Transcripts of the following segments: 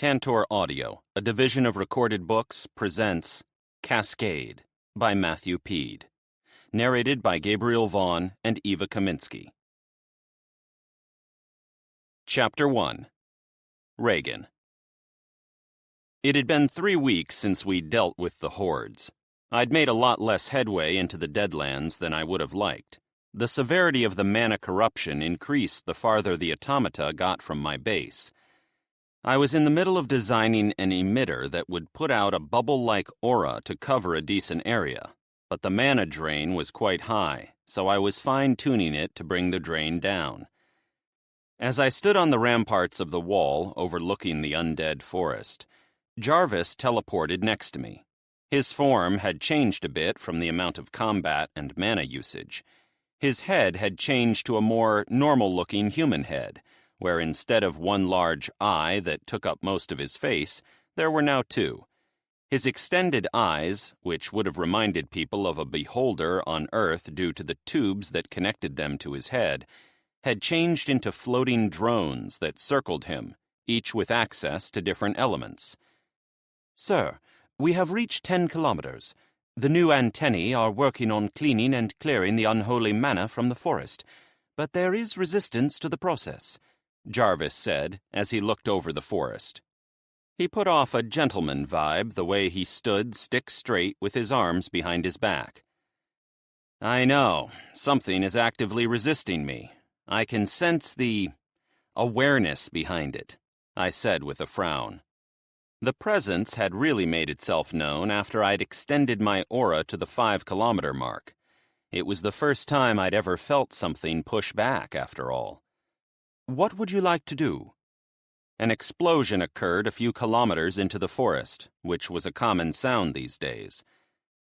Tantor Audio, a division of Recorded Books, presents Cascade by Matthew Peed. Narrated by Gabriel Vaughn and Eva Kaminsky. Chapter 1. Regan. It had been 3 weeks since we'd dealt with the hordes. I'd made a lot less headway into the Deadlands than I would have liked. The severity of the mana corruption increased the farther the automata got from my base. I was in the middle of designing an emitter that would put out a bubble-like aura to cover a decent area, but the mana drain was quite high, so I was fine-tuning it to bring the drain down. As I stood on the ramparts of the wall overlooking the undead forest, Jarvis teleported next to me. His form had changed a bit from the amount of combat and mana usage. His head had changed to a more normal-looking human head, where instead of one large eye that took up most of his face, there were now 2. His extended eyes, which would have reminded people of a beholder on Earth due to the tubes that connected them to his head, had changed into floating drones that circled him, each with access to different elements. "Sir, we have reached 10 kilometers. The new antennae are working on cleaning and clearing the unholy mana from the forest, but there is resistance to the process," Jarvis said as he looked over the forest. He put off a gentleman vibe the way he stood stick straight with his arms behind his back. "I know, something is actively resisting me. I can sense the awareness behind it," I said with a frown. The presence had really made itself known after I'd extended my aura to the 5-kilometer mark. It was the first time I'd ever felt something push back, after all. "What would you like to do?" An explosion occurred a few kilometers into the forest, which was a common sound these days.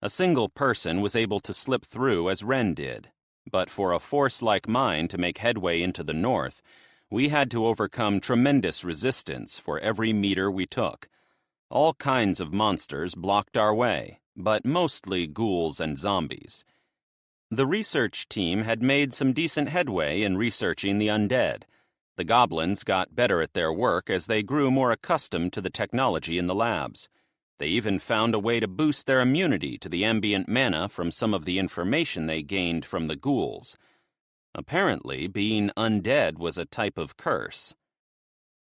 A single person was able to slip through as Wren did, but for a force like mine to make headway into the north, we had to overcome tremendous resistance for every meter we took. All kinds of monsters blocked our way, but mostly ghouls and zombies. The research team had made some decent headway in researching the undead. The goblins got better at their work as they grew more accustomed to the technology in the labs. They even found a way to boost their immunity to the ambient mana from some of the information they gained from the ghouls. Apparently, being undead was a type of curse.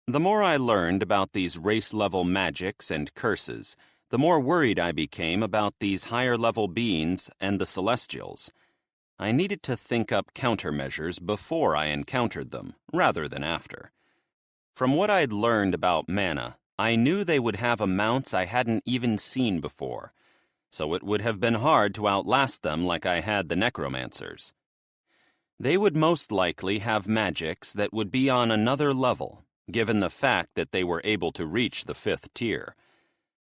The more I learned about these race-level magics and curses, the more worried I became about these higher-level beings and the Celestials. I needed to think up countermeasures before I encountered them, rather than after. From what I'd learned about mana, I knew they would have amounts I hadn't even seen before, so it would have been hard to outlast them like I had the necromancers. They would most likely have magics that would be on another level, given the fact that they were able to reach the 5th tier.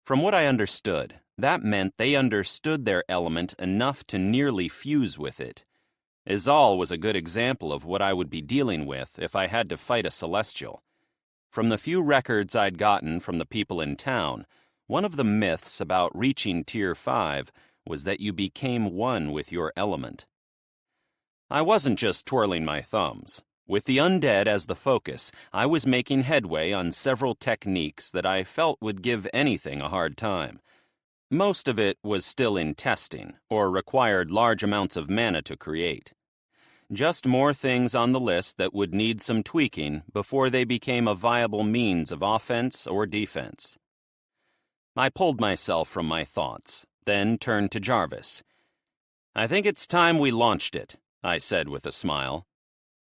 From what I understood, that meant they understood their element enough to nearly fuse with it. Izal was a good example of what I would be dealing with if I had to fight a Celestial. From the few records I'd gotten from the people in town, one of the myths about reaching Tier 5 was that you became one with your element. I wasn't just twirling my thumbs. With the undead as the focus, I was making headway on several techniques that I felt would give anything a hard time. Most of it was still in testing, or required large amounts of mana to create. Just more things on the list that would need some tweaking before they became a viable means of offense or defense. I pulled myself from my thoughts, then turned to Jarvis. "I think it's time we launched it," I said with a smile.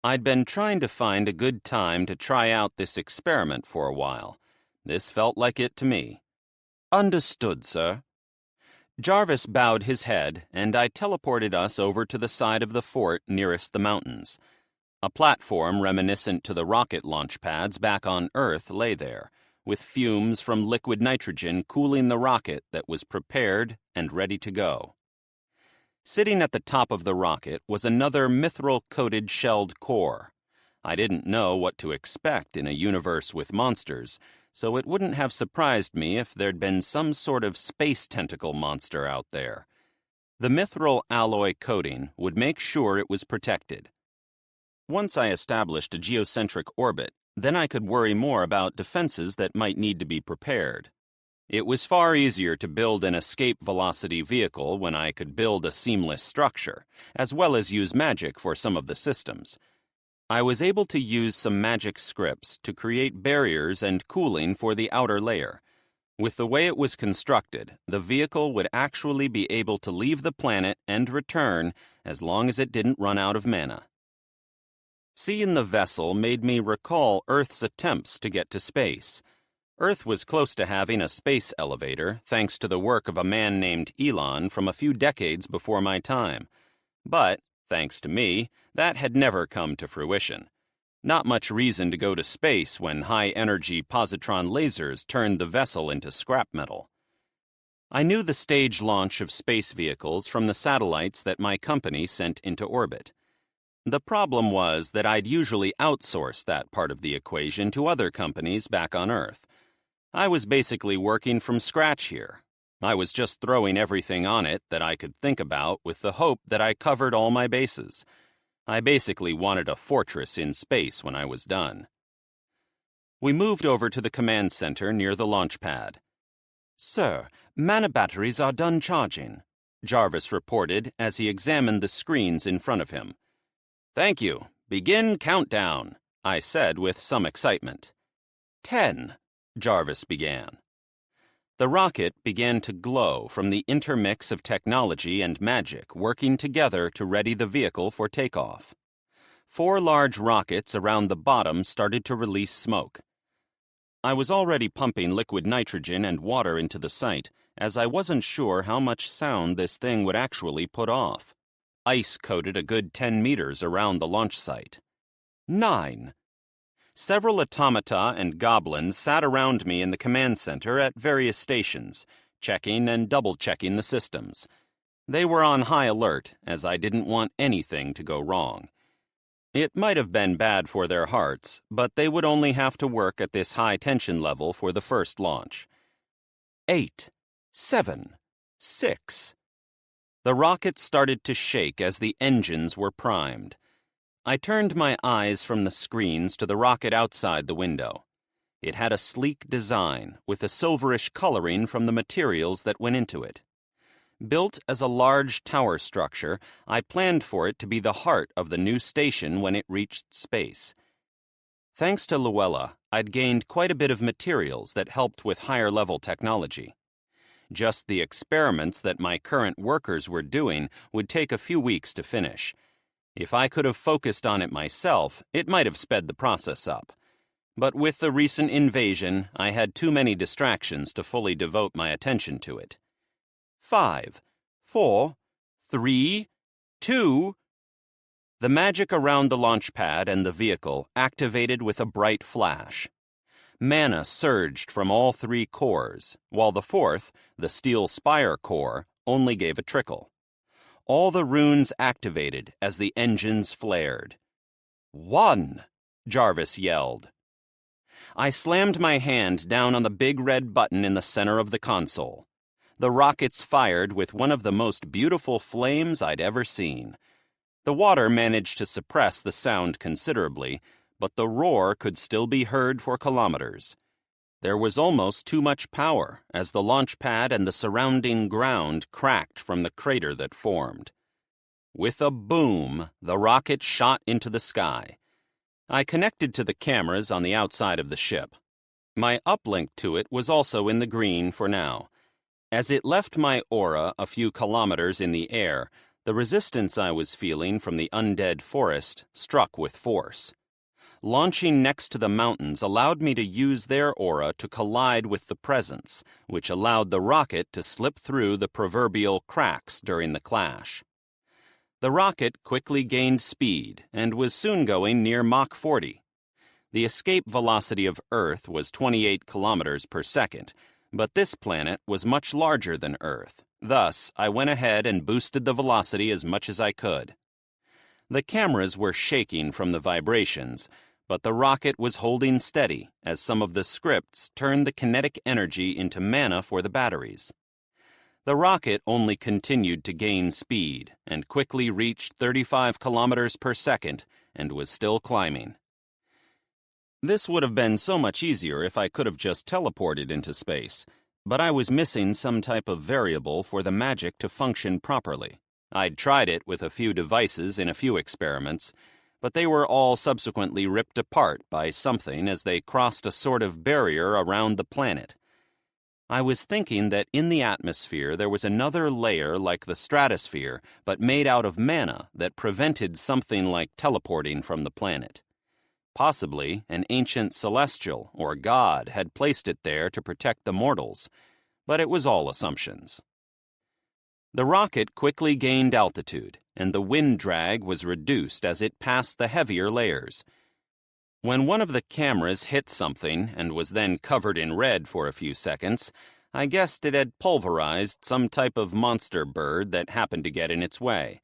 I'd been trying to find a good time to try out this experiment for a while. This felt like it to me. "Understood, sir." Jarvis bowed his head, and I teleported us over to the side of the fort nearest the mountains. A platform reminiscent to the rocket launch pads back on Earth lay there, with fumes from liquid nitrogen cooling the rocket that was prepared and ready to go. Sitting at the top of the rocket was another mithril-coated shelled core. I didn't know what to expect in a universe with monsters, so it wouldn't have surprised me if there'd been some sort of space tentacle monster out there. The mithril alloy coating would make sure it was protected. Once I established a geocentric orbit, Then I could worry more about defenses that might need to be prepared. It was far easier to build an escape velocity vehicle when I could build a seamless structure, as well as use magic for some of the systems. I was able to use some magic scripts to create barriers and cooling for the outer layer. With the way it was constructed, the vehicle would actually be able to leave the planet and return as long as it didn't run out of mana. Seeing the vessel made me recall Earth's attempts to get to space. Earth was close to having a space elevator thanks to the work of a man named Elon from a few decades before my time. But, thanks to me, that had never come to fruition. Not much reason to go to space when high-energy positron lasers turned the vessel into scrap metal. I knew the stage launch of space vehicles from the satellites that my company sent into orbit. The problem was that I'd usually outsource that part of the equation to other companies back on Earth. I was basically working from scratch here. I was just throwing everything on it that I could think about with the hope that I covered all my bases. I basically wanted a fortress in space when I was done. We moved over to the command center near the launch pad. "Sir, mana batteries are done charging," Jarvis reported as he examined the screens in front of him. "Thank you. Begin countdown," I said with some excitement. 10. Jarvis began. The rocket began to glow from the intermix of technology and magic working together to ready the vehicle for takeoff. 4 large rockets around the bottom started to release smoke. I was already pumping liquid nitrogen and water into the site, as I wasn't sure how much sound this thing would actually put off. Ice coated a good 10 meters around the launch site. 9. Several automata and goblins sat around me in the command center at various stations, checking and double-checking the systems. They were on high alert, as I didn't want anything to go wrong. It might have been bad for their hearts, but they would only have to work at this high tension level for the first launch. 8, 7, 6. The rocket started to shake as the engines were primed. I turned my eyes from the screens to the rocket outside the window. It had a sleek design, with a silverish coloring from the materials that went into it. Built as a large tower structure, I planned for it to be the heart of the new station when it reached space. Thanks to Luella, I'd gained quite a bit of materials that helped with higher-level technology. Just the experiments that my current workers were doing would take a few weeks to finish. If I could have focused on it myself, it might have sped the process up. But with the recent invasion, I had too many distractions to fully devote my attention to it. 5, 4, 3, 2. The magic around the launch pad and the vehicle activated with a bright flash. Mana surged from all 3 cores, while the 4th, the steel spire core, only gave a trickle. All the runes activated as the engines flared. 1, Jarvis yelled. I slammed my hand down on the big red button in the center of the console. The rockets fired with one of the most beautiful flames I'd ever seen. The water managed to suppress the sound considerably, but the roar could still be heard for kilometers. There was almost too much power as the launch pad and the surrounding ground cracked from the crater that formed. With a boom, the rocket shot into the sky. I connected to the cameras on the outside of the ship. My uplink to it was also in the green for now. As it left my aura a few kilometers in the air, the resistance I was feeling from the undead forest struck with force. Launching next to the mountains allowed me to use their aura to collide with the presence, which allowed the rocket to slip through the proverbial cracks during the clash. The rocket quickly gained speed and was soon going near Mach 40. The escape velocity of Earth was 28 kilometers per second, but this planet was much larger than Earth. Thus, I went ahead and boosted the velocity as much as I could. The cameras were shaking from the vibrations, but the rocket was holding steady as some of the scripts turned the kinetic energy into mana for the batteries. The rocket only continued to gain speed and quickly reached 35 kilometers per second and was still climbing. This would have been so much easier if I could have just teleported into space, but I was missing some type of variable for the magic to function properly. I'd tried it with a few devices in a few experiments, but they were all subsequently ripped apart by something as they crossed a sort of barrier around the planet. I was thinking that in the atmosphere there was another layer like the stratosphere, but made out of mana that prevented something like teleporting from the planet. Possibly an ancient celestial or god had placed it there to protect the mortals, but it was all assumptions. The rocket quickly gained altitude, and the wind drag was reduced as it passed the heavier layers. When one of the cameras hit something and was then covered in red for a few seconds, I guessed it had pulverized some type of monster bird that happened to get in its way.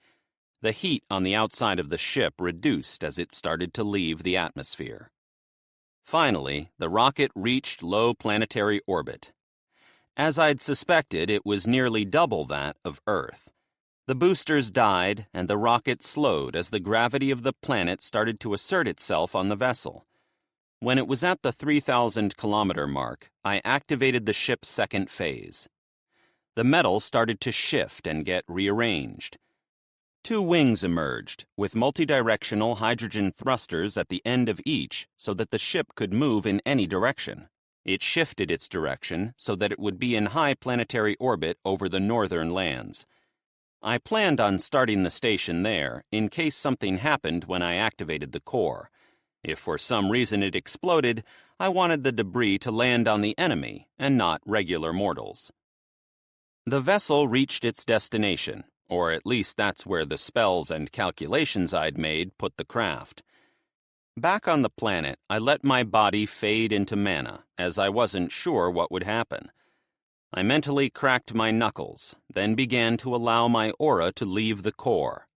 The heat on the outside of the ship reduced as it started to leave the atmosphere. Finally, the rocket reached low planetary orbit. As I'd suspected, it was nearly double that of Earth. The boosters died, and the rocket slowed as the gravity of the planet started to assert itself on the vessel. When it was at the 3,000-kilometer mark, I activated the ship's second phase. The metal started to shift and get rearranged. Two wings emerged, with multidirectional hydrogen thrusters at the end of each so that the ship could move in any direction. It shifted its direction so that it would be in high planetary orbit over the northern lands. I planned on starting the station there in case something happened when I activated the core. If for some reason it exploded, I wanted the debris to land on the enemy and not regular mortals. The vessel reached its destination, or at least that's where the spells and calculations I'd made put the craft. Back on the planet, I let my body fade into mana, as I wasn't sure what would happen. I mentally cracked my knuckles, then began to allow my aura to leave the core.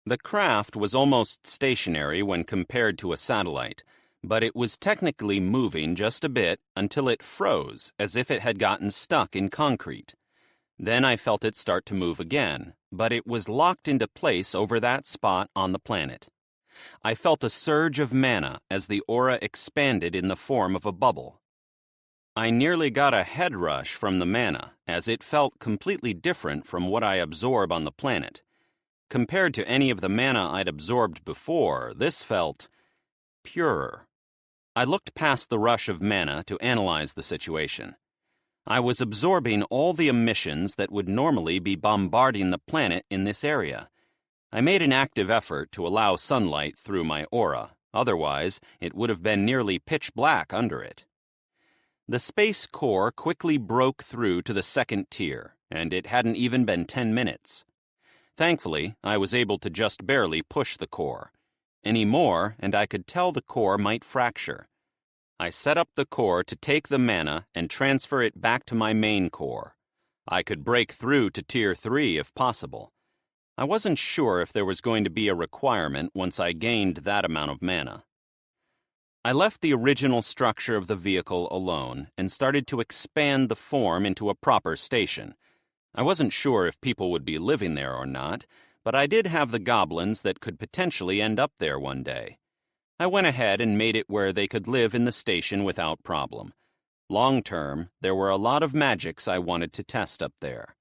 The craft was almost stationary when compared to a satellite, but it was technically moving just a bit until it froze as if it had gotten stuck in concrete. Then I felt it start to move again, but it was locked into place over that spot on the planet. I felt a surge of mana as the aura expanded in the form of a bubble. I nearly got a head rush from the mana, as it felt completely different from what I absorb on the planet. Compared to any of the mana I'd absorbed before, this felt purer. I looked past the rush of mana to analyze the situation. I was absorbing all the emissions that would normally be bombarding the planet in this area. I made an active effort to allow sunlight through my aura, otherwise it would have been nearly pitch black under it. The space core quickly broke through to the second tier, and it hadn't even been 10 minutes. Thankfully, I was able to just barely push the core. Any more, and I could tell the core might fracture. I set up the core to take the mana and transfer it back to my main core. I could break through to Tier 3 if possible. I wasn't sure if there was going to be a requirement once I gained that amount of mana. I left the original structure of the vehicle alone and started to expand the form into a proper station. I wasn't sure if people would be living there or not, but I did have the goblins that could potentially end up there one day. I went ahead and made it where they could live in the station without problem. Long term, there were a lot of magics I wanted to test up there.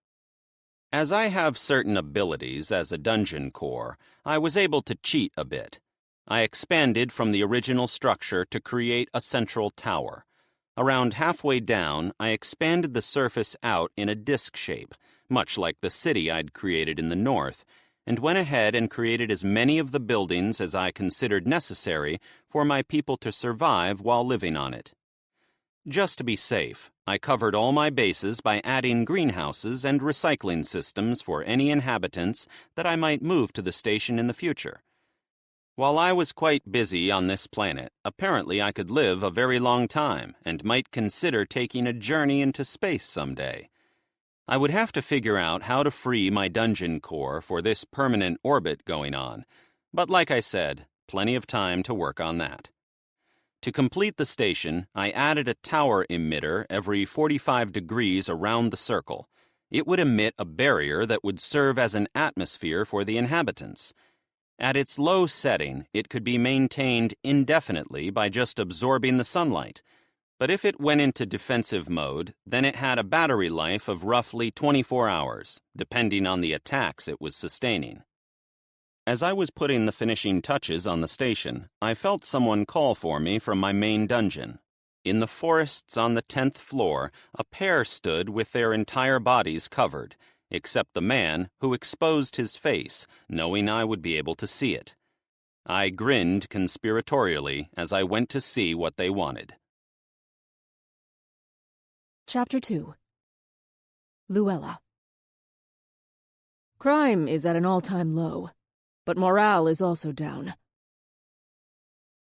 As I have certain abilities as a dungeon core, I was able to cheat a bit. I expanded from the original structure to create a central tower. Around halfway down, I expanded the surface out in a disc shape, much like the city I'd created in the north, and went ahead and created as many of the buildings as I considered necessary for my people to survive while living on it. Just to be safe, I covered all my bases by adding greenhouses and recycling systems for any inhabitants that I might move to the station in the future. While I was quite busy on this planet, apparently I could live a very long time and might consider taking a journey into space someday. I would have to figure out how to free my dungeon core for this permanent orbit going on, but like I said, plenty of time to work on that. To complete the station, I added a tower emitter every 45 degrees around the circle. It would emit a barrier that would serve as an atmosphere for the inhabitants. At its low setting, it could be maintained indefinitely by just absorbing the sunlight. But if it went into defensive mode, then it had a battery life of roughly 24 hours, depending on the attacks it was sustaining. As I was putting the finishing touches on the station, I felt someone call for me from my main dungeon. In the forests on the 10th floor, a pair stood with their entire bodies covered, except the man, who exposed his face, knowing I would be able to see it. I grinned conspiratorially as I went to see what they wanted. Chapter 2. Luella. Crime is at an all-time low, but morale is also down.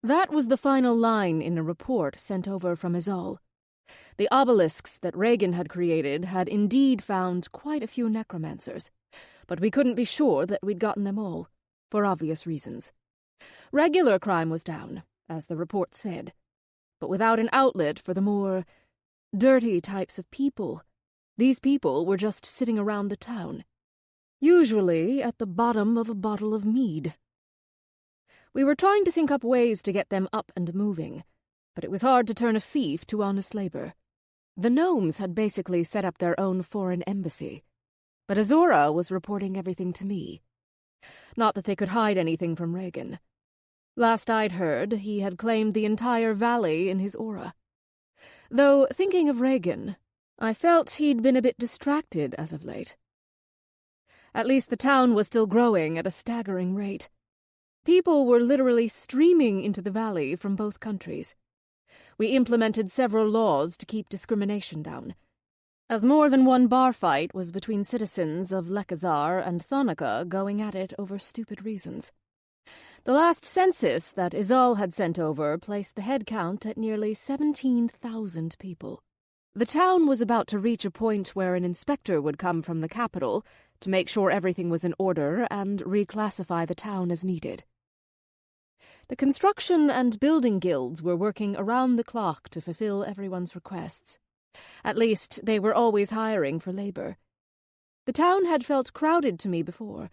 That was the final line in a report sent over from Izal. The obelisks that Regan had created had indeed found quite a few necromancers, but we couldn't be sure that we'd gotten them all, for obvious reasons. Regular crime was down, as the report said, but without an outlet for the more dirty types of people. These people were just sitting around the town, usually at the bottom of a bottle of mead. We were trying to think up ways to get them up and moving, but it was hard to turn a thief to honest labor. The gnomes had basically set up their own foreign embassy, but Azora was reporting everything to me. Not that they could hide anything from Regan. Last I'd heard, he had claimed the entire valley in his aura. Though, thinking of Regan, I felt he'd been a bit distracted as of late. At least the town was still growing at a staggering rate. People were literally streaming into the valley from both countries. We implemented several laws to keep discrimination down, as more than one bar fight was between citizens of Lekazar and Thonica going at it over stupid reasons. The last census that Izal had sent over placed the head count at nearly 17,000 people. The town was about to reach a point where an inspector would come from the capital to make sure everything was in order and reclassify the town as needed. The construction and building guilds were working around the clock to fulfill everyone's requests. At least, they were always hiring for labor. The town had felt crowded to me before,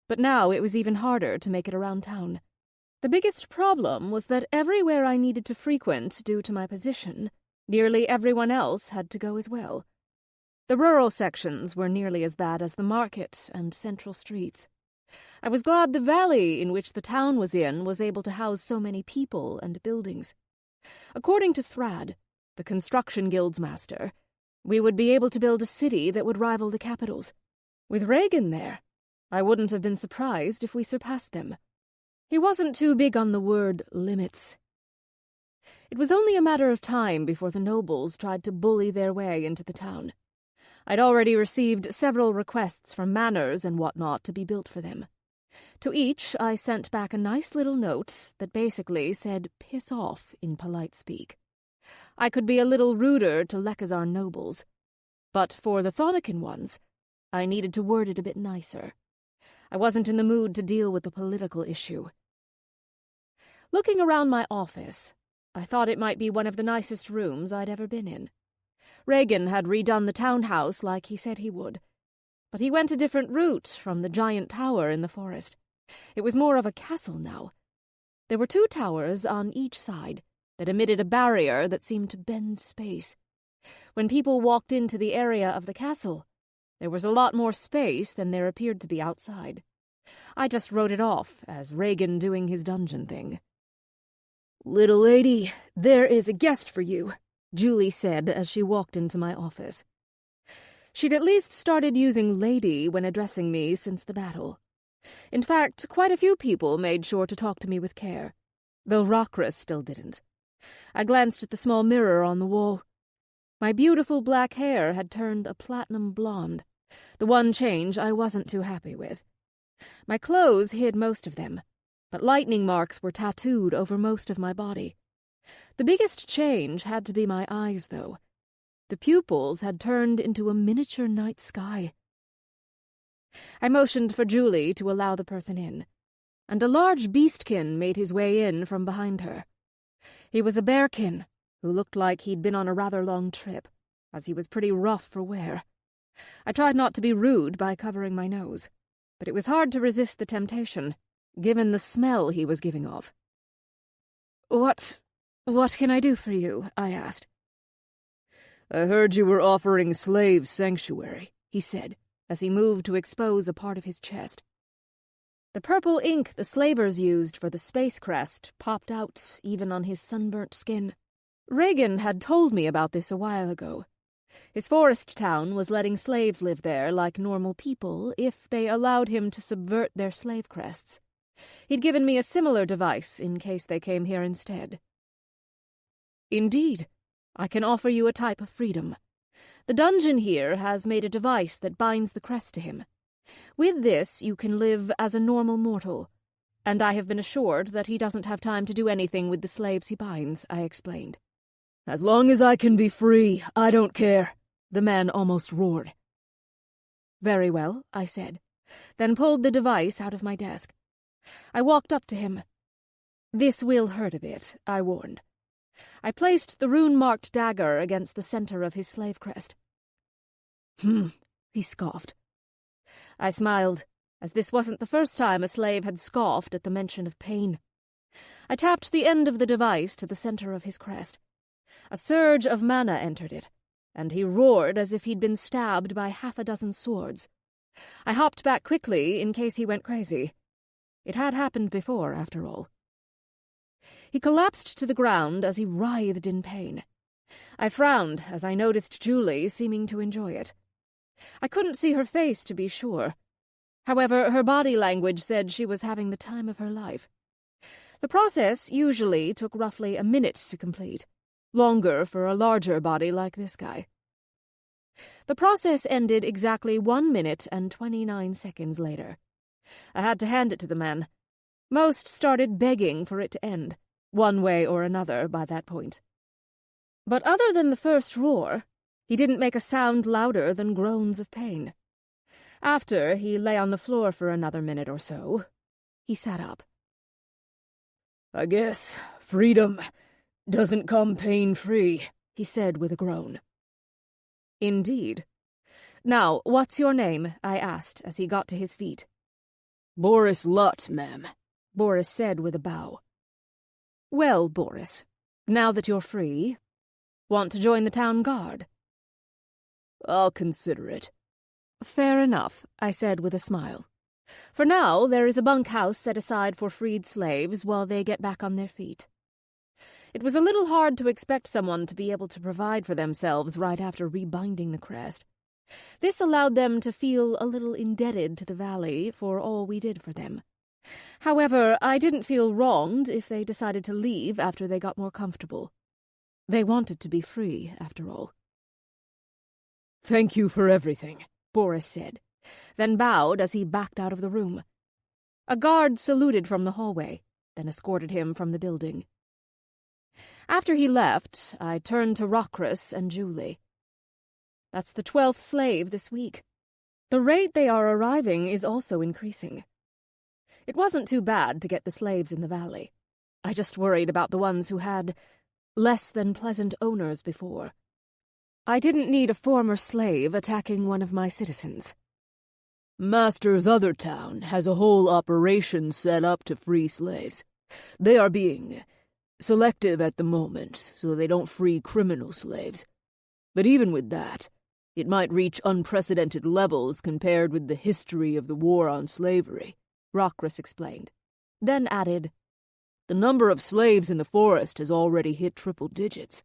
but now it was even harder to make it around town. The biggest problem was that everywhere I needed to frequent due to my position, nearly everyone else had to go as well. The rural sections were nearly as bad as the market and central streets. I was glad the valley in which the town was in was able to house so many people and buildings. According to Thrad, the construction guild's master, we would be able to build a city that would rival the capital's. With Regan there, I wouldn't have been surprised if we surpassed them. He wasn't too big on the word limits. It was only a matter of time before the nobles tried to bully their way into the town. I'd already received several requests from manors and whatnot to be built for them. To each, I sent back a nice little note that basically said piss off in polite speak. I could be a little ruder to Lekazar nobles, but for the Thonican ones, I needed to word it a bit nicer. I wasn't in the mood to deal with the political issue. Looking around my office, I thought it might be one of the nicest rooms I'd ever been in. Regan had redone the townhouse like he said he would, but he went a different route from the giant tower in the forest. It was more of a castle now. There were 2 towers on each side that emitted a barrier that seemed to bend space. When people walked into the area of the castle, there was a lot more space than there appeared to be outside. I just wrote it off as Regan doing his dungeon thing. "Little lady, there is a guest for you," Julie said as she walked into my office. She'd at least started using lady when addressing me since the battle. In fact, quite a few people made sure to talk to me with care, though Rockris still didn't. I glanced at the small mirror on the wall. My beautiful black hair had turned a platinum blonde, the one change I wasn't too happy with. My clothes hid most of them, but lightning marks were tattooed over most of my body. The biggest change had to be my eyes, though. The pupils had turned into a miniature night sky. I motioned for Julie to allow the person in, and a large beastkin made his way in from behind her. He was a bearkin, who looked like he'd been on a rather long trip, as he was pretty rough for wear. I tried not to be rude by covering my nose, but it was hard to resist the temptation, given the smell he was giving off. What can I do for you?" I asked. "I heard you were offering slaves sanctuary," he said, as he moved to expose a part of his chest. The purple ink the slavers used for the space crest popped out even on his sunburnt skin. Regan had told me about this a while ago. His forest town was letting slaves live there like normal people if they allowed him to subvert their slave crests. He'd given me a similar device in case they came here instead. "Indeed, I can offer you a type of freedom. The dungeon here has made a device that binds the crest to him. With this, you can live as a normal mortal, and I have been assured that he doesn't have time to do anything with the slaves he binds," I explained. "As long as I can be free, I don't care," the man almost roared. "Very well," I said, then pulled the device out of my desk. I walked up to him. "This will hurt a bit," I warned. I placed the rune-marked dagger against the center of his slave crest. He scoffed. I smiled, as this wasn't the first time a slave had scoffed at the mention of pain. I tapped the end of the device to the center of his crest. A surge of mana entered it, and he roared as if he'd been stabbed by 6 swords. I hopped back quickly in case he went crazy. It had happened before, after all. He collapsed to the ground as he writhed in pain. I frowned as I noticed Julie seeming to enjoy it. I couldn't see her face, to be sure. However, her body language said she was having the time of her life. The process usually took roughly a minute to complete, longer for a larger body like this guy. The process ended exactly 1 minute and 29 seconds later. I had to hand it to the man. Most started begging for it to end, one way or another by that point. But other than the first roar, he didn't make a sound louder than groans of pain. After he lay on the floor for another minute or so, he sat up. "I guess freedom doesn't come pain-free," he said with a groan. "Indeed. Now, what's your name?" I asked as he got to his feet. "Boris Lutt, ma'am," Boris said with a bow. "Well, Boris, now that you're free, want to join the town guard?" "I'll consider it." "Fair enough," I said with a smile. "For now, there is a bunkhouse set aside for freed slaves while they get back on their feet." It was a little hard to expect someone to be able to provide for themselves right after rebinding the crest. This allowed them to feel a little indebted to the valley for all we did for them. However, I didn't feel wronged if they decided to leave after they got more comfortable. They wanted to be free, after all. "Thank you for everything," Boris said, then bowed as he backed out of the room. A guard saluted from the hallway, then escorted him from the building. After he left, I turned to Rockris and Julie. That's the 12th slave this week. The rate they are arriving is also increasing. It wasn't too bad to get the slaves in the valley. I just worried about the ones who had less than pleasant owners before. I didn't need a former slave attacking one of my citizens. "Master's other town has a whole operation set up to free slaves. They are being selective at the moment, so they don't free criminal slaves. But even with that, it might reach unprecedented levels compared with the history of the war on slavery," Rockris explained. Then added, "The number of slaves in the forest has already hit triple digits."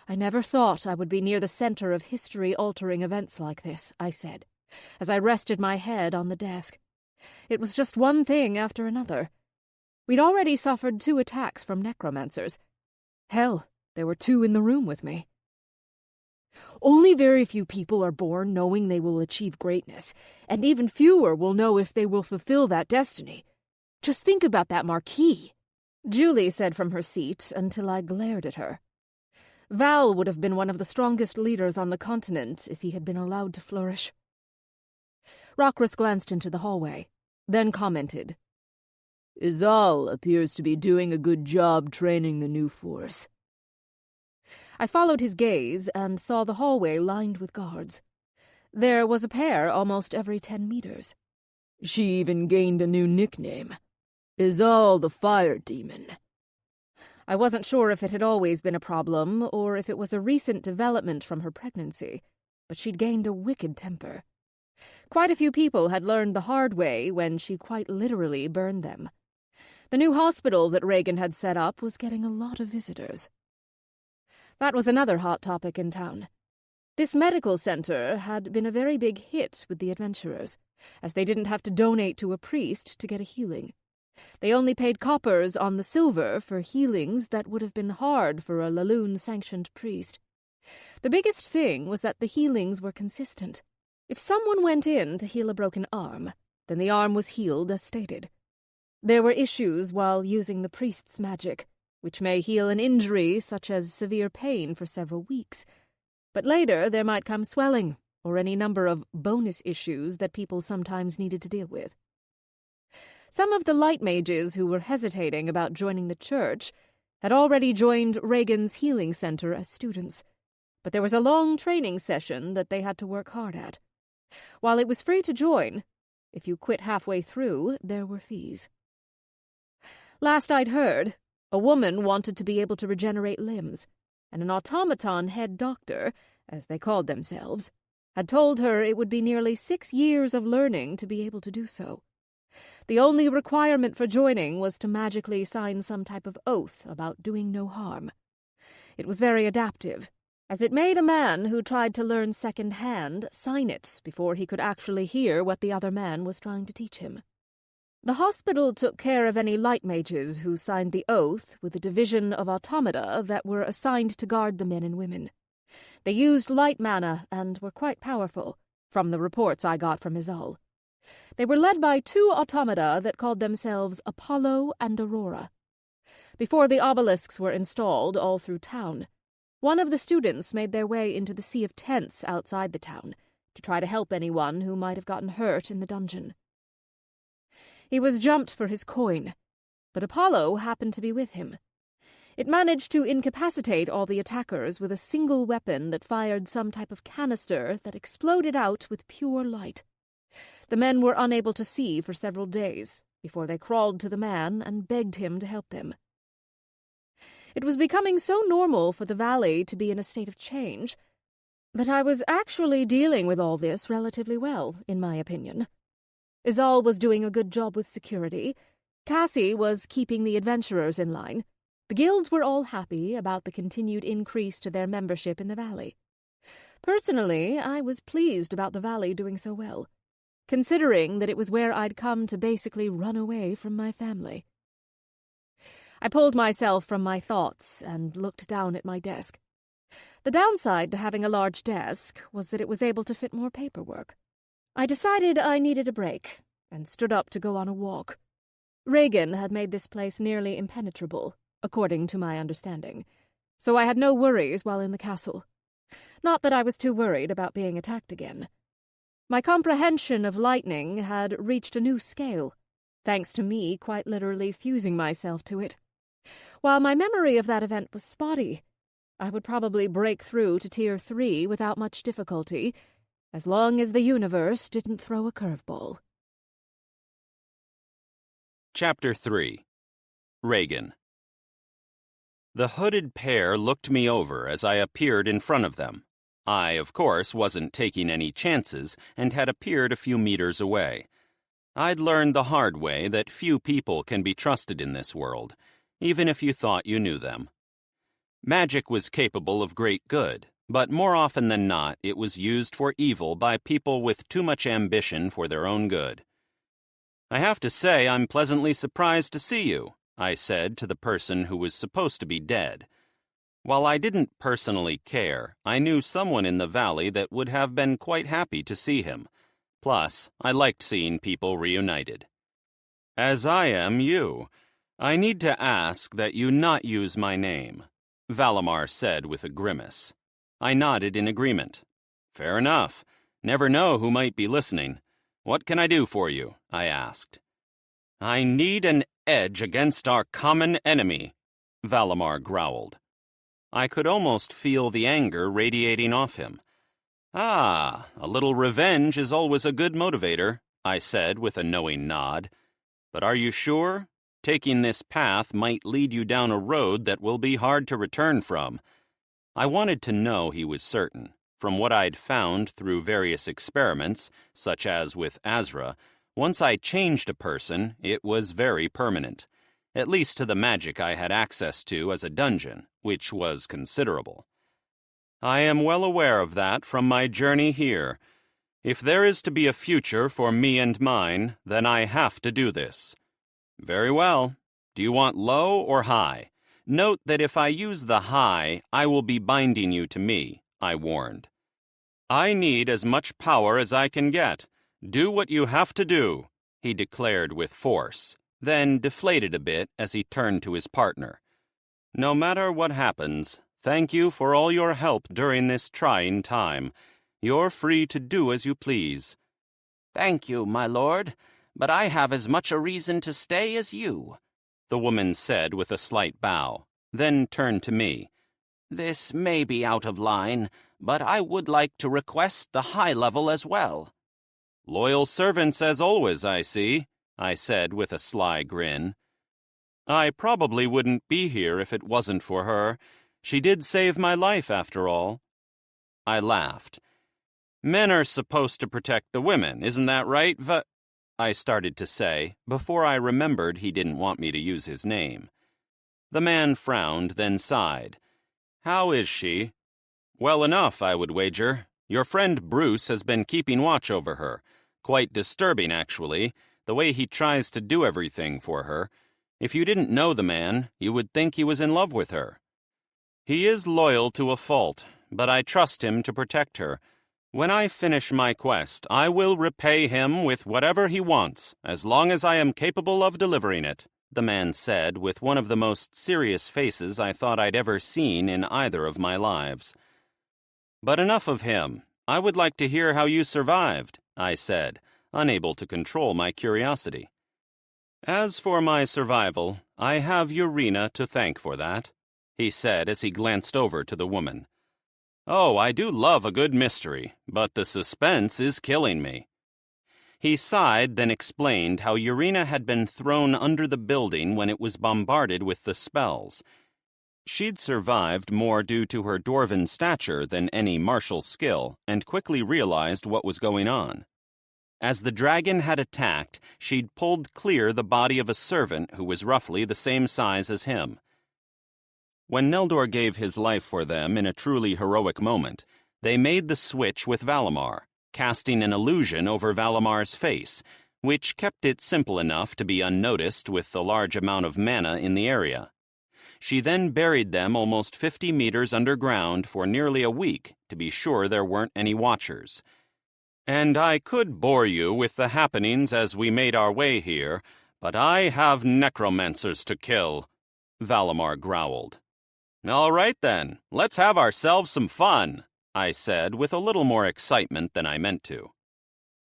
I never thought I would be near the center of history-altering events like this, I said, as I rested my head on the desk. It was just one thing after another. We'd already suffered 2 attacks from necromancers. Hell, there were 2 in the room with me. Only very few people are born knowing they will achieve greatness, and even fewer will know if they will fulfill that destiny. Just think about that marquee, Julie said from her seat until I glared at her. Val would have been one of the strongest leaders on the continent if he had been allowed to flourish. Rockris glanced into the hallway, then commented, "Izal appears to be doing a good job training the new force." I followed his gaze and saw the hallway lined with guards. There was a pair almost every 10 meters. She even gained a new nickname, Izal the Fire Demon. I wasn't sure if it had always been a problem or if it was a recent development from her pregnancy, but she'd gained a wicked temper. Quite a few people had learned the hard way when she quite literally burned them. The new hospital that Regan had set up was getting a lot of visitors. That was another hot topic in town. This medical center had been a very big hit with the adventurers, as they didn't have to donate to a priest to get a healing. They only paid coppers on the silver for healings that would have been hard for a Laloon-sanctioned priest. The biggest thing was that the healings were consistent. If someone went in to heal a broken arm, then the arm was healed as stated. There were issues while using the priest's magic, which may heal an injury such as severe pain for several weeks, but later there might come swelling or any number of bonus issues that people sometimes needed to deal with. Some of the light mages who were hesitating about joining the church had already joined Regan's healing center as students, but there was a long training session that they had to work hard at. While it was free to join, if you quit halfway through, there were fees. Last I'd heard, a woman wanted to be able to regenerate limbs, and an automaton head doctor, as they called themselves, had told her it would be nearly 6 years of learning to be able to do so. The only requirement for joining was to magically sign some type of oath about doing no harm. It was very adaptive, as it made a man who tried to learn second-hand sign it before he could actually hear what the other man was trying to teach him. The hospital took care of any light mages who signed the oath with a division of automata that were assigned to guard the men and women. They used light mana and were quite powerful, from the reports I got from Izal. They were led by 2 automata that called themselves Apollo and Aurora. Before the obelisks were installed all through town, one of the students made their way into the sea of tents outside the town to try to help anyone who might have gotten hurt in the dungeon. He was jumped for his coin, but Apollo happened to be with him. It managed to incapacitate all the attackers with a single weapon that fired some type of canister that exploded out with pure light. The men were unable to see for several days before they crawled to the man and begged him to help them. It was becoming so normal for the valley to be in a state of change that I was actually dealing with all this relatively well, in my opinion. Izal was doing a good job with security. Cassie was keeping the adventurers in line. The guilds were all happy about the continued increase to their membership in the valley. Personally, I was pleased about the valley doing so well, considering that it was where I'd come to basically run away from my family. I pulled myself from my thoughts and looked down at my desk. The downside to having a large desk was that it was able to fit more paperwork. I decided I needed a break and stood up to go on a walk. Regan had made this place nearly impenetrable, according to my understanding, so I had no worries while in the castle. Not that I was too worried about being attacked again. My comprehension of lightning had reached a new scale, thanks to me quite literally fusing myself to it. While my memory of that event was spotty, I would probably break through to Tier 3 without much difficulty, as long as the universe didn't throw a curveball. Chapter 3. Regan. The hooded pair looked me over as I appeared in front of them. I, of course, wasn't taking any chances and had appeared a few meters away. I'd learned the hard way that few people can be trusted in this world, even if you thought you knew them. Magic was capable of great good, but more often than not it was used for evil by people with too much ambition for their own good. "I have to say I'm pleasantly surprised to see you," I said to the person who was supposed to be dead. While I didn't personally care, I knew someone in the valley that would have been quite happy to see him. Plus, I liked seeing people reunited. "As I am you, I need to ask that you not use my name," Valimar said with a grimace. I nodded in agreement. "Fair enough. Never know who might be listening. What can I do for you?" I asked. "I need an edge against our common enemy," Valimar growled. I could almost feel the anger radiating off him. "Ah, a little revenge is always a good motivator," I said with a knowing nod. "But are you sure? Taking this path might lead you down a road that will be hard to return from." I wanted to know he was certain. From what I'd found through various experiments, such as with Azra, once I changed a person, it was very permanent. At least to the magic I had access to as a dungeon, which was considerable. "I am well aware of that from my journey here. If there is to be a future for me and mine, then I have to do this." "Very well. Do you want low or high? Note that if I use the high, I will be binding you to me," I warned. "I need as much power as I can get. Do what you have to do," he declared with force, then deflated a bit as he turned to his partner. "No matter what happens, thank you for all your help during this trying time. You're free to do as you please." "Thank you, my lord, but I have as much a reason to stay as you," the woman said with a slight bow, then turned to me. "This may be out of line, but I would like to request the high level as well." "Loyal servants as always, I see," I said with a sly grin. "I probably wouldn't be here if it wasn't for her. She did save my life, after all." I laughed. "Men are supposed to protect the women, isn't that right, I started to say, before I remembered he didn't want me to use his name. The man frowned, then sighed. "How is she?" "Well enough, I would wager. Your friend Bruce has been keeping watch over her. Quite disturbing, actually, the way he tries to do everything for her. If you didn't know the man, you would think he was in love with her. He is loyal to a fault, but I trust him to protect her. When I finish my quest, I will repay him with whatever he wants, as long as I am capable of delivering it," the man said with one of the most serious faces I thought I'd ever seen in either of my lives. "But enough of him. I would like to hear how you survived," I said, unable to control my curiosity. "As for my survival, I have Urena to thank for that," he said as he glanced over to the woman. "Oh, I do love a good mystery, but the suspense is killing me." He sighed, then explained how Urena had been thrown under the building when it was bombarded with the spells. She'd survived more due to her dwarven stature than any martial skill, and quickly realized what was going on. As the dragon had attacked, she'd pulled clear the body of a servant who was roughly the same size as him. When Neldor gave his life for them in a truly heroic moment, they made the switch with Valimar, casting an illusion over Valimar's face, which kept it simple enough to be unnoticed with the large amount of mana in the area. She then buried them almost 50 meters underground for nearly a week to be sure there weren't any watchers. "And I could bore you with the happenings as we made our way here, but I have necromancers to kill," Valimar growled. "All right then, let's have ourselves some fun," I said with a little more excitement than I meant to.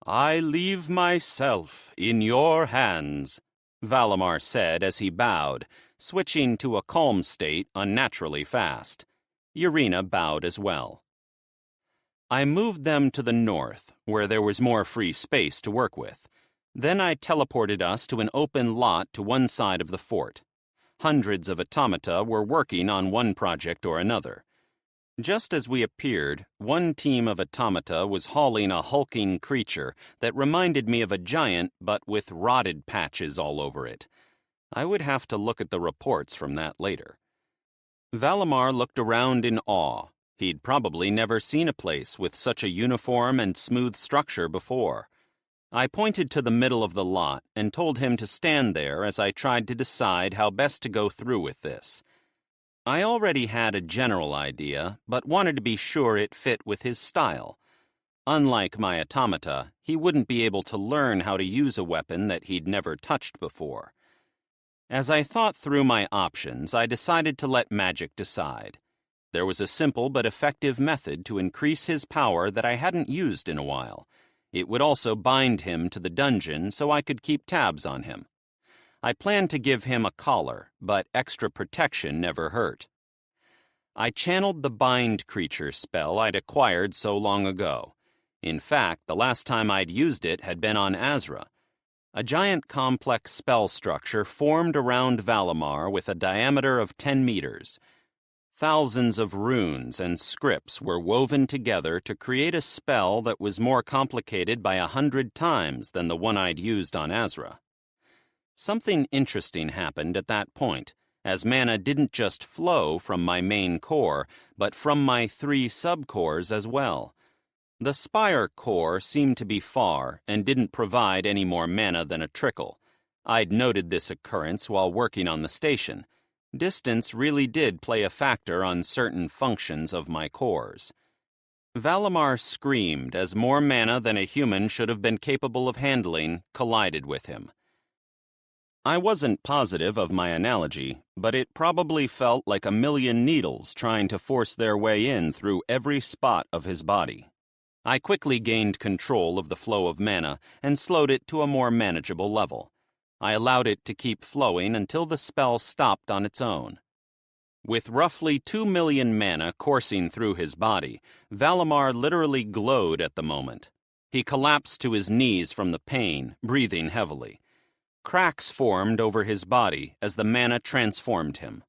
"I leave myself in your hands," Valimar said as he bowed, switching to a calm state unnaturally fast. Urena bowed as well. I moved them to the north, where there was more free space to work with. Then I teleported us to an open lot to one side of the fort. Hundreds of automata were working on one project or another. Just as we appeared, one team of automata was hauling a hulking creature that reminded me of a giant but with rotted patches all over it. I would have to look at the reports from that later. Valimar looked around in awe. He'd probably never seen a place with such a uniform and smooth structure before. I pointed to the middle of the lot and told him to stand there as I tried to decide how best to go through with this. I already had a general idea, but wanted to be sure it fit with his style. Unlike my automata, he wouldn't be able to learn how to use a weapon that he'd never touched before. As I thought through my options, I decided to let magic decide. There was a simple but effective method to increase his power that I hadn't used in a while. It would also bind him to the dungeon so I could keep tabs on him. I planned to give him a collar, but extra protection never hurt. I channeled the bind creature spell I'd acquired so long ago. In fact, the last time I'd used it had been on Azra. A giant complex spell structure formed around Valimar with a diameter of 10 meters. Thousands of runes and scripts were woven together to create a spell that was more complicated by 100 times than the one I'd used on Azra. Something interesting happened at that point, as mana didn't just flow from my main core, but from my 3 subcores as well. The Spire core seemed to be far and didn't provide any more mana than a trickle. I'd noted this occurrence while working on the station. Distance really did play a factor on certain functions of my cores. Valimar screamed as more mana than a human should have been capable of handling collided with him. I wasn't positive of my analogy, but it probably felt like a million needles trying to force their way in through every spot of his body. I quickly gained control of the flow of mana and slowed it to a more manageable level. I allowed it to keep flowing until the spell stopped on its own. With roughly 2 million mana coursing through his body, Valimar literally glowed at the moment. He collapsed to his knees from the pain, breathing heavily. Cracks formed over his body as the mana transformed him.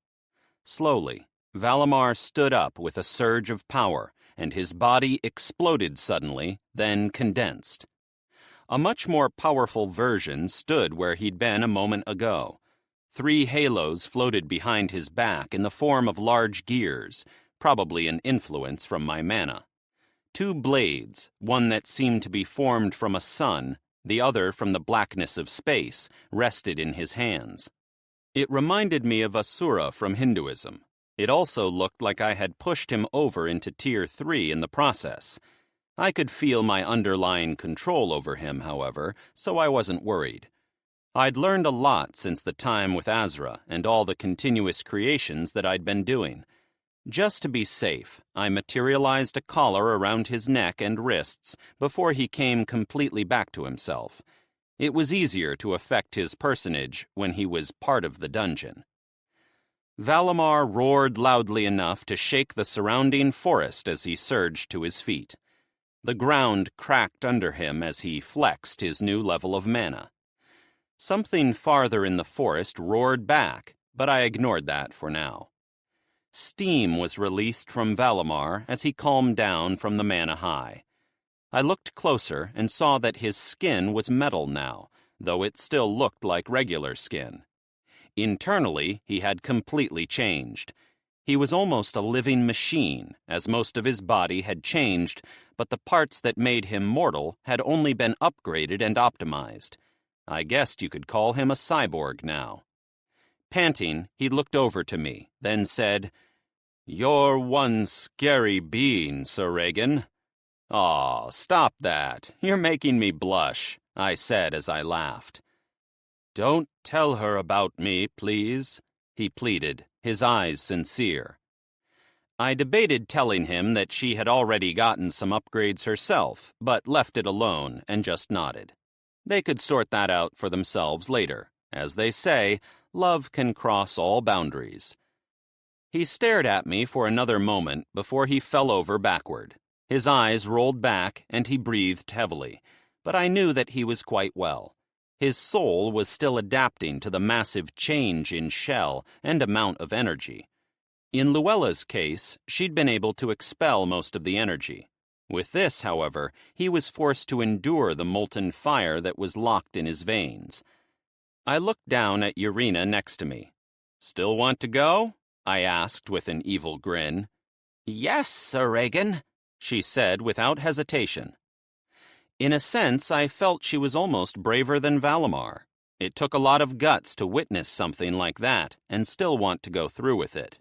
Slowly, Valimar stood up with a surge of power, and his body exploded suddenly, then condensed. A much more powerful version stood where he'd been a moment ago. 3 halos floated behind his back in the form of large gears, probably an influence from my mana. 2 blades, one that seemed to be formed from a sun, the other from the blackness of space, rested in his hands. It reminded me of Asura from Hinduism. It also looked like I had pushed him over into Tier 3 in the process. I could feel my underlying control over him, however, so I wasn't worried. I'd learned a lot since the time with Azra and all the continuous creations that I'd been doing. Just to be safe, I materialized a collar around his neck and wrists before he came completely back to himself. It was easier to affect his personage when he was part of the dungeon. Valimar roared loudly enough to shake the surrounding forest as he surged to his feet. The ground cracked under him as he flexed his new level of mana. Something farther in the forest roared back, but I ignored that for now. Steam was released from Valimar as he calmed down from the mana high. I looked closer and saw that his skin was metal now, though it still looked like regular skin. Internally, he had completely changed. He was almost a living machine, as most of his body had changed, but the parts that made him mortal had only been upgraded and optimized. I guessed you could call him a cyborg now. Panting, he looked over to me, then said, "You're one scary being, Sir Regan." "Aw, stop that. You're making me blush," I said as I laughed. "Don't tell her about me, please," he pleaded, his eyes sincere. I debated telling him that she had already gotten some upgrades herself, but left it alone and just nodded. They could sort that out for themselves later. As they say, love can cross all boundaries. He stared at me for another moment before he fell over backward. His eyes rolled back and he breathed heavily, but I knew that he was quite well. His soul was still adapting to the massive change in shell and amount of energy. In Luella's case, she'd been able to expel most of the energy. With this, however, he was forced to endure the molten fire that was locked in his veins. I looked down at Urena next to me. "Still want to go?" I asked with an evil grin. "Yes, Sir Regan," she said without hesitation. In a sense, I felt she was almost braver than Valimar. It took a lot of guts to witness something like that and still want to go through with it,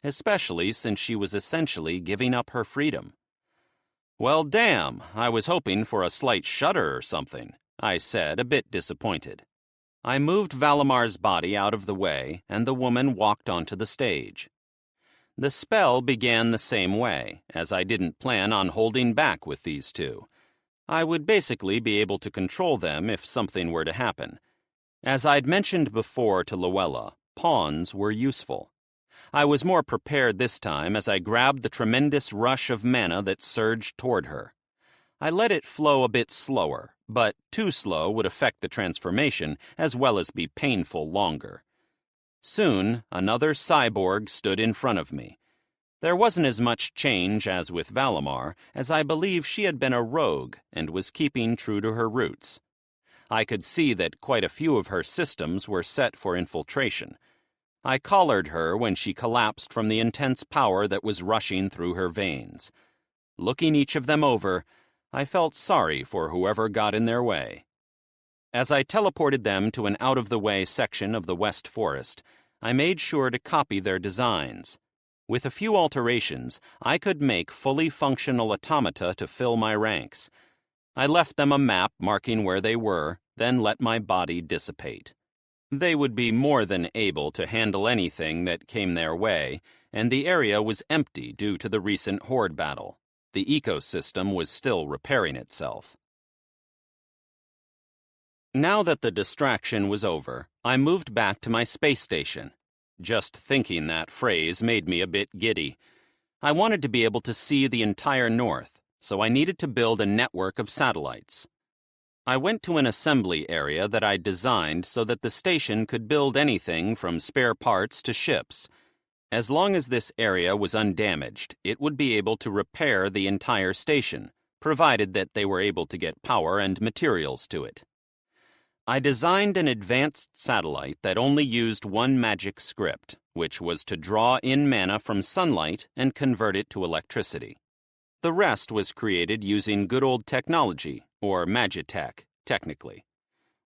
especially since she was essentially giving up her freedom. "Well, damn, I was hoping for a slight shudder or something," I said, a bit disappointed. I moved Valimar's body out of the way, and the woman walked onto the stage. The spell began the same way, as I didn't plan on holding back with these two. I would basically be able to control them if something were to happen. As I'd mentioned before to Luella, pawns were useful. I was more prepared this time as I grabbed the tremendous rush of mana that surged toward her. I let it flow a bit slower, but too slow would affect the transformation as well as be painful longer. Soon, another cyborg stood in front of me. There wasn't as much change as with Valimar, as I believe she had been a rogue and was keeping true to her roots. I could see that quite a few of her systems were set for infiltration. I collared her when she collapsed from the intense power that was rushing through her veins. Looking each of them over, I felt sorry for whoever got in their way. As I teleported them to an out-of-the-way section of the West Forest, I made sure to copy their designs. With a few alterations, I could make fully functional automata to fill my ranks. I left them a map marking where they were, then let my body dissipate. They would be more than able to handle anything that came their way, and the area was empty due to the recent horde battle. The ecosystem was still repairing itself. Now that the distraction was over, I moved back to my space station. Just thinking that phrase made me a bit giddy. I wanted to be able to see the entire North, so I needed to build a network of satellites. I went to an assembly area that I designed so that the station could build anything from spare parts to ships. As long as this area was undamaged, it would be able to repair the entire station, provided that they were able to get power and materials to it. I designed an advanced satellite that only used one magic script, which was to draw in mana from sunlight and convert it to electricity. The rest was created using good old technology, or magitech, technically.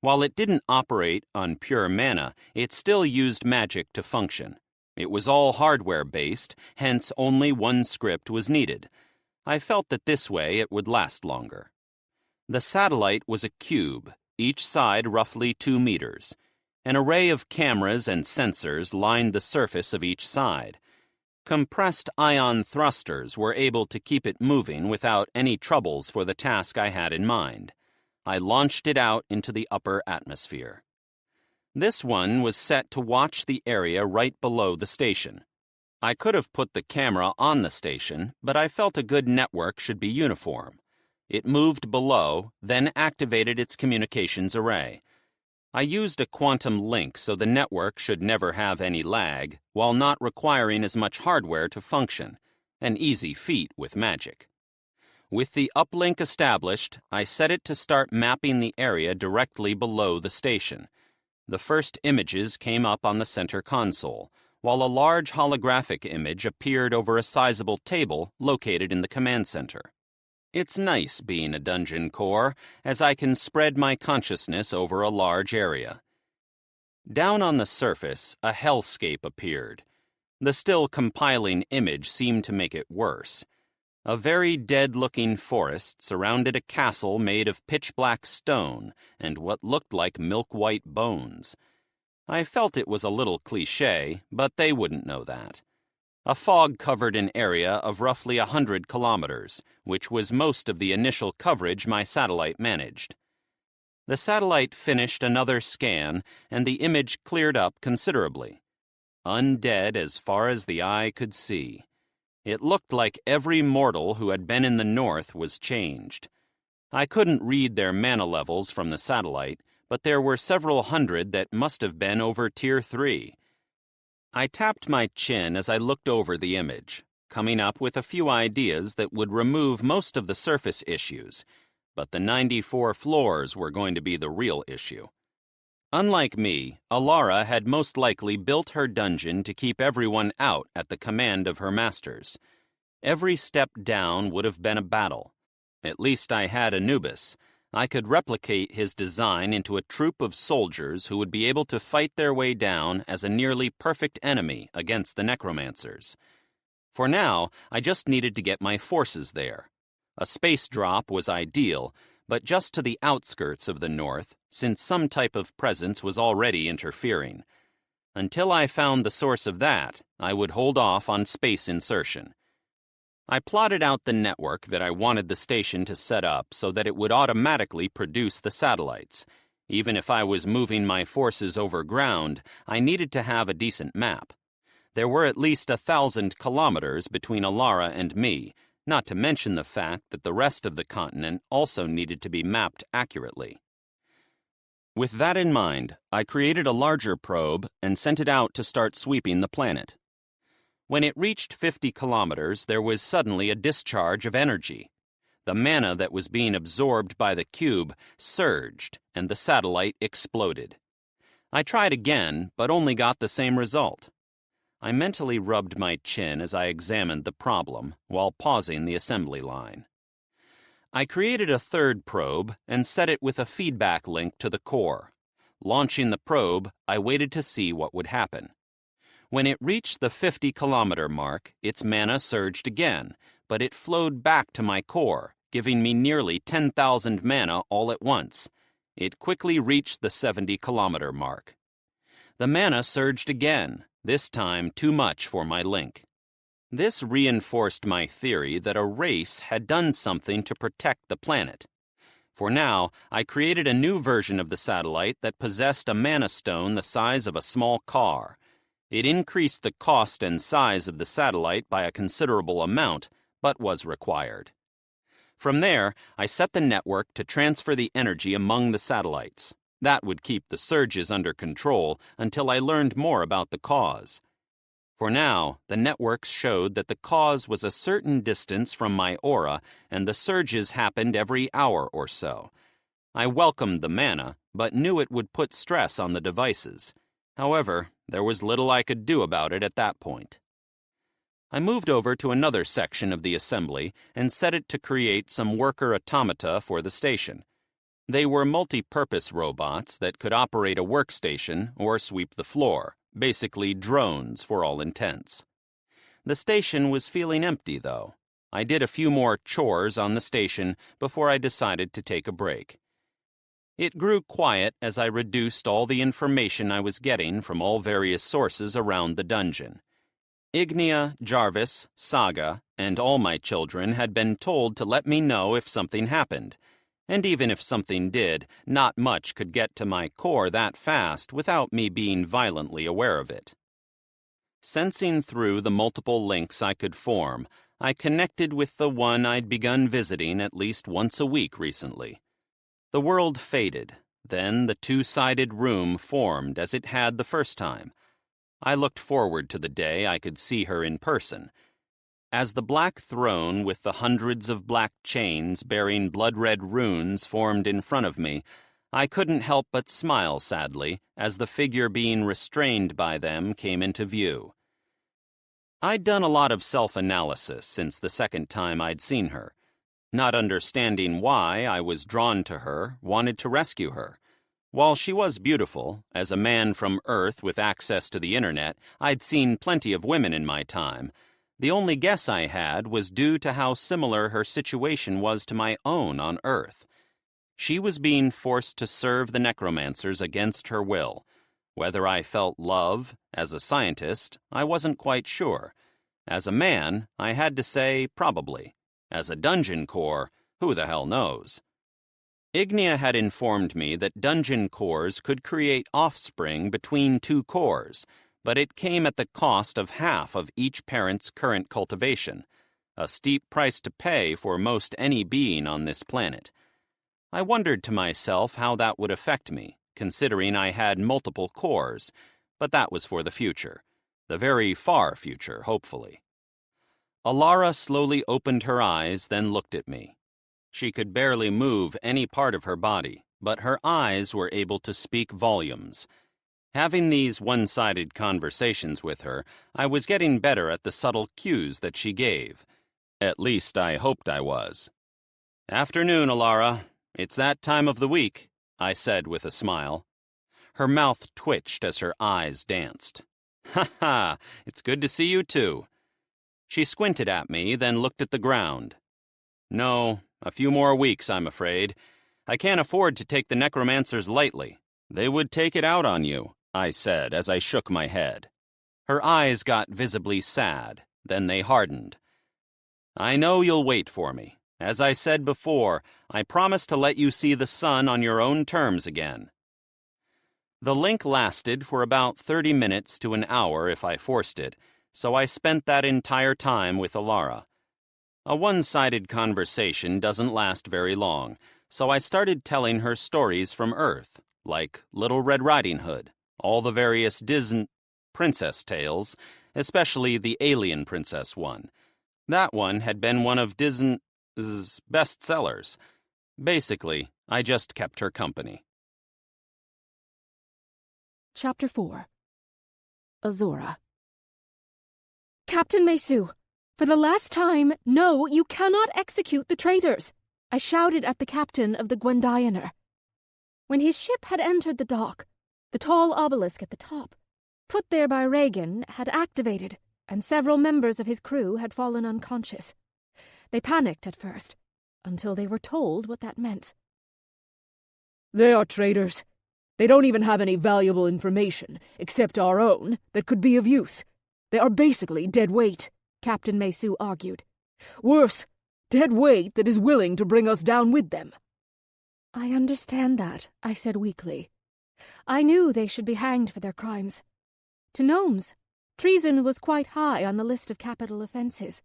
While it didn't operate on pure mana, it still used magic to function. It was all hardware-based, hence only one script was needed. I felt that this way it would last longer. The satellite was a cube, each side roughly 2 meters. An array of cameras and sensors lined the surface of each side. Compressed ion thrusters were able to keep it moving without any troubles for the task I had in mind. I launched it out into the upper atmosphere. This one was set to watch the area right below the station. I could have put the camera on the station, but I felt a good network should be uniform. It moved below, then activated its communications array. I used a quantum link so the network should never have any lag, while not requiring as much hardware to function, an easy feat with magic. With the uplink established, I set it to start mapping the area directly below the station. The first images came up on the center console, while a large holographic image appeared over a sizable table located in the command center. It's nice being a dungeon core, as I can spread my consciousness over a large area. Down on the surface, a hellscape appeared. The still compiling image seemed to make it worse. A very dead-looking forest surrounded a castle made of pitch-black stone and what looked like milk-white bones. I felt it was a little cliché, but they wouldn't know that. A fog covered an area of roughly 100 kilometers, which was most of the initial coverage my satellite managed. The satellite finished another scan, and the image cleared up considerably. Undead as far as the eye could see. It looked like every mortal who had been in the north was changed. I couldn't read their mana levels from the satellite, but there were several hundred that must have been over Tier 3. I tapped my chin as I looked over the image, coming up with a few ideas that would remove most of the surface issues, but the 94 floors were going to be the real issue. Unlike me, Alara had most likely built her dungeon to keep everyone out at the command of her masters. Every step down would have been a battle. At least I had Anubis. I could replicate his design into a troop of soldiers who would be able to fight their way down as a nearly perfect enemy against the necromancers. For now, I just needed to get my forces there. A space drop was ideal, but just to the outskirts of the north, since some type of presence was already interfering. Until I found the source of that, I would hold off on space insertion. I plotted out the network that I wanted the station to set up so that it would automatically produce the satellites. Even if I was moving my forces over ground, I needed to have a decent map. There were at least 1,000 kilometers between Alara and me, not to mention the fact that the rest of the continent also needed to be mapped accurately. With that in mind, I created a larger probe and sent it out to start sweeping the planet. When it reached 50 kilometers, there was suddenly a discharge of energy. The mana that was being absorbed by the cube surged, and the satellite exploded. I tried again, but only got the same result. I mentally rubbed my chin as I examined the problem, while pausing the assembly line. I created a third probe and set it with a feedback link to the core. Launching the probe, I waited to see what would happen. When it reached the 50-kilometer mark, its mana surged again, but it flowed back to my core, giving me nearly 10,000 mana all at once. It quickly reached the 70-kilometer mark. The mana surged again, this time too much for my link. This reinforced my theory that a race had done something to protect the planet. For now, I created a new version of the satellite that possessed a mana stone the size of a small car. It increased the cost and size of the satellite by a considerable amount, but was required. From there, I set the network to transfer the energy among the satellites. That would keep the surges under control until I learned more about the cause. For now, the networks showed that the cause was a certain distance from my aura, and the surges happened every hour or so. I welcomed the mana, but knew it would put stress on the devices. However, there was little I could do about it at that point. I moved over to another section of the assembly and set it to create some worker automata for the station. They were multi-purpose robots that could operate a workstation or sweep the floor. Basically drones for all intents. The station was feeling empty, though. I did a few more chores on the station before I decided to take a break. It grew quiet as I reduced all the information I was getting from all various sources around the dungeon. Ignia, Jarvis, Saga, and all my children had been told to let me know if something happened. And even if something did, not much could get to my core that fast without me being violently aware of it. Sensing through the multiple links I could form, I connected with the one I'd begun visiting at least once a week recently. The world faded, then the two-sided room formed as it had the first time. I looked forward to the day I could see her in person. As the black throne with the hundreds of black chains bearing blood-red runes formed in front of me, I couldn't help but smile sadly as the figure being restrained by them came into view. I'd done a lot of self-analysis since the second time I'd seen her. Not understanding why I was drawn to her, wanted to rescue her. While she was beautiful, as a man from Earth with access to the internet, I'd seen plenty of women in my time. The only guess I had was due to how similar her situation was to my own on Earth. She was being forced to serve the necromancers against her will. Whether I felt love, as a scientist, I wasn't quite sure. As a man, I had to say probably. As a dungeon core, who the hell knows? Ignia had informed me that dungeon cores could create offspring between two cores, but it came at the cost of half of each parent's current cultivation, a steep price to pay for most any being on this planet. I wondered to myself how that would affect me, considering I had multiple cores, but that was for the future. The very far future, hopefully. Alara slowly opened her eyes, then looked at me. She could barely move any part of her body, but her eyes were able to speak volumes. Having these one-sided conversations with her, I was getting better at the subtle cues that she gave. At least I hoped I was. "Afternoon, Alara. It's that time of the week," I said with a smile. Her mouth twitched as her eyes danced. "Ha ha, it's good to see you too." She squinted at me, then looked at the ground. "No, a few more weeks, I'm afraid. I can't afford to take the necromancers lightly. They would take it out on you," I said as I shook my head. Her eyes got visibly sad, then they hardened. "I know you'll wait for me. As I said before, I promise to let you see the sun on your own terms again." The link lasted for about 30 minutes to an hour if I forced it, so I spent that entire time with Alara. A one-sided conversation doesn't last very long, so I started telling her stories from Earth, like Little Red Riding Hood, all the various Disney princess tales, especially the Alien Princess one. That one had been one of Disney's bestsellers. Basically, I just kept her company. Chapter 4. Azora. Captain Mesu, for the last time, no, you cannot execute the traitors, I shouted at the captain of the Gwendianer. When his ship had entered the dock, the tall obelisk at the top, put there by Regan, had activated, and several members of his crew had fallen unconscious. They panicked at first, until they were told what that meant. They are traitors. They don't even have any valuable information, except our own, that could be of use. They are basically dead weight, Captain Mesu argued. Worse, dead weight that is willing to bring us down with them. I understand that, I said weakly. I knew they should be hanged for their crimes. To gnomes, treason was quite high on the list of capital offences,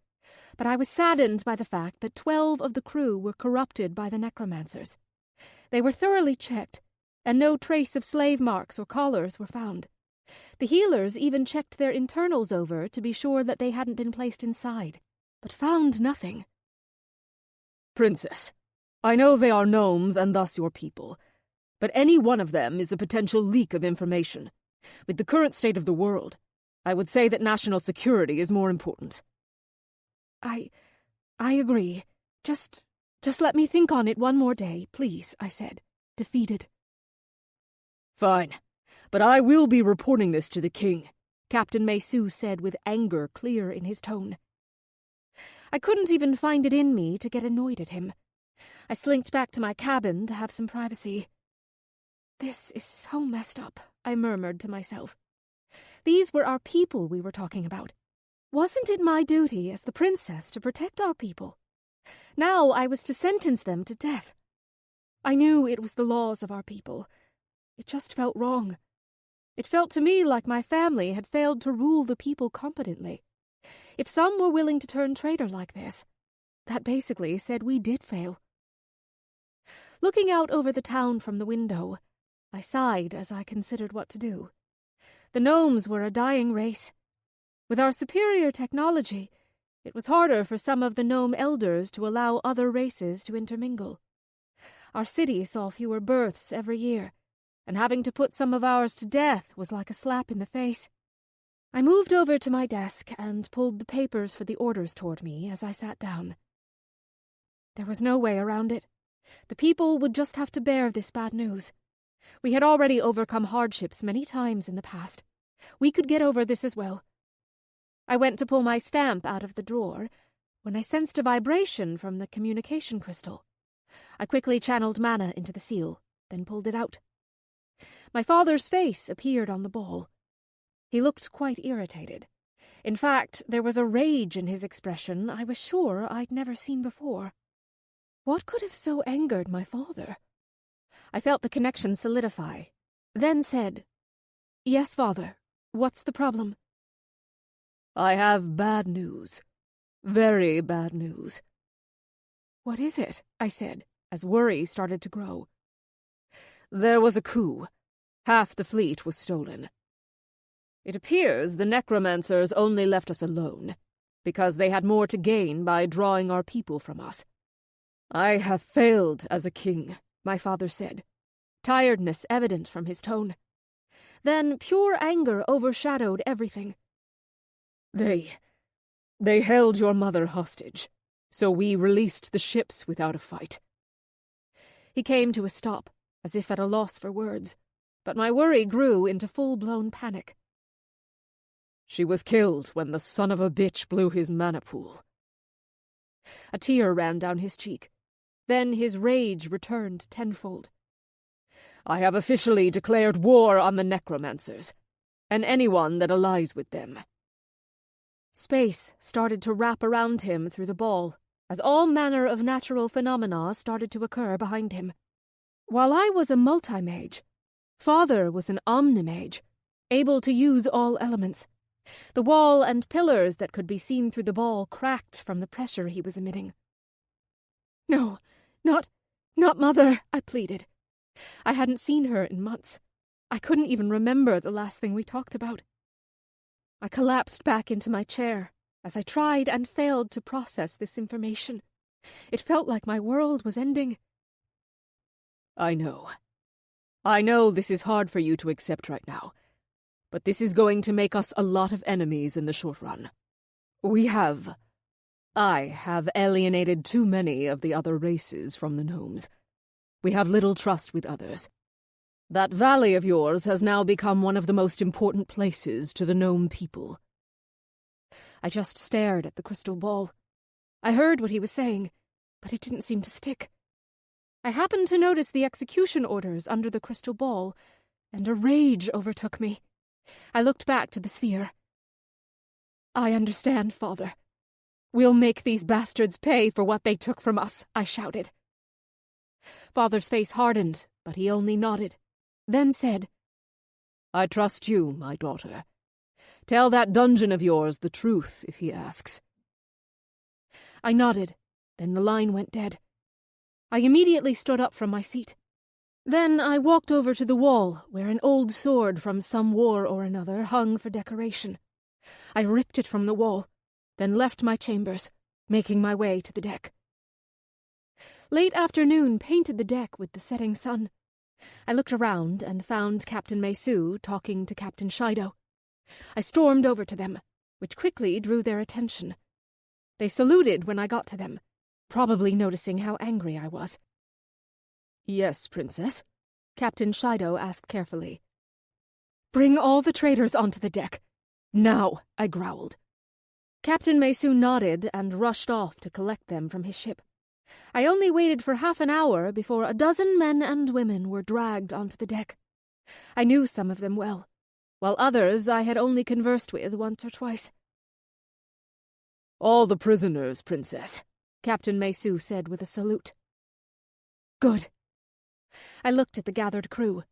but I was saddened by the fact that 12 of the crew were corrupted by the necromancers. They were thoroughly checked, and no trace of slave marks or collars were found. The healers even checked their internals over to be sure that they hadn't been placed inside, but found nothing. Princess, I know they are gnomes and thus your people, but any one of them is a potential leak of information. With the current state of the world, I would say that national security is more important. I agree. Just let me think on it one more day, please, I said, defeated. Fine, but I will be reporting this to the king, Captain Mesu said with anger clear in his tone. I couldn't even find it in me to get annoyed at him. I slinked back to my cabin to have some privacy. This is so messed up, I murmured to myself. These were our people we were talking about. Wasn't it my duty as the princess to protect our people? Now I was to sentence them to death. I knew it was the laws of our people. It just felt wrong. It felt to me like my family had failed to rule the people competently. If some were willing to turn traitor like this, that basically said we did fail. Looking out over the town from the window, I sighed as I considered what to do. The gnomes were a dying race. With our superior technology, it was harder for some of the gnome elders to allow other races to intermingle. Our city saw fewer births every year, and having to put some of ours to death was like a slap in the face. I moved over to my desk and pulled the papers for the orders toward me as I sat down. There was no way around it. The people would just have to bear this bad news. We had already overcome hardships many times in the past. We could get over this as well. I went to pull my stamp out of the drawer when I sensed a vibration from the communication crystal. I quickly channeled mana into the seal, then pulled it out. My father's face appeared on the ball. He looked quite irritated. In fact, there was a rage in his expression I was sure I'd never seen before. What could have so angered my father? I felt the connection solidify, then said, "Yes, father, what's the problem?" I have bad news. Very bad news. "What is it?" I said, as worry started to grow. There was a coup. Half the fleet was stolen. It appears the necromancers only left us alone, because they had more to gain by drawing our people from us. I have failed as a king, my father said, tiredness evident from his tone. Then pure anger overshadowed everything. They held your mother hostage, so we released the ships without a fight. He came to a stop, as if at a loss for words, but my worry grew into full-blown panic. She was killed when the son of a bitch blew his mana pool. A tear ran down his cheek. Then his rage returned tenfold. I have officially declared war on the necromancers, and anyone that allies with them. Space started to wrap around him through the ball, as all manner of natural phenomena started to occur behind him. While I was a multi-mage, Father was an omni-mage, able to use all elements. The wall and pillars that could be seen through the ball cracked from the pressure he was emitting. "No, not Mother," I pleaded. I hadn't seen her in months. I couldn't even remember the last thing we talked about. I collapsed back into my chair as I tried and failed to process this information. It felt like my world was ending. I know this is hard for you to accept right now, but this is going to make us a lot of enemies in the short run. I have alienated too many of the other races from the gnomes. We have little trust with others. That valley of yours has now become one of the most important places to the gnome people." I just stared at the crystal ball. I heard what he was saying, but it didn't seem to stick. I happened to notice the execution orders under the crystal ball, and a rage overtook me. I looked back to the sphere. "I understand, Father. We'll make these bastards pay for what they took from us," I shouted. Father's face hardened, but he only nodded, then said, "I trust you, my daughter. Tell that dungeon of yours the truth if he asks." I nodded, then the line went dead. I immediately stood up from my seat. Then I walked over to the wall where an old sword from some war or another hung for decoration. I ripped it from the wall, then left my chambers, making my way to the deck. Late afternoon painted the deck with the setting sun. I looked around and found Captain Mesu talking to Captain Shido. I stormed over to them, which quickly drew their attention. They saluted when I got to them, probably noticing how angry I was. "Yes, Princess?" Captain Shido asked carefully. "Bring all the traders onto the deck. Now," I growled. Captain Mesu nodded and rushed off to collect them from his ship. I only waited for half an hour before a dozen men and women were dragged onto the deck. I knew some of them well, while others I had only conversed with once or twice. "All the prisoners, Princess," Captain Mesu said with a salute. "Good." I looked at the gathered crew,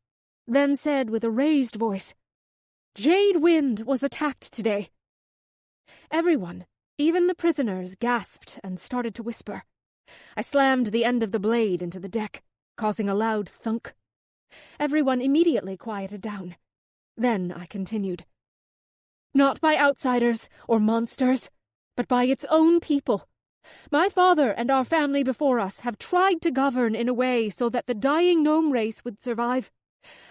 then said with a raised voice, "Jade Wind was attacked today." Everyone, even the prisoners, gasped and started to whisper. I slammed the end of the blade into the deck, causing a loud thunk. Everyone immediately quieted down. Then I continued. "Not by outsiders or monsters, but by its own people. My father and our family before us have tried to govern in a way so that the dying gnome race would survive.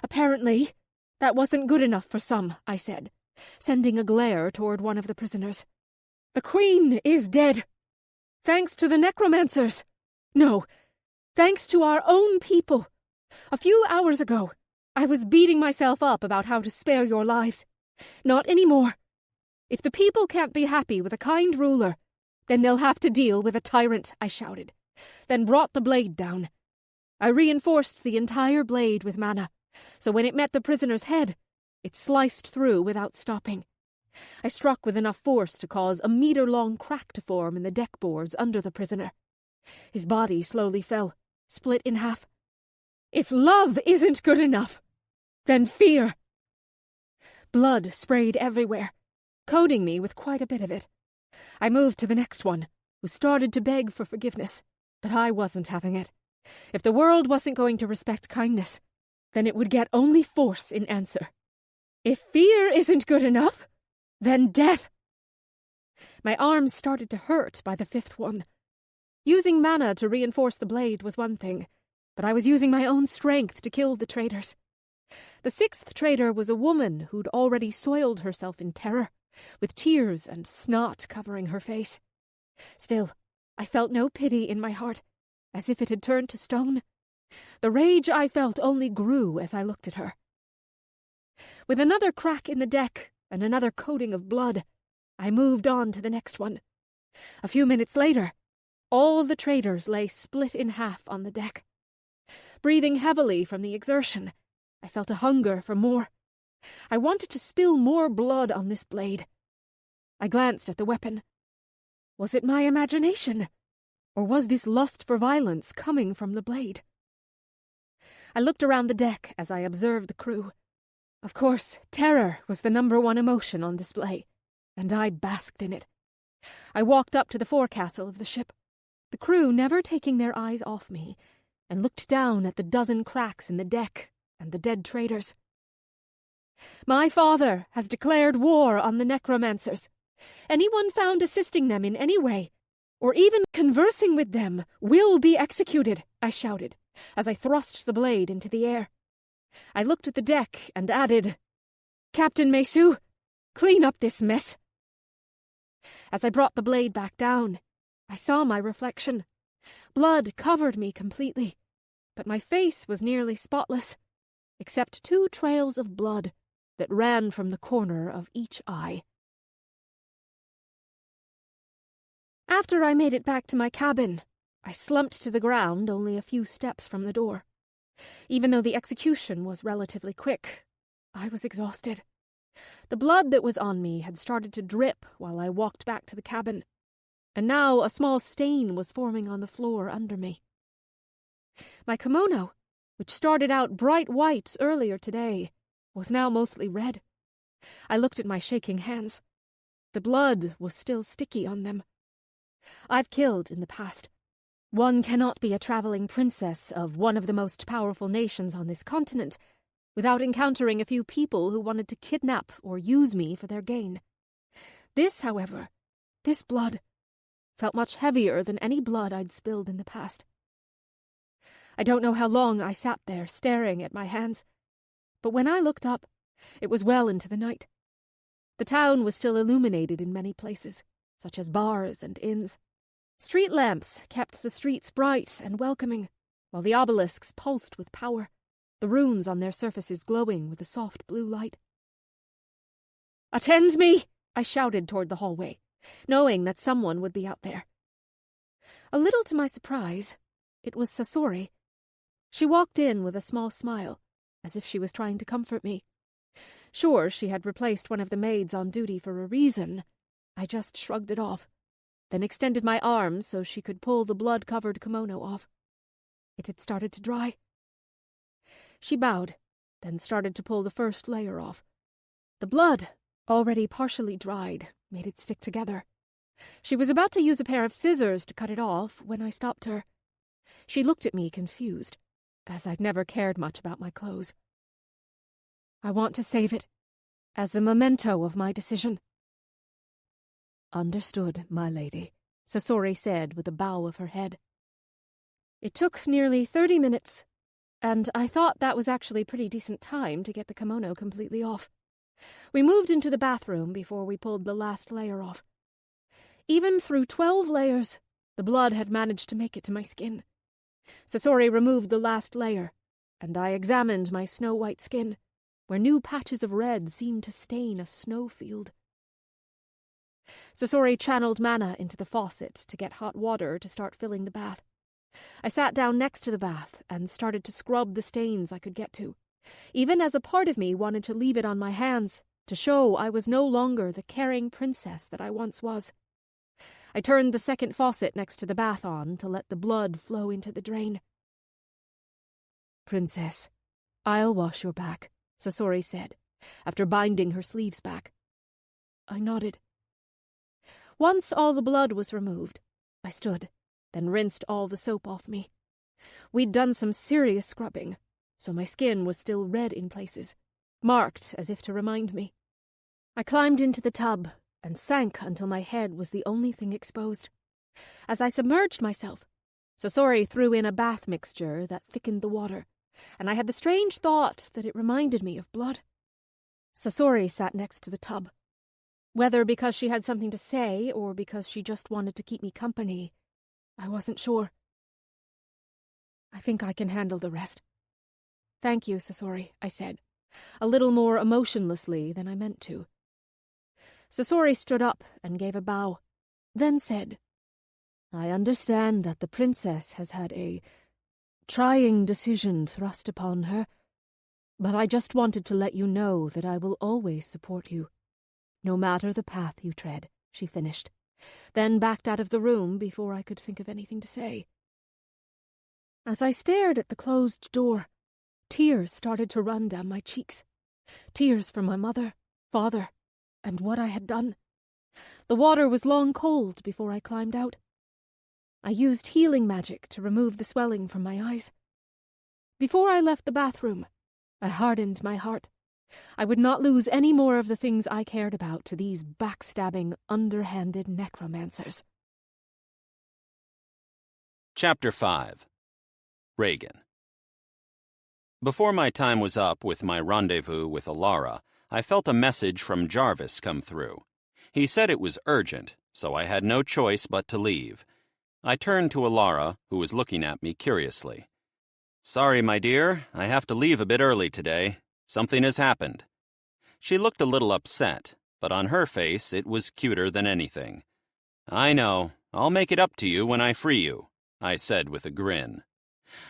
Apparently, that wasn't good enough for some," I said, sending a glare toward one of the prisoners. "The Queen is dead. Thanks to the necromancers. No, thanks to our own people. A few hours ago, I was beating myself up about how to spare your lives. Not anymore. If the people can't be happy with a kind ruler, then they'll have to deal with a tyrant," I shouted, then brought the blade down. I reinforced the entire blade with mana, so when it met the prisoner's head, it sliced through without stopping. I struck with enough force to cause a meter-long crack to form in the deck boards under the prisoner. His body slowly fell, split in half. "If love isn't good enough, then fear." Blood sprayed everywhere, coating me with quite a bit of it. I moved to the next one, who started to beg for forgiveness, but I wasn't having it. If the world wasn't going to respect kindness, then it would get only force in answer. If fear isn't good enough, then death. My arms started to hurt by the fifth one. Using mana to reinforce the blade was one thing, but I was using my own strength to kill the traitors. The sixth traitor was a woman who'd already soiled herself in terror, with tears and snot covering her face. Still, I felt no pity in my heart, as if it had turned to stone. The rage I felt only grew as I looked at her. With another crack in the deck and another coating of blood, I moved on to the next one. A few minutes later, all the traitors lay split in half on the deck. Breathing heavily from the exertion, I felt a hunger for more. I wanted to spill more blood on this blade. I glanced at the weapon. Was it my imagination? Or was this lust for violence coming from the blade? I looked around the deck as I observed the crew. Of course, terror was the #1 emotion on display. and I basked in it. I walked up to the forecastle of the ship, the crew never taking their eyes off me, and looked down at the dozen cracks in the deck and the dead traders. My father has declared war on the necromancers. Anyone found assisting them in any way, or even conversing with them, will be executed, I shouted, as I thrust the blade into the air. I looked at the deck and added, Captain Mesu, clean up this mess. As I brought the blade back down, I saw my reflection. Blood covered me completely, but my face was nearly spotless, except 2 trails of blood that ran from the corner of each eye. After I made it back to my cabin, I slumped to the ground only a few steps from the door. Even though the execution was relatively quick, I was exhausted. The blood that was on me had started to drip while I walked back to the cabin, and now a small stain was forming on the floor under me. My kimono, which started out bright white earlier today, was now mostly red. I looked at my shaking hands. The blood was still sticky on them. I've killed in the past. One cannot be a traveling princess of one of the most powerful nations on this continent without encountering a few people who wanted to kidnap or use me for their gain. This, however, this blood, felt much heavier than any blood I'd spilled in the past. I don't know how long I sat there staring at my hands, but when I looked up, it was well into the night. The town was still illuminated in many places, such as bars and inns. Street lamps kept the streets bright and welcoming, while the obelisks pulsed with power, the runes on their surfaces glowing with a soft blue light. "Attend me!" I shouted toward the hallway, knowing that someone would be out there. A little to my surprise, it was Sasori. She walked in with a small smile, as if she was trying to comfort me. Sure, she had replaced one of the maids on duty for a reason. I just shrugged it off, then extended my arms so she could pull the blood-covered kimono off. It had started to dry. She bowed, then started to pull the first layer off. The blood, already partially dried, made it stick together. She was about to use a pair of scissors to cut it off when I stopped her. She looked at me confused, as I'd never cared much about my clothes. "I want to save it, as a memento of my decision." "Understood, my lady," Sasori said with a bow of her head. It took nearly 30 minutes, and I thought that was actually pretty decent time to get the kimono completely off. We moved into the bathroom before we pulled the last layer off. Even through 12 layers, the blood had managed to make it to my skin. Sasori removed the last layer, and I examined my snow-white skin, where new patches of red seemed to stain a snowfield. Sasori channeled mana into the faucet to get hot water to start filling the bath. I sat down next to the bath and started to scrub the stains I could get to, even as a part of me wanted to leave it on my hands to show I was no longer the caring princess that I once was. I turned the second faucet next to the bath on to let the blood flow into the drain. "Princess, I'll wash your back," Sasori said, after binding her sleeves back. I nodded. Once all the blood was removed, I stood, then rinsed all the soap off me. We'd done some serious scrubbing, so my skin was still red in places, marked as if to remind me. I climbed into the tub and sank until my head was the only thing exposed. As I submerged myself, Sasori threw in a bath mixture that thickened the water, and I had the strange thought that it reminded me of blood. Sasori sat next to the tub. Whether because she had something to say or because she just wanted to keep me company, I wasn't sure. "I think I can handle the rest." "Thank you, Sasori," I said, a little more emotionlessly than I meant to. Sasori stood up and gave a bow, then said, "I understand that the princess has had a trying decision thrust upon her, but I just wanted to let you know that I will always support you, no matter the path you tread," she finished, then backed out of the room before I could think of anything to say. As I stared at the closed door, tears started to run down my cheeks. Tears for my mother, father, and what I had done. The water was long cold before I climbed out. I used healing magic to remove the swelling from my eyes. Before I left the bathroom, I hardened my heart. I would not lose any more of the things I cared about to these backstabbing, underhanded necromancers. Chapter 5. Regan. Before my time was up with my rendezvous with Alara, I felt a message from Jarvis come through. He said it was urgent, so I had no choice but to leave. I turned to Alara, who was looking at me curiously. "Sorry, my dear, I have to leave a bit early today. Something has happened." She looked a little upset, but on her face it was cuter than anything. "I know. I'll make it up to you when I free you," I said with a grin.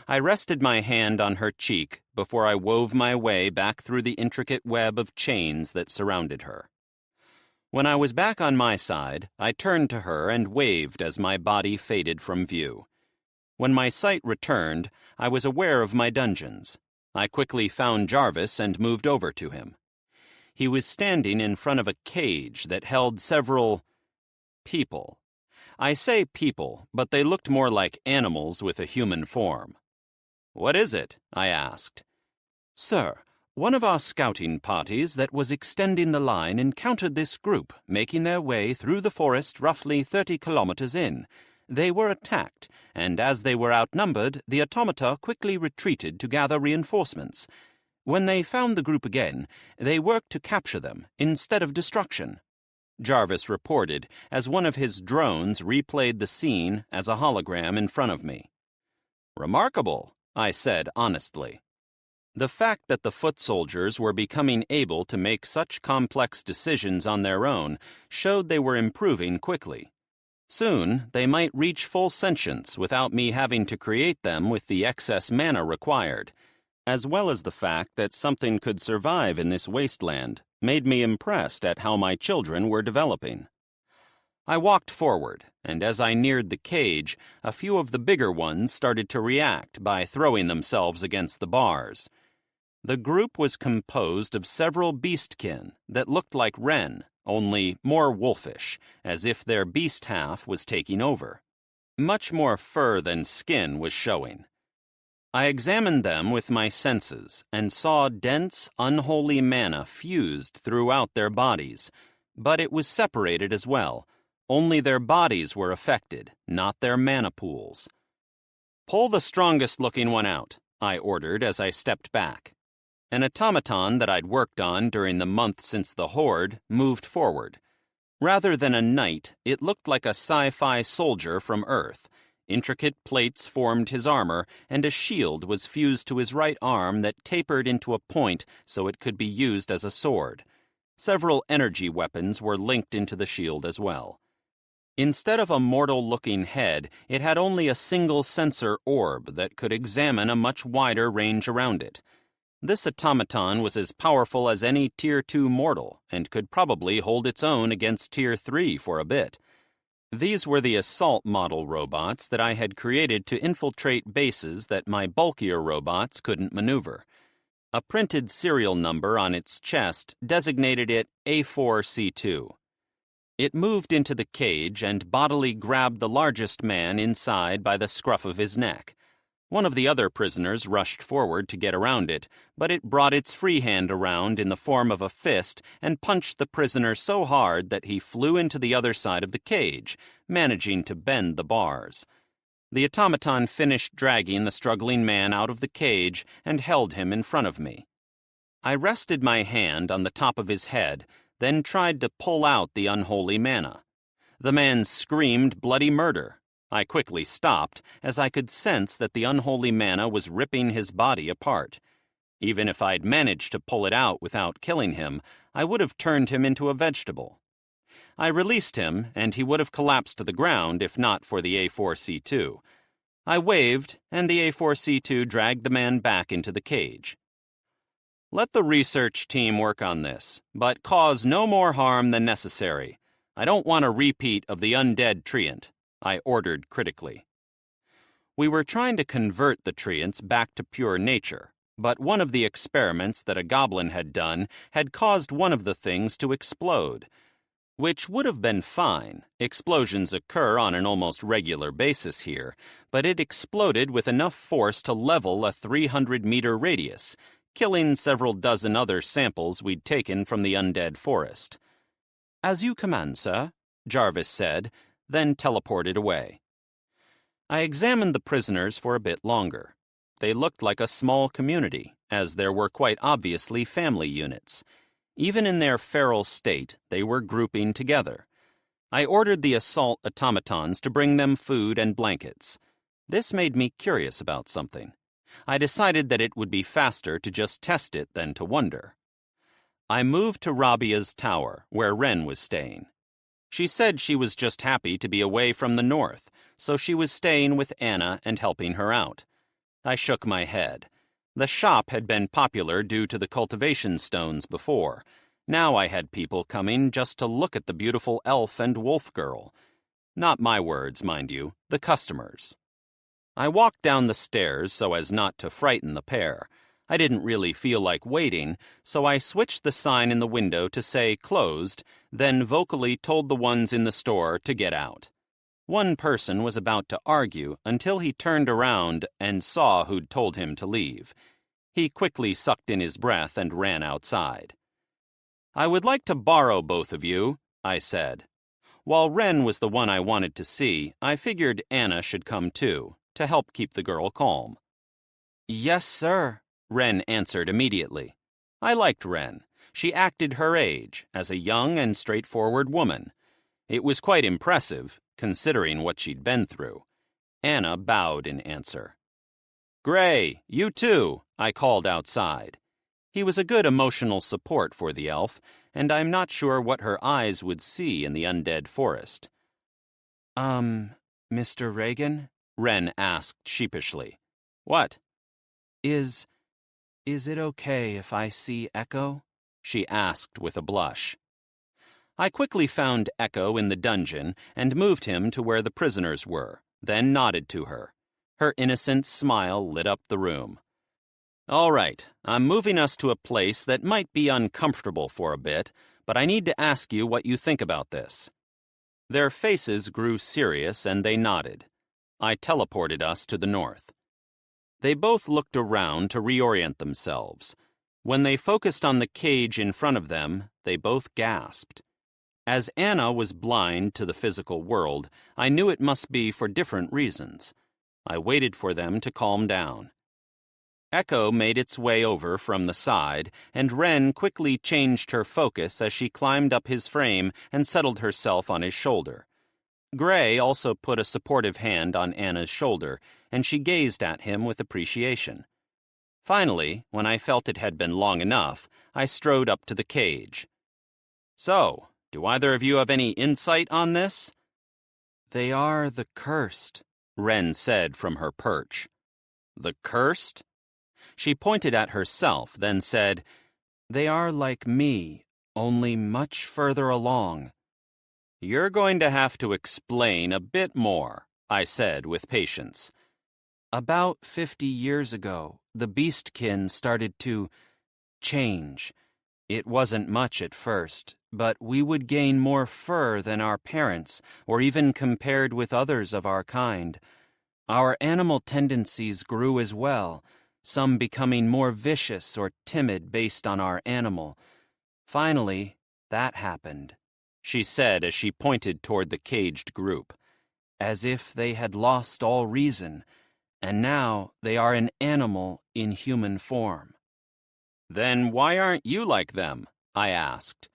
I rested my hand on her cheek before I wove my way back through the intricate web of chains that surrounded her. When I was back on my side, I turned to her and waved as my body faded from view. When my sight returned, I was aware of my dungeons. I quickly found Jarvis and moved over to him. He was standing in front of a cage that held several people. I say people, but they looked more like animals with a human form. "What is it?" I asked. "Sir, one of our scouting parties that was extending the line encountered this group making their way through the forest roughly 30 kilometers in. They were attacked, and as they were outnumbered, the automata quickly retreated to gather reinforcements. When they found the group again, they worked to capture them instead of destruction," Jarvis reported as one of his drones replayed the scene as a hologram in front of me. "Remarkable," I said honestly. The fact that the foot soldiers were becoming able to make such complex decisions on their own showed they were improving quickly. Soon, they might reach full sentience without me having to create them with the excess mana required, as well as the fact that something could survive in this wasteland made me impressed at how my children were developing. I walked forward, and as I neared the cage, a few of the bigger ones started to react by throwing themselves against the bars. The group was composed of several beastkin that looked like Wren, only more wolfish, as if their beast half was taking over. Much more fur than skin was showing. I examined them with my senses and saw dense, unholy mana fused throughout their bodies, but it was separated as well. Only their bodies were affected, not their mana pools. "Pull the strongest-looking one out," I ordered as I stepped back. An automaton that I'd worked on during the month since the Horde moved forward. Rather than a knight, it looked like a sci-fi soldier from Earth. Intricate plates formed his armor, and a shield was fused to his right arm that tapered into a point so it could be used as a sword. Several energy weapons were linked into the shield as well. Instead of a mortal-looking head, it had only a single sensor orb that could examine a much wider range around it. This automaton was as powerful as any Tier 2 mortal, and could probably hold its own against Tier 3 for a bit. These were the assault model robots that I had created to infiltrate bases that my bulkier robots couldn't maneuver. A printed serial number on its chest designated it A4C2. It moved into the cage and bodily grabbed the largest man inside by the scruff of his neck. One of the other prisoners rushed forward to get around it, but it brought its free hand around in the form of a fist and punched the prisoner so hard that he flew into the other side of the cage, managing to bend the bars. The automaton finished dragging the struggling man out of the cage and held him in front of me. I rested my hand on the top of his head, then tried to pull out the unholy mana. The man screamed bloody murder. I quickly stopped, as I could sense that the unholy mana was ripping his body apart. Even if I'd managed to pull it out without killing him, I would have turned him into a vegetable. I released him, and he would have collapsed to the ground if not for the A4C2. I waved, and the A4C2 dragged the man back into the cage. "Let the research team work on this, but cause no more harm than necessary. I don't want a repeat of the undead treant," I ordered critically. We were trying to convert the treants back to pure nature, but one of the experiments that a goblin had done had caused one of the things to explode. which would have been fine. Explosions occur on an almost regular basis here, but it exploded with enough force to level a 300-meter radius, killing several dozen other samples we'd taken from the undead forest. "As you command, sir," Jarvis said, then teleported away. I examined the prisoners for a bit longer. They looked like a small community, as there were quite obviously family units. Even in their feral state, they were grouping together. I ordered the assault automatons to bring them food and blankets. This made me curious about something. I decided that it would be faster to just test it than to wonder. I moved to Rabia's tower, where Wren was staying. She said she was just happy to be away from the north, so she was staying with Anna and helping her out. I shook my head. The shop had been popular due to the cultivation stones before. Now I had people coming just to look at the beautiful elf and wolf girl. Not my words, mind you, the customers. I walked down the stairs so as not to frighten the pair. I didn't really feel like waiting, so I switched the sign in the window to say closed, then vocally told the ones in the store to get out. One person was about to argue until he turned around and saw who'd told him to leave. He quickly sucked in his breath and ran outside. "I would like to borrow both of you," I said. While Wren was the one I wanted to see, I figured Anna should come too, to help keep the girl calm. "Yes, sir," Wren answered immediately. I liked Wren. She acted her age, as a young and straightforward woman. It was quite impressive, considering what she'd been through. Anna bowed in answer. "Gray, you too," I called outside. He was a good emotional support for the elf, and I'm not sure what her eyes would see in the undead forest. Mr. Regan?" Wren asked sheepishly. "What?" Is it okay if I see Echo?" she asked with a blush. I quickly found Echo in the dungeon and moved him to where the prisoners were, then nodded to her. Her innocent smile lit up the room. "All right, I'm moving us to a place that might be uncomfortable for a bit, but I need to ask you what you think about this." Their faces grew serious and they nodded. I teleported us to the north. They both looked around to reorient themselves. When they focused on the cage in front of them, they both gasped. As Anna was blind to the physical world, I knew it must be for different reasons. I waited for them to calm down. Echo made its way over from the side, and Wren quickly changed her focus as she climbed up his frame and settled herself on his shoulder. Gray also put a supportive hand on Anna's shoulder, and she gazed at him with appreciation. Finally, when I felt it had been long enough, I strode up to the cage. "So, do either of you have any insight on this?" "They are the cursed," Wren said from her perch. "The cursed?" She pointed at herself, then said, "They are like me, only much further along." "You're going to have to explain a bit more," I said with patience. "About 50 years ago, the beastkin started to change. It wasn't much at first, but we would gain more fur than our parents, or even compared with others of our kind. Our animal tendencies grew as well, some becoming more vicious or timid based on our animal. Finally, that happened," she said as she pointed toward the caged group, "as if they had lost all reason, and now they are an animal in human form." "Then why aren't you like them?" I asked.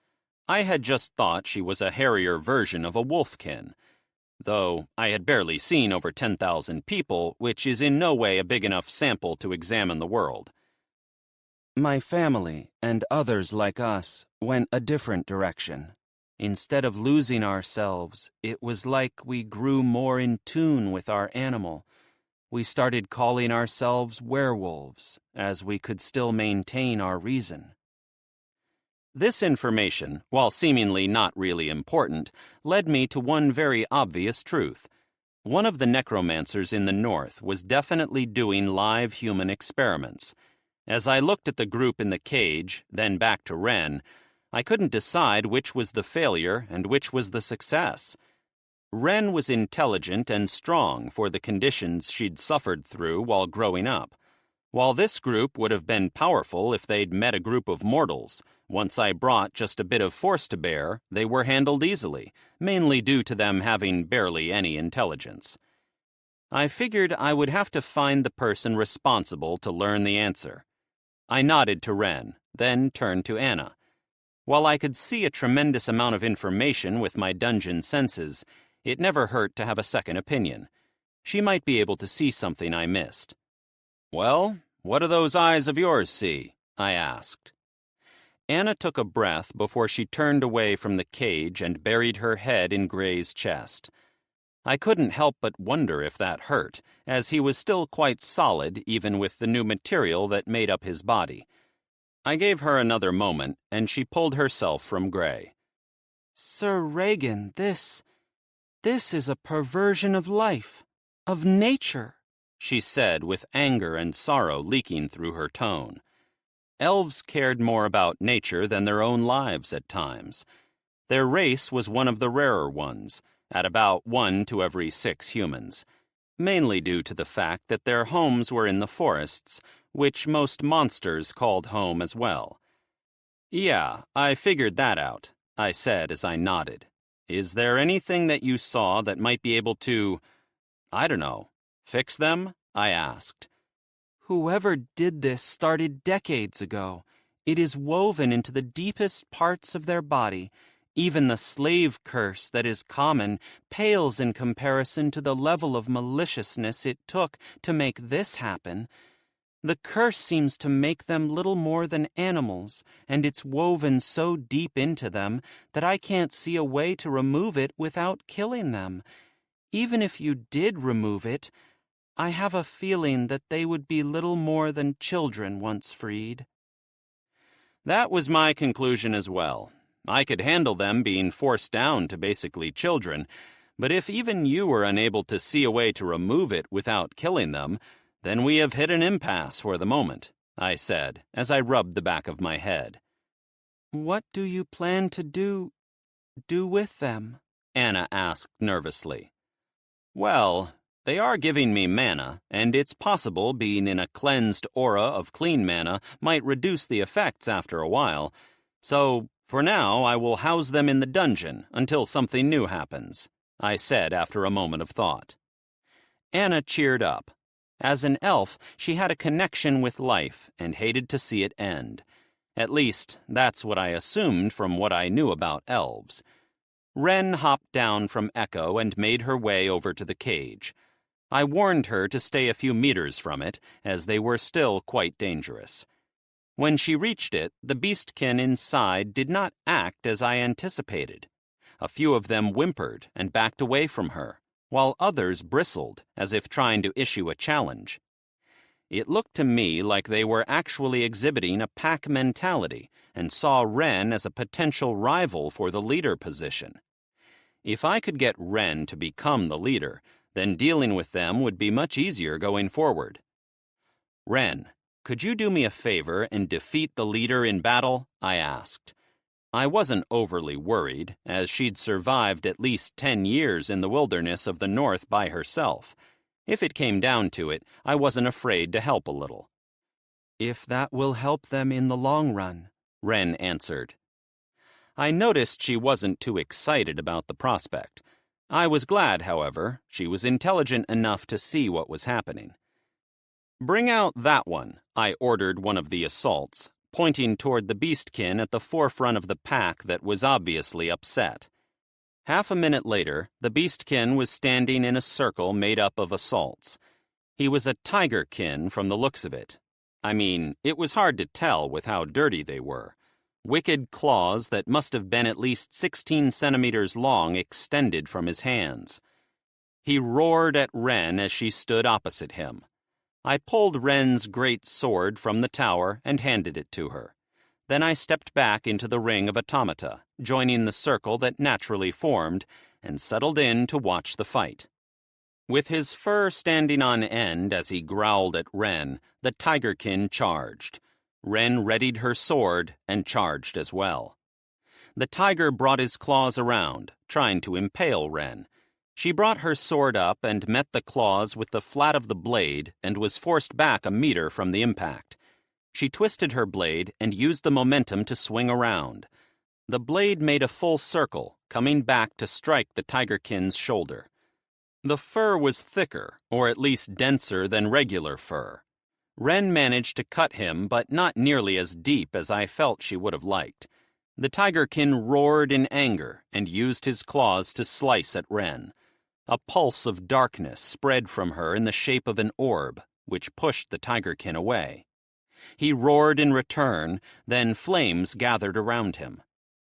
I had just thought she was a hairier version of a wolfkin, though I had barely seen over 10,000 people, which is in no way a big enough sample to examine the world. "My family, and others like us, went a different direction. Instead of losing ourselves, it was like we grew more in tune with our animal. We started calling ourselves werewolves, as we could still maintain our reason." This information, while seemingly not really important, led me to one very obvious truth. One of the necromancers in the north was definitely doing live human experiments. As I looked at the group in the cage, then back to Wren, I couldn't decide which was the failure and which was the success. Ren was intelligent and strong for the conditions she'd suffered through while growing up, while this group would have been powerful if they'd met a group of mortals. Once I brought just a bit of force to bear, they were handled easily, mainly due to them having barely any intelligence. I figured I would have to find the person responsible to learn the answer. I nodded to Ren, then turned to Anna. While I could see a tremendous amount of information with my dungeon senses, it never hurt to have a second opinion. She might be able to see something I missed. "Well, what do those eyes of yours see?" I asked. Anna took a breath before she turned away from the cage and buried her head in Gray's chest. I couldn't help but wonder if that hurt, as he was still quite solid even with the new material that made up his body. I gave her another moment, and she pulled herself from Gray. "Sir Regan, this is a perversion of life, of nature," she said with anger and sorrow leaking through her tone. Elves cared more about nature than their own lives at times. Their race was one of the rarer ones, at about 1 to every 6 humans, mainly due to the fact that their homes were in the forests, which most monsters called home as well. "Yeah, I figured that out," I said as I nodded. "Is there anything that you saw that might be able to, I don't know, fix them?" I asked. "Whoever did this started decades ago. It is woven into the deepest parts of their body. Even the slave curse that is common pales in comparison to the level of maliciousness it took to make this happen. The curse seems to make them little more than animals, and it's woven so deep into them that I can't see a way to remove it without killing them. Even if you did remove it, I have a feeling that they would be little more than children once freed." That was my conclusion as well. I could handle them being forced down to basically children, but if even you were unable to see a way to remove it without killing them, then we have hit an impasse for the moment, I said, as I rubbed the back of my head. "What do you plan to do with them?" Anna asked nervously. "Well, they are giving me mana, and it's possible being in a cleansed aura of clean mana might reduce the effects after a while, so for now I will house them in the dungeon until something new happens," I said after a moment of thought. Anna cheered up. As an elf, she had a connection with life and hated to see it end. At least, that's what I assumed from what I knew about elves. Ren hopped down from Echo and made her way over to the cage. I warned her to stay a few meters from it, as they were still quite dangerous. When she reached it, the beastkin inside did not act as I anticipated. A few of them whimpered and backed away from her, while others bristled as if trying to issue a challenge. It looked to me like they were actually exhibiting a pack mentality and saw Ren as a potential rival for the leader position. If I could get Ren to become the leader, then dealing with them would be much easier going forward. "Ren, could you do me a favor and defeat the leader in battle?" I asked. I wasn't overly worried, as she'd survived at least 10 years in the wilderness of the north by herself. If it came down to it, I wasn't afraid to help a little. "If that will help them in the long run," Ren answered. I noticed she wasn't too excited about the prospect. I was glad, however, she was intelligent enough to see what was happening. "Bring out that one," I ordered one of the assaults, pointing toward the beastkin at the forefront of the pack that was obviously upset. Half a minute later, the beastkin was standing in a circle made up of assaults. He was a tigerkin from the looks of it. I mean, it was hard to tell with how dirty they were. Wicked claws that must have been at least 16 centimeters long extended from his hands. He roared at Ren as she stood opposite him. I pulled Ren's great sword from the tower and handed it to her. Then I stepped back into the ring of automata, joining the circle that naturally formed, and settled in to watch the fight. With his fur standing on end as he growled at Ren, the tigerkin charged. Ren readied her sword and charged as well. The tiger brought his claws around, trying to impale Ren. She brought her sword up and met the claws with the flat of the blade and was forced back a meter from the impact. She twisted her blade and used the momentum to swing around. The blade made a full circle, coming back to strike the tigerkin's shoulder. The fur was thicker, or at least denser than regular fur. Ren managed to cut him, but not nearly as deep as I felt she would have liked. The tigerkin roared in anger and used his claws to slice at Ren. A pulse of darkness spread from her in the shape of an orb, which pushed the tigerkin away. He roared in return, then flames gathered around him.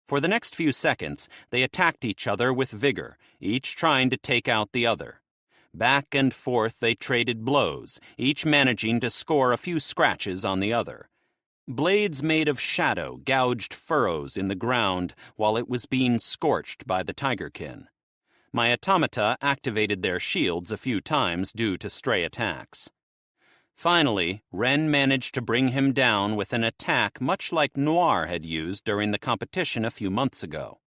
For the next few seconds, they attacked each other with vigor, each trying to take out the other. Back and forth they traded blows, each managing to score a few scratches on the other. Blades made of shadow gouged furrows in the ground while it was being scorched by the tigerkin. My automata activated their shields a few times due to stray attacks. Finally, Ren managed to bring him down with an attack much like Noir had used during the competition a few months ago.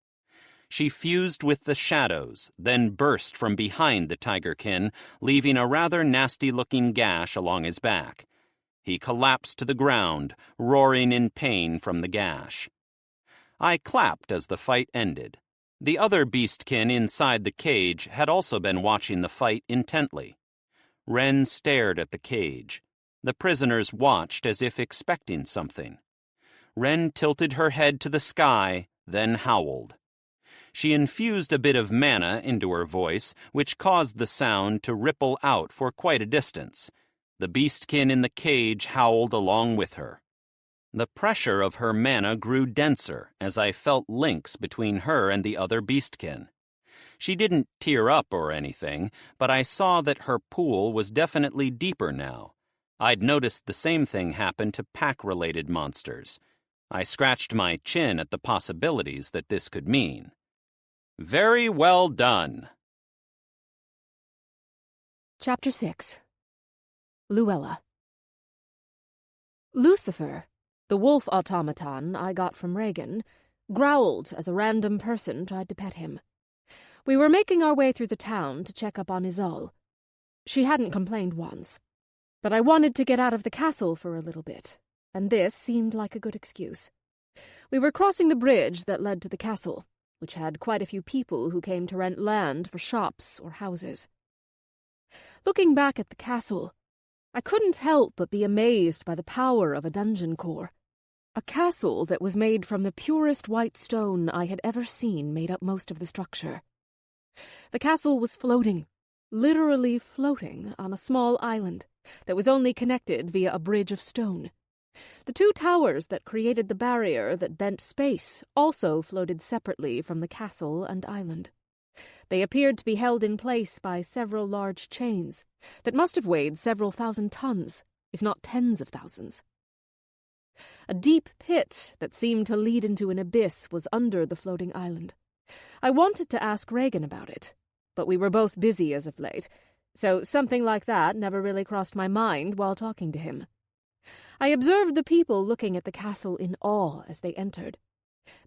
She fused with the shadows, then burst from behind the tigerkin, leaving a rather nasty-looking gash along his back. He collapsed to the ground, roaring in pain from the gash. I clapped as the fight ended. The other beastkin inside the cage had also been watching the fight intently. Ren stared at the cage. The prisoners watched as if expecting something. Ren tilted her head to the sky, then howled. She infused a bit of mana into her voice, which caused the sound to ripple out for quite a distance. The beastkin in the cage howled along with her. The pressure of her mana grew denser as I felt links between her and the other beastkin. She didn't tear up or anything, but I saw that her pool was definitely deeper now. I'd noticed the same thing happen to pack-related monsters. I scratched my chin at the possibilities that this could mean. Very well done. Chapter 6. Luella. Lucifer, the wolf automaton I got from Regan, growled as a random person tried to pet him. We were making our way through the town to check up on Izal. She hadn't complained once, but I wanted to get out of the castle for a little bit, and this seemed like a good excuse. We were crossing the bridge that led to the castle, which had quite a few people who came to rent land for shops or houses. Looking back at the castle, I couldn't help but be amazed by the power of a dungeon core. A castle that was made from the purest white stone I had ever seen made up most of the structure. The castle was floating, literally floating on a small island that was only connected via a bridge of stone. The two towers that created the barrier that bent space also floated separately from the castle and island. They appeared to be held in place by several large chains that must have weighed several thousand tons, if not tens of thousands. A deep pit that seemed to lead into an abyss was under the floating island. I wanted to ask Regan about it, but we were both busy as of late, so something like that never really crossed my mind while talking to him. I observed the people looking at the castle in awe as they entered.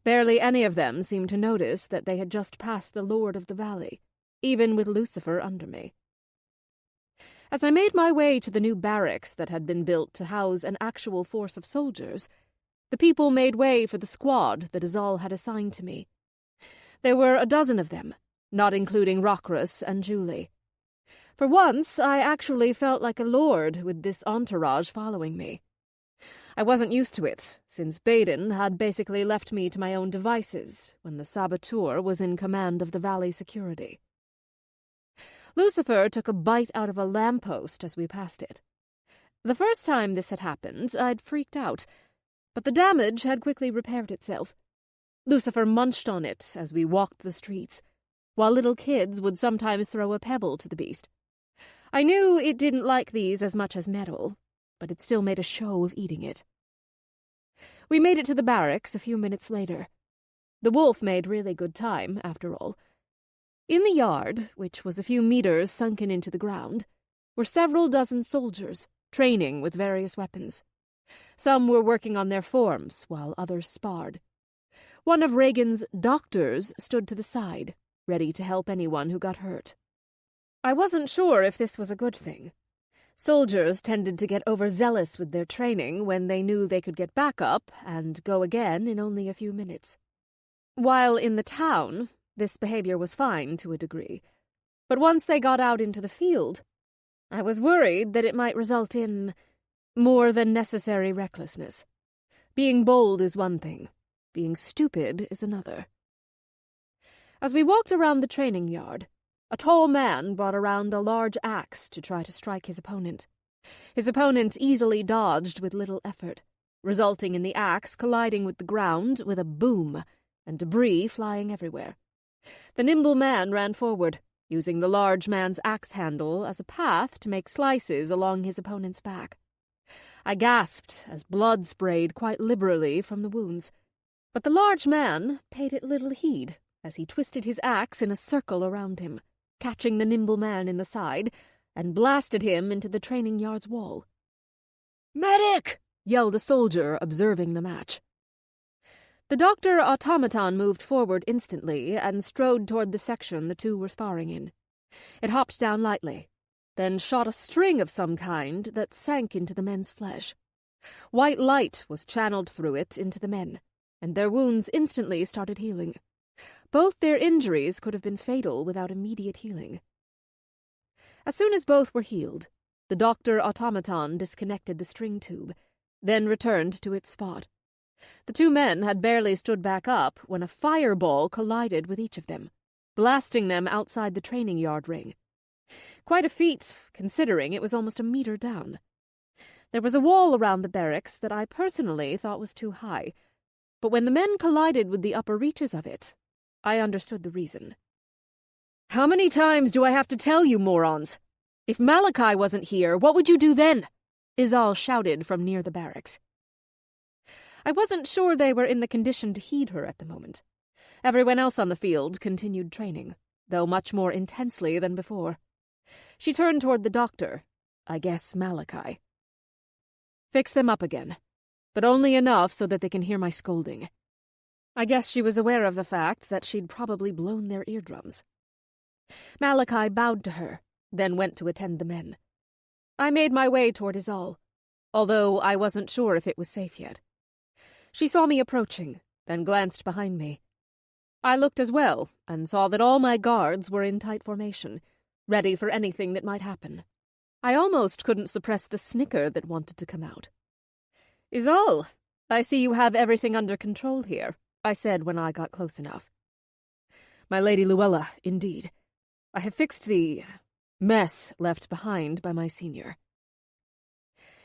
Barely any of them seemed to notice that they had just passed the Lord of the Valley, even with Lucifer under me. As I made my way to the new barracks that had been built to house an actual force of soldiers, the people made way for the squad that Izal had assigned to me. There were a dozen of them, not including Rockruss and Julie. For once, I actually felt like a lord with this entourage following me. I wasn't used to it, since Baden had basically left me to my own devices when the saboteur was in command of the Valley security. Lucifer took a bite out of a lamppost as we passed it. The first time this had happened, I'd freaked out, but the damage had quickly repaired itself. Lucifer munched on it as we walked the streets, while little kids would sometimes throw a pebble to the beast. I knew it didn't like these as much as metal, but it still made a show of eating it. We made it to the barracks a few minutes later. The wolf made really good time, after all. In the yard, which was a few meters sunken into the ground, were several dozen soldiers, training with various weapons. Some were working on their forms, while others sparred. One of Regan's doctors stood to the side, ready to help anyone who got hurt. I wasn't sure if this was a good thing. Soldiers tended to get overzealous with their training when they knew they could get back up and go again in only a few minutes. While in the town, this behavior was fine to a degree. But once they got out into the field, I was worried that it might result in more than necessary recklessness. Being bold is one thing. Being stupid is another. As we walked around the training yard, a tall man brought around a large axe to try to strike his opponent. His opponent easily dodged with little effort, resulting in the axe colliding with the ground with a boom and debris flying everywhere. The nimble man ran forward, using the large man's axe handle as a path to make slices along his opponent's back. I gasped as blood sprayed quite liberally from the wounds, but the large man paid it little heed as he twisted his axe in a circle around him, catching the nimble man in the side, and blasted him into the training yard's wall. "Medic!" yelled a soldier, observing the match. The doctor automaton moved forward instantly and strode toward the section the two were sparring in. It hopped down lightly, then shot a string of some kind that sank into the men's flesh. White light was channeled through it into the men, and their wounds instantly started healing. Both their injuries could have been fatal without immediate healing. As soon as both were healed, the doctor automaton disconnected the string tube, then returned to its spot. The two men had barely stood back up when a fireball collided with each of them, blasting them outside the training yard ring. Quite a feat, considering it was almost a meter down. There was a wall around the barracks that I personally thought was too high, but when the men collided with the upper reaches of it, I understood the reason. "How many times do I have to tell you, morons? If Malachi wasn't here, what would you do then?" Izal shouted from near the barracks. I wasn't sure they were in the condition to heed her at the moment. Everyone else on the field continued training, though much more intensely than before. She turned toward the doctor, I guess Malachi. "Fix them up again, but only enough so that they can hear my scolding." I guess she was aware of the fact that she'd probably blown their eardrums. Malachi bowed to her, then went to attend the men. I made my way toward Izal, although I wasn't sure if it was safe yet. She saw me approaching, then glanced behind me. I looked as well, and saw that all my guards were in tight formation, ready for anything that might happen. I almost couldn't suppress the snicker that wanted to come out. "Izal, I see you have everything under control here," I said when I got close enough. "My Lady Luella, indeed. I have fixed the mess left behind by my senior."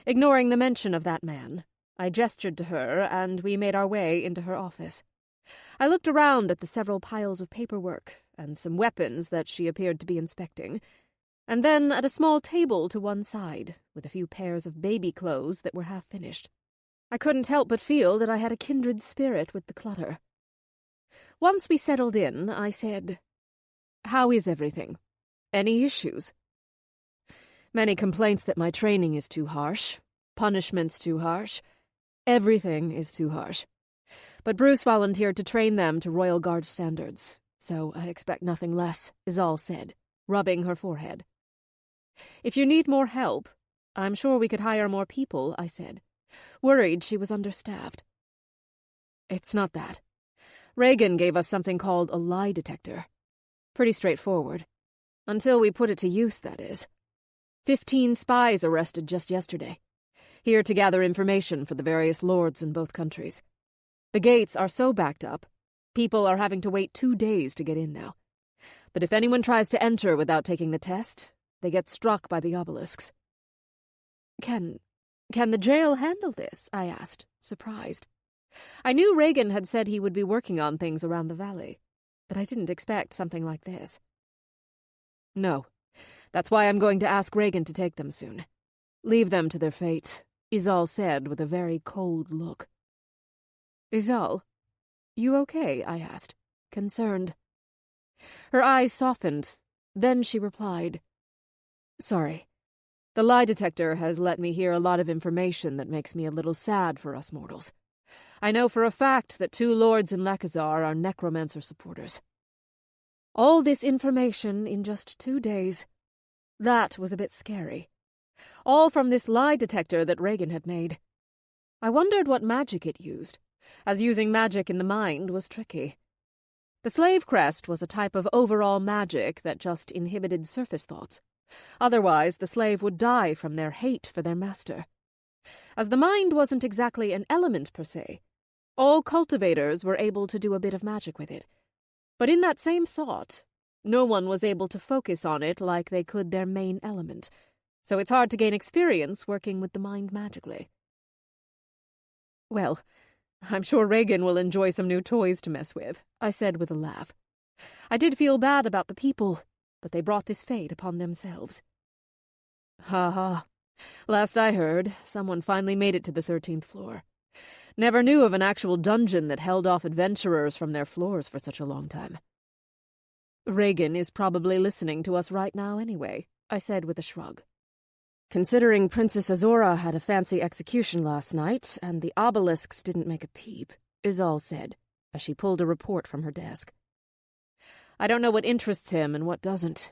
Ignoring the mention of that man, I gestured to her, and we made our way into her office. I looked around at the several piles of paperwork and some weapons that she appeared to be inspecting, and then at a small table to one side with a few pairs of baby clothes that were half finished. I couldn't help but feel that I had a kindred spirit with the clutter. Once we settled in, I said, "How is everything? Any issues?" "Many complaints that my training is too harsh, punishments too harsh. Everything is too harsh. But Bruce volunteered to train them to Royal Guard standards, so I expect nothing less," Izal said, rubbing her forehead. "If you need more help, I'm sure we could hire more people," I said, worried she was understaffed. "It's not that. Regan gave us something called a lie detector. Pretty straightforward. Until we put it to use, that is. 15 spies arrested just yesterday. Here to gather information for the various lords in both countries. The gates are so backed up, people are having to wait 2 days to get in now. But if anyone tries to enter without taking the test, they get struck by the obelisks." Can the jail handle this?" I asked, surprised. I knew Regan had said he would be working on things around the valley, but I didn't expect something like this. "No. That's why I'm going to ask Regan to take them soon. Leave them to their fate," Izal said with a very cold look. "Izal, you okay?" I asked, concerned. Her eyes softened. Then she replied, "Sorry. The lie detector has let me hear a lot of information that makes me a little sad for us mortals. I know for a fact that 2 lords in Lekazar are necromancer supporters. All this information in just 2 days. That was a bit scary. All from this lie detector that Regan had made. I wondered what magic it used, as using magic in the mind was tricky. The slave crest was a type of overall magic that just inhibited surface thoughts. Otherwise, the slave would die from their hate for their master. As the mind wasn't exactly an element per se, all cultivators were able to do a bit of magic with it. But in that same thought, no one was able to focus on it like they could their main element, so it's hard to gain experience working with the mind magically. Well, I'm sure Regan will enjoy some new toys to mess with, I said with a laugh. I did feel bad about the people, but they brought this fate upon themselves. Ha ha. Last I heard, someone finally made it to the 13th floor. Never knew of an actual dungeon that held off adventurers from their floors for such a long time. Regan is probably listening to us right now anyway, I said with a shrug. Considering Princess Azora had a fancy execution last night, and the obelisks didn't make a peep, Izal said, as she pulled a report from her desk. I don't know what interests him and what doesn't.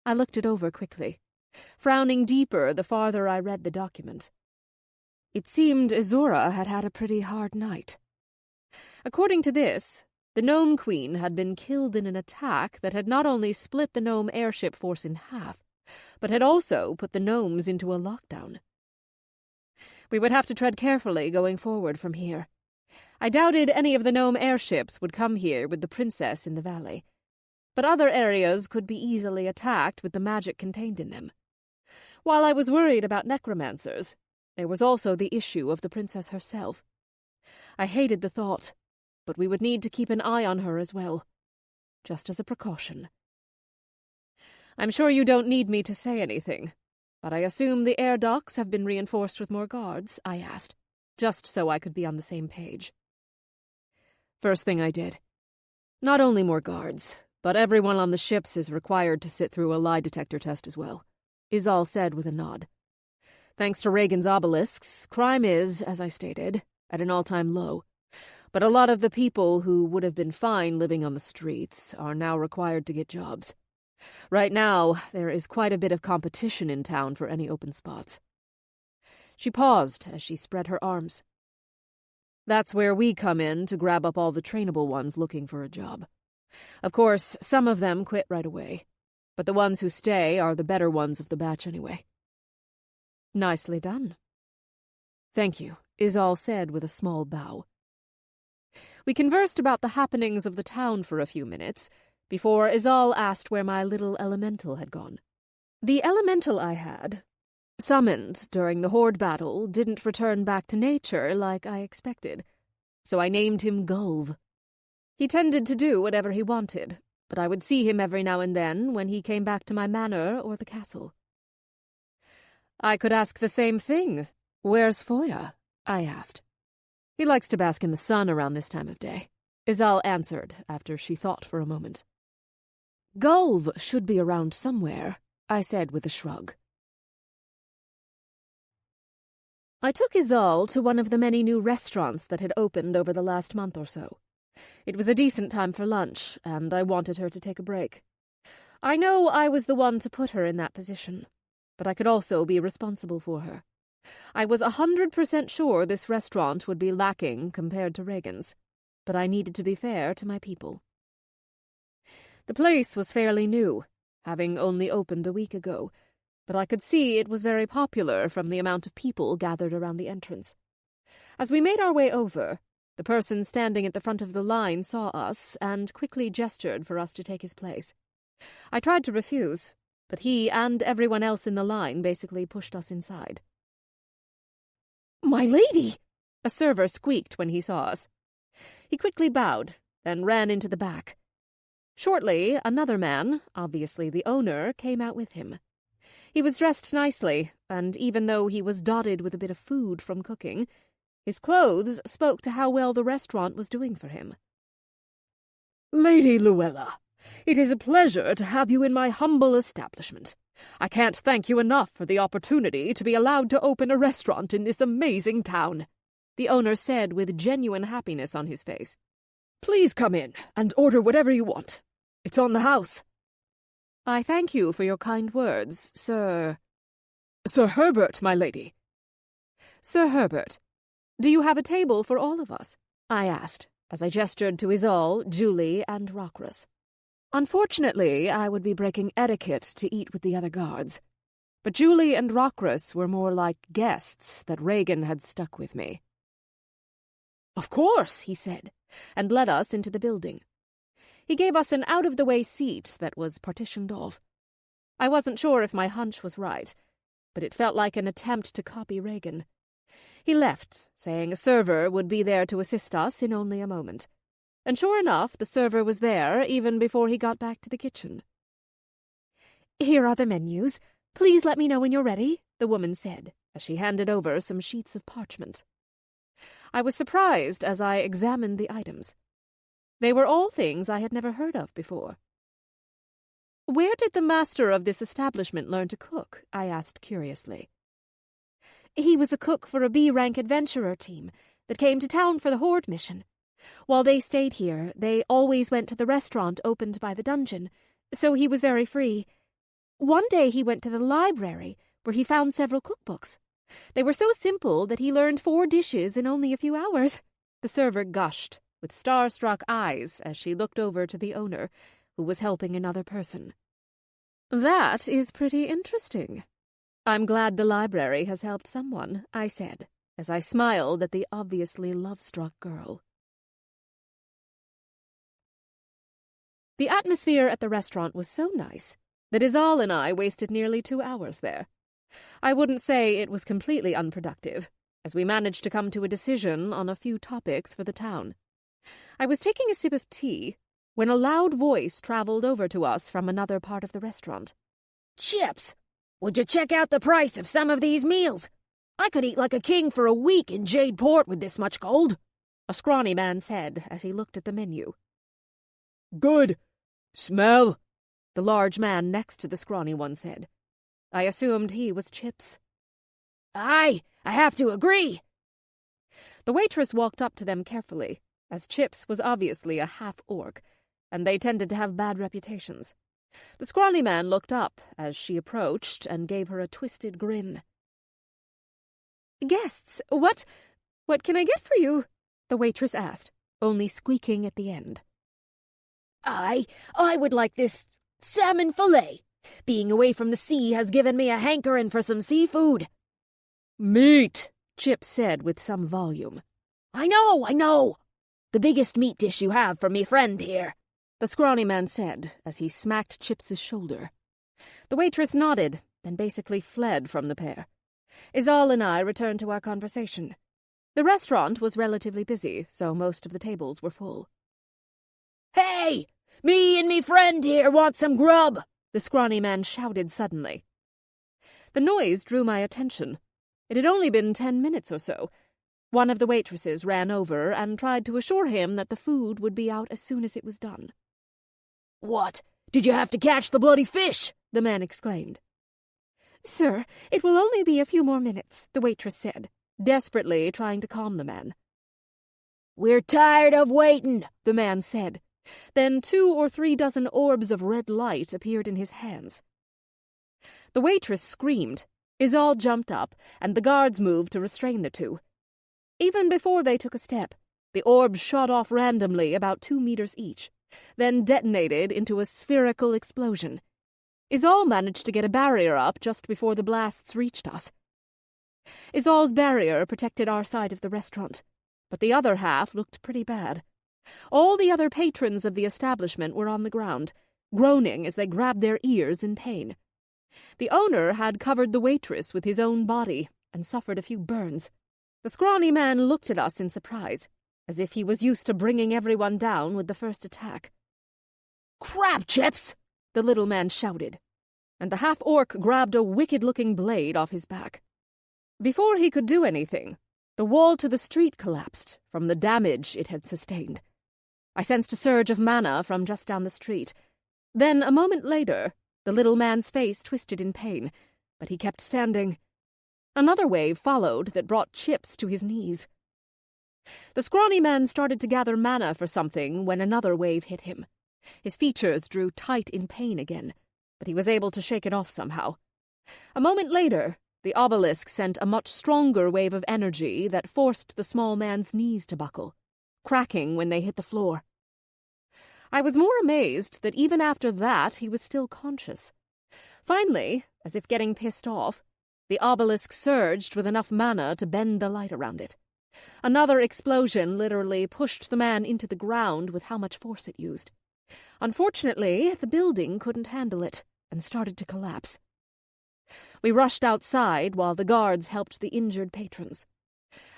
I looked it over quickly, frowning deeper the farther I read the document. It seemed Azora had had a pretty hard night. According to this, the Gnome Queen had been killed in an attack that had not only split the Gnome airship force in half, but had also put the gnomes into a lockdown. We would have to tread carefully going forward from here. I doubted any of the gnome airships would come here with the princess in the valley, but other areas could be easily attacked with the magic contained in them. While I was worried about necromancers, there was also the issue of the princess herself. I hated the thought, but we would need to keep an eye on her as well, just as a precaution. I'm sure you don't need me to say anything, but I assume the air docks have been reinforced with more guards, I asked, just so I could be on the same page. First thing I did. Not only more guards, but everyone on the ships is required to sit through a lie detector test as well, Izal said with a nod. Thanks to Regan's obelisks, crime is, as I stated, at an all-time low. But a lot of the people who would have been fine living on the streets are now required to get jobs. Right now, there is quite a bit of competition in town for any open spots. She paused as she spread her arms. That's where we come in to grab up all the trainable ones looking for a job. Of course, some of them quit right away, but the ones who stay are the better ones of the batch anyway. Nicely done. Thank you, Izal said with a small bow. We conversed about the happenings of the town for a few minutes, before Izal asked where my little elemental had gone. The elemental I had, summoned during the Horde battle, didn't return back to nature like I expected, so I named him Gulv. He tended to do whatever he wanted, but I would see him every now and then when he came back to my manor or the castle. I could ask the same thing. Where's Foya? I asked. He likes to bask in the sun around this time of day, Izal answered after she thought for a moment. Gulv should be around somewhere, I said with a shrug. I took Izal to one of the many new restaurants that had opened over the last month or so. It was a decent time for lunch, and I wanted her to take a break. I know I was the one to put her in that position, but I could also be responsible for her. I was 100% sure this restaurant would be lacking compared to Regan's, but I needed to be fair to my people. The place was fairly new, having only opened a week ago, but I could see it was very popular from the amount of people gathered around the entrance. As we made our way over, the person standing at the front of the line saw us and quickly gestured for us to take his place. I tried to refuse, but he and everyone else in the line basically pushed us inside. "My lady!" a server squeaked when he saw us. He quickly bowed, then ran into the back. Shortly, another man, obviously the owner, came out with him. He was dressed nicely, and even though he was dotted with a bit of food from cooking, his clothes spoke to how well the restaurant was doing for him. "Lady Luella, it is a pleasure to have you in my humble establishment. I can't thank you enough for the opportunity to be allowed to open a restaurant in this amazing town. the owner said with genuine happiness on his face. "Please come in and order whatever you want. It's on the house." "I thank you for your kind words, Sir—" "Sir Herbert, my lady." "Sir Herbert, do you have a table for all of us?" I asked, as I gestured to Izal, Julie, and Rockruss. Unfortunately, I would be breaking etiquette to eat with the other guards. But Julie and Rockruss were more like guests that Regan had stuck with me. "Of course," he said, and led us into the building. He gave us an out-of-the-way seat that was partitioned off. I wasn't sure if my hunch was right, but it felt like an attempt to copy Regan. He left, saying a server would be there to assist us in only a moment. And sure enough, the server was there even before he got back to the kitchen. "Here are the menus. Please let me know when you're ready," the woman said, as she handed over some sheets of parchment. I was surprised as I examined the items. They were all things I had never heard of before. "Where did the master of this establishment learn to cook?" I asked curiously. "He was a cook for a B-rank adventurer team that came to town for the Horde mission. While they stayed here, they always went to the restaurant opened by the dungeon, so he was very free. One day he went to the library, where he found several cookbooks. They were so simple that he learned 4 dishes in only a few hours." The server gushed, with starstruck eyes, as she looked over to the owner, who was helping another person. "That is pretty interesting. I'm glad the library has helped someone," I said, as I smiled at the obviously love-struck girl. The atmosphere at the restaurant was so nice that Izal and I wasted nearly 2 hours there. I wouldn't say it was completely unproductive, as we managed to come to a decision on a few topics for the town. I was taking a sip of tea when a loud voice traveled over to us from another part of the restaurant. "Chips, would you check out the price of some of these meals? I could eat like a king for a week in Jade Port with this much gold," a scrawny man said as he looked at the menu. "Good. Smell," the large man next to the scrawny one said. I assumed he was Chips. "Aye, I have to agree." The waitress walked up to them carefully, as Chips was obviously a half-orc, and they tended to have bad reputations. The scrawny man looked up as she approached and gave her a twisted grin. "Guests, what can I get for you?" the waitress asked, only squeaking at the end. I would like this salmon fillet. Being away from the sea has given me a hankering for some seafood." "Meat," Chip said with some volume. I know. The biggest meat dish you have for me friend here," the scrawny man said as he smacked Chips's shoulder. The waitress nodded, then basically fled from the pair. Izal and I returned to our conversation. The restaurant was relatively busy, so most of the tables were full. "Hey, me and me friend here want some grub," the scrawny man shouted suddenly. The noise drew my attention. It had only been 10 minutes or so. One of the waitresses ran over and tried to assure him that the food would be out as soon as it was done. "What? Did you have to catch the bloody fish?" the man exclaimed. "Sir, it will only be a few more minutes," the waitress said, desperately trying to calm the man. "We're tired of waiting," the man said. Then 2 or 3 dozen orbs of red light appeared in his hands. The waitress screamed. Izal jumped up, and the guards moved to restrain the two. Even before they took a step, the orbs shot off randomly about 2 meters each, then detonated into a spherical explosion. Izal managed to get a barrier up just before the blasts reached us. Izal's barrier protected our side of the restaurant, but the other half looked pretty bad. All the other patrons of the establishment were on the ground, groaning as they grabbed their ears in pain. The owner had covered the waitress with his own body and suffered a few burns. The scrawny man looked at us in surprise, as if he was used to bringing everyone down with the first attack. "Crap, Chips!" the little man shouted, and the half-orc grabbed a wicked-looking blade off his back. Before he could do anything, the wall to the street collapsed from the damage it had sustained. I sensed a surge of mana from just down the street. Then, a moment later, the little man's face twisted in pain, but he kept standing. Another wave followed that brought Chips to his knees. The scrawny man started to gather mana for something when another wave hit him. His features drew tight in pain again, but he was able to shake it off somehow. A moment later, the obelisk sent a much stronger wave of energy that forced the small man's knees to buckle, cracking when they hit the floor. I was more amazed that even after that he was still conscious. Finally, as if getting pissed off, the obelisk surged with enough mana to bend the light around it. Another explosion literally pushed the man into the ground with how much force it used. Unfortunately, the building couldn't handle it and started to collapse. We rushed outside while the guards helped the injured patrons.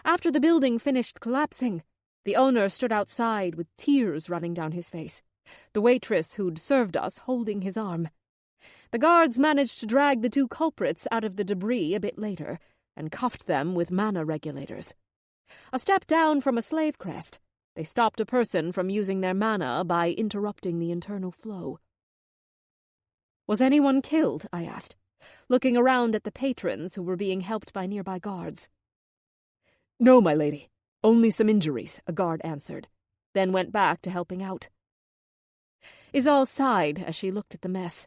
After the building finished collapsing, the owner stood outside with tears running down his face, the waitress who'd served us holding his arm. The guards managed to drag the two culprits out of the debris a bit later and cuffed them with mana regulators. A step down from a slave crest, they stopped a person from using their mana by interrupting the internal flow. "Was anyone killed?" I asked, looking around at the patrons who were being helped by nearby guards. "No, my lady. Only some injuries," a guard answered, then went back to helping out. Izal sighed as she looked at the mess.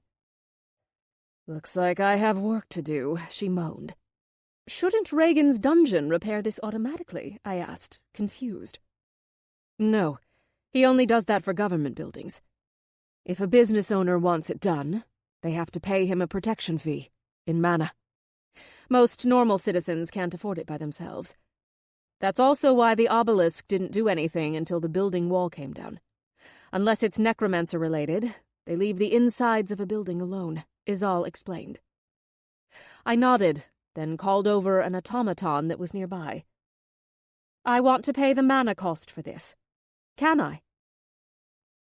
"Looks like I have work to do," she moaned. "Shouldn't Regan's dungeon repair this automatically?" I asked, confused. "No, he only does that for government buildings. If a business owner wants it done, they have to pay him a protection fee, in mana. Most normal citizens can't afford it by themselves. That's also why the obelisk didn't do anything until the building wall came down. Unless it's necromancer-related, they leave the insides of a building alone," Izal explained. I nodded, then called over an automaton that was nearby. "I want to pay the mana cost for this. Can I?"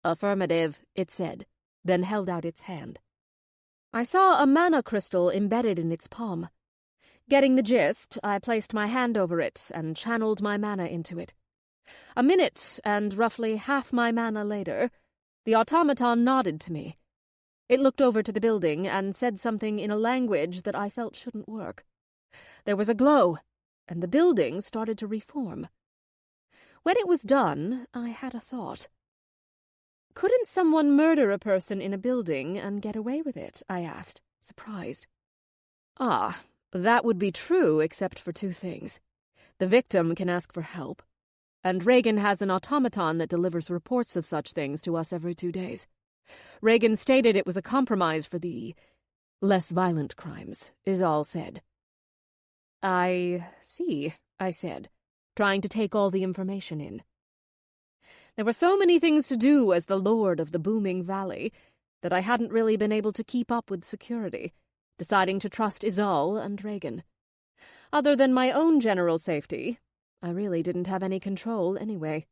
"Affirmative," it said, then held out its hand. I saw a mana crystal embedded in its palm. Getting the gist, I placed my hand over it and channeled my mana into it. A minute and roughly half my mana later, the automaton nodded to me. It looked over to the building and said something in a language that I felt shouldn't work. There was a glow, and the building started to reform. When it was done, I had a thought. "Couldn't someone murder a person in a building and get away with it?" I asked, surprised. "Ah, that would be true except for two things. The victim can ask for help, and Regan has an automaton that delivers reports of such things to us every 2 days. Regan stated it was a compromise for the less violent crimes," Izal said. "I see," I said, trying to take all the information in. There were so many things to do as the lord of the booming valley that I hadn't really been able to keep up with security, deciding to trust Izal and Regan. Other than my own general safety, I really didn't have any control anyway.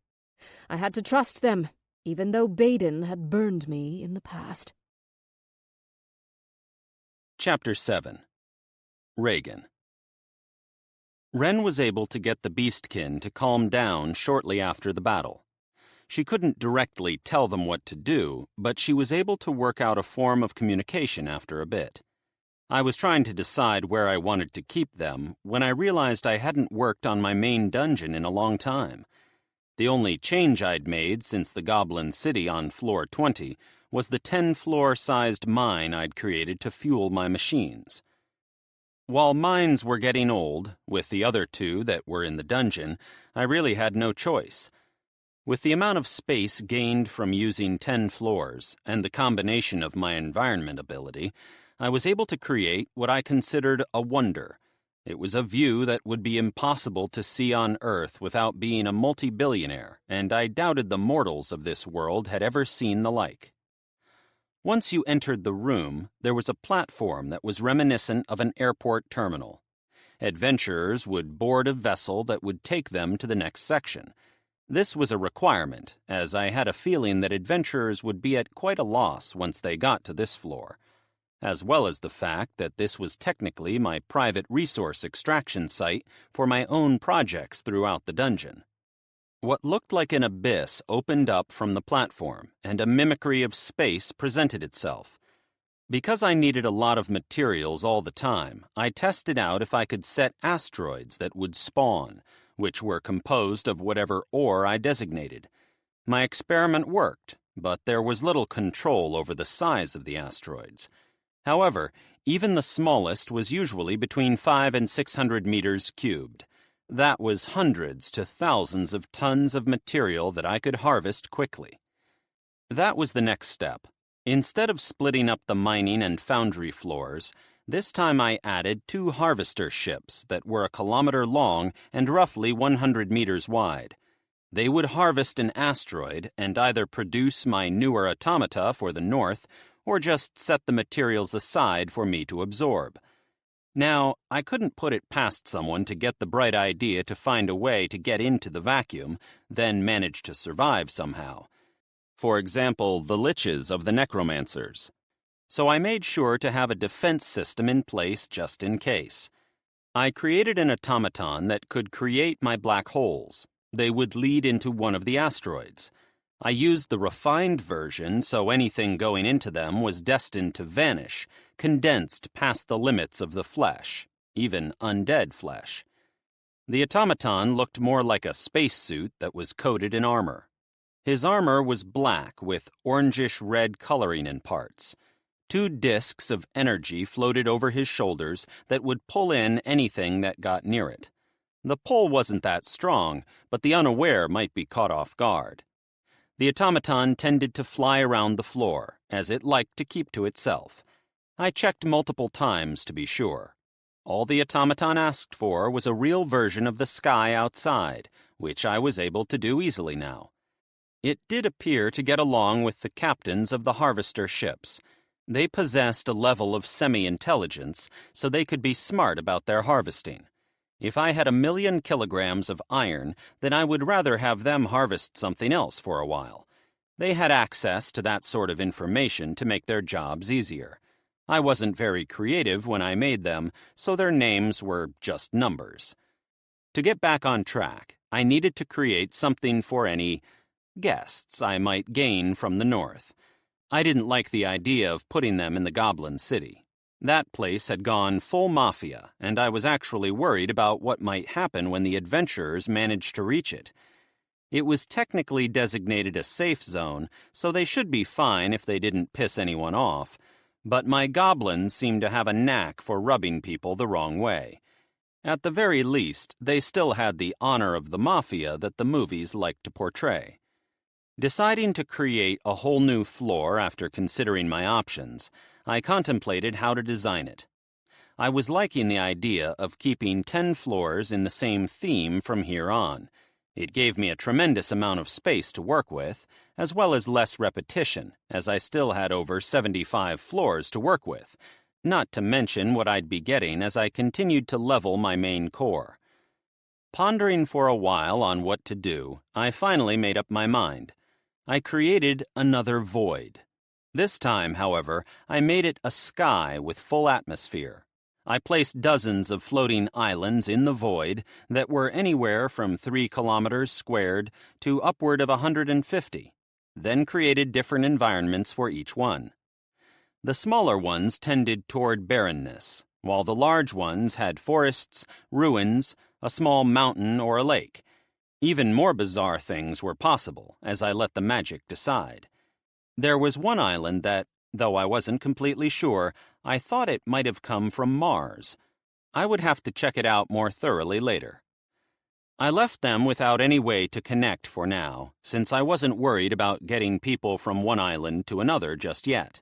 I had to trust them, even though Baden had burned me in the past. Chapter 7. Regan. Ren was able to get the beastkin to calm down shortly after the battle. She couldn't directly tell them what to do, but she was able to work out a form of communication after a bit. I was trying to decide where I wanted to keep them when I realized I hadn't worked on my main dungeon in a long time. The only change I'd made since the Goblin City on floor 20 was the 10-floor-sized mine I'd created to fuel my machines. While mines were getting old, with the other two that were in the dungeon, I really had no choice. With the amount of space gained from using 10 floors and the combination of my environment ability, I was able to create what I considered a wonder. It was a view that would be impossible to see on Earth without being a multi-billionaire, and I doubted the mortals of this world had ever seen the like. Once you entered the room, there was a platform that was reminiscent of an airport terminal. Adventurers would board a vessel that would take them to the next section. This was a requirement, as I had a feeling that adventurers would be at quite a loss once they got to this floor, as well as the fact that this was technically my private resource extraction site for my own projects throughout the dungeon. What looked like an abyss opened up from the platform, and a mimicry of space presented itself. Because I needed a lot of materials all the time, I tested out if I could set asteroids that would spawn, which were composed of whatever ore I designated. My experiment worked, but there was little control over the size of the asteroids. However, even the smallest was usually between 5 and 600 meters cubed. That was hundreds to thousands of tons of material that I could harvest quickly. That was the next step. Instead of splitting up the mining and foundry floors, this time I added 2 harvester ships that were a kilometer long and roughly 100 meters wide. They would harvest an asteroid and either produce my newer automata for the North or just set the materials aside for me to absorb. Now, I couldn't put it past someone to get the bright idea to find a way to get into the vacuum, then manage to survive somehow. For example, the liches of the necromancers. So I made sure to have a defense system in place just in case. I created an automaton that could create my black holes. They would lead into one of the asteroids. I used the refined version so anything going into them was destined to vanish, condensed past the limits of the flesh, even undead flesh. The automaton looked more like a spacesuit that was coated in armor. His armor was black with orangish-red coloring in parts. 2 discs of energy floated over his shoulders that would pull in anything that got near it. The pull wasn't that strong, but the unaware might be caught off guard. The automaton tended to fly around the floor, as it liked to keep to itself. I checked multiple times to be sure. All the automaton asked for was a real version of the sky outside, which I was able to do easily now. It did appear to get along with the captains of the harvester ships. They possessed a level of semi-intelligence, so they could be smart about their harvesting. If I had 1,000,000 kilograms of iron, then I would rather have them harvest something else for a while. They had access to that sort of information to make their jobs easier. I wasn't very creative when I made them, so their names were just numbers. To get back on track, I needed to create something for any guests I might gain from the North. I didn't like the idea of putting them in the Goblin City. That place had gone full mafia, and I was actually worried about what might happen when the adventurers managed to reach it. It was technically designated a safe zone, so they should be fine if they didn't piss anyone off, but my goblins seemed to have a knack for rubbing people the wrong way. At the very least, they still had the honor of the mafia that the movies like to portray. Deciding to create a whole new floor after considering my options, I contemplated how to design it. I was liking the idea of keeping 10 floors in the same theme from here on. It gave me a tremendous amount of space to work with, as well as less repetition, as I still had over 75 floors to work with, not to mention what I'd be getting as I continued to level my main core. Pondering for a while on what to do, I finally made up my mind. I created another void. This time, however, I made it a sky with full atmosphere. I placed dozens of floating islands in the void that were anywhere from 3 kilometers squared to upward of 150, then created different environments for each one. The smaller ones tended toward barrenness, while the large ones had forests, ruins, a small mountain, or a lake. Even more bizarre things were possible, as I let the magic decide. There was one island that, though I wasn't completely sure, I thought it might have come from Mars. I would have to check it out more thoroughly later. I left them without any way to connect for now, since I wasn't worried about getting people from one island to another just yet.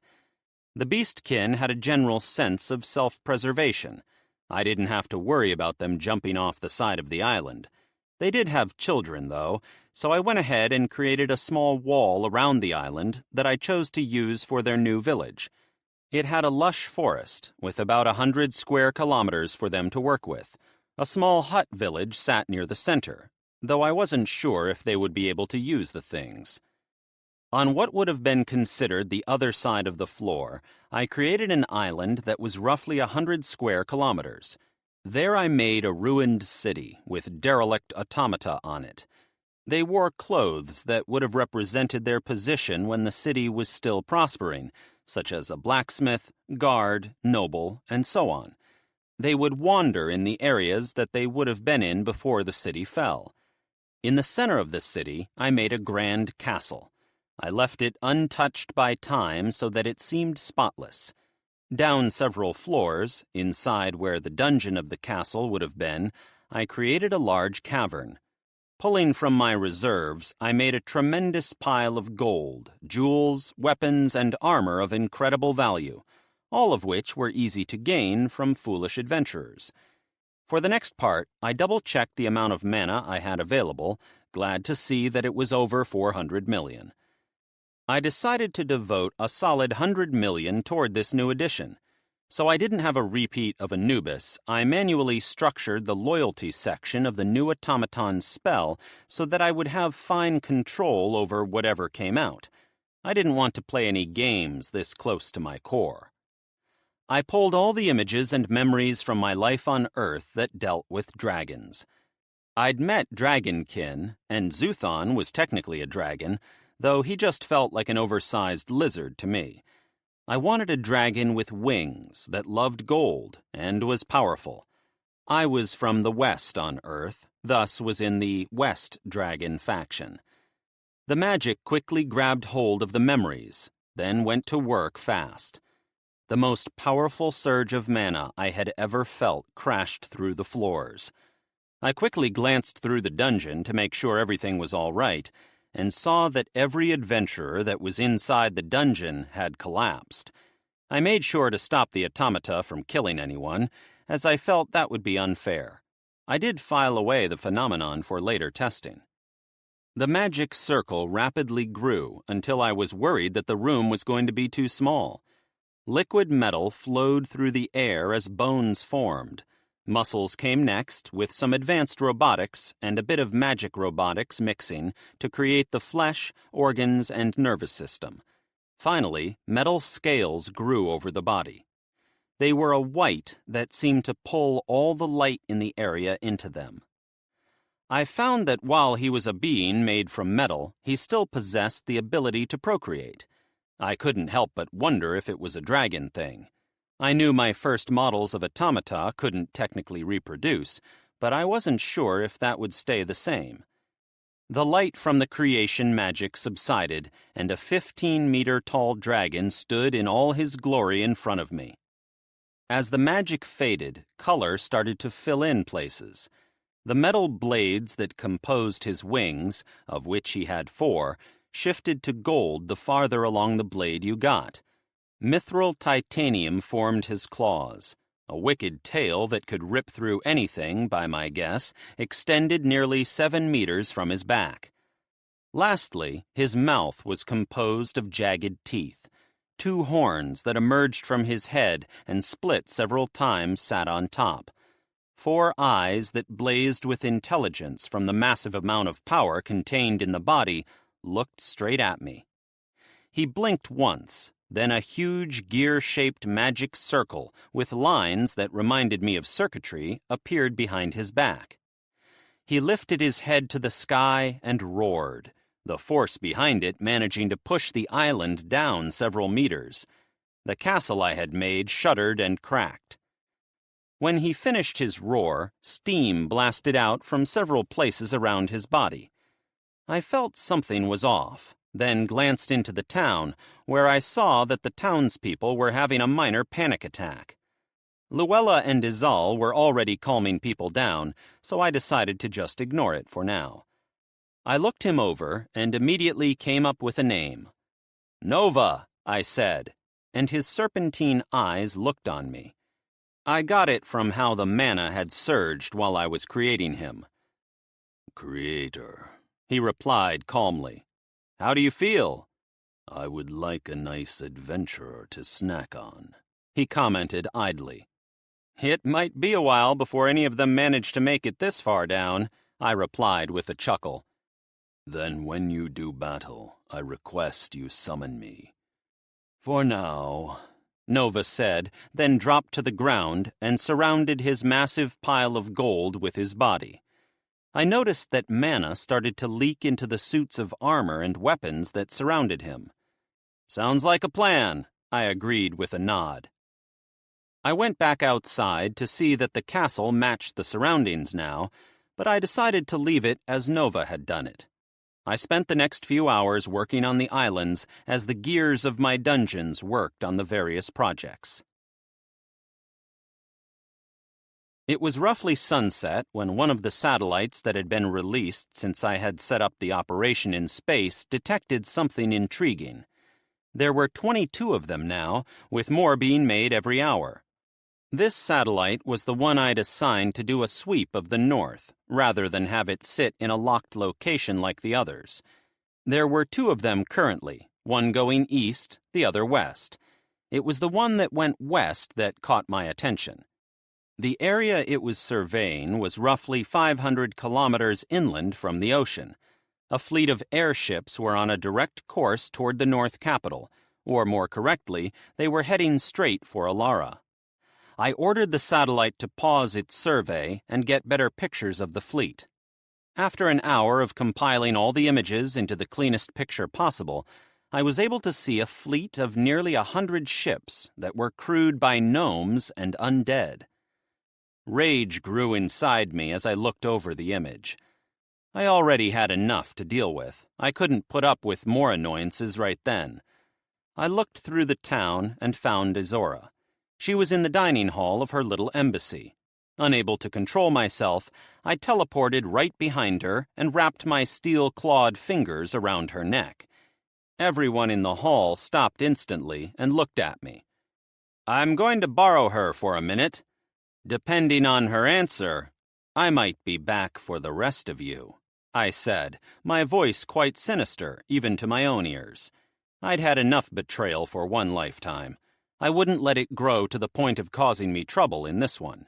The beastkin had a general sense of self-preservation. I didn't have to worry about them jumping off the side of the island. They did have children, though, so I went ahead and created a small wall around the island that I chose to use for their new village. It had a lush forest, with about 100 square kilometers for them to work with. A small hut village sat near the center, though I wasn't sure if they would be able to use the things. On what would have been considered the other side of the floor, I created an island that was roughly 100 square kilometers. There I made a ruined city with derelict automata on it. They wore clothes that would have represented their position when the city was still prospering, such as a blacksmith, guard, noble, and so on. They would wander in the areas that they would have been in before the city fell. In the center of the city, I made a grand castle. I left it untouched by time so that it seemed spotless. Down several floors, inside where the dungeon of the castle would have been, I created a large cavern. Pulling from my reserves, I made a tremendous pile of gold, jewels, weapons, and armor of incredible value, all of which were easy to gain from foolish adventurers. For the next part, I double-checked the amount of mana I had available, glad to see that it was over 400 million. I decided to devote a solid 100 million toward this new addition. So I didn't have a repeat of Anubis. I manually structured the loyalty section of the new automaton spell so that I would have fine control over whatever came out. I didn't want to play any games this close to my core. I pulled all the images and memories from my life on Earth that dealt with dragons. I'd met Dragonkin, and Zuthon was technically a dragon, though he just felt like an oversized lizard to me. I wanted a dragon with wings that loved gold and was powerful. I was from the West on Earth, thus was in the West Dragon faction. The magic quickly grabbed hold of the memories, then went to work fast. The most powerful surge of mana I had ever felt crashed through the floors. I quickly glanced through the dungeon to make sure everything was all right, and saw that every adventurer that was inside the dungeon had collapsed. I made sure to stop the automata from killing anyone, as I felt that would be unfair. I did file away the phenomenon for later testing. The magic circle rapidly grew until I was worried that the room was going to be too small. Liquid metal flowed through the air as bones formed. Muscles came next, with some advanced robotics and a bit of magic robotics mixing to create the flesh, organs, and nervous system. Finally, metal scales grew over the body. They were a white that seemed to pull all the light in the area into them. I found that while he was a being made from metal, he still possessed the ability to procreate. I couldn't help but wonder if it was a dragon thing. I knew my first models of automata couldn't technically reproduce, but I wasn't sure if that would stay the same. The light from the creation magic subsided, and a 15-meter-tall dragon stood in all his glory in front of me. As the magic faded, color started to fill in places. The metal blades that composed his wings, of which he had 4, shifted to gold the farther along the blade you got. Mithril titanium formed his claws. A wicked tail that could rip through anything, by my guess, extended nearly 7 meters from his back. Lastly, his mouth was composed of jagged teeth. 2 horns that emerged from his head and split several times sat on top. 4 eyes that blazed with intelligence from the massive amount of power contained in the body looked straight at me. He blinked once. Then a huge gear-shaped magic circle with lines that reminded me of circuitry appeared behind his back. He lifted his head to the sky and roared, the force behind it managing to push the island down several meters. The castle I had made shuddered and cracked. When he finished his roar, steam blasted out from several places around his body. I felt something was off. Then glanced into the town, where I saw that the townspeople were having a minor panic attack. Luella and Izal were already calming people down, so I decided to just ignore it for now. I looked him over and immediately came up with a name. "Nova," I said, and his serpentine eyes looked on me. I got it from how the mana had surged while I was creating him. "Creator," he replied calmly. "How do you feel?" "I would like a nice adventurer to snack on," he commented idly. "It might be a while before any of them manage to make it this far down," I replied with a chuckle. "Then when you do battle, I request you summon me." "For now," Nova said, then dropped to the ground and surrounded his massive pile of gold with his body. I noticed that mana started to leak into the suits of armor and weapons that surrounded him. "Sounds like a plan," I agreed with a nod. I went back outside to see that the castle matched the surroundings now, but I decided to leave it as Nova had done it. I spent the next few hours working on the islands as the gears of my dungeons worked on the various projects. It was roughly sunset when one of the satellites that had been released since I had set up the operation in space detected something intriguing. There were 22 of them now, with more being made every hour. This satellite was the one I'd assigned to do a sweep of the north, rather than have it sit in a locked location like the others. There were 2 of them currently, one going east, the other west. It was the one that went west that caught my attention. The area it was surveying was roughly 500 kilometers inland from the ocean. A fleet of airships were on a direct course toward the North Capital, or more correctly, they were heading straight for Alara. I ordered the satellite to pause its survey and get better pictures of the fleet. After an hour of compiling all the images into the cleanest picture possible, I was able to see a fleet of nearly 100 ships that were crewed by gnomes and undead. Rage grew inside me as I looked over the image. I already had enough to deal with. I couldn't put up with more annoyances right then. I looked through the town and found Izora. She was in the dining hall of her little embassy. Unable to control myself, I teleported right behind her and wrapped my steel-clawed fingers around her neck. Everyone in the hall stopped instantly and looked at me. "I'm going to borrow her for a minute. Depending on her answer, I might be back for the rest of you," I said, my voice quite sinister, even to my own ears. I'd had enough betrayal for one lifetime. I wouldn't let it grow to the point of causing me trouble in this one.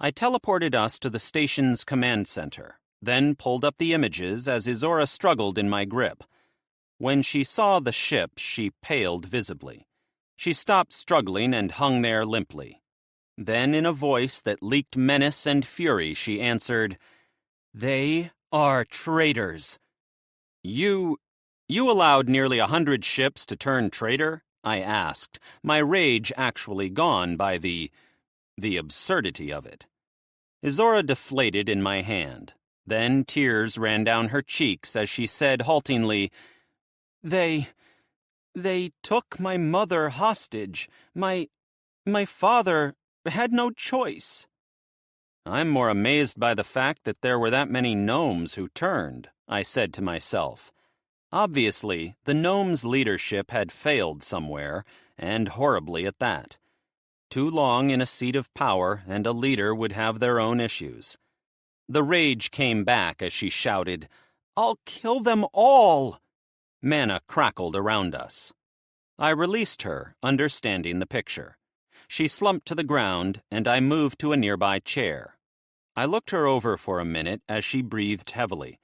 I teleported us to the station's command center, then pulled up the images as Izora struggled in my grip. When she saw the ship, she paled visibly. She stopped struggling and hung there limply. Then, in a voice that leaked menace and fury, she answered, "They are traitors." You allowed nearly 100 ships to turn traitor?" I asked, my rage actually gone by the absurdity of it. Izora deflated in my hand. Then tears ran down her cheeks as she said haltingly, They took my mother hostage. My father had no choice." "I'm more amazed by the fact that there were that many gnomes who turned," I said to myself. Obviously, the gnomes' leadership had failed somewhere, and horribly at that. Too long in a seat of power, and a leader would have their own issues. The rage came back as she shouted, "I'll kill them all!" Mana crackled around us. I released her, understanding the picture. She slumped to the ground, and I moved to a nearby chair. I looked her over for a minute as she breathed heavily.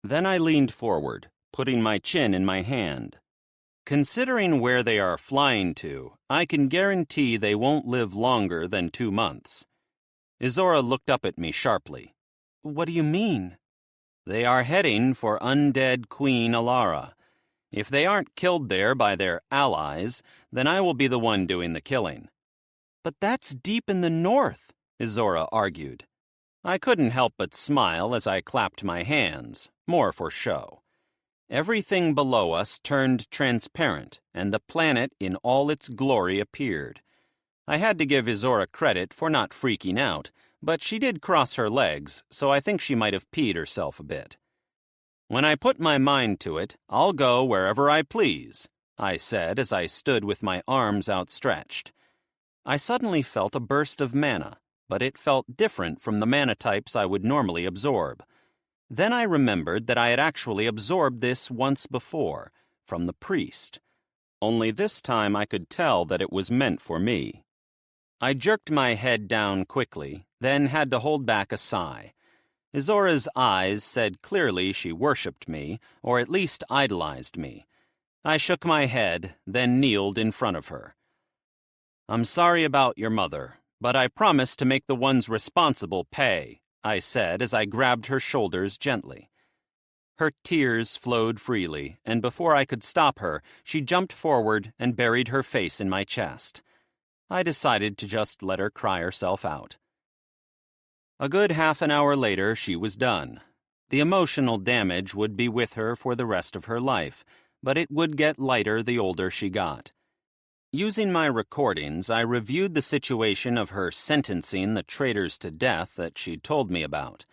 Then I leaned forward, putting my chin in my hand. Considering where they are flying to, I can guarantee they won't live longer than 2 months. Izora looked up at me sharply. "What do you mean?" "They are heading for undead Queen Alara. If they aren't killed there by their allies, then I will be the one doing the killing." "But that's deep in the north," Izora argued. I couldn't help but smile as I clapped my hands, more for show. Everything below us turned transparent, and the planet in all its glory appeared. I had to give Izora credit for not freaking out, but she did cross her legs, so I think she might have peed herself a bit. "When I put my mind to it, I'll go wherever I please," I said as I stood with my arms outstretched. I suddenly felt a burst of mana, but it felt different from the mana types I would normally absorb. Then I remembered that I had actually absorbed this once before, from the priest. Only this time I could tell that it was meant for me. I jerked my head down quickly, then had to hold back a sigh. Izora's eyes said clearly she worshipped me, or at least idolized me. I shook my head, then kneeled in front of her. "I'm sorry about your mother, but I promise to make the ones responsible pay," I said as I grabbed her shoulders gently. Her tears flowed freely, and before I could stop her, she jumped forward and buried her face in my chest. I decided to just let her cry herself out. A good half an hour later, she was done. The emotional damage would be with her for the rest of her life, but it would get lighter the older she got. Using my recordings, I reviewed the situation of her sentencing the traitors to death that she'd told me about.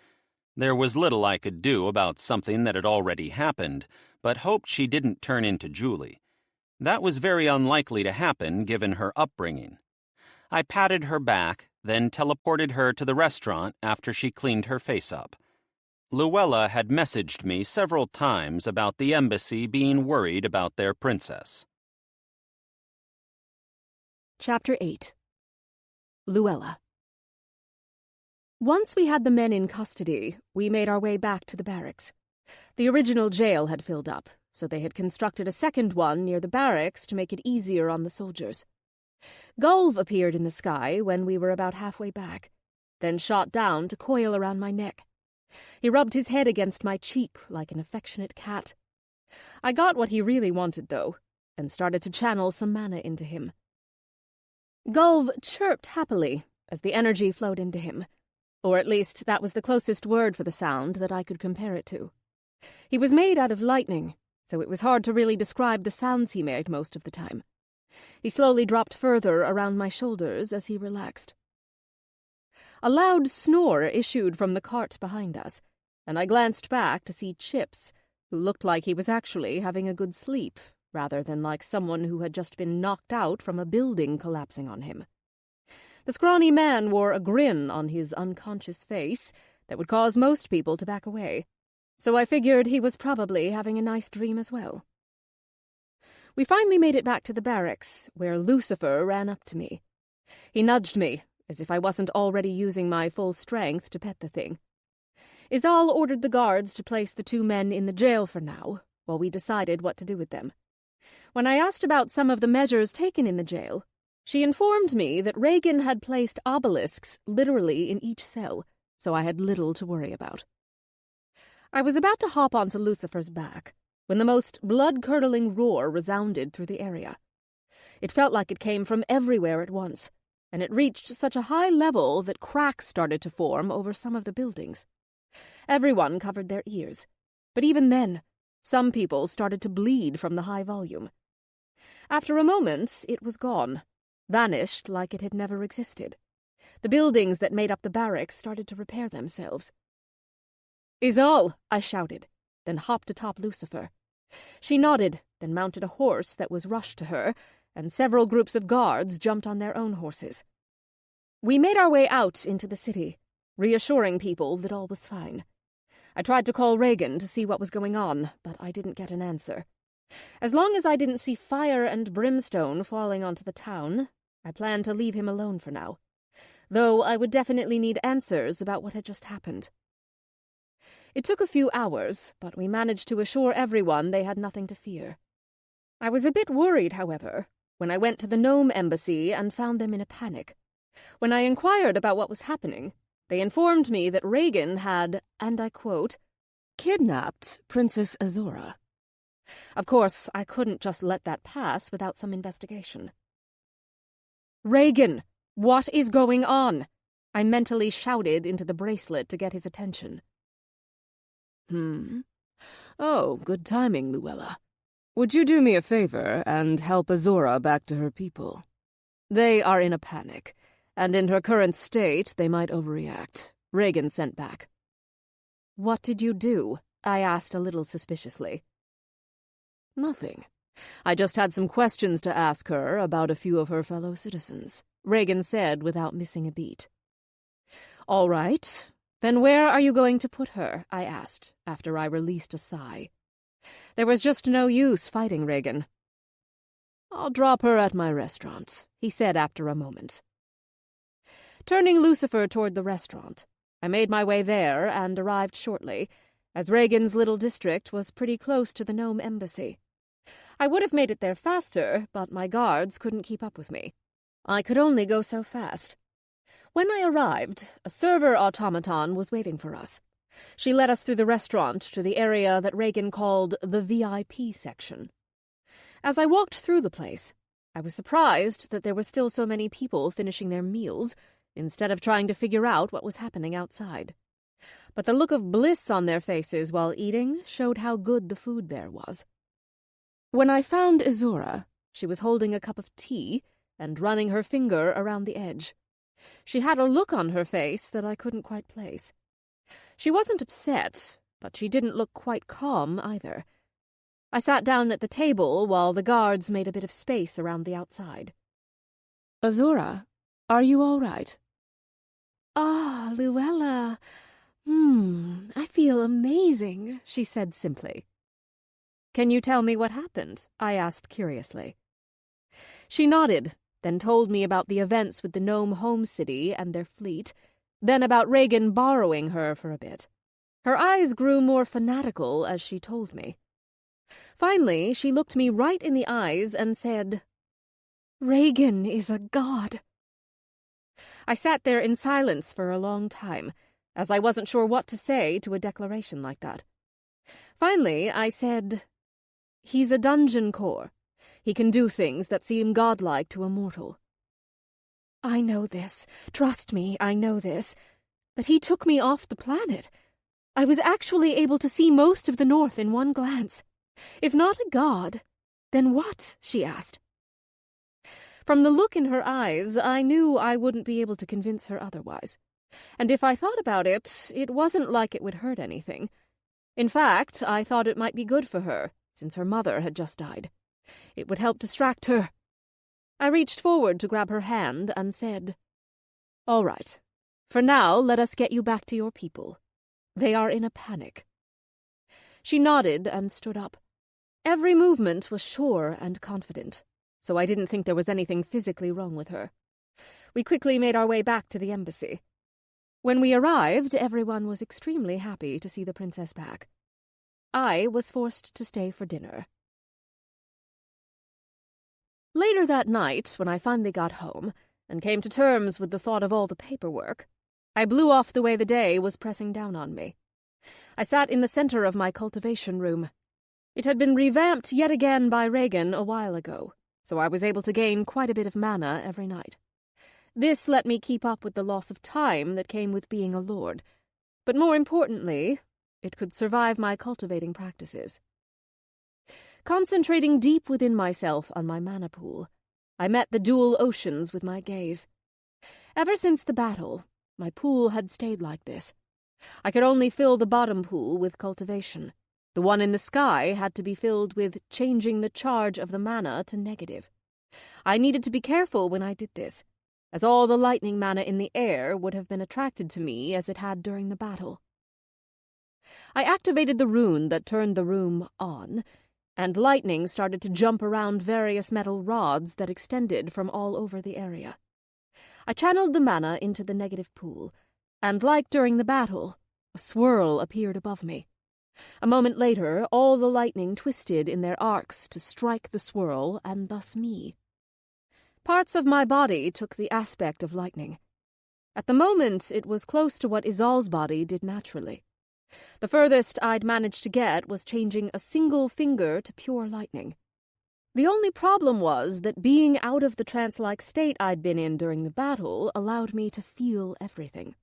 There was little I could do about something that had already happened, but hoped she didn't turn into Julie. That was very unlikely to happen given her upbringing. I patted her back, then teleported her to the restaurant after she cleaned her face up. Luella had messaged me several times about the embassy being worried about their princess. Chapter 8. Luella. Once we had the men in custody, we made our way back to the barracks. The original jail had filled up, so they had constructed a second one near the barracks to make it easier on the soldiers. Gulv appeared in the sky when we were about halfway back, then shot down to coil around my neck. He rubbed his head against my cheek like an affectionate cat. I got what he really wanted, though, and started to channel some mana into him. Gulv chirped happily as the energy flowed into him, or at least that was the closest word for the sound that I could compare it to. He was made out of lightning, so it was hard to really describe the sounds he made most of the time. He slowly dropped further around my shoulders as he relaxed. A loud snore issued from the cart behind us, and I glanced back to see Chips, who looked like he was actually having a good sleep, rather than like someone who had just been knocked out from a building collapsing on him. The scrawny man wore a grin on his unconscious face that would cause most people to back away, so I figured he was probably having a nice dream as well. We finally made it back to the barracks, where Lucifer ran up to me. He nudged me, as if I wasn't already using my full strength to pet the thing. Izal ordered the guards to place the two men in the jail for now, while we decided what to do with them. When I asked about some of the measures taken in the jail, she informed me that Regan had placed obelisks literally in each cell, so I had little to worry about. I was about to hop onto Lucifer's back when the most blood-curdling roar resounded through the area. It felt like it came from everywhere at once, and it reached such a high level that cracks started to form over some of the buildings. Everyone covered their ears, but even then, some people started to bleed from the high volume. After a moment, it was gone, vanished like it had never existed. The buildings that made up the barracks started to repair themselves. "Izal!" I shouted, then hopped atop Lucifer. She nodded, then mounted a horse that was rushed to her, and several groups of guards jumped on their own horses. We made our way out into the city, reassuring people that all was fine. I tried to call Regan to see what was going on, but I didn't get an answer. As long as I didn't see fire and brimstone falling onto the town, I planned to leave him alone for now, though I would definitely need answers about what had just happened. It took a few hours, but we managed to assure everyone they had nothing to fear. I was a bit worried, however, when I went to the Gnome Embassy and found them in a panic. When I inquired about what was happening, they informed me that Regan had, and I quote, kidnapped Princess Azura. Of course, I couldn't just let that pass without some investigation. "Regan, what is going on?" I mentally shouted into the bracelet to get his attention. Oh, good timing, Luella. Would you do me a favor and help Azura back to her people? They are in a panic, and in her current state they might overreact. Regan sent back. "What did you do?" I asked a little suspiciously. "Nothing. I just had some questions to ask her about a few of her fellow citizens," Regan said without missing a beat. "All right. Then where are you going to put her?" I asked, after I released a sigh. There was just no use fighting Regan. "I'll drop her at my restaurant," he said after a moment. Turning Lucifer toward the restaurant, I made my way there and arrived shortly, as Regan's little district was pretty close to the Gnome Embassy. I would have made it there faster, but my guards couldn't keep up with me. I could only go so fast. When I arrived, a server automaton was waiting for us. She led us through the restaurant to the area that Regan called the VIP section. As I walked through the place, I was surprised that there were still so many people finishing their meals, instead of trying to figure out what was happening outside. But the look of bliss on their faces while eating showed how good the food there was. When I found Azura, she was holding a cup of tea and running her finger around the edge. She had a look on her face that I couldn't quite place. She wasn't upset, but she didn't look quite calm either. I sat down at the table while the guards made a bit of space around the outside. "Azura, are you all right?" "Ah, Luella. I feel amazing," she said simply. "Can you tell me what happened?" I asked curiously. She nodded, then told me about the events with the Gnome Home City and their fleet, then about Regan borrowing her for a bit. Her eyes grew more fanatical as she told me. Finally, she looked me right in the eyes and said, "Regan is a god." I sat there in silence for a long time, as I wasn't sure what to say to a declaration like that. Finally, I said, "He's a dungeon core. He can do things that seem godlike to a mortal." "I know this. Trust me, I know this. But he took me off the planet. I was actually able to see most of the North in one glance. If not a god, then what?" she asked. From the look in her eyes, I knew I wouldn't be able to convince her otherwise. And if I thought about it, it wasn't like it would hurt anything. In fact, I thought it might be good for her, since her mother had just died. It would help distract her. I reached forward to grab her hand and said, "All right. For now, let us get you back to your people. They are in a panic." She nodded and stood up. Every movement was sure and confident, so I didn't think there was anything physically wrong with her. We quickly made our way back to the embassy. When we arrived, everyone was extremely happy to see the princess back. I was forced to stay for dinner. Later that night, when I finally got home and came to terms with the thought of all the paperwork, I blew off the way the day was pressing down on me. I sat in the center of my cultivation room. It had been revamped yet again by Regan a while ago, so I was able to gain quite a bit of mana every night. This let me keep up with the loss of time that came with being a lord, but more importantly, it could survive my cultivating practices. Concentrating deep within myself on my mana pool, I met the dual oceans with my gaze. Ever since the battle, my pool had stayed like this. I could only fill the bottom pool with cultivation. The one in the sky had to be filled with changing the charge of the mana to negative. I needed to be careful when I did this, as all the lightning mana in the air would have been attracted to me as it had during the battle. I activated the rune that turned the room on, and lightning started to jump around various metal rods that extended from all over the area. I channeled the mana into the negative pool, and like during the battle, a swirl appeared above me. A moment later, all the lightning twisted in their arcs to strike the swirl, and thus me. Parts of my body took the aspect of lightning. At the moment, it was close to what Izal's body did naturally. The furthest I'd managed to get was changing a single finger to pure lightning. The only problem was that being out of the trance-like state I'd been in during the battle allowed me to feel everything.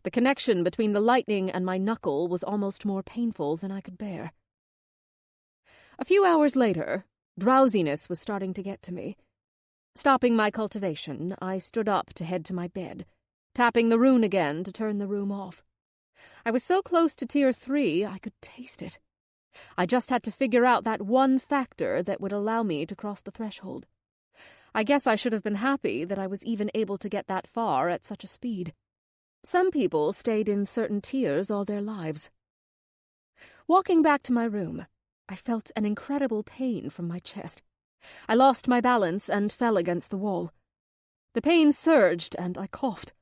The connection between the lightning and my knuckle was almost more painful than I could bear. A few hours later, drowsiness was starting to get to me. Stopping my cultivation, I stood up to head to my bed, tapping the rune again to turn the room off. I was so close to Tier 3 I could taste it. I just had to figure out that one factor that would allow me to cross the threshold. I guess I should have been happy that I was even able to get that far at such a speed. Some people stayed in certain tiers all their lives. Walking back to my room, I felt an incredible pain from my chest. I lost my balance and fell against the wall. The pain surged and I coughed,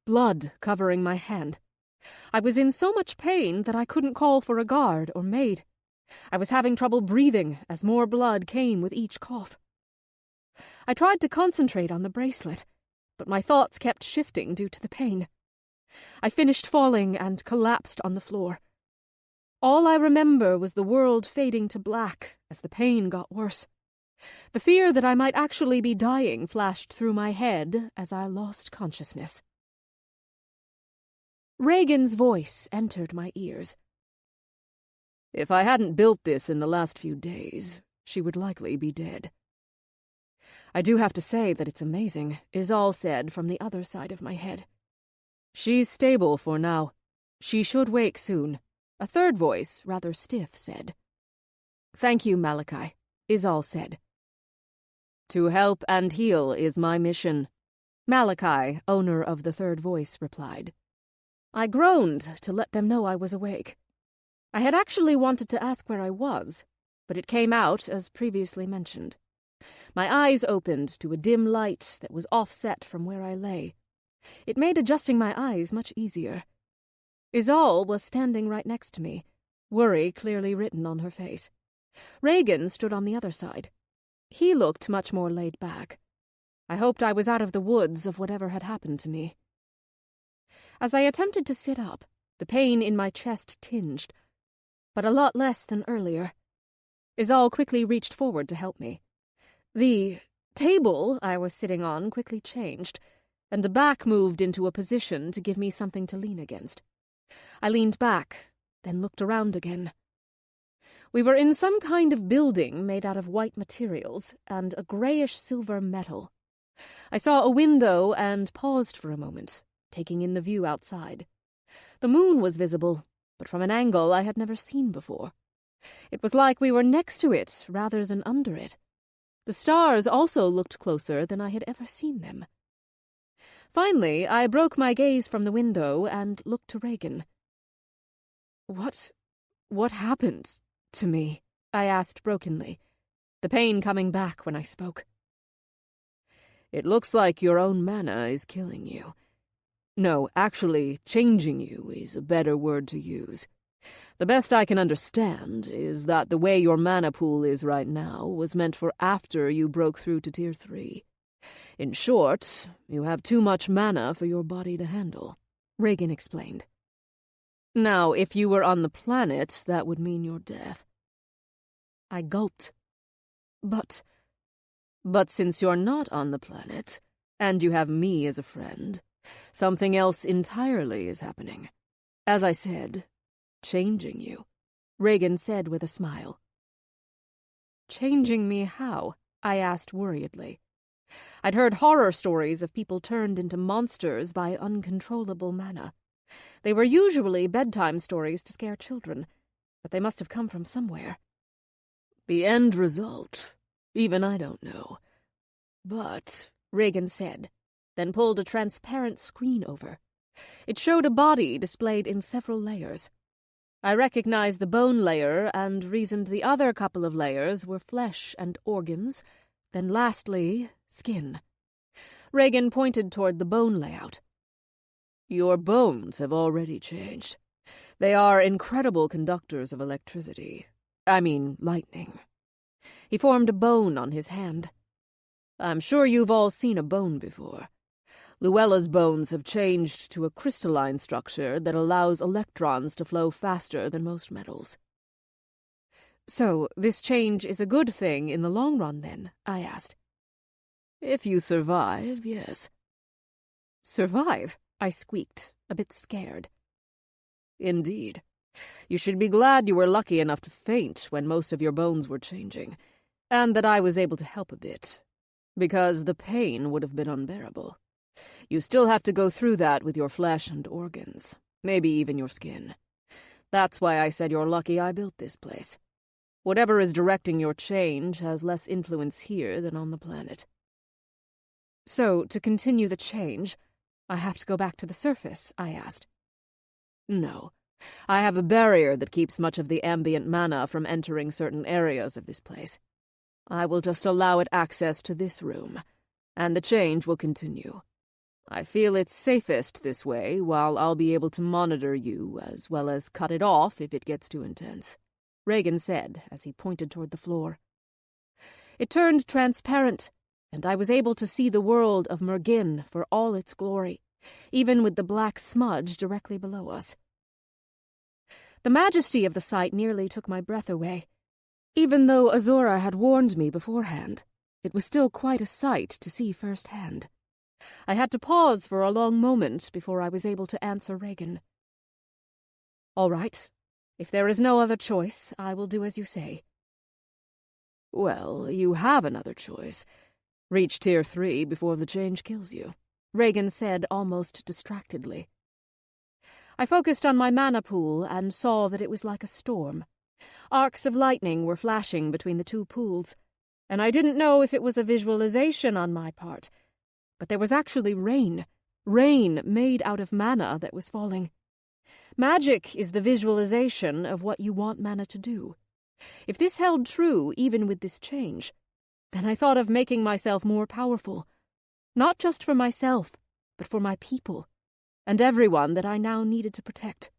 blood covering my hand. I was in so much pain that I couldn't call for a guard or maid. I was having trouble breathing as more blood came with each cough. I tried to concentrate on the bracelet, but my thoughts kept shifting due to the pain. I finished falling and collapsed on the floor. All I remember was the world fading to black as the pain got worse. The fear that I might actually be dying flashed through my head as I lost consciousness. Regan's voice entered my ears. If I hadn't built this in the last few days, she would likely be dead. I do have to say that it's amazing, Izal said from the other side of my head. She's stable for now. She should wake soon, a third voice, rather stiff, said. Thank you, Malachi, Izal said. To help and heal is my mission, Malachi, owner of the third voice, replied. I groaned to let them know I was awake. I had actually wanted to ask where I was, but it came out as previously mentioned. My eyes opened to a dim light that was offset from where I lay. It made adjusting my eyes much easier. Izal was standing right next to me, worry clearly written on her face. Regan stood on the other side. He looked much more laid back. I hoped I was out of the woods of whatever had happened to me. As I attempted to sit up, the pain in my chest tinged, but a lot less than earlier. Izal quickly reached forward to help me. The table I was sitting on quickly changed, and the back moved into a position to give me something to lean against. I leaned back, then looked around again. We were in some kind of building made out of white materials and a grayish-silver metal. I saw a window and paused for a moment, taking in the view outside. The moon was visible, but from an angle I had never seen before. It was like we were next to it rather than under it. The stars also looked closer than I had ever seen them. Finally, I broke my gaze from the window and looked to Regan. What happened to me? I asked brokenly, the pain coming back when I spoke. It looks like your own mana is killing you. No, actually, changing you is a better word to use. The best I can understand is that the way your mana pool is right now was meant for after you broke through to Tier 3. In short, you have too much mana for your body to handle, Regan explained. Now, if you were on the planet, that would mean your death. I gulped. But since you're not on the planet, and you have me as a friend, something else entirely is happening. As I said, changing you, Regan said with a smile. Changing me how? I asked worriedly. I'd heard horror stories of people turned into monsters by uncontrollable mana. They were usually bedtime stories to scare children, but they must have come from somewhere. The end result, even I don't know. But, Regan said, then pulled a transparent screen over. It showed a body displayed in several layers. I recognized the bone layer and reasoned the other couple of layers were flesh and organs, then lastly, skin. Regan pointed toward the bone layout. Your bones have already changed. They are incredible conductors of electricity. I mean, lightning. He formed a bone on his hand. I'm sure you've all seen a bone before. Luella's bones have changed to a crystalline structure that allows electrons to flow faster than most metals. So, this change is a good thing in the long run, then? I asked. If you survive, yes. Survive? I squeaked, a bit scared. Indeed. You should be glad you were lucky enough to faint when most of your bones were changing, and that I was able to help a bit, because the pain would have been unbearable. You still have to go through that with your flesh and organs, maybe even your skin. That's why I said you're lucky I built this place. Whatever is directing your change has less influence here than on the planet. So, to continue the change, I have to go back to the surface, I asked. No. I have a barrier that keeps much of the ambient mana from entering certain areas of this place. I will just allow it access to this room, and the change will continue. I feel it's safest this way, while I'll be able to monitor you, as well as cut it off if it gets too intense, Regan said as he pointed toward the floor. It turned transparent, and I was able to see the world of Mergin for all its glory, even with the black smudge directly below us. The majesty of the sight nearly took my breath away. Even though Azora had warned me beforehand, it was still quite a sight to see firsthand. I had to pause for a long moment before I was able to answer Regan. "All right. If there is no other choice, I will do as you say." "Well, you have another choice. Reach Tier 3 before the change kills you," Regan said almost distractedly. I focused on my mana pool and saw that it was like a storm. Arcs of lightning were flashing between the two pools, and I didn't know if it was a visualization on my part, but there was actually rain made out of mana that was falling. Magic is the visualization of what you want mana to do. If this held true even with this change, then I thought of making myself more powerful, not just for myself, but for my people, and everyone that I now needed to protect.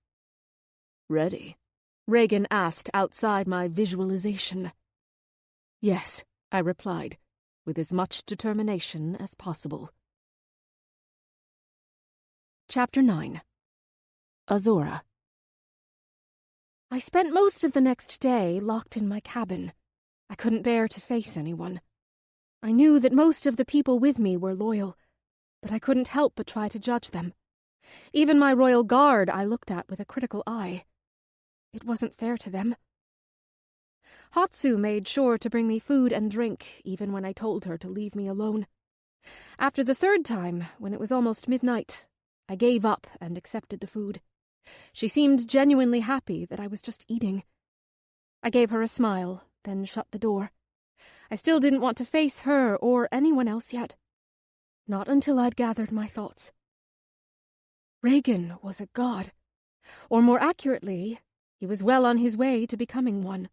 "Ready?" Regan asked outside my visualization. "Yes," I replied, with as much determination as possible. Chapter 9. Azora. I spent most of the next day locked in my cabin. I couldn't bear to face anyone. I knew that most of the people with me were loyal, but I couldn't help but try to judge them. Even my royal guard I looked at with a critical eye. It wasn't fair to them. Hatsu made sure to bring me food and drink, even when I told her to leave me alone. After the third time, when it was almost midnight, I gave up and accepted the food. She seemed genuinely happy that I was just eating. I gave her a smile, then shut the door. I still didn't want to face her or anyone else yet. Not until I'd gathered my thoughts. Regan was a god. Or more accurately, he was well on his way to becoming one.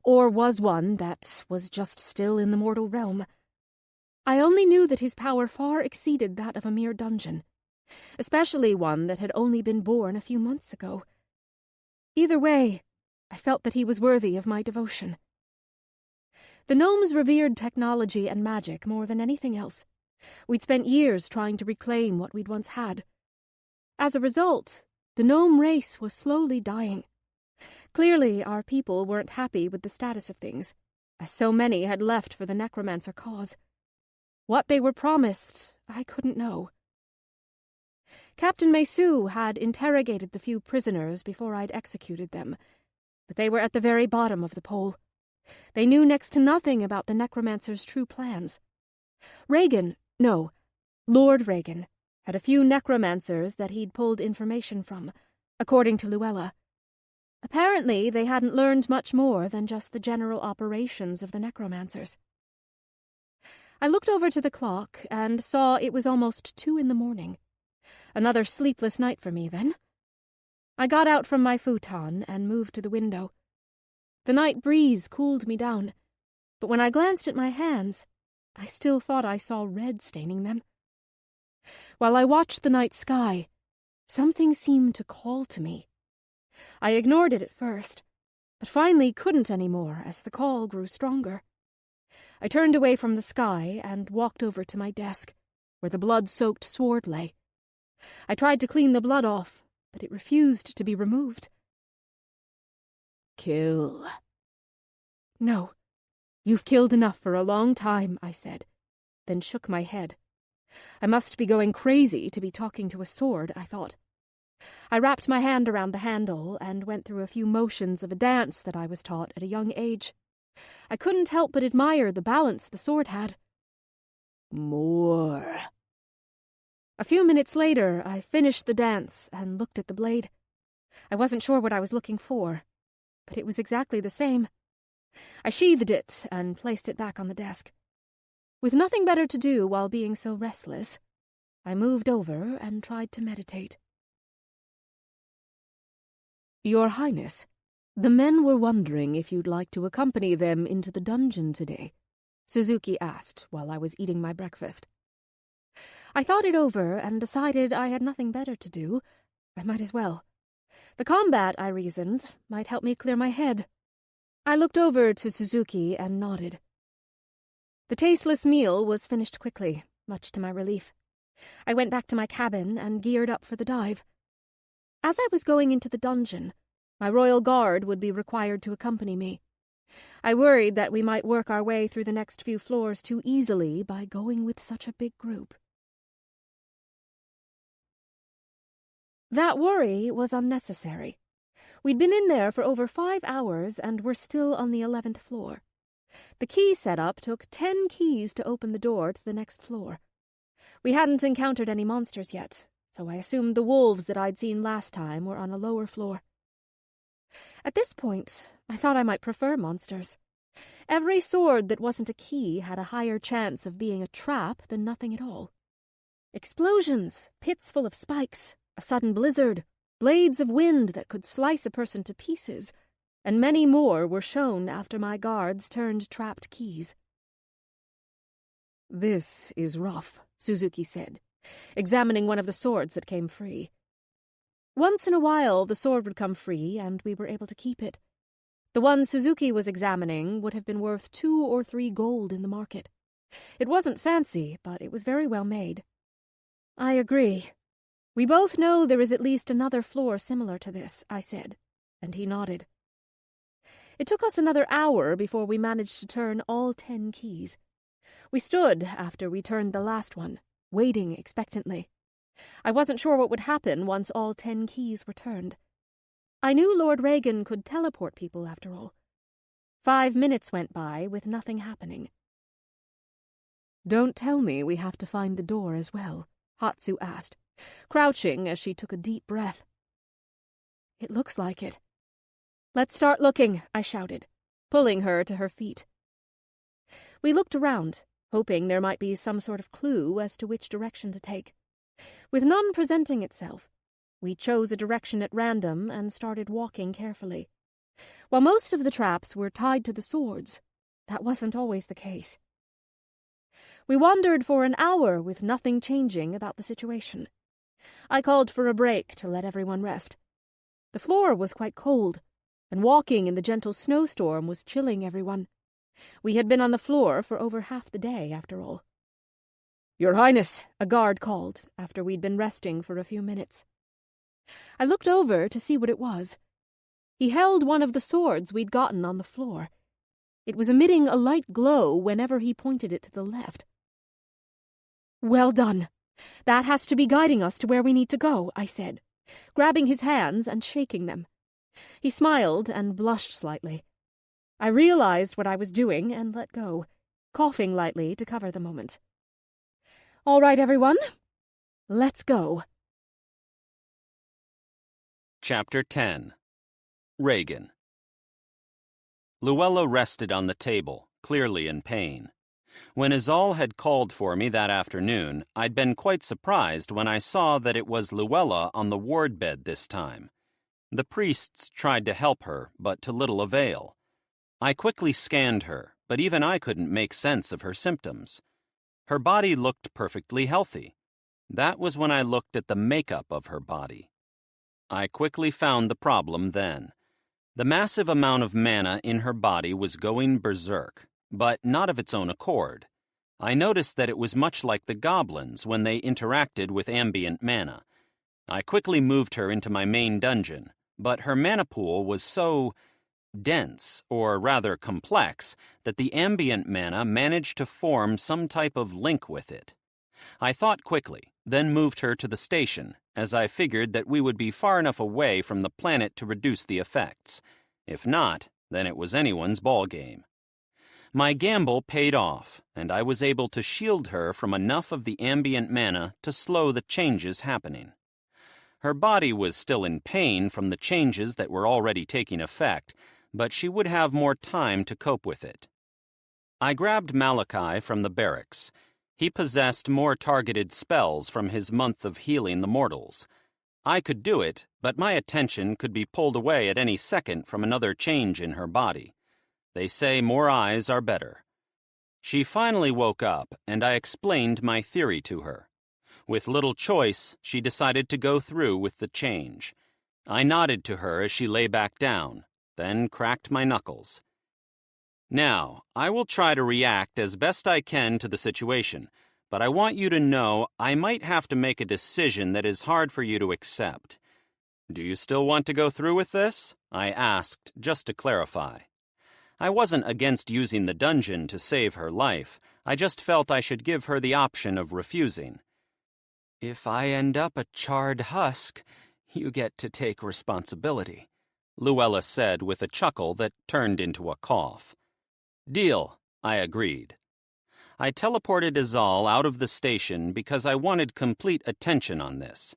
Or was one that was just still in the mortal realm. I only knew that his power far exceeded that of a mere dungeon, especially one that had only been born a few months ago. Either way, I felt that he was worthy of my devotion. The gnomes revered technology and magic more than anything else. We'd spent years trying to reclaim what we'd once had. As a result, the gnome race was slowly dying. Clearly, our people weren't happy with the status of things, as so many had left for the necromancer cause. What they were promised, I couldn't know. Captain Mesu had interrogated the few prisoners before I'd executed them, but they were at the very bottom of the poll. They knew next to nothing about the necromancer's true plans. Lord Regan, had a few necromancers that he'd pulled information from, according to Luella. Apparently, they hadn't learned much more than just the general operations of the necromancers. I looked over to the clock and saw it was almost 2 a.m. Another sleepless night for me, then. I got out from my futon and moved to the window. The night breeze cooled me down, but when I glanced at my hands, I still thought I saw red staining them. While I watched the night sky, something seemed to call to me. I ignored it at first, but finally couldn't anymore as the call grew stronger. I turned away from the sky and walked over to my desk, where the blood-soaked sword lay. I tried to clean the blood off, but it refused to be removed. "Kill." "No, you've killed enough for a long time," I said, then shook my head. I must be going crazy to be talking to a sword, I thought. I wrapped my hand around the handle and went through a few motions of a dance that I was taught at a young age. I couldn't help but admire the balance the sword had. "More." A few minutes later, I finished the dance and looked at the blade. I wasn't sure what I was looking for, but it was exactly the same. I sheathed it and placed it back on the desk. With nothing better to do while being so restless, I moved over and tried to meditate. "Your Highness, the men were wondering if you'd like to accompany them into the dungeon today," Suzuki asked while I was eating my breakfast. I thought it over and decided I had nothing better to do. I might as well. The combat, I reasoned, might help me clear my head. I looked over to Suzuki and nodded. The tasteless meal was finished quickly, much to my relief. I went back to my cabin and geared up for the dive. As I was going into the dungeon, my royal guard would be required to accompany me. I worried that we might work our way through the next few floors too easily by going with such a big group. That worry was unnecessary. We'd been in there for over 5 hours and were still on the 11th floor. The key setup took 10 keys to open the door to the next floor. We hadn't encountered any monsters yet, so I assumed the wolves that I'd seen last time were on a lower floor. At this point, I thought I might prefer monsters. Every sword that wasn't a key had a higher chance of being a trap than nothing at all. Explosions, pits full of spikes, a sudden blizzard, blades of wind that could slice a person to pieces, and many more were shown after my guards turned trapped keys. "This is rough," Suzuki said, examining one of the swords that came free. Once in a while, the sword would come free, and we were able to keep it. The one Suzuki was examining would have been worth 2 or 3 gold in the market. It wasn't fancy, but it was very well made. I agree. We both know there is at least another floor similar to this, I said, and he nodded. It took us another hour before we managed to turn all 10 keys. We stood after we turned the last one, waiting expectantly. I wasn't sure what would happen once all 10 keys were turned. I knew Lord Regan could teleport people, after all. 5 minutes went by with nothing happening. "Don't tell me we have to find the door as well," Hatsu asked, crouching as she took a deep breath. It looks like it. Let's start looking, I shouted, pulling her to her feet. We looked around, hoping there might be some sort of clue as to which direction to take. With none presenting itself, we chose a direction at random and started walking carefully. While most of the traps were tied to the swords, that wasn't always the case. We wandered for an hour with nothing changing about the situation. I called for a break to let everyone rest. The floor was quite cold, and walking in the gentle snowstorm was chilling everyone. We had been on the floor for over half the day, after all. "Your Highness," a guard called, after we'd been resting for a few minutes. I looked over to see what it was. He held one of the swords we'd gotten on the floor. It was emitting a light glow whenever he pointed it to the left. "Well done. That has to be guiding us to where we need to go," I said, grabbing his hands and shaking them. He smiled and blushed slightly. I realized what I was doing and let go, coughing lightly to cover the moment. "All right, everyone. Let's go." Chapter 10. Regan. Luella rested on the table, clearly in pain. When Izal had called for me that afternoon, I'd been quite surprised when I saw that it was Luella on the ward bed this time. The priests tried to help her, but to little avail. I quickly scanned her, but even I couldn't make sense of her symptoms. Her body looked perfectly healthy. That was when I looked at the makeup of her body. I quickly found the problem then. The massive amount of mana in her body was going berserk, but not of its own accord. I noticed that it was much like the goblins when they interacted with ambient mana. I quickly moved her into my main dungeon, but her mana pool was so dense, or rather complex, that the ambient mana managed to form some type of link with it. I thought quickly, then moved her to the station, as I figured that we would be far enough away from the planet to reduce the effects. If not, then it was anyone's ballgame. My gamble paid off, and I was able to shield her from enough of the ambient mana to slow the changes happening. Her body was still in pain from the changes that were already taking effect, but she would have more time to cope with it. I grabbed Malachi from the barracks. He possessed more targeted spells from his month of healing the mortals. I could do it, but my attention could be pulled away at any second from another change in her body. They say more eyes are better. She finally woke up, and I explained my theory to her. With little choice, she decided to go through with the change. I nodded to her as she lay back down, then cracked my knuckles. Now, I will try to react as best I can to the situation, but I want you to know I might have to make a decision that is hard for you to accept. Do you still want to go through with this? I asked, just to clarify. I wasn't against using the dungeon to save her life. I just felt I should give her the option of refusing. "If I end up a charred husk, you get to take responsibility," Luella said with a chuckle that turned into a cough. "Deal," I agreed. I teleported Izal out of the station because I wanted complete attention on this.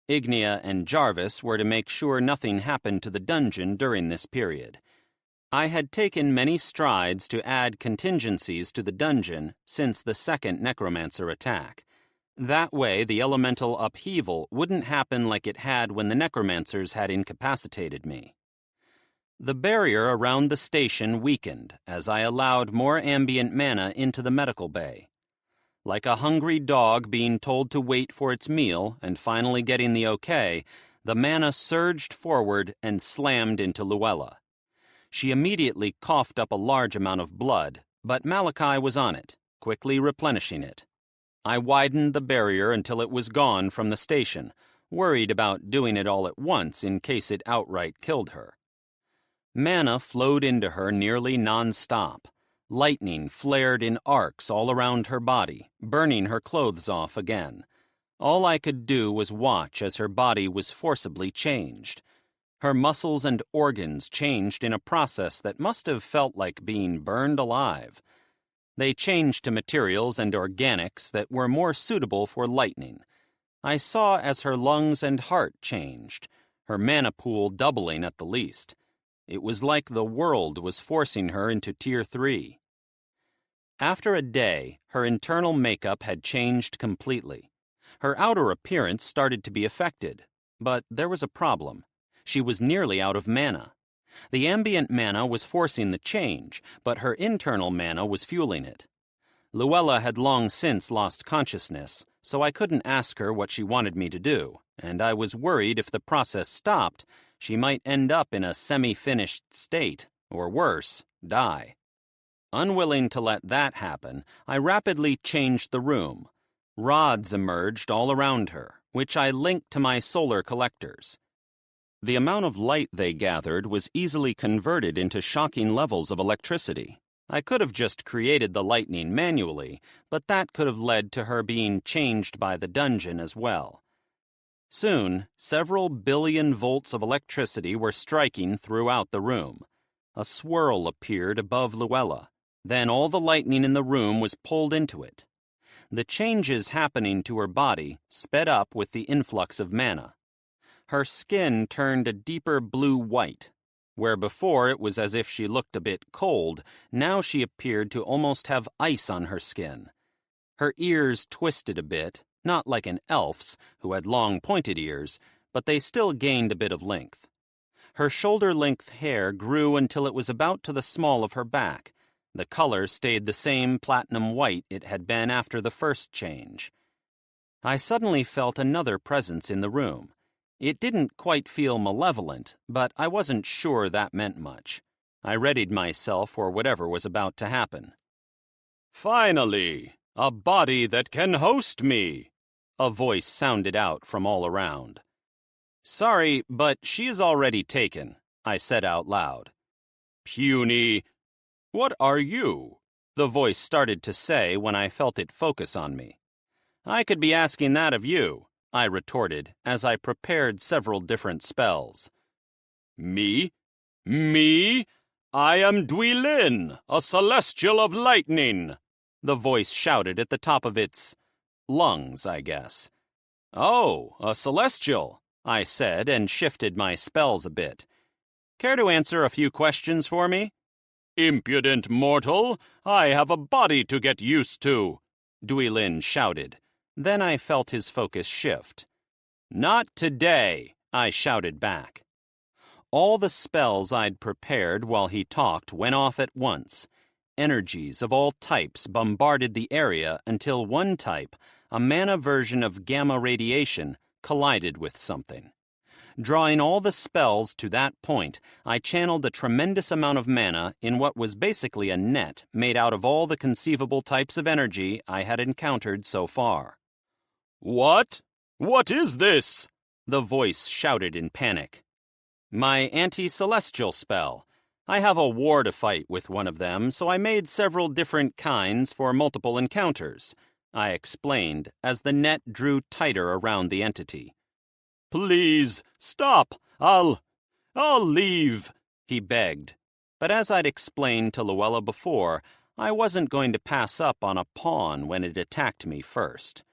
Ignia and Jarvis were to make sure nothing happened to the dungeon during this period. I had taken many strides to add contingencies to the dungeon since the second necromancer attack. That way, the elemental upheaval wouldn't happen like it had when the necromancers had incapacitated me. The barrier around the station weakened as I allowed more ambient mana into the medical bay. Like a hungry dog being told to wait for its meal and finally getting the okay, the mana surged forward and slammed into Luella. She immediately coughed up a large amount of blood, but Malachi was on it, quickly replenishing it. I widened the barrier until it was gone from the station, worried about doing it all at once in case it outright killed her. Mana flowed into her nearly non-stop. Lightning flared in arcs all around her body, burning her clothes off again. All I could do was watch as her body was forcibly changed. Her muscles and organs changed in a process that must have felt like being burned alive. They changed to materials and organics that were more suitable for lightning. I saw as her lungs and heart changed, her mana pool doubling at the least. It was like the world was forcing her into Tier 3. After a day, her internal makeup had changed completely. Her outer appearance started to be affected, but there was a problem. She was nearly out of mana. The ambient mana was forcing the change, but her internal mana was fueling it. Luella had long since lost consciousness, so I couldn't ask her what she wanted me to do, and I was worried if the process stopped, she might end up in a semi-finished state, or worse, die. Unwilling to let that happen, I rapidly changed the room. Rods emerged all around her, which I linked to my solar collectors. The amount of light they gathered was easily converted into shocking levels of electricity. I could have just created the lightning manually, but that could have led to her being changed by the dungeon as well. Soon, several billion volts of electricity were striking throughout the room. A swirl appeared above Luella. Then all the lightning in the room was pulled into it. The changes happening to her body sped up with the influx of mana. Her skin turned a deeper blue-white. Where before it was as if she looked a bit cold, now she appeared to almost have ice on her skin. Her ears twisted a bit, not like an elf's, who had long pointed ears, but they still gained a bit of length. Her shoulder-length hair grew until it was about to the small of her back. The color stayed the same platinum white it had been after the first change. I suddenly felt another presence in the room. It didn't quite feel malevolent, but I wasn't sure that meant much. I readied myself for whatever was about to happen. "Finally, a body that can host me," a voice sounded out from all around. "Sorry, but she is already taken," I said out loud. "Puny, what are you?" the voice started to say when I felt it focus on me. "I could be asking that of you," I retorted as I prepared several different spells. "Me? Me? I am Duilin, a celestial of lightning," the voice shouted at the top of its lungs, I guess. "Oh, a celestial," I said and shifted my spells a bit. "Care to answer a few questions for me?" "Impudent mortal, I have a body to get used to," Duilin shouted. Then I felt his focus shift. "Not today," I shouted back. All the spells I'd prepared while he talked went off at once. Energies of all types bombarded the area until one type, a mana version of gamma radiation, collided with something. Drawing all the spells to that point, I channeled a tremendous amount of mana in what was basically a net made out of all the conceivable types of energy I had encountered so far. "What? What is this?" the voice shouted in panic. "My anti-celestial spell. I have a war to fight with one of them, so I made several different kinds for multiple encounters, I explained as the net drew tighter around the entity. Please, stop! I'll leave, he begged. But as I'd explained to Luella before, I wasn't going to pass up on a pawn when it attacked me first.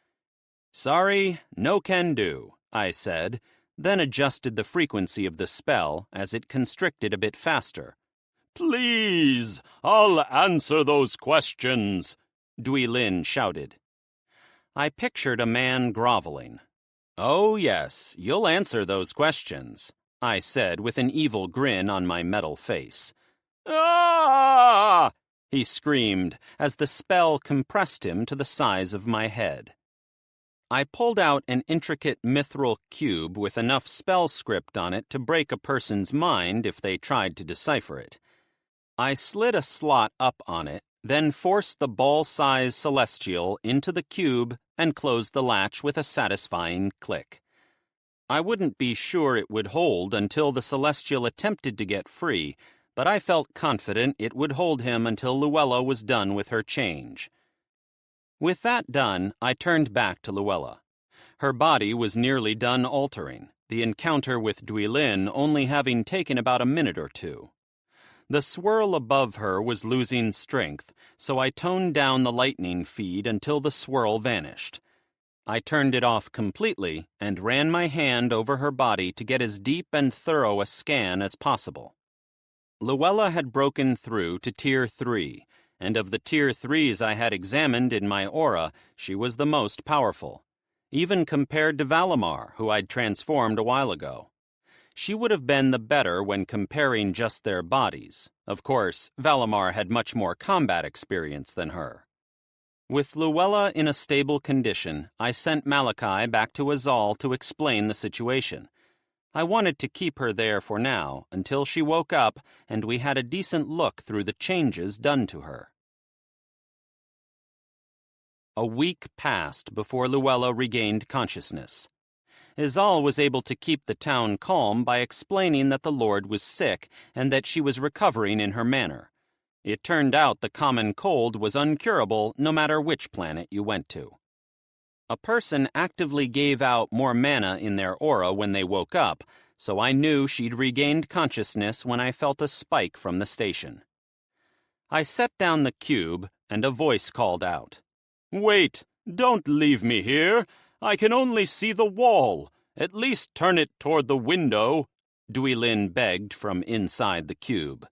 Sorry, no can do, I said, then adjusted the frequency of the spell as it constricted a bit faster. Please, I'll answer those questions, Duilin shouted. I pictured a man groveling. Oh yes, you'll answer those questions, I said with an evil grin on my metal face. Ah! He screamed as the spell compressed him to the size of my head. I pulled out an intricate mithril cube with enough spell script on it to break a person's mind if they tried to decipher it. I slid a slot up on it, then forced the ball-sized celestial into the cube and closed the latch with a satisfying click. I wouldn't be sure it would hold until the celestial attempted to get free, but I felt confident it would hold him until Luella was done with her change. With that done, I turned back to Luella. Her body was nearly done altering, the encounter with Duilin only having taken about a minute or two. The swirl above her was losing strength, so I toned down the lightning feed until the swirl vanished. I turned it off completely and ran my hand over her body to get as deep and thorough a scan as possible. Luella had broken through to Tier 3, and of the Tier 3s I had examined in my aura, she was the most powerful, even compared to Valimar, who I'd transformed a while ago. She would have been the better when comparing just their bodies. Of course, Valimar had much more combat experience than her. With Luella in a stable condition, I sent Malachi back to Azal to explain the situation. I wanted to keep her there for now, until she woke up and we had a decent look through the changes done to her. A week passed before Luella regained consciousness. Azal was able to keep the town calm by explaining that the Lord was sick and that she was recovering in her manner. It turned out the common cold was uncurable no matter which planet you went to. A person actively gave out more mana in their aura when they woke up, so I knew she'd regained consciousness when I felt a spike from the station. I set down the cube, and a voice called out, "Wait, don't leave me here. I can only see the wall. At least turn it toward the window," Duilin begged from inside the cube.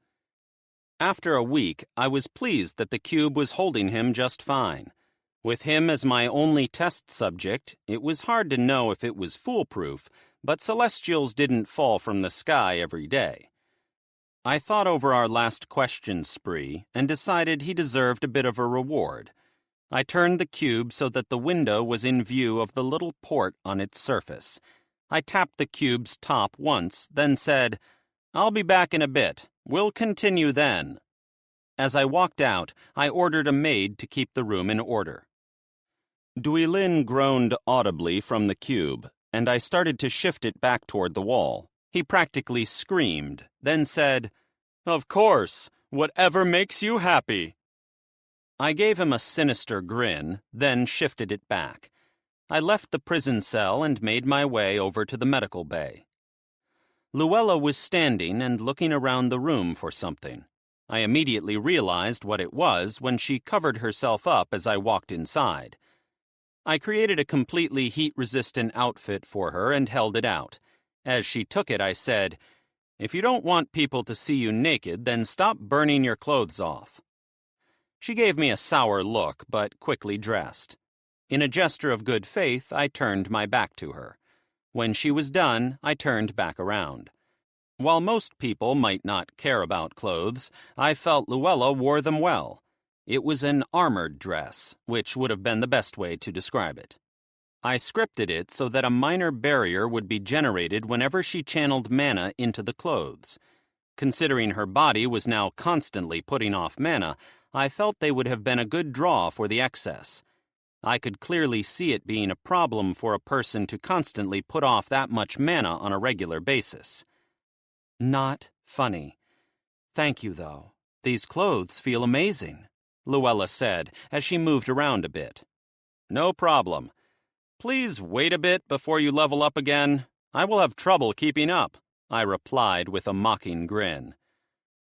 After a week, I was pleased that the cube was holding him just fine. With him as my only test subject, it was hard to know if it was foolproof, but celestials didn't fall from the sky every day. I thought over our last question spree and decided he deserved a bit of a reward. I turned the cube so that the window was in view of the little port on its surface. I tapped the cube's top once, then said, "I'll be back in a bit. We'll continue then." As I walked out, I ordered a maid to keep the room in order. Duilin groaned audibly from the cube, and I started to shift it back toward the wall. He practically screamed, then said, "Of course, whatever makes you happy." I gave him a sinister grin, then shifted it back. I left the prison cell and made my way over to the medical bay. Luella was standing and looking around the room for something. I immediately realized what it was when she covered herself up as I walked inside. I created a completely heat-resistant outfit for her and held it out. As she took it, I said, "If you don't want people to see you naked, then stop burning your clothes off." She gave me a sour look, but quickly dressed. In a gesture of good faith, I turned my back to her. When she was done, I turned back around. While most people might not care about clothes, I felt Luella wore them well. It was an armored dress, which would have been the best way to describe it. I scripted it so that a minor barrier would be generated whenever she channeled mana into the clothes. Considering her body was now constantly putting off mana, I felt they would have been a good draw for the excess. I could clearly see it being a problem for a person to constantly put off that much mana on a regular basis. Not funny. Thank you, though. These clothes feel amazing, Luella said as she moved around a bit. No problem. Please wait a bit before you level up again. I will have trouble keeping up, I replied with a mocking grin.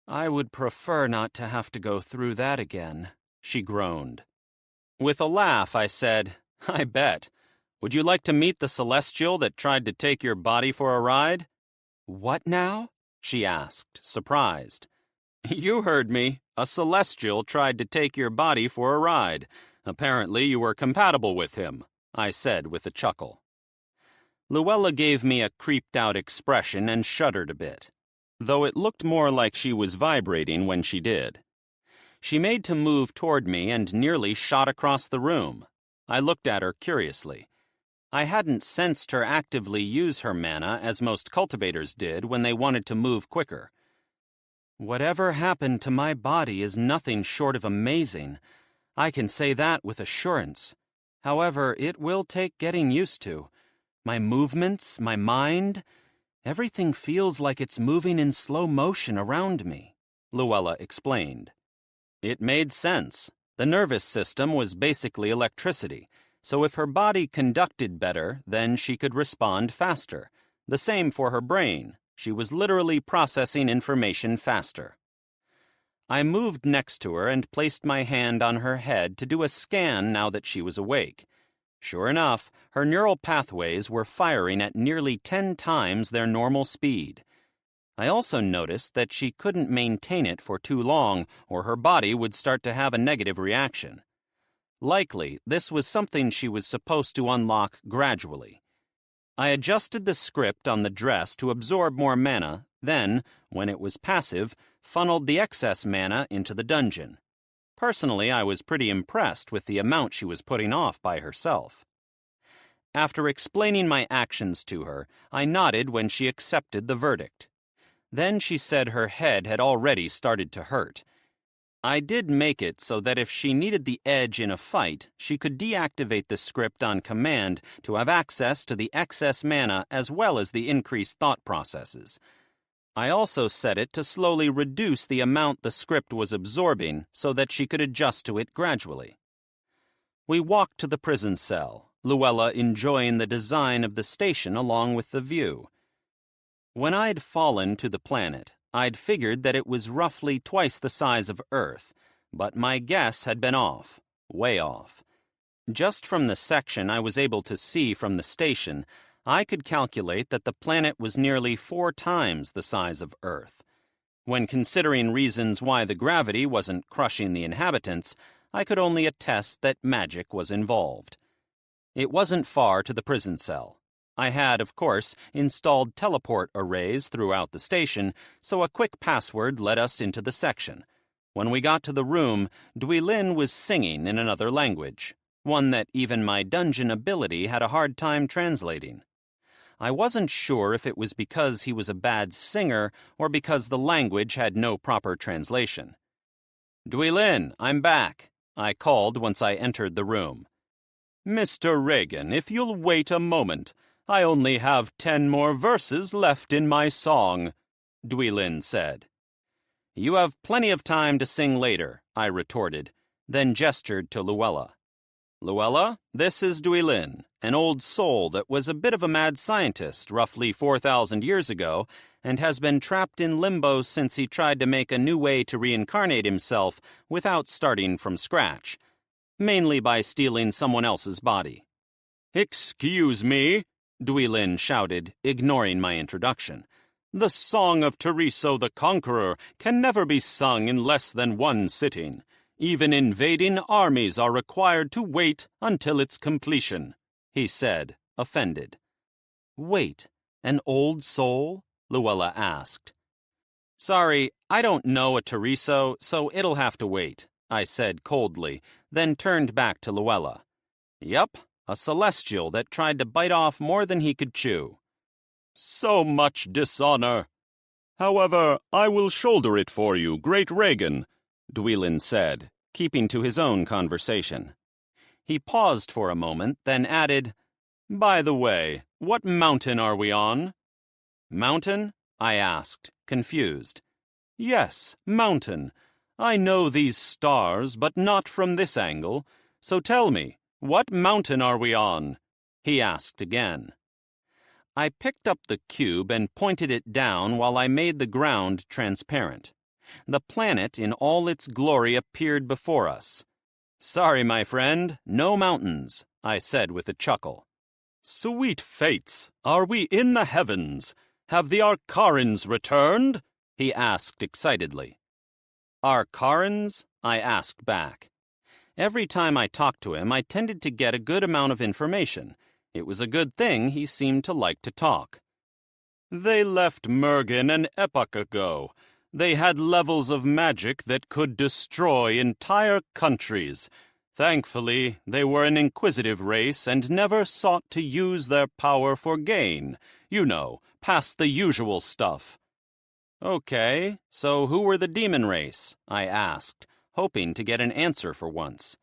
I would prefer not to have to go through that again, she groaned. With a laugh, I said, I bet. Would you like to meet the celestial that tried to take your body for a ride? What now? She asked, surprised. You heard me. A celestial tried to take your body for a ride. Apparently you were compatible with him, I said with a chuckle. Luella gave me a creeped-out expression and shuddered a bit, though it looked more like she was vibrating when she did. She made to move toward me and nearly shot across the room. I looked at her curiously. I hadn't sensed her actively use her mana as most cultivators did when they wanted to move quicker. Whatever happened to my body is nothing short of amazing. I can say that with assurance. However, it will take getting used to. My movements, my mind, everything feels like it's moving in slow motion around me, Luella explained. It made sense. The nervous system was basically electricity, so if her body conducted better, then she could respond faster. The same for her brain. She was literally processing information faster. I moved next to her and placed my hand on her head to do a scan now that she was awake. Sure enough, her neural pathways were firing at nearly 10 times their normal speed. I also noticed that she couldn't maintain it for too long, or her body would start to have a negative reaction. Likely, this was something she was supposed to unlock gradually. I adjusted the script on the dress to absorb more mana, then, when it was passive, funneled the excess mana into the dungeon. Personally, I was pretty impressed with the amount she was putting off by herself. After explaining my actions to her, I nodded when she accepted the verdict. Then she said her head had already started to hurt. I did make it so that if she needed the edge in a fight, she could deactivate the script on command to have access to the excess mana as well as the increased thought processes. I also set it to slowly reduce the amount the script was absorbing so that she could adjust to it gradually. We walked to the prison cell, Luella enjoying the design of the station along with the view. When I'd fallen to the planet, I'd figured that it was roughly twice the size of Earth, but my guess had been off, way off. Just from the section I was able to see from the station, I could calculate that the planet was nearly 4 times the size of Earth. When considering reasons why the gravity wasn't crushing the inhabitants, I could only attest that magic was involved. It wasn't far to the prison cell. I had, of course, installed teleport arrays throughout the station, so a quick password led us into the section. When we got to the room, Duilin was singing in another language, one that even my dungeon ability had a hard time translating. I wasn't sure if it was because he was a bad singer or because the language had no proper translation. Duilin, I'm back, I called once I entered the room. Mr. Regan, if you'll wait a moment, I only have 10 more verses left in my song, Duilin said. You have plenty of time to sing later, I retorted, then gestured to Luella. Luella, this is Duilin, an old soul that was a bit of a mad scientist roughly 4,000 years ago and has been trapped in limbo since he tried to make a new way to reincarnate himself without starting from scratch, mainly by stealing someone else's body. Excuse me, Duilin shouted, ignoring my introduction. The song of Tereso the Conqueror can never be sung in less than one sitting. Even invading armies are required to wait until its completion, he said, offended. Wait, an old soul? Luella asked. Sorry, I don't know a Tereso, so it'll have to wait, I said coldly, then turned back to Luella. Yep, a celestial that tried to bite off more than he could chew. So much dishonor. However, I will shoulder it for you, great Regan, Duilin said, keeping to his own conversation. He paused for a moment, then added, By the way, what mountain are we on? Mountain? I asked, confused. Yes, mountain. I know these stars, but not from this angle. So tell me, what mountain are we on? He asked again. I picked up the cube and pointed it down while I made the ground transparent. The planet in all its glory appeared before us. Sorry, my friend, no mountains, I said with a chuckle. Sweet fates, are we in the heavens? Have the Arcarans returned? He asked excitedly. Arcarans? I asked back. Every time I talked to him, I tended to get a good amount of information. It was a good thing he seemed to like to talk. They left Mergen an epoch ago. They had levels of magic that could destroy entire countries. Thankfully, they were an inquisitive race and never sought to use their power for gain. You know, past the usual stuff. Okay, so who were the demon race? I asked, hoping to get an answer for once.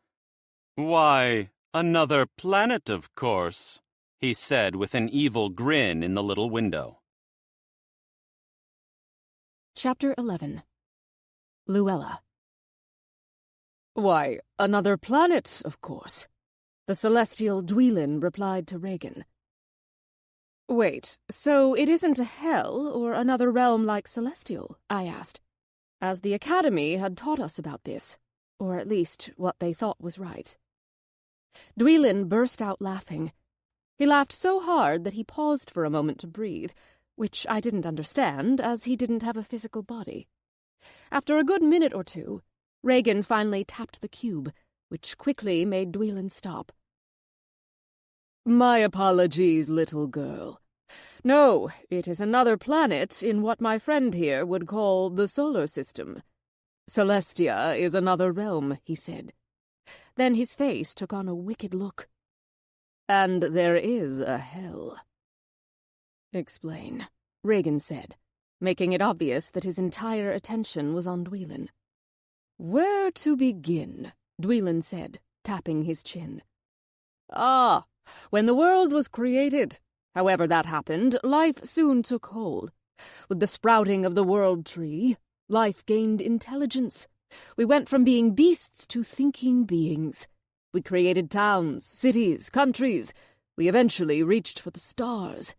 Why, another planet, of course, he said with an evil grin in the little window. Chapter 11. Luella. Why, another planet, of course, The celestial Dwelin replied to Regan. Wait, so it isn't a hell or another realm like Celestial? I asked, as the Academy had taught us about this, or at least what they thought was right. Dwelin burst out laughing. He laughed so hard that he paused for a moment to breathe, which I didn't understand, as he didn't have a physical body. After a good minute or two, Regan finally tapped the cube, which quickly made Dwelin stop. My apologies, little girl. No, it is another planet in what my friend here would call the solar system. Celestia is another realm, he said. Then his face took on a wicked look. And there is a hell. Explain, Regan said, making it obvious that his entire attention was on Dwelin. Where to begin? Dwelin said, tapping his chin. When the world was created, however that happened, life soon took hold. With the sprouting of the world tree, life gained intelligence. We went from being beasts to thinking beings. We created towns, cities, countries. We eventually reached for the stars.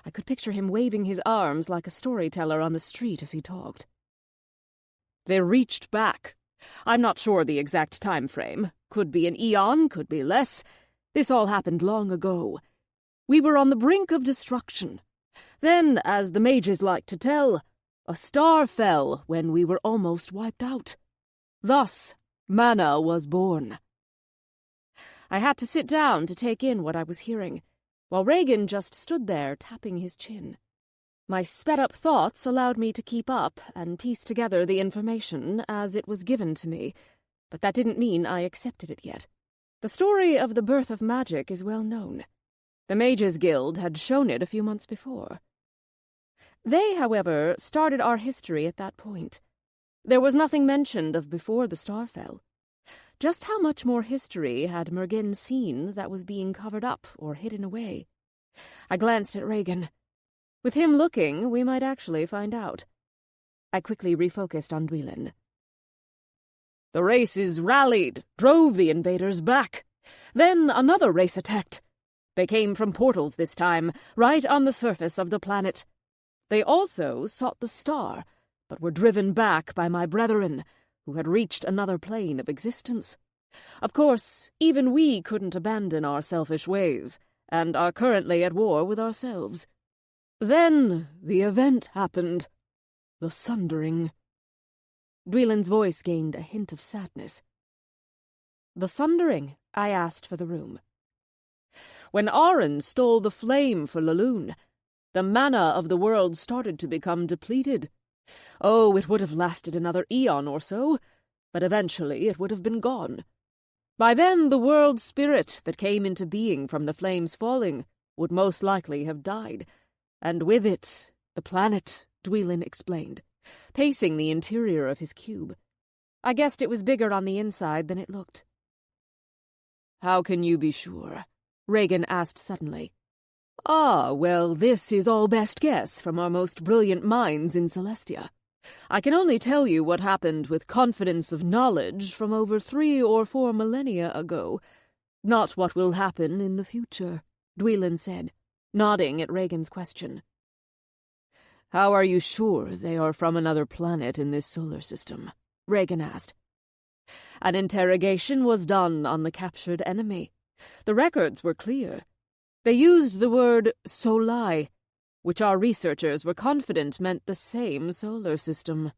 I could picture him waving his arms like a storyteller on the street as he talked. They reached back. I'm not sure the exact time frame. Could be an eon, could be less. This all happened long ago. We were on the brink of destruction. Then, as the mages like to tell, a star fell when we were almost wiped out. Thus, Mana was born. I had to sit down to take in what I was hearing, while Regan just stood there tapping his chin. My sped-up thoughts allowed me to keep up and piece together the information as it was given to me, but that didn't mean I accepted it yet. The story of the birth of magic is well known. The Mages Guild had shown it a few months before. They, however, started our history at that point. There was nothing mentioned of before the star fell. Just how much more history had Mergen seen that was being covered up or hidden away? I glanced at Regan. With him looking, we might actually find out. I quickly refocused on Dwelin. The races rallied, drove the invaders back. Then another race attacked. They came from portals this time, right on the surface of the planet. They also sought the star, but were driven back by my brethren, who had reached another plane of existence. Of course, even we couldn't abandon our selfish ways, and are currently at war with ourselves. Then the event happened. The Sundering. Dwelin's voice gained a hint of sadness. The Sundering, I asked for the room. When Aran stole the flame for Laloon, the mana of the world started to become depleted. Oh, it would have lasted another eon or so, but eventually it would have been gone. By then the world spirit that came into being from the flames falling would most likely have died, and with it, the planet, Dwelin explained, pacing the interior of his cube. I guessed it was bigger on the inside than it looked. How can you be sure? Regan asked suddenly. Well, this is all best guess from our most brilliant minds in Celestia. I can only tell you what happened with confidence of knowledge from over 3 or 4 millennia ago, not what will happen in the future, Dwelin said, nodding at Regan's question. How are you sure they are from another planet in this solar system? Regan asked. An interrogation was done on the captured enemy. The records were clear. They used the word Solai, which our researchers were confident meant the same solar system.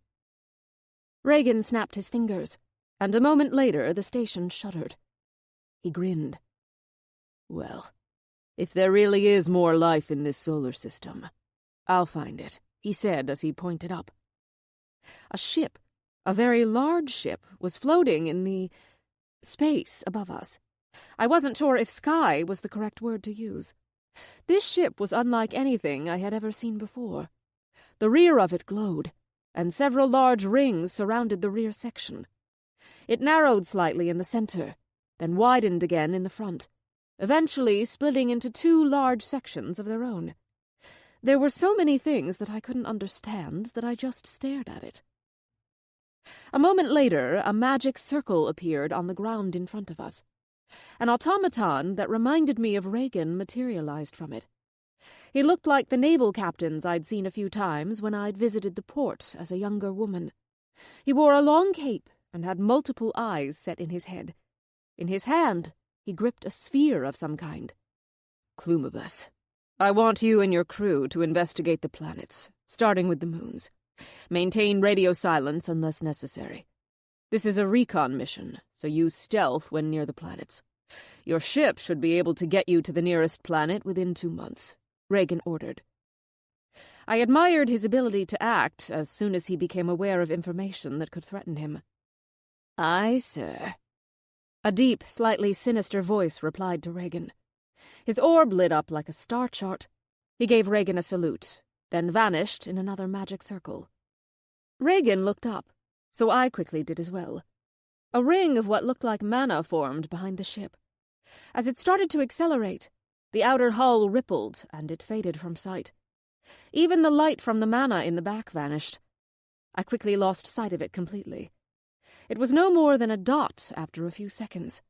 Regan snapped his fingers, and a moment later the station shuddered. He grinned. Well, if there really is more life in this solar system, I'll find it, he said as he pointed up. A ship, a very large ship, was floating in the space above us. I wasn't sure if sky was the correct word to use. This ship was unlike anything I had ever seen before. The rear of it glowed, and several large rings surrounded the rear section. It narrowed slightly in the center, then widened again in the front, eventually splitting into 2 large sections of their own. There were so many things that I couldn't understand that I just stared at it. A moment later, a magic circle appeared on the ground in front of us. An automaton that reminded me of Regan materialized from it. He looked like the naval captains I'd seen a few times when I'd visited the port as a younger woman. He wore a long cape and had multiple eyes set in his head. In his hand, he gripped a sphere of some kind. Clumabus, I want you and your crew to investigate the planets, starting with the moons. Maintain radio silence unless necessary. This is a recon mission, so use stealth when near the planets. Your ship should be able to get you to the nearest planet within 2 months, Regan ordered. I admired his ability to act as soon as he became aware of information that could threaten him. Aye, sir. A deep, slightly sinister voice replied to Regan. His orb lit up like a star chart. He gave Regan a salute, then vanished in another magic circle. Regan looked up, so I quickly did as well. A ring of what looked like mana formed behind the ship. As it started to accelerate, the outer hull rippled and it faded from sight. Even the light from the mana in the back vanished. I quickly lost sight of it completely. It was no more than a dot after a few seconds.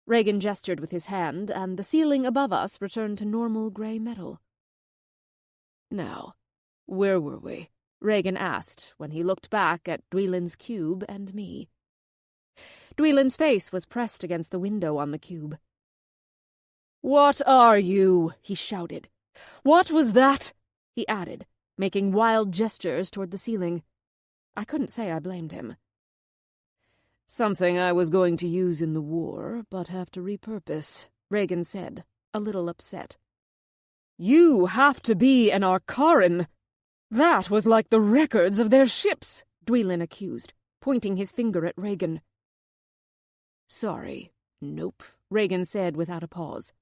Regan gestured with his hand, and the ceiling above us returned to normal grey metal. Now, where were we? Regan asked when he looked back at Dwelin's cube and me. Dwelin's face was pressed against the window on the cube. "What are you?" he shouted. "What was that?" he added, making wild gestures toward the ceiling. I couldn't say I blamed him. "Something I was going to use in the war, but have to repurpose," Regan said, a little upset. "You have to be an Arcaran! That was like the records of their ships," Dwelin accused, pointing his finger at Regan. "Sorry, nope," Regan said without a pause.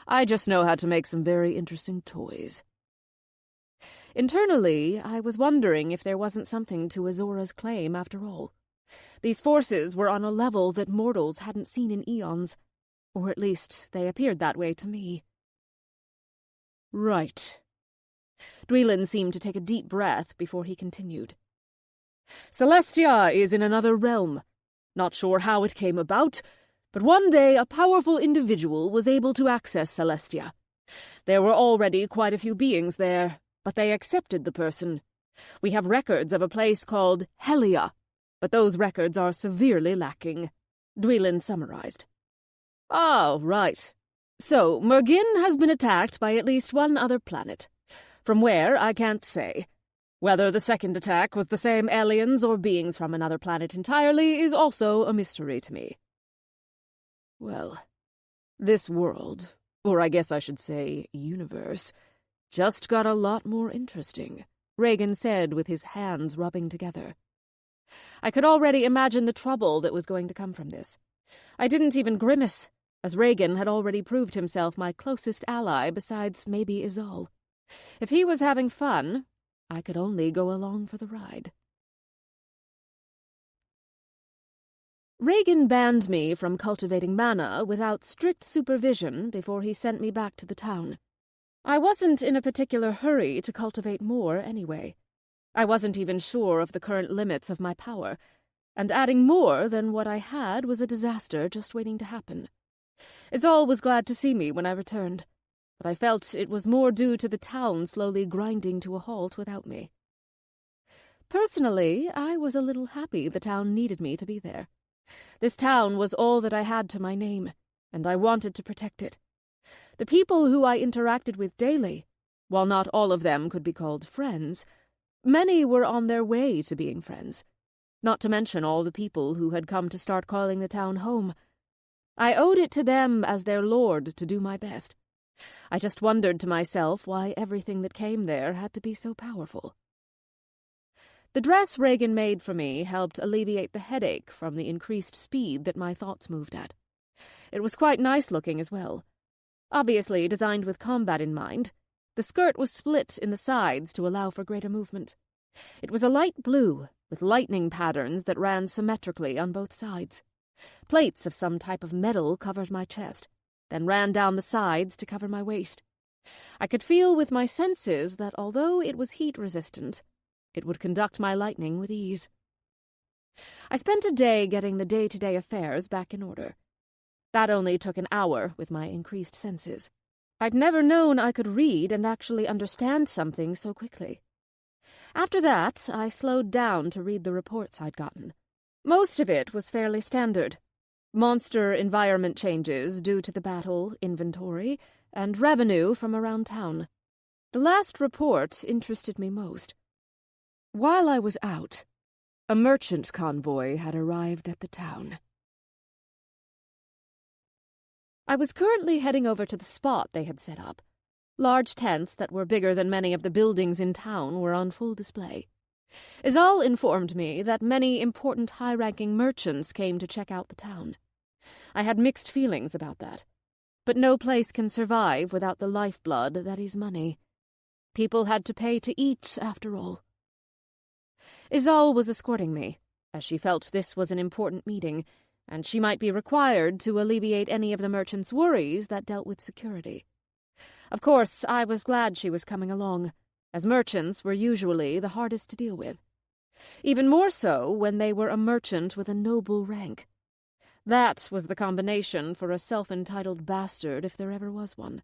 "I just know how to make some very interesting toys." Internally, I was wondering if there wasn't something to Azora's claim after all. These forces were on a level that mortals hadn't seen in eons, or at least they appeared that way to me. "Right." Dwelin seemed to take a deep breath before he continued. "Celestia is in another realm. Not sure how it came about, but one day a powerful individual was able to access Celestia. There were already quite a few beings there, but they accepted the person. We have records of a place called Helia, but those records are severely lacking," Dwelin summarized. "Oh, right. So, Mergin has been attacked by at least one other planet. From where, I can't say. Whether the second attack was the same aliens or beings from another planet entirely is also a mystery to me." Well, this world, or I guess I should say universe, just got a lot more interesting, Regan said with his hands rubbing together. I could already imagine the trouble that was going to come from this. I didn't even grimace, as Regan had already proved himself my closest ally besides maybe Izal. If he was having fun, I could only go along for the ride. Regan banned me from cultivating mana without strict supervision before he sent me back to the town. I wasn't in a particular hurry to cultivate more anyway. I wasn't even sure of the current limits of my power, and adding more than what I had was a disaster just waiting to happen. Izal was glad to see me when I returned, but I felt it was more due to the town slowly grinding to a halt without me. Personally, I was a little happy the town needed me to be there. This town was all that I had to my name, and I wanted to protect it. The people who I interacted with daily, while not all of them could be called friends, many were on their way to being friends, not to mention all the people who had come to start calling the town home. I owed it to them as their lord to do my best. I just wondered to myself why everything that came there had to be so powerful. The dress Regan made for me helped alleviate the headache from the increased speed that my thoughts moved at. It was quite nice-looking as well. Obviously designed with combat in mind, the skirt was split in the sides to allow for greater movement. It was a light blue, with lightning patterns that ran symmetrically on both sides. Plates of some type of metal covered my chest, then ran down the sides to cover my waist. I could feel with my senses that although it was heat-resistant, it would conduct my lightning with ease. I spent a day getting the day-to-day affairs back in order. That only took an hour with my increased senses. I'd never known I could read and actually understand something so quickly. After that, I slowed down to read the reports I'd gotten. Most of it was fairly standard. Monster environment changes due to the battle, inventory, and revenue from around town. The last report interested me most. While I was out, a merchant convoy had arrived at the town. I was currently heading over to the spot they had set up. Large tents that were bigger than many of the buildings in town were on full display. Izal informed me that many important high-ranking merchants came to check out the town. I had mixed feelings about that. But no place can survive without the lifeblood that is money. People had to pay to eat, after all. Izal was escorting me, as she felt this was an important meeting, and she might be required to alleviate any of the merchants' worries that dealt with security. Of course, I was glad she was coming along, as merchants were usually the hardest to deal with. Even more so when they were a merchant with a noble rank. That was the combination for a self-entitled bastard if there ever was one.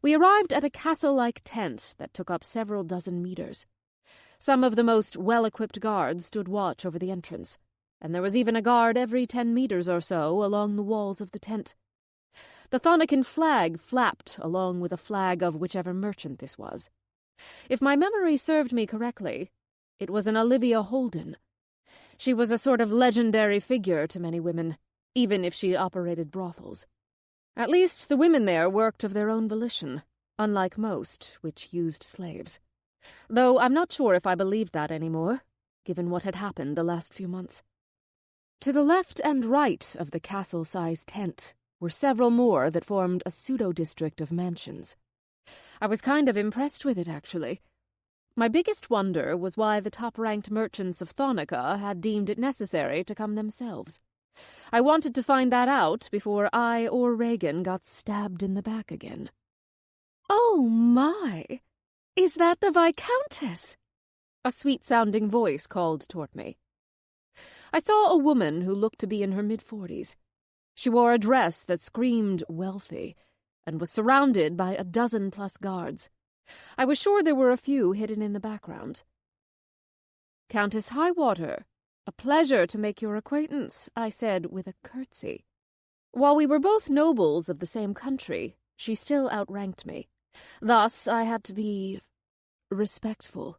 We arrived at a castle-like tent that took up several dozen meters. Some of the most well-equipped guards stood watch over the entrance, and there was even a guard every 10 meters or so along the walls of the tent. The Thonican flag flapped along with a flag of whichever merchant this was. If my memory served me correctly, it was an Olivia Holden. She was a sort of legendary figure to many women, even if she operated brothels. At least the women there worked of their own volition, unlike most, which used slaves. Though I'm not sure if I believed that anymore, given what had happened the last few months. To the left and right of the castle-sized tent were several more that formed a pseudo-district of mansions. I was kind of impressed with it, actually. My biggest wonder was why the top-ranked merchants of Thonica had deemed it necessary to come themselves. I wanted to find that out before I or Regan got stabbed in the back again. "Oh, my! Is that the Viscountess?" A sweet-sounding voice called toward me. I saw a woman who looked to be in her mid-40s. She wore a dress that screamed wealthy, and was surrounded by a dozen-plus guards. I was sure there were a few hidden in the background. "Countess Highwater, a pleasure to make your acquaintance," I said with a curtsy. While we were both nobles of the same country, she still outranked me. Thus, I had to be respectful.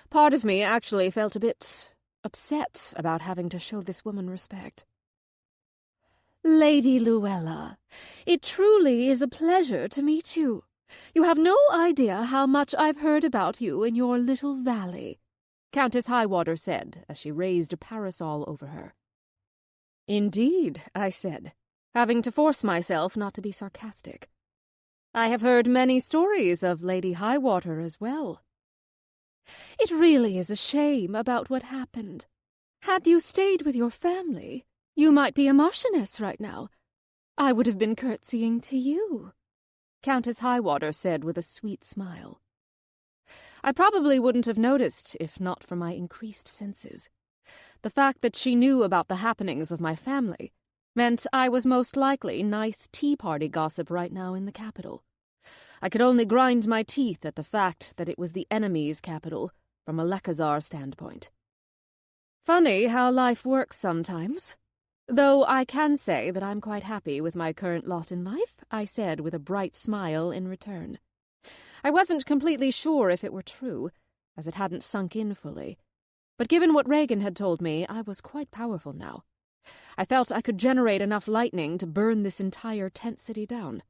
Part of me actually felt a bit upset about having to show this woman respect. "Lady Luella, it truly is a pleasure to meet you. You have no idea how much I've heard about you in your little valley," Countess Highwater said as she raised a parasol over her. "Indeed," I said, having to force myself not to be sarcastic. "I have heard many stories of Lady Highwater as well." "It really is a shame about what happened. Had you stayed with your family, you might be a marchioness right now. I would have been curtsying to you," Countess Highwater said with a sweet smile. I probably wouldn't have noticed if not for my increased senses. The fact that she knew about the happenings of my family meant I was most likely nice tea party gossip right now in the capital. I could only grind my teeth at the fact that it was the enemy's capital from a Lekazar standpoint. Funny how life works sometimes. Though I can say that I'm quite happy with my current lot in life, I said with a bright smile in return. I wasn't completely sure if it were true, as it hadn't sunk in fully. But given what Regan had told me, I was quite powerful now. I felt I could generate enough lightning to burn this entire tent city down,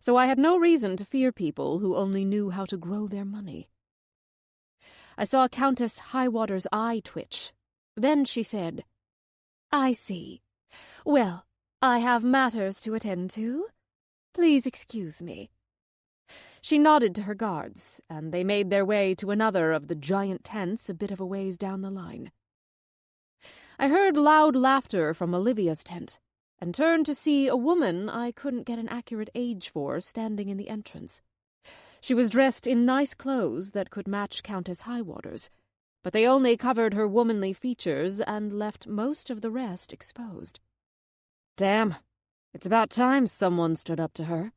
so I had no reason to fear people who only knew how to grow their money. I saw Countess Highwater's eye twitch. Then she said, "I see. Well, I have matters to attend to. Please excuse me." She nodded to her guards, and they made their way to another of the giant tents a bit of a ways down the line. I heard loud laughter from Olivia's tent, and turned to see a woman I couldn't get an accurate age for standing in the entrance. She was dressed in nice clothes that could match Countess Highwater's, but they only covered her womanly features and left most of the rest exposed. Damn, it's about time someone stood up to her.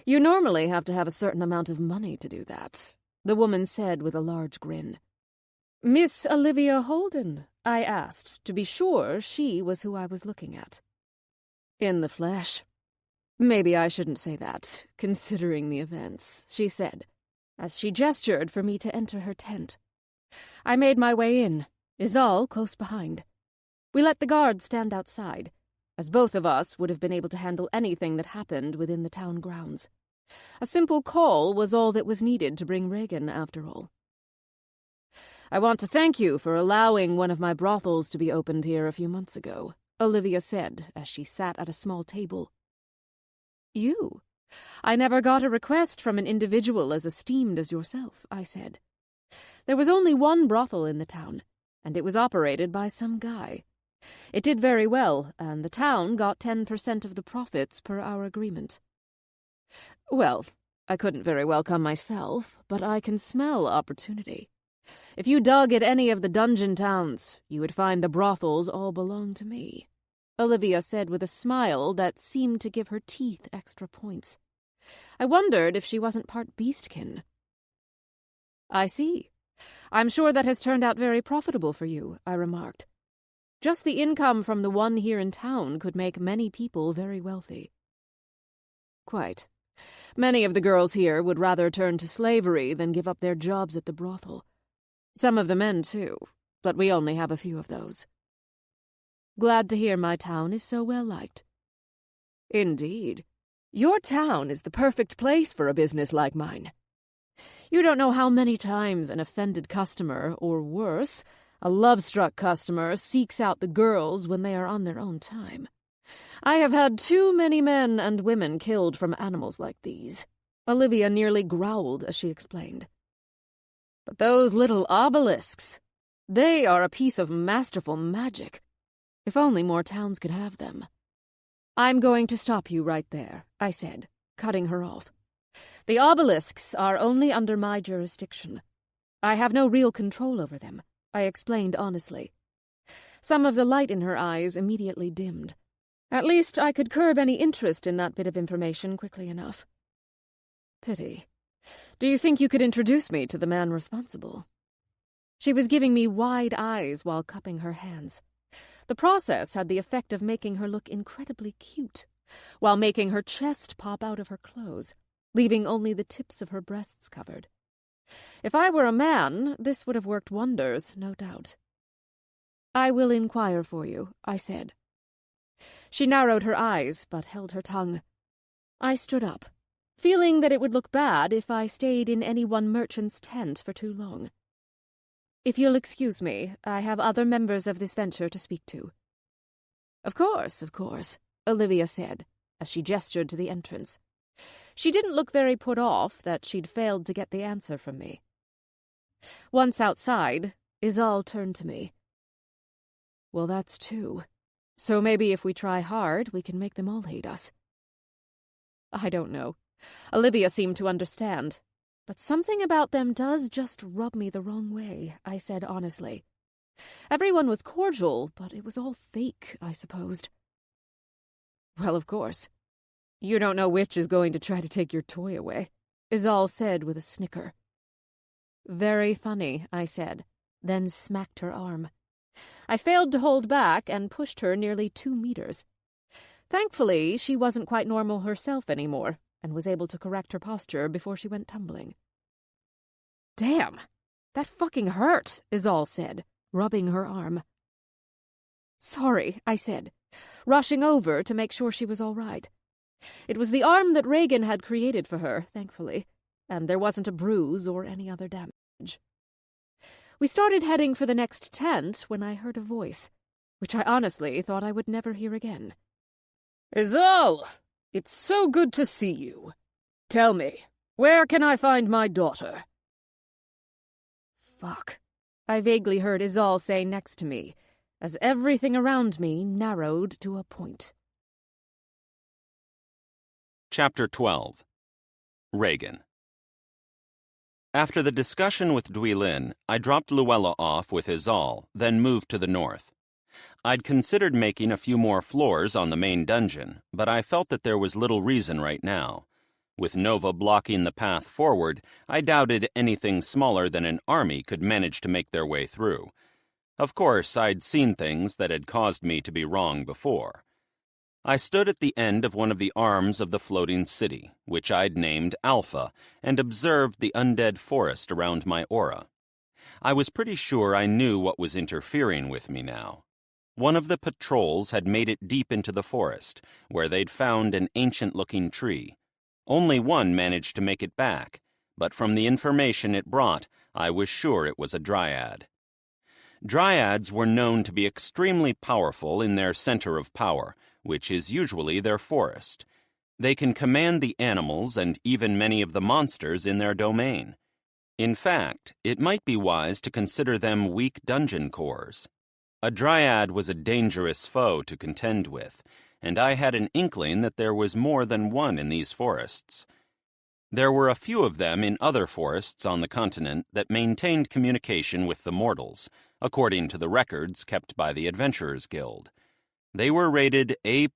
You normally have to have a certain amount of money to do that, the woman said with a large grin. Miss Olivia Holden, I asked, to be sure she was who I was looking at. In the flesh. Maybe I shouldn't say that, considering the events, she said, as she gestured for me to enter her tent. I made my way in, Izal close behind. We let the guards stand outside, as both of us would have been able to handle anything that happened within the town grounds. A simple call was all that was needed to bring Regan, after all. I want to thank you for allowing one of my brothels to be opened here a few months ago, Olivia said as she sat at a small table. You? I never got a request from an individual as esteemed as yourself, I said. There was only one brothel in the town, and it was operated by some guy. It did very well, and the town got 10% of the profits per our agreement. Well, I couldn't very well come myself, but I can smell opportunity. If you dug at any of the dungeon towns, you would find the brothels all belong to me, Olivia said with a smile that seemed to give her teeth extra points. I wondered if she wasn't part beastkin. I see. I'm sure that has turned out very profitable for you, I remarked. Just the income from the one here in town could make many people very wealthy. Quite. Many of the girls here would rather turn to slavery than give up their jobs at the brothel. Some of the men, too, but we only have a few of those. Glad to hear my town is so well liked. Indeed. Your town is the perfect place for a business like mine. You don't know how many times an offended customer, or worse, a love-struck customer, seeks out the girls when they are on their own time. I have had too many men and women killed from animals like these. Olivia nearly growled as she explained. But those little obelisks, they are a piece of masterful magic. If only more towns could have them. I'm going to stop you right there, I said, cutting her off. The obelisks are only under my jurisdiction. I have no real control over them, I explained honestly. Some of the light in her eyes immediately dimmed. At least I could curb any interest in that bit of information quickly enough. Pity. Do you think you could introduce me to the man responsible? She was giving me wide eyes while cupping her hands. The process had the effect of making her look incredibly cute, while making her chest pop out of her clothes, leaving only the tips of her breasts covered. If I were a man, this would have worked wonders, no doubt. I will inquire for you, I said. She narrowed her eyes, but held her tongue. I stood up, feeling that it would look bad if I stayed in any one merchant's tent for too long. If you'll excuse me, I have other members of this venture to speak to. Of course, Olivia said, as she gestured to the entrance. She didn't look very put off that she'd failed to get the answer from me. Once outside, Izal turned to me. Well, that's two. So maybe if we try hard, we can make them all hate us. I don't know. Olivia seemed to understand. But something about them does just rub me the wrong way, I said honestly. Everyone was cordial, but it was all fake, I supposed. Well, of course. You don't know which is going to try to take your toy away, Izal said with a snicker. Very funny, I said, then smacked her arm. I failed to hold back and pushed her nearly 2 meters. Thankfully, she wasn't quite normal herself anymore, and was able to correct her posture before she went tumbling. Damn! That fucking hurt, Izal said, rubbing her arm. Sorry, I said, rushing over to make sure she was all right. It was the arm that Regan had created for her, thankfully, and there wasn't a bruise or any other damage. We started heading for the next tent when I heard a voice, which I honestly thought I would never hear again. Izal, it's so good to see you. Tell me, where can I find my daughter? Fuck, I vaguely heard Izal say next to me, as everything around me narrowed to a point. Chapter 12. Regan. After the discussion with Duilin, I dropped Luella off with Izal, then moved to the north. I'd considered making a few more floors on the main dungeon, but I felt that there was little reason right now. With Nova blocking the path forward, I doubted anything smaller than an army could manage to make their way through. Of course, I'd seen things that had caused me to be wrong before. I stood at the end of one of the arms of the floating city, which I'd named Alpha, and observed the undead forest around my aura. I was pretty sure I knew what was interfering with me now. One of the patrols had made it deep into the forest, where they'd found an ancient-looking tree. Only one managed to make it back, but from the information it brought, I was sure it was a dryad. Dryads were known to be extremely powerful in their center of power, which is usually their forest. They can command the animals and even many of the monsters in their domain. In fact, it might be wise to consider them weak dungeon cores. A dryad was a dangerous foe to contend with, and I had an inkling that there was more than one in these forests. There were a few of them in other forests on the continent that maintained communication with the mortals, according to the records kept by the Adventurers Guild. They were rated A+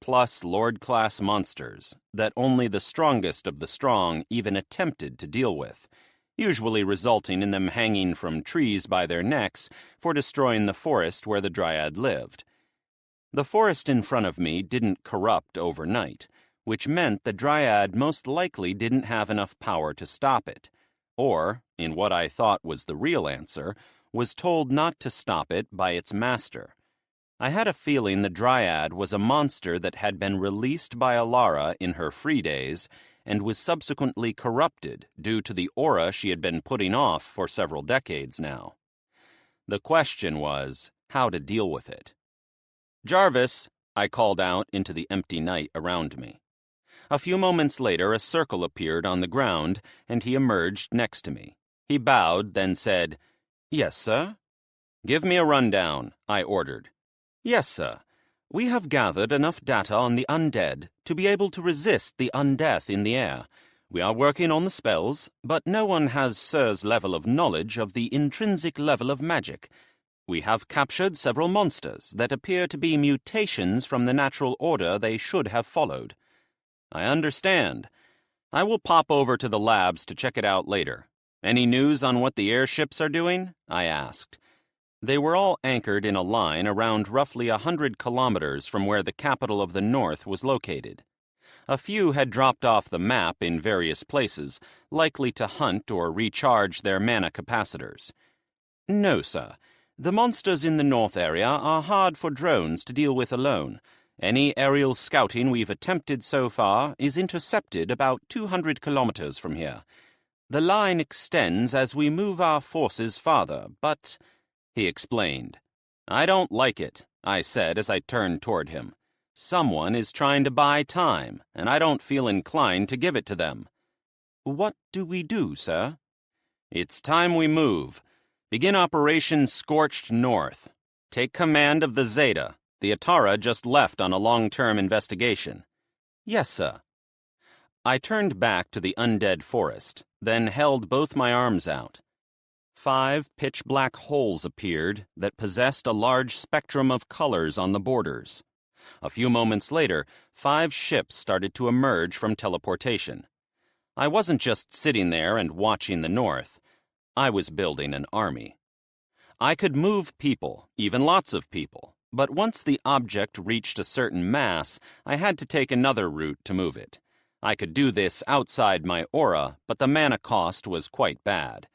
Lord-class monsters that only the strongest of the strong even attempted to deal with, usually resulting in them hanging from trees by their necks for destroying the forest where the dryad lived. The forest in front of me didn't corrupt overnight, which meant the dryad most likely didn't have enough power to stop it, or, in what I thought was the real answer, was told not to stop it by its master. I had a feeling the dryad was a monster that had been released by Alara in her free days and was subsequently corrupted due to the aura she had been putting off for several decades now. The question was how to deal with it. "Jarvis," I called out into the empty night around me. A few moments later, a circle appeared on the ground, and he emerged next to me. He bowed, then said, "Yes, sir?" "Give me a rundown," I ordered. "Yes, sir. We have gathered enough data on the undead to be able to resist the undeath in the air. We are working on the spells, but no one has Sir's level of knowledge of the intrinsic level of magic. We have captured several monsters that appear to be mutations from the natural order they should have followed." "I understand. I will pop over to the labs to check it out later. Any news on what the airships are doing?" I asked. They were all anchored in a line around roughly 100 kilometers from where the capital of the North was located. A few had dropped off the map in various places, likely to hunt or recharge their mana capacitors. "No, sir. The monsters in the North area are hard for drones to deal with alone. Any aerial scouting we've attempted so far is intercepted about 200 kilometers from here. The line extends as we move our forces farther, but..." He explained. "I don't like it," I said as I turned toward him. "Someone is trying to buy time, and I don't feel inclined to give it to them." "What do we do, sir?" "It's time we move. Begin Operation Scorched North. Take command of the Zeta. The Atara just left on a long-term investigation." "Yes, sir." I turned back to the undead forest, then held both my arms out. 5 pitch-black holes appeared that possessed a large spectrum of colors on the borders. A few moments later, 5 ships started to emerge from teleportation. I wasn't just sitting there and watching the north. I was building an army. I could move people, even lots of people, but once the object reached a certain mass, I had to take another route to move it. I could do this outside my aura, but the mana cost was quite bad.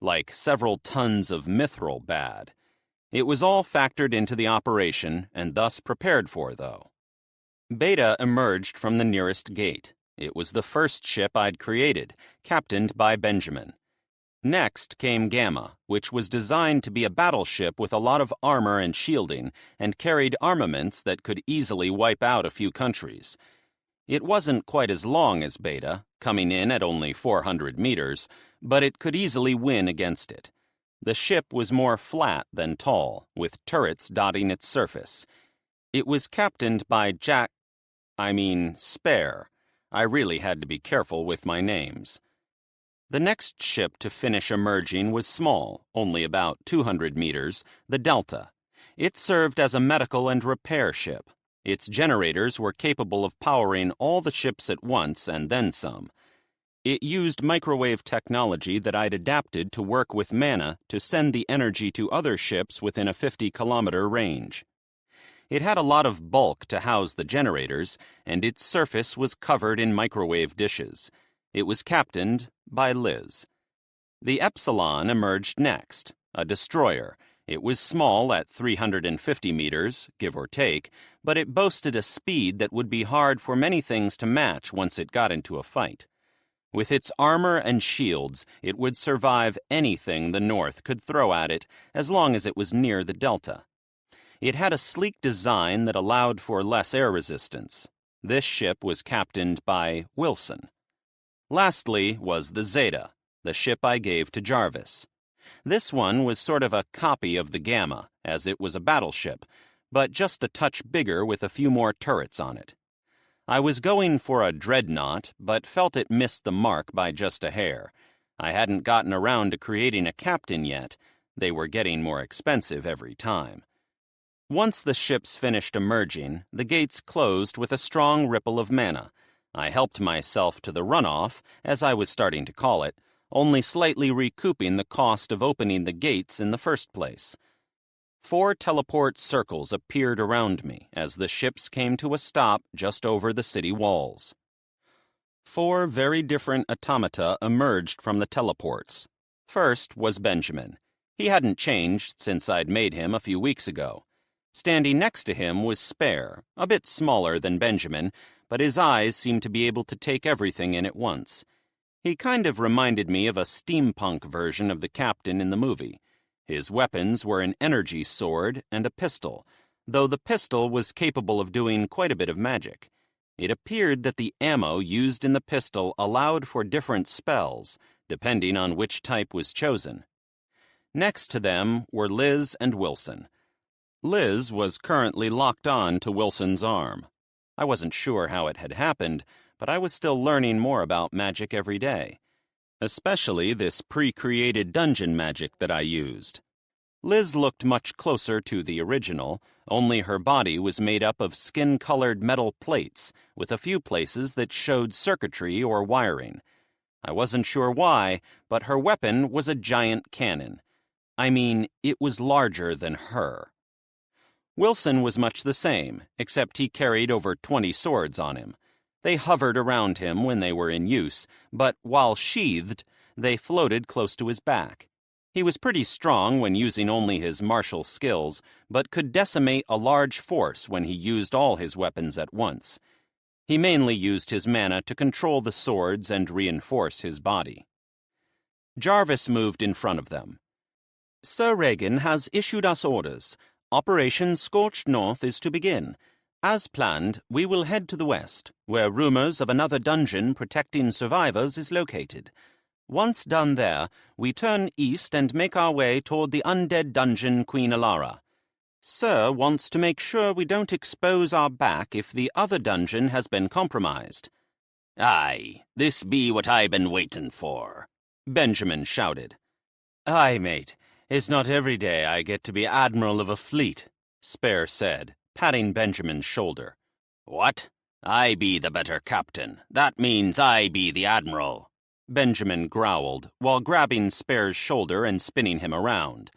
Like several tons of mithril bad. It was all factored into the operation and thus prepared for, though. Beta emerged from the nearest gate. It was the first ship I'd created, captained by Benjamin. Next came Gamma, which was designed to be a battleship with a lot of armor and shielding, and carried armaments that could easily wipe out a few countries. It wasn't quite as long as Beta, coming in at only 400 meters, but it could easily win against it. The ship was more flat than tall, with turrets dotting its surface. It was captained by Spare. I really had to be careful with my names. The next ship to finish emerging was small, only about 200 meters, the Delta. It served as a medical and repair ship. Its generators were capable of powering all the ships at once and then some. It used microwave technology that I'd adapted to work with mana to send the energy to other ships within a 50-kilometer range. It had a lot of bulk to house the generators, and its surface was covered in microwave dishes. It was captained by Liz. The Epsilon emerged next, a destroyer. It was small at 350 meters, give or take, but it boasted a speed that would be hard for many things to match once it got into a fight. With its armor and shields, it would survive anything the North could throw at it as long as it was near the Delta. It had a sleek design that allowed for less air resistance. This ship was captained by Wilson. Lastly was the Zeta, the ship I gave to Jarvis. This one was sort of a copy of the Gamma, as it was a battleship, but just a touch bigger with a few more turrets on it. I was going for a dreadnought, but felt it missed the mark by just a hair. I hadn't gotten around to creating a captain yet. They were getting more expensive every time. Once the ships finished emerging, the gates closed with a strong ripple of mana. I helped myself to the runoff, as I was starting to call it, only slightly recouping the cost of opening the gates in the first place. 4 teleport circles appeared around me as the ships came to a stop just over the city walls. 4 very different automata emerged from the teleports. First was Benjamin. He hadn't changed since I'd made him a few weeks ago. Standing next to him was Spare, a bit smaller than Benjamin, but his eyes seemed to be able to take everything in at once. He kind of reminded me of a steampunk version of the captain in the movie. His weapons were an energy sword and a pistol, though the pistol was capable of doing quite a bit of magic. It appeared that the ammo used in the pistol allowed for different spells, depending on which type was chosen. Next to them were Liz and Wilson. Liz was currently locked on to Wilson's arm. I wasn't sure how it had happened, but I was still learning more about magic every day. Especially this pre-created dungeon magic that I used. Liz looked much closer to the original, only her body was made up of skin-colored metal plates, with a few places that showed circuitry or wiring. I wasn't sure why, but her weapon was a giant cannon. It was larger than her. Wilson was much the same, except he carried over 20 swords on him. They hovered around him when they were in use, but while sheathed, they floated close to his back. He was pretty strong when using only his martial skills, but could decimate a large force when he used all his weapons at once. He mainly used his mana to control the swords and reinforce his body. Jarvis moved in front of them. Sir Regan has issued us orders. Operation Scorched North is to begin. As planned, we will head to the west, where rumors of another dungeon protecting survivors is located. Once done there, we turn east and make our way toward the undead dungeon Queen Alara. Sir wants to make sure we don't expose our back if the other dungeon has been compromised. Aye, this be what I been waiting for, Benjamin shouted. Aye, mate, it's not every day I get to be admiral of a fleet, Spare said, patting Benjamin's shoulder. What? I be the better captain. That means I be the admiral, Benjamin growled, while grabbing Spare's shoulder and spinning him around.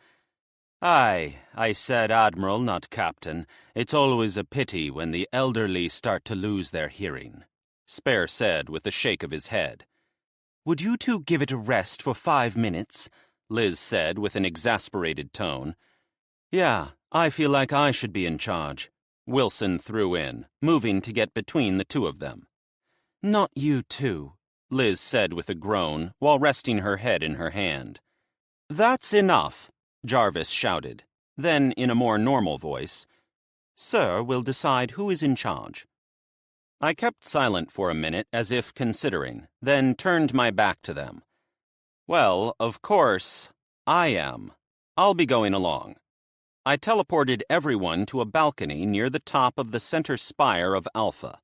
Aye, I said admiral, not captain. It's always a pity when the elderly start to lose their hearing, Spare said with a shake of his head. Would you two give it a rest for 5 minutes? Liz said with an exasperated tone. Yeah, I feel like I should be in charge, Wilson threw in, moving to get between the two of them. Not you two, Liz said with a groan, while resting her head in her hand. That's enough, Jarvis shouted. Then, in a more normal voice, Sir will decide who is in charge. I kept silent for a minute as if considering, then turned my back to them. Well, of course, I am. I'll be going along. I teleported everyone to a balcony near the top of the center spire of Alpha.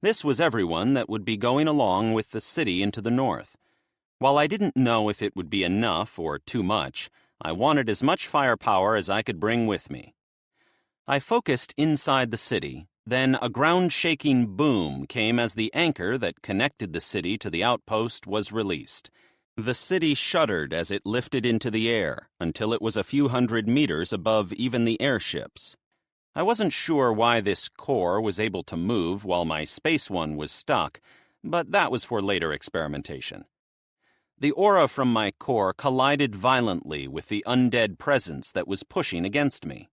This was everyone that would be going along with the city into the north. While I didn't know if it would be enough or too much, I wanted as much firepower as I could bring with me. I focused inside the city, then a ground-shaking boom came as the anchor that connected the city to the outpost was released. The city shuddered as it lifted into the air until it was a few hundred meters above even the airships. I wasn't sure why this core was able to move while my space one was stuck, but that was for later experimentation. The aura from my core collided violently with the undead presence that was pushing against me.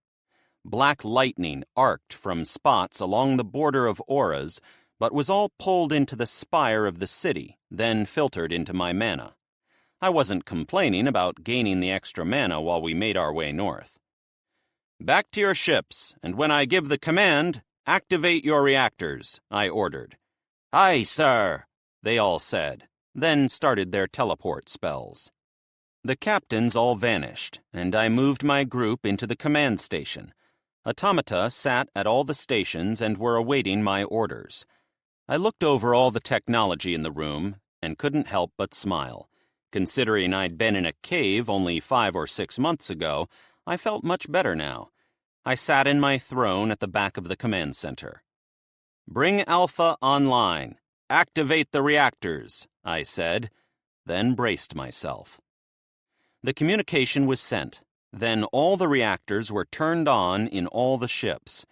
Black lightning arced from spots along the border of auras, but was all pulled into the spire of the city, then filtered into my mana. I wasn't complaining about gaining the extra mana while we made our way north. Back to your ships, and when I give the command, activate your reactors, I ordered. Aye, sir, they all said, then started their teleport spells. The captains all vanished, and I moved my group into the command station. Automata sat at all the stations and were awaiting my orders. I looked over all the technology in the room and couldn't help but smile. Considering I'd been in a cave only 5 or 6 months ago, I felt much better now. I sat in my throne at the back of the command center. Bring Alpha online. Activate the reactors, I said, then braced myself. The communication was sent. Then all the reactors were turned on in all the ships.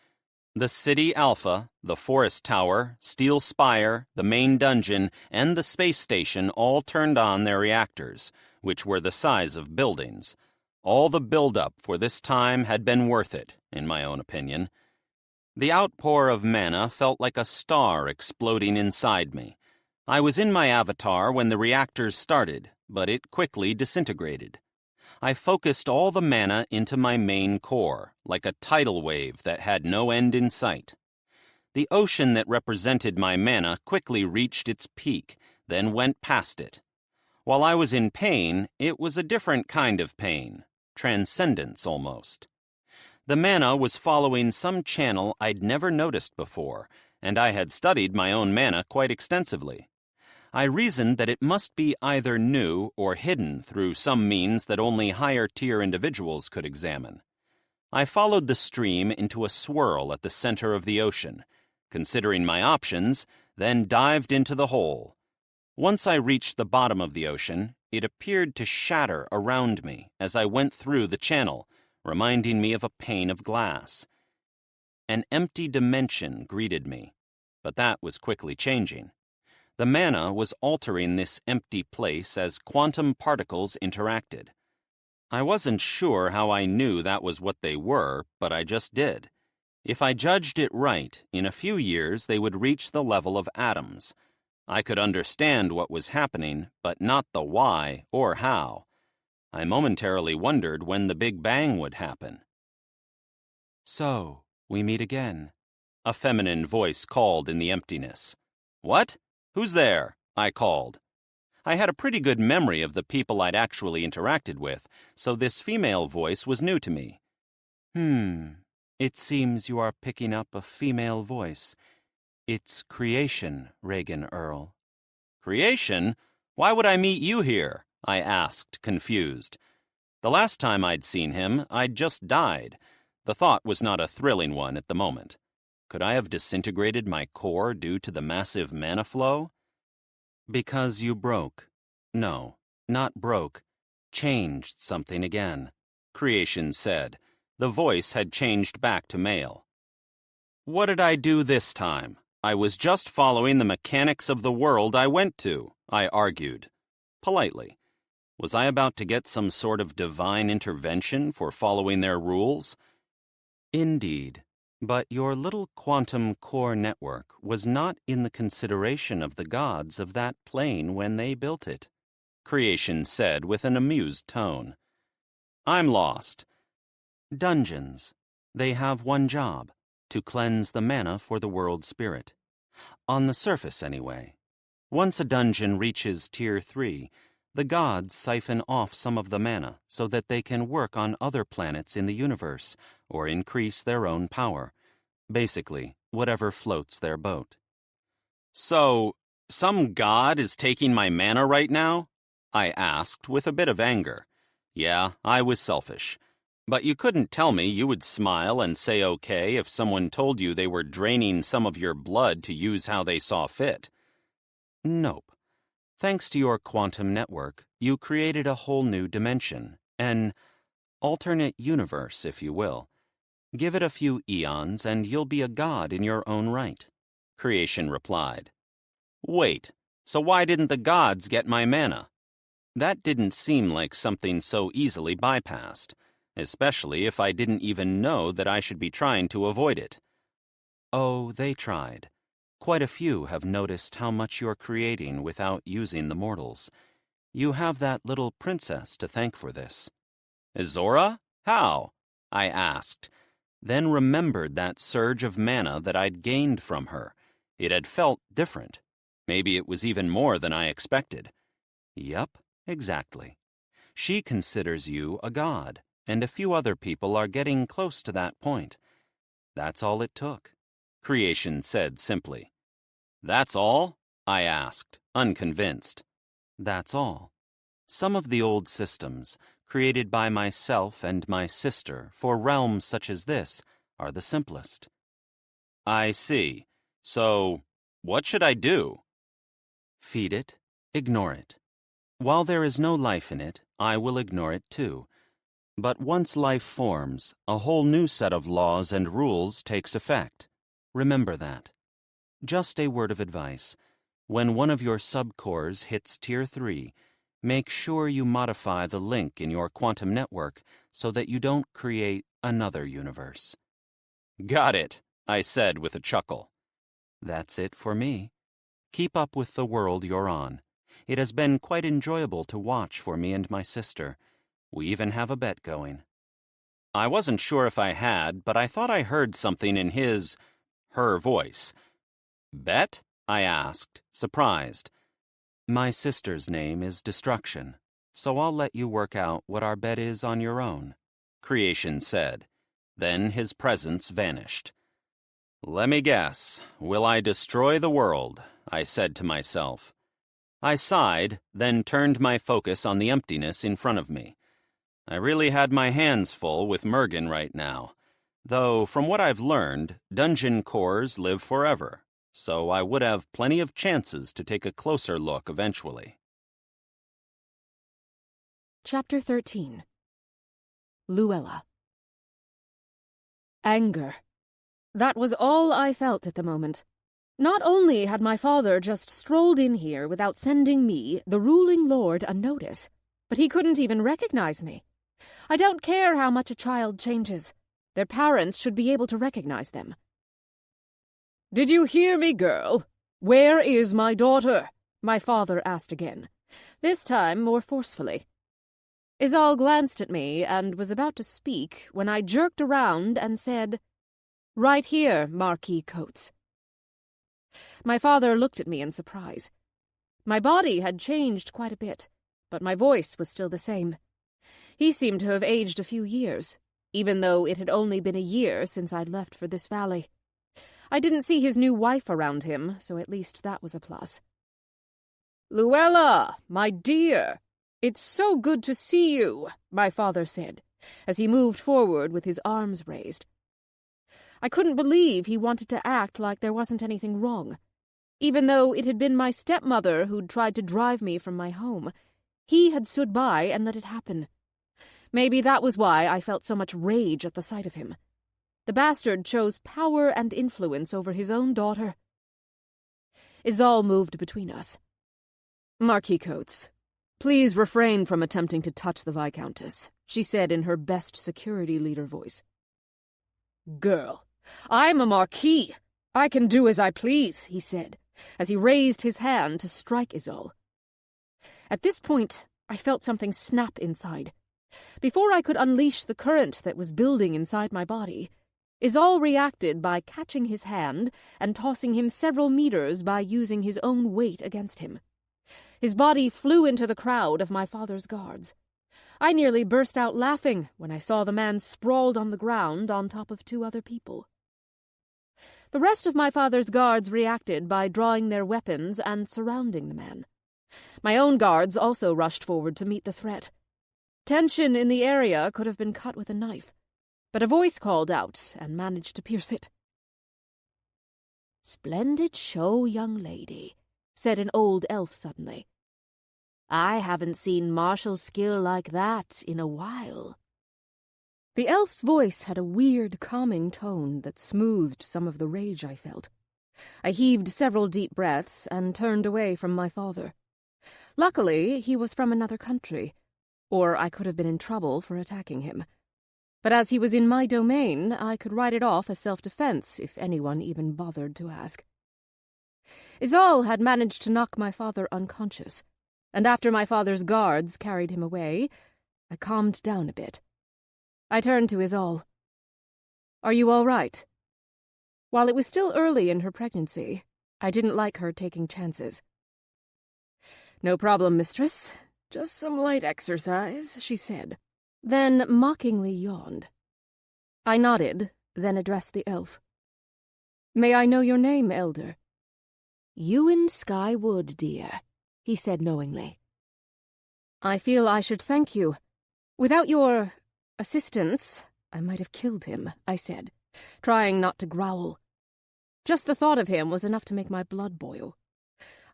The City Alpha, the Forest Tower, Steel Spire, the main dungeon, and the space station all turned on their reactors, which were the size of buildings. All the build-up for this time had been worth it, in my own opinion. The outpour of mana felt like a star exploding inside me. I was in my avatar when the reactors started, but it quickly disintegrated. I focused all the mana into my main core, like a tidal wave that had no end in sight. The ocean that represented my mana quickly reached its peak, then went past it. While I was in pain, it was a different kind of pain, transcendence almost. The mana was following some channel I'd never noticed before, and I had studied my own mana quite extensively. I reasoned that it must be either new or hidden through some means that only higher-tier individuals could examine. I followed the stream into a swirl at the center of the ocean, considering my options, then dived into the hole. Once I reached the bottom of the ocean, it appeared to shatter around me as I went through the channel, reminding me of a pane of glass. An empty dimension greeted me, but that was quickly changing. The mana was altering this empty place as quantum particles interacted. I wasn't sure how I knew that was what they were, but I just did. If I judged it right, in a few years they would reach the level of atoms. I could understand what was happening, but not the why or how. I momentarily wondered when the Big Bang would happen. So, we meet again, a feminine voice called in the emptiness. What? Who's there? I called. I had a pretty good memory of the people I'd actually interacted with, so this female voice was new to me. It seems you are picking up a female voice. It's creation, Regan Earl, Creation? Why would I meet you here? I asked, confused. The last time I'd seen him, I'd just died. The thought was not a thrilling one at the moment. Could I have disintegrated my core due to the massive mana flow? Because you broke. No, not broke. Changed something again, Creation said. The voice had changed back to male. What did I do this time? I was just following the mechanics of the world I went to, I argued. Politely. Was I about to get some sort of divine intervention for following their rules? Indeed, but your little quantum core network was not in the consideration of the gods of that plane when they built it, Creation said with an amused tone. I'm lost. Dungeons. They have one job, to cleanse the mana for the world spirit. On the surface, anyway. Once a dungeon reaches Tier 3, the gods siphon off some of the mana so that they can work on other planets in the universe or increase their own power. Basically, whatever floats their boat. So, some god is taking my mana right now? I asked with a bit of anger. Yeah, I was selfish. But you couldn't tell me you would smile and say okay if someone told you they were draining some of your blood to use how they saw fit. Nope. Thanks to your quantum network, you created a whole new dimension, an alternate universe, if you will. Give it a few eons and you'll be a god in your own right, Creation replied. Wait, so why didn't the gods get my mana? That didn't seem like something so easily bypassed. Especially if I didn't even know that I should be trying to avoid it. Oh, they tried. Quite a few have noticed how much you're creating without using the mortals. You have that little princess to thank for this. Izora? How? I asked, then remembered that surge of mana that I'd gained from her. It had felt different. Maybe it was even more than I expected. Yup, exactly. She considers you a god. And a few other people are getting close to that point. That's all it took, Creation said simply. That's all? I asked, unconvinced. That's all. Some of the old systems, created by myself and my sister for realms such as this, are the simplest. I see. So, what should I do? Feed it, ignore it. While there is no life in it, I will ignore it too. But once life forms, a whole new set of laws and rules takes effect. Remember that. Just a word of advice. When one of your subcores hits Tier 3, make sure you modify the link in your quantum network so that you don't create another universe. Got it, I said with a chuckle. That's it for me. Keep up with the world you're on. It has been quite enjoyable to watch for me and my sister. We even have a bet going. I wasn't sure if I had, but I thought I heard something in her voice. Bet? I asked, surprised. My sister's name is Destruction, so I'll let you work out what our bet is on your own, Creation said. Then his presence vanished. Let me guess. Will I destroy the world? I said to myself. I sighed, then turned my focus on the emptiness in front of me. I really had my hands full with Regan right now, though from what I've learned, dungeon cores live forever, so I would have plenty of chances to take a closer look eventually. Chapter 13. Luella. Anger. That was all I felt at the moment. Not only had my father just strolled in here without sending me, the ruling lord, a notice, but he couldn't even recognize me. I don't care how much a child changes. Their parents should be able to recognize them. Did you hear me, girl? Where is my daughter? My father asked again, this time more forcefully. Izal glanced at me and was about to speak when I jerked around and said, Right here, Marquis Coates. My father looked at me in surprise. My body had changed quite a bit, but my voice was still the same. He seemed to have aged a few years, even though it had only been a year since I'd left for this valley. I didn't see his new wife around him, so at least that was a plus. "Luella, my dear, it's so good to see you," my father said, as he moved forward with his arms raised. I couldn't believe he wanted to act like there wasn't anything wrong. Even though it had been my stepmother who'd tried to drive me from my home, he had stood by and let it happen. Maybe that was why I felt so much rage at the sight of him. The bastard chose power and influence over his own daughter. Izal moved between us. "Marquis Coates, please refrain from attempting to touch the Viscountess," she said in her best security leader voice. "Girl, I'm a Marquis. I can do as I please," he said, as he raised his hand to strike Izal. At this point, I felt something snap inside. Before I could unleash the current that was building inside my body, Izal reacted by catching his hand and tossing him several meters by using his own weight against him. His body flew into the crowd of my father's guards. I nearly burst out laughing when I saw the man sprawled on the ground on top of 2 other people. The rest of my father's guards reacted by drawing their weapons and surrounding the man. My own guards also rushed forward to meet the threat. Tension in the area could have been cut with a knife, but a voice called out and managed to pierce it. "Splendid show, young lady," said an old elf suddenly. "I haven't seen martial skill like that in a while." The elf's voice had a weird, calming tone that smoothed some of the rage I felt. I heaved several deep breaths and turned away from my father. Luckily, he was from another country, or I could have been in trouble for attacking him. But as he was in my domain, I could write it off as self-defense if anyone even bothered to ask. Izal had managed to knock my father unconscious, and after my father's guards carried him away, I calmed down a bit. I turned to Izal. "Are you all right?" While it was still early in her pregnancy, I didn't like her taking chances. "No problem, mistress. Just some light exercise," she said, then mockingly yawned. I nodded, then addressed the elf. "May I know your name, Elder?" "Ewan Skywood, dear," he said knowingly. "I feel I should thank you. Without your assistance, I might have killed him," I said, trying not to growl. Just the thought of him was enough to make my blood boil.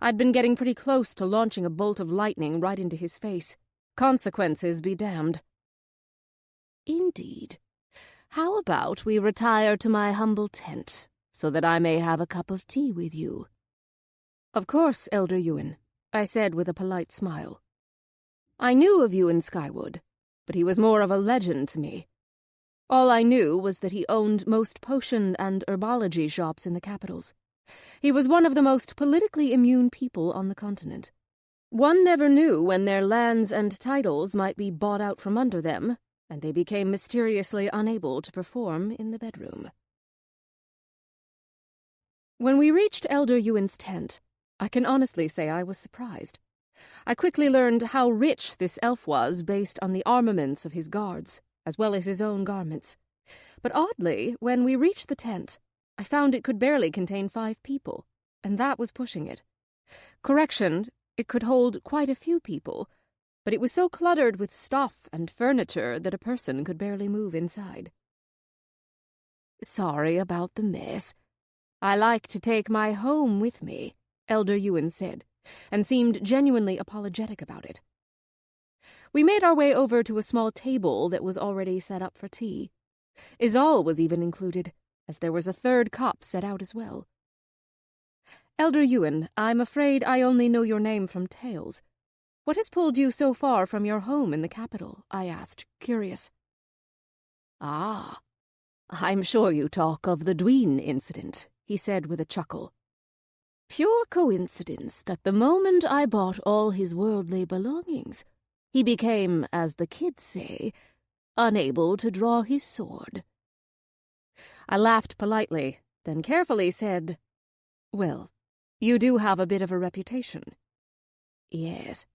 I'd been getting pretty close to launching a bolt of lightning right into his face. Consequences be damned. "Indeed. How about we retire to my humble tent, so that I may have a cup of tea with you?" "Of course, Elder Ewan," I said with a polite smile. I knew of Ewan Skywood, but he was more of a legend to me. All I knew was that he owned most potion and herbology shops in the capitals. He was one of the most politically immune people on the continent. One never knew when their lands and titles might be bought out from under them, and they became mysteriously unable to perform in the bedroom. When we reached Elder Ewan's tent, I can honestly say I was surprised. I quickly learned how rich this elf was based on the armaments of his guards, as well as his own garments. But oddly, when we reached the tent, I found it could barely contain 5 people, and that was pushing it. Correction, it could hold quite a few people, but it was so cluttered with stuff and furniture that a person could barely move inside. "Sorry about the mess. I like to take my home with me," Elder Ewan said, and seemed genuinely apologetic about it. We made our way over to a small table that was already set up for tea. Izal was even included, as there was a 3rd cup set out as well. "Elder Ewan, I'm afraid I only know your name from tales. What has pulled you so far from your home in the capital?" I asked, curious. "Ah, I'm sure you talk of the Dween incident," he said with a chuckle. "Pure coincidence that the moment I bought all his worldly belongings, he became, as the kids say, unable to draw his sword." I laughed politely, then carefully said, "Well, you do have a bit of a reputation." "Yes,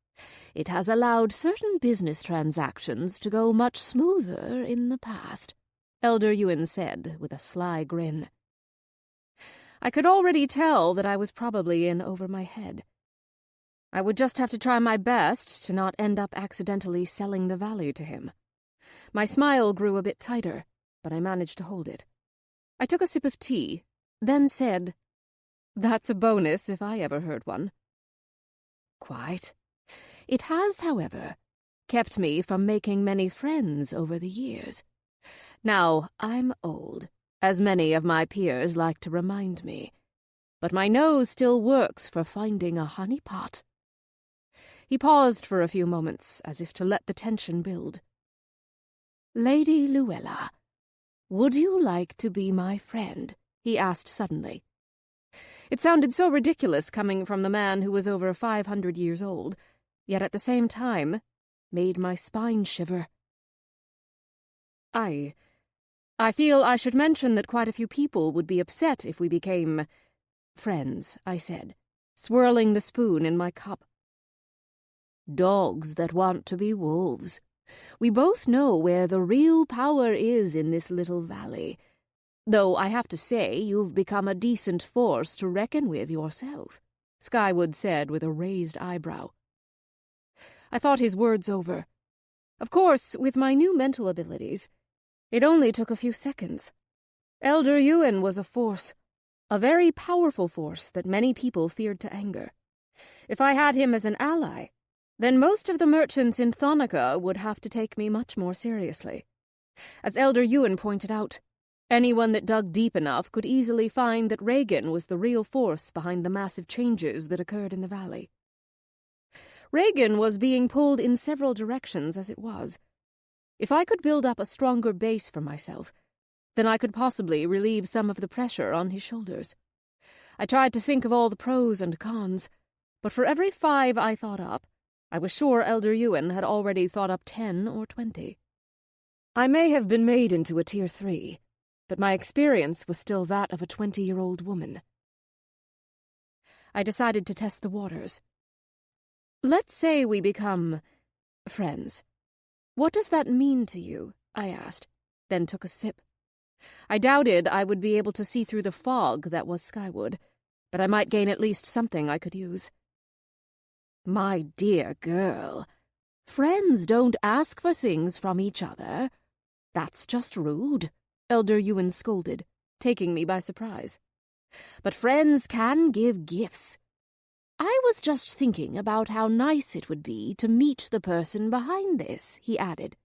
it has allowed certain business transactions to go much smoother in the past," Elder Ewan said with a sly grin. I could already tell that I was probably in over my head. I would just have to try my best to not end up accidentally selling the valley to him. My smile grew a bit tighter, but I managed to hold it. I took a sip of tea, then said, "That's a bonus if I ever heard one." "Quite. It has, however, kept me from making many friends over the years. Now, I'm old, as many of my peers like to remind me, but my nose still works for finding a honeypot." He paused for a few moments, as if to let the tension build. "Lady Luella, would you like to be my friend?" he asked suddenly. It sounded so ridiculous coming from the man who was over 500 years old, yet at the same time made my spine shiver. I feel I should mention that quite a few people would be upset if we became friends," I said, swirling the spoon in my cup. "Dogs that want to be wolves. We both know where the real power is in this little valley. Though I have to say you've become a decent force to reckon with yourself," Skywood said with a raised eyebrow. I thought his words over. Of course, with my new mental abilities, it only took a few seconds. Elder Ewan was a force, a very powerful force that many people feared to anger. If I had him as an ally, then most of the merchants in Thonica would have to take me much more seriously. As Elder Ewan pointed out, anyone that dug deep enough could easily find that Regan was the real force behind the massive changes that occurred in the valley. Regan was being pulled in several directions as it was. If I could build up a stronger base for myself, then I could possibly relieve some of the pressure on his shoulders. I tried to think of all the pros and cons, but for every 5 I thought up, I was sure Elder Ewan had already thought up 10 or 20. I may have been made into a Tier 3, but my experience was still that of a 20-year-old woman. I decided to test the waters. "Let's say we become friends. What does that mean to you?" I asked, then took a sip. I doubted I would be able to see through the fog that was Skywood, but I might gain at least something I could use. "My dear girl, friends don't ask for things from each other. That's just rude," Elder Ewan scolded, taking me by surprise. "But friends can give gifts. I was just thinking about how nice it would be to meet the person behind this," he added,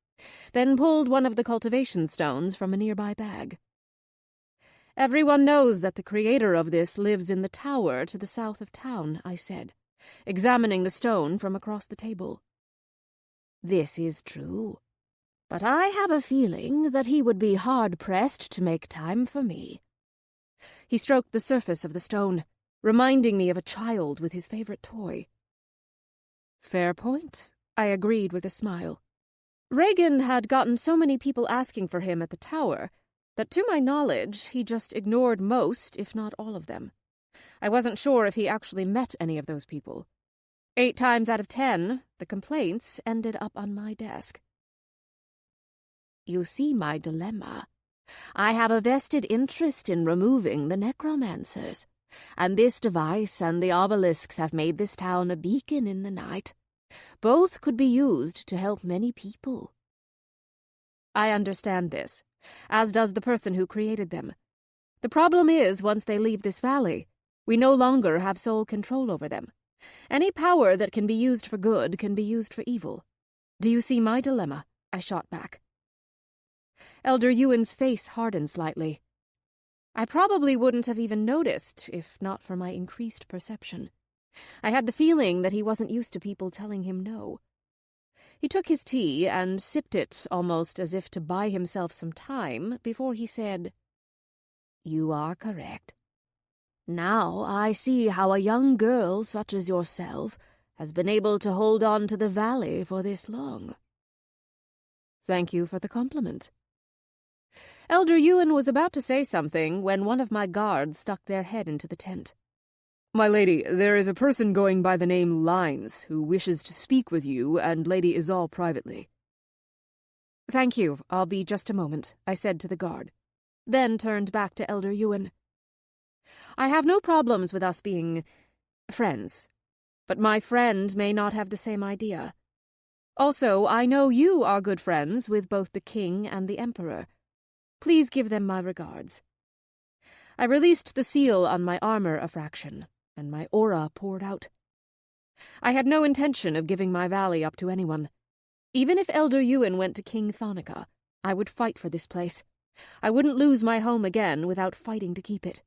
then pulled one of the cultivation stones from a nearby bag. "Everyone knows that the creator of this lives in the tower to the south of town," I said, examining the stone from across the table. "This is true, but I have a feeling that he would be hard-pressed to make time for me." He stroked the surface of the stone, reminding me of a child with his favorite toy. "Fair point," I agreed with a smile. Regan had gotten so many people asking for him at the tower that, to my knowledge, he just ignored most, if not all of them. I wasn't sure if he actually met any of those people. 8 times out of 10, the complaints ended up on my desk. "You see my dilemma. I have a vested interest in removing the necromancers, and this device and the obelisks have made this town a beacon in the night. Both could be used to help many people." I understand this, as does the person who created them. The problem is, once they leave this valley, we no longer have sole control over them. Any power that can be used for good can be used for evil. Do you see my dilemma? I shot back. Elder Ewan's face hardened slightly. I probably wouldn't have even noticed if not for my increased perception. I had the feeling that he wasn't used to people telling him no. He took his tea and sipped it almost as if to buy himself some time before he said, "You are correct. Now I see how a young girl such as yourself has been able to hold on to the valley for this long." Thank you for the compliment. Elder Ewan was about to say something when one of my guards stuck their head into the tent. "My lady, there is a person going by the name Lines who wishes to speak with you and Lady Izal privately." "Thank you, I'll be just a moment," I said to the guard, then turned back to Elder Ewan. "I have no problems with us being friends, but my friend may not have the same idea. Also, I know you are good friends with both the king and the emperor. Please give them my regards. I released the seal on my armor a fraction, and my aura poured out. I had no intention of giving my valley up to anyone. Even if Elder Ewan went to King Thonica, I would fight for this place. I wouldn't lose my home again without fighting to keep it.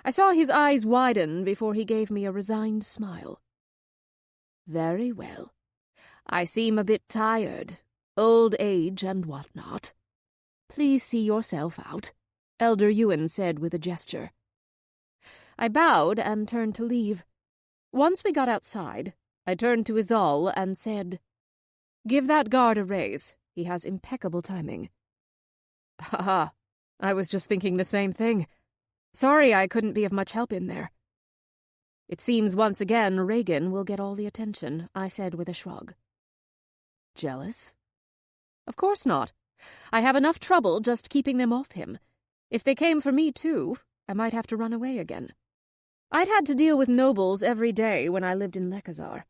I saw his eyes widen before he gave me a resigned smile. Very well. I seem a bit tired. Old age and whatnot. Please see yourself out, Elder Ewan said with a gesture. I bowed and turned to leave. Once we got outside, I turned to Izal and said, "Give that guard a raise. He has impeccable timing." "Haha, I was just thinking the same thing. Sorry I couldn't be of much help in there." "It seems once again Regan will get all the attention," I said with a shrug. "Jealous?" "Of course not. I have enough trouble just keeping them off him. If they came for me too, I might have to run away again. I'd had to deal with nobles every day when I lived in Lekazar.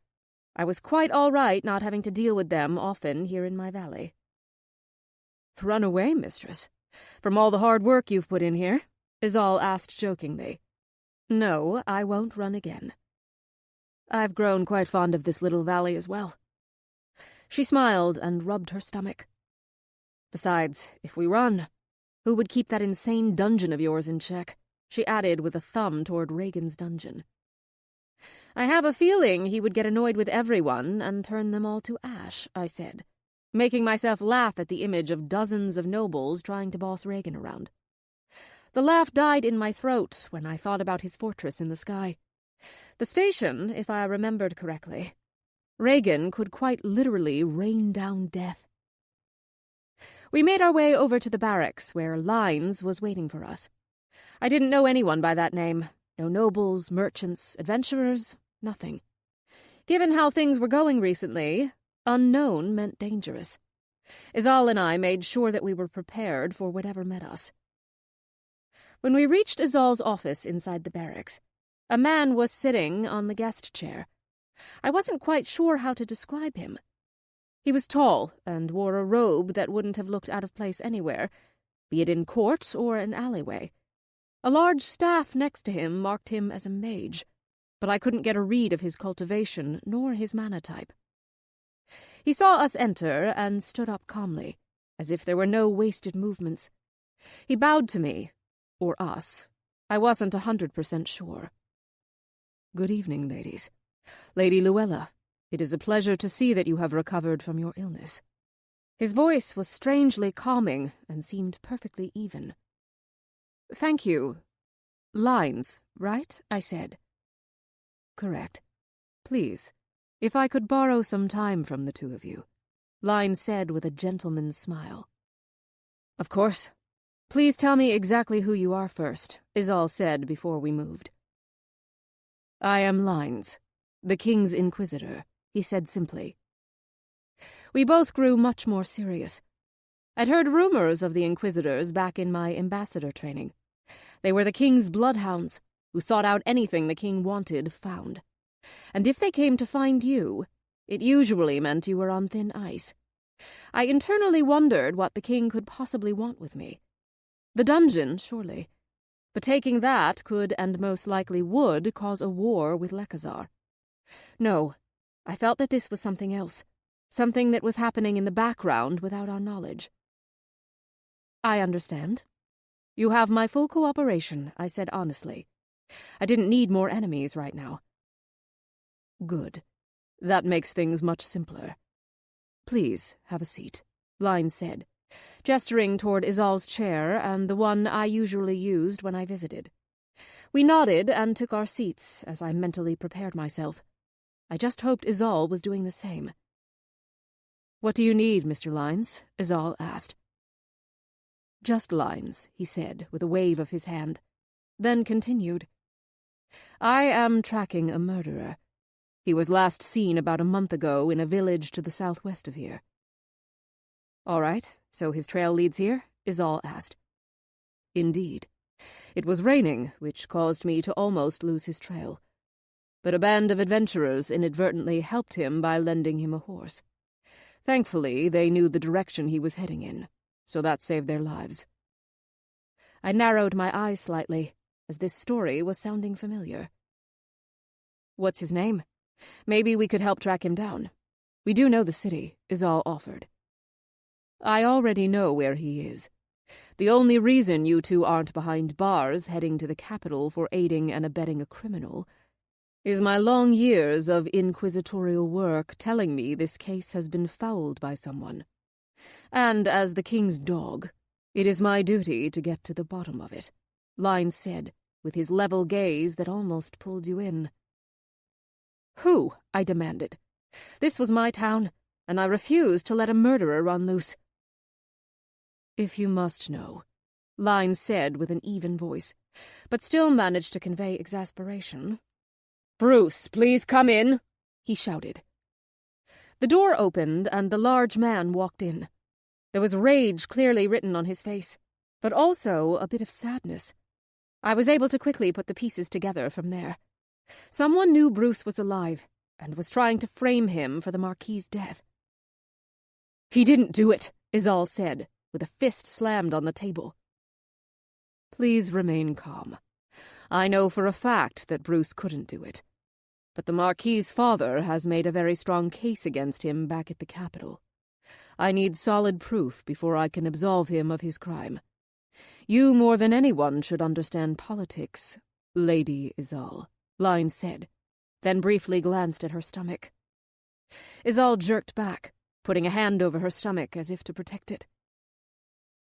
I was quite all right not having to deal with them often here in my valley." "Run away, mistress? From all the hard work you've put in here?" Izal asked jokingly. "No, I won't run again. I've grown quite fond of this little valley as well." She smiled and rubbed her stomach. "Besides, if we run, who would keep that insane dungeon of yours in check?" she added with a thumb toward Regan's dungeon. "I have a feeling he would get annoyed with everyone and turn them all to ash," I said, making myself laugh at the image of dozens of nobles trying to boss Regan around. The laugh died in my throat when I thought about his fortress in the sky. The station, if I remembered correctly. Regan could quite literally rain down death. We made our way over to the barracks where Lines was waiting for us. I didn't know anyone by that name. No nobles, merchants, adventurers, nothing. Given how things were going recently, unknown meant dangerous. Izal and I made sure that we were prepared for whatever met us. When we reached Izal's office inside the barracks, a man was sitting on the guest chair. I wasn't quite sure how to describe him. He was tall and wore a robe that wouldn't have looked out of place anywhere, be it in court or an alleyway. A large staff next to him marked him as a mage, but I couldn't get a read of his cultivation nor his mana type. He saw us enter and stood up calmly, as if there were no wasted movements. He bowed to me, or us. I wasn't 100% sure. "Good evening, ladies. Lady Luella, it is a pleasure to see that you have recovered from your illness." His voice was strangely calming and seemed perfectly even. "Thank you. Lines, right?" I said. "Correct. Please, if I could borrow some time from the two of you," Lines said with a gentleman's smile. "Of course. Please tell me exactly who you are first," Izal said before we moved. "I am Lines, the King's Inquisitor," he said simply. We both grew much more serious. I'd heard rumors of the Inquisitors back in my ambassador training. They were the King's bloodhounds, who sought out anything the King wanted found. And if they came to find you, it usually meant you were on thin ice. I internally wondered what the King could possibly want with me. The dungeon, surely. But taking that could, and most likely would, cause a war with Lekazar. No, I felt that this was something else. Something that was happening in the background without our knowledge. "I understand. You have my full cooperation," I said honestly. I didn't need more enemies right now. "Good. That makes things much simpler. Please have a seat," Line said, gesturing toward Izal's chair and the one I usually used when I visited. We nodded and took our seats as I mentally prepared myself. I just hoped Izal was doing the same. "What do you need, Mr. Lines?" Izal asked. "Just Lines," he said with a wave of his hand, then continued. "I am tracking a murderer. He was last seen about a month ago in a village to the southwest of here." "All right, so his trail leads here?" Izal asked. "Indeed. It was raining, which caused me to almost lose his trail. but a band of adventurers inadvertently helped him by lending him a horse. Thankfully, they knew the direction he was heading in, so that saved their lives. I narrowed my eyes slightly, as this story was sounding familiar. What's his name? Maybe we could help track him down. We do know the city, Izal offered. I already know where he is. The only reason you two aren't behind bars heading to the capital for aiding and abetting a criminal is my long years of inquisitorial work telling me this case has been fouled by someone. And as the king's dog, it is my duty to get to the bottom of it, Lyne said, with his level gaze that almost pulled you in. Who? I demanded. This was my town, and I refused to let a murderer run loose. If you must know, Lyne said with an even voice, but still managed to convey exasperation. Bruce, please come in, he shouted. The door opened, and the large man walked in. There was rage clearly written on his face, but also a bit of sadness. I was able to quickly put the pieces together from there. Someone knew Bruce was alive, and was trying to frame him for the Marquis's death. He didn't do it, Izal said, with a fist slammed on the table. Please remain calm. I know for a fact that Bruce couldn't do it. But the Marquis's father has made a very strong case against him back at the capital. I need solid proof before I can absolve him of his crime. You more than anyone should understand politics, Lady Izal, Lyne said, then briefly glanced at her stomach. Izal jerked back, putting a hand over her stomach as if to protect it.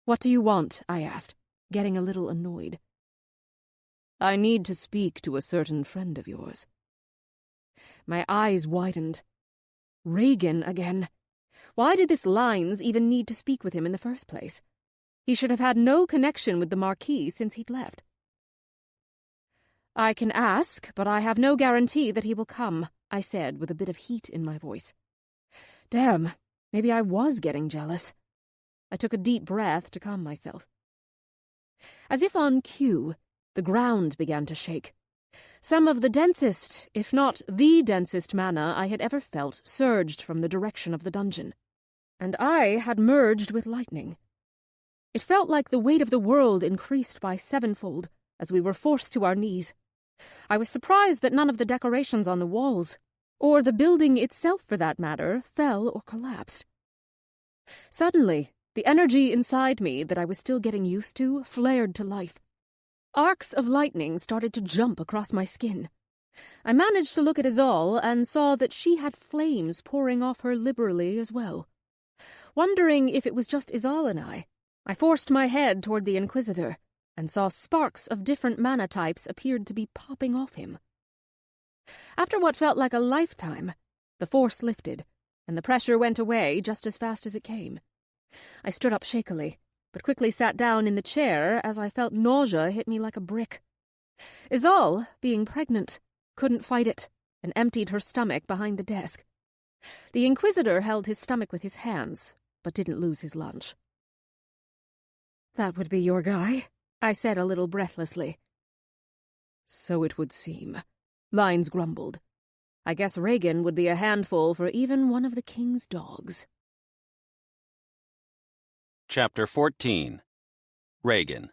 What do you want? I asked, getting a little annoyed. I need to speak to a certain friend of yours. My eyes widened. Regan again. Why did this Lynes even need to speak with him in the first place? He should have had no connection with the Marquis since he'd left. I can ask, but I have no guarantee that he will come, I said with a bit of heat in my voice. Damn, maybe I was getting jealous. I took a deep breath to calm myself. As if on cue, the ground began to shake. Some of the densest, if not the densest mana I had ever felt surged from the direction of the dungeon, and I had merged with lightning. It felt like the weight of the world increased by sevenfold as we were forced to our knees. I was surprised that none of the decorations on the walls, or the building itself for that matter, fell or collapsed. Suddenly, the energy inside me that I was still getting used to flared to life. Arcs of lightning started to jump across my skin. I managed to look at Izal and saw that she had flames pouring off her liberally as well. Wondering if it was just Izal and I forced my head toward the Inquisitor and saw sparks of different mana types appeared to be popping off him. After what felt like a lifetime, the force lifted, and the pressure went away just as fast as it came. I stood up shakily, but quickly sat down in the chair as I felt nausea hit me like a brick. Izal, being pregnant, couldn't fight it, and emptied her stomach behind the desk. The Inquisitor held his stomach with his hands, but didn't lose his lunch. That would be your guy, I said a little breathlessly. So it would seem, Lynes grumbled. I guess Regan would be a handful for even one of the king's dogs. Chapter 14. Regan.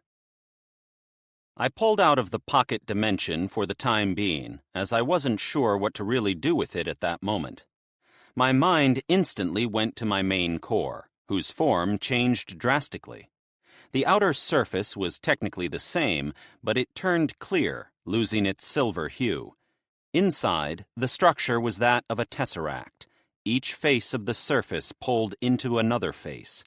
I pulled out of the pocket dimension for the time being, as I wasn't sure what to really do with it at that moment. My mind instantly went to my main core, whose form changed drastically. The outer surface was technically the same, but it turned clear, losing its silver hue. Inside, the structure was that of a tesseract, each face of the surface pulled into another face.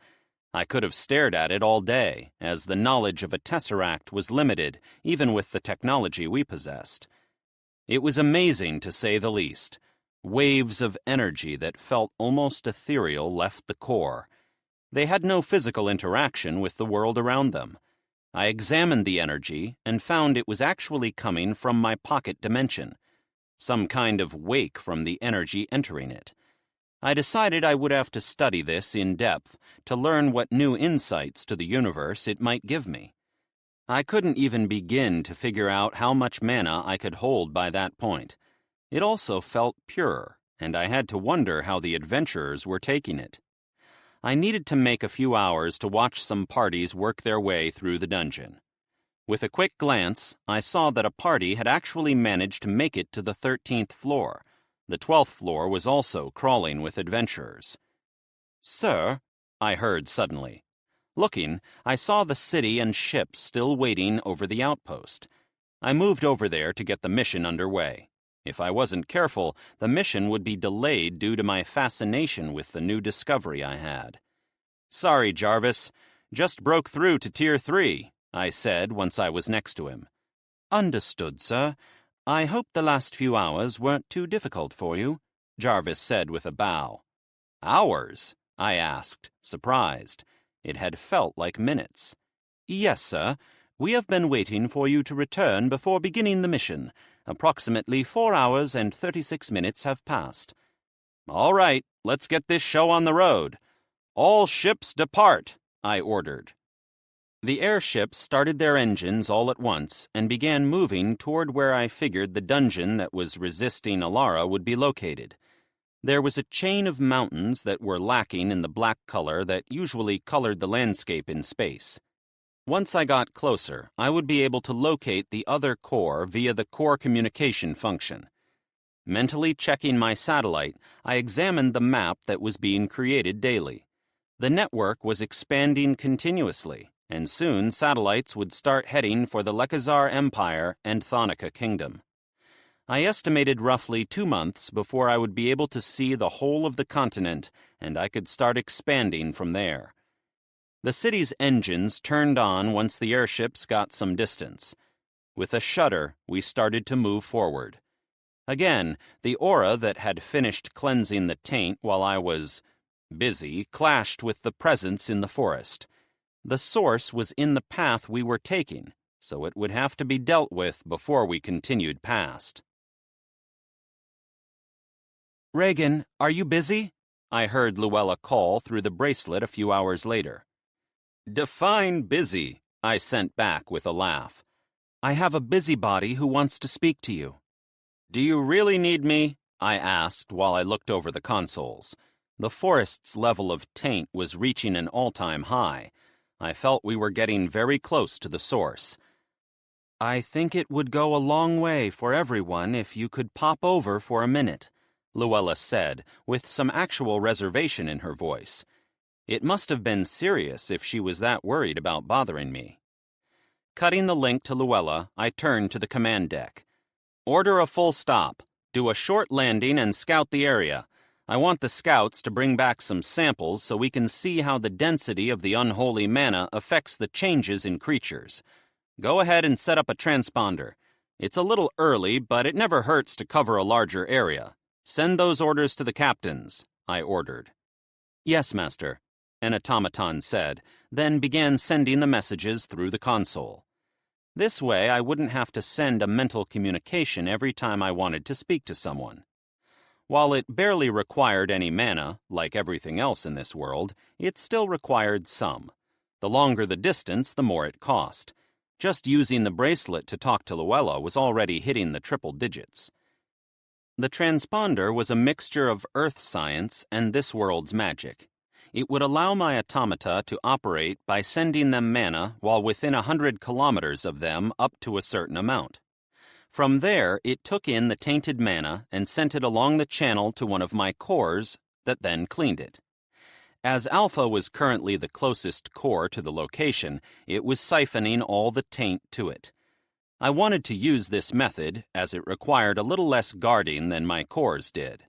I could have stared at it all day, as the knowledge of a tesseract was limited, even with the technology we possessed. It was amazing, to say the least. Waves of energy that felt almost ethereal left the core. They had no physical interaction with the world around them. I examined the energy and found it was actually coming from my pocket dimension, some kind of wake from the energy entering it. I decided I would have to study this in depth to learn what new insights to the universe it might give me. I couldn't even begin to figure out how much mana I could hold by that point. It also felt pure, and I had to wonder how the adventurers were taking it. I needed to make a few hours to watch some parties work their way through the dungeon. With a quick glance, I saw that a party had actually managed to make it to the 13th floor. The 12th floor was also crawling with adventurers. "Sir," I heard suddenly. Looking, I saw the city and ships still waiting over the outpost. I moved over there to get the mission underway. If I wasn't careful, the mission would be delayed due to my fascination with the new discovery I had. "Sorry, Jarvis. Just broke through to Tier 3, I said once I was next to him. "Understood, sir. I hope the last few hours weren't too difficult for you," Jarvis said with a bow. "Hours?" I asked, surprised. It had felt like minutes. "Yes, sir. We have been waiting for you to return before beginning the mission. Approximately 4 hours and 36 minutes have passed." "All right, let's get this show on the road. All ships depart," I ordered. The airships started their engines all at once and began moving toward where I figured the dungeon that was resisting Alara would be located. There was a chain of mountains that were lacking in the black color that usually colored the landscape in space. Once I got closer, I would be able to locate the other core via the core communication function. Mentally checking my satellite, I examined the map that was being created daily. The network was expanding continuously, and soon satellites would start heading for the Lekazar Empire and Thonica Kingdom. I estimated roughly 2 months before I would be able to see the whole of the continent, and I could start expanding from there. The city's engines turned on once the airships got some distance. With a shudder, we started to move forward. Again, the aura that had finished cleansing the taint while I was busy clashed with the presence in the forest. The source was in the path we were taking, so it would have to be dealt with before we continued past. "Regan, are you busy?" I heard Luella call through the bracelet a few hours later. "Define busy," I sent back with a laugh. "I have a busybody who wants to speak to you." "Do you really need me?" I asked while I looked over the consoles. The forest's level of taint was reaching an all-time high. I felt we were getting very close to the source. "I think it would go a long way for everyone if you could pop over for a minute," Luella said, with some actual reservation in her voice. It must have been serious if she was that worried about bothering me. Cutting the link to Luella, I turned to the command deck. "Order a full stop. Do a short landing and scout the area. I want the scouts to bring back some samples so we can see how the density of the unholy mana affects the changes in creatures. Go ahead and set up a transponder. It's a little early, but it never hurts to cover a larger area. Send those orders to the captains," I ordered. "Yes, Master," an automaton said, then began sending the messages through the console. This way I wouldn't have to send a mental communication every time I wanted to speak to someone. While it barely required any mana, like everything else in this world, it still required some. The longer the distance, the more it cost. Just using the bracelet to talk to Luella was already hitting the triple digits. The transponder was a mixture of Earth science and this world's magic. It would allow my automata to operate by sending them mana while within 100 kilometers of them up to a certain amount. From there, it took in the tainted mana and sent it along the channel to one of my cores that then cleaned it. As Alpha was currently the closest core to the location, it was siphoning all the taint to it. I wanted to use this method as it required a little less guarding than my cores did.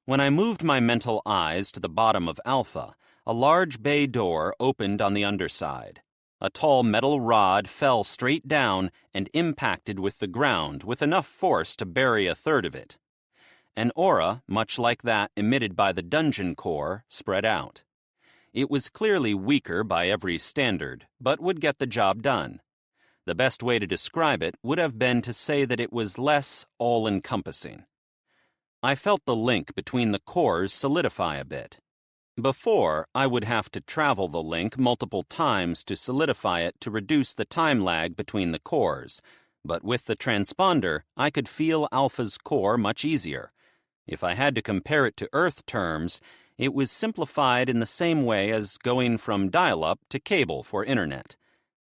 When I moved my mental eyes to the bottom of Alpha, a large bay door opened on the underside. A tall metal rod fell straight down and impacted with the ground with enough force to bury a third of it. An aura, much like that emitted by the dungeon core, spread out. It was clearly weaker by every standard, but would get the job done. The best way to describe it would have been to say that it was less all-encompassing. I felt the link between the cores solidify a bit. Before, I would have to travel the link multiple times to solidify it to reduce the time lag between the cores, but with the transponder, I could feel Alpha's core much easier. If I had to compare it to Earth terms, it was simplified in the same way as going from dial-up to cable for internet.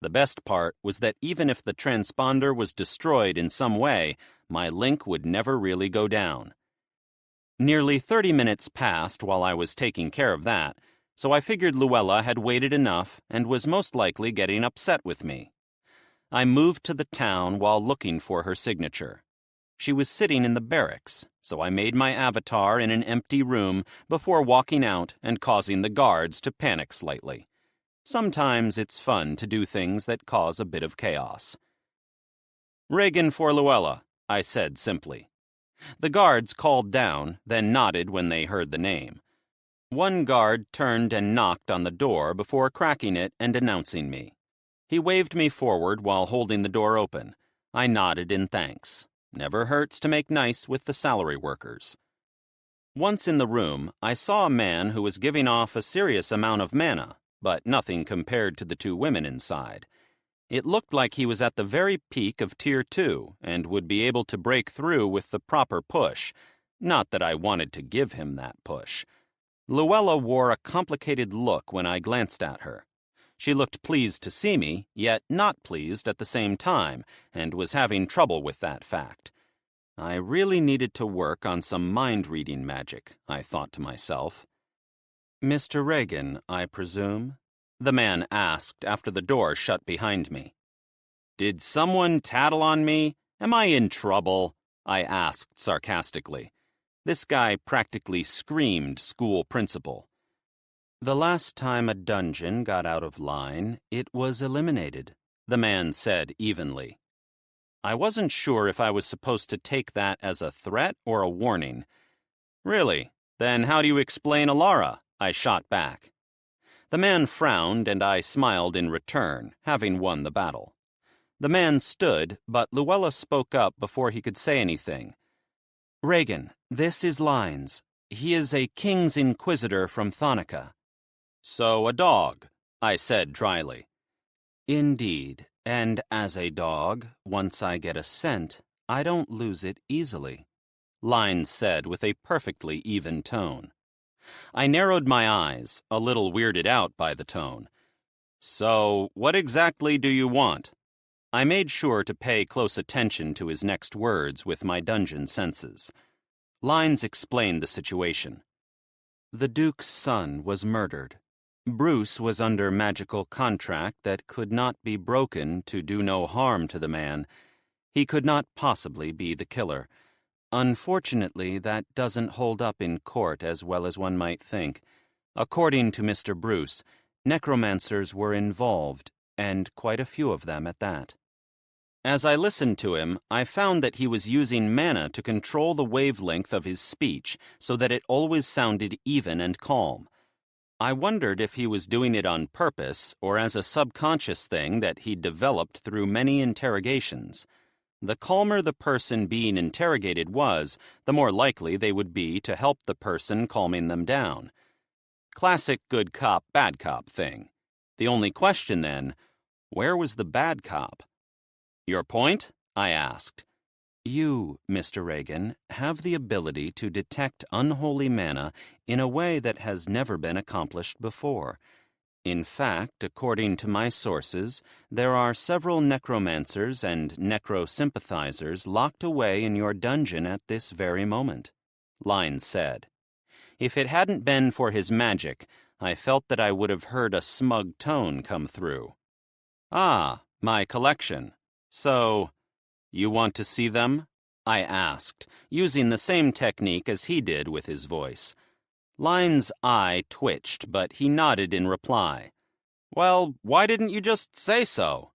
The best part was that even if the transponder was destroyed in some way, my link would never really go down. Nearly 30 minutes passed while I was taking care of that, so I figured Luella had waited enough and was most likely getting upset with me. I moved to the town while looking for her signature. She was sitting in the barracks, so I made my avatar in an empty room before walking out and causing the guards to panic slightly. Sometimes it's fun to do things that cause a bit of chaos. "Regan for Luella," I said simply. The guards called down, then nodded when they heard the name. One guard turned and knocked on the door before cracking it and announcing me. He waved me forward while holding the door open. I nodded in thanks. Never hurts to make nice with the salary workers. Once in the room, I saw a man who was giving off a serious amount of mana, but nothing compared to the two women inside. It looked like he was at the very peak of Tier 2 and would be able to break through with the proper push. Not that I wanted to give him that push. Luella wore a complicated look when I glanced at her. She looked pleased to see me, yet not pleased at the same time, and was having trouble with that fact. I really needed to work on some mind-reading magic, I thought to myself. "Mr. Regan, I presume?" the man asked after the door shut behind me. "Did someone tattle on me? Am I in trouble?" I asked sarcastically. This guy practically screamed school principal. "The last time a dungeon got out of line, it was eliminated," the man said evenly. I wasn't sure if I was supposed to take that as a threat or a warning. "Really? Then how do you explain Alara?" I shot back. The man frowned and I smiled in return, having won the battle. The man stood, but Luella spoke up before he could say anything. "Regan, this is Lines. He is a King's Inquisitor from Thonica." "So a dog," I said dryly. "Indeed, and as a dog, once I get a scent, I don't lose it easily," Lines said with a perfectly even tone. I narrowed my eyes, a little weirded out by the tone. "So, what exactly do you want?" I made sure to pay close attention to his next words with my dungeon senses. Lines explained the situation. "The Duke's son was murdered. Bruce was under magical contract that could not be broken to do no harm to the man. He could not possibly be the killer. Unfortunately, that doesn't hold up in court as well as one might think. According to Mr. Bruce, necromancers were involved, and quite a few of them at that." As I listened to him, I found that he was using mana to control the wavelength of his speech so that it always sounded even and calm. I wondered if he was doing it on purpose or as a subconscious thing that he'd developed through many interrogations. The calmer the person being interrogated was, the more likely they would be to help the person calming them down. Classic good cop, bad cop thing. The only question then, where was the bad cop? "Your point?" I asked. "You, Mr. Regan, have the ability to detect unholy mana in a way that has never been accomplished before. In fact, according to my sources, there are several necromancers and necrosympathizers locked away in your dungeon at this very moment," Lines said. If it hadn't been for his magic, I felt that I would have heard a smug tone come through. "Ah, my collection. So, you want to see them?" I asked, using the same technique as he did with his voice. Lines' eye twitched, but he nodded in reply. "Well, why didn't you just say so?"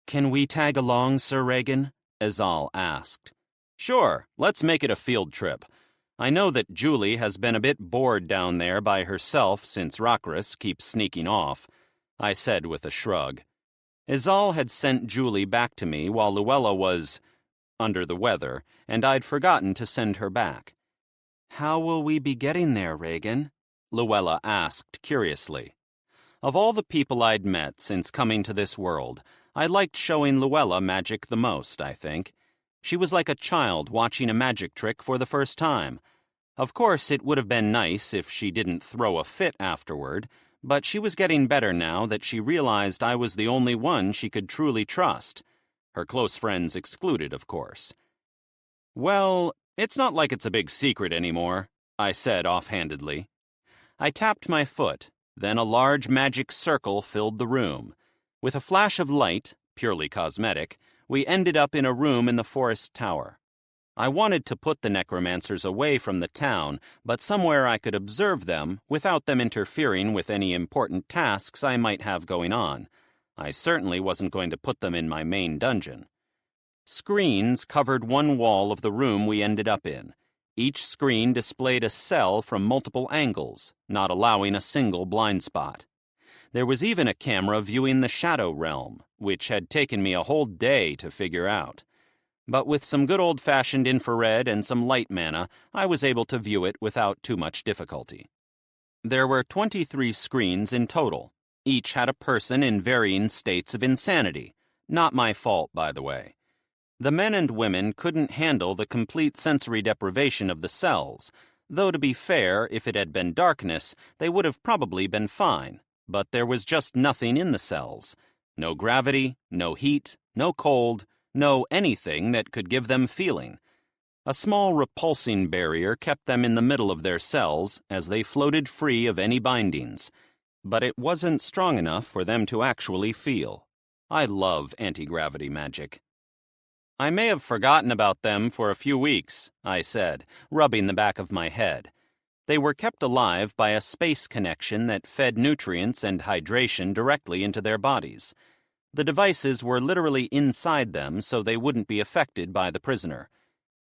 "Can we tag along, Sir Regan?" Ezal asked. "Sure, let's make it a field trip. I know that Julie has been a bit bored down there by herself since Rakris keeps sneaking off," I said with a shrug. Ezal had sent Julie back to me while Luella was under the weather, and I'd forgotten to send her back. "How will we be getting there, Regan?" Luella asked curiously. Of all the people I'd met since coming to this world, I liked showing Luella magic the most, I think. She was like a child watching a magic trick for the first time. Of course, it would have been nice if she didn't throw a fit afterward, but she was getting better now that she realized I was the only one she could truly trust. Her close friends excluded, of course. "Well, it's not like it's a big secret anymore," I said offhandedly. I tapped my foot, then a large magic circle filled the room. With a flash of light, purely cosmetic, we ended up in a room in the forest tower. I wanted to put the necromancers away from the town, but somewhere I could observe them without them interfering with any important tasks I might have going on. I certainly wasn't going to put them in my main dungeon. Screens covered one wall of the room we ended up in. Each screen displayed a cell from multiple angles, not allowing a single blind spot. There was even a camera viewing the shadow realm, which had taken me a whole day to figure out. But with some good old-fashioned infrared and some light mana, I was able to view it without too much difficulty. There were 23 screens in total. Each had a person in varying states of insanity. Not my fault, by the way. The men and women couldn't handle the complete sensory deprivation of the cells, though to be fair, if it had been darkness, they would have probably been fine. But there was just nothing in the cells. No gravity, no heat, no cold, no anything that could give them feeling. A small repulsing barrier kept them in the middle of their cells as they floated free of any bindings. But it wasn't strong enough for them to actually feel. I love anti-gravity magic. "I may have forgotten about them for a few weeks," I said, rubbing the back of my head. They were kept alive by a space connection that fed nutrients and hydration directly into their bodies. The devices were literally inside them so they wouldn't be affected by the prisoner.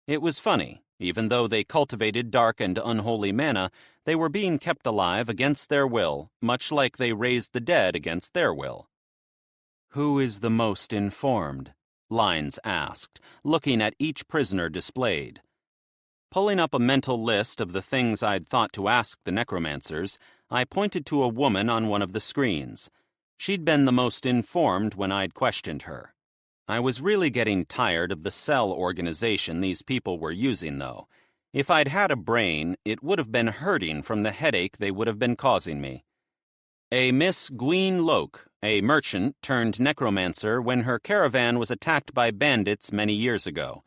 It was funny. Even though they cultivated dark and unholy mana, they were being kept alive against their will, much like they raised the dead against their will. "Who is the most informed?" Lines asked, looking at each prisoner displayed. Pulling up a mental list of the things I'd thought to ask the necromancers, I pointed to a woman on one of the screens. She'd been the most informed when I'd questioned her. I was really getting tired of the cell organization these people were using, though. If I'd had a brain, it would have been hurting from the headache they would have been causing me. A Miss Gween Loke, a merchant turned necromancer when her caravan was attacked by bandits many years ago.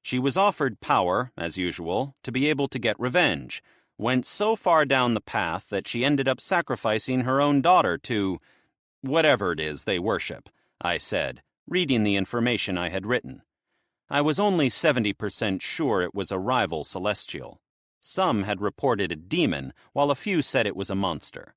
She was offered power, as usual, to be able to get revenge, went so far down the path that she ended up sacrificing her own daughter to whatever it is they worship, I said, reading the information I had written. I was only 70% sure it was a rival celestial. Some had reported a demon, while a few said it was a monster.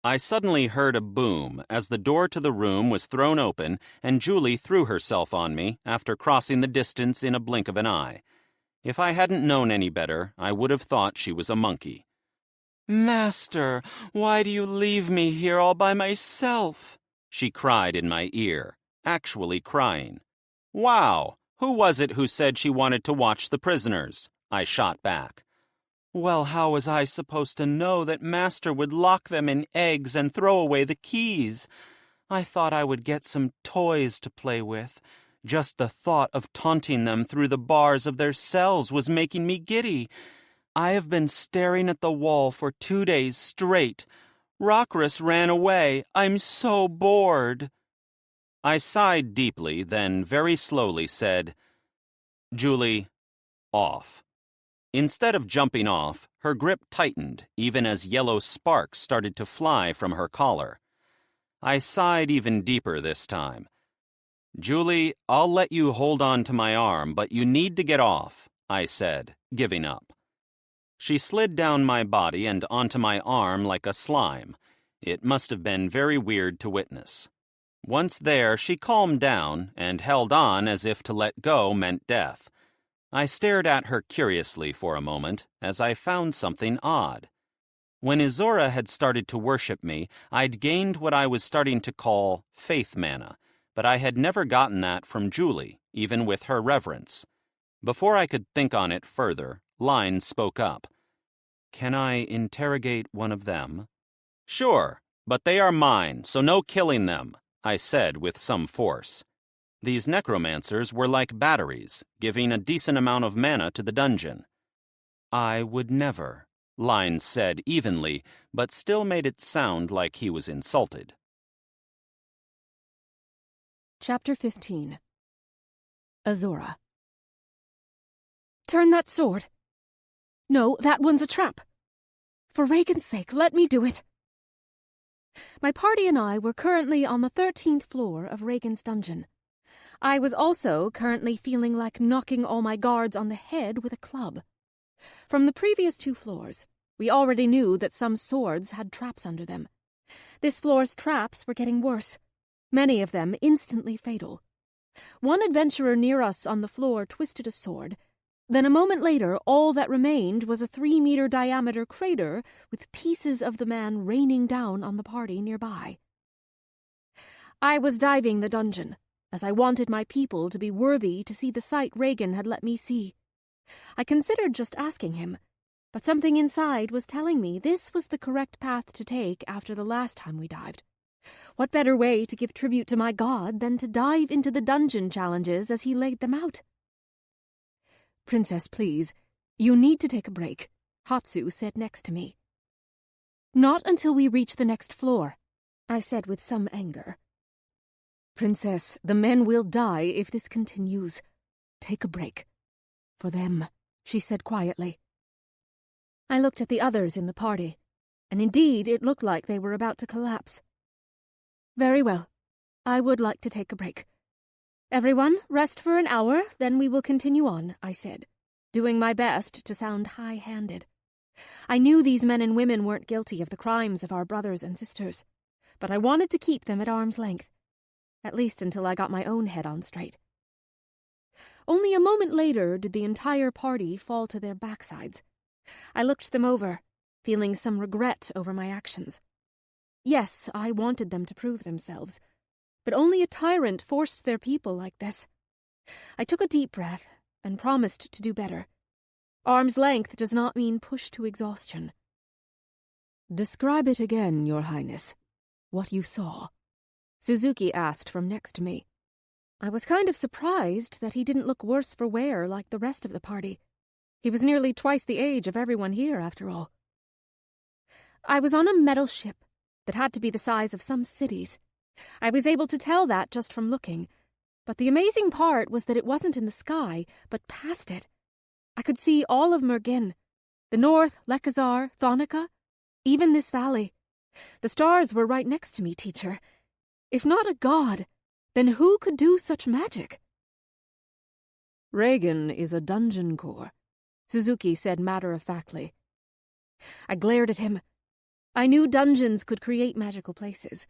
I suddenly heard a boom as the door to the room was thrown open and Julie threw herself on me after crossing the distance in a blink of an eye. If I hadn't known any better, I would have thought she was a monkey. "Master, why do you leave me here all by myself?" she cried in my ear, actually crying. "Wow, who was it who said she wanted to watch the prisoners?" I shot back. "Well, how was I supposed to know that Master would lock them in eggs and throw away the keys? I thought I would get some toys to play with. Just the thought of taunting them through the bars of their cells was making me giddy. I have been staring at the wall for 2 days straight. Rockruss ran away. I'm so bored." I sighed deeply, then very slowly said, "Julie, off." Instead of jumping off, her grip tightened, even as yellow sparks started to fly from her collar. I sighed even deeper this time. "Julie, I'll let you hold on to my arm, but you need to get off," I said, giving up. She slid down my body and onto my arm like a slime. It must have been very weird to witness. Once there, she calmed down and held on as if to let go meant death. I stared at her curiously for a moment as I found something odd. When Izora had started to worship me, I'd gained what I was starting to call faith mana, but I had never gotten that from Julie, even with her reverence. Before I could think on it further, Line spoke up. "Can I interrogate one of them?" "Sure, but they are mine, so no killing them," I said with some force. These necromancers were like batteries, giving a decent amount of mana to the dungeon. I would never, Line said evenly, but still made it sound like he was insulted. Chapter 15. Azora. Turn that sword. No, that one's a trap. For Regan's sake, let me do it. My party and I were currently on the 13th floor of Regan's dungeon. I was also currently feeling like knocking all my guards on the head with a club. From the previous 2 floors, we already knew that some swords had traps under them. This floor's traps were getting worse, many of them instantly fatal. One adventurer near us on the floor twisted a sword. Then a moment later, all that remained was a 3-meter diameter crater with pieces of the man raining down on the party nearby. I was diving the dungeon, as I wanted my people to be worthy to see the sight Regan had let me see. I considered just asking him, but something inside was telling me this was the correct path to take after the last time we dived. What better way to give tribute to my god than to dive into the dungeon challenges as he laid them out? Princess, please, you need to take a break, Hatsu said next to me. Not until we reach the next floor, I said with some anger. Princess, the men will die if this continues. Take a break. For them, she said quietly. I looked at the others in the party, and indeed it looked like they were about to collapse. Very well. I would like to take a break. Everyone, rest for an hour, then we will continue on, I said, doing my best to sound high-handed. I knew these men and women weren't guilty of the crimes of our brothers and sisters, but I wanted to keep them at arm's length, at least until I got my own head on straight. Only a moment later did the entire party fall to their backsides. I looked them over, feeling some regret over my actions. Yes, I wanted them to prove themselves, but only a tyrant forced their people like this. I took a deep breath and promised to do better. Arm's length does not mean push to exhaustion. Describe it again, Your Highness. What you saw, Suzuki asked from next to me. I was kind of surprised that he didn't look worse for wear like the rest of the party. He was nearly twice the age of everyone here, after all. I was on a metal ship that had to be the size of some cities. I was able to tell that just from looking, but the amazing part was that it wasn't in the sky, but past it. I could see all of Mergin, the north, Lekazar, Thonica, even this valley. The stars were right next to me, teacher. If not a god, then who could do such magic? Regan is a dungeon core, Suzuki said matter-of-factly. I glared at him. I knew dungeons could create magical places.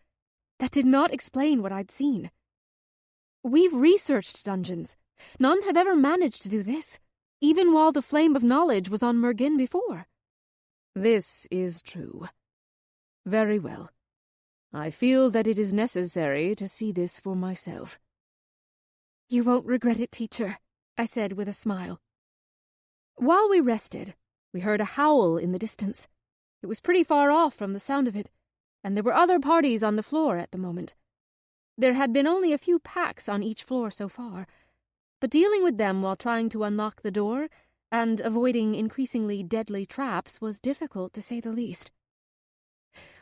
That did not explain what I'd seen. We've researched dungeons. None have ever managed to do this, even while the flame of knowledge was on Mergin before. This is true. Very well. I feel that it is necessary to see this for myself. You won't regret it, teacher, I said with a smile. While we rested, we heard a howl in the distance. It was pretty far off from the sound of it, and there were other parties on the floor at the moment. There had been only a few packs on each floor so far, but dealing with them while trying to unlock the door and avoiding increasingly deadly traps was difficult, to say the least.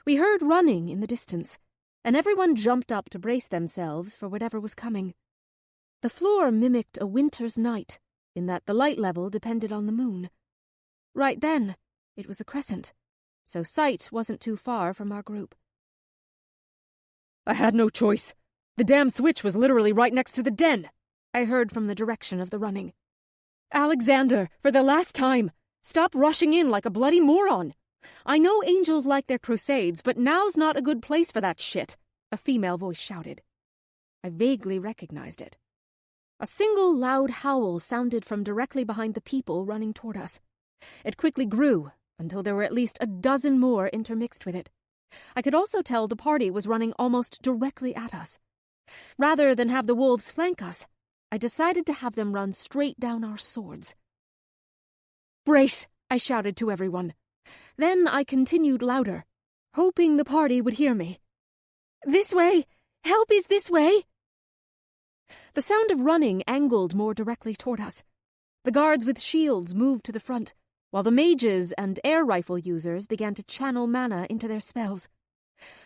We heard running in the distance, and everyone jumped up to brace themselves for whatever was coming. The floor mimicked a winter's night, in that the light level depended on the moon. Right then, it was a crescent, so sight wasn't too far from our group. I had no choice. The damn switch was literally right next to the den, I heard from the direction of the running. Alexander, for the last time, stop rushing in like a bloody moron. I know angels like their crusades, but now's not a good place for that shit, a female voice shouted. I vaguely recognized it. A single loud howl sounded from directly behind the people running toward us. It quickly grew until there were at least a dozen more intermixed with it. I could also tell the party was running almost directly at us. Rather than have the wolves flank us, I decided to have them run straight down our swords. Brace, I shouted to everyone. Then I continued louder, hoping the party would hear me. This way! Help is this way! The sound of running angled more directly toward us. The guards with shields moved to the front, while the mages and air rifle users began to channel mana into their spells.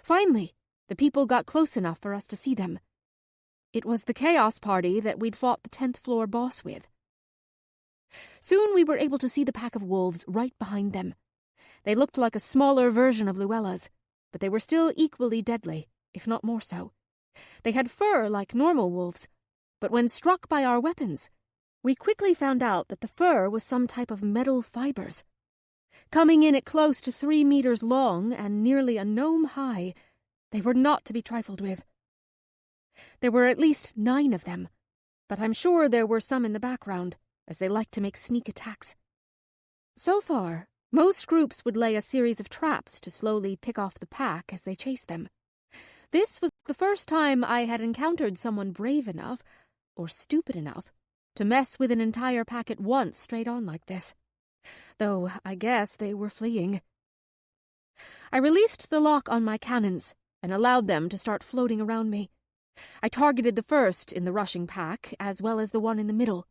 Finally, the people got close enough for us to see them. It was the Chaos Party that we'd fought the 10th floor boss with. Soon we were able to see the pack of wolves right behind them. They looked like a smaller version of Luella's, but they were still equally deadly, if not more so. They had fur like normal wolves, but when struck by our weapons, we quickly found out that the fur was some type of metal fibers. Coming in at close to 3 meters long and nearly a gnome high, they were not to be trifled with. There were at least 9 of them, but I'm sure there were some in the background, as they liked to make sneak attacks. So far, most groups would lay a series of traps to slowly pick off the pack as they chased them. This was the first time I had encountered someone brave enough, or stupid enough, to mess with an entire pack at once straight on like this. Though I guess they were fleeing. I released the lock on my cannons and allowed them to start floating around me. I targeted the first in the rushing pack, as well as the one in the middle.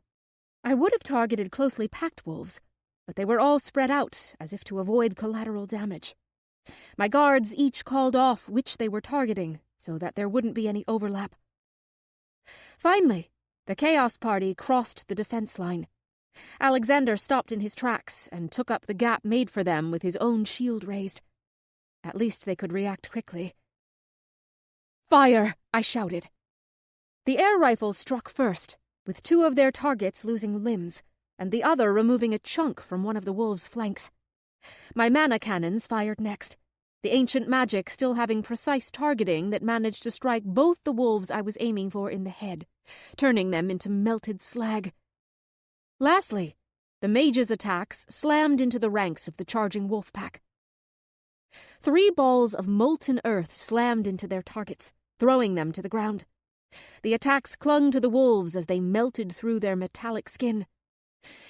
I would have targeted closely packed wolves, but they were all spread out, as if to avoid collateral damage. My guards each called off which they were targeting, so that there wouldn't be any overlap. Finally, the Chaos Party crossed the defense line. Alexander stopped in his tracks and took up the gap made for them with his own shield raised. At least they could react quickly. "Fire!" I shouted. The air rifles struck first, with 2 of their targets losing limbs, and the other removing a chunk from one of the wolves' flanks. My mana cannons fired next, the ancient magic still having precise targeting that managed to strike both the wolves I was aiming for in the head, turning them into melted slag. Lastly, the mage's attacks slammed into the ranks of the charging wolf pack. 3 balls of molten earth slammed into their targets, throwing them to the ground. The attacks clung to the wolves as they melted through their metallic skin.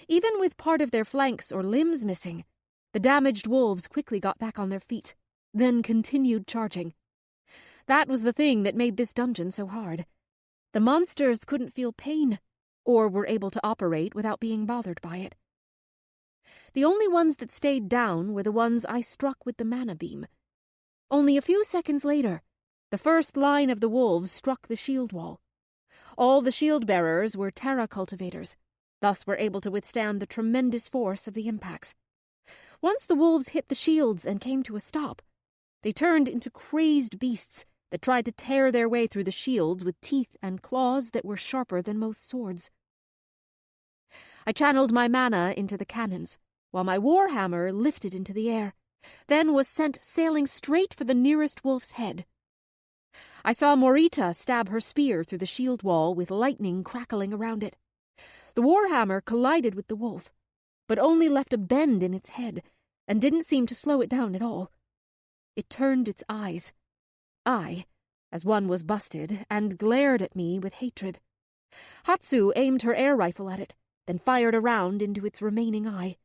Even with part of their flanks or limbs missing, the damaged wolves quickly got back on their feet, then continued charging. That was the thing that made this dungeon so hard. The monsters couldn't feel pain, or were able to operate without being bothered by it. The only ones that stayed down were the ones I struck with the mana beam. Only a few seconds later, the first line of the wolves struck the shield wall. All the shield bearers were Terra cultivators, thus were able to withstand the tremendous force of the impacts. Once the wolves hit the shields and came to a stop, they turned into crazed beasts that tried to tear their way through the shields with teeth and claws that were sharper than most swords. I channeled my mana into the cannons, while my warhammer lifted into the air, then was sent sailing straight for the nearest wolf's head. I saw Morita stab her spear through the shield wall with lightning crackling around it. The warhammer collided with the wolf, but only left a bend in its head, and didn't seem to slow it down at all. It turned its eyes. As one was busted, and glared at me with hatred. Hatsu aimed her air rifle at it, then fired a round into its remaining eye.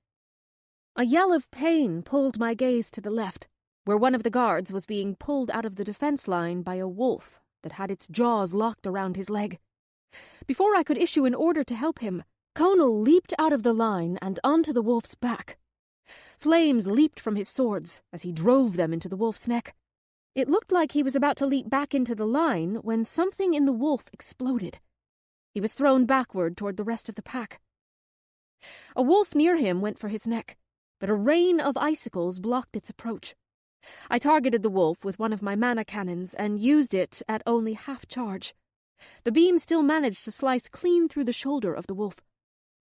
A yell of pain pulled my gaze to the left, where one of the guards was being pulled out of the defense line by a wolf that had its jaws locked around his leg. Before I could issue an order to help him, Conal leaped out of the line and onto the wolf's back. Flames leaped from his swords as he drove them into the wolf's neck. It looked like he was about to leap back into the line when something in the wolf exploded. He was thrown backward toward the rest of the pack. A wolf near him went for his neck, but a rain of icicles blocked its approach. I targeted the wolf with one of my mana cannons and used it at only half charge. The beam still managed to slice clean through the shoulder of the wolf.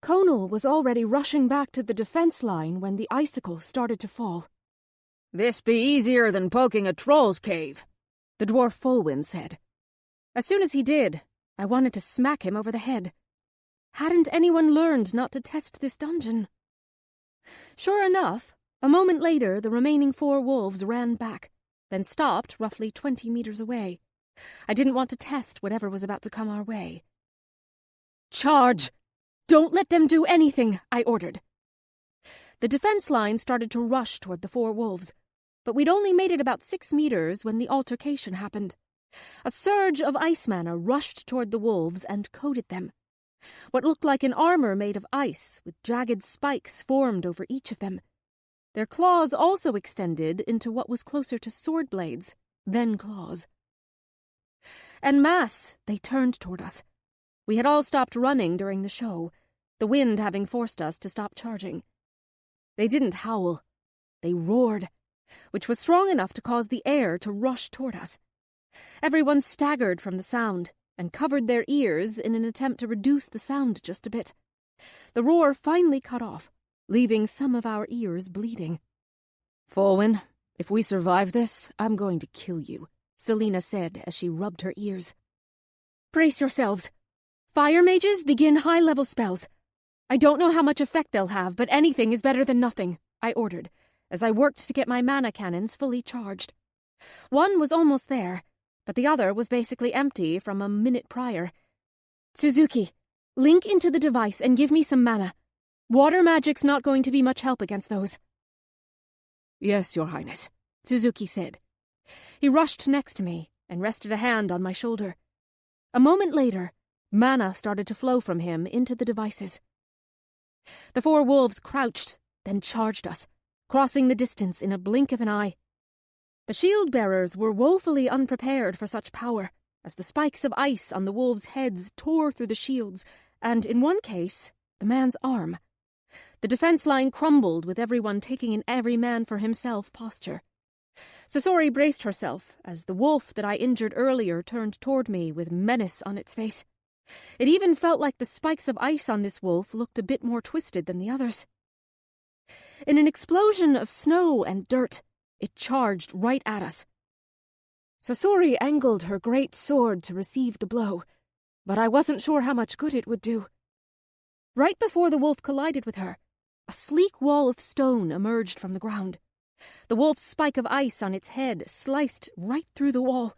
Conal was already rushing back to the defense line when the icicles started to fall. "This be easier than poking a troll's cave," the dwarf Folwyn said. As soon as he did, I wanted to smack him over the head. Hadn't anyone learned not to test this dungeon? Sure enough, a moment later the remaining 4 wolves ran back, then stopped roughly 20 meters away. I didn't want to test whatever was about to come our way. "Charge! Don't let them do anything," I ordered. The defense line started to rush toward the 4 wolves, but we'd only made it about 6 meters when the altercation happened. A surge of ice mana rushed toward the wolves and coated them. What looked like an armor made of ice, with jagged spikes formed over each of them. Their claws also extended into what was closer to sword blades, then claws. En masse, they turned toward us. We had all stopped running during the show, the wind having forced us to stop charging. They didn't howl. They roared, which was strong enough to cause the air to rush toward us. Everyone staggered from the sound and covered their ears in an attempt to reduce the sound just a bit. The roar finally cut off, leaving some of our ears bleeding. Falwyn, if we survive this, I'm going to kill you, Selena said as she rubbed her ears. Brace yourselves. Fire mages begin high-level spells. I don't know how much effect they'll have, but anything is better than nothing, I ordered, as I worked to get my mana cannons fully charged. One was almost there, but the other was basically empty from a minute prior. Suzuki, link into the device and give me some mana. Water magic's not going to be much help against those. Yes, Your Highness, Suzuki said. He rushed next to me and rested a hand on my shoulder. A moment later, mana started to flow from him into the devices. The 4 wolves crouched, then charged us, crossing the distance in a blink of an eye. The shield-bearers were woefully unprepared for such power, as the spikes of ice on the wolves' heads tore through the shields, and, in one case, the man's arm. The defense line crumbled with everyone taking an every-man-for-himself posture. Sasori braced herself as the wolf that I injured earlier turned toward me with menace on its face. It even felt like the spikes of ice on this wolf looked a bit more twisted than the others. In an explosion of snow and dirt, it charged right at us. Sasori angled her great sword to receive the blow, but I wasn't sure how much good it would do. Right before the wolf collided with her, a sleek wall of stone emerged from the ground. The wolf's spike of ice on its head sliced right through the wall,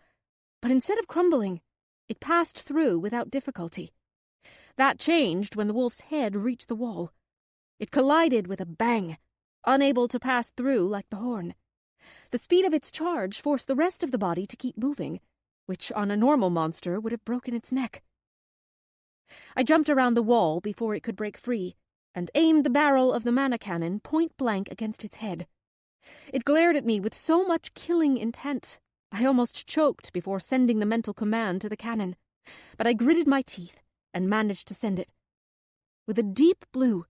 but instead of crumbling, it passed through without difficulty. That changed when the wolf's head reached the wall. It collided with a bang, unable to pass through like the horn. The speed of its charge forced the rest of the body to keep moving, which on a normal monster would have broken its neck. I jumped around the wall before it could break free, and aimed the barrel of the mana cannon point-blank against its head. It glared at me with so much killing intent, I almost choked before sending the mental command to the cannon, but I gritted my teeth and managed to send it. With a deep blue,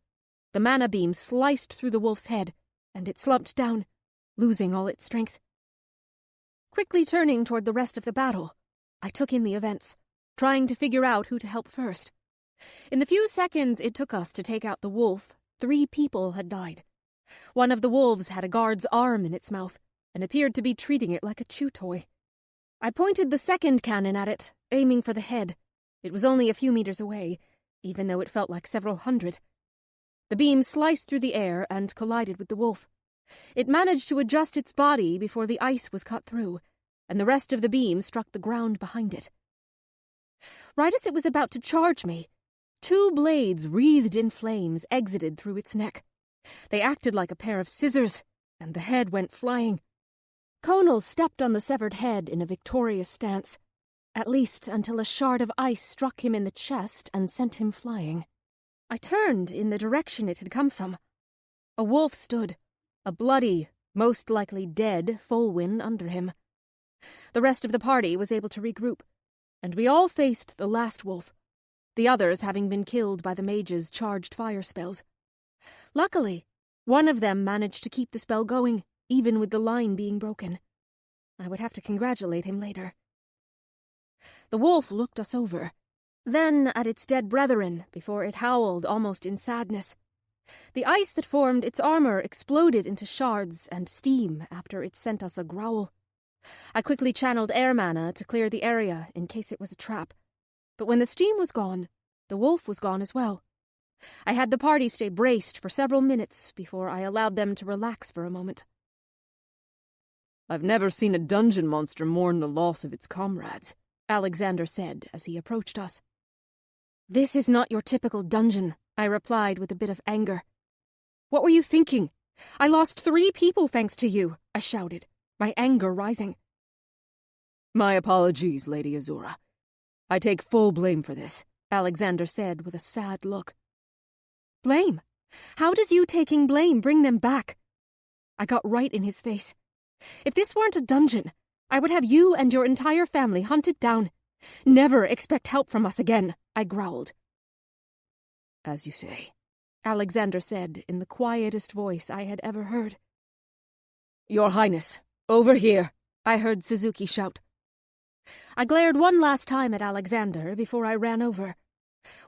the mana beam sliced through the wolf's head, and it slumped down, losing all its strength. Quickly turning toward the rest of the battle, I took in the events, trying to figure out who to help first. In the few seconds it took us to take out the wolf, 3 people had died. One of the wolves had a guard's arm in its mouth, and appeared to be treating it like a chew toy. I pointed the second cannon at it, aiming for the head. It was only a few meters away, even though it felt like several hundred. The beam sliced through the air and collided with the wolf. It managed to adjust its body before the ice was cut through, and the rest of the beam struck the ground behind it. Right as it was about to charge me, 2 blades wreathed in flames exited through its neck. They acted like a pair of scissors, and the head went flying. Konal stepped on the severed head in a victorious stance, at least until a shard of ice struck him in the chest and sent him flying. I turned in the direction it had come from. A wolf stood, a bloody, most likely dead, Falwyn under him. The rest of the party was able to regroup, and we all faced the last wolf, the others having been killed by the mage's charged fire spells. Luckily, one of them managed to keep the spell going, even with the line being broken. I would have to congratulate him later. The wolf looked us over, then at its dead brethren before it howled almost in sadness. The ice that formed its armor exploded into shards and steam after it sent us a growl. I quickly channeled air mana to clear the area in case it was a trap, but when the steam was gone, the wolf was gone as well. I had the party stay braced for several minutes before I allowed them to relax for a moment. I've never seen a dungeon monster mourn the loss of its comrades, Alexander said as he approached us. This is not your typical dungeon, I replied with a bit of anger. What were you thinking? I lost 3 people thanks to you, I shouted, my anger rising. My apologies, Lady Azura. I take full blame for this, Alexander said with a sad look. Blame? How does you taking blame bring them back? I got right in his face. If this weren't a dungeon, I would have you and your entire family hunted down. Never expect help from us again, I growled. As you say, Alexander said in the quietest voice I had ever heard. Your Highness, over here, I heard Suzuki shout. I glared one last time at Alexander before I ran over.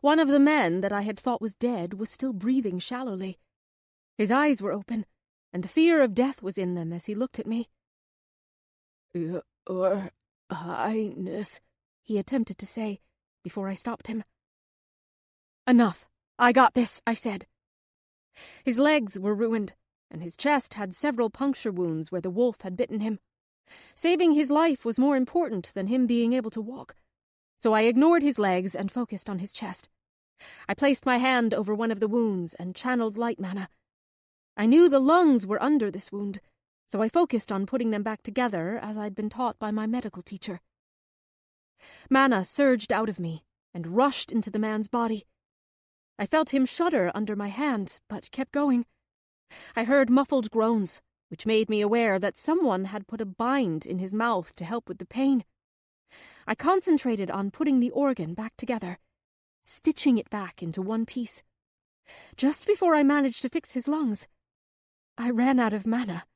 One of the men that I had thought was dead was still breathing shallowly. His eyes were open, and the fear of death was in them as he looked at me. Your Highness, he attempted to say, before I stopped him. Enough. I got this, I said. His legs were ruined, and his chest had several puncture wounds where the wolf had bitten him. Saving his life was more important than him being able to walk, so I ignored his legs and focused on his chest. I placed my hand over one of the wounds and channeled light mana. I knew the lungs were under this wound, so I focused on putting them back together as I'd been taught by my medical teacher. Mana surged out of me and rushed into the man's body. I felt him shudder under my hand, but kept going. I heard muffled groans, which made me aware that someone had put a bind in his mouth to help with the pain. I concentrated on putting the organ back together, stitching it back into one piece. Just before I managed to fix his lungs, I ran out of mana.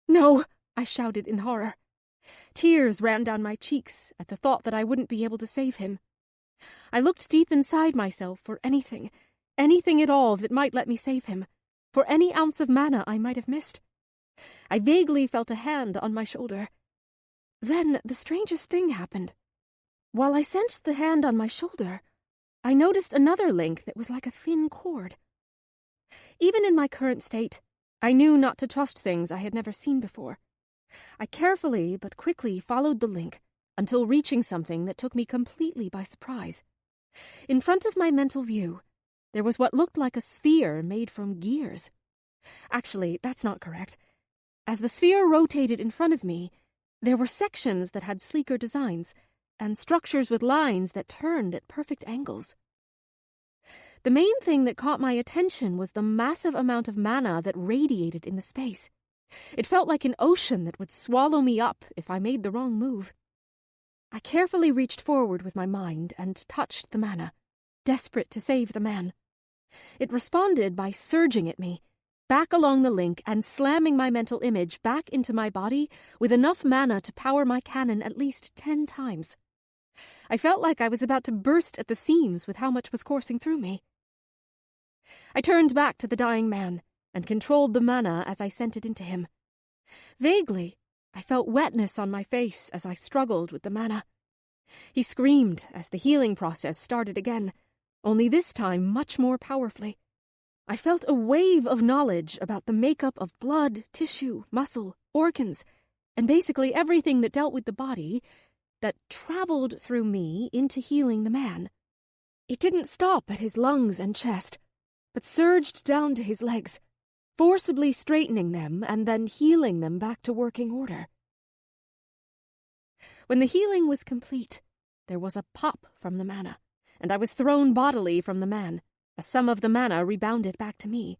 "No!" I shouted in horror. Tears ran down my cheeks at the thought that I wouldn't be able to save him. I looked deep inside myself for anything at all that might let me save him, for any ounce of mana I might have missed. I vaguely felt a hand on my shoulder. Then the strangest thing happened. While I sensed the hand on my shoulder, I noticed another link that was like a thin cord. Even in my current state, I knew not to trust things I had never seen before. I carefully but quickly followed the link until reaching something that took me completely by surprise. In front of my mental view, there was what looked like a sphere made from gears. Actually, that's not correct. As the sphere rotated in front of me, there were sections that had sleeker designs, and structures with lines that turned at perfect angles. The main thing that caught my attention was the massive amount of mana that radiated in the space. It felt like an ocean that would swallow me up if I made the wrong move. I carefully reached forward with my mind and touched the mana, desperate to save the man. It responded by surging at me, back along the link and slamming my mental image back into my body with enough mana to power my cannon at least 10 times. I felt like I was about to burst at the seams with how much was coursing through me. I turned back to the dying man and controlled the mana as I sent it into him. Vaguely, I felt wetness on my face as I struggled with the mana. He screamed as the healing process started again, only this time much more powerfully. I felt a wave of knowledge about the makeup of blood, tissue, muscle, organs, and basically everything that dealt with the body that traveled through me into healing the man. It didn't stop at his lungs and chest, but surged down to his legs, forcibly straightening them and then healing them back to working order. When the healing was complete, there was a pop from the mana, and I was thrown bodily from the man, as some of the mana rebounded back to me.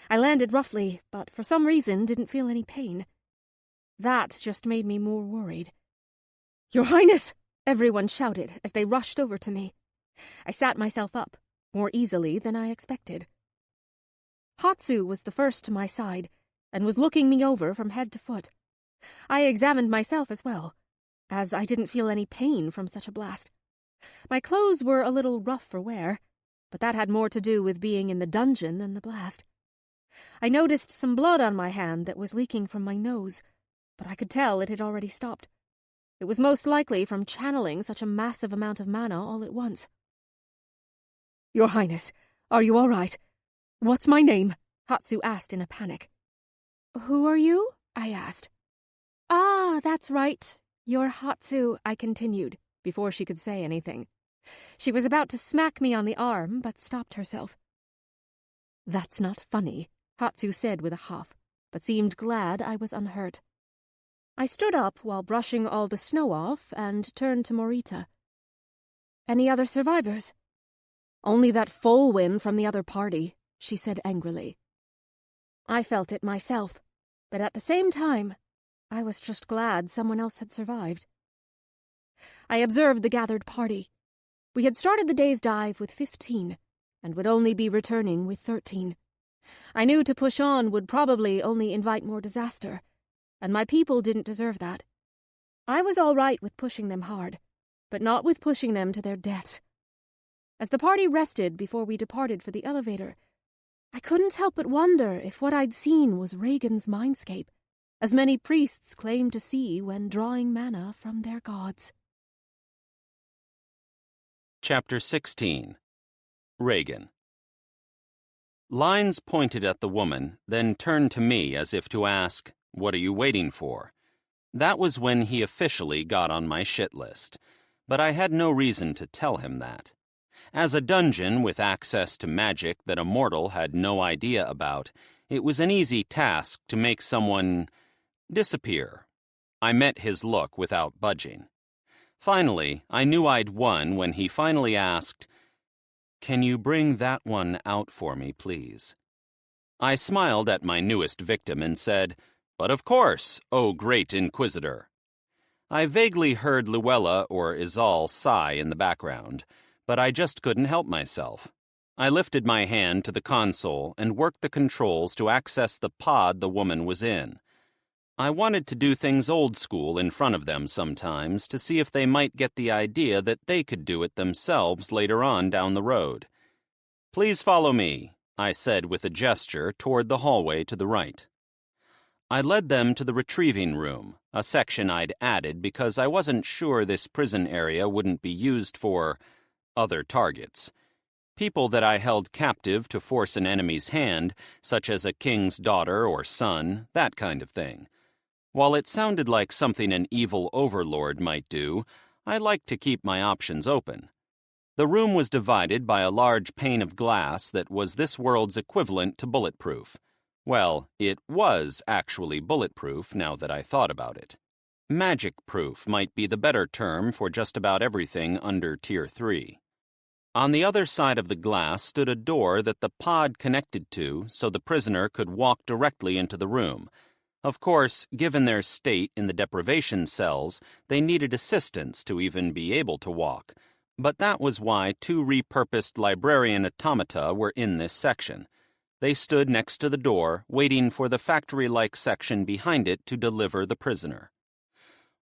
I landed roughly, but for some reason didn't feel any pain. That just made me more worried. "Your Highness!" everyone shouted as they rushed over to me. I sat myself up, more easily than I expected. Hatsu was the first to my side, and was looking me over from head to foot. I examined myself as well, as I didn't feel any pain from such a blast. My clothes were a little rough for wear, but that had more to do with being in the dungeon than the blast. I noticed some blood on my hand that was leaking from my nose, but I could tell it had already stopped. It was most likely from channeling such a massive amount of mana all at once. "Your Highness, are you all right? What's my name?" Hatsu asked in a panic. "Who are you?" I asked. "Ah, that's right. You're Hatsu," I continued, before she could say anything. She was about to smack me on the arm, but stopped herself. "That's not funny," Hatsu said with a huff, but seemed glad I was unhurt. I stood up while brushing all the snow off and turned to Morita. "Any other survivors?" "Only that Folwyn from the other party," she said angrily. I felt it myself, but at the same time, I was just glad someone else had survived. I observed the gathered party. We had started the day's dive with 15, and would only be returning with 13. I knew to push on would probably only invite more disaster, and my people didn't deserve that. I was all right with pushing them hard, but not with pushing them to their deaths. As the party rested before we departed for the elevator, I couldn't help but wonder if what I'd seen was Regan's mindscape, as many priests claim to see when drawing mana from their gods. Chapter 16. Regan. Lines pointed at the woman, then turned to me as if to ask, "What are you waiting for?" That was when he officially got on my shit list, but I had no reason to tell him that. As a dungeon with access to magic that a mortal had no idea about, it was an easy task to make someone disappear. I met his look without budging. Finally, I knew I'd won when he finally asked, "Can you bring that one out for me, please?" I smiled at my newest victim and said, "But of course, O great Inquisitor." I vaguely heard Luella or Izal sigh in the background, but I just couldn't help myself. I lifted my hand to the console and worked the controls to access the pod the woman was in. I wanted to do things old school in front of them sometimes to see if they might get the idea that they could do it themselves later on down the road. "Please follow me," I said with a gesture toward the hallway to the right. I led them to the retrieving room, a section I'd added because I wasn't sure this prison area wouldn't be used for other targets. People that I held captive to force an enemy's hand, such as a king's daughter or son, that kind of thing. While it sounded like something an evil overlord might do, I liked to keep my options open. The room was divided by a large pane of glass that was this world's equivalent to bulletproof. Well, it was actually bulletproof now that I thought about it. Magic-proof might be the better term for just about everything under Tier 3. On the other side of the glass stood a door that the pod connected to so the prisoner could walk directly into the room. Of course, given their state in the deprivation cells, they needed assistance to even be able to walk. But that was why 2 repurposed librarian automata were in this section. They stood next to the door, waiting for the factory-like section behind it to deliver the prisoner.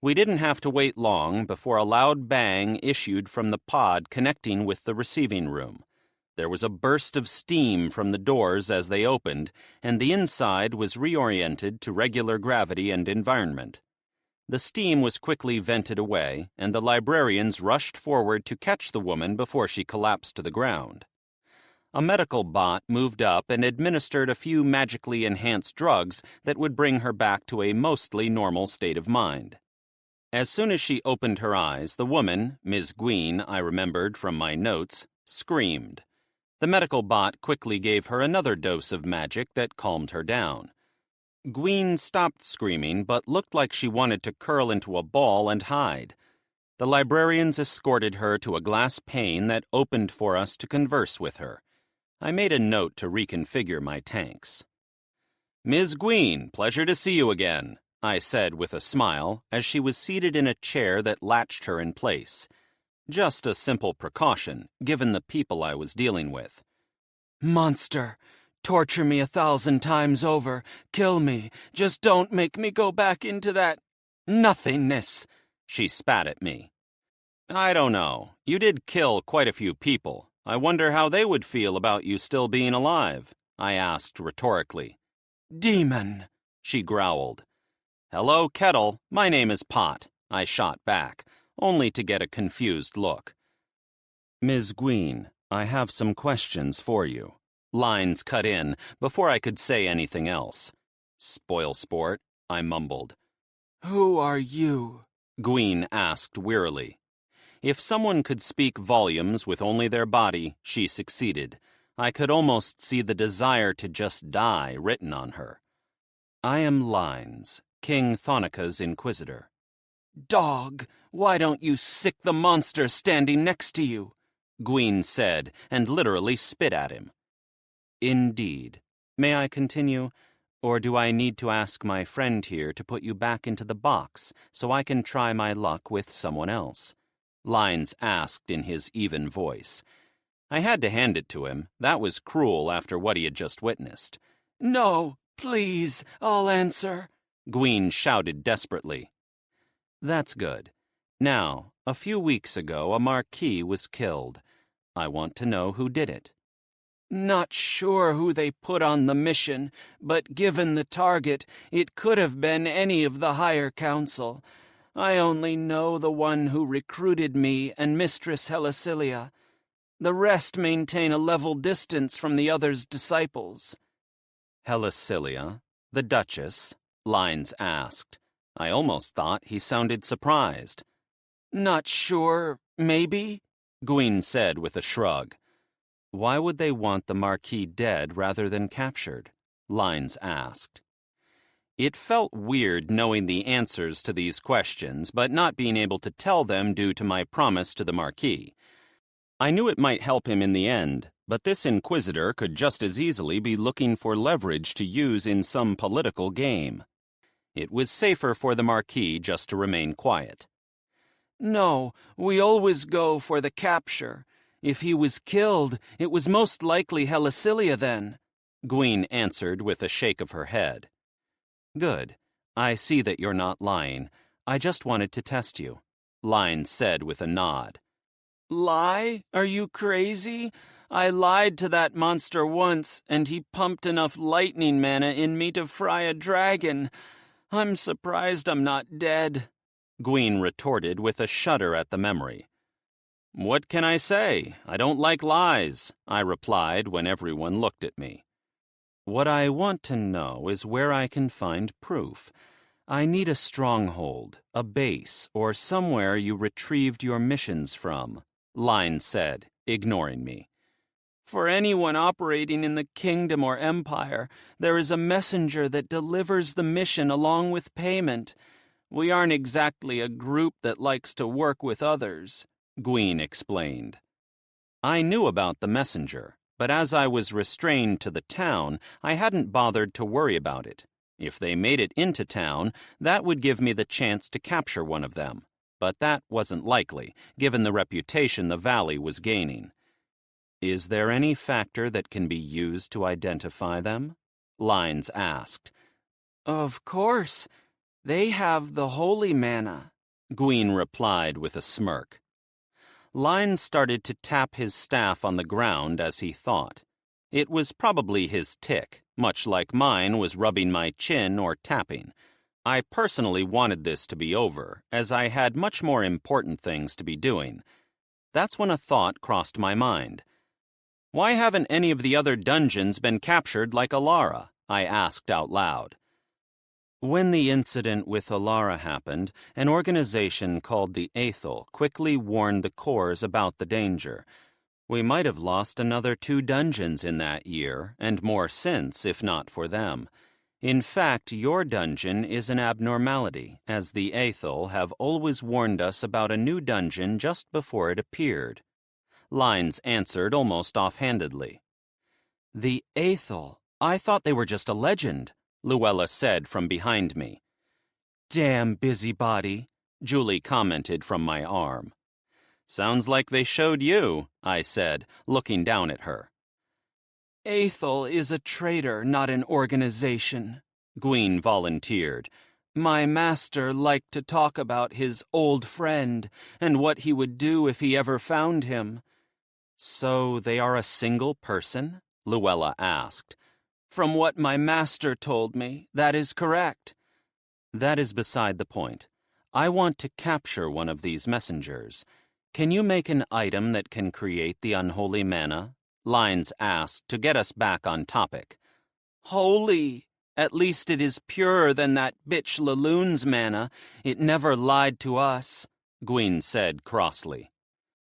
We didn't have to wait long before a loud bang issued from the pod connecting with the receiving room. There was a burst of steam from the doors as they opened, and the inside was reoriented to regular gravity and environment. The steam was quickly vented away, and the librarians rushed forward to catch the woman before she collapsed to the ground. A medical bot moved up and administered a few magically enhanced drugs that would bring her back to a mostly normal state of mind. As soon as she opened her eyes, the woman, Ms. Gween, I remembered from my notes, screamed. The medical bot quickly gave her another dose of magic that calmed her down. Gween stopped screaming, but looked like she wanted to curl into a ball and hide. The librarians escorted her to a glass pane that opened for us to converse with her. I made a note to reconfigure my tanks. "Ms. Gween, pleasure to see you again," I said with a smile as she was seated in a chair that latched her in place. Just a simple precaution, given the people I was dealing with. "Monster, torture me 1,000 times over, kill me, just don't make me go back into that nothingness," she spat at me. "I don't know. You did kill quite a few people. I wonder how they would feel about you still being alive," I asked rhetorically. "Demon," she growled. "Hello, Kettle. My name is Pot," I shot back, only to get a confused look. "Ms. Gween, I have some questions for you." Lines cut in before I could say anything else. "Spoil sport," I mumbled. "Who are you?" Gween asked wearily. If someone could speak volumes with only their body, she succeeded. I could almost see the desire to just die written on her. "I am Lines, King Thonika's inquisitor. "Dog, why don't you sick the monster standing next to you?" Gwyn said, and literally spit at him. Indeed. May I continue? Or do I need to ask my friend here to put you back into the box so I can try my luck with someone else? Lines asked in his even voice. I had to hand it to him. That was cruel after what he had just witnessed. "No, please, I'll answer," Gwyn shouted desperately. That's good. Now, a few weeks ago, a marquis was killed. I want to know who did it. "Not sure who they put on the mission, but given the target, it could have been any of the higher council. I only know the one who recruited me and Mistress Helicilia. The rest maintain a level distance from the other's disciples." Helicilia, the Duchess? Lines asked. I almost thought he sounded surprised. "Not sure, maybe," Gwyn said with a shrug. Why would they want the Marquis dead rather than captured? Lines asked. It felt weird knowing the answers to these questions, but not being able to tell them due to my promise to the Marquis. I knew it might help him in the end, but this inquisitor could just as easily be looking for leverage to use in some political game. It was safer for the Marquis just to remain quiet. "No, we always go for the capture. If he was killed, it was most likely Helicilia then," Gwyn answered with a shake of her head. Good. I see that you're not lying. I just wanted to test you, Lines said with a nod. "Lie? Are you crazy? I lied to that monster once, and he pumped enough lightning mana in me to fry a dragon. I'm surprised I'm not dead," Gwyn retorted with a shudder at the memory. What can I say? I don't like lies, I replied when everyone looked at me. What I want to know is where I can find proof. I need a stronghold, a base, or somewhere you retrieved your missions from, Line said, ignoring me. "For anyone operating in the kingdom or empire, there is a messenger that delivers the mission along with payment. We aren't exactly a group that likes to work with others," Gwyn explained. I knew about the messenger, but as I was restrained to the town, I hadn't bothered to worry about it. If they made it into town, that would give me the chance to capture one of them. But that wasn't likely, given the reputation the valley was gaining. Is there any factor that can be used to identify them? Lines asked. "Of course. They have the holy mana," Gwyn replied with a smirk. Lines started to tap his staff on the ground as he thought. It was probably his tic, much like mine was rubbing my chin or tapping. I personally wanted this to be over, as I had much more important things to be doing. That's when a thought crossed my mind. Why haven't any of the other dungeons been captured like Alara? I asked out loud. When the incident with Alara happened, an organization called the Aethel quickly warned the cores about the danger. We might have lost another 2 dungeons in that year, and more since, if not for them. In fact, your dungeon is an abnormality, as the Aethel have always warned us about a new dungeon just before it appeared. Lines answered almost offhandedly. The Aethel? I thought they were just a legend, Luella said from behind me. Damn busybody, Julie commented from my arm. Sounds like they showed you, I said, looking down at her. "Aethel is a traitor, not an organization," Gwyn volunteered. "My master liked to talk about his old friend and what he would do if he ever found him." So they are a single person? Luella asked. "From what my master told me, that is correct." That is beside the point. I want to capture one of these messengers. Can you make an item that can create the unholy mana? Lines asked to get us back on topic. "Holy! At least it is purer than that bitch Laloon's mana. It never lied to us," Gwyn said crossly.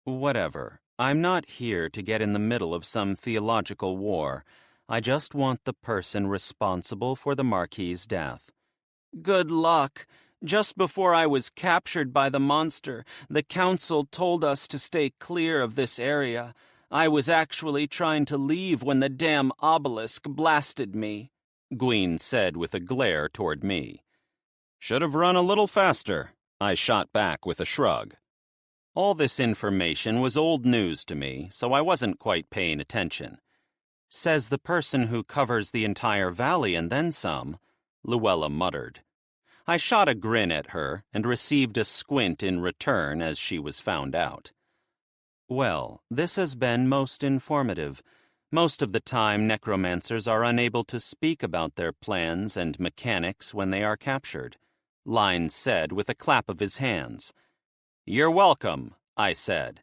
Whatever. I'm not here to get in the middle of some theological war. I just want the person responsible for the Marquis's death. Good luck. Just before I was captured by the monster, the council told us to stay clear of this area. I was actually trying to leave when the damn obelisk blasted me," Gween said with a glare toward me. "Should have run a little faster," I shot back with a shrug. All this information was old news to me, so I wasn't quite paying attention. "Says the person who covers the entire valley and then some," Luella muttered. I shot a grin at her and received a squint in return as she was found out. "Well, this has been most informative. Most of the time, necromancers are unable to speak about their plans and mechanics when they are captured," Lyne said with a clap of his hands. "You're welcome," I said.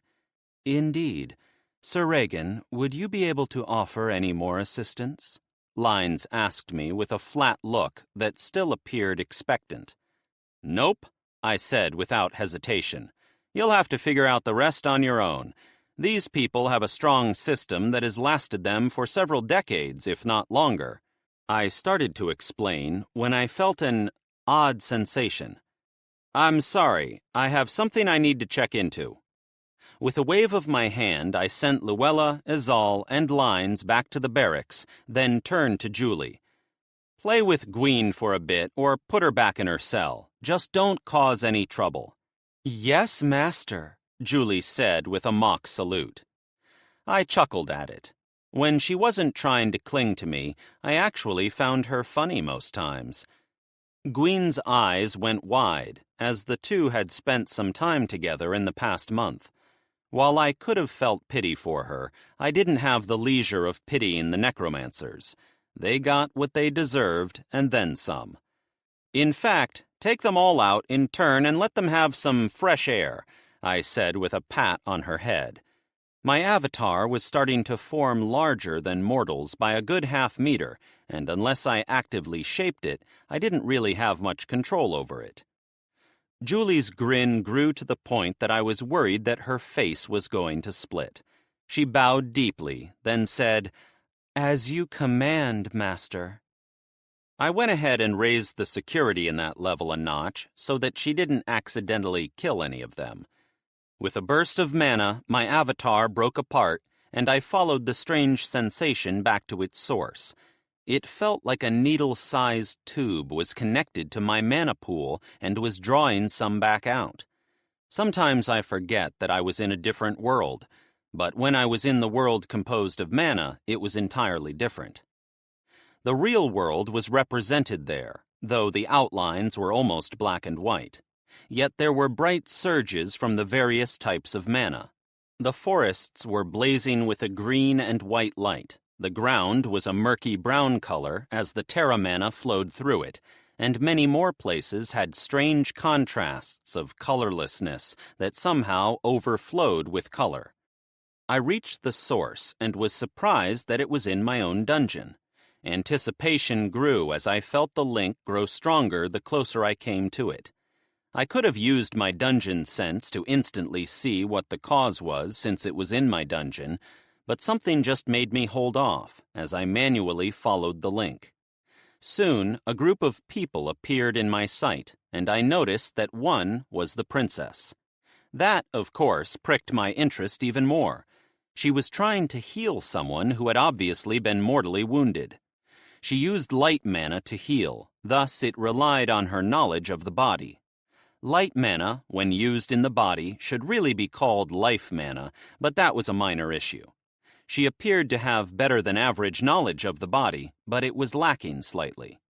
"Indeed. Sir Regan, would you be able to offer any more assistance?" Lynes asked me with a flat look that still appeared expectant. "Nope," I said without hesitation. "You'll have to figure out the rest on your own. These people have a strong system that has lasted them for several decades, if not longer." I started to explain when I felt an odd sensation. "I'm sorry, I have something I need to check into." With a wave of my hand, I sent Luella, Izal, and Lynes back to the barracks, then turned to Julie. "Play with Gween for a bit, or put her back in her cell. Just don't cause any trouble." "Yes, master," Julie said with a mock salute. I chuckled at it. When she wasn't trying to cling to me, I actually found her funny most times. Gween's eyes went wide, as the two had spent some time together in the past month. While I could have felt pity for her, I didn't have the leisure of pitying the necromancers. They got what they deserved, and then some. "In fact, take them all out in turn and let them have some fresh air," I said with a pat on her head. My avatar was starting to form larger than mortals by a good half-meter, and unless I actively shaped it, I didn't really have much control over it. Julie's grin grew to the point that I was worried that her face was going to split. She bowed deeply, then said, "As you command, master." I went ahead and raised the security in that level a notch so that she didn't accidentally kill any of them. With a burst of mana, my avatar broke apart, and I followed the strange sensation back to its source. It felt like a needle-sized tube was connected to my mana pool and was drawing some back out. Sometimes I forget that I was in a different world, but when I was in the world composed of mana, it was entirely different. The real world was represented there, though the outlines were almost black and white. Yet there were bright surges from the various types of mana. The forests were blazing with a green and white light. The ground was a murky brown color as the terra mana flowed through it, and many more places had strange contrasts of colorlessness that somehow overflowed with color. I reached the source and was surprised that it was in my own dungeon. Anticipation grew as I felt the link grow stronger the closer I came to it. I could have used my dungeon sense to instantly see what the cause was since it was in my dungeon, but something just made me hold off as I manually followed the link. Soon, a group of people appeared in my sight, and I noticed that one was the princess. That, of course, pricked my interest even more. She was trying to heal someone who had obviously been mortally wounded. She used light mana to heal, thus it relied on her knowledge of the body. Light mana, when used in the body, should really be called life mana, but that was a minor issue. She appeared to have better than average knowledge of the body, but it was lacking slightly.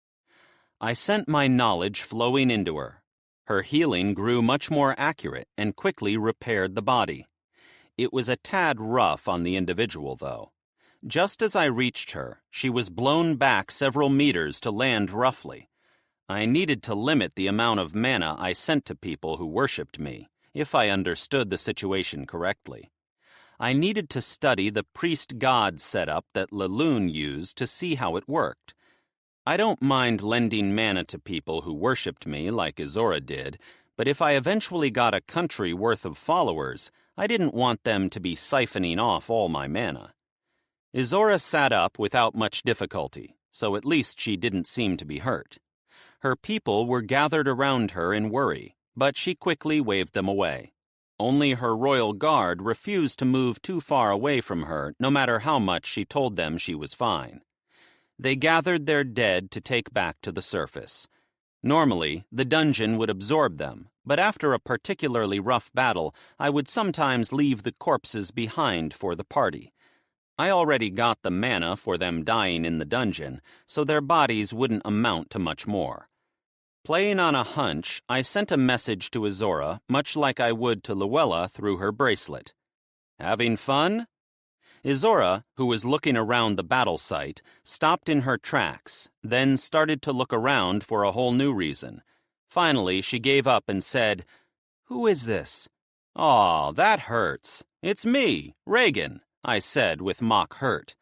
I sent my knowledge flowing into her. Her healing grew much more accurate and quickly repaired the body. It was a tad rough on the individual, though. Just as I reached her, she was blown back several meters to land roughly. I needed to limit the amount of mana I sent to people who worshipped me, if I understood the situation correctly. I needed to study the priest-god setup that Laloon used to see how it worked. I don't mind lending mana to people who worshipped me like Izora did, but if I eventually got a country worth of followers, I didn't want them to be siphoning off all my mana. Izora sat up without much difficulty, so at least she didn't seem to be hurt. Her people were gathered around her in worry, but she quickly waved them away. Only her royal guard refused to move too far away from her, no matter how much she told them she was fine. They gathered their dead to take back to the surface. Normally, the dungeon would absorb them, but after a particularly rough battle, I would sometimes leave the corpses behind for the party. I already got the mana for them dying in the dungeon, so their bodies wouldn't amount to much more. Playing on a hunch, I sent a message to Izora, much like I would to Luella through her bracelet. "Having fun?" Izora, who was looking around the battle site, stopped in her tracks, then started to look around for a whole new reason. Finally, she gave up and said, "Who is this?" "Aw, that hurts. It's me, Regan," I said with mock hurt.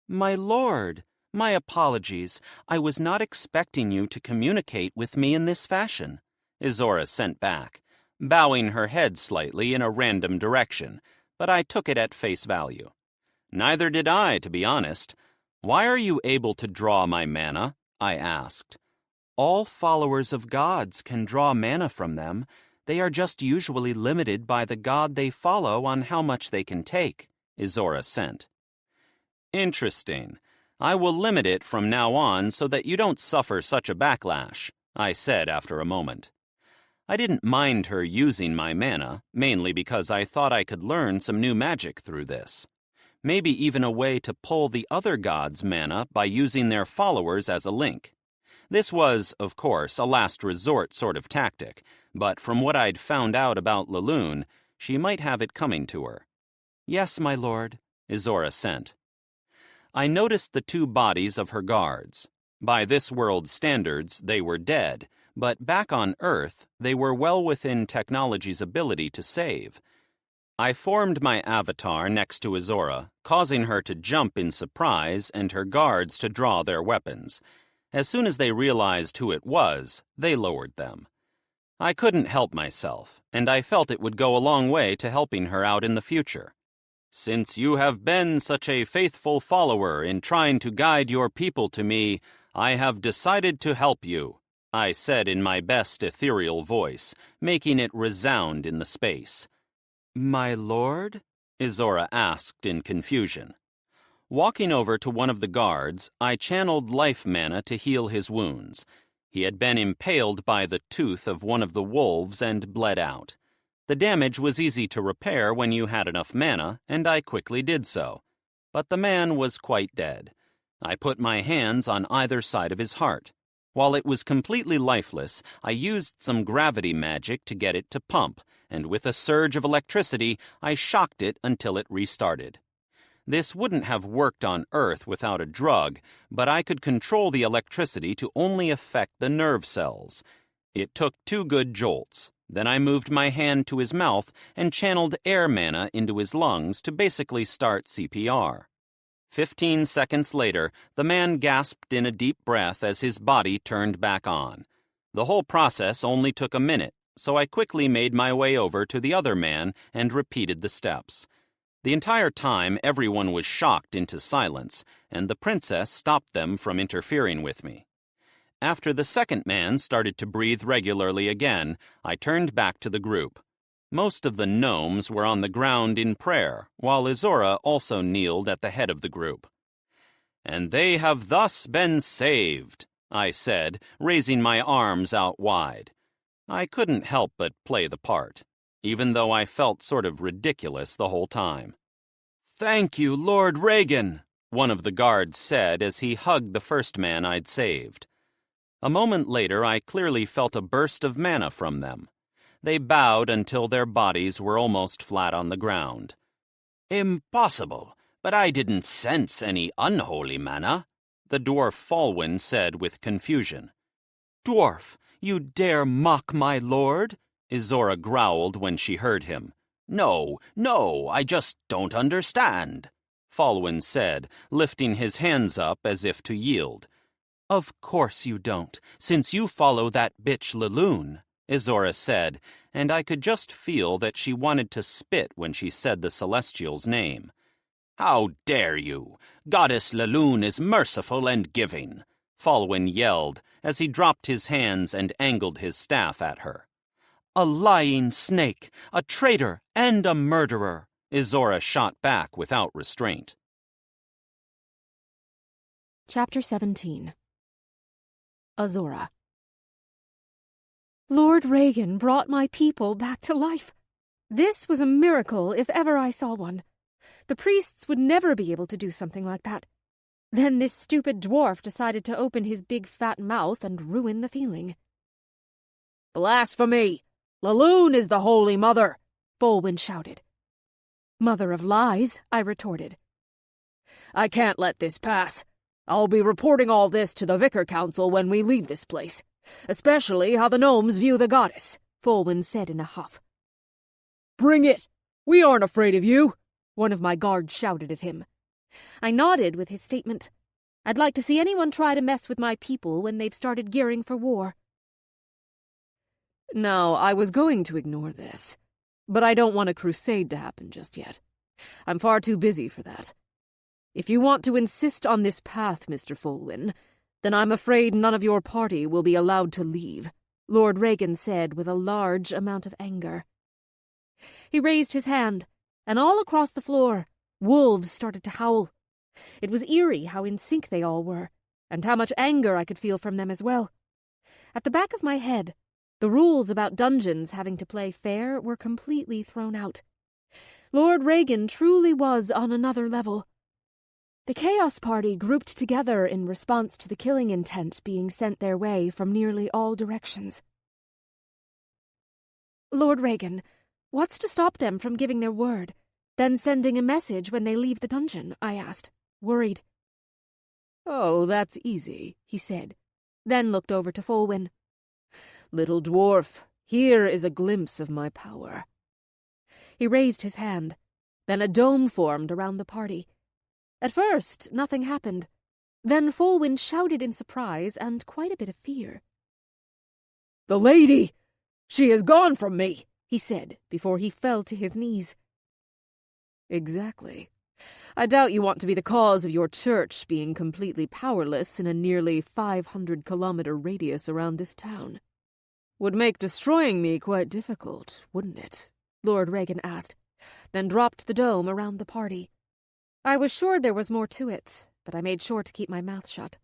"My lord, my apologies. I was not expecting you to communicate with me in this fashion," Izora sent back, bowing her head slightly in a random direction, but I took it at face value. Neither did I, to be honest. "Why are you able to draw my mana?" I asked. "All followers of gods can draw mana from them. They are just usually limited by the god they follow on how much they can take," Izora sent. "Interesting. I will limit it from now on so that you don't suffer such a backlash," I said after a moment. I didn't mind her using my mana, mainly because I thought I could learn some new magic through this. Maybe even a way to pull the other gods' mana by using their followers as a link. This was, of course, a last resort sort of tactic, but from what I'd found out about Laloon, she might have it coming to her. "Yes, my lord," Izora sent. I noticed the two bodies of her guards. By this world's standards, they were dead, but back on Earth, they were well within technology's ability to save. I formed my avatar next to Izora, causing her to jump in surprise and her guards to draw their weapons. As soon as they realized who it was, they lowered them. I couldn't help myself, and I felt it would go a long way to helping her out in the future. "Since you have been such a faithful follower in trying to guide your people to me, I have decided to help you," I said in my best ethereal voice, making it resound in the space. "My lord?" Izora asked in confusion. Walking over to one of the guards, I channeled life mana to heal his wounds. He had been impaled by the tooth of one of the wolves and bled out. The damage was easy to repair when you had enough mana, and I quickly did so. But the man was quite dead. I put my hands on either side of his heart. While it was completely lifeless, I used some gravity magic to get it to pump, and with a surge of electricity, I shocked it until it restarted. This wouldn't have worked on Earth without a drug, but I could control the electricity to only affect the nerve cells. It took 2 good jolts. Then I moved my hand to his mouth and channeled air mana into his lungs to basically start CPR. 15 seconds later, the man gasped in a deep breath as his body turned back on. The whole process only took a minute, so I quickly made my way over to the other man and repeated the steps. The entire time, everyone was shocked into silence, and the princess stopped them from interfering with me. After the second man started to breathe regularly again, I turned back to the group. Most of the gnomes were on the ground in prayer, while Izora also kneeled at the head of the group. "And they have thus been saved," I said, raising my arms out wide. I couldn't help but play the part, even though I felt sort of ridiculous the whole time. "Thank you, Lord Regan," one of the guards said as he hugged the first man I'd saved. A moment later, I clearly felt a burst of mana from them. They bowed until their bodies were almost flat on the ground. "Impossible, but I didn't sense any unholy mana," the dwarf Falwyn said with confusion. "Dwarf, you dare mock my lord?" Izora growled when she heard him. No, I just don't understand," Falwyn said, lifting his hands up as if to yield. "Of course you don't, since you follow that bitch Laloon," Izora said, and I could just feel that she wanted to spit when she said the Celestial's name. "How dare you? Goddess Laloon is merciful and giving," Falwyn yelled as he dropped his hands and angled his staff at her. "A lying snake, a traitor, and a murderer," Izora shot back without restraint. Chapter 17. Azora. Lord Regan brought my people back to life. This was a miracle if ever I saw one. The priests would never be able to do something like that. Then this stupid dwarf decided to open his big fat mouth and ruin the feeling. "Blasphemy! Laloon is the Holy Mother!" Falwyn shouted. "Mother of lies," I retorted. "I can't let this pass. I'll be reporting all this to the Vicar Council when we leave this place, especially how the gnomes view the goddess," Falwyn said in a huff. "Bring it! We aren't afraid of you!" one of my guards shouted at him. I nodded with his statement. I'd like to see anyone try to mess with my people when they've started gearing for war. Now, I was going to ignore this, but I don't want a crusade to happen just yet. I'm far too busy for that. If you want to insist on this path, Mr. Falwyn, then I'm afraid none of your party will be allowed to leave," Lord Regan said with a large amount of anger. He raised his hand, and all across the floor, wolves started to howl. It was eerie how in sync they all were, and how much anger I could feel from them as well. At the back of my head, the rules about dungeons having to play fair were completely thrown out. Lord Regan truly was on another level. The Chaos Party grouped together in response to the killing intent being sent their way from nearly all directions. Lord Regan, what's to stop them from giving their word, then sending a message when they leave the dungeon? I asked, worried. "Oh, that's easy," he said, then looked over to Falwyn. "Little dwarf, here is a glimpse of my power." He raised his hand. Then a dome formed around the party. At first, nothing happened. Then Falwyn shouted in surprise and quite a bit of fear. "The lady! She has gone from me!" he said before he fell to his knees. "Exactly. I doubt you want to be the cause of your church being completely powerless in a nearly 500-kilometer radius around this town. Would make destroying me quite difficult, wouldn't it?" Lord Regan asked, then dropped the dome around the party. I was sure there was more to it, but I made sure to keep my mouth shut.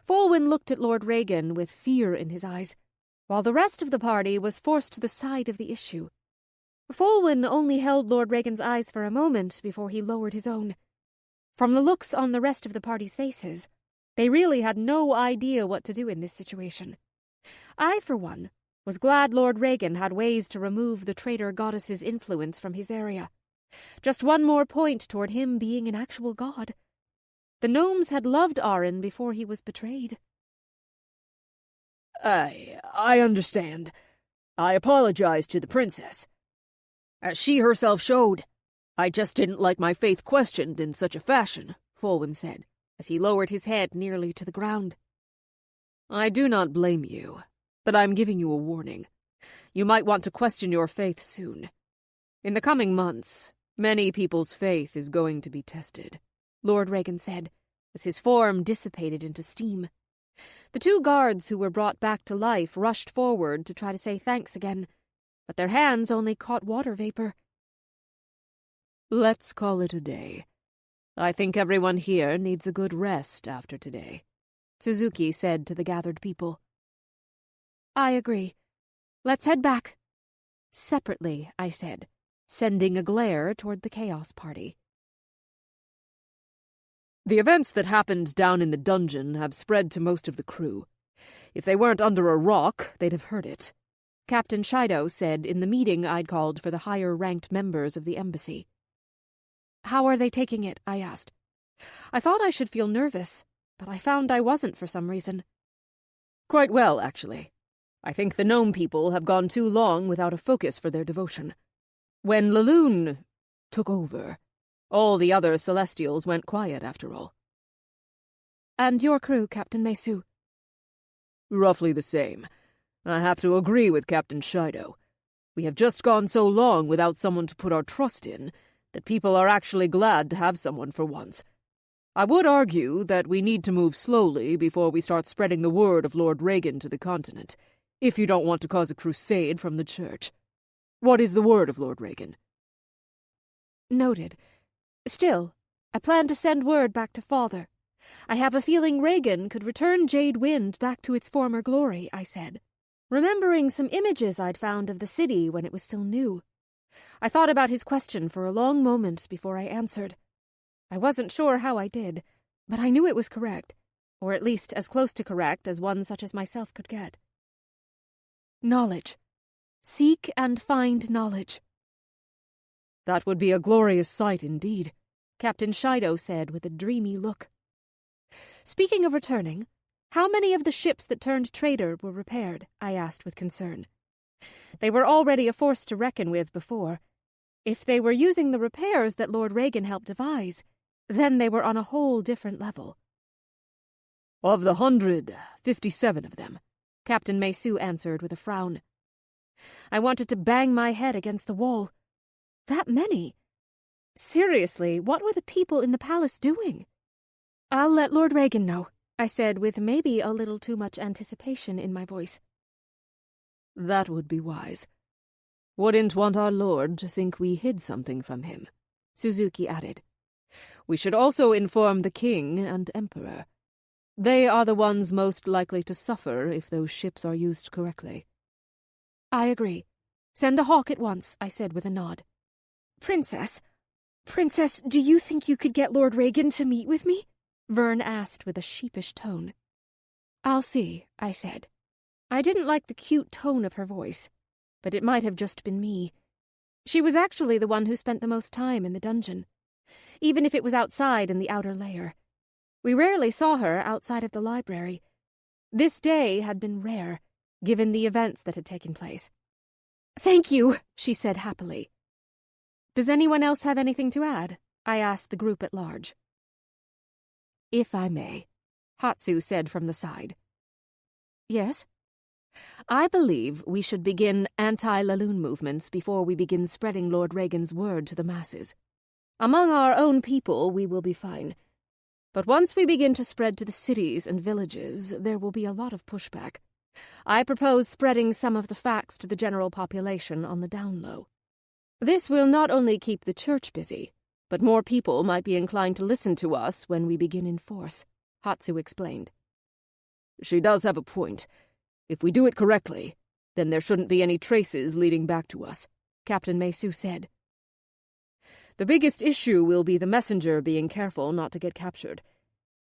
Falwyn looked at Lord Regan with fear in his eyes, while the rest of the party was forced to the side of the issue. Falwyn only held Lord Regan's eyes for a moment before he lowered his own. From the looks on the rest of the party's faces, they really had no idea what to do in this situation. I, for one, was glad Lord Regan had ways to remove the traitor goddess's influence from his area. Just one more point toward him being an actual god. The gnomes had loved Arin before he was betrayed. I understand. I apologize to the princess. As she herself showed, I just didn't like my faith questioned in such a fashion," Falwyn said, as he lowered his head nearly to the ground. "I do not blame you, but I'm giving you a warning. You might want to question your faith soon. In the coming months, many people's faith is going to be tested," Lord Regan said, as his form dissipated into steam. The two guards who were brought back to life rushed forward to try to say thanks again, but their hands only caught water vapor. "Let's call it a day. I think everyone here needs a good rest after today," Suzuki said to the gathered people. "I agree. Let's head back." "Separately," I said, sending a glare toward the Chaos Party. "The events that happened down in the dungeon have spread to most of the crew. If they weren't under a rock, they'd have heard it," Captain Shido said in the meeting I'd called for the higher-ranked members of the embassy. "How are they taking it?" I asked. I thought I should feel nervous, but I found I wasn't for some reason. "Quite well, actually. I think the gnome people have gone too long without a focus for their devotion. When Laloon took over, all the other Celestials went quiet after all." "And your crew, Captain Mesu?" "Roughly the same. I have to agree with Captain Shido. We have just gone so long without someone to put our trust in that people are actually glad to have someone for once. I would argue that we need to move slowly before we start spreading the word of Lord Regan to the continent, if you don't want to cause a crusade from the church. What is the word of Lord Regan? Noted. Still, I plan to send word back to Father. I have a feeling Regan could return Jade Wind back to its former glory, I said, remembering some images I'd found of the city when it was still new. I thought about his question for a long moment before I answered. I wasn't sure how I did, but I knew it was correct, or at least as close to correct as one such as myself could get. Knowledge. Seek and find knowledge. That would be a glorious sight indeed, Captain Shido said with a dreamy look. Speaking of returning, how many of the ships that turned traitor were repaired? I asked with concern. They were already a force to reckon with before. If they were using the repairs that Lord Regan helped devise, then they were on a whole different level. Of the 157 of them, Captain Mesu answered with a frown. I wanted to bang my head against the wall. That many? Seriously, what were the people in the palace doing? I'll let Lord Regan know, I said with maybe a little too much anticipation in my voice. That would be wise. Wouldn't want our lord to think we hid something from him, Suzuki added. We should also inform the king and emperor. They are the ones most likely to suffer if those ships are used correctly. I agree. Send a hawk at once, I said with a nod. Princess, do you think you could get Lord Regan to meet with me? Vern asked with a sheepish tone. I'll see, I said. I didn't like the cute tone of her voice, but it might have just been me. She was actually the one who spent the most time in the dungeon, even if it was outside in the outer layer. We rarely saw her outside of the library. This day had been rare, given the events that had taken place. Thank you, she said happily. Does anyone else have anything to add? I asked the group at large. If I may, Hatsu said from the side. Yes? I believe we should begin anti-Laloon movements before we begin spreading Lord Regan's word to the masses. Among our own people, we will be fine. But once we begin to spread to the cities and villages, there will be a lot of pushback. I propose spreading some of the facts to the general population on the down low. This will not only keep the church busy, but more people might be inclined to listen to us when we begin in force, Hatsu explained. She does have a point. If we do it correctly, then there shouldn't be any traces leading back to us, Captain Mesu said. The biggest issue will be the messenger being careful not to get captured.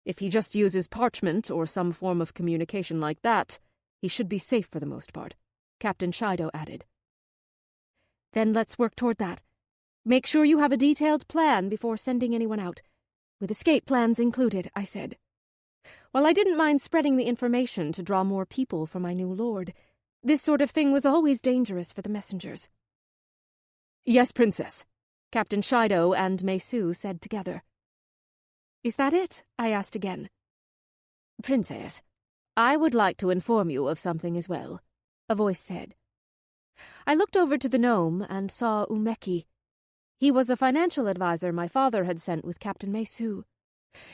If he just uses parchment or some form of communication like that, he should be safe for the most part, Captain Shido added. Then let's work toward that. Make sure you have a detailed plan before sending anyone out. With escape plans included, I said. While I didn't mind spreading the information to draw more people for my new lord, this sort of thing was always dangerous for the messengers. Yes, Princess, Captain Shido and Mesu said together. Is that it? I asked again. Princess, I would like to inform you of something as well, a voice said. I looked over to the gnome and saw Umeki. He was a financial advisor my father had sent with Captain Mesu.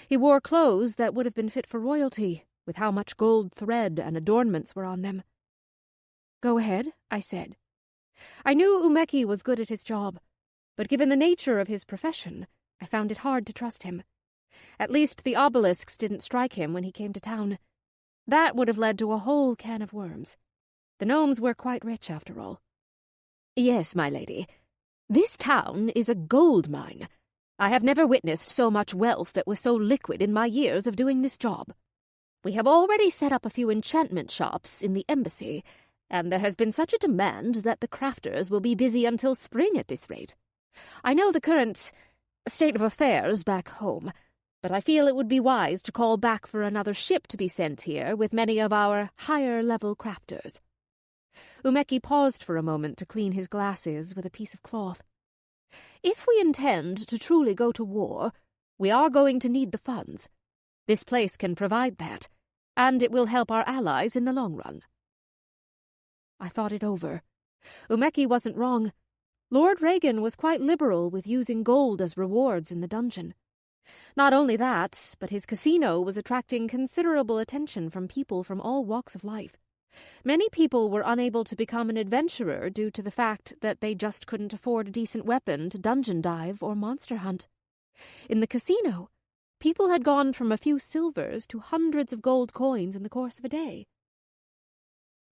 He wore clothes that would have been fit for royalty, with how much gold thread and adornments were on them. Go ahead, I said. I knew Umeki was good at his job, but given the nature of his profession, I found it hard to trust him. At least the obelisks didn't strike him when he came to town. That would have led to a whole can of worms. The gnomes were quite rich, after all. Yes, my lady. This town is a gold mine. I have never witnessed so much wealth that was so liquid in my years of doing this job. We have already set up a few enchantment shops in the embassy, and there has been such a demand that the crafters will be busy until spring at this rate. I know the current state of affairs back home, but I feel it would be wise to call back for another ship to be sent here with many of our higher-level crafters. Umeki paused for a moment to clean his glasses with a piece of cloth. If we intend to truly go to war, we are going to need the funds. This place can provide that, and it will help our allies in the long run. I thought it over. Umeki wasn't wrong. Lord Regan was quite liberal with using gold as rewards in the dungeon. Not only that, but his casino was attracting considerable attention from people from all walks of life. Many people were unable to become an adventurer due to the fact that they just couldn't afford a decent weapon to dungeon dive or monster hunt. In the casino, people had gone from a few silvers to hundreds of gold coins in the course of a day.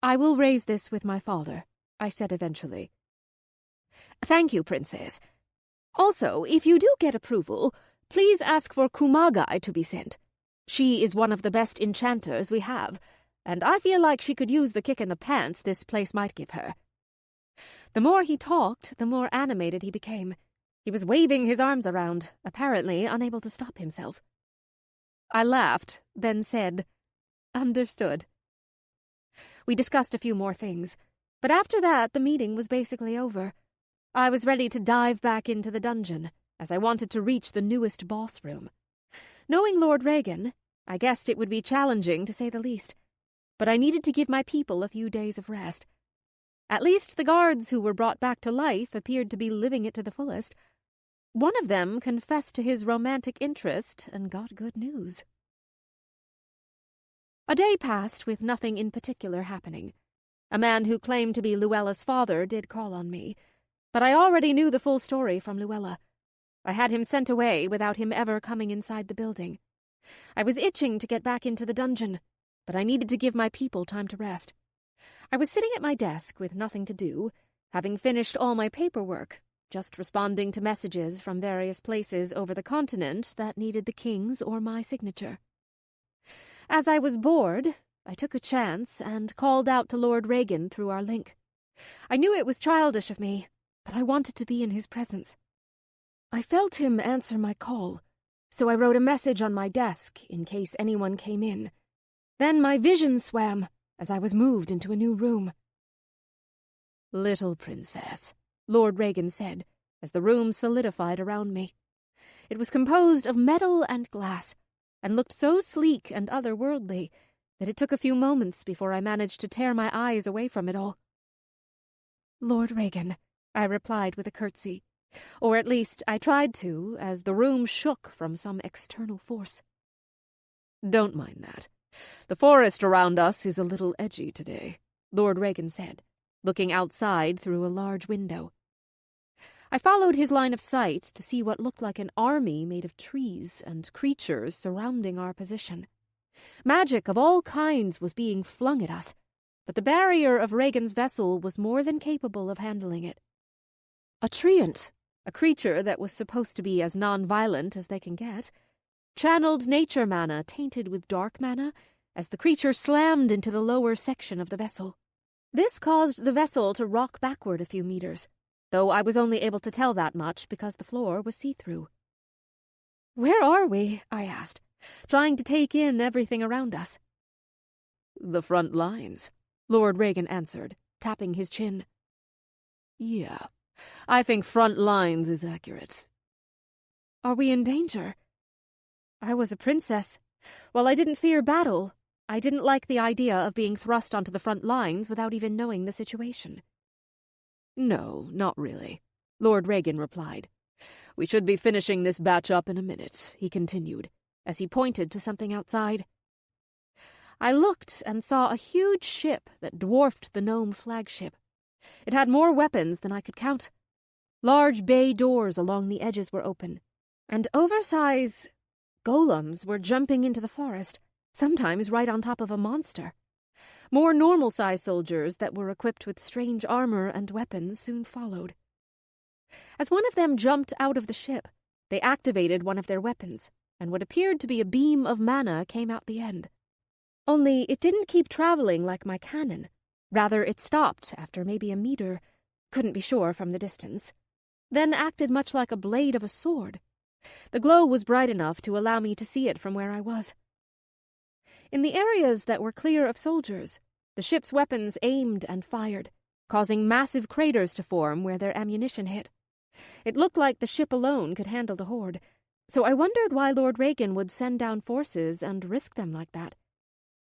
"I will raise this with my father," I said eventually. "Thank you, Princess. Also, if you do get approval, please ask for Kumagai to be sent. She is one of the best enchanters we have, and I feel like she could use the kick in the pants this place might give her." The more he talked, the more animated he became. He was waving his arms around, apparently unable to stop himself. I laughed, then said, "Understood." We discussed a few more things, but after that the meeting was basically over. I was ready to dive back into the dungeon, as I wanted to reach the newest boss room. Knowing Lord Regan, I guessed it would be challenging to say the least, but I needed to give my people a few days of rest. At least the guards who were brought back to life appeared to be living it to the fullest. One of them confessed to his romantic interest and got good news. A day passed with nothing in particular happening. A man who claimed to be Luella's father did call on me, but I already knew the full story from Luella. I had him sent away without him ever coming inside the building. I was itching to get back into the dungeon, but I needed to give my people time to rest. I was sitting at my desk with nothing to do, having finished all my paperwork, just responding to messages from various places over the continent that needed the king's or my signature. As I was bored, I took a chance and called out to Lord Regan through our link. I knew it was childish of me, but I wanted to be in his presence. I felt him answer my call, so I wrote a message on my desk in case anyone came in. Then my vision swam as I was moved into a new room. "Little princess," Lord Regan said, as the room solidified around me. It was composed of metal and glass, and looked so sleek and otherworldly that it took a few moments before I managed to tear my eyes away from it all. "Lord Regan," I replied with a curtsy, or at least I tried to, as the room shook from some external force. "Don't mind that. The forest around us is a little edgy today," Lord Regan said, looking outside through a large window. I followed his line of sight to see what looked like an army made of trees and creatures surrounding our position. Magic of all kinds was being flung at us, but the barrier of Regan's vessel was more than capable of handling it. A treant, a creature that was supposed to be as non-violent as they can get, channeled nature mana tainted with dark mana as the creature slammed into the lower section of the vessel. This caused the vessel to rock backward a few meters, though I was only able to tell that much because the floor was see-through. "Where are we?" I asked, trying to take in everything around us. "The front lines," Lord Regan answered, tapping his chin. "Yeah, I think front lines is accurate." "Are we in danger?" I was a princess. While I didn't fear battle, I didn't like the idea of being thrust onto the front lines without even knowing the situation. "No, not really," Lord Regan replied. "We should be finishing this batch up in a minute," he continued, as he pointed to something outside. I looked and saw a huge ship that dwarfed the gnome flagship. It had more weapons than I could count. Large bay doors along the edges were open, and oversized golems were jumping into the forest, sometimes right on top of a monster. More normal-sized soldiers that were equipped with strange armor and weapons soon followed. As one of them jumped out of the ship, they activated one of their weapons, and what appeared to be a beam of mana came out the end. Only it didn't keep traveling like my cannon. Rather, it stopped after maybe a meter, couldn't be sure from the distance, then acted much like a blade of a sword. The glow was bright enough to allow me to see it from where I was. In the areas that were clear of soldiers, the ship's weapons aimed and fired, causing massive craters to form where their ammunition hit. It looked like the ship alone could handle the horde, so I wondered why Lord Regan would send down forces and risk them like that.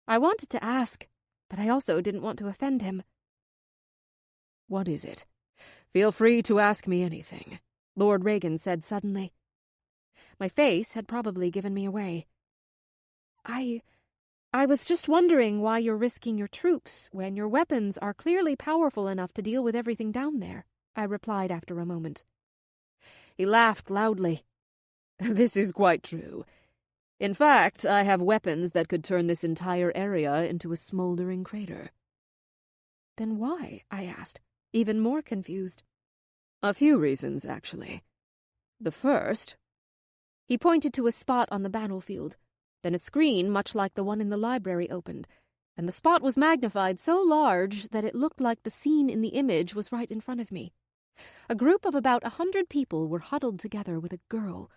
I wanted to ask, but I also didn't want to offend him. "What is it? Feel free to ask me anything," Lord Regan said suddenly. My face had probably given me away. I was just wondering why you're risking your troops when your weapons are clearly powerful enough to deal with everything down there, I replied after a moment. He laughed loudly. This is quite true. In fact, I have weapons that could turn this entire area into a smoldering crater. Then why? I asked, even more confused. A few reasons, actually. The first... He pointed to a spot on the battlefield. Then a screen, much like the one in the library, opened, and the spot was magnified so large that it looked like the scene in the image was right in front of me. A group of about 100 people were huddled together with a girl.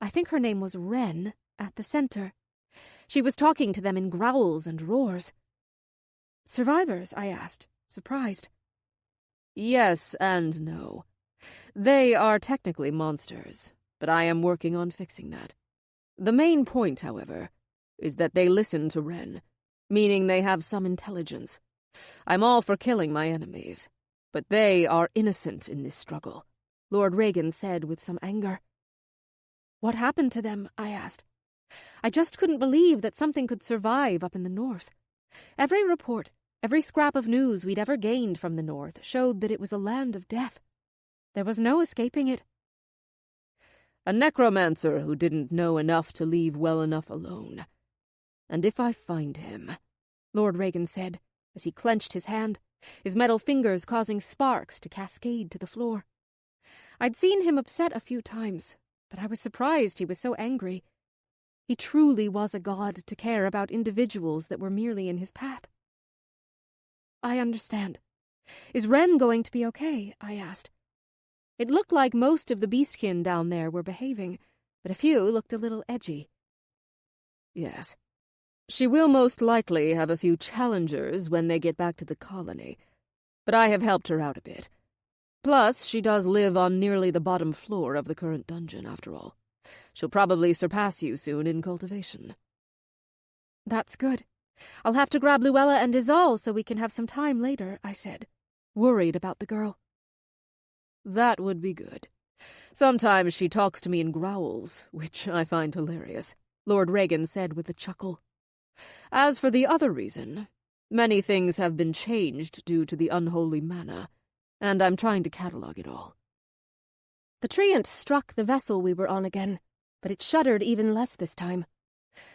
I think her name was Wren, at the center. She was talking to them in growls and roars. Survivors? I asked, surprised. Yes and no. They are technically monsters, but I am working on fixing that. The main point, however, is that they listen to Wren, meaning they have some intelligence. I'm all for killing my enemies, but they are innocent in this struggle, Lord Regan said with some anger. What happened to them? I asked. I just couldn't believe that something could survive up in the north. Every report, every scrap of news we'd ever gained from the north showed that it was a land of death. There was no escaping it. A necromancer who didn't know enough to leave well enough alone. And if I find him, Lord Regan said, as he clenched his hand, his metal fingers causing sparks to cascade to the floor. I'd seen him upset a few times, but I was surprised he was so angry. He truly was a god to care about individuals that were merely in his path. I understand. Is Wren going to be okay? I asked. It looked like most of the beastkin down there were behaving, but a few looked a little edgy. Yes. She will most likely have a few challengers when they get back to the colony, but I have helped her out a bit. Plus, she does live on nearly the bottom floor of the current dungeon, after all. She'll probably surpass you soon in cultivation. That's good. I'll have to grab Luella and Izal so we can have some time later, I said, worried about the girl. That would be good. Sometimes she talks to me in growls, which I find hilarious, Lord Regan said with a chuckle. As for the other reason, many things have been changed due to the unholy manna, and I'm trying to catalog it all. The treant struck the vessel we were on again, but it shuddered even less this time.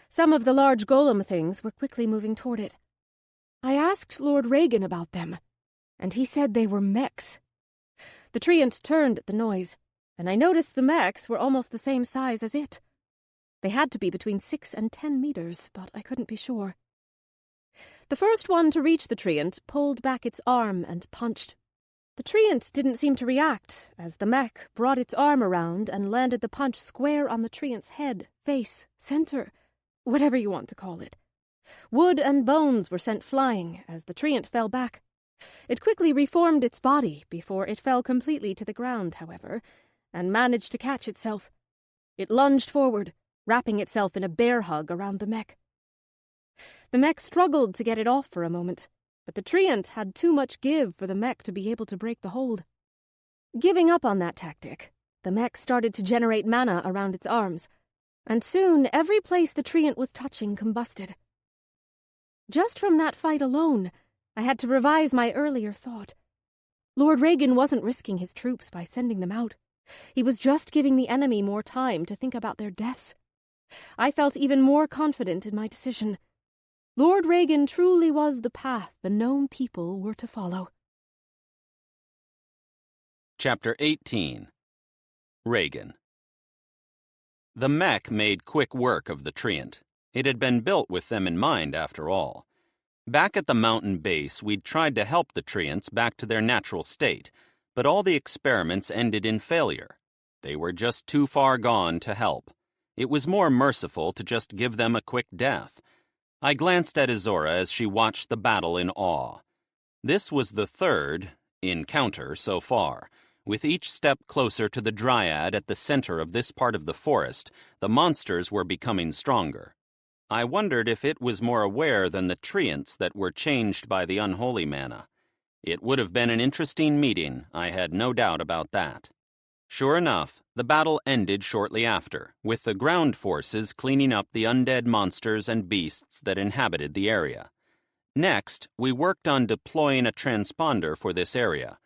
Some of the large golem things were quickly moving toward it. I asked Lord Regan about them, and he said they were mechs. The treant turned at the noise, and I noticed the mechs were almost the same size as it. They had to be between 6 and 10 meters, but I couldn't be sure. The first one to reach the treant pulled back its arm and punched. The treant didn't seem to react, as the mech brought its arm around and landed the punch square on the treant's head, face, center, whatever you want to call it. Wood and bones were sent flying as the treant fell back. It quickly reformed its body before it fell completely to the ground, however, and managed to catch itself. It lunged forward, wrapping itself in a bear hug around the mech. The mech struggled to get it off for a moment, but the treant had too much give for the mech to be able to break the hold. Giving up on that tactic, the mech started to generate mana around its arms, and soon every place the treant was touching combusted. Just from that fight alone, I had to revise my earlier thought. Lord Regan wasn't risking his troops by sending them out. He was just giving the enemy more time to think about their deaths. I felt even more confident in my decision. Lord Regan truly was the path the gnome people were to follow. Chapter 18. Regan. The mech made quick work of the treant. It had been built with them in mind, after all. Back at the mountain base, we'd tried to help the treants back to their natural state, but all the experiments ended in failure. They were just too far gone to help. It was more merciful to just give them a quick death. I glanced at Izora as she watched the battle in awe. This was the third encounter so far. With each step closer to the dryad at the center of this part of the forest, the monsters were becoming stronger. I wondered if it was more aware than the treants that were changed by the unholy manna. It would have been an interesting meeting, I had no doubt about that. Sure enough, the battle ended shortly after, with the ground forces cleaning up the undead monsters and beasts that inhabited the area. Next, we worked on deploying a transponder for this area.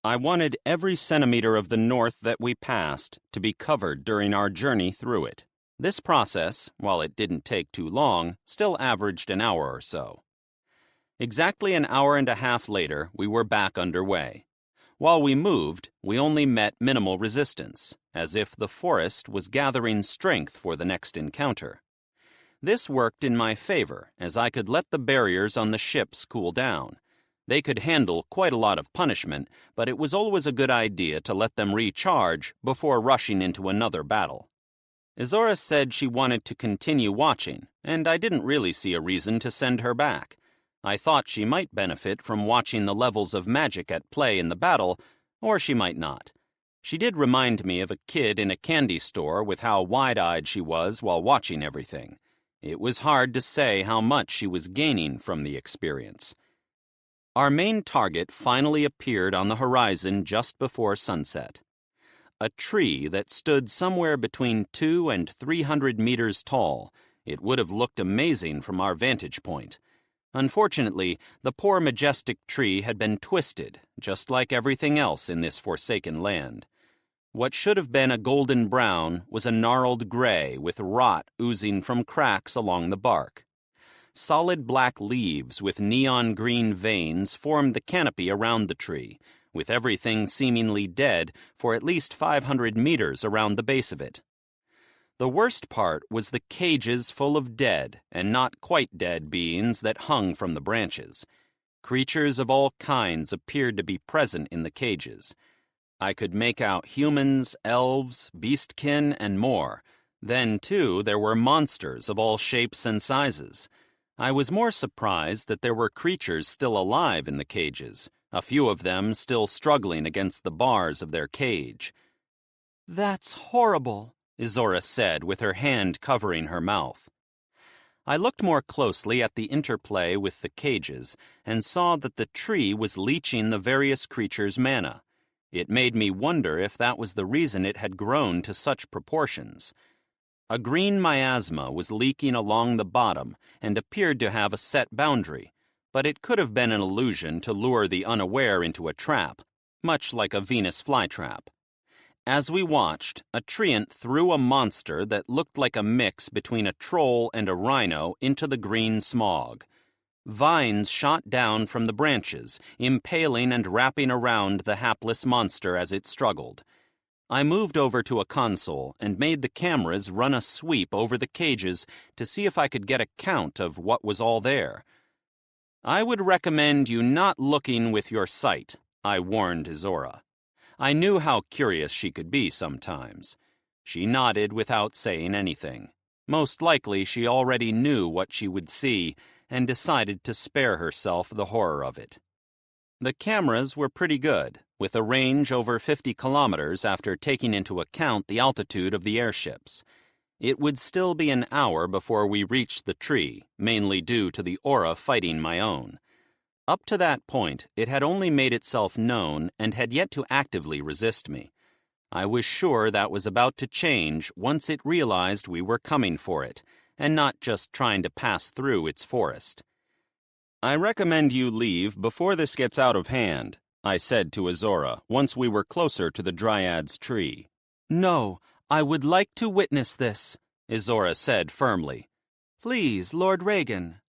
I wanted every centimeter of the north that we passed to be covered during our journey through it. This process, while it didn't take too long, still averaged an hour or so. Exactly an hour and a half later, we were back underway. While we moved, we only met minimal resistance, as if the forest was gathering strength for the next encounter. This worked in my favor, as I could let the barriers on the ships cool down. They could handle quite a lot of punishment, but it was always a good idea to let them recharge before rushing into another battle. Izora said she wanted to continue watching, and I didn't really see a reason to send her back. I thought she might benefit from watching the levels of magic at play in the battle, or she might not. She did remind me of a kid in a candy store with how wide-eyed she was while watching everything. It was hard to say how much she was gaining from the experience. Our main target finally appeared on the horizon just before sunset. A tree that stood somewhere between 200 and 300 meters tall. It would have looked amazing from our vantage point. Unfortunately, the poor majestic tree had been twisted, just like everything else in this forsaken land. What should have been a golden brown was a gnarled gray with rot oozing from cracks along the bark. Solid black leaves with neon green veins formed the canopy around the tree, with everything seemingly dead for at least 500 meters around the base of it. The worst part was the cages full of dead and not quite dead beings that hung from the branches. Creatures of all kinds appeared to be present in the cages. I could make out humans, elves, beastkin, and more. Then, too, there were monsters of all shapes and sizes. I was more surprised that there were creatures still alive in the cages, a few of them still struggling against the bars of their cage. "That's horrible," Izora said with her hand covering her mouth. I looked more closely at the interplay with the cages and saw that the tree was leeching the various creatures' mana. It made me wonder if that was the reason it had grown to such proportions. A green miasma was leaking along the bottom and appeared to have a set boundary, but it could have been an illusion to lure the unaware into a trap, much like a Venus flytrap. As we watched, a treant threw a monster that looked like a mix between a troll and a rhino into the green smog. Vines shot down from the branches, impaling and wrapping around the hapless monster as it struggled. I moved over to a console and made the cameras run a sweep over the cages to see if I could get a count of what was all there. "I would recommend you not looking with your sight," I warned Izora. I knew how curious she could be sometimes. She nodded without saying anything. Most likely she already knew what she would see and decided to spare herself the horror of it. The cameras were pretty good, with a range over 50 kilometers after taking into account the altitude of the airships. It would still be an hour before we reached the tree, mainly due to the aura fighting my own. Up to that point, it had only made itself known and had yet to actively resist me. I was sure that was about to change once it realized we were coming for it, and not just trying to pass through its forest. "I recommend you leave before this gets out of hand," I said to Izora once we were closer to the Dryad's tree. "No, I would like to witness this," Izora said firmly. "Please, Lord Regan."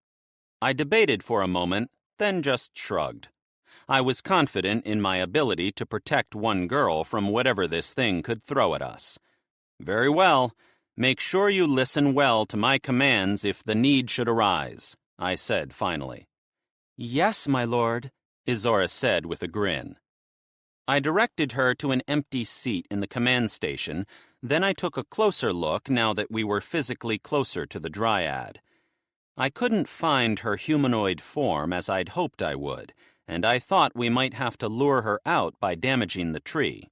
I debated for a moment, then just shrugged. I was confident in my ability to protect one girl from whatever this thing could throw at us. "Very well. Make sure you listen well to my commands if the need should arise," I said finally. "Yes, my lord," Izora said with a grin. I directed her to an empty seat in the command station, then I took a closer look now that we were physically closer to the Dryad. I couldn't find her humanoid form as I'd hoped I would, and I thought we might have to lure her out by damaging the tree.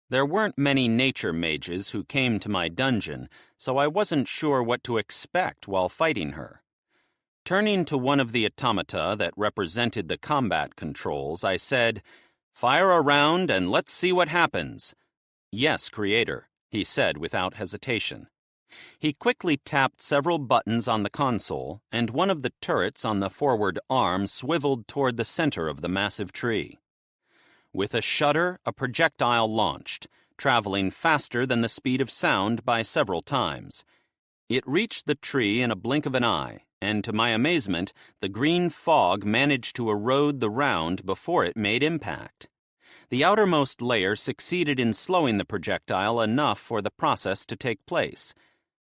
There weren't many nature mages who came to my dungeon, so I wasn't sure what to expect while fighting her. Turning to one of the automata that represented the combat controls, I said, "Fire a round and let's see what happens." "Yes, Creator," he said without hesitation. He quickly tapped several buttons on the console, and one of the turrets on the forward arm swiveled toward the center of the massive tree. With a shudder, a projectile launched, traveling faster than the speed of sound by several times. It reached the tree in a blink of an eye, and to my amazement, the green fog managed to erode the round before it made impact. The outermost layer succeeded in slowing the projectile enough for the process to take place.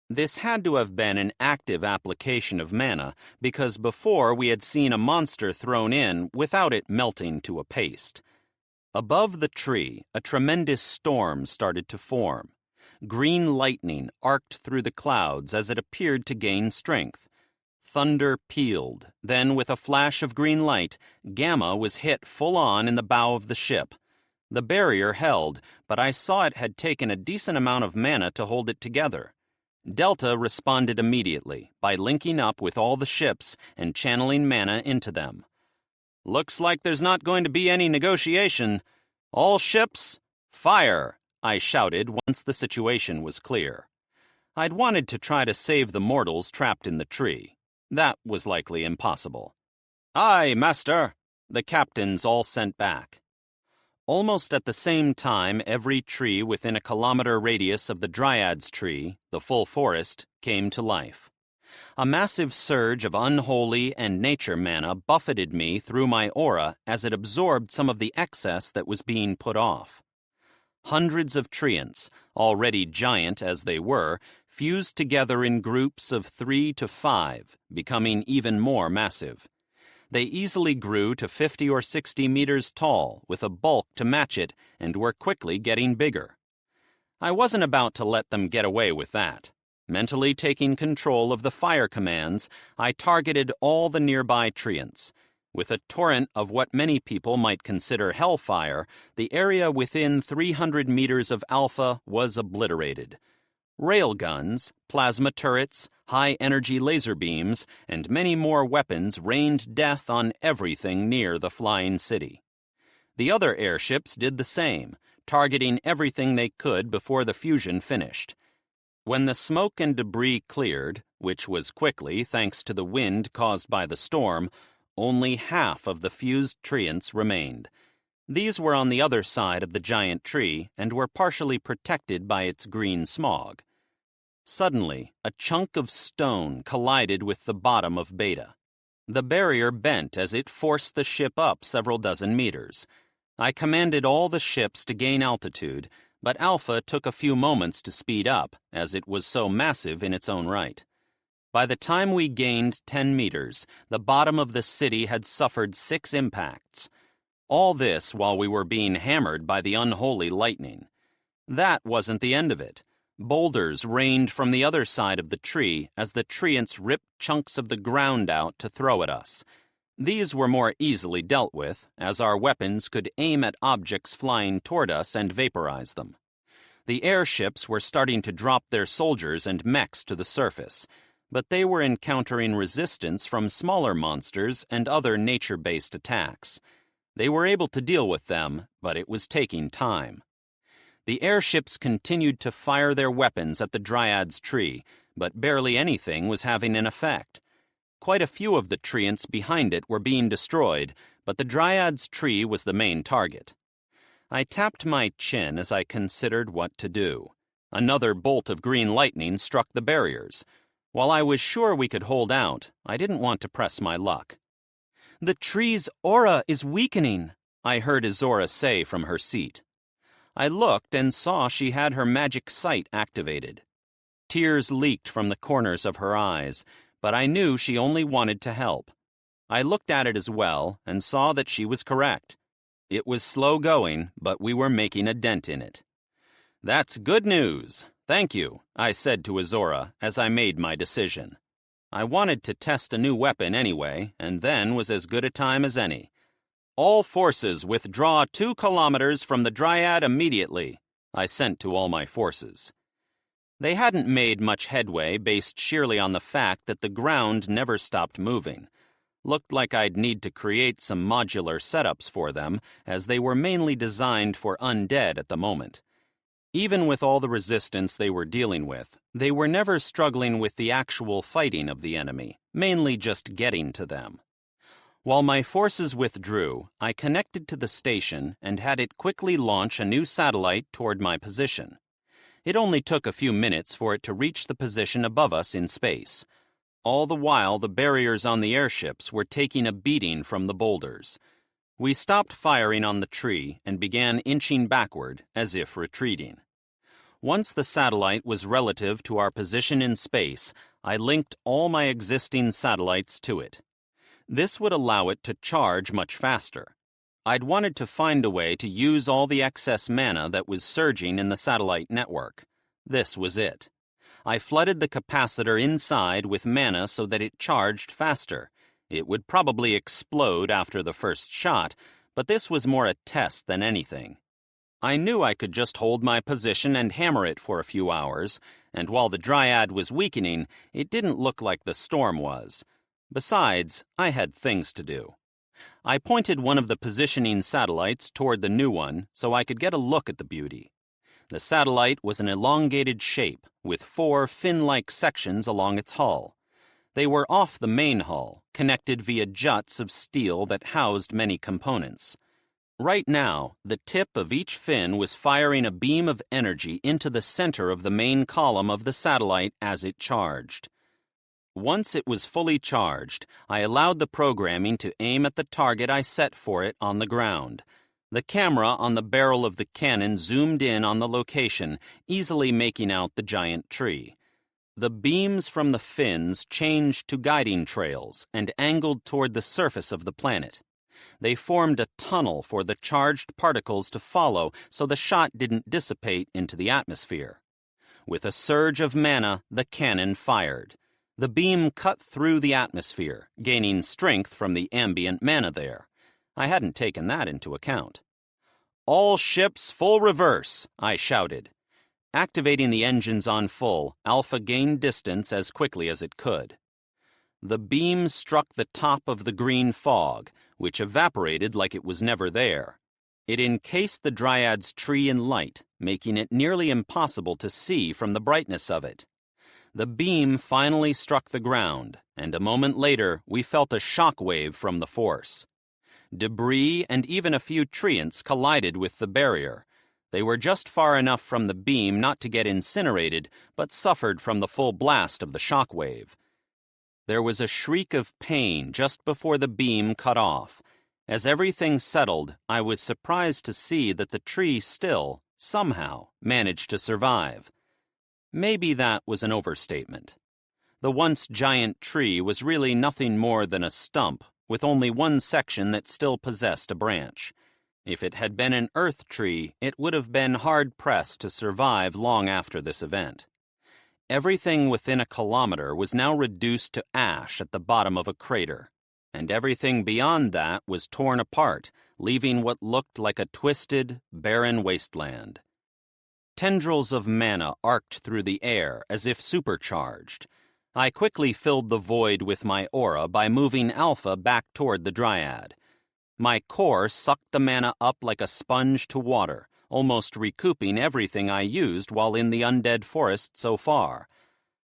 This had to have been an active application of mana, because before we had seen a monster thrown in without it melting to a paste. Above the tree, a tremendous storm started to form. Green lightning arced through the clouds as it appeared to gain strength. Thunder pealed, then with a flash of green light, Gamma was hit full on in the bow of the ship. The barrier held, but I saw it had taken a decent amount of mana to hold it together. Delta responded immediately by linking up with all the ships and channeling mana into them. "Looks like there's not going to be any negotiation. All ships, fire!" I shouted once the situation was clear. I'd wanted to try to save the mortals trapped in the tree. That was likely impossible. "Aye, master," the captains all sent back. Almost at the same time, every tree within a kilometer radius of the Dryad's tree, the full forest, came to life. A massive surge of unholy and nature mana buffeted me through my aura as it absorbed some of the excess that was being put off. Hundreds of treants, already giant as they were, fused together in groups of 3 to 5, becoming even more massive. They easily grew to 50 or 60 meters tall, with a bulk to match it, and were quickly getting bigger. I wasn't about to let them get away with that. Mentally taking control of the fire commands, I targeted all the nearby treants. With a torrent of what many people might consider hellfire, the area within 300 meters of Alpha was obliterated. Railguns, plasma turrets, high-energy laser beams, and many more weapons rained death on everything near the flying city. The other airships did the same, targeting everything they could before the fusion finished. When the smoke and debris cleared, which was quickly thanks to the wind caused by the storm, only half of the fused treants remained. These were on the other side of the giant tree and were partially protected by its green smog. Suddenly, a chunk of stone collided with the bottom of Beta. The barrier bent as it forced the ship up several dozen meters. I commanded all the ships to gain altitude, but Alpha took a few moments to speed up, as it was so massive in its own right. By the time we gained 10 meters, the bottom of the city had suffered 6 impacts. All this while we were being hammered by the unholy lightning. That wasn't the end of it. Boulders rained from the other side of the tree as the treants ripped chunks of the ground out to throw at us. These were more easily dealt with, as our weapons could aim at objects flying toward us and vaporize them. The airships were starting to drop their soldiers and mechs to the surface, but they were encountering resistance from smaller monsters and other nature-based attacks. They were able to deal with them, but it was taking time. The airships continued to fire their weapons at the Dryad's tree, but barely anything was having an effect. Quite a few of the treants behind it were being destroyed, but the Dryad's tree was the main target. I tapped my chin as I considered what to do. Another bolt of green lightning struck the barriers. While I was sure we could hold out, I didn't want to press my luck. "The tree's aura is weakening," I heard Izora say from her seat. I looked and saw she had her magic sight activated. Tears leaked from the corners of her eyes, but I knew she only wanted to help. I looked at it as well and saw that she was correct. It was slow going, but we were making a dent in it. "That's good news. Thank you," I said to Izora as I made my decision. I wanted to test a new weapon anyway, and then was as good a time as any. "All forces withdraw 2 kilometers from the Dryad immediately," I sent to all my forces. They hadn't made much headway based sheerly on the fact that the ground never stopped moving. Looked like I'd need to create some modular setups for them, as they were mainly designed for undead at the moment. Even with all the resistance they were dealing with, they were never struggling with the actual fighting of the enemy, mainly just getting to them. While my forces withdrew, I connected to the station and had it quickly launch a new satellite toward my position. It only took a few minutes for it to reach the position above us in space. All the while, the barriers on the airships were taking a beating from the boulders. We stopped firing on the tree and began inching backward, as if retreating. Once the satellite was relative to our position in space, I linked all my existing satellites to it. This would allow it to charge much faster. I'd wanted to find a way to use all the excess mana that was surging in the satellite network. This was it. I flooded the capacitor inside with mana so that it charged faster. It would probably explode after the first shot, but this was more a test than anything. I knew I could just hold my position and hammer it for a few hours, and while the Dryad was weakening, it didn't look like the storm was. Besides, I had things to do. I pointed one of the positioning satellites toward the new one so I could get a look at the beauty. The satellite was an elongated shape with 4 fin-like sections along its hull. They were off the main hull, connected via juts of steel that housed many components. Right now, the tip of each fin was firing a beam of energy into the center of the main column of the satellite as it charged. Once it was fully charged, I allowed the programming to aim at the target I set for it on the ground. The camera on the barrel of the cannon zoomed in on the location, easily making out the giant tree. The beams from the fins changed to guiding trails and angled toward the surface of the planet. They formed a tunnel for the charged particles to follow so the shot didn't dissipate into the atmosphere. With a surge of mana, the cannon fired. The beam cut through the atmosphere, gaining strength from the ambient mana there. I hadn't taken that into account. "All ships full reverse," I shouted. Activating the engines on full, Alpha gained distance as quickly as it could. The beam struck the top of the green fog, which evaporated like it was never there. It encased the Dryad's tree in light, making it nearly impossible to see from the brightness of it. The beam finally struck the ground, and a moment later we felt a shock wave from the force. Debris and even a few treants collided with the barrier. They were just far enough from the beam not to get incinerated, but suffered from the full blast of the shock wave. There was a shriek of pain just before the beam cut off. As everything settled, I was surprised to see that the tree still, somehow, managed to survive. Maybe that was an overstatement. The once giant tree was really nothing more than a stump, with only one section that still possessed a branch. If it had been an earth tree, it would have been hard-pressed to survive long after this event. Everything within a kilometer was now reduced to ash at the bottom of a crater, and everything beyond that was torn apart, leaving what looked like a twisted, barren wasteland. Tendrils of mana arced through the air as if supercharged. I quickly filled the void with my aura by moving Alpha back toward the Dryad. My core sucked the mana up like a sponge to water, almost recouping everything I used while in the undead forest so far.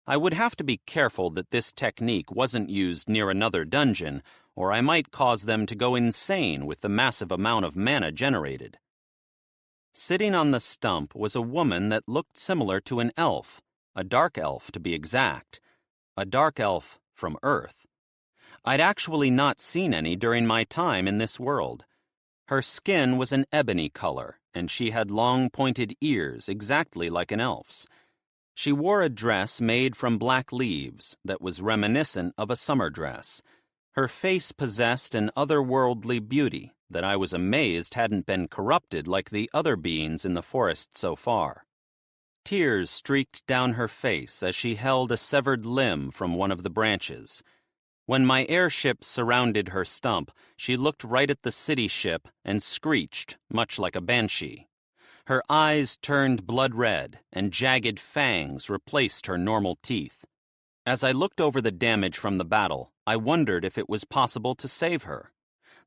I would have to be careful that this technique wasn't used near another dungeon, or I might cause them to go insane with the massive amount of mana generated. Sitting on the stump was a woman that looked similar to an elf, a dark elf to be exact. A dark elf from Earth. I'd actually not seen any during my time in this world. Her skin was an ebony color, and she had long pointed ears exactly like an elf's. She wore a dress made from black leaves that was reminiscent of a summer dress. Her face possessed an otherworldly beauty that I was amazed hadn't been corrupted like the other beings in the forest so far. Tears streaked down her face as she held a severed limb from one of the branches. When my airship surrounded her stump, she looked right at the city ship and screeched, much like a banshee. Her eyes turned blood red, and jagged fangs replaced her normal teeth. As I looked over the damage from the battle, I wondered if it was possible to save her.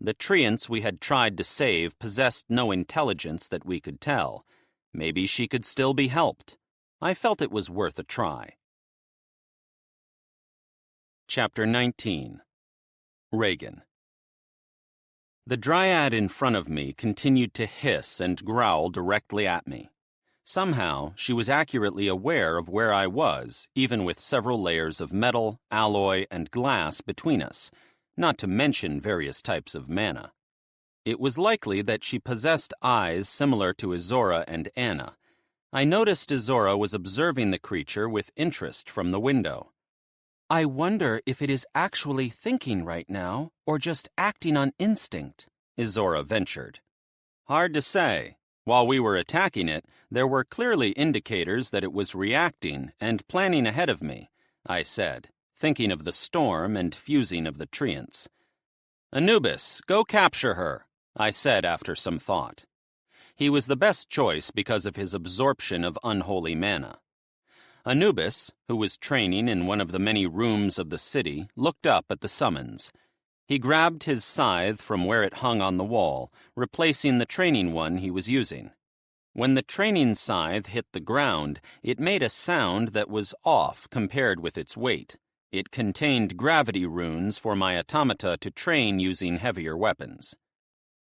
The treants we had tried to save possessed no intelligence that we could tell. Maybe she could still be helped. I felt it was worth a try. Chapter 19. Regan. The dryad in front of me continued to hiss and growl directly at me. Somehow, she was accurately aware of where I was, even with several layers of metal, alloy, and glass between us, not to mention various types of mana. It was likely that she possessed eyes similar to Izora and Anna. I noticed Izora was observing the creature with interest from the window. I wonder if it is actually thinking right now, or just acting on instinct, Izora ventured. Hard to say. While we were attacking it, there were clearly indicators that it was reacting and planning ahead of me, I said, thinking of the storm and fusing of the treants. Anubis, go capture her, I said after some thought. He was the best choice because of his absorption of unholy mana. Anubis, who was training in one of the many rooms of the city, looked up at the summons. He grabbed his scythe from where it hung on the wall, replacing the training one he was using. When the training scythe hit the ground, it made a sound that was off compared with its weight. It contained gravity runes for my automata to train using heavier weapons.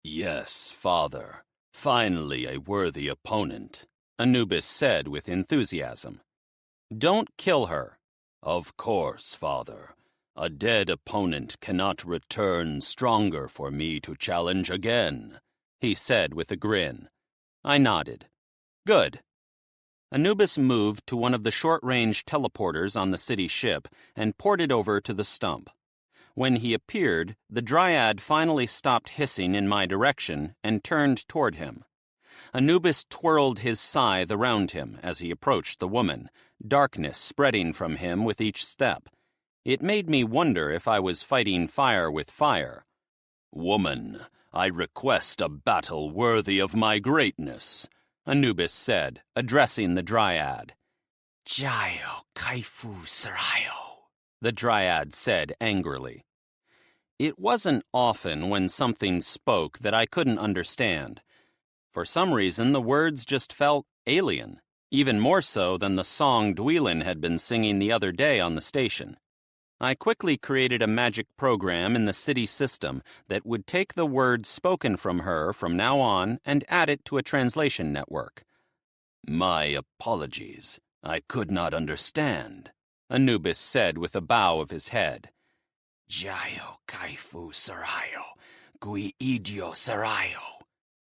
Yes, Father. Finally a worthy opponent, Anubis said with enthusiasm. Don't kill her. Of course, Father. A dead opponent cannot return stronger for me to challenge again, he said with a grin. I nodded. Good. Anubis moved to one of the short-range teleporters on the city ship and ported over to the stump. When he appeared, the dryad finally stopped hissing in my direction and turned toward him. Anubis twirled his scythe around him as he approached the woman, darkness spreading from him with each step. It made me wonder if I was fighting fire with fire. Woman, I request a battle worthy of my greatness, Anubis said, addressing the dryad. Jayo Kaifu Sarayo, the dryad said angrily. It wasn't often when something spoke that I couldn't understand. For some reason, the words just felt alien, even more so than the song Dwelin had been singing the other day on the station. I quickly created a magic program in the city system that would take the words spoken from her from now on and add it to a translation network. My apologies. I could not understand, Anubis said with a bow of his head. Jayo Kaifu Sarayo, Gui Idio Sarayo,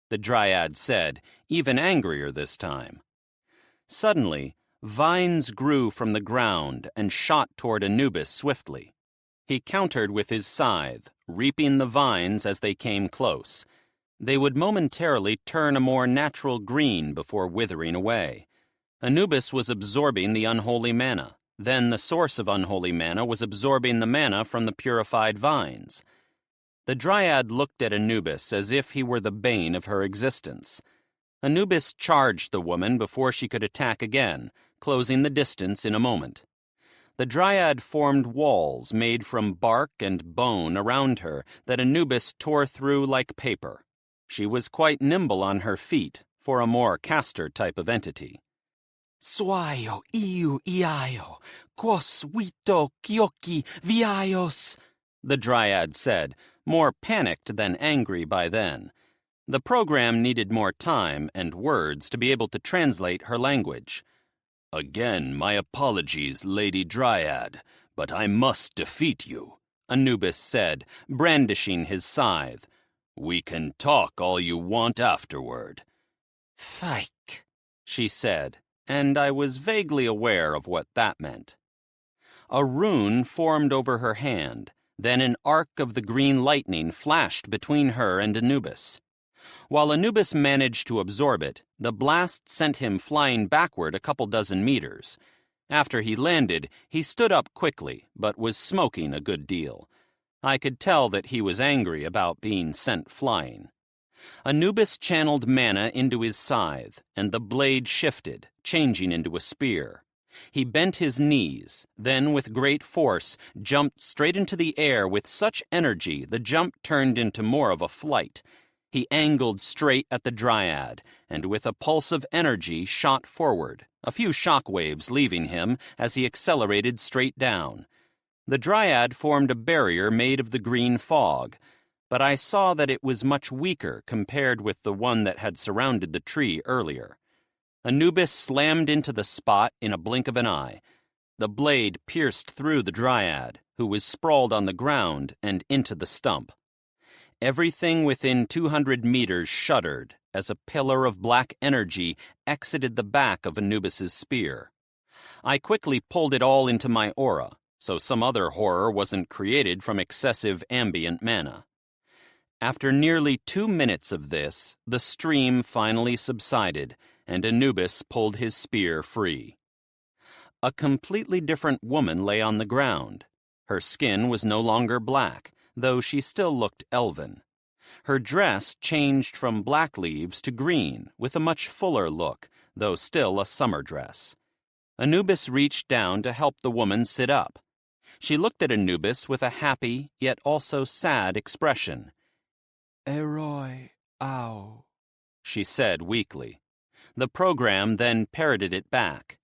the dryad said, even angrier this time. Suddenly, vines grew from the ground and shot toward Anubis swiftly. He countered with his scythe, reaping the vines as they came close. They would momentarily turn a more natural green before withering away. Anubis was absorbing the unholy mana. Then the source of unholy mana was absorbing the mana from the purified vines. The dryad looked at Anubis as if he were the bane of her existence. Anubis charged the woman before she could attack again, closing the distance in a moment. The dryad formed walls made from bark and bone around her that Anubis tore through like paper. She was quite nimble on her feet for a more caster type of entity. Swayo iu iaio, quos vito kioki viaios, the dryad said, more panicked than angry by then. The program needed more time and words to be able to translate her language. Again, my apologies, Lady Dryad, but I must defeat you, Anubis said, brandishing his scythe. We can talk all you want afterward. Fike, she said, and I was vaguely aware of what that meant. A rune formed over her hand, then an arc of the green lightning flashed between her and Anubis. While Anubis managed to absorb it, the blast sent him flying backward a couple dozen meters. After he landed, he stood up quickly, but was smoking a good deal. I could tell that he was angry about being sent flying. Anubis channeled mana into his scythe, and the blade shifted, changing into a spear. He bent his knees, then with great force, jumped straight into the air with such energy the jump turned into more of a flight. He angled straight at the dryad, and with a pulse of energy shot forward, a few shock waves leaving him as he accelerated straight down. The dryad formed a barrier made of the green fog, but I saw that it was much weaker compared with the one that had surrounded the tree earlier. Anubis slammed into the spot in a blink of an eye. The blade pierced through the dryad, who was sprawled on the ground, and into the stump. Everything within 200 meters shuddered as a pillar of black energy exited the back of Anubis's spear. I quickly pulled it all into my aura, so some other horror wasn't created from excessive ambient mana. After nearly 2 minutes of this, the stream finally subsided, and Anubis pulled his spear free. A completely different woman lay on the ground. Her skin was no longer black, though she still looked elven. Her dress changed from black leaves to green, with a much fuller look, though still a summer dress. Anubis reached down to help the woman sit up. She looked at Anubis with a happy, yet also sad expression. "Eroi, au," she said weakly. The program then parroted it back.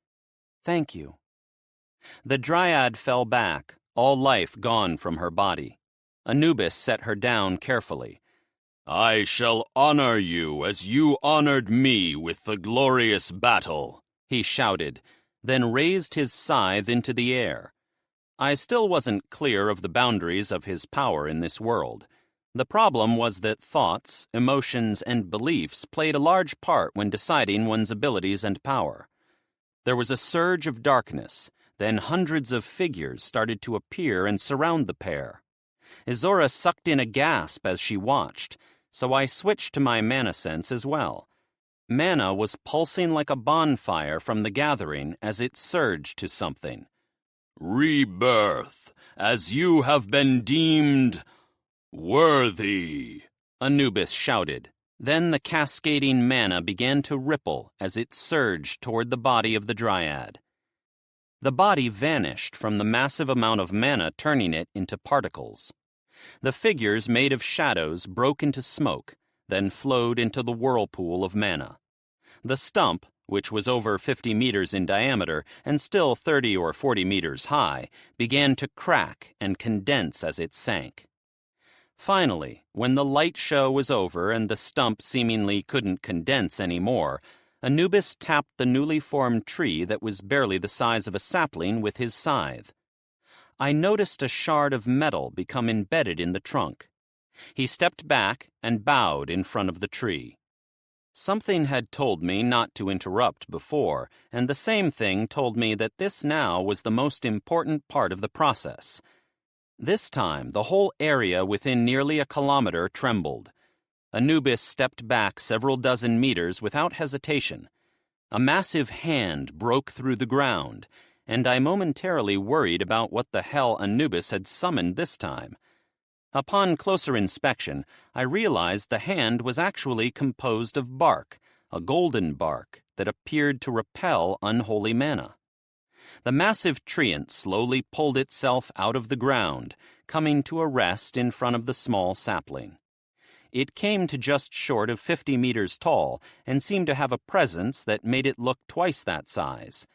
"Thank you." The dryad fell back, all life gone from her body. Anubis set her down carefully. "I shall honor you as you honored me with the glorious battle," he shouted, then raised his scythe into the air. I still wasn't clear of the boundaries of his power in this world. The problem was that thoughts, emotions, and beliefs played a large part when deciding one's abilities and power. There was a surge of darkness, then hundreds of figures started to appear and surround the pair. Izora sucked in a gasp as she watched, so I switched to my mana sense as well. Mana was pulsing like a bonfire from the gathering as it surged to something. "Rebirth, as you have been deemed worthy," Anubis shouted. Then the cascading mana began to ripple as it surged toward the body of the dryad. The body vanished from the massive amount of mana turning it into particles. The figures made of shadows broke into smoke, then flowed into the whirlpool of mana. The stump, which was over 50 meters in diameter and still 30 or 40 meters high, began to crack and condense as it sank. Finally, when the light show was over and the stump seemingly couldn't condense anymore, Anubis tapped the newly formed tree that was barely the size of a sapling with his scythe. I noticed a shard of metal become embedded in the trunk. He stepped back and bowed in front of the tree. Something had told me not to interrupt before, and the same thing told me that this now was the most important part of the process. This time, the whole area within nearly a kilometer trembled. Anubis stepped back several dozen meters without hesitation. A massive hand broke through the ground, and I momentarily worried about what the hell Anubis had summoned this time. Upon closer inspection, I realized the hand was actually composed of bark, a golden bark that appeared to repel unholy mana. The massive treant slowly pulled itself out of the ground, coming to a rest in front of the small sapling. It came to just short of 50 meters tall and seemed to have a presence that made it look twice that size.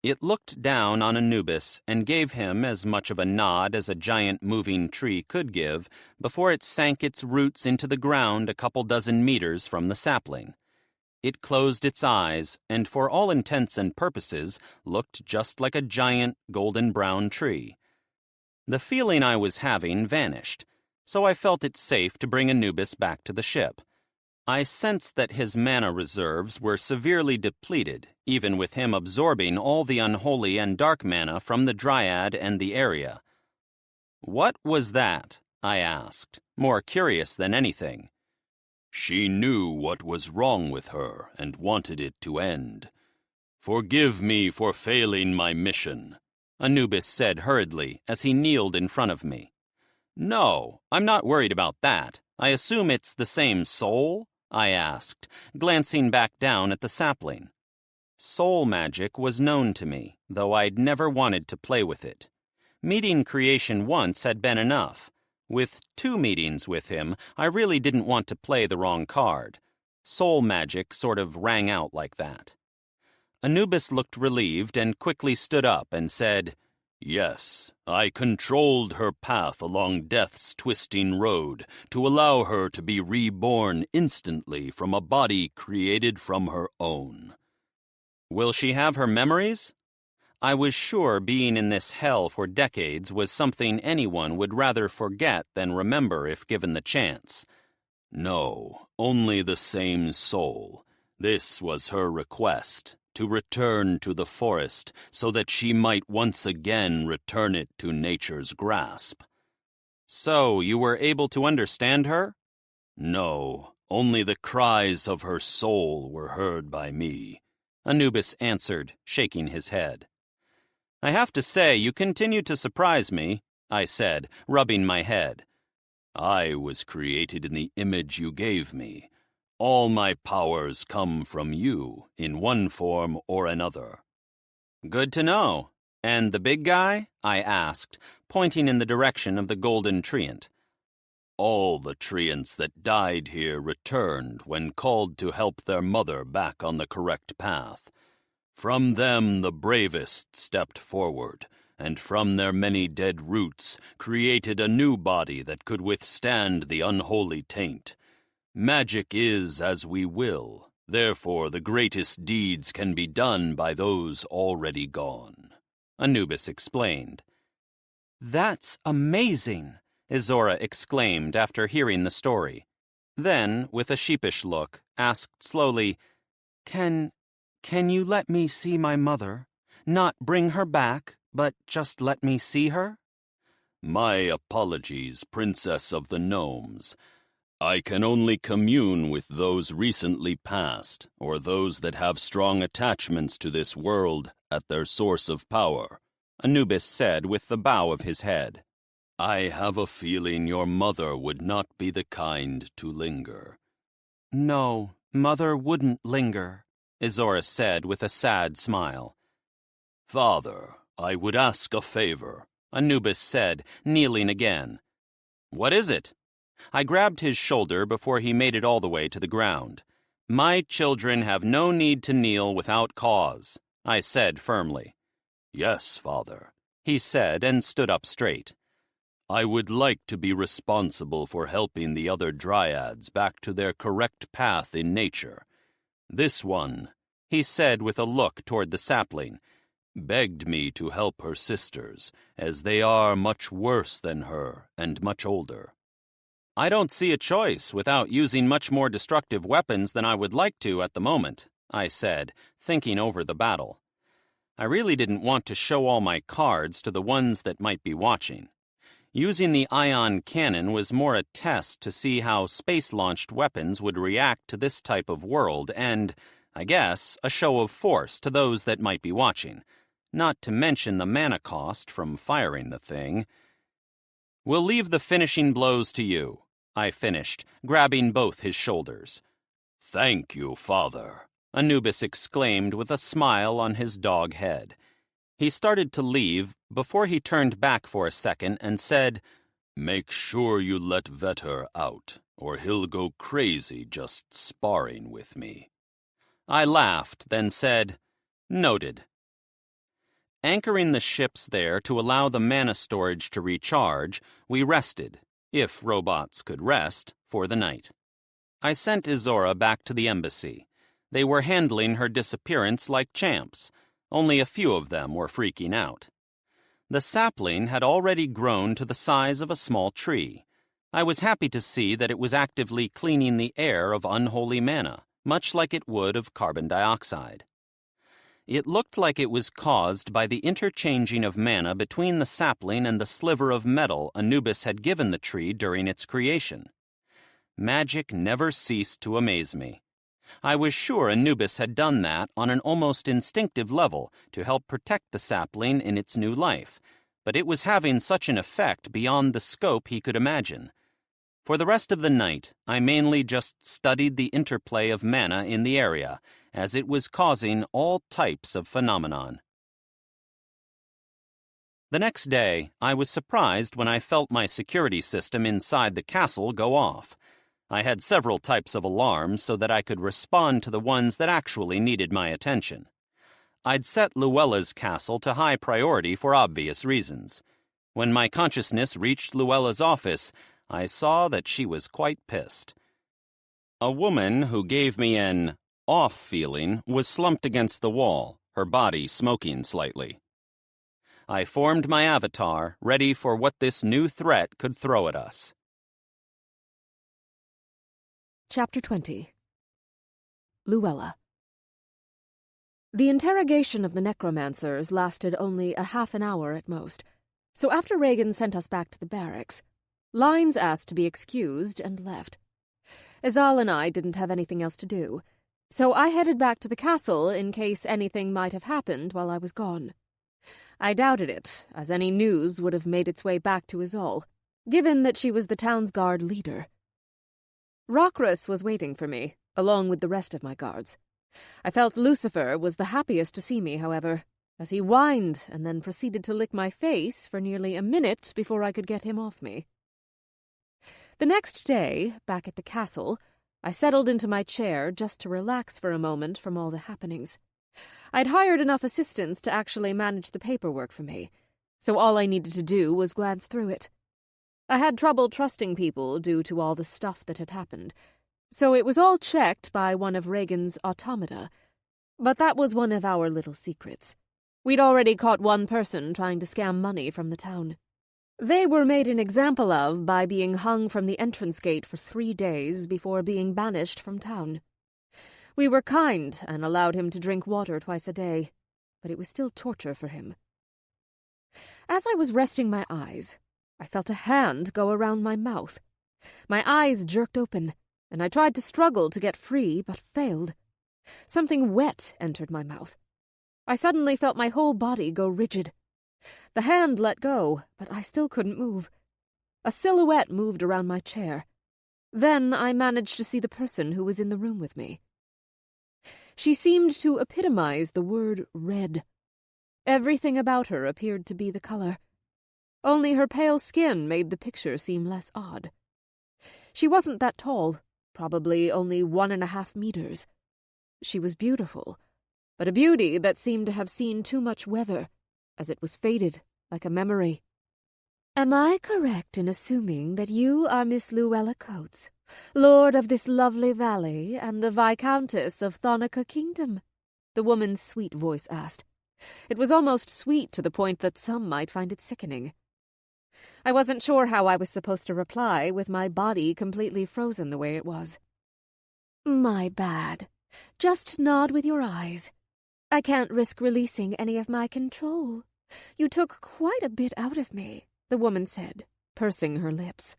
It looked down on Anubis and gave him as much of a nod as a giant moving tree could give before it sank its roots into the ground a couple dozen meters from the sapling. It closed its eyes and for all intents and purposes looked just like a giant golden-brown tree. The feeling I was having vanished, so I felt it safe to bring Anubis back to the ship. I sensed that his mana reserves were severely depleted, even with him absorbing all the unholy and dark mana from the dryad and the area. "What was that?" I asked, more curious than anything. "She knew what was wrong with her and wanted it to end. Forgive me for failing my mission," Anubis said hurriedly as he kneeled in front of me. "No, I'm not worried about that. I assume it's the same soul?" I asked, glancing back down at the sapling. Soul magic was known to me, though I'd never wanted to play with it. Meeting creation once had been enough. With 2 meetings with him, I really didn't want to play the wrong card. Soul magic sort of rang out like that. Anubis looked relieved and quickly stood up and said, Yes, I controlled her path along death's twisting road to allow her to be reborn instantly from a body created from her own. Will she have her memories? I was sure being in this hell for decades was something anyone would rather forget than remember if given the chance. No, only the same soul. This was her request, to return to the forest so that she might once again return it to nature's grasp. So you were able to understand her? No, only the cries of her soul were heard by me, Anubis answered, shaking his head. I have to say, you continue to surprise me, I said, rubbing my head. I was created in the image you gave me. All my powers come from you, in one form or another. Good to know. And the big guy? I asked, pointing in the direction of the golden treant. All the treants that died here returned when called to help their mother back on the correct path. From them the bravest stepped forward, and from their many dead roots created a new body that could withstand the unholy taint. Magic is as we will, therefore the greatest deeds can be done by those already gone, Anubis explained. That's amazing, Izora exclaimed after hearing the story. Then, with a sheepish look, asked slowly, Can you let me see my mother? Not bring her back, but just let me see her? My apologies, Princess of the Gnomes. I can only commune with those recently passed, or those that have strong attachments to this world at their source of power, Anubis said with the bow of his head. I have a feeling your mother would not be the kind to linger. No, mother wouldn't linger, Izora said with a sad smile. Father, I would ask a favor, Anubis said, kneeling again. What is it? I grabbed his shoulder before he made it all the way to the ground. My children have no need to kneel without cause, I said firmly. Yes, Father, he said and stood up straight. I would like to be responsible for helping the other dryads back to their correct path in nature. This one, he said with a look toward the sapling, begged me to help her sisters, as they are much worse than her and much older. I don't see a choice without using much more destructive weapons than I would like to at the moment, I said, thinking over the battle. I really didn't want to show all my cards to the ones that might be watching. Using the ion cannon was more a test to see how space-launched weapons would react to this type of world and, I guess, a show of force to those that might be watching, not to mention the mana cost from firing the thing. We'll leave the finishing blows to you, I finished, grabbing both his shoulders. Thank you, Father, Anubis exclaimed with a smile on his dog head. He started to leave before he turned back for a second and said, Make sure you let Vetter out, or he'll go crazy just sparring with me. I laughed, then said, Noted. Anchoring the ships there to allow the mana storage to recharge, we rested, if robots could rest, for the night. I sent Izora back to the embassy. They were handling her disappearance like champs. Only a few of them were freaking out. The sapling had already grown to the size of a small tree. I was happy to see that it was actively cleaning the air of unholy mana, much like it would of carbon dioxide. It looked like it was caused by the interchanging of mana between the sapling and the sliver of metal Anubis had given the tree during its creation. Magic never ceased to amaze me. I was sure Anubis had done that on an almost instinctive level to help protect the sapling in its new life, but it was having such an effect beyond the scope he could imagine. For the rest of the night, I mainly just studied the interplay of mana in the area, as it was causing all types of phenomenon. The next day, I was surprised when I felt my security system inside the castle go off. I had several types of alarms so that I could respond to the ones that actually needed my attention. I'd set Luella's castle to high priority for obvious reasons. When my consciousness reached Luella's office, I saw that she was quite pissed. A woman who gave me an off feeling was slumped against the wall, her body smoking slightly. I formed my avatar, ready for what this new threat could throw at us. Chapter 20. Luella. The interrogation of the necromancers lasted only a half an hour at most, so after Regan sent us back to the barracks, Lyons asked to be excused and left. Izal and I didn't have anything else to do, so I headed back to the castle in case anything might have happened while I was gone. I doubted it, as any news would have made its way back to Izal, given that she was the town's guard leader. Rockruss was waiting for me, along with the rest of my guards. I felt Lucifer was the happiest to see me, however, as he whined and then proceeded to lick my face for nearly a minute before I could get him off me. The next day, back at the castle, I settled into my chair just to relax for a moment from all the happenings. I'd hired enough assistants to actually manage the paperwork for me, so all I needed to do was glance through it. I had trouble trusting people due to all the stuff that had happened, so it was all checked by one of Regan's automata. But that was one of our little secrets. We'd already caught one person trying to scam money from the town. They were made an example of by being hung from the entrance gate for 3 days before being banished from town. We were kind and allowed him to drink water twice a day, but it was still torture for him. As I was resting my eyes, I felt a hand go around my mouth. My eyes jerked open, and I tried to struggle to get free, but failed. Something wet entered my mouth. I suddenly felt my whole body go rigid. The hand let go, but I still couldn't move. A silhouette moved around my chair. Then I managed to see the person who was in the room with me. She seemed to epitomize the word red. Everything about her appeared to be the color. Only her pale skin made the picture seem less odd. She wasn't that tall, probably only 1.5 meters. She was beautiful, but a beauty that seemed to have seen too much weather, as it was faded like a memory. "Am I correct in assuming that you are Miss Luella Coates, lord of this lovely valley and a viscountess of Thonica Kingdom?" the woman's sweet voice asked. It was almost sweet to the point that some might find it sickening. I wasn't sure how I was supposed to reply with my body completely frozen the way it was. "My bad. Just nod with your eyes. I can't risk releasing any of my control. You took quite a bit out of me," the woman said, pursing her lips.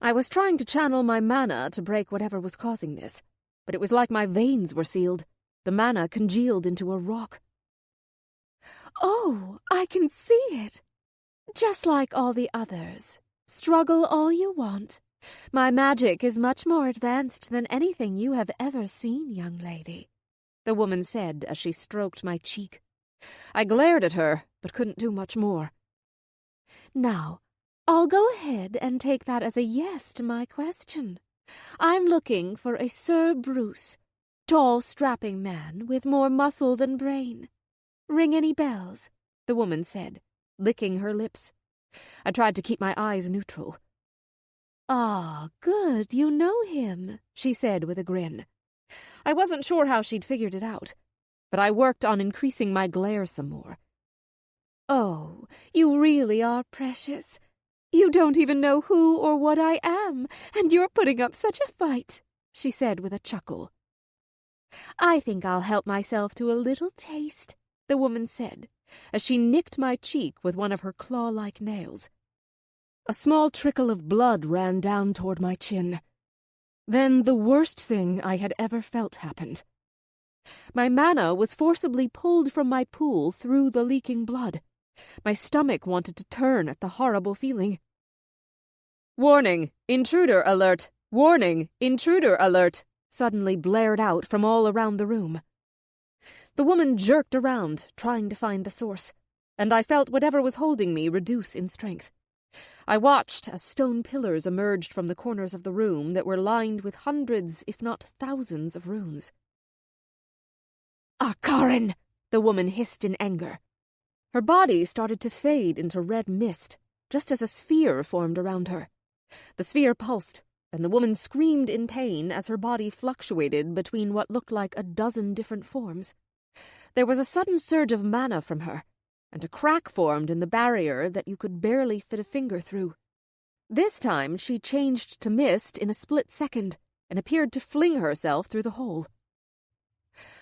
I was trying to channel my mana to break whatever was causing this, but it was like my veins were sealed. The mana congealed into a rock. "Oh, I can see it. Just like all the others. Struggle all you want. My magic is much more advanced than anything you have ever seen, young lady," the woman said as she stroked my cheek. I glared at her, but couldn't do much more. "Now, I'll go ahead and take that as a yes to my question. I'm looking for a Sir Bruce, tall, strapping man with more muscle than brain. Ring any bells?" the woman said, licking her lips. I tried to keep my eyes neutral. "Ah, good, you know him," she said with a grin. I wasn't sure how she'd figured it out, but I worked on increasing my glare some more. "Oh, you really are precious. You don't even know who or what I am, and you're putting up such a fight," she said with a chuckle. "I think I'll help myself to a little taste," the woman said, as she nicked my cheek with one of her claw-like nails. A small trickle of blood ran down toward my chin. Then the worst thing I had ever felt happened. My mana was forcibly pulled from my pool through the leaking blood. My stomach wanted to turn at the horrible feeling. "Warning! Intruder alert! Warning! Intruder alert!" suddenly blared out from all around the room. The woman jerked around, trying to find the source, and I felt whatever was holding me reduce in strength. I watched as stone pillars emerged from the corners of the room that were lined with hundreds, if not thousands, of runes. Karin! The woman hissed in anger. Her body started to fade into red mist, just as a sphere formed around her. The sphere pulsed, and the woman screamed in pain as her body fluctuated between what looked like a dozen different forms. There was a sudden surge of mana from her, and a crack formed in the barrier that you could barely fit a finger through. This time she changed to mist in a split second and appeared to fling herself through the hole.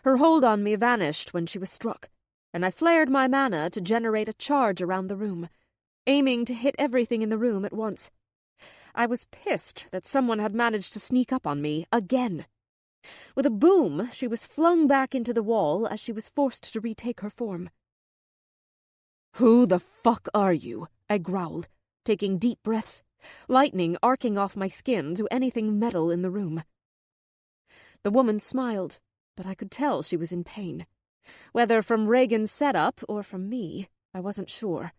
Her hold on me vanished when she was struck, and I flared my mana to generate a charge around the room, aiming to hit everything in the room at once. I was pissed that someone had managed to sneak up on me again. With a boom, she was flung back into the wall as she was forced to retake her form. "Who the fuck are you?" I growled, taking deep breaths, lightning arcing off my skin to anything metal in the room. The woman smiled, but I could tell she was in pain. Whether from Regan's setup or from me, I wasn't sure.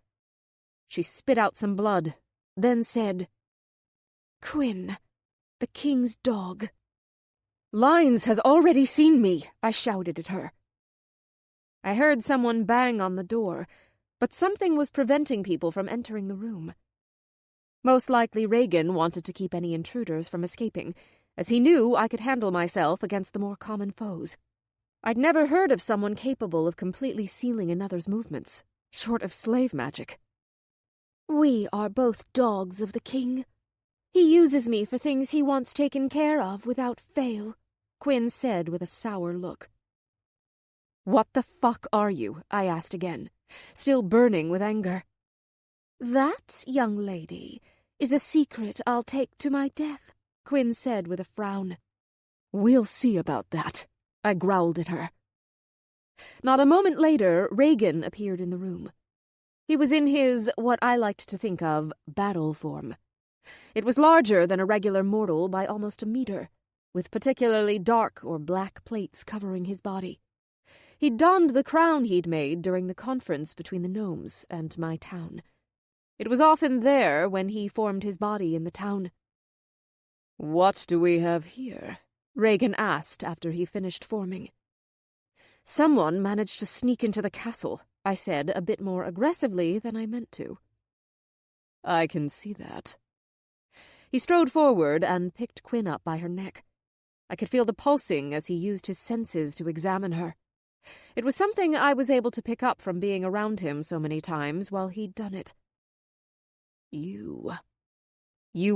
She spit out some blood, then said, Quinn, the king's dog. "Lines has already seen me," I shouted at her. I heard someone bang on the door, but something was preventing people from entering the room. Most likely Regan wanted to keep any intruders from escaping, as he knew I could handle myself against the more common foes. I'd never heard of someone capable of completely sealing another's movements, short of slave magic. We are both dogs of the king. He uses me for things he wants taken care of without fail, Quinn said with a sour look. "What the fuck are you?" I asked again, still burning with anger. That, young lady, is a secret I'll take to my death, Quinn said with a frown. "We'll see about that," I growled at her. Not a moment later, Regan appeared in the room. He was in his, what I liked to think of, battle form. It was larger than a regular mortal by almost a meter, with particularly dark or black plates covering his body. He'd donned the crown he'd made during the conference between the gnomes and my town. It was often there when he formed his body in the town. "What do we have here?" Regan asked after he finished forming. "Someone managed to sneak into the castle," I said a bit more aggressively than I meant to. "I can see that." He strode forward and picked Quinn up by her neck. I could feel the pulsing as he used his senses to examine her. It was something I was able to pick up from being around him so many times while he'd done it. You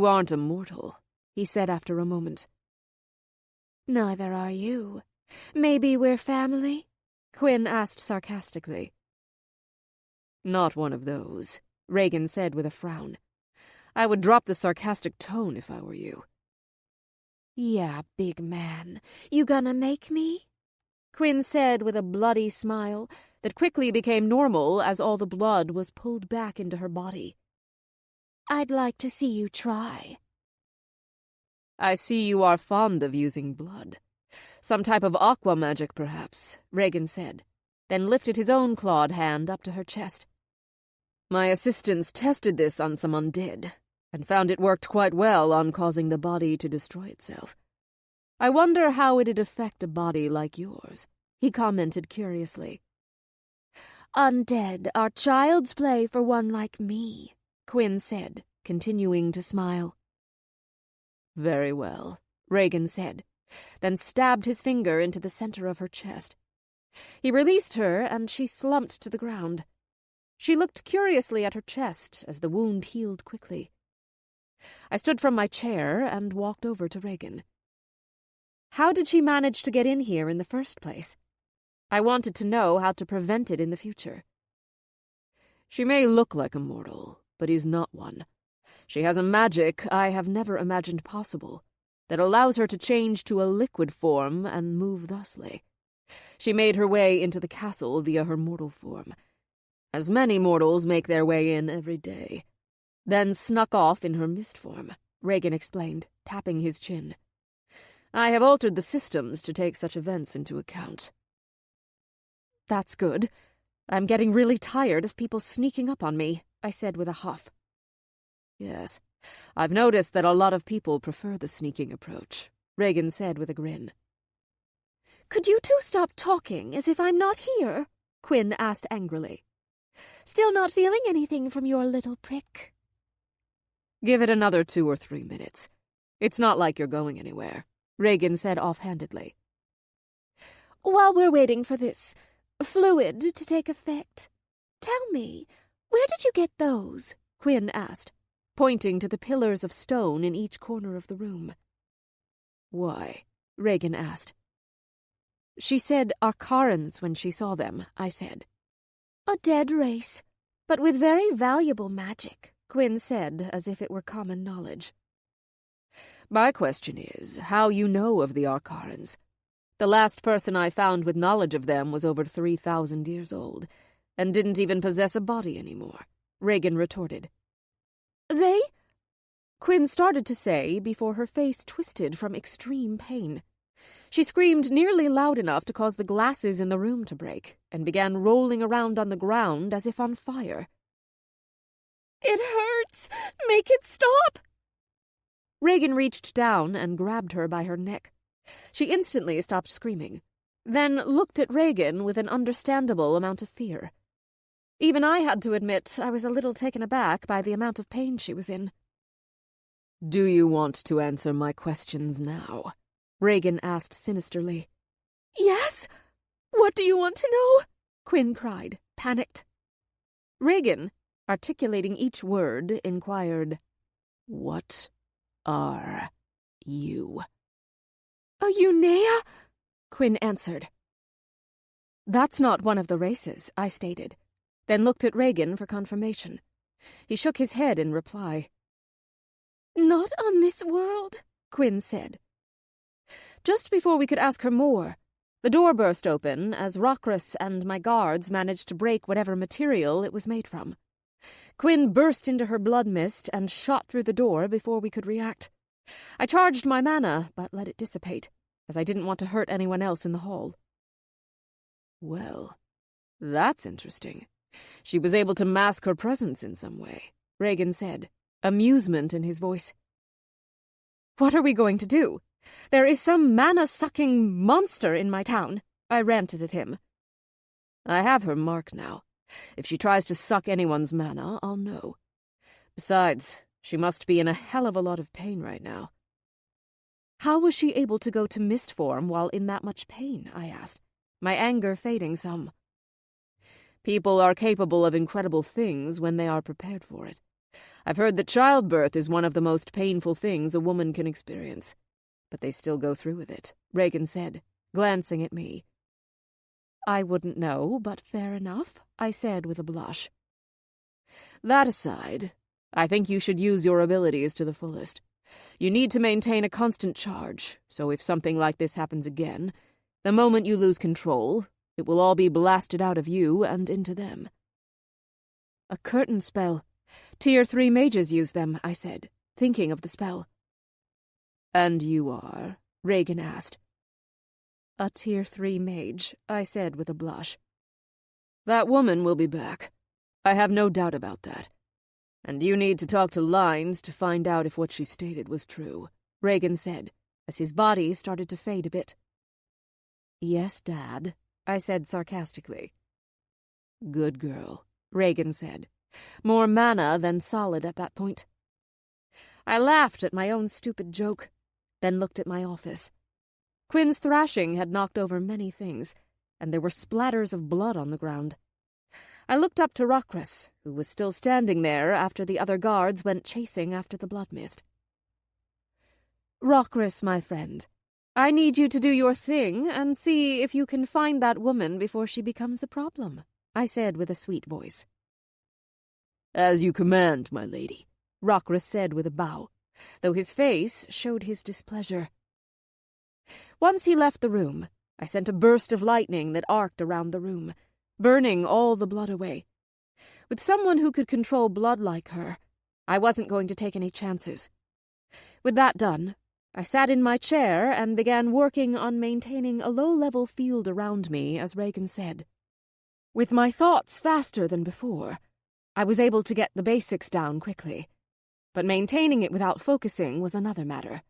aren't immortal," he said after a moment. Neither are you. Maybe we're family? Quinn asked sarcastically. "Not one of those," Regan said with a frown. "I would drop the sarcastic tone if I were you." "Yeah, big man. You gonna make me?" Quinn said with a bloody smile that quickly became normal as all the blood was pulled back into her body. "I'd like to see you try." "I see you are fond of using blood. Some type of aqua magic, perhaps," Regan said, then lifted his own clawed hand up to her chest. "My assistants tested this on some undead, and found it worked quite well on causing the body to destroy itself. I wonder how it'd affect a body like yours," he commented curiously. "Undead are child's play for one like me," Quinn said, continuing to smile. "Very well," Regan said, then stabbed his finger into the center of her chest. He released her, and she slumped to the ground. She looked curiously at her chest as the wound healed quickly. I stood from my chair and walked over to Regan. How did she manage to get in here in the first place? I wanted to know how to prevent it in the future. "She may look like a mortal, but is not one. She has a magic I have never imagined possible that allows her to change to a liquid form and move thusly. She made her way into the castle via her mortal form, as many mortals make their way in every day, then snuck off in her mist form," Regan explained, tapping his chin. "I have altered the systems to take such events into account." "That's good. I'm getting really tired of people sneaking up on me, I said with a huff. Yes, I've noticed that a lot of people prefer the sneaking approach, Regan said with a grin. Could you two stop talking as if I'm not here? Quinn asked angrily. Still not feeling anything from your little prick? Give it another 2 or 3 minutes. It's not like you're going anywhere, Regan said offhandedly. While we're waiting for this fluid to take effect, tell me, where did you get those? Quinn asked, pointing to the pillars of stone in each corner of the room. Why? Regan asked. She said Arcarans when she saw them, I said. A dead race, but with very valuable magic, Quinn said, as if it were common knowledge. My question is, how you know of the Arcarans? The last person I found with knowledge of them was over 3,000 years old, and didn't even possess a body anymore, Regan retorted. They? Quinn started to say before her face twisted from extreme pain. She screamed nearly loud enough to cause the glasses in the room to break, and began rolling around on the ground as if on fire. It hurts! Make it stop! Regan reached down and grabbed her by her neck. She instantly stopped screaming, then looked at Regan with an understandable amount of fear. Even I had to admit I was a little taken aback by the amount of pain she was in. Do you want to answer my questions now? Regan asked sinisterly. Yes? What do you want to know? Quinn cried, panicked. Regan, articulating each word, inquired, What are you? A Unea? Quinn answered. That's not one of the races, I stated, then looked at Regan for confirmation. He shook his head in reply. Not on this world, Quinn said. Just before we could ask her more, the door burst open as Rockruss and my guards managed to break whatever material it was made from. Quinn burst into her blood mist and shot through the door before we could react. I charged my mana, but let it dissipate, as I didn't want to hurt anyone else in the hall. Well, that's interesting. She was able to mask her presence in some way, Regan said, amusement in his voice. What are we going to do? There is some mana-sucking monster in my town, I ranted at him. I have her marked now. If she tries to suck anyone's mana, I'll know. Besides, she must be in a hell of a lot of pain right now. How was she able to go to mist form while in that much pain, I asked, my anger fading some. People are capable of incredible things when they are prepared for it. I've heard that childbirth is one of the most painful things a woman can experience. But they still go through with it, Regan said, glancing at me. I wouldn't know, but fair enough, I said with a blush. That aside, I think you should use your abilities to the fullest. You need to maintain a constant charge, so if something like this happens again, the moment you lose control, it will all be blasted out of you and into them. A curtain spell. Tier 3 mages use them, I said, thinking of the spell. And you are? Regan asked. A Tier 3 mage, I said with a blush. That woman will be back. I have no doubt about that. And you need to talk to Lines to find out if what she stated was true, Regan said, as his body started to fade a bit. Yes, Dad, I said sarcastically. Good girl, Regan said, more mana than solid at that point. I laughed at my own stupid joke, then looked at my office. Quinn's thrashing had knocked over many things, and there were splatters of blood on the ground. I looked up to Rockruss, who was still standing there after the other guards went chasing after the blood mist. Rockruss, my friend, I need you to do your thing and see if you can find that woman before she becomes a problem, I said with a sweet voice. As you command, my lady, Rockruss said with a bow, though his face showed his displeasure. Once he left the room, I sent a burst of lightning that arced around the room, burning all the blood away. With someone who could control blood like her, I wasn't going to take any chances. With that done, I sat in my chair and began working on maintaining a low-level field around me, as Regan said. With my thoughts faster than before, I was able to get the basics down quickly, but maintaining it without focusing was another matter.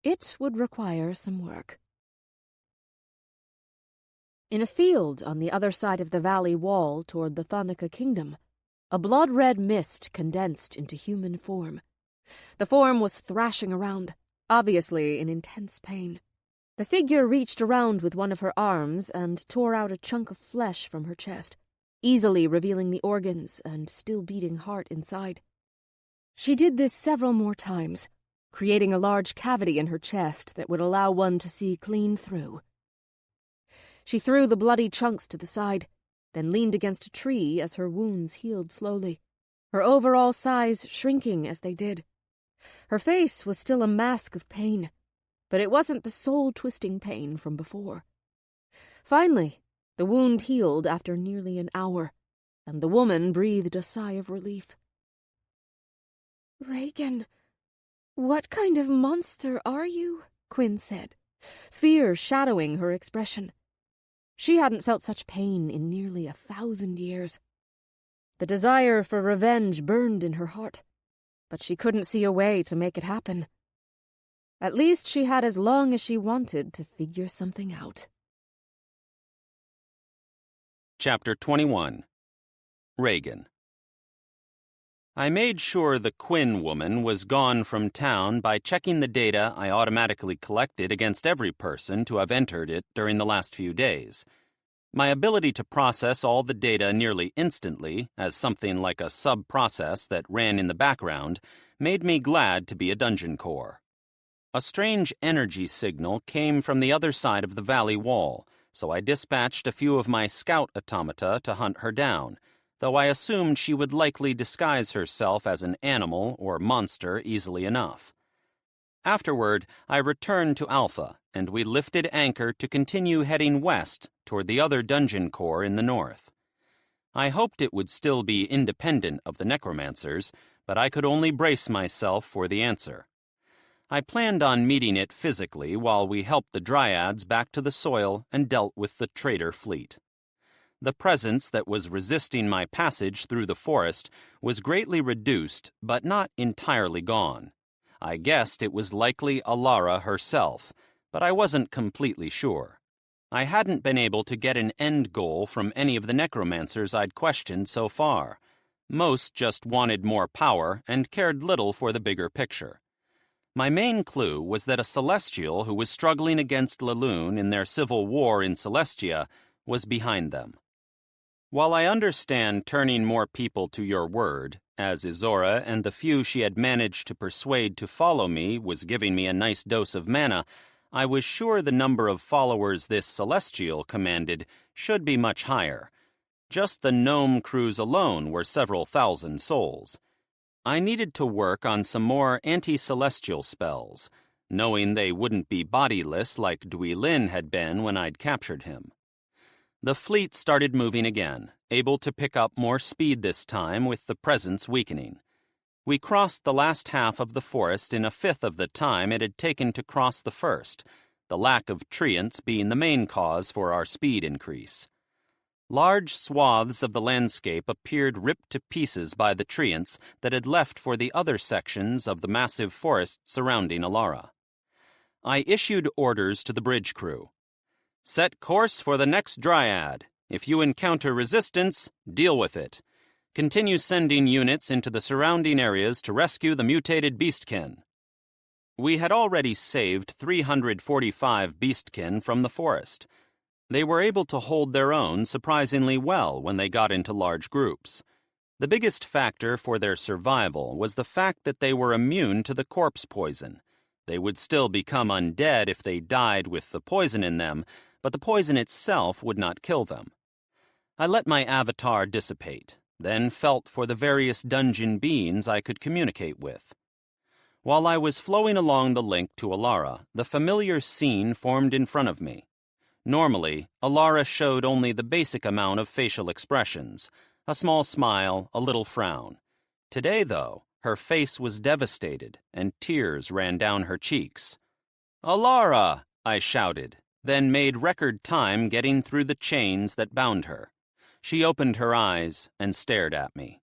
It would require some work. In a field on the other side of the valley wall toward the Thanica kingdom, a blood-red mist condensed into human form. The form was thrashing around, obviously in intense pain. The figure reached around with one of her arms and tore out a chunk of flesh from her chest, easily revealing the organs and still-beating heart inside. She did this several more times, creating a large cavity in her chest that would allow one to see clean through. She threw the bloody chunks to the side, then leaned against a tree as her wounds healed slowly, her overall size shrinking as they did. Her face was still a mask of pain, but it wasn't the soul-twisting pain from before. Finally, the wound healed after nearly an hour, and the woman breathed a sigh of relief. "Regan, what kind of monster are you?" Quinn said, fear shadowing her expression. She hadn't felt such pain in nearly 1,000 years. The desire for revenge burned in her heart, but she couldn't see a way to make it happen. At least she had as long as she wanted to figure something out. Chapter 21. Regan. I made sure the Quinn woman was gone from town by checking the data I automatically collected against every person to have entered it during the last few days. My ability to process all the data nearly instantly, as something like a sub-process that ran in the background, made me glad to be a dungeon core. A strange energy signal came from the other side of the valley wall, so I dispatched a few of my scout automata to hunt her down, though I assumed she would likely disguise herself as an animal or monster easily enough. Afterward, I returned to Alpha, and we lifted anchor to continue heading west toward the other dungeon core in the north. I hoped it would still be independent of the necromancers, but I could only brace myself for the answer. I planned on meeting it physically while we helped the Dryads back to the soil and dealt with the traitor fleet. The presence that was resisting my passage through the forest was greatly reduced, but not entirely gone. I guessed it was likely Alara herself, but I wasn't completely sure. I hadn't been able to get an end goal from any of the necromancers I'd questioned so far. Most just wanted more power and cared little for the bigger picture. My main clue was that a Celestial who was struggling against Laloon in their civil war in Celestia was behind them. While I understand turning more people to your word, as Izora and the few she had managed to persuade to follow me was giving me a nice dose of mana, I was sure the number of followers this Celestial commanded should be much higher. Just the gnome crews alone were several thousand souls. I needed to work on some more anti-celestial spells, knowing they wouldn't be bodiless like Duilin had been when I'd captured him. The fleet started moving again, able to pick up more speed this time with the presence weakening. We crossed the last half of the forest in a fifth of the time it had taken to cross the first, the lack of treants being the main cause for our speed increase. Large swaths of the landscape appeared ripped to pieces by the treants that had left for the other sections of the massive forest surrounding Alara. I issued orders to the bridge crew. Set course for the next Dryad. If you encounter resistance, deal with it. Continue sending units into the surrounding areas to rescue the mutated beastkin. We had already saved 345 beastkin from the forest. They were able to hold their own surprisingly well when they got into large groups. The biggest factor for their survival was the fact that they were immune to the corpse poison. They would still become undead if they died with the poison in them, but the poison itself would not kill them. I let my avatar dissipate, then felt for the various dungeon beings I could communicate with. While I was flowing along the link to Alara, the familiar scene formed in front of me. Normally, Alara showed only the basic amount of facial expressions, a small smile, a little frown. Today, though, her face was devastated, and tears ran down her cheeks. "Alara!" I shouted, then made record time getting through the chains that bound her. She opened her eyes and stared at me.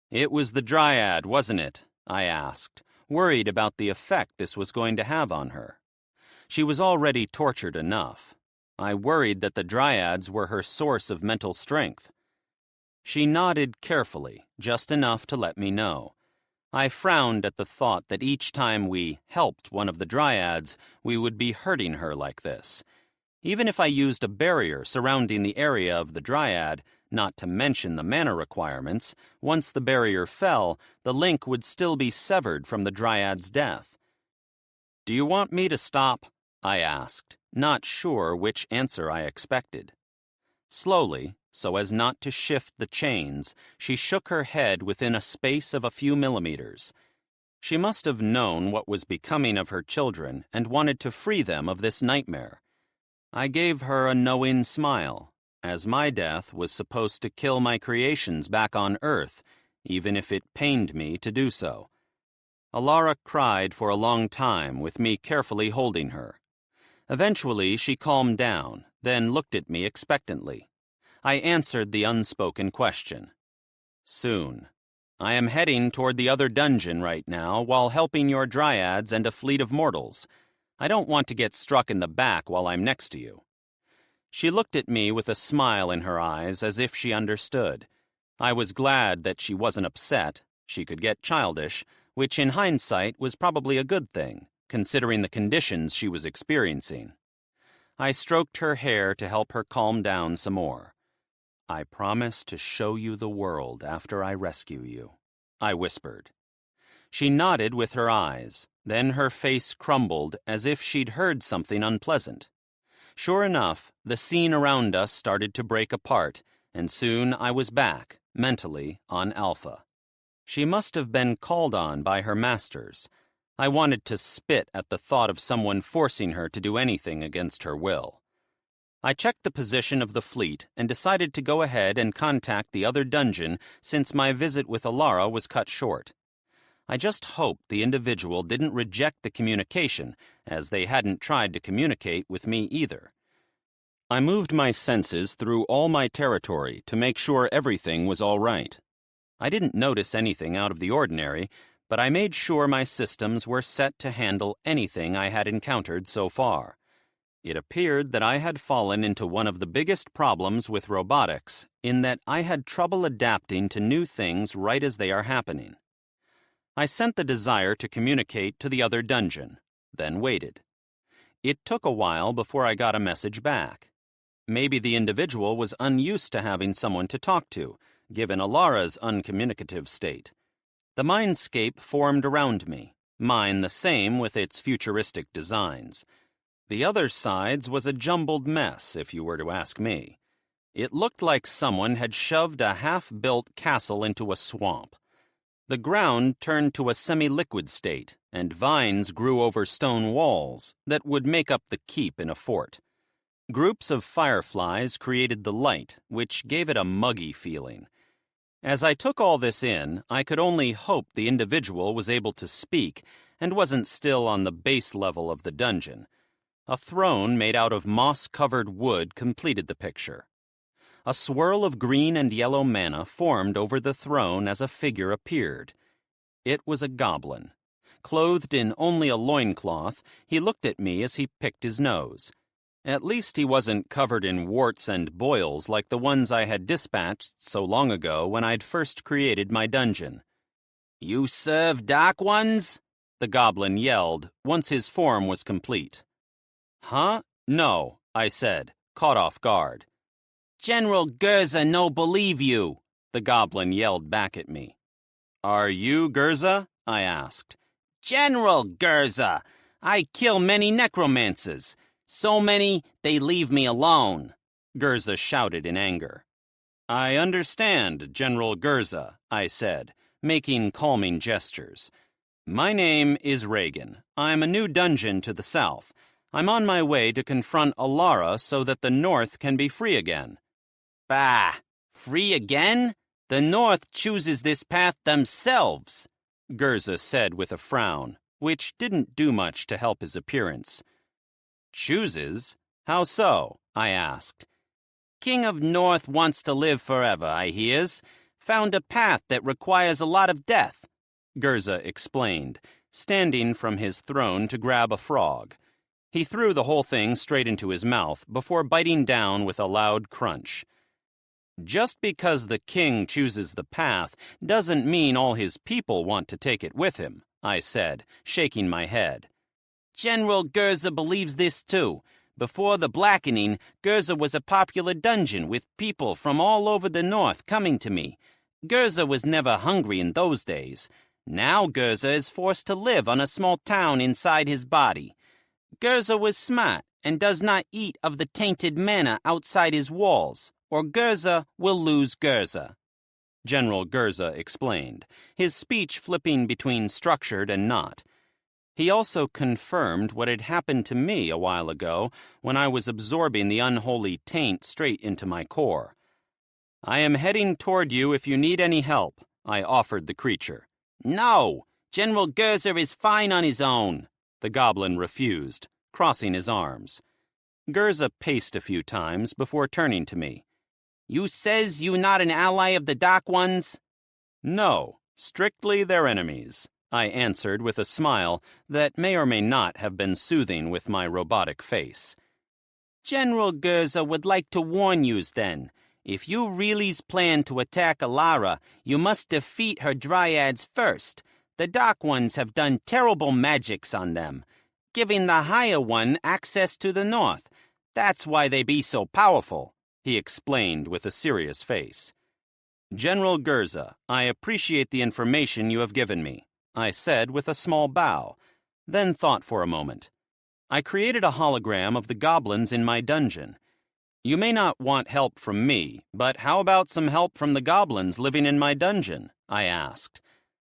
"It was the dryad, wasn't it?" I asked, worried about the effect this was going to have on her. She was already tortured enough. I worried that the dryads were her source of mental strength. She nodded carefully, just enough to let me know. I frowned at the thought that each time we helped one of the dryads, we would be hurting her like this. Even if I used a barrier surrounding the area of the dryad, not to mention the mana requirements, once the barrier fell, the link would still be severed from the dryad's death. "Do you want me to stop?" I asked, not sure which answer I expected. Slowly, so as not to shift the chains, she shook her head within a space of a few millimeters. She must have known what was becoming of her children and wanted to free them of this nightmare. I gave her a knowing smile, as my death was supposed to kill my creations back on Earth, even if it pained me to do so. Alara cried for a long time with me carefully holding her. Eventually, she calmed down, then looked at me expectantly. I answered the unspoken question. "Soon. I am heading toward the other dungeon right now while helping your dryads and a fleet of mortals. I don't want to get struck in the back while I'm next to you." She looked at me with a smile in her eyes as if she understood. I was glad that she wasn't upset. She could get childish, which in hindsight was probably a good thing, considering the conditions she was experiencing. I stroked her hair to help her calm down some more. "I promise to show you the world after I rescue you," I whispered. She nodded with her eyes, then her face crumbled as if she'd heard something unpleasant. Sure enough, the scene around us started to break apart, and soon I was back, mentally, on Alpha. She must have been called on by her masters. I wanted to spit at the thought of someone forcing her to do anything against her will. I checked the position of the fleet and decided to go ahead and contact the other dungeon since my visit with Alara was cut short. I just hoped the individual didn't reject the communication, as they hadn't tried to communicate with me either. I moved my senses through all my territory to make sure everything was all right. I didn't notice anything out of the ordinary, but I made sure my systems were set to handle anything I had encountered so far. It appeared that I had fallen into one of the biggest problems with robotics, in that I had trouble adapting to new things right as they are happening. I sent the desire to communicate to the other dungeon, then waited. It took a while before I got a message back. Maybe the individual was unused to having someone to talk to, given Alara's uncommunicative state. The mindscape formed around me, mine the same with its futuristic designs. The other side's was a jumbled mess, if you were to ask me. It looked like someone had shoved a half-built castle into a swamp. The ground turned to a semi-liquid state, and vines grew over stone walls that would make up the keep in a fort. Groups of fireflies created the light, which gave it a muggy feeling. As I took all this in, I could only hope the individual was able to speak and wasn't still on the base level of the dungeon. A throne made out of moss-covered wood completed the picture. A swirl of green and yellow mana formed over the throne as a figure appeared. It was a goblin. Clothed in only a loincloth, he looked at me as he picked his nose. At least he wasn't covered in warts and boils like the ones I had dispatched so long ago when I'd first created my dungeon. "You serve Dark Ones?" the goblin yelled once his form was complete. "Huh? No," I said, caught off guard. "General Gurza no believe you," the goblin yelled back at me. "Are you Gurza?" I asked. "General Gurza! I kill many necromancers. So many, they leave me alone," Gurza shouted in anger. "I understand, General Gurza," I said, making calming gestures. "My name is Regan. I'm a new dungeon to the south. I'm on my way to confront Alara so that the North can be free again." "Bah! Free again? The North chooses this path themselves," Gurza said with a frown, which didn't do much to help his appearance. "Chooses? How so?" I asked. King of North wants to live forever, I hears. Found a path that requires a lot of death, Gurza explained, standing from his throne to grab a frog. He threw the whole thing straight into his mouth before biting down with a loud crunch. Just because the king chooses the path doesn't mean all his people want to take it with him, I said, shaking my head. General Gurza believes this too. Before the blackening, Gurza was a popular dungeon with people from all over the north coming to me. Gurza was never hungry in those days. Now Gurza is forced to live on a small town inside his body. Gurza was smart and does not eat of the tainted manna outside his walls, or Gurza will lose Gurza. General Gurza explained, his speech flipping between structured and not. He also confirmed what had happened to me a while ago when I was absorbing the unholy taint straight into my core. I am heading toward you if you need any help, I offered the creature. No, General Gurza is fine on his own, the goblin refused, crossing his arms. Gurza paced a few times before turning to me. You says you not an ally of the Dark Ones? No, strictly their enemies, I answered with a smile that may or may not have been soothing with my robotic face. General Gurza would like to warn yous then. If you really's plan to attack Alara, you must defeat her dryads first. The Dark Ones have done terrible magics on them, giving the higher one access to the north. That's why they be so powerful, he explained with a serious face. General Gurza, I appreciate the information you have given me, I said with a small bow, then thought for a moment. I created a hologram of the goblins in my dungeon. You may not want help from me, but how about some help from the goblins living in my dungeon? I asked.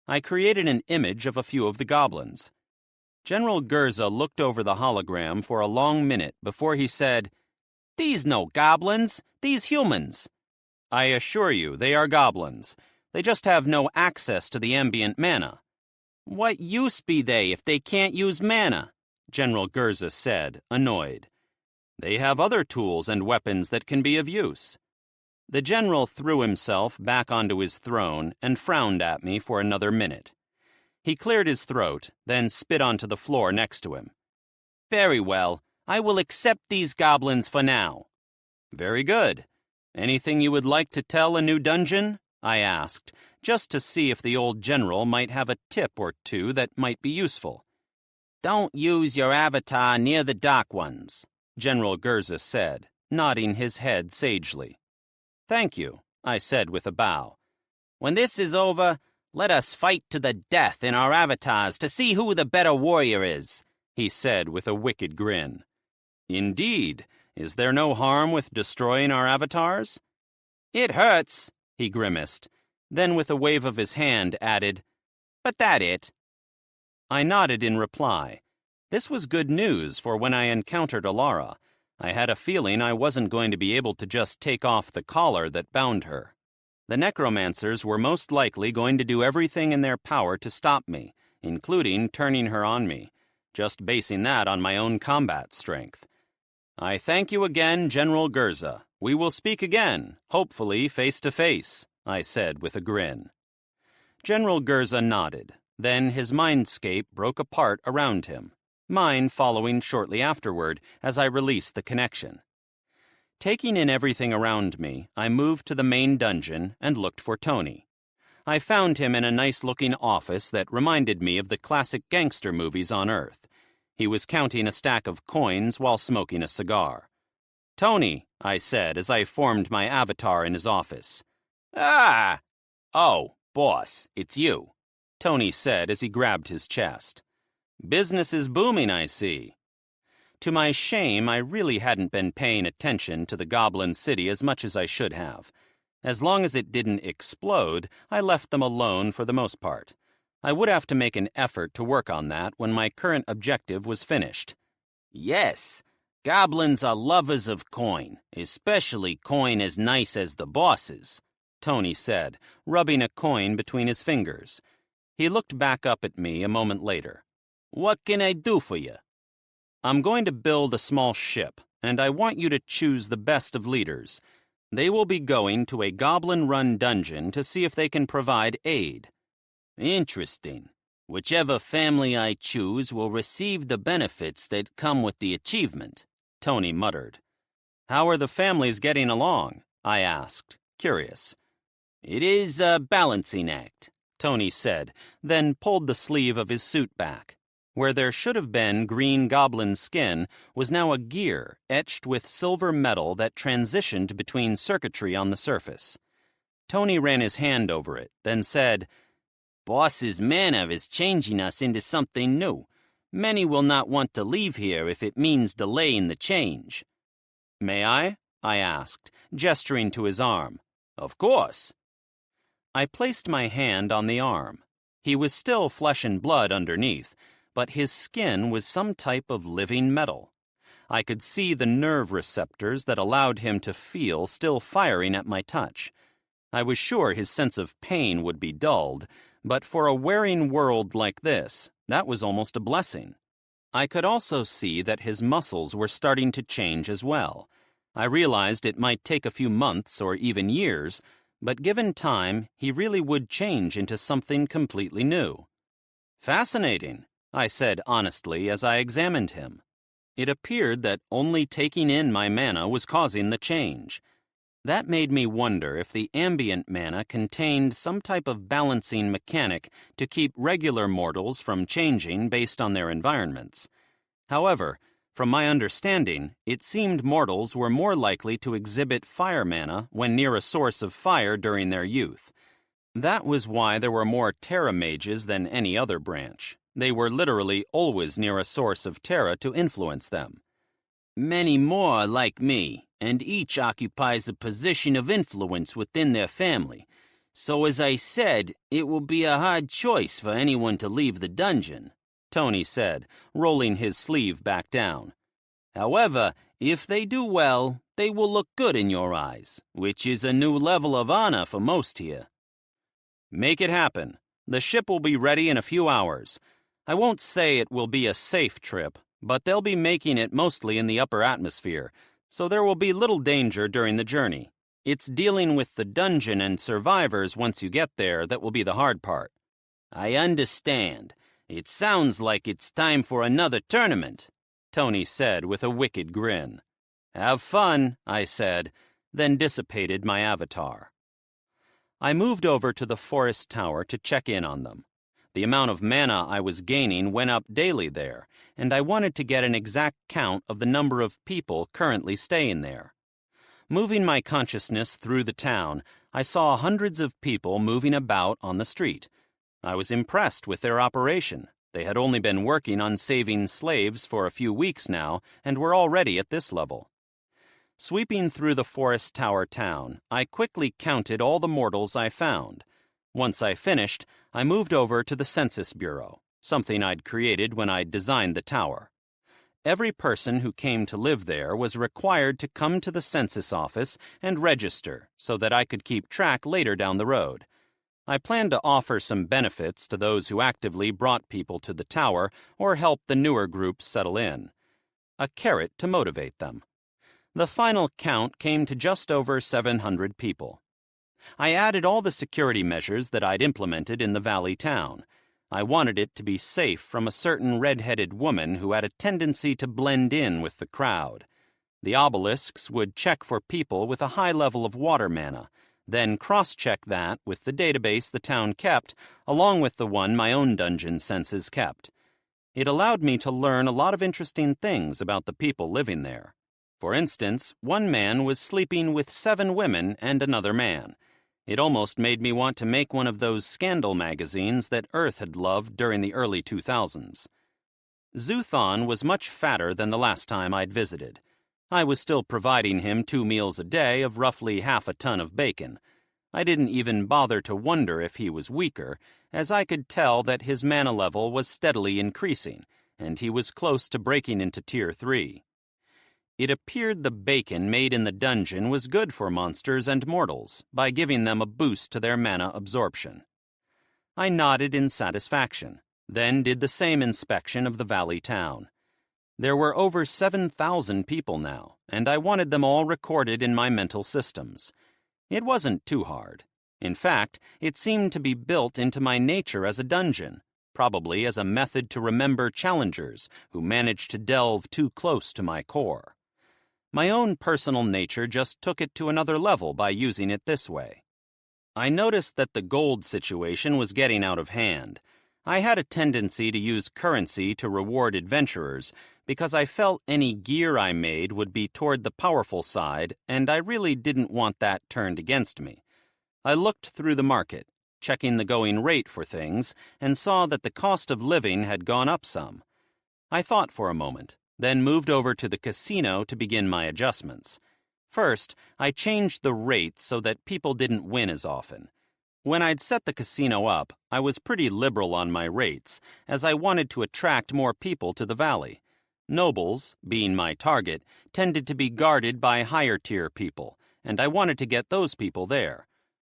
I created an image of a few of the goblins. General Gurza looked over the hologram for a long minute before he said, These no goblins, these humans. I assure you they are goblins. They just have no access to the ambient mana. What use be they if they can't use mana? General Gurza said, annoyed. They have other tools and weapons that can be of use. The general threw himself back onto his throne and frowned at me for another minute. He cleared his throat, then spit onto the floor next to him. Very well, I will accept these goblins for now. Very good. Anything you would like to tell a new dungeon? I asked, just to see if the old general might have a tip or two that might be useful. Don't use your avatar near the Dark Ones, General Gurza said, nodding his head sagely. Thank you, I said with a bow. When this is over, let us fight to the death in our avatars to see who the better warrior is, he said with a wicked grin. Indeed, is there no harm with destroying our avatars? It hurts, he grimaced, then with a wave of his hand added, But that it. I nodded in reply. This was good news, for when I encountered Alara, I had a feeling I wasn't going to be able to just take off the collar that bound her. The necromancers were most likely going to do everything in their power to stop me, including turning her on me, just basing that on my own combat strength. I thank you again, General Gurza. We will speak again, hopefully face to face, I said with a grin. General Gurza nodded. Then his mindscape broke apart around him, mine following shortly afterward as I released the connection. Taking in everything around me, I moved to the main dungeon and looked for Tony. I found him in a nice-looking office that reminded me of the classic gangster movies on Earth. He was counting a stack of coins while smoking a cigar. Tony, I said as I formed my avatar in his office. Ah! Oh, boss, it's you, Tony said as he grabbed his chest. Business is booming, I see. To my shame, I really hadn't been paying attention to the Goblin City as much as I should have. As long as it didn't explode, I left them alone for the most part. I would have to make an effort to work on that when my current objective was finished. Yes, goblins are lovers of coin, especially coin as nice as the boss's, Tony said, rubbing a coin between his fingers. He looked back up at me a moment later. What can I do for you? I'm going to build a small ship, and I want you to choose the best of leaders. They will be going to a goblin-run dungeon to see if they can provide aid. Interesting. Whichever family I choose will receive the benefits that come with the achievement, Tony muttered. How are the families getting along? I asked, curious. It is a balancing act, Tony said, then pulled the sleeve of his suit back. Where there should have been green goblin skin was now a gear etched with silver metal that transitioned between circuitry on the surface. Tony ran his hand over it, then said, Boss's manner is changing us into something new. Many will not want to leave here if it means delaying the change. May I asked, gesturing to his arm. Of course. I placed my hand on the arm. He was still flesh and blood underneath, but his skin was some type of living metal. I could see the nerve receptors that allowed him to feel still firing at my touch. I was sure his sense of pain would be dulled, but for a wearing world like this, that was almost a blessing. I could also see that his muscles were starting to change as well. I realized it might take a few months or even years, but given time, he really would change into something completely new. Fascinating, I said honestly as I examined him. It appeared that only taking in my mana was causing the change. That made me wonder if the ambient mana contained some type of balancing mechanic to keep regular mortals from changing based on their environments. However, from my understanding, it seemed mortals were more likely to exhibit fire mana when near a source of fire during their youth. That was why there were more Terra mages than any other branch. They were literally always near a source of Terra to influence them. Many more are like me, and each occupies a position of influence within their family. So as I said, it will be a hard choice for anyone to leave the dungeon, Tony said, rolling his sleeve back down. However, if they do well, they will look good in your eyes, which is a new level of honor for most here. Make it happen. The ship will be ready in a few hours. I won't say it will be a safe trip, but they'll be making it mostly in the upper atmosphere, so there will be little danger during the journey. It's dealing with the dungeon and survivors once you get there that will be the hard part. I understand. It sounds like it's time for another tournament, Tony said with a wicked grin. Have fun, I said, then dissipated my avatar. I moved over to the forest tower to check in on them. The amount of mana I was gaining went up daily there, and I wanted to get an exact count of the number of people currently staying there. Moving my consciousness through the town, I saw hundreds of people moving about on the street. I was impressed with their operation. They had only been working on saving slaves for a few weeks now, and were already at this level. Sweeping through the forest tower town, I quickly counted all the mortals I found. Once I finished, I moved over to the Census Bureau, something I'd created when I designed the tower. Every person who came to live there was required to come to the census office and register so that I could keep track later down the road. I planned to offer some benefits to those who actively brought people to the tower or helped the newer groups settle in. A carrot to motivate them. The final count came to just over 700 people. I added all the security measures that I'd implemented in the valley town. I wanted it to be safe from a certain red-headed woman who had a tendency to blend in with the crowd. The obelisks would check for people with a high level of water mana, then cross-check that with the database the town kept, along with the one my own dungeon senses kept. It allowed me to learn a lot of interesting things about the people living there. For instance, one man was sleeping with 7 women and another man. It almost made me want to make one of those scandal magazines that Earth had loved during the early 2000s. Zuthon was much fatter than the last time I'd visited. I was still providing him 2 meals a day of roughly half a ton of bacon. I didn't even bother to wonder if he was weaker, as I could tell that his mana level was steadily increasing, and he was close to breaking into Tier 3. It appeared the bacon made in the dungeon was good for monsters and mortals by giving them a boost to their mana absorption. I nodded in satisfaction, then did the same inspection of the valley town. There were over 7,000 people now, and I wanted them all recorded in my mental systems. It wasn't too hard. In fact, it seemed to be built into my nature as a dungeon, probably as a method to remember challengers who managed to delve too close to my core. My own personal nature just took it to another level by using it this way. I noticed that the gold situation was getting out of hand. I had a tendency to use currency to reward adventurers because I felt any gear I made would be toward the powerful side, and I really didn't want that turned against me. I looked through the market, checking the going rate for things, and saw that the cost of living had gone up some. I thought for a moment, then moved over to the casino to begin my adjustments. First, I changed the rates so that people didn't win as often. When I'd set the casino up, I was pretty liberal on my rates, as I wanted to attract more people to the valley. Nobles, being my target, tended to be guarded by higher-tier people, and I wanted to get those people there.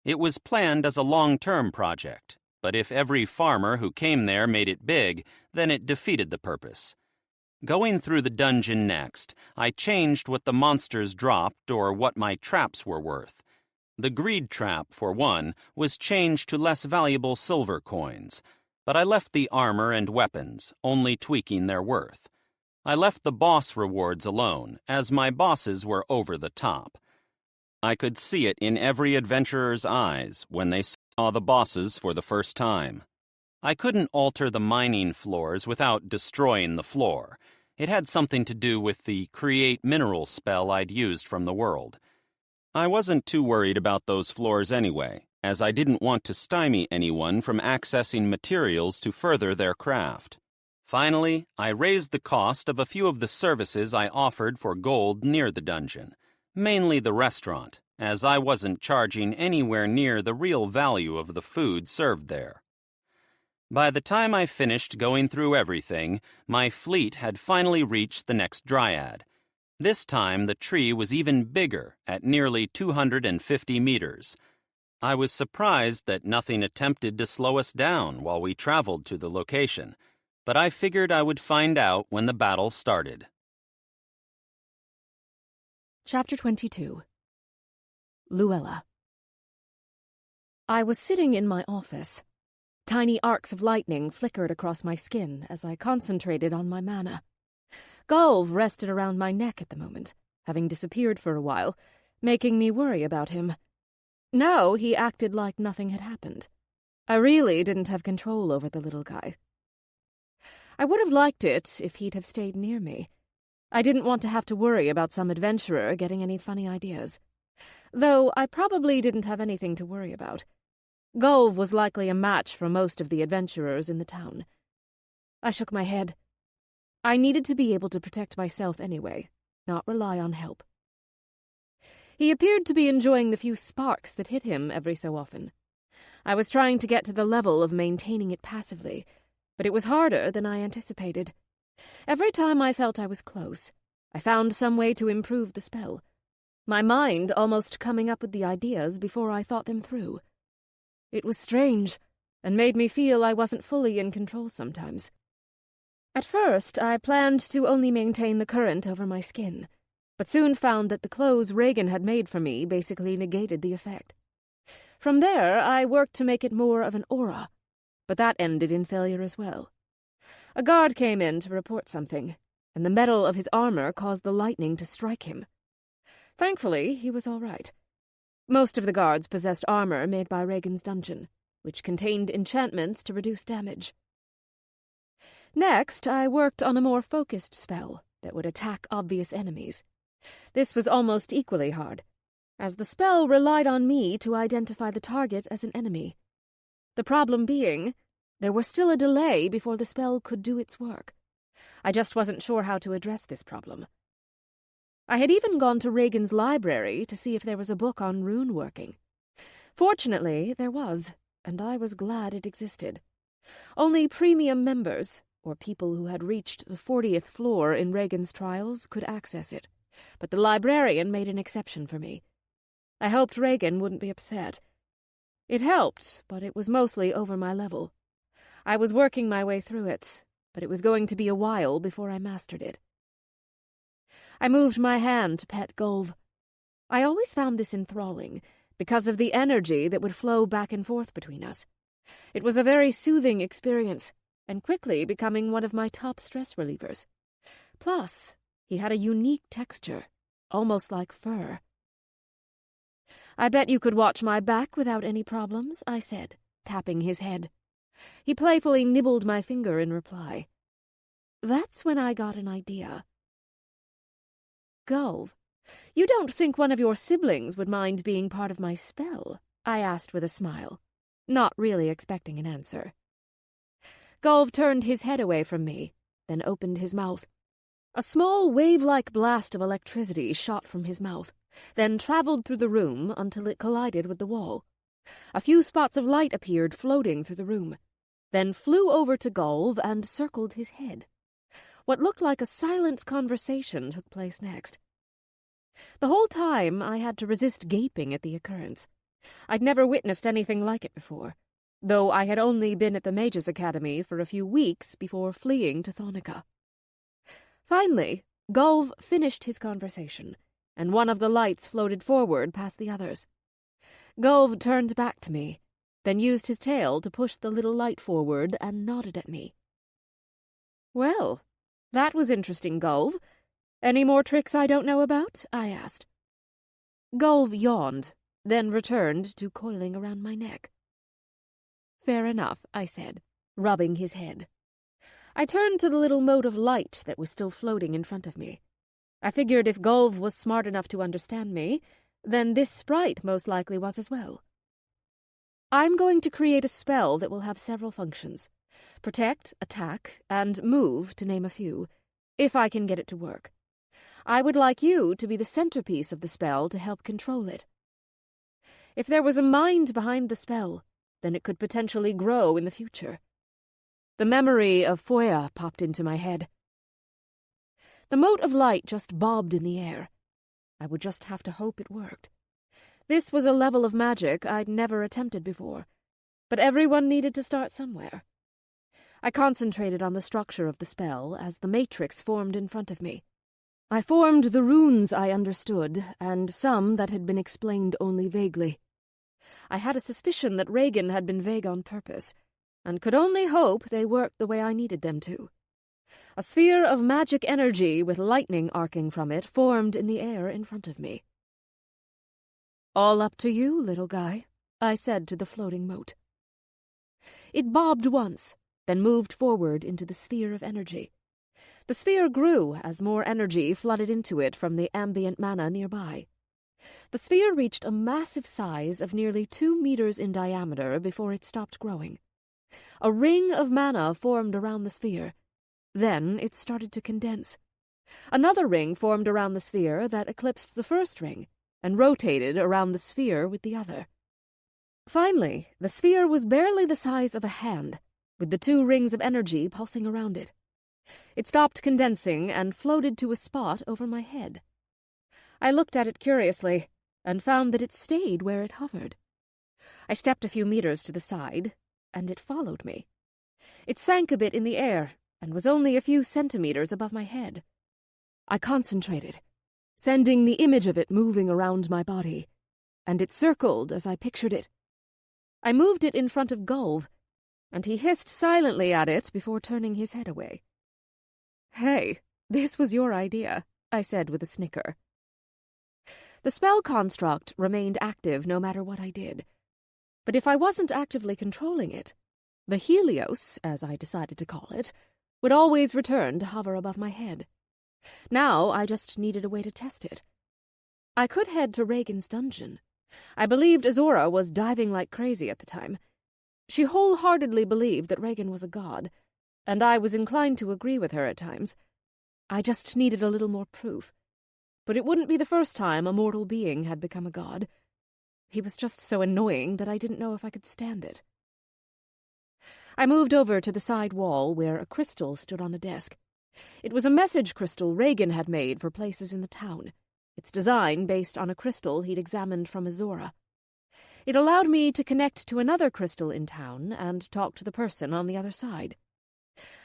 It was planned as a long-term project, but if every farmer who came there made it big, then it defeated the purpose. Going through the dungeon next, I changed what the monsters dropped or what my traps were worth. The greed trap, for one, was changed to less valuable silver coins, but I left the armor and weapons, only tweaking their worth. I left the boss rewards alone, as my bosses were over the top. I could see it in every adventurer's eyes when they saw the bosses for the first time. I couldn't alter the mining floors without destroying the floor. It had something to do with the create mineral spell I'd used from the world. I wasn't too worried about those floors anyway, as I didn't want to stymie anyone from accessing materials to further their craft. Finally, I raised the cost of a few of the services I offered for gold near the dungeon, mainly the restaurant, as I wasn't charging anywhere near the real value of the food served there. By the time I finished going through everything, my fleet had finally reached the next dryad. This time the tree was even bigger, at nearly 250 meters. I was surprised that nothing attempted to slow us down while we traveled to the location, but I figured I would find out when the battle started. Chapter 22. Luella. I was sitting in my office. Tiny arcs of lightning flickered across my skin as I concentrated on my mana. Gulv rested around my neck at the moment, having disappeared for a while, making me worry about him. Now he acted like nothing had happened. I really didn't have control over the little guy. I would have liked it if he'd have stayed near me. I didn't want to have to worry about some adventurer getting any funny ideas. Though I probably didn't have anything to worry about. Gulv was likely a match for most of the adventurers in the town. I shook my head. I needed to be able to protect myself anyway, not rely on help. He appeared to be enjoying the few sparks that hit him every so often. I was trying to get to the level of maintaining it passively, but it was harder than I anticipated. Every time I felt I was close, I found some way to improve the spell. My mind almost coming up with the ideas before I thought them through. It was strange, and made me feel I wasn't fully in control sometimes. At first, I planned to only maintain the current over my skin, but soon found that the clothes Regan had made for me basically negated the effect. From there, I worked to make it more of an aura, but that ended in failure as well. A guard came in to report something, and the metal of his armor caused the lightning to strike him. Thankfully, he was all right. Most of the guards possessed armor made by Regan's dungeon, which contained enchantments to reduce damage. Next, I worked on a more focused spell that would attack obvious enemies. This was almost equally hard, as the spell relied on me to identify the target as an enemy. The problem being, there was still a delay before the spell could do its work. I just wasn't sure how to address this problem. I had even gone to Regan's library to see if there was a book on rune working. Fortunately, there was, and I was glad it existed. Only premium members, or people who had reached the 40th floor in Regan's trials, could access it, but the librarian made an exception for me. I hoped Regan wouldn't be upset. It helped, but it was mostly over my level. I was working my way through it, but it was going to be a while before I mastered it. I moved my hand to pet Gulv. I always found this enthralling because of the energy that would flow back and forth between us. It was a very soothing experience, and quickly becoming one of my top stress relievers. Plus, he had a unique texture, almost like fur. "I bet you could watch my back without any problems," I said, tapping his head. He playfully nibbled my finger in reply. That's when I got an idea. "Gulv, you don't think one of your siblings would mind being part of my spell?" I asked with a smile, not really expecting an answer. Gulv turned his head away from me, then opened his mouth. A small wave-like blast of electricity shot from his mouth, then traveled through the room until it collided with the wall. A few spots of light appeared floating through the room, then flew over to Gulv and circled his head. What looked like a silent conversation took place next. The whole time I had to resist gaping at the occurrence. I'd never witnessed anything like it before, though I had only been at the Mages' Academy for a few weeks before fleeing to Thonica. Finally, Gulv finished his conversation, and one of the lights floated forward past the others. Gulv turned back to me, then used his tail to push the little light forward and nodded at me. "Well, that was interesting, Gulv. Any more tricks I don't know about?" I asked. Gulv yawned, then returned to coiling around my neck. "Fair enough," I said, rubbing his head. I turned to the little mote of light that was still floating in front of me. I figured if Gulv was smart enough to understand me, then this sprite most likely was as well. "I'm going to create a spell that will have several functions. Protect, attack, and move, to name a few, if I can get it to work. I would like you to be the centerpiece of the spell to help control it. If there was a mind behind the spell, then it could potentially grow in the future." The memory of Foya popped into my head. The mote of light just bobbed in the air. I would just have to hope it worked. This was a level of magic I'd never attempted before, but everyone needed to start somewhere. I concentrated on the structure of the spell as the matrix formed in front of me. I formed the runes I understood, and some that had been explained only vaguely. I had a suspicion that Regan had been vague on purpose, and could only hope they worked the way I needed them to. A sphere of magic energy with lightning arcing from it formed in the air in front of me. "All up to you, little guy," I said to the floating mote. It bobbed once, then moved forward into the sphere of energy. The sphere grew as more energy flooded into it from the ambient mana nearby. The sphere reached a massive size of nearly 2 meters in diameter before it stopped growing. A ring of mana formed around the sphere. Then it started to condense. Another ring formed around the sphere that eclipsed the first ring and rotated around the sphere with the other. Finally, the sphere was barely the size of a hand, with the 2 rings of energy pulsing around it. It stopped condensing and floated to a spot over my head. I looked at it curiously and found that it stayed where it hovered. I stepped a few meters to the side, and it followed me. It sank a bit in the air and was only a few centimeters above my head. I concentrated, sending the image of it moving around my body, and it circled as I pictured it. I moved it in front of Gulv, and he hissed silently at it before turning his head away. "Hey, this was your idea," I said with a snicker. The spell construct remained active no matter what I did. But if I wasn't actively controlling it, the Helios, as I decided to call it, would always return to hover above my head. Now I just needed a way to test it. I could head to Regan's dungeon. I believed Azora was diving like crazy at the time. She wholeheartedly believed that Regan was a god, and I was inclined to agree with her at times. I just needed a little more proof. But it wouldn't be the first time a mortal being had become a god. He was just so annoying that I didn't know if I could stand it. I moved over to the side wall where a crystal stood on a desk. It was a message crystal Regan had made for places in the town, its design based on a crystal he'd examined from Azora. It allowed me to connect to another crystal in town and talk to the person on the other side.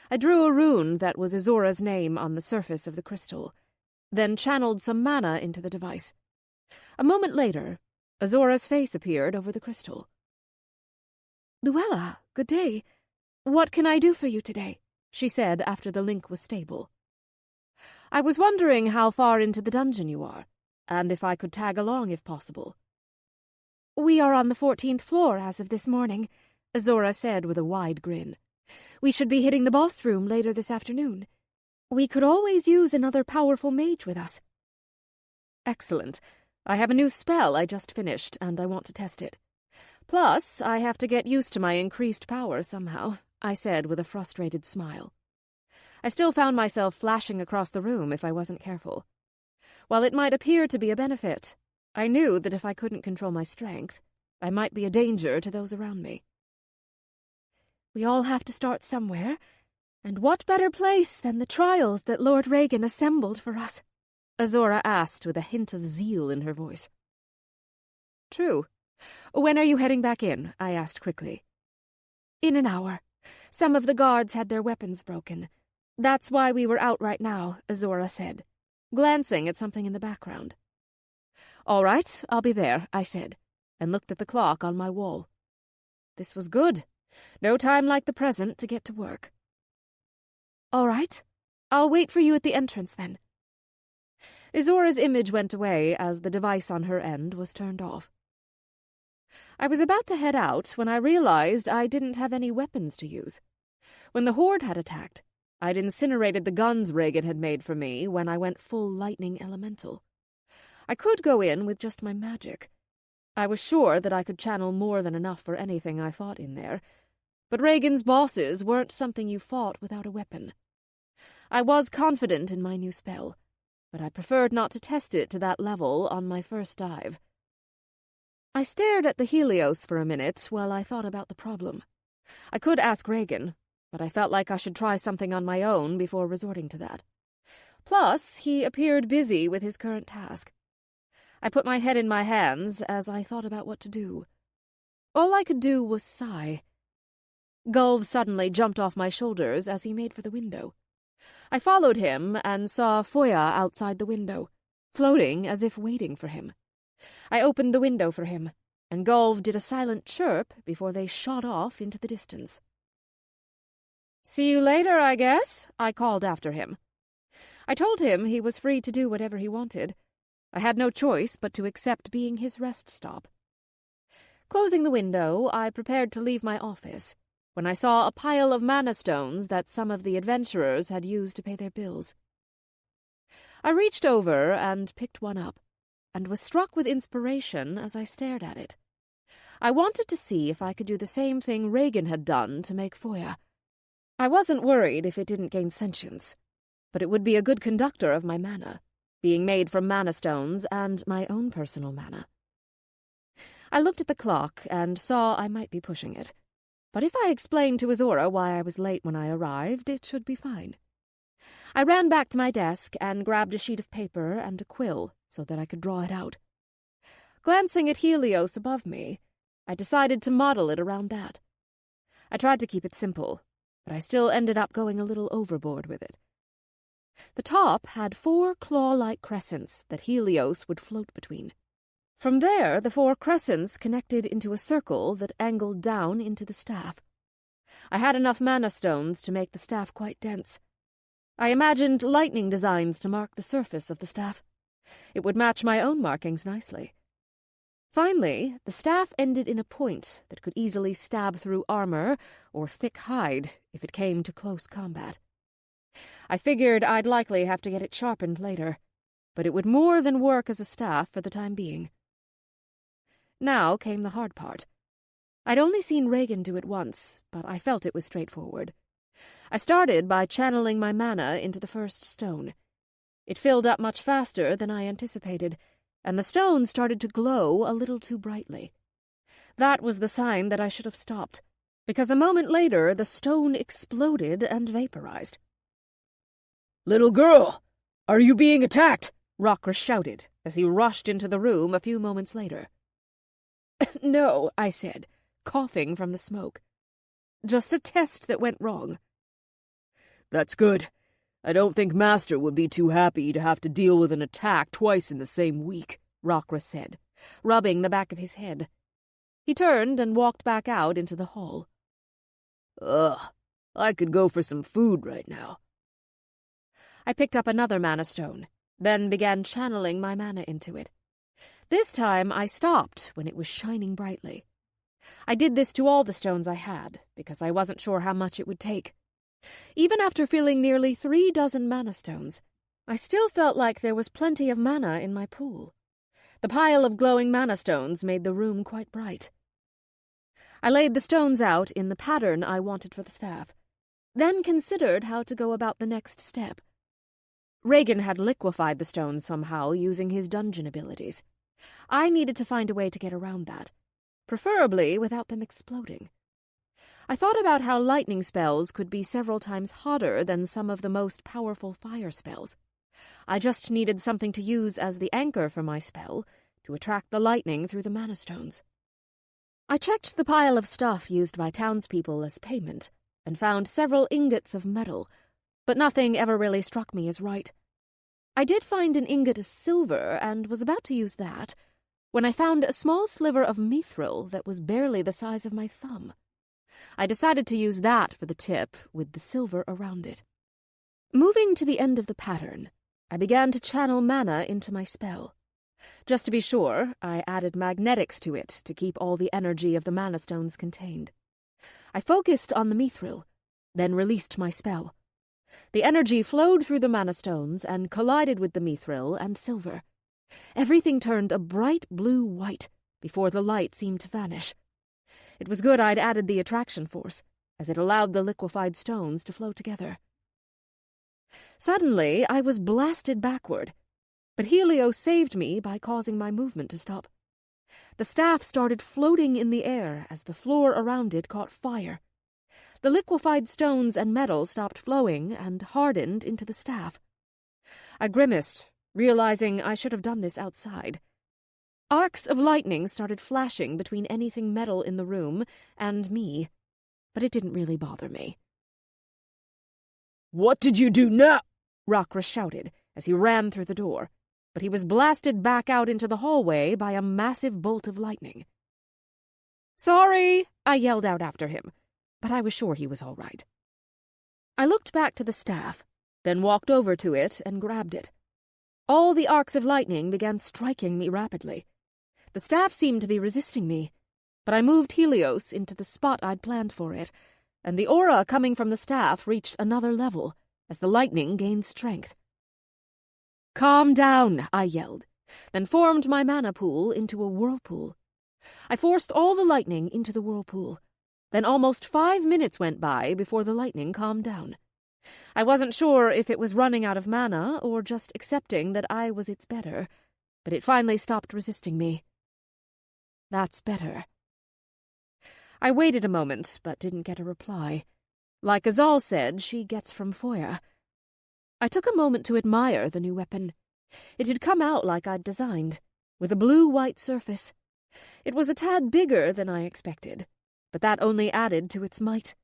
I drew a rune that was Azora's name on the surface of the crystal, then channeled some mana into the device. A moment later, Azora's face appeared over the crystal. "Luella, good day. What can I do for you today?" she said after the link was stable. "I was wondering how far into the dungeon you are, and if I could tag along if possible." "We are on the 14th floor as of this morning," Azora said with a wide grin. "We should be hitting the boss room later this afternoon. We could always use another powerful mage with us." "Excellent. I have a new spell I just finished, and I want to test it. Plus, I have to get used to my increased power somehow," I said with a frustrated smile. I still found myself flashing across the room if I wasn't careful. While it might appear to be a benefit, I knew that if I couldn't control my strength, I might be a danger to those around me. "We all have to start somewhere, and what better place than the trials that Lord Regan assembled for us?" Azora asked with a hint of zeal in her voice. "True. When are you heading back in?" I asked quickly. "In an hour. Some of the guards had their weapons broken. That's why we were out right now," Azora said, glancing at something in the background. "All right, I'll be there," I said, and looked at the clock on my wall. This was good. No time like the present to get to work. "All right. I'll wait for you at the entrance then." Azora's image went away as the device on her end was turned off. I was about to head out when I realized I didn't have any weapons to use. When the Horde had attacked, I'd incinerated the guns Regan had made for me when I went full lightning elemental. I could go in with just my magic. I was sure that I could channel more than enough for anything I fought in there, but Regan's bosses weren't something you fought without a weapon. I was confident in my new spell, but I preferred not to test it to that level on my first dive. I stared at the Helios for a minute while I thought about the problem. I could ask Regan, but I felt like I should try something on my own before resorting to that. Plus, he appeared busy with his current task. I put my head in my hands as I thought about what to do. All I could do was sigh. Gulv suddenly jumped off my shoulders as he made for the window. I followed him and saw Foya outside the window, floating as if waiting for him. I opened the window for him, and Gulv did a silent chirp before they shot off into the distance. "See you later, I guess," I called after him. I told him he was free to do whatever he wanted. I had no choice but to accept being his rest stop. Closing the window, I prepared to leave my office when I saw a pile of mana stones that some of the adventurers had used to pay their bills. I reached over and picked one up, and was struck with inspiration as I stared at it. I wanted to see if I could do the same thing Regan had done to make Foya. I wasn't worried if it didn't gain sentience, but it would be a good conductor of my mana, being made from mana stones and my own personal mana. I looked at the clock and saw I might be pushing it, but if I explained to Azora why I was late when I arrived, it should be fine. I ran back to my desk and grabbed a sheet of paper and a quill so that I could draw it out. Glancing at Helios above me, I decided to model it around that. I tried to keep it simple, but I still ended up going a little overboard with it. The top had 4 claw-like crescents that Helios would float between. From there, the 4 crescents connected into a circle that angled down into the staff. I had enough mana stones to make the staff quite dense. I imagined lightning designs to mark the surface of the staff. It would match my own markings nicely. Finally, the staff ended in a point that could easily stab through armor or thick hide if it came to close combat. I figured I'd likely have to get it sharpened later, but it would more than work as a staff for the time being. Now came the hard part. I'd only seen Regan do it once, but I felt it was straightforward. I started by channeling my mana into the first stone. It filled up much faster than I anticipated, and the stone started to glow a little too brightly. That was the sign that I should have stopped, because a moment later the stone exploded and vaporized. "Little girl, are you being attacked?" Rocker shouted as he rushed into the room a few moments later. "No," I said, coughing from the smoke. "Just a test that went wrong." "That's good. I don't think Master would be too happy to have to deal with an attack twice in the same week, Rokra said, rubbing the back of his head. He turned and walked back out into the hall. I could go for some food right now. I picked up another mana stone, then began channeling my mana into it. This time I stopped when it was shining brightly. I did this to all the stones I had, because I wasn't sure how much it would take. Even after filling nearly 3 dozen mana stones, I still felt like there was plenty of mana in my pool. The pile of glowing mana stones made the room quite bright. I laid the stones out in the pattern I wanted for the staff, then considered how to go about the next step. Regan had liquefied the stones somehow using his dungeon abilities. I needed to find a way to get around that, preferably without them exploding. I thought about how lightning spells could be several times hotter than some of the most powerful fire spells. I just needed something to use as the anchor for my spell to attract the lightning through the mana stones. I checked the pile of stuff used by townspeople as payment and found several ingots of metal, but nothing ever really struck me as right. I did find an ingot of silver and was about to use that when I found a small sliver of mithril that was barely the size of my thumb. I decided to use that for the tip with the silver around it. Moving to the end of the pattern, I began to channel mana into my spell. Just to be sure, I added magnetics to it to keep all the energy of the mana stones contained. I focused on the mithril, then released my spell. The energy flowed through the mana stones and collided with the mithril and silver. Everything turned a bright blue-white before the light seemed to vanish. It was good I'd added the attraction force, as it allowed the liquefied stones to flow together. Suddenly, I was blasted backward, but Helios saved me by causing my movement to stop. The staff started floating in the air as the floor around it caught fire. The liquefied stones and metal stopped flowing and hardened into the staff. I grimaced, realizing I should have done this outside. Arcs of lightning started flashing between anything metal in the room and me, but it didn't really bother me. "What did you do now?" Rokra shouted as he ran through the door, but he was blasted back out into the hallway by a massive bolt of lightning. "Sorry," I yelled out after him, but I was sure he was all right. I looked back to the staff, then walked over to it and grabbed it. All the arcs of lightning began striking me rapidly. The staff seemed to be resisting me, but I moved Helios into the spot I'd planned for it, and the aura coming from the staff reached another level as the lightning gained strength. "Calm down," I yelled, then formed my mana pool into a whirlpool. I forced all the lightning into the whirlpool. Then almost 5 minutes went by before the lightning calmed down. I wasn't sure if it was running out of mana or just accepting that I was its better, but it finally stopped resisting me. That's better. I waited a moment, but didn't get a reply. Like Azal said, she gets from Foya. I took a moment to admire the new weapon. It had come out like I'd designed, with a blue-white surface. It was a tad bigger than I expected, but that only added to its might.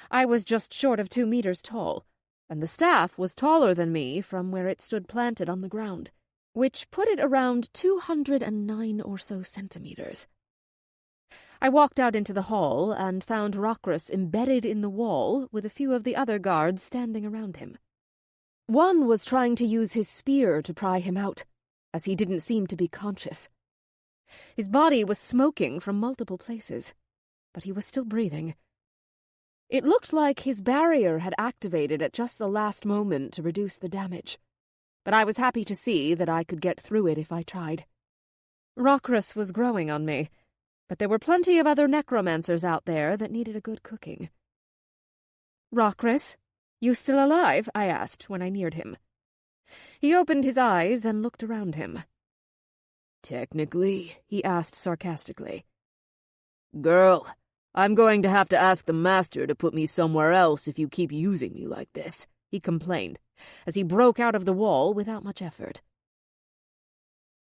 I was just short of 2 meters tall, and the staff was taller than me from where it stood planted on the ground, which put it around 209 or so centimeters. I walked out into the hall and found Rokras embedded in the wall with a few of the other guards standing around him. One was trying to use his spear to pry him out, as he didn't seem to be conscious. His body was smoking from multiple places, but he was still breathing. It looked like his barrier had activated at just the last moment to reduce the damage, but I was happy to see that I could get through it if I tried. Rokras was growing on me, but there were plenty of other necromancers out there that needed a good cooking. "Rokras, you still alive?" I asked when I neared him. He opened his eyes and looked around him. "Technically," he asked sarcastically. "Girl, I'm going to have to ask the master to put me somewhere else if you keep using me like this," he complained, as he broke out of the wall without much effort.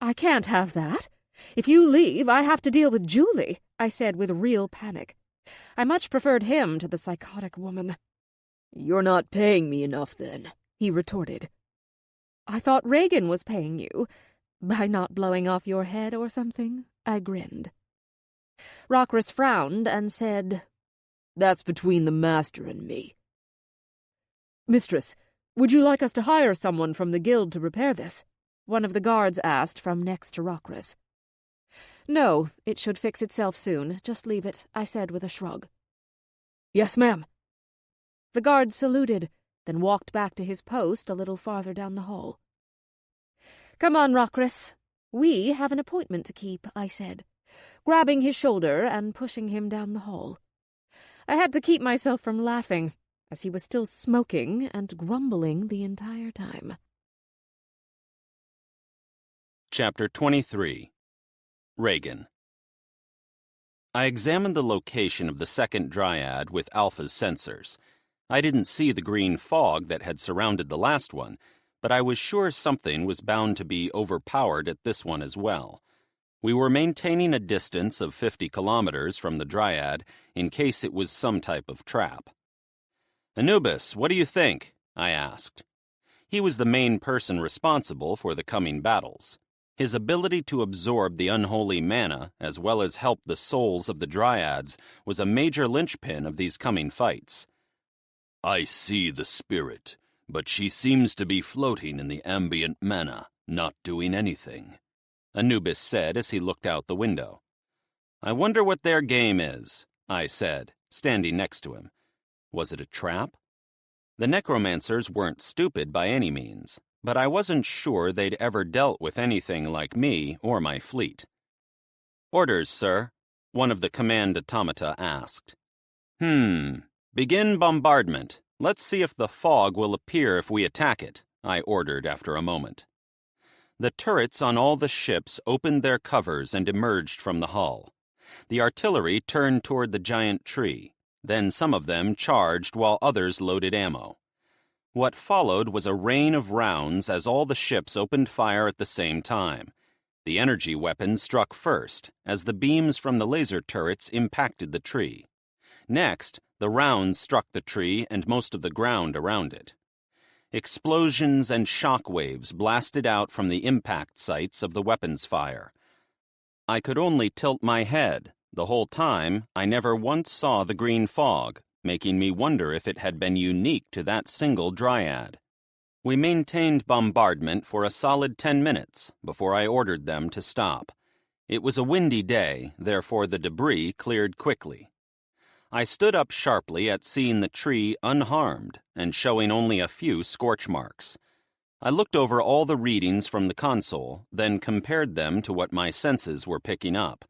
"I can't have that. If you leave, I have to deal with Julie," I said with real panic. I much preferred him to the psychotic woman. "You're not paying me enough, then," he retorted. I thought Regan was paying you. By not blowing off your head or something, I grinned. Rockris frowned and said, That's between the master and me. Mistress, would you like us to hire someone from the guild to repair this? One of the guards asked from next to Rockris. No, it should fix itself soon. Just leave it, I said with a shrug. Yes, ma'am. The guard saluted, then walked back to his post a little farther down the hall. Come on, Rockris. We have an appointment to keep, I said, grabbing his shoulder and pushing him down the hall. I had to keep myself from laughing, as he was still smoking and grumbling the entire time. Chapter 23. Regan. I examined the location of the second dryad with Alpha's sensors. I didn't see the green fog that had surrounded the last one, but I was sure something was bound to be overpowered at this one as well. We were maintaining a distance of 50 kilometers from the dryad in case it was some type of trap. Anubis, what do you think? I asked. He was the main person responsible for the coming battles. His ability to absorb the unholy mana, as well as help the souls of the dryads, was a major linchpin of these coming fights. I see the spirit, but she seems to be floating in the ambient mana, not doing anything, Anubis said as he looked out the window. I wonder what their game is, I said, standing next to him. Was it a trap? The necromancers weren't stupid by any means, but I wasn't sure they'd ever dealt with anything like me or my fleet. Orders, sir, one of the command automata asked. Begin bombardment. Let's see if the fog will appear if we attack it, I ordered after a moment. The turrets on all the ships opened their covers and emerged from the hull. The artillery turned toward the giant tree. Then some of them charged while others loaded ammo. What followed was a rain of rounds as all the ships opened fire at the same time. The energy weapons struck first, as the beams from the laser turrets impacted the tree. Next, the rounds struck the tree and most of the ground around it. Explosions and shock waves blasted out from the impact sites of the weapons fire. I could only tilt my head. The whole time, I never once saw the green fog, making me wonder if it had been unique to that single dryad. We maintained bombardment for a solid 10 minutes before I ordered them to stop. It was a windy day, therefore the debris cleared quickly. I stood up sharply at seeing the tree unharmed and showing only a few scorch marks. I looked over all the readings from the console, then compared them to what my senses were picking up.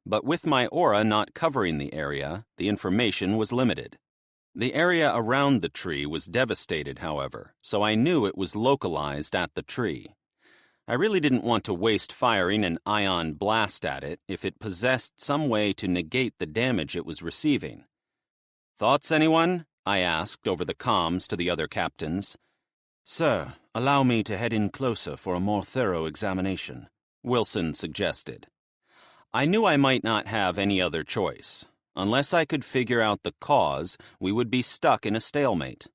But with my aura not covering the area, the information was limited. The area around the tree was devastated, however, so I knew it was localized at the tree. I really didn't want to waste firing an ion blast at it if it possessed some way to negate the damage it was receiving. Thoughts, anyone? I asked over the comms to the other captains. Sir, allow me to head in closer for a more thorough examination, Wilson suggested. I knew I might not have any other choice. Unless I could figure out the cause, we would be stuck in a stalemate.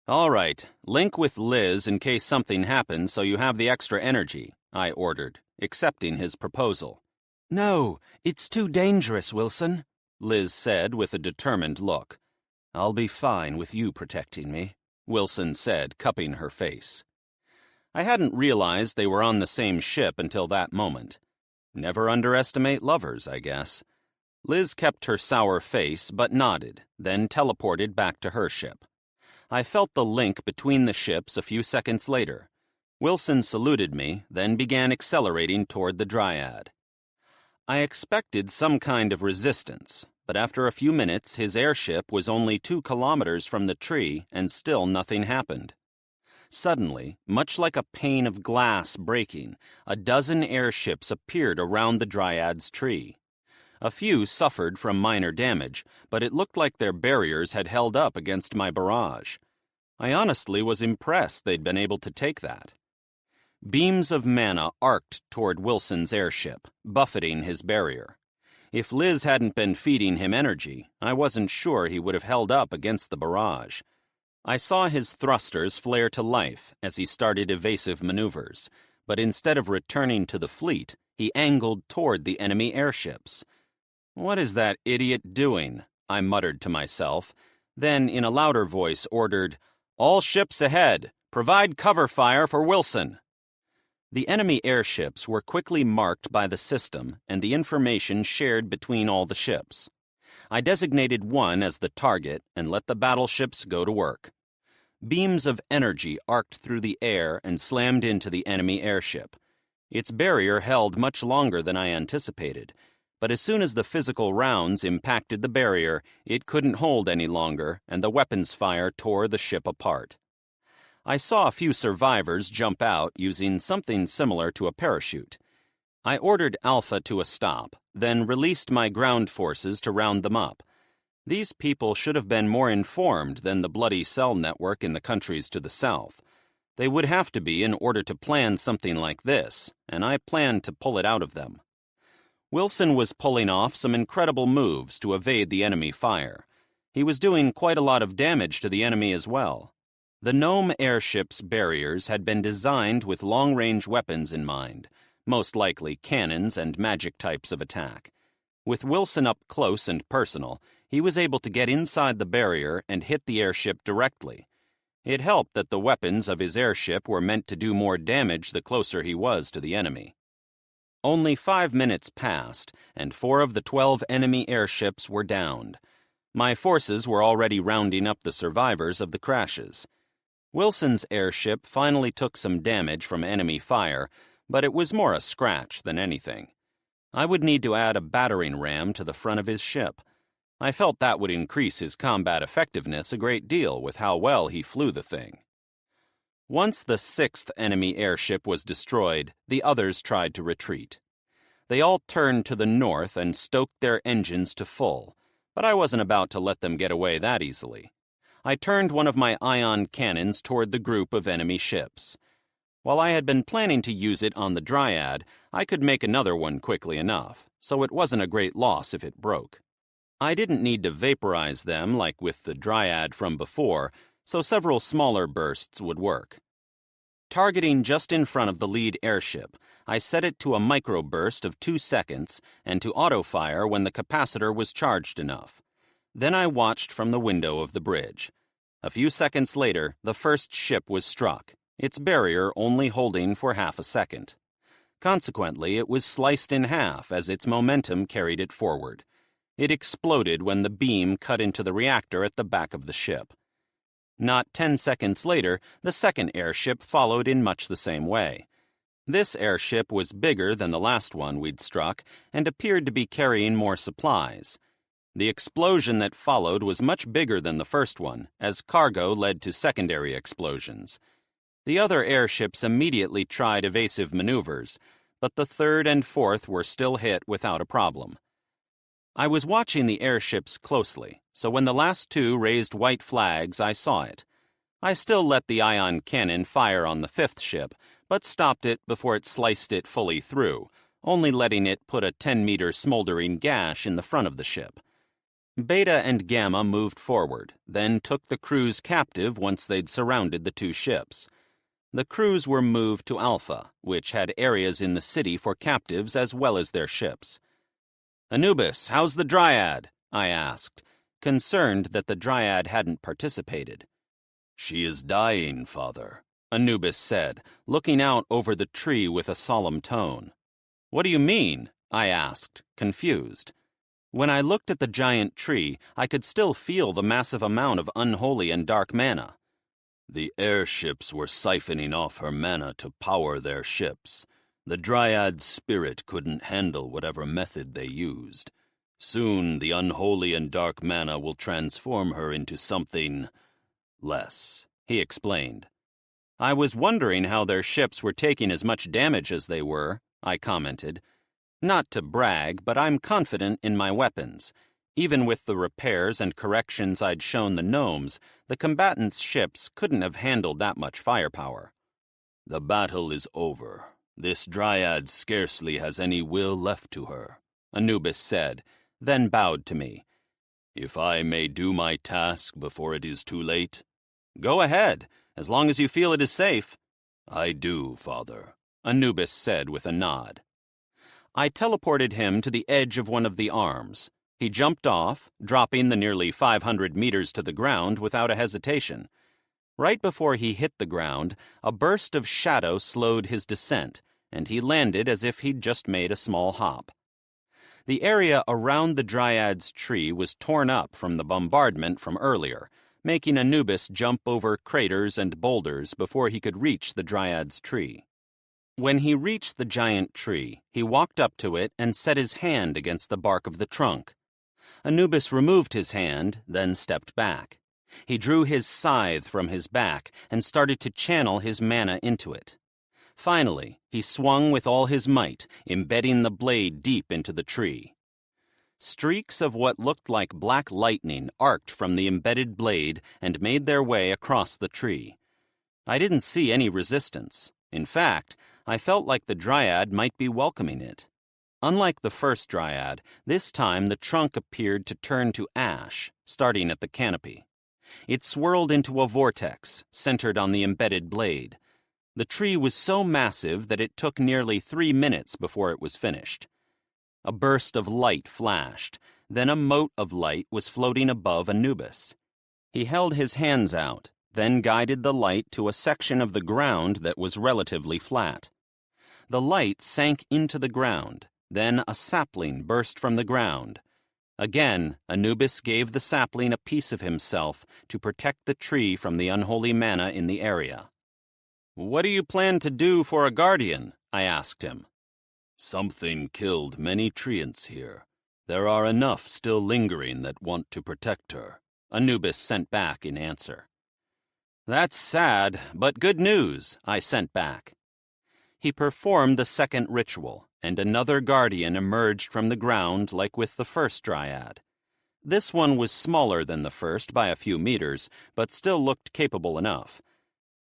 All right, link with Liz in case something happens so you have the extra energy, I ordered, accepting his proposal. No, it's too dangerous, Wilson, Liz said with a determined look. I'll be fine with you protecting me, Wilson said, cupping her face. I hadn't realized they were on the same ship until that moment. Never underestimate lovers, I guess. Liz kept her sour face but nodded, then teleported back to her ship. I felt the link between the ships a few seconds later. Wilson saluted me, then began accelerating toward the dryad. I expected some kind of resistance, but after a few minutes his airship was only 2 kilometers from the tree and still nothing happened. Suddenly, much like a pane of glass breaking, a dozen airships appeared around the dryad's tree. A few suffered from minor damage, but it looked like their barriers had held up against my barrage. I honestly was impressed they'd been able to take that. Beams of mana arced toward Wilson's airship, buffeting his barrier. If Liz hadn't been feeding him energy, I wasn't sure he would have held up against the barrage. I saw his thrusters flare to life as he started evasive maneuvers, but instead of returning to the fleet, he angled toward the enemy airships. "What is that idiot doing?" I muttered to myself, then in a louder voice ordered, "All ships ahead! Provide cover fire for Wilson!" The enemy airships were quickly marked by the system and the information shared between all the ships. I designated one as the target and let the battleships go to work. Beams of energy arced through the air and slammed into the enemy airship. Its barrier held much longer than I anticipated, but as soon as the physical rounds impacted the barrier, it couldn't hold any longer, and the weapons fire tore the ship apart. I saw a few survivors jump out using something similar to a parachute. I ordered Alpha to a stop, then released my ground forces to round them up. These people should have been more informed than the bloody cell network in the countries to the south. They would have to be in order to plan something like this, and I planned to pull it out of them. Wilson was pulling off some incredible moves to evade the enemy fire. He was doing quite a lot of damage to the enemy as well. The Gnome airship's barriers had been designed with long-range weapons in mind, most likely cannons and magic types of attack. With Wilson up close and personal, he was able to get inside the barrier and hit the airship directly. It helped that the weapons of his airship were meant to do more damage the closer he was to the enemy. Only 5 minutes passed, and 4 of the 12 enemy airships were downed. My forces were already rounding up the survivors of the crashes. Wilson's airship finally took some damage from enemy fire, but it was more a scratch than anything. I would need to add a battering ram to the front of his ship. I felt that would increase his combat effectiveness a great deal with how well he flew the thing. Once the 6th enemy airship was destroyed, the others tried to retreat. They all turned to the north and stoked their engines to full, but I wasn't about to let them get away that easily. I turned one of my ion cannons toward the group of enemy ships. While I had been planning to use it on the Dryad, I could make another one quickly enough, so it wasn't a great loss if it broke. I didn't need to vaporize them like with the Dryad from before, so several smaller bursts would work. Targeting just in front of the lead airship, I set it to a microburst of 2 seconds and to auto-fire when the capacitor was charged enough. Then I watched from the window of the bridge. A few seconds later, the first ship was struck, its barrier only holding for half a second. Consequently, it was sliced in half as its momentum carried it forward. It exploded when the beam cut into the reactor at the back of the ship. Not 10 seconds later, the second airship followed in much the same way. This airship was bigger than the last one we'd struck and appeared to be carrying more supplies. The explosion that followed was much bigger than the first one, as cargo led to secondary explosions. The other airships immediately tried evasive maneuvers, but the third and fourth were still hit without a problem. I was watching the airships closely, so when the last 2 raised white flags, I saw it. I still let the ion cannon fire on the 5th ship, but stopped it before it sliced it fully through, only letting it put a 10-meter smoldering gash in the front of the ship. Beta and Gamma moved forward, then took the crews captive once they'd surrounded the 2 ships. The crews were moved to Alpha, which had areas in the city for captives as well as their ships. "Anubis, how's the Dryad?" I asked, concerned that the Dryad hadn't participated. "She is dying, Father," Anubis said, looking out over the tree with a solemn tone. "What do you mean?" I asked, confused. When I looked at the giant tree, I could still feel the massive amount of unholy and dark mana. "The airships were siphoning off her mana to power their ships. The Dryad's spirit couldn't handle whatever method they used. Soon the unholy and dark mana will transform her into something less," he explained. "I was wondering how their ships were taking as much damage as they were," I commented. "Not to brag, but I'm confident in my weapons. Even with the repairs and corrections I'd shown the gnomes, the combatants' ships couldn't have handled that much firepower." "The battle is over. This Dryad scarcely has any will left to her," Anubis said, then bowed to me. "If I may do my task before it is too late, Go ahead, as long as you feel it is safe. I do, Father, Anubis said with a nod. I teleported him to the edge of one of the arms. He jumped off, dropping the nearly 500 meters to the ground without a hesitation. Right before he hit the ground, a burst of shadow slowed his descent, and he landed as if he'd just made a small hop. The area around the Dryad's tree was torn up from the bombardment from earlier, making Anubis jump over craters and boulders before he could reach the Dryad's tree. When he reached the giant tree, he walked up to it and set his hand against the bark of the trunk. Anubis removed his hand, then stepped back. He drew his scythe from his back and started to channel his mana into it. Finally, he swung with all his might, embedding the blade deep into the tree. Streaks of what looked like black lightning arced from the embedded blade and made their way across the tree. I didn't see any resistance. In fact, I felt like the Dryad might be welcoming it. Unlike the first Dryad, this time the trunk appeared to turn to ash, starting at the canopy. It swirled into a vortex, centered on the embedded blade. The tree was so massive that it took nearly 3 minutes before it was finished. A burst of light flashed, then a mote of light was floating above Anubis. He held his hands out, then guided the light to a section of the ground that was relatively flat. The light sank into the ground, then a sapling burst from the ground. Again, Anubis gave the sapling a piece of himself to protect the tree from the unholy mana in the area. "What do you plan to do for a guardian?" I asked him. Something killed many treants here. There are enough still lingering that want to protect her, Anubis sent back in answer. "That's sad, but good news," I sent back. He performed the second ritual, and another guardian emerged from the ground like with the first Dryad. This one was smaller than the first by a few meters, but still looked capable enough.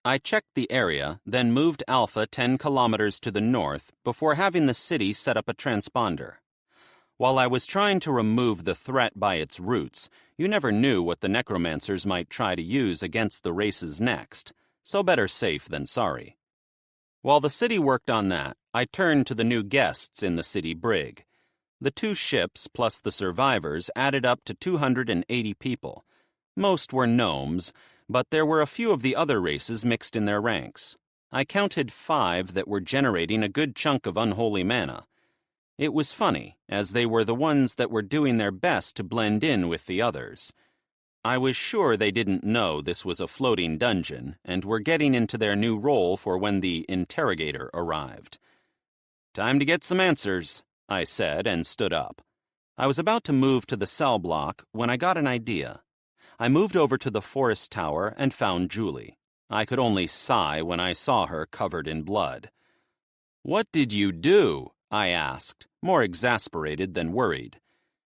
I checked the area, then moved Alpha 10 kilometers to the north before having the city set up a transponder. While I was trying to remove the threat by its roots, you never knew what the necromancers might try to use against the races next, so better safe than sorry. While the city worked on that, I turned to the new guests in the city brig. The 2 ships plus the survivors added up to 280 people. Most were gnomes, but there were a few of the other races mixed in their ranks. I counted 5 that were generating a good chunk of unholy mana. It was funny, as they were the ones that were doing their best to blend in with the others. I was sure they didn't know this was a floating dungeon and were getting into their new role for when the interrogator arrived. "Time to get some answers," I said and stood up. I was about to move to the cell block when I got an idea. I moved over to the forest tower and found Julie. I could only sigh when I saw her covered in blood. "What did you do?" I asked, more exasperated than worried.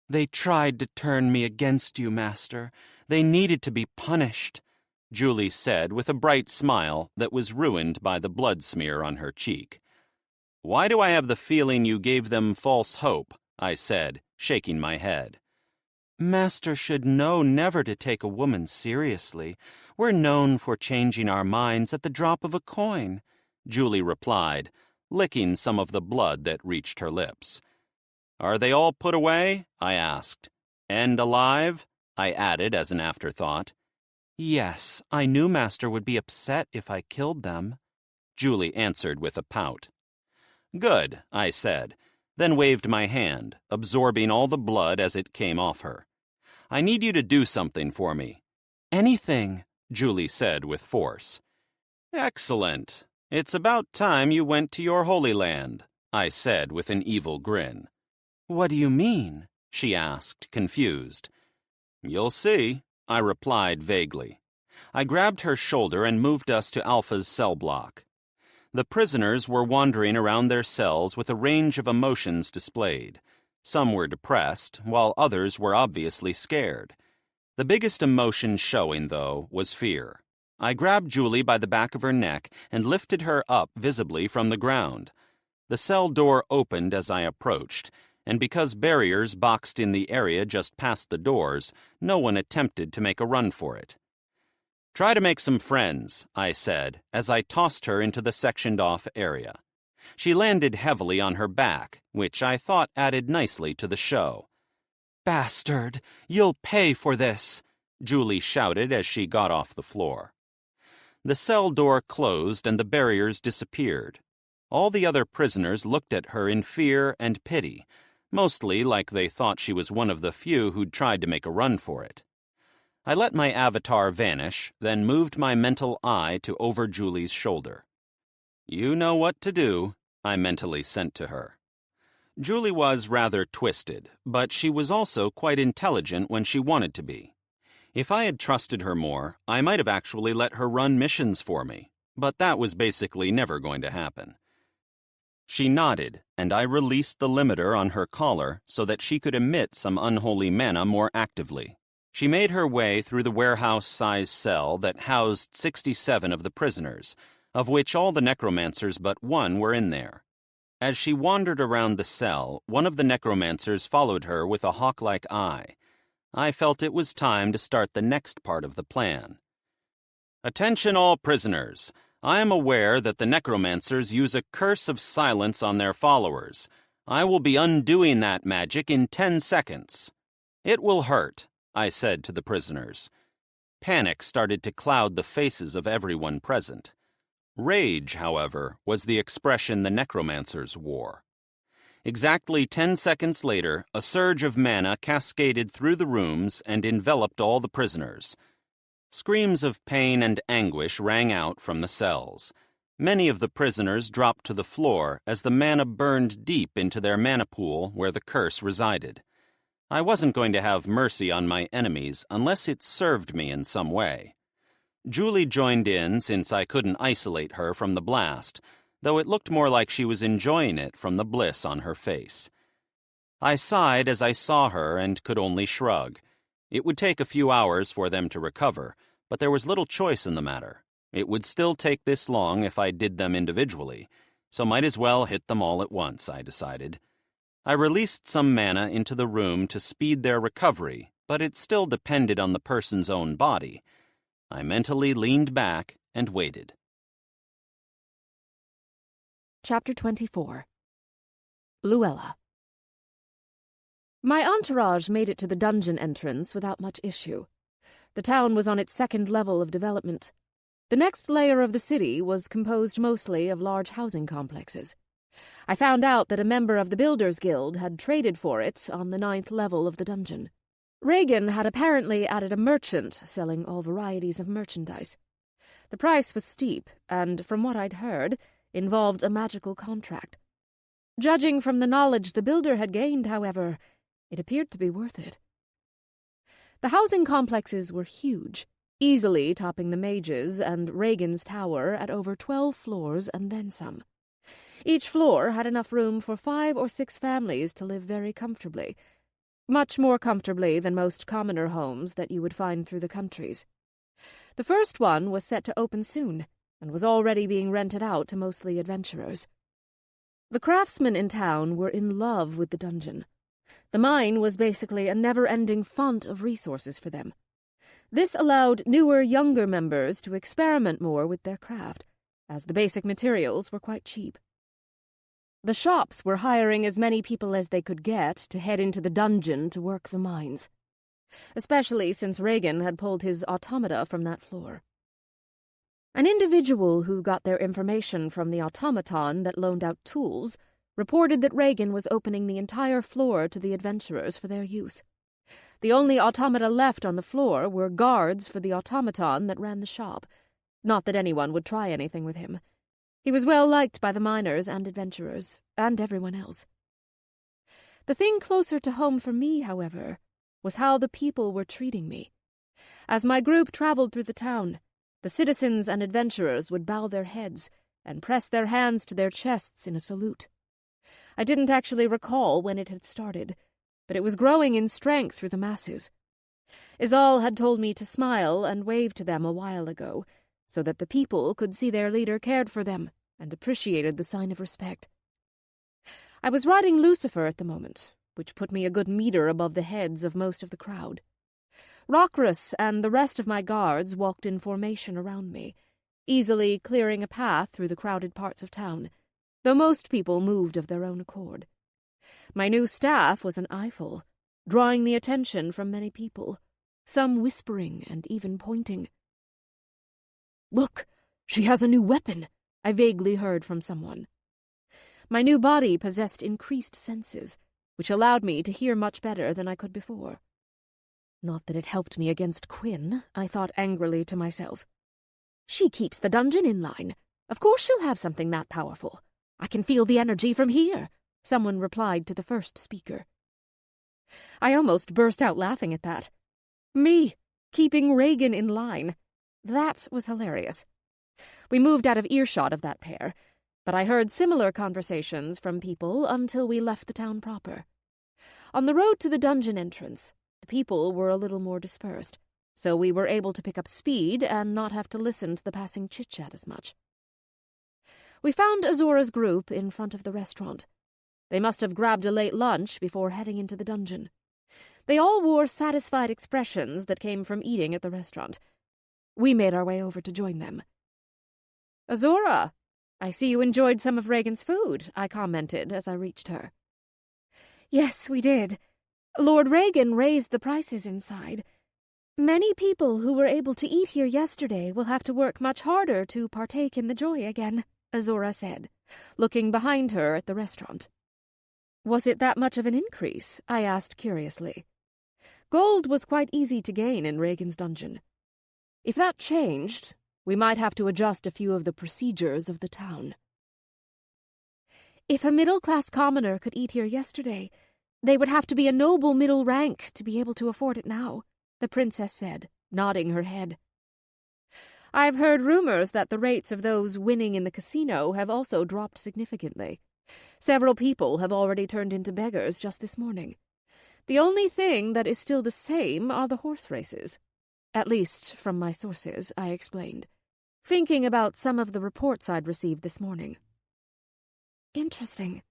"They tried to turn me against you, Master. They needed to be punished," Julie said with a bright smile that was ruined by the blood smear on her cheek. "Why do I have the feeling you gave them false hope?" I said, shaking my head. "Master should know never to take a woman seriously. We're known for changing our minds at the drop of a coin," Julie replied, licking some of the blood that reached her lips. "Are they all put away?" I asked. "And alive?" I added as an afterthought. "Yes, I knew Master would be upset if I killed them," Julie answered with a pout. "Good," I said, then waved my hand, absorbing all the blood as it came off her. "I need you to do something for me." "Anything," Julie said with force. "Excellent. It's about time you went to your Holy Land," I said with an evil grin. "What do you mean?" she asked, confused. "You'll see," I replied vaguely. I grabbed her shoulder and moved us to Alpha's cell block. The prisoners were wandering around their cells with a range of emotions displayed. Some were depressed, while others were obviously scared. The biggest emotion showing, though, was fear. I grabbed Julie by the back of her neck and lifted her up visibly from the ground. The cell door opened as I approached, and because barriers boxed in the area just past the doors, no one attempted to make a run for it. "Try to make some friends," I said, as I tossed her into the sectioned-off area. She landed heavily on her back, which I thought added nicely to the show. "Bastard! You'll pay for this!" Julie shouted as she got off the floor. The cell door closed and the barriers disappeared. All the other prisoners looked at her in fear and pity, mostly like they thought she was one of the few who'd tried to make a run for it. I let my avatar vanish, then moved my mental eye to over Julie's shoulder. "You know what to do," I mentally sent to her. Julie was rather twisted, but she was also quite intelligent when she wanted to be. If I had trusted her more, I might have actually let her run missions for me, but that was basically never going to happen. She nodded, and I released the limiter on her collar so that she could emit some unholy mana more actively. She made her way through the warehouse-sized cell that housed 67 of the prisoners, of which all the necromancers but one were in there. As she wandered around the cell, one of the necromancers followed her with a hawk-like eye. I felt it was time to start the next part of the plan. "Attention all prisoners. I am aware that the necromancers use a curse of silence on their followers. I will be undoing that magic in 10 seconds. It will hurt," I said to the prisoners. Panic started to cloud the faces of everyone present. Rage, however, was the expression the necromancers wore. Exactly 10 seconds later, a surge of mana cascaded through the rooms and enveloped all the prisoners. Screams of pain and anguish rang out from the cells. Many of the prisoners dropped to the floor as the mana burned deep into their mana pool where the curse resided. I wasn't going to have mercy on my enemies unless it served me in some way. Julie joined in since I couldn't isolate her from the blast, though it looked more like she was enjoying it from the bliss on her face. I sighed as I saw her and could only shrug. It would take a few hours for them to recover, but there was little choice in the matter. It would still take this long if I did them individually, so might as well hit them all at once, I decided. I released some mana into the room to speed their recovery, but it still depended on the person's own body. I mentally leaned back and waited. Chapter 24. Luella. My entourage made it to the dungeon entrance without much issue. The town was on its second level of development. The next layer of the city was composed mostly of large housing complexes. I found out that a member of the Builders Guild had traded for it on the 9th level of the dungeon. Regan had apparently added a merchant selling all varieties of merchandise. The price was steep, and from what I'd heard, involved a magical contract. Judging from the knowledge the builder had gained, however, it appeared to be worth it. The housing complexes were huge, easily topping the Mage's and Regan's tower at over 12 floors and then some. Each floor had enough room for 5 or 6 families to live very comfortably, much more comfortably than most commoner homes that you would find through the countries. The first one was set to open soon, and was already being rented out to mostly adventurers. The craftsmen in town were in love with the dungeon. The mine was basically a never-ending font of resources for them. This allowed newer, younger members to experiment more with their craft, as the basic materials were quite cheap. The shops were hiring as many people as they could get to head into the dungeon to work the mines, especially since Regan had pulled his automata from that floor. An individual who got their information from the automaton that loaned out tools reported that Regan was opening the entire floor to the adventurers for their use. The only automata left on the floor were guards for the automaton that ran the shop. Not that anyone would try anything with him. He was well liked by the miners and adventurers, and everyone else. The thing closer to home for me, however, was how the people were treating me. As my group traveled through the town, the citizens and adventurers would bow their heads and press their hands to their chests in a salute. I didn't actually recall when it had started, but it was growing in strength through the masses. Izal had told me to smile and wave to them a while ago, so that the people could see their leader cared for them and appreciated the sign of respect. I was riding Lucifer at the moment, which put me a good meter above the heads of most of the crowd. Rockruss and the rest of my guards walked in formation around me, easily clearing a path through the crowded parts of town, though most people moved of their own accord. My new staff was an eyeful, drawing the attention from many people, some whispering and even pointing. "Look, she has a new weapon," I vaguely heard from someone. My new body possessed increased senses, which allowed me to hear much better than I could before. Not that it helped me against Quinn, I thought angrily to myself. She keeps the dungeon in line. Of course she'll have something that powerful. I can feel the energy from here, someone replied to the first speaker. I almost burst out laughing at that. Me, keeping Regan in line. That was hilarious. We moved out of earshot of that pair, but I heard similar conversations from people until we left the town proper. On the road to the dungeon entrance, the people were a little more dispersed, so we were able to pick up speed and not have to listen to the passing chit-chat as much. We found Azora's group in front of the restaurant. They must have grabbed a late lunch before heading into the dungeon. They all wore satisfied expressions that came from eating at the restaurant. We made our way over to join them. "Azora, I see you enjoyed some of Regan's food," I commented as I reached her. "Yes, we did. Lord Regan raised the prices inside. Many people who were able to eat here yesterday will have to work much harder to partake in the joy again," Azora said, looking behind her at the restaurant. "Was it that much of an increase?" I asked curiously. Gold was quite easy to gain in Regan's dungeon. If that changed, we might have to adjust a few of the procedures of the town. "If a middle-class commoner could eat here yesterday, they would have to be a noble middle rank to be able to afford it now," the princess said, nodding her head. "I've heard rumors that the rates of those winning in the casino have also dropped significantly. Several people have already turned into beggars just this morning. The only thing that is still the same are the horse races. At least from my sources," I explained, thinking about some of the reports I'd received this morning. "Interesting.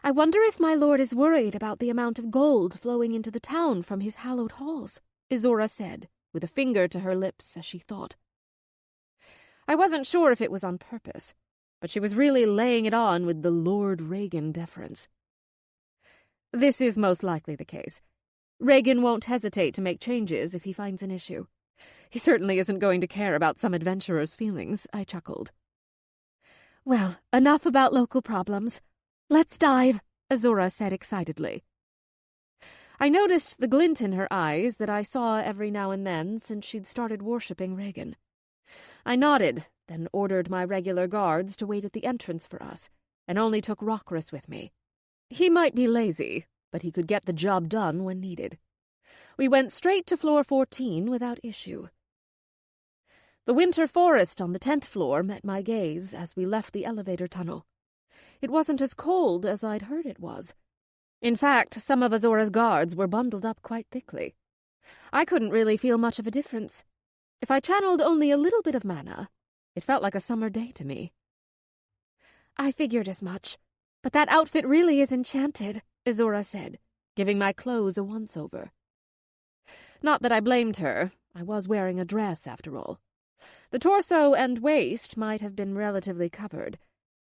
I wonder if my lord is worried about the amount of gold flowing into the town from his hallowed halls," Azora said, with a finger to her lips as she thought. I wasn't sure if it was on purpose, but she was really laying it on with the Lord Regan deference. This is most likely the case. Regan won't hesitate to make changes if he finds an issue. He certainly isn't going to care about some adventurer's feelings, I chuckled. "Well, enough about local problems. Let's dive," Azora said excitedly. I noticed the glint in her eyes that I saw every now and then since she'd started worshipping Regan. I nodded, then ordered my regular guards to wait at the entrance for us, and only took Rockruss with me. He might be lazy, but he could get the job done when needed. We went straight to floor 14 without issue. The winter forest on the 10th floor met my gaze as we left the elevator tunnel. It wasn't as cold as I'd heard it was. In fact, some of Azora's guards were bundled up quite thickly. I couldn't really feel much of a difference. If I channeled only a little bit of mana, it felt like a summer day to me. "I figured as much, but that outfit really is enchanted," Azora said, giving my clothes a once-over. Not that I blamed her. I was wearing a dress, after all. The torso and waist might have been relatively covered,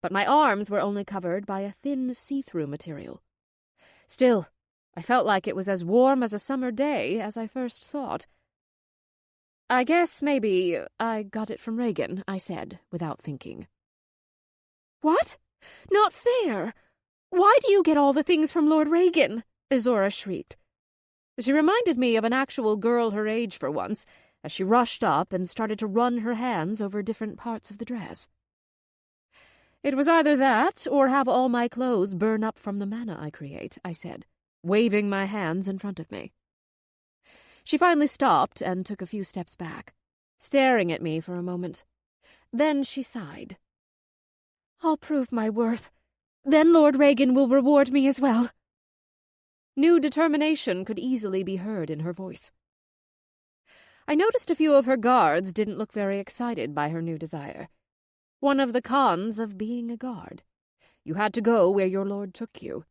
but my arms were only covered by a thin see-through material. Still, I felt like it was as warm as a summer day as I first thought. "I guess maybe I got it from Regan," I said, without thinking. "What? Not fair! Why do you get all the things from Lord Regan?" Azora shrieked. She reminded me of an actual girl her age for once, as she rushed up and started to run her hands over different parts of the dress. "It was either that or have all my clothes burn up from the mana I create," I said, waving my hands in front of me. She finally stopped and took a few steps back, staring at me for a moment. Then she sighed. "I'll prove my worth. Then Lord Regan will reward me as well." New determination could easily be heard in her voice. I noticed a few of her guards didn't look very excited by her new desire. One of the cons of being a guard. You had to go where your lord took you.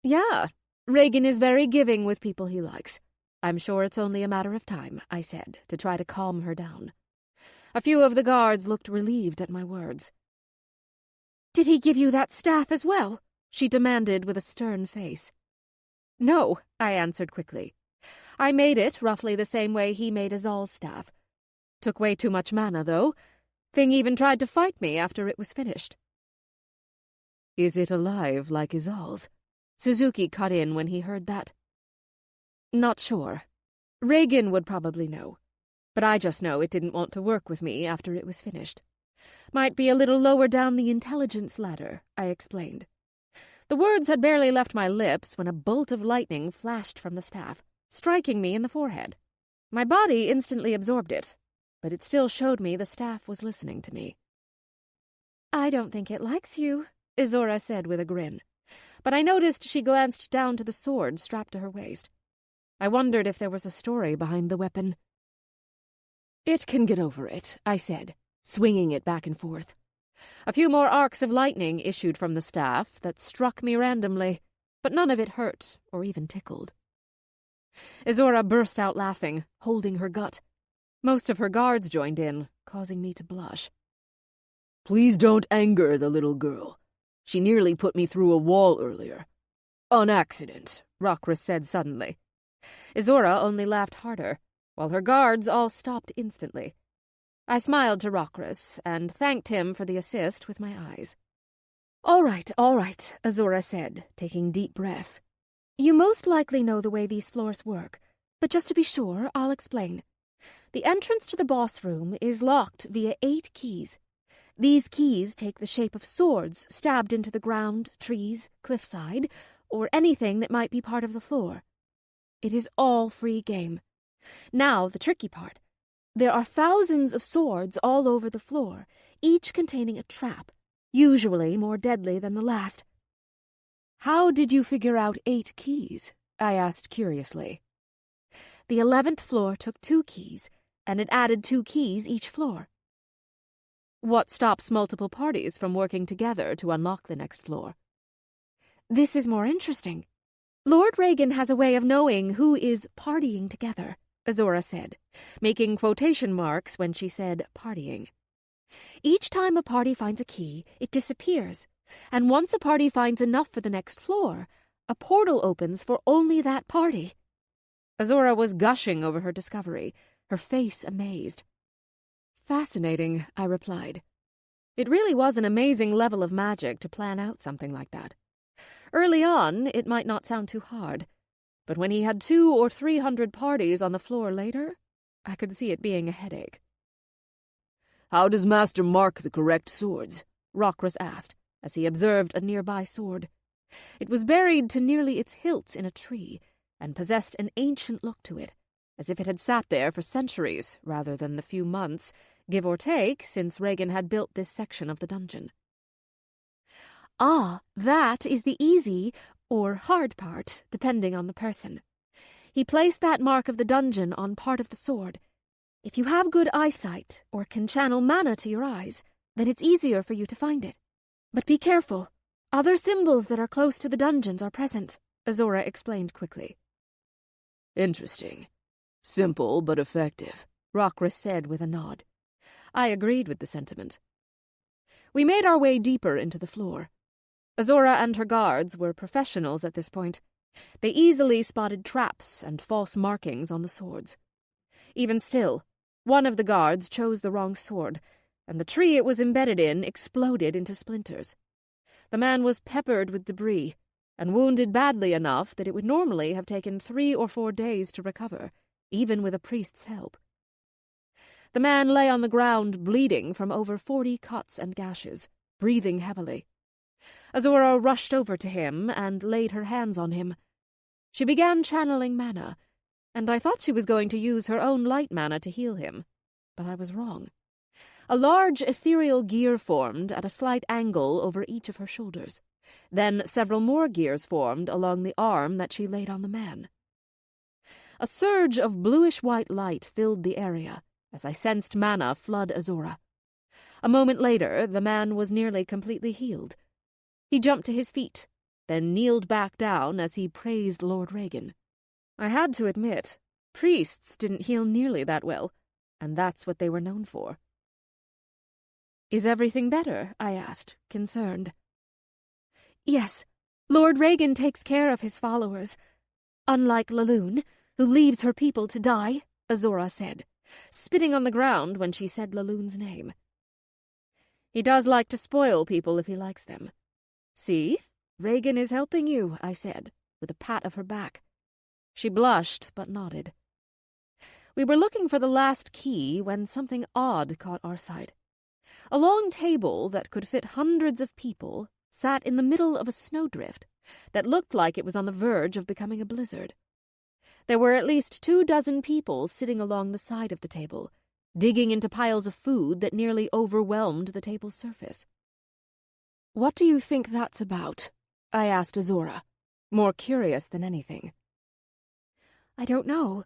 Yeah, Regan is very giving with people he likes. I'm sure it's only a matter of time, I said, to try to calm her down. A few of the guards looked relieved at my words. Did he give you that staff as well? She demanded with a stern face. No, I answered quickly. I made it roughly the same way he made Azal's staff. Took way too much mana, though. Thing even tried to fight me after it was finished. Is it alive like Azal's? Suzuki cut in when he heard that. Not sure. Regan would probably know. But I just know it didn't want to work with me after it was finished. Might be a little lower down the intelligence ladder, I explained. The words had barely left my lips when a bolt of lightning flashed from the staff, striking me in the forehead. My body instantly absorbed it, but it still showed me the staff was listening to me. I don't think it likes you, Izora said with a grin, but I noticed she glanced down to the sword strapped to her waist. I wondered if there was a story behind the weapon. It can get over it, I said, swinging it back and forth. A few more arcs of lightning issued from the staff that struck me randomly, but none of it hurt or even tickled. Izora burst out laughing, holding her gut. Most of her guards joined in, causing me to blush. Please don't anger the little girl. She nearly put me through a wall earlier. On accident, Rockris said suddenly. Izora only laughed harder, while her guards all stopped instantly. I smiled to Rockris and thanked him for the assist with my eyes. All right, Azora said, taking deep breaths. You most likely know the way these floors work, but just to be sure, I'll explain. The entrance to the boss room is locked via 8 keys. These keys take the shape of swords stabbed into the ground, trees, cliffside, or anything that might be part of the floor. It is all free game. Now, the tricky part. There are thousands of swords all over the floor, each containing a trap, usually more deadly than the last. How did you figure out 8 keys? I asked curiously. The 11th floor took 2 keys, and it added 2 keys each floor. What stops multiple parties from working together to unlock the next floor? This is more interesting. Lord Regan has a way of knowing who is partying together, Azora said, making quotation marks when she said partying. Each time a party finds a key, it disappears, and once a party finds enough for the next floor, a portal opens for only that party. Azora was gushing over her discovery, her face amazed. Fascinating, I replied. It really was an amazing level of magic to plan out something like that. Early on, it might not sound too hard, but when he had 200 or 300 parties on the floor later, I could see it being a headache. How does Master mark the correct swords? Rockris asked, as he observed a nearby sword. It was buried to nearly its hilt in a tree, and possessed an ancient look to it, as if it had sat there for centuries rather than the few months, give or take, since Regan had built this section of the dungeon. Ah, that is the easy or hard part, depending on the person. He placed that mark of the dungeon on part of the sword. If you have good eyesight or can channel mana to your eyes, then it's easier for you to find it. But be careful. Other symbols that are close to the dungeons are present, Azora explained quickly. Interesting. Simple but effective, Rockris said with a nod. I agreed with the sentiment. We made our way deeper into the floor. Azora and her guards were professionals at this point. They easily spotted traps and false markings on the swords. Even still, one of the guards chose the wrong sword, and the tree it was embedded in exploded into splinters. The man was peppered with debris, and wounded badly enough that it would normally have taken 3 or 4 days to recover, even with a priest's help. The man lay on the ground bleeding from over 40 cuts and gashes, breathing heavily. Azora rushed over to him and laid her hands on him. She began channeling mana, and I thought she was going to use her own light mana to heal him, but I was wrong. A large ethereal gear formed at a slight angle over each of her shoulders. Then several more gears formed along the arm that she laid on the man. A surge of bluish-white light filled the area as I sensed mana flood Azora. A moment later, the man was nearly completely healed. He jumped to his feet, then kneeled back down as he praised Lord Regan. I had to admit, Priests didn't heal nearly that well, and that's what they were known for. "Is everything better?" I asked, concerned. "Yes, Lord Regan takes care of his followers. Unlike Laloon, who leaves her people to die," Azora said, spitting on the ground when she said Laloon's name. "He does like to spoil people if he likes them. See, Regan is helping you," I said, with a pat of her back. She blushed, but nodded. We were looking for the last key when something odd caught our sight. A long table that could fit hundreds of people sat in the middle of a snowdrift that looked like it was on the verge of becoming a blizzard. There were at least 24 people sitting along the side of the table, digging into piles of food that nearly overwhelmed the table's surface. "What do you think that's about?" I asked Azora, more curious than anything. "I don't know.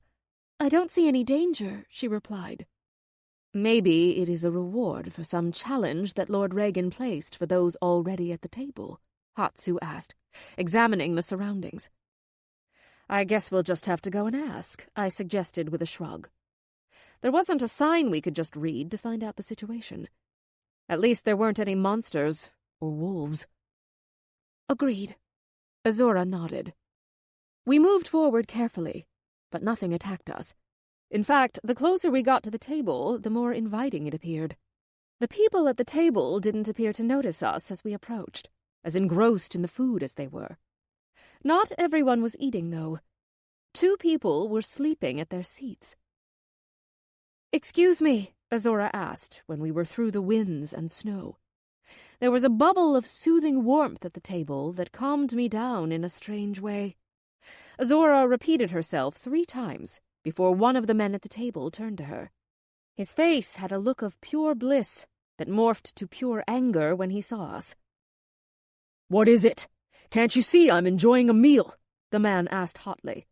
I don't see any danger," she replied. "Maybe it is a reward for some challenge that Lord Regan placed for those already at the table," Hatsu asked, examining the surroundings. "I guess we'll just have to go and ask," I suggested with a shrug. There wasn't a sign we could just read to find out the situation. At least there weren't any monsters or wolves. "Agreed." Azora nodded. We moved forward carefully, but nothing attacked us. In fact, the closer we got to the table, the more inviting it appeared. The people at the table didn't appear to notice us as we approached, as engrossed in the food as they were. Not everyone was eating, though. 2 people were sleeping at their seats. "Excuse me," Azora asked when we were through the winds and snow. There was a bubble of soothing warmth at the table that calmed me down in a strange way. Azora repeated herself 3 times before one of the men at the table turned to her. His face had a look of pure bliss that morphed to pure anger when he saw us. "What is it? Can't you see I'm enjoying a meal?" the man asked hotly.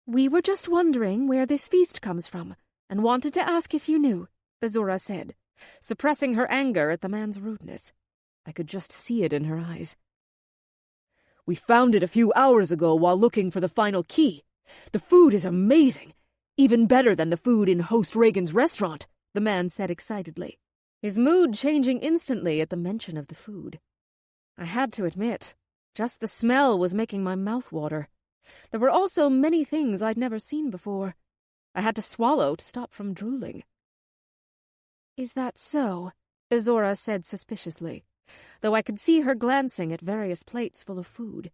"We were just wondering where this feast comes from, and wanted to ask if you knew," Azora said, suppressing her anger at the man's rudeness. I could just see it in her eyes. "We found it a few hours ago while looking for the final key. The food is amazing, even better than the food in Host Regan's restaurant," the man said excitedly, his mood changing instantly at the mention of the food. I had to admit, just the smell was making my mouth water. There were also many things I'd never seen before. I had to swallow to stop from drooling. "Is that so?" Azora said suspiciously, though I could see her glancing at various plates full of food.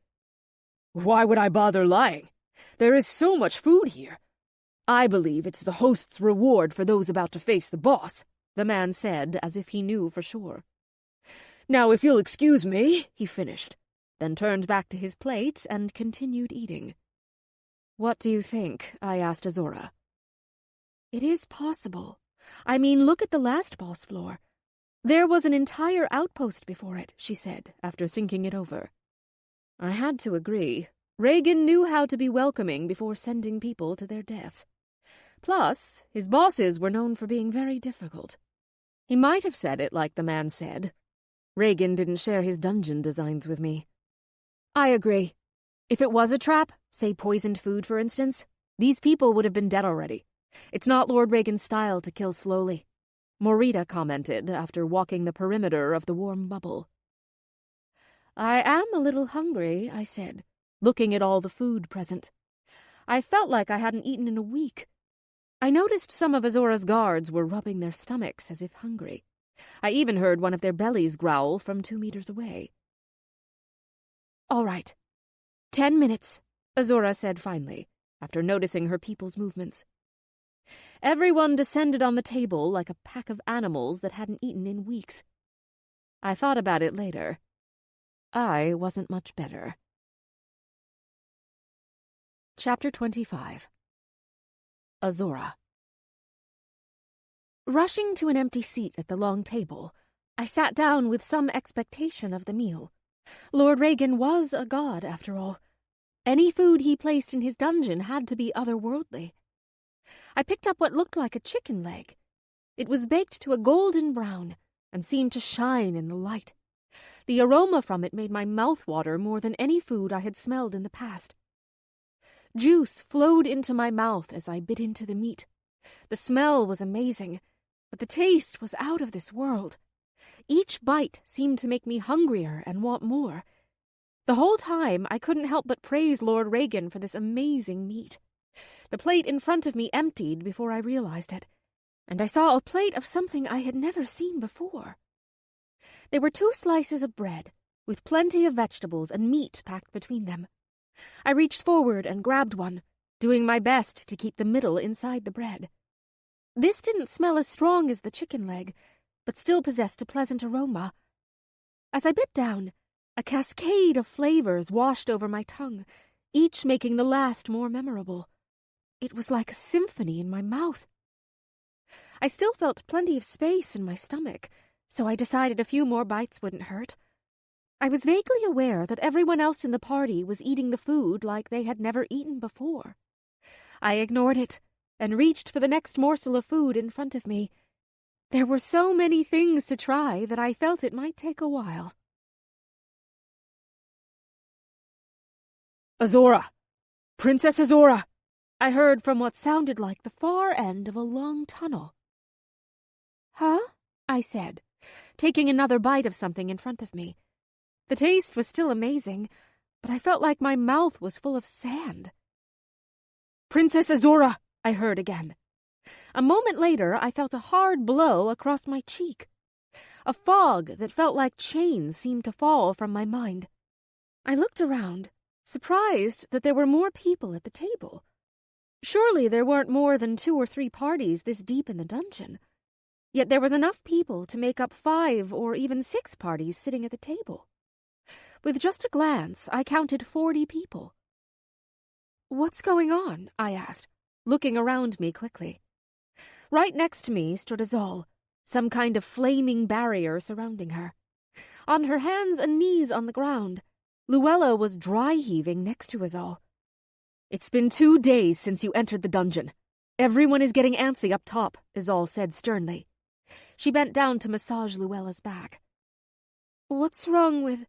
"Why would I bother lying? There is so much food here. I believe it's the host's reward for those about to face the boss," the man said, as if he knew for sure. "Now, if you'll excuse me," he finished, then turned back to his plate and continued eating. "What do you think?" I asked Azora. "It is possible. I mean, look at the last boss floor. There was an entire outpost before it," she said, after thinking it over. I had to agree. Regan knew how to be welcoming before sending people to their deaths. Plus, his bosses were known for being very difficult. He might have said it like the man said. Regan didn't share his dungeon designs with me. "I agree. If it was a trap, say poisoned food, for instance, these people would have been dead already. It's not Lord Regan's style to kill slowly," Morita commented after walking the perimeter of the warm bubble. "I am a little hungry," I said, looking at all the food present. I felt like I hadn't eaten in a week. I noticed some of Azora's guards were rubbing their stomachs as if hungry. I even heard one of their bellies growl from 2 meters away. "All right. 10 minutes, Azora said finally, after noticing her people's movements. Everyone descended on the table like a pack of animals that hadn't eaten in weeks. I thought about it later. I wasn't much better. Chapter 25. Azora. Rushing to an empty seat at the long table, I sat down with some expectation of the meal. Lord Regan was a god, after all. Any food he placed in his dungeon had to be otherworldly. I picked up what looked like a chicken leg. It was baked to a golden brown and seemed to shine in the light. The aroma from it made my mouth water more than any food I had smelled in the past. Juice flowed into my mouth as I bit into the meat. The smell was amazing, but the taste was out of this world. Each bite seemed to make me hungrier and want more. The whole time, I couldn't help but praise Lord Regan for this amazing meat. The plate in front of me emptied before I realized it, and I saw a plate of something I had never seen before. There were 2 slices of bread, with plenty of vegetables and meat packed between them. I reached forward and grabbed one, doing my best to keep the middle inside the bread. This didn't smell as strong as the chicken leg, but still possessed a pleasant aroma. As I bit down, a cascade of flavors washed over my tongue, each making the last more memorable. It was like a symphony in my mouth. I still felt plenty of space in my stomach, so I decided a few more bites wouldn't hurt. I was vaguely aware that everyone else in the party was eating the food like they had never eaten before. I ignored it and reached for the next morsel of food in front of me. There were so many things to try that I felt it might take a while. Azora! Princess Azora! I heard from what sounded like the far end of a long tunnel. "Huh?" I said, taking another bite of something in front of me. The taste was still amazing, but I felt like my mouth was full of sand. Princess Azora! I heard again. A moment later, I felt a hard blow across my cheek. A fog that felt like chains seemed to fall from my mind. I looked around, surprised that there were more people at the table. Surely there weren't more than 2 or 3 parties this deep in the dungeon. Yet there was enough people to make up 5 or even 6 parties sitting at the table. With just a glance, I counted 40 people. "What's going on?" I asked, looking around me quickly. Right next to me stood Azal, some kind of flaming barrier surrounding her. On her hands and knees on the ground, Luella was dry-heaving next to Azal. "It's been 2 days since you entered the dungeon. Everyone is getting antsy up top," Azal said sternly. She bent down to massage Luella's back. "What's wrong with—"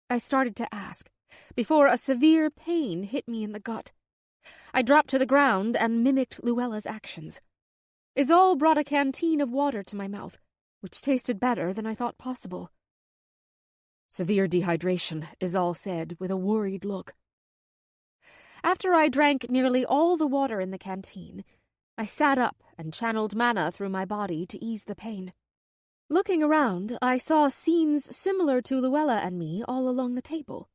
I started to ask, before a severe pain hit me in the gut. I dropped to the ground and mimicked Luella's actions. Azal brought a canteen of water to my mouth, which tasted better than I thought possible. "Severe dehydration," Azal said with a worried look. After I drank nearly all the water in the canteen, I sat up and channeled mana through my body to ease the pain. Looking around, I saw scenes similar to Luella and me all along the table.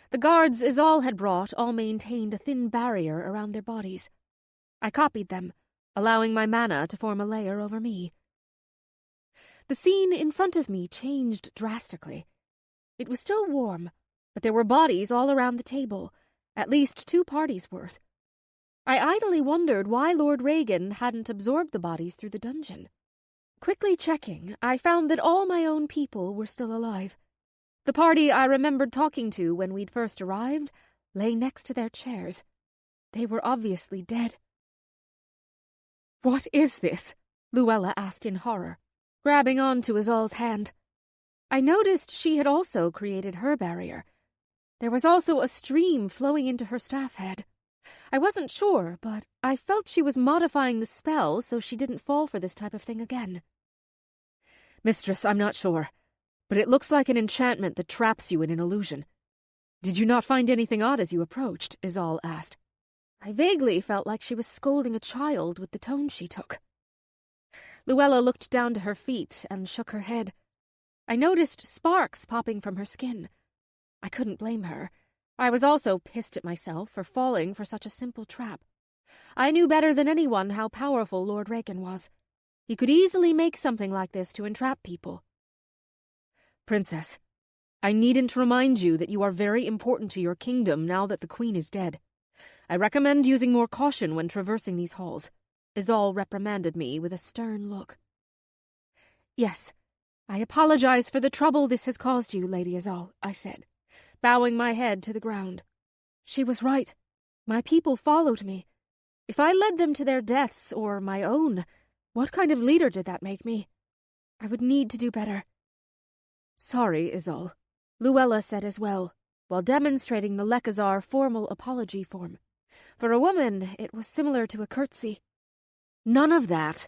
The guards Azal had brought all maintained a thin barrier around their bodies. I copied them, allowing my mana to form a layer over me. The scene in front of me changed drastically. It was still warm, but there were bodies all around the table, at least 2 parties worth. I idly wondered why Lord Regan hadn't absorbed the bodies through the dungeon. Quickly checking, I found that all my own people were still alive. The party I remembered talking to when we'd first arrived lay next to their chairs. They were obviously dead. "What is this?" Luella asked in horror, grabbing onto Azal's hand. I noticed she had also created her barrier. There was also a stream flowing into her staff head. I wasn't sure, but I felt she was modifying the spell so she didn't fall for this type of thing again. "Mistress, I'm not sure, but it looks like an enchantment that traps you in an illusion. Did you not find anything odd as you approached?" Azal asked. I vaguely felt like she was scolding a child with the tone she took. Luella looked down to her feet and shook her head. I noticed sparks popping from her skin. I couldn't blame her. I was also pissed at myself for falling for such a simple trap. I knew better than anyone how powerful Lord Regan was. He could easily make something like this to entrap people. "Princess, I needn't remind you that you are very important to your kingdom now that the Queen is dead. I recommend using more caution when traversing these halls," Azal reprimanded me with a stern look. "Yes, I apologize for the trouble this has caused you, Lady Azal," I said, bowing my head to the ground. She was right. My people followed me. If I led them to their deaths, or my own, what kind of leader did that make me? I would need to do better. "Sorry, Azal," Luella said as well, while demonstrating the Lekazar formal apology form. For a woman, it was similar to a curtsy. None of that.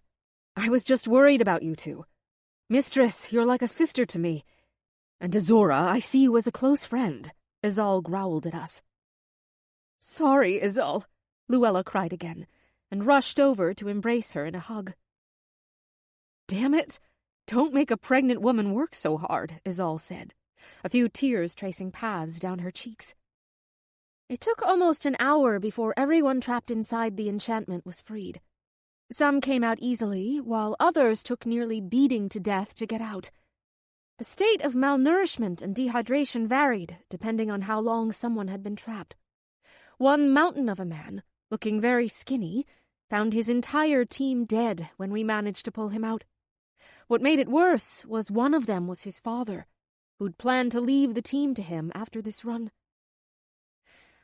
I was just worried about you two. Mistress, you're like a sister to me. And Azora, I see you as a close friend, Izal growled at us. Sorry, Izal, Luella cried again, and rushed over to embrace her in a hug. Damn it! Don't make a pregnant woman work so hard, Izal said, a few tears tracing paths down her cheeks. It took almost an hour before everyone trapped inside the enchantment was freed. Some came out easily, while others took nearly beating to death to get out. The state of malnourishment and dehydration varied, depending on how long someone had been trapped. One mountain of a man, looking very skinny, found his entire team dead when we managed to pull him out. What made it worse was one of them was his father, who'd planned to leave the team to him after this run.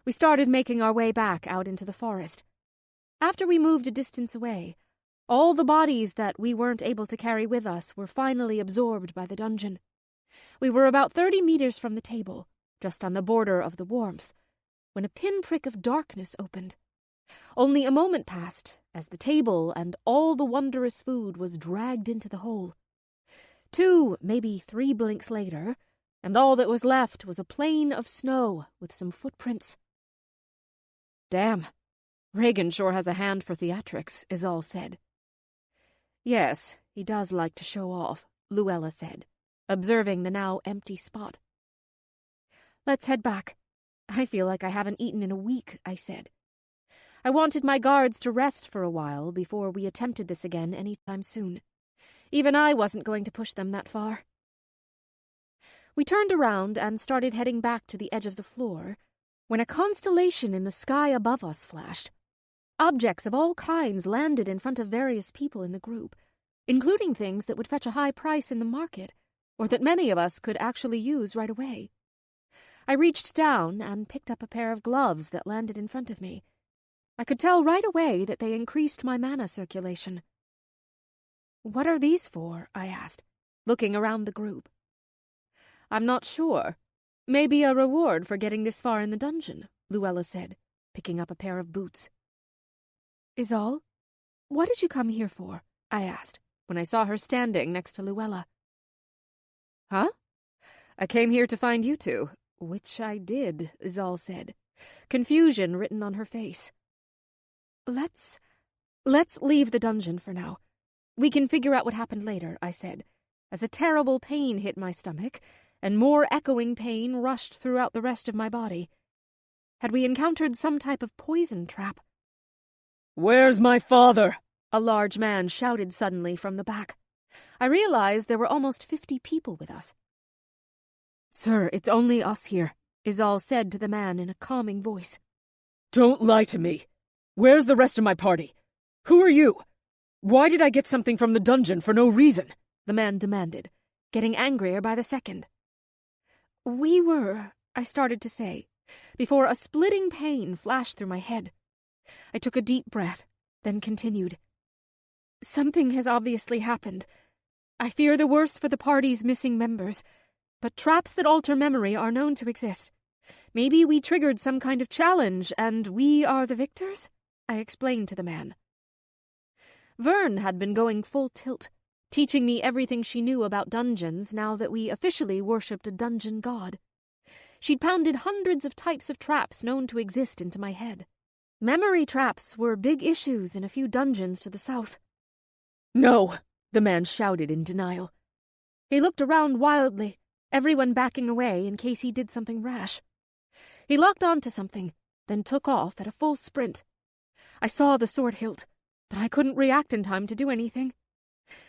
We started making our way back out into the forest. After we moved a distance away, all the bodies that we weren't able to carry with us were finally absorbed by the dungeon. We were about 30 meters from the table, just on the border of the warmth, when a pinprick of darkness opened. Only a moment passed as the table and all the wondrous food was dragged into the hole. 2, maybe 3 blinks later, and all that was left was a plain of snow with some footprints. Damn. Regan sure has a hand for theatrics, Izal said. Yes, he does like to show off, Luella said, observing the now empty spot. Let's head back. I feel like I haven't eaten in a week, I said. I wanted my guards to rest for a while before we attempted this again any time soon. Even I wasn't going to push them that far. We turned around and started heading back to the edge of the floor when a constellation in the sky above us flashed. Objects of all kinds landed in front of various people in the group, including things that would fetch a high price in the market, or that many of us could actually use right away. I reached down and picked up a pair of gloves that landed in front of me. I could tell right away that they increased my mana circulation. "What are these for?" I asked, looking around the group. "I'm not sure. Maybe a reward for getting this far in the dungeon," Luella said, picking up a pair of boots. "Izal, what did you come here for?" I asked, when I saw her standing next to Luella. Huh? I came here to find you two, which I did, Izal said, confusion written on her face. Let's leave the dungeon for now. We can figure out what happened later," I said, as a terrible pain hit my stomach, and more echoing pain rushed throughout the rest of my body. Had we encountered some type of poison trap? "Where's my father?" a large man shouted suddenly from the back. I realized there were almost 50 people with us. "Sir, it's only us here," Izal said to the man in a calming voice. "Don't lie to me. Where's the rest of my party? Who are you? Why did I get something from the dungeon for no reason?" the man demanded, getting angrier by the second. "We were," I started to say, before a splitting pain flashed through my head. I took a deep breath, then continued. "Something has obviously happened. I fear the worst for the party's missing members, but traps that alter memory are known to exist. Maybe we triggered some kind of challenge, and we are the victors?" I explained to the man. Vern had been going full tilt, teaching me everything she knew about dungeons now that we officially worshipped a dungeon god. She'd pounded hundreds of types of traps known to exist into my head. Memory traps were big issues in a few dungeons to the south. "No," the man shouted in denial. He looked around wildly, everyone backing away in case he did something rash. He locked onto something, then took off at a full sprint. I saw the sword hilt, but I couldn't react in time to do anything.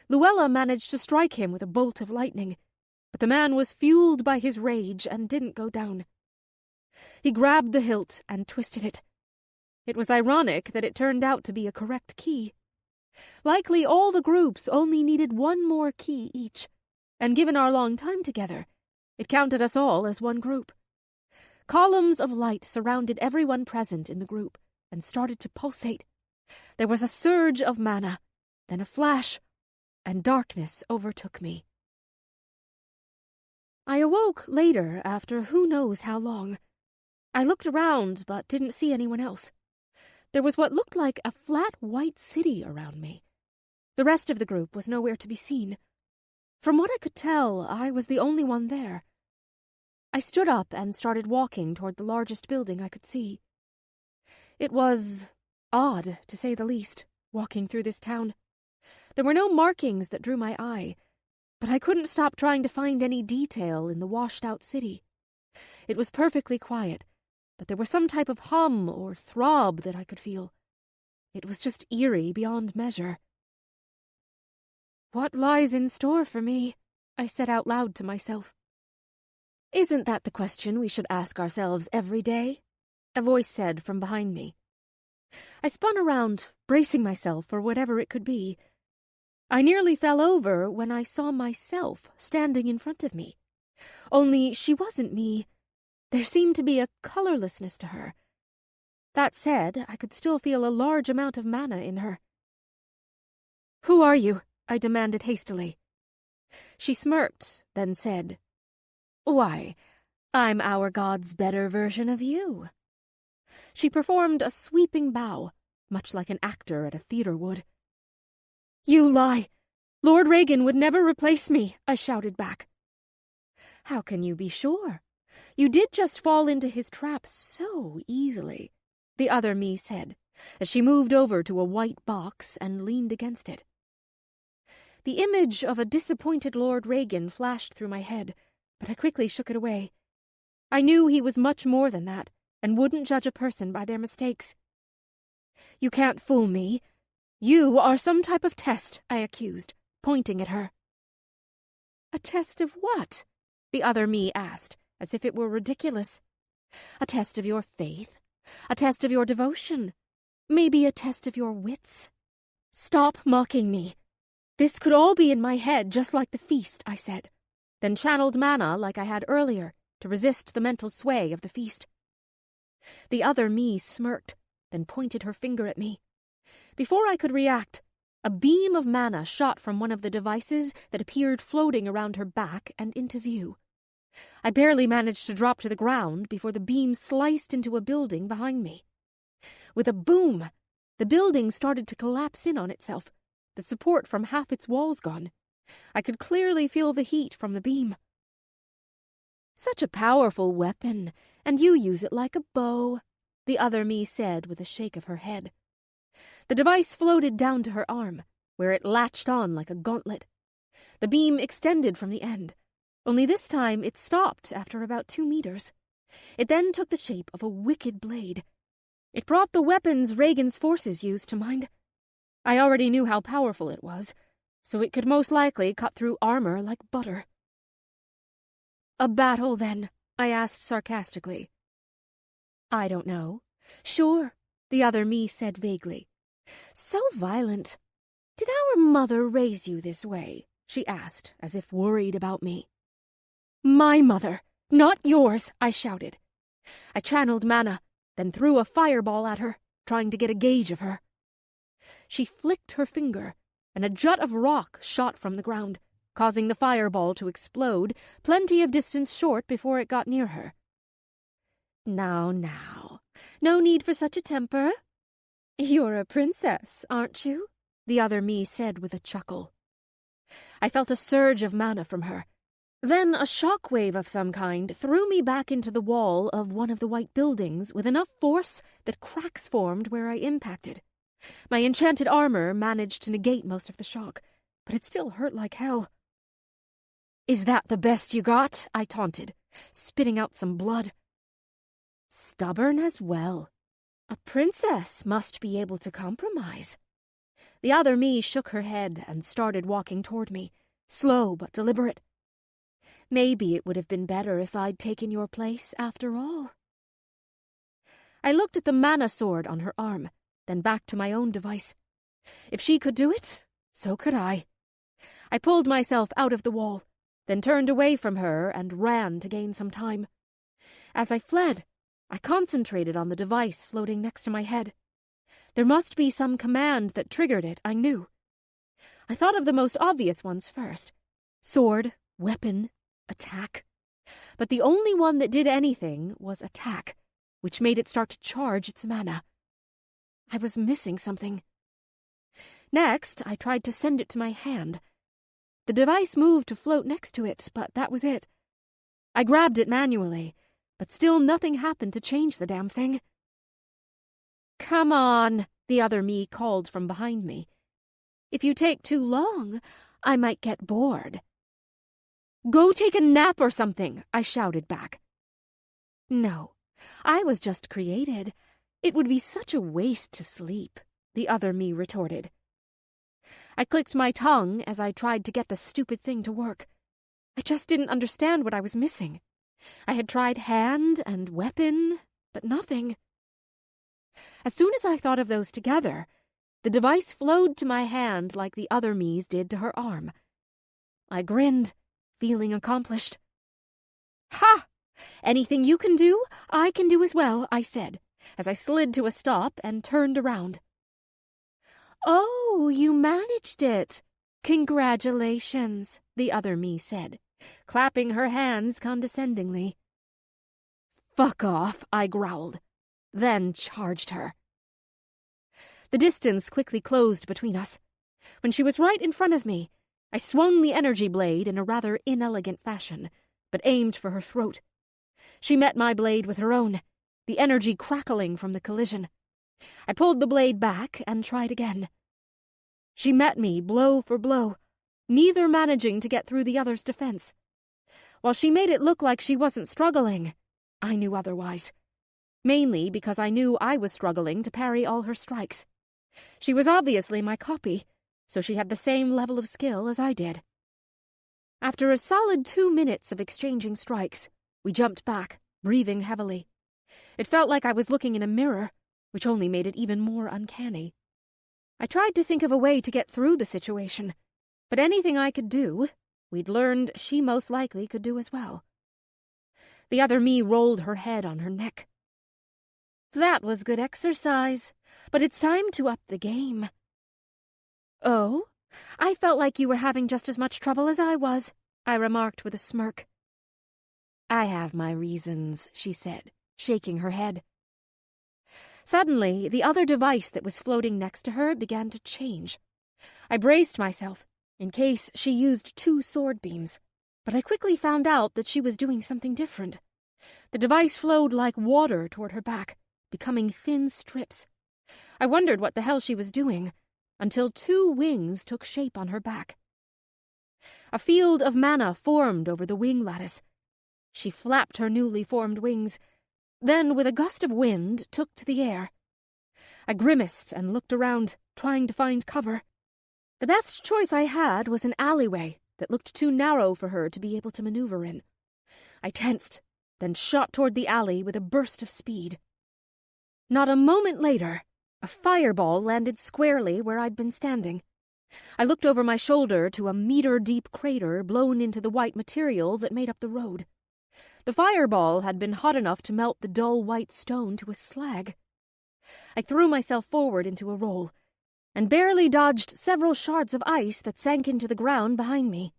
Luella managed to strike him with a bolt of lightning, but the man was fueled by his rage and didn't go down. He grabbed the hilt and twisted it. It was ironic that it turned out to be a correct key. Likely all the groups only needed one more key each, and given our long time together, it counted us all as one group. Columns of light surrounded everyone present in the group and started to pulsate. There was a surge of mana, then a flash, and darkness overtook me. I awoke later after who knows how long. I looked around but didn't see anyone else. There was what looked like a flat white city around me. The rest of the group was nowhere to be seen. From what I could tell, I was the only one there. I stood up and started walking toward the largest building I could see. It was odd, to say the least, walking through this town. There were no markings that drew my eye, but I couldn't stop trying to find any detail in the washed-out city. It was perfectly quiet, but there was some type of hum or throb that I could feel. It was just eerie beyond measure. "What lies in store for me?" I said out loud to myself. "Isn't that the question we should ask ourselves every day?" a voice said from behind me. I spun around, bracing myself for whatever it could be. I nearly fell over when I saw myself standing in front of me. Only she wasn't me. There seemed to be a colorlessness to her. That said, I could still feel a large amount of mana in her. "Who are you?" I demanded hastily. She smirked, then said, "Why, I'm our god's better version of you." She performed a sweeping bow, much like an actor at a theater would. "You lie! Lord Regan would never replace me," I shouted back. "How can you be sure? You did just fall into his trap so easily," the other me said, as she moved over to a white box and leaned against it. The image of a disappointed Lord Regan flashed through my head, but I quickly shook it away. I knew he was much more than that, and wouldn't judge a person by their mistakes. "You can't fool me. You are some type of test," I accused, pointing at her. "A test of what?" the other me asked, as if it were ridiculous. "A test of your faith, a test of your devotion, maybe a test of your wits." "Stop mocking me. This could all be in my head, just like the feast," I said, then channeled mana like I had earlier to resist the mental sway of the feast. The other me smirked, then pointed her finger at me. Before I could react, a beam of mana shot from one of the devices that appeared floating around her back and into view. I barely managed to drop to the ground before the beam sliced into a building behind me. With a boom, the building started to collapse in on itself, the support from half its walls gone. I could clearly feel the heat from the beam. "Such a powerful weapon, and you use it like a bow," the other me said with a shake of her head. The device floated down to her arm, where it latched on like a gauntlet. The beam extended from the end, only this time it stopped after about 2 meters. It then took the shape of a wicked blade. It brought the weapons Regan's forces used to mind. I already knew how powerful it was, so it could most likely cut through armor like butter. "A battle, then?" I asked sarcastically. "I don't know. Sure," the other me said vaguely. "So violent. Did our mother raise you this way?" she asked, as if worried about me. "My mother, not yours," I shouted. I channeled mana, then threw a fireball at her, trying to get a gauge of her. She flicked her finger, and a jut of rock shot from the ground, causing the fireball to explode plenty of distance short before it got near her. Now, no need for such a temper. You're a princess, aren't you?" the other me said with a chuckle. I felt a surge of mana from her. Then a shockwave of some kind threw me back into the wall of one of the white buildings with enough force that cracks formed where I impacted. My enchanted armor managed to negate most of the shock, but it still hurt like hell. "Is that the best you got?" I taunted, spitting out some blood. "Stubborn as well. A princess must be able to compromise." The other me shook her head and started walking toward me, slow but deliberate. "Maybe it would have been better if I'd taken your place after all." I looked at the mana sword on her arm, then back to my own device. If she could do it, so could I. I pulled myself out of the wall, then turned away from her and ran to gain some time. As I fled, I concentrated on the device floating next to my head. There must be some command that triggered it, I knew. I thought of the most obvious ones first. Sword, weapon, attack. But the only one that did anything was attack, which made it start to charge its mana. I was missing something. Next, I tried to send it to my hand. The device moved to float next to it, but that was it. I grabbed it manually, but still nothing happened to change the damn thing. "Come on," the other me called from behind me. "If you take too long, I might get bored." "Go take a nap or something," I shouted back. "No, I was just created. It would be such a waste to sleep," the other me retorted. I clicked my tongue as I tried to get the stupid thing to work. I just didn't understand what I was missing. I had tried hand and weapon, but nothing. As soon as I thought of those together, the device flowed to my hand like the other me's did to her arm. I grinned, feeling accomplished. "Ha! Anything you can do, I can do as well," I said, as I slid to a stop and turned around. "Oh, you managed it. Congratulations," the other me said, clapping her hands condescendingly. "Fuck off," I growled, then charged her. The distance quickly closed between us. When she was right in front of me, I swung the energy blade in a rather inelegant fashion, but aimed for her throat. She met my blade with her own, the energy crackling from the collision. I pulled the blade back and tried again. She met me blow for blow, neither managing to get through the other's defense. While she made it look like she wasn't struggling, I knew otherwise. Mainly because I knew I was struggling to parry all her strikes. She was obviously my copy, so she had the same level of skill as I did. After a solid 2 minutes of exchanging strikes, we jumped back, breathing heavily. It felt like I was looking in a mirror, which only made it even more uncanny. I tried to think of a way to get through the situation, but anything I could do, we'd learned she most likely could do as well. The other me rolled her head on her neck. "That was good exercise, but it's time to up the game." "Oh? I felt like you were having just as much trouble as I was," I remarked with a smirk. "I have my reasons," she said, shaking her head. Suddenly, the other device that was floating next to her began to change. I braced myself, in case she used 2 sword beams, but I quickly found out that she was doing something different. The device flowed like water toward her back, becoming thin strips. I wondered what the hell she was doing, until 2 wings took shape on her back. A field of mana formed over the wing lattice. She flapped her newly formed wings, then with a gust of wind took to the air. I grimaced and looked around, trying to find cover. The best choice I had was an alleyway that looked too narrow for her to be able to maneuver in. I tensed, then shot toward the alley with a burst of speed. Not a moment later, a fireball landed squarely where I'd been standing. I looked over my shoulder to a meter-deep crater blown into the white material that made up the road. The fireball had been hot enough to melt the dull white stone to a slag. I threw myself forward into a roll, and barely dodged several shards of ice that sank into the ground behind me.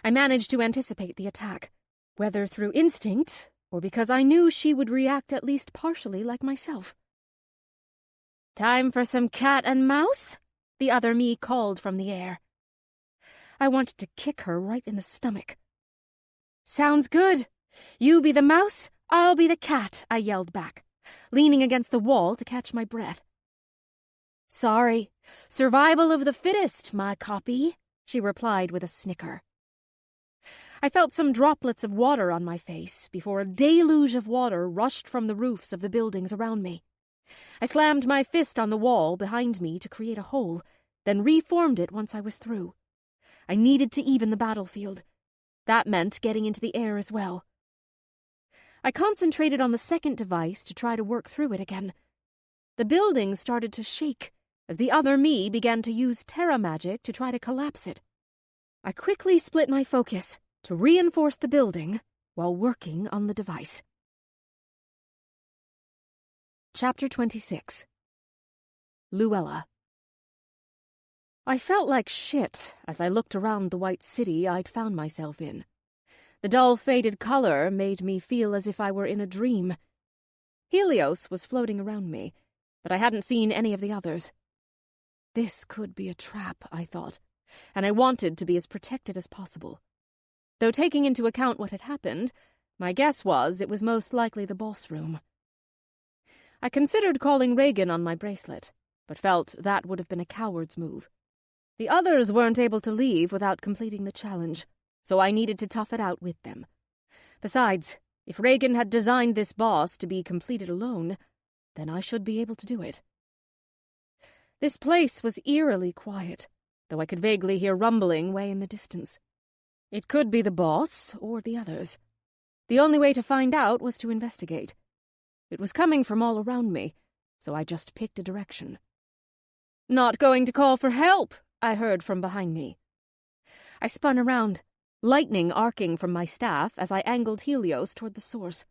I managed to anticipate the attack, whether through instinct or because I knew she would react at least partially like myself. "Time for some cat and mouse?" the other me called from the air. I wanted to kick her right in the stomach. "Sounds good. You be the mouse, I'll be the cat," I yelled back, leaning against the wall to catch my breath. "Sorry. Survival of the fittest, my copy," she replied with a snicker. I felt some droplets of water on my face before a deluge of water rushed from the roofs of the buildings around me. I slammed my fist on the wall behind me to create a hole, then reformed it once I was through. I needed to even the battlefield. That meant getting into the air as well. I concentrated on the second device to try to work through it again. The building started to shake as the other me began to use Terra magic to try to collapse it. I quickly split my focus to reinforce the building while working on the device. Chapter 26. Luella. I felt like shit as I looked around the white city I'd found myself in. The dull, faded color made me feel as if I were in a dream. Helios was floating around me, but I hadn't seen any of the others. This could be a trap, I thought, and I wanted to be as protected as possible. Though taking into account what had happened, my guess was it was most likely the boss room. I considered calling Regan on my bracelet, but felt that would have been a coward's move. The others weren't able to leave without completing the challenge, so I needed to tough it out with them. Besides, if Regan had designed this boss to be completed alone, then I should be able to do it. This place was eerily quiet, though I could vaguely hear rumbling way in the distance. It could be the boss or the others. The only way to find out was to investigate. It was coming from all around me, so I just picked a direction. "Not going to call for help," I heard from behind me. I spun around, lightning arcing from my staff as I angled Helios toward the source.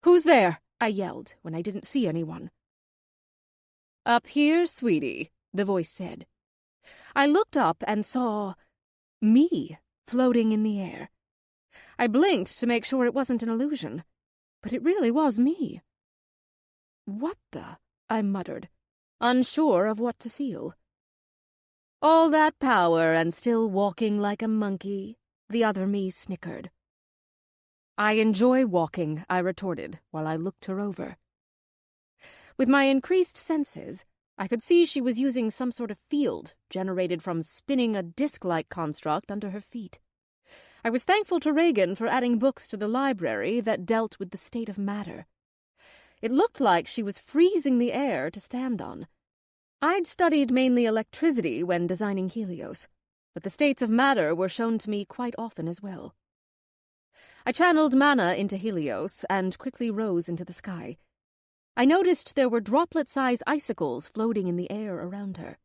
"Who's there?" I yelled when I didn't see anyone. "Up here, sweetie," the voice said. I looked up and saw me floating in the air. I blinked to make sure it wasn't an illusion, but it really was me. "What the?" I muttered, unsure of what to feel. "All that power and still walking like a monkey," the other me snickered. "I enjoy walking," I retorted while I looked her over. With my increased senses, I could see she was using some sort of field generated from spinning a disc-like construct under her feet. I was thankful to Regan for adding books to the library that dealt with the state of matter. It looked like she was freezing the air to stand on. I'd studied mainly electricity when designing Helios, but the states of matter were shown to me quite often as well. I channeled mana into Helios and quickly rose into the sky. I noticed there were droplet-sized icicles floating in the air around her.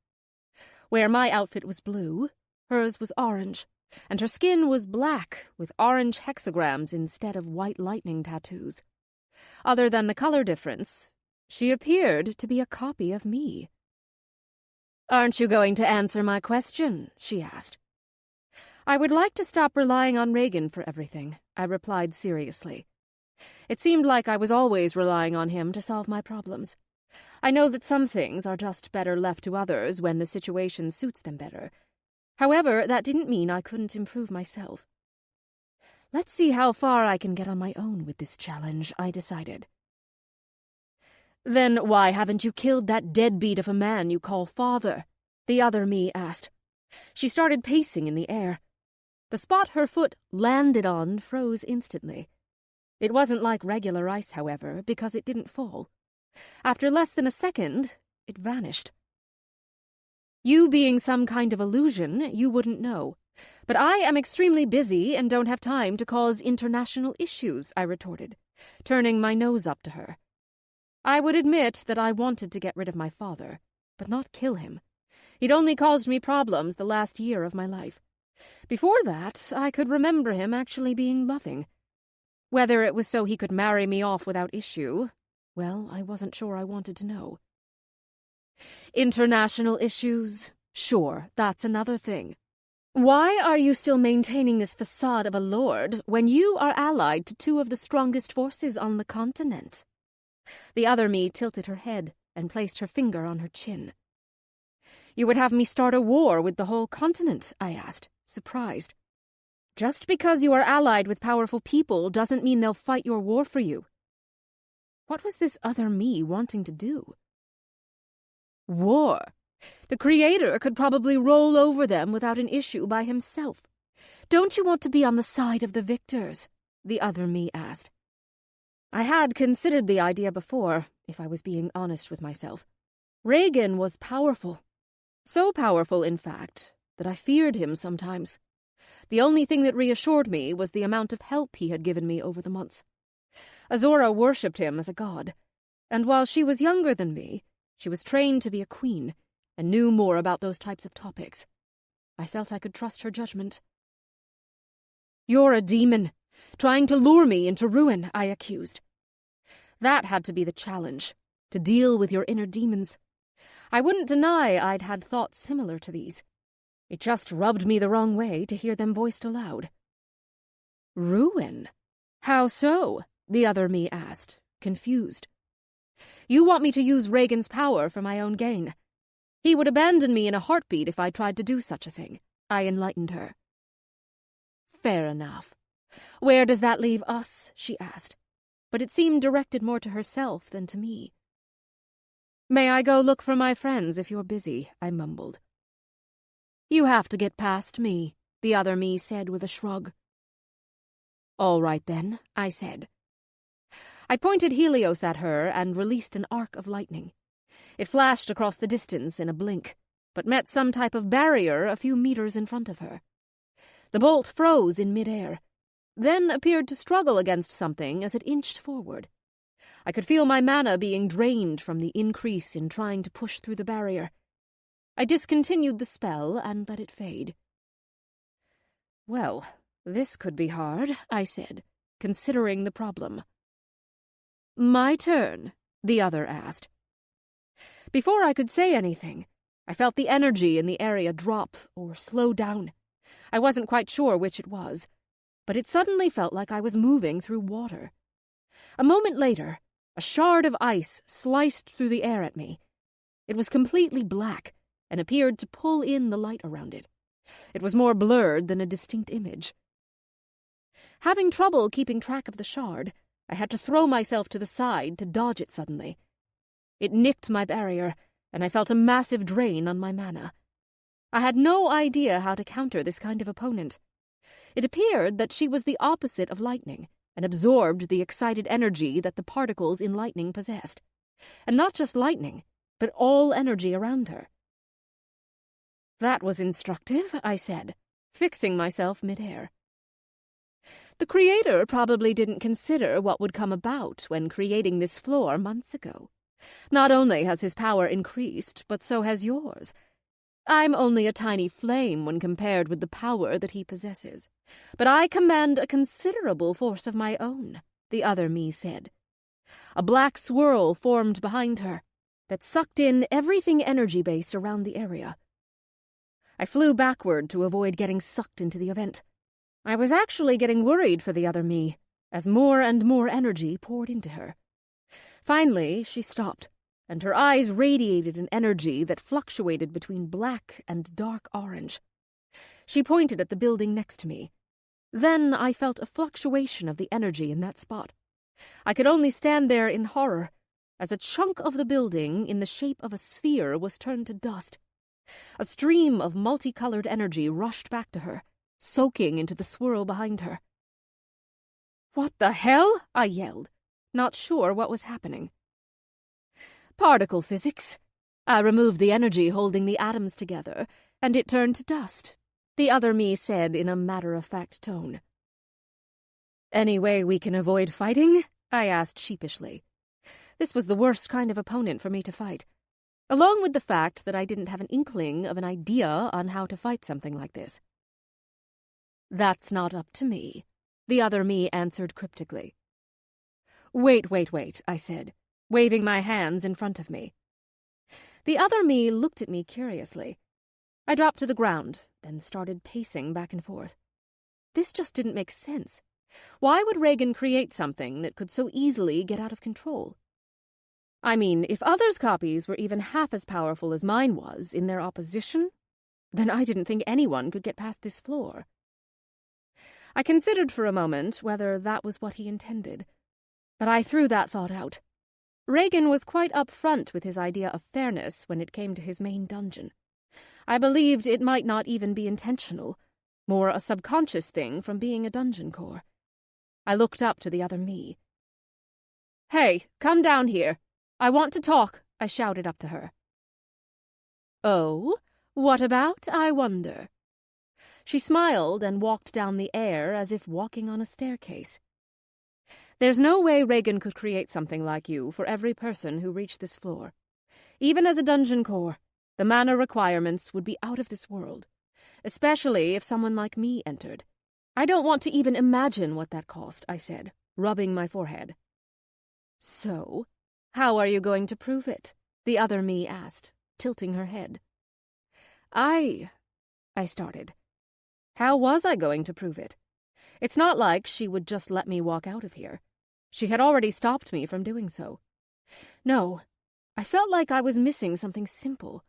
Where my outfit was blue, hers was orange, and her skin was black with orange hexagrams instead of white lightning tattoos. Other than the color difference, she appeared to be a copy of me. "Aren't you going to answer my question?" she asked. "I would like to stop relying on Regan for everything," I replied seriously. It seemed like I was always relying on him to solve my problems. I know that some things are just better left to others when the situation suits them better. However, that didn't mean I couldn't improve myself. Let's see how far I can get on my own with this challenge, I decided. "Then why haven't you killed that deadbeat of a man you call father?" the other me asked. She started pacing in the air. The spot her foot landed on froze instantly. It wasn't like regular ice, however, because it didn't fall. After less than a second, it vanished. "You being some kind of illusion, you wouldn't know. But I am extremely busy and don't have time to cause international issues," I retorted, turning my nose up to her. I would admit that I wanted to get rid of my father, but not kill him. He'd only caused me problems the last year of my life. Before that, I could remember him actually being loving. Whether it was so he could marry me off without issue, well, I wasn't sure I wanted to know. International issues? Sure, that's another thing. Why are you still maintaining this facade of a lord when you are allied to two of the strongest forces on the continent? The other me tilted her head and placed her finger on her chin. "You would have me start a war with the whole continent?" I asked, surprised. "Just because you are allied with powerful people doesn't mean they'll fight your war for you." What was this other me wanting to do? War. The Creator could probably roll over them without an issue by himself. "Don't you want to be on the side of the victors?" the other me asked. I had considered the idea before, if I was being honest with myself. Regan was powerful. So powerful, in fact, that I feared him sometimes. The only thing that reassured me was the amount of help he had given me over the months. Azora worshipped him as a god, and while she was younger than me, she was trained to be a queen and knew more about those types of topics. I felt I could trust her judgment. "You're a demon, trying to lure me into ruin," I accused. That had to be the challenge, to deal with your inner demons. I wouldn't deny I'd had thoughts similar to these. It just rubbed me the wrong way to hear them voiced aloud. "Ruin? How so?" the other me asked, confused. You want me to use Regan's power for my own gain. He would abandon me in a heartbeat if I tried to do such a thing. I enlightened her. Fair enough. Where does that leave us? She asked, but it seemed directed more to herself than to me. May I go look for my friends if you're busy? I mumbled. You have to get past me, the other me said with a shrug. All right then, I said. I pointed Helios at her and released an arc of lightning. It flashed across the distance in a blink, but met some type of barrier a few meters in front of her. The bolt froze in midair, then appeared to struggle against something as it inched forward. I could feel my mana being drained from the increase in trying to push through the barrier. I discontinued the spell and let it fade. Well, this could be hard, I said, considering the problem. My turn, the other asked. Before I could say anything, I felt the energy in the area drop or slow down. I wasn't quite sure which it was, but it suddenly felt like I was moving through water. A moment later, a shard of ice sliced through the air at me. It was completely black and appeared to pull in the light around it. It was more blurred than a distinct image. Having trouble keeping track of the shard, I had to throw myself to the side to dodge it suddenly. It nicked my barrier, and I felt a massive drain on my mana. I had no idea how to counter this kind of opponent. It appeared that she was the opposite of lightning, and absorbed the excited energy that the particles in lightning possessed. And not just lightning, but all energy around her. That was instructive, I said, fixing myself midair. The creator probably didn't consider what would come about when creating this floor months ago. Not only has his power increased, but so has yours. I'm only a tiny flame when compared with the power that he possesses. But I command a considerable force of my own, the other me said. A black swirl formed behind her that sucked in everything energy-based around the area. I flew backward to avoid getting sucked into the event. I was actually getting worried for the other me, as more and more energy poured into her. Finally, she stopped, and her eyes radiated an energy that fluctuated between black and dark orange. She pointed at the building next to me. Then I felt a fluctuation of the energy in that spot. I could only stand there in horror, as a chunk of the building in the shape of a sphere was turned to dust. A stream of multicolored energy rushed back to her, soaking into the swirl behind her. "What the hell?" I yelled, not sure what was happening. Particle physics. I removed the energy holding the atoms together, and it turned to dust, the other me said in a matter-of-fact tone. "Any way we can avoid fighting?" I asked sheepishly. This was the worst kind of opponent for me to fight, along with the fact that I didn't have an inkling of an idea on how to fight something like this. "That's not up to me," the other me answered cryptically. Wait, I said, waving my hands in front of me. The other me looked at me curiously. I dropped to the ground, then started pacing back and forth. This just didn't make sense. Why would Regan create something that could so easily get out of control? I mean, if others' copies were even half as powerful as mine was in their opposition, then I didn't think anyone could get past this floor. I considered for a moment whether that was what he intended, but I threw that thought out. Regan was quite upfront with his idea of fairness when it came to his main dungeon. I believed it might not even be intentional, more a subconscious thing from being a dungeon core. I looked up to the other me. "Hey, come down here. I want to talk," I shouted up to her. "Oh, what about, I wonder?" She smiled and walked down the air as if walking on a staircase. "There's no way Regan could create something like you for every person who reached this floor. Even as a dungeon core, the mana requirements would be out of this world, especially if someone like me entered. I don't want to even imagine what that cost," I said, rubbing my forehead. "So, how are you going to prove it?" the other me asked, tilting her head. I started. How was I going to prove it? It's not like she would just let me walk out of here. She had already stopped me from doing so. No, I felt like I was missing something simple.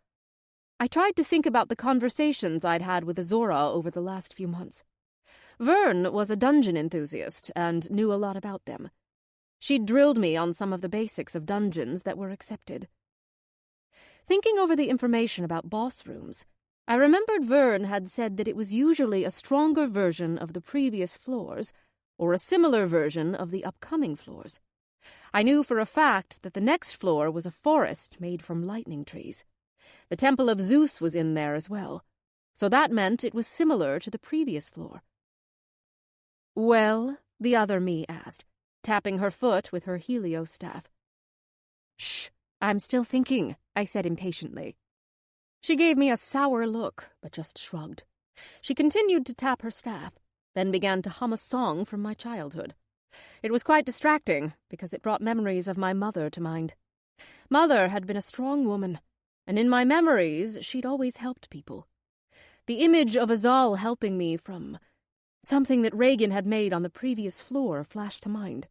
I tried to think about the conversations I'd had with Azora over the last few months. Vern was a dungeon enthusiast and knew a lot about them. She'd drilled me on some of the basics of dungeons that were accepted. Thinking over the information about boss rooms, I remembered Vern had said that it was usually a stronger version of the previous floors, or a similar version of the upcoming floors. I knew for a fact that the next floor was a forest made from lightning trees. The Temple of Zeus was in there as well, so that meant it was similar to the previous floor. "Well?" the other me asked, tapping her foot with her Helios staff. "Shh, I'm still thinking," I said impatiently. She gave me a sour look, but just shrugged. She continued to tap her staff, then began to hum a song from my childhood. It was quite distracting, because it brought memories of my mother to mind. Mother had been a strong woman, and in my memories she'd always helped people. The image of Azal helping me from something that Regan had made on the previous floor flashed to mind.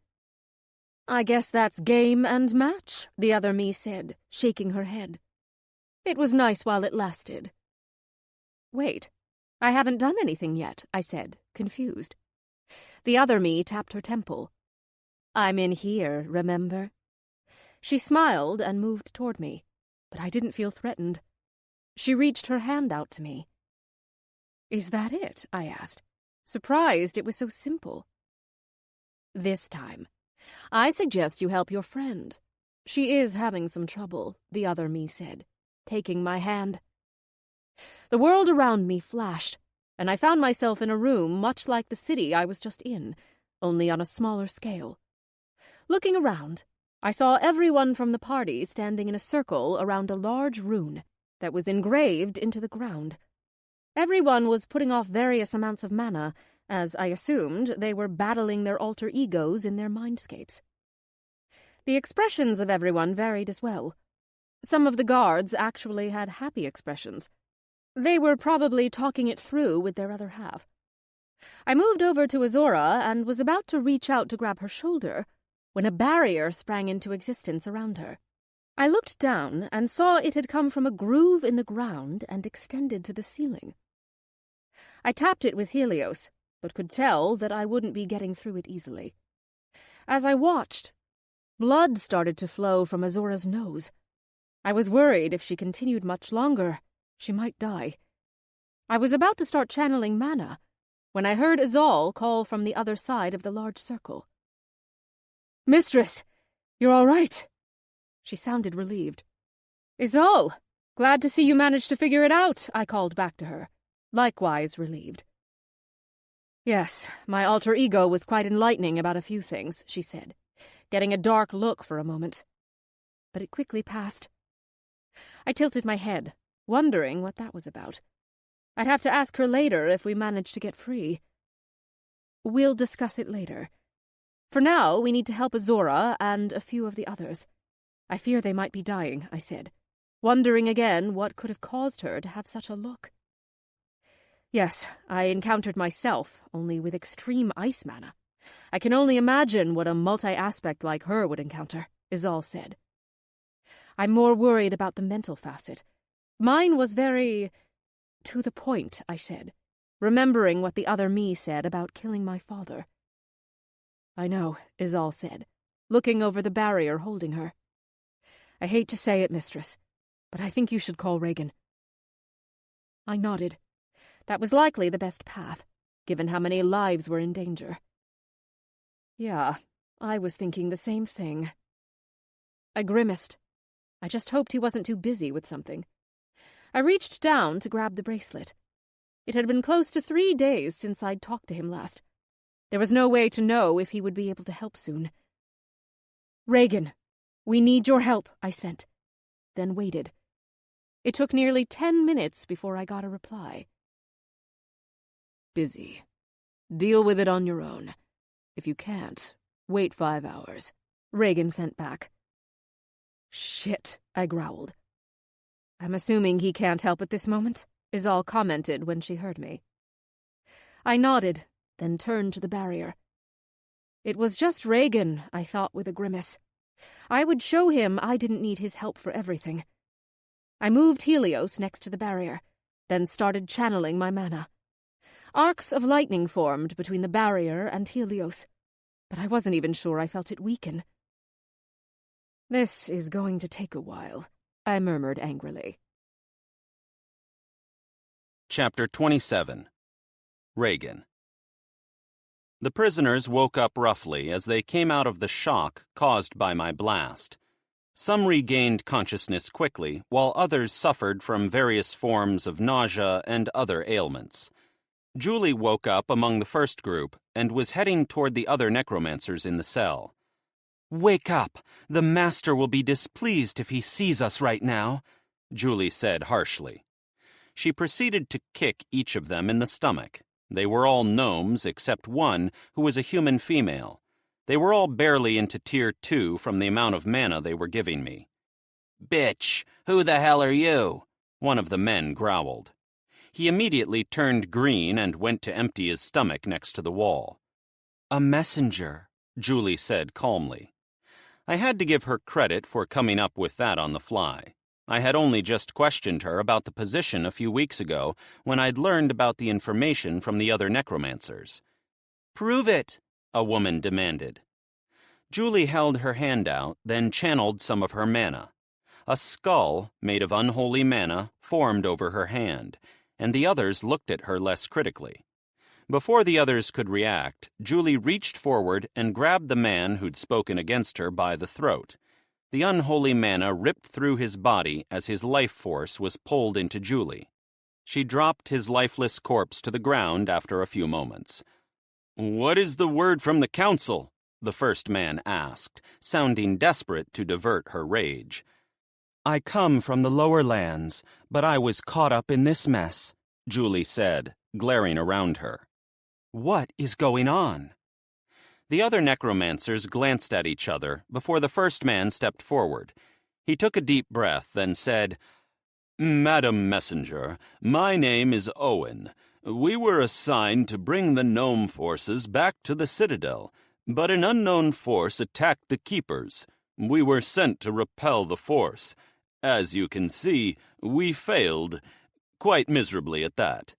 "I guess that's game and match," the other me said, shaking her head. "It was nice while it lasted." "Wait, I haven't done anything yet," I said, confused. The other me tapped her temple. "I'm in here, remember?" She smiled and moved toward me, but I didn't feel threatened. She reached her hand out to me. "Is that it?" I asked, surprised it was so simple. "This time, I suggest you help your friend. She is having some trouble," the other me said, taking my hand. The world around me flashed, and I found myself in a room much like the city I was just in, only on a smaller scale. Looking around, I saw everyone from the party standing in a circle around a large rune that was engraved into the ground. Everyone was putting off various amounts of mana, as I assumed they were battling their alter egos in their mindscapes. The expressions of everyone varied as well. Some of the guards actually had happy expressions. They were probably talking it through with their other half. I moved over to Azora and was about to reach out to grab her shoulder when a barrier sprang into existence around her. I looked down and saw it had come from a groove in the ground and extended to the ceiling. I tapped it with Helios, but could tell that I wouldn't be getting through it easily. As I watched, blood started to flow from Azora's nose. I was worried if she continued much longer, she might die. I was about to start channeling mana when I heard Azal call from the other side of the large circle. "Mistress, you're all right." She sounded relieved. "Azal, glad to see you managed to figure it out," I called back to her, likewise relieved. "Yes, my alter ego was quite enlightening about a few things," she said, getting a dark look for a moment. But it quickly passed. I tilted my head, wondering what that was about. I'd have to ask her later if we managed to get free. "We'll discuss it later. For now, we need to help Azora and a few of the others. I fear they might be dying," I said, wondering again what could have caused her to have such a look. "Yes, I encountered myself, only with extreme ice mana. I can only imagine what a multi-aspect like her would encounter," Izal said. "I'm more worried about the mental facet. Mine was very to the point," I said, remembering what the other me said about killing my father. "I know," Izal said, looking over the barrier holding her. "I hate to say it, mistress, but I think you should call Regan." I nodded. That was likely the best path, given how many lives were in danger. Yeah, I was thinking the same thing. I grimaced. I just hoped he wasn't too busy with something. I reached down to grab the bracelet. It had been close to 3 days since I'd talked to him last. There was no way to know if he would be able to help soon. "Regan, we need your help," I sent, then waited. It took nearly 10 minutes before I got a reply. "Busy. Deal with it on your own. If you can't, wait 5 hours," Regan sent back. "Shit," I growled. "I'm assuming he can't help at this moment," Izal commented when she heard me. I nodded, then turned to the barrier. It was just Regan, I thought with a grimace. I would show him I didn't need his help for everything. I moved Helios next to the barrier, then started channeling my mana. Arcs of lightning formed between the barrier and Helios, but I wasn't even sure I felt it weaken. "This is going to take a while," I murmured angrily. Chapter 27. Regan. The prisoners woke up roughly as they came out of the shock caused by my blast. Some regained consciousness quickly, while others suffered from various forms of nausea and other ailments. Julie woke up among the first group and was heading toward the other necromancers in the cell. "Wake up! The Master will be displeased if he sees us right now," Julie said harshly. She proceeded to kick each of them in the stomach. They were all gnomes except one who was a human female. They were all barely into Tier 2 from the amount of mana they were giving me. "Bitch, who the hell are you?" one of the men growled. He immediately turned green and went to empty his stomach next to the wall. "A messenger," Julie said calmly. I had to give her credit for coming up with that on the fly. I had only just questioned her about the position a few weeks ago when I'd learned about the information from the other necromancers. "Prove it," a woman demanded. Julie held her hand out, then channeled some of her mana. A skull, made of unholy mana, formed over her hand, and the others looked at her less critically. Before the others could react, Julie reached forward and grabbed the man who'd spoken against her by the throat. The unholy mana ripped through his body as his life force was pulled into Julie. She dropped his lifeless corpse to the ground after a few moments. "What is the word from the council?" the first man asked, sounding desperate to divert her rage. "I come from the lower lands, but I was caught up in this mess," Julie said, glaring around her. "What is going on?" The other necromancers glanced at each other before the first man stepped forward. He took a deep breath, then said, "Madam Messenger, my name is Owen. We were assigned to bring the gnome forces back to the Citadel, but an unknown force attacked the Keepers. We were sent to repel the force. As you can see, we failed, quite miserably at that."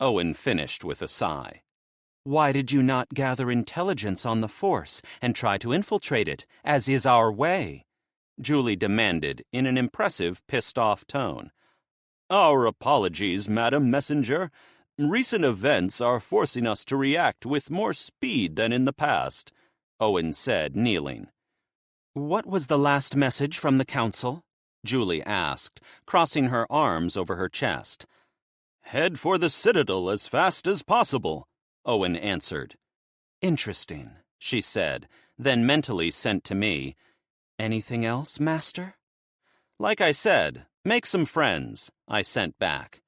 Owen finished with a sigh. "Why did you not gather intelligence on the force and try to infiltrate it, as is our way?" Julie demanded in an impressive, pissed-off tone. "Our apologies, Madam Messenger. Recent events are forcing us to react with more speed than in the past," Owen said, kneeling. "What was the last message from the council?" Julie asked, crossing her arms over her chest. "Head for the Citadel as fast as possible," Owen answered. "Interesting," she said, then mentally sent to me, "Anything else, Master?" "Like I said, make some friends," I sent back.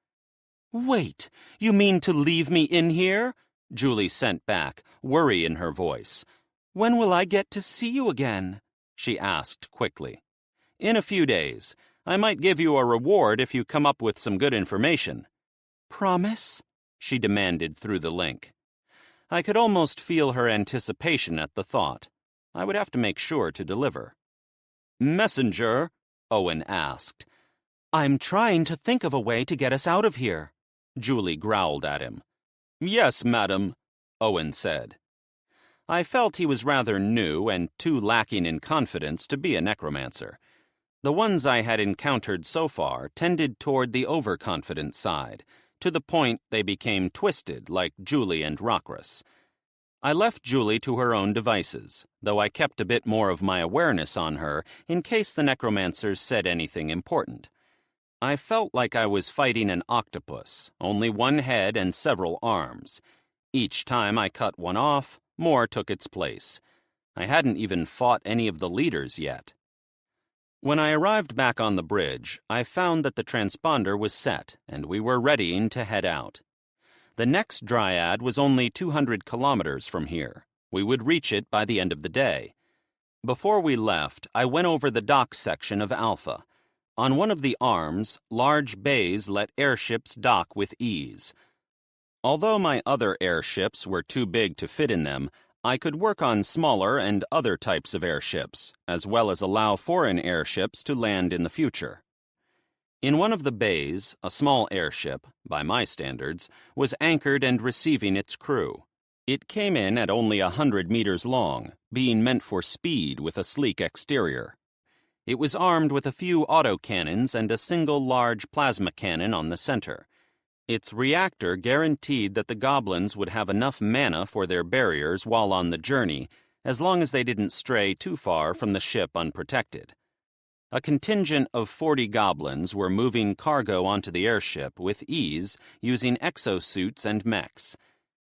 "Wait, you mean to leave me in here?" Julie sent back, worry in her voice. "When will I get to see you again?" she asked quickly. "In a few days. I might give you a reward if you come up with some good information." "Promise?" she demanded through the link. I could almost feel her anticipation at the thought. I would have to make sure to deliver. "Messenger?" Owen asked. "I'm trying to think of a way to get us out of here," Julie growled at him. "Yes, madam," Owen said. I felt he was rather new and too lacking in confidence to be a necromancer. The ones I had encountered so far tended toward the overconfident side, to the point they became twisted like Julie and Rockruss. I left Julie to her own devices, though I kept a bit more of my awareness on her in case the necromancers said anything important. I felt like I was fighting an octopus, only one head and several arms. Each time I cut one off, more took its place. I hadn't even fought any of the leaders yet. When I arrived back on the bridge, I found that the transponder was set, and we were readying to head out. The next dryad was only 200 kilometers from here. We would reach it by the end of the day. Before we left, I went over the dock section of Alpha. On one of the arms, large bays let airships dock with ease. Although my other airships were too big to fit in them, I could work on smaller and other types of airships, as well as allow foreign airships to land in the future. In one of the bays, a small airship, by my standards, was anchored and receiving its crew. It came in at only 100 meters long, being meant for speed with a sleek exterior. It was armed with a few autocannons and a single large plasma cannon on the center. Its reactor guaranteed that the goblins would have enough mana for their barriers while on the journey, as long as they didn't stray too far from the ship unprotected. A contingent of 40 goblins were moving cargo onto the airship with ease using exosuits and mechs.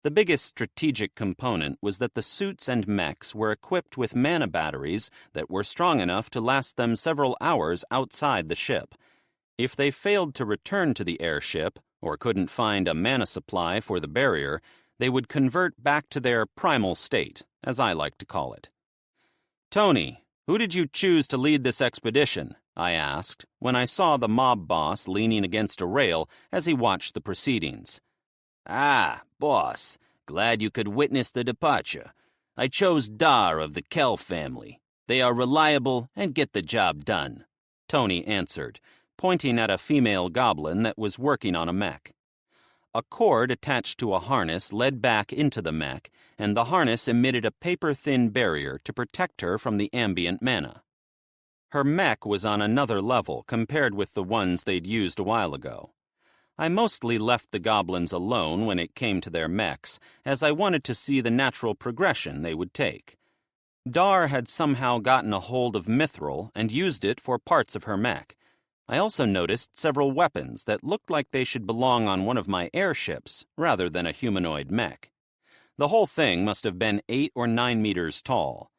The biggest strategic component was that the suits and mechs were equipped with mana batteries that were strong enough to last them several hours outside the ship. If they failed to return to the airship, or couldn't find a mana supply for the barrier, they would convert back to their primal state, as I like to call it. "Tony, who did you choose to lead this expedition?" I asked, when I saw the mob boss leaning against a rail as he watched the proceedings. "Ah, boss, glad you could witness the departure. I chose Dar of the Kell family. They are reliable and get the job done," Tony answered, pointing at a female goblin that was working on a mech. A cord attached to a harness led back into the mech, and the harness emitted a paper-thin barrier to protect her from the ambient mana. Her mech was on another level compared with the ones they'd used a while ago. I mostly left the goblins alone when it came to their mechs, as I wanted to see the natural progression they would take. Dar had somehow gotten a hold of mithril and used it for parts of her mech. I also noticed several weapons that looked like they should belong on one of my airships rather than a humanoid mech. The whole thing must have been 8 or 9 meters tall.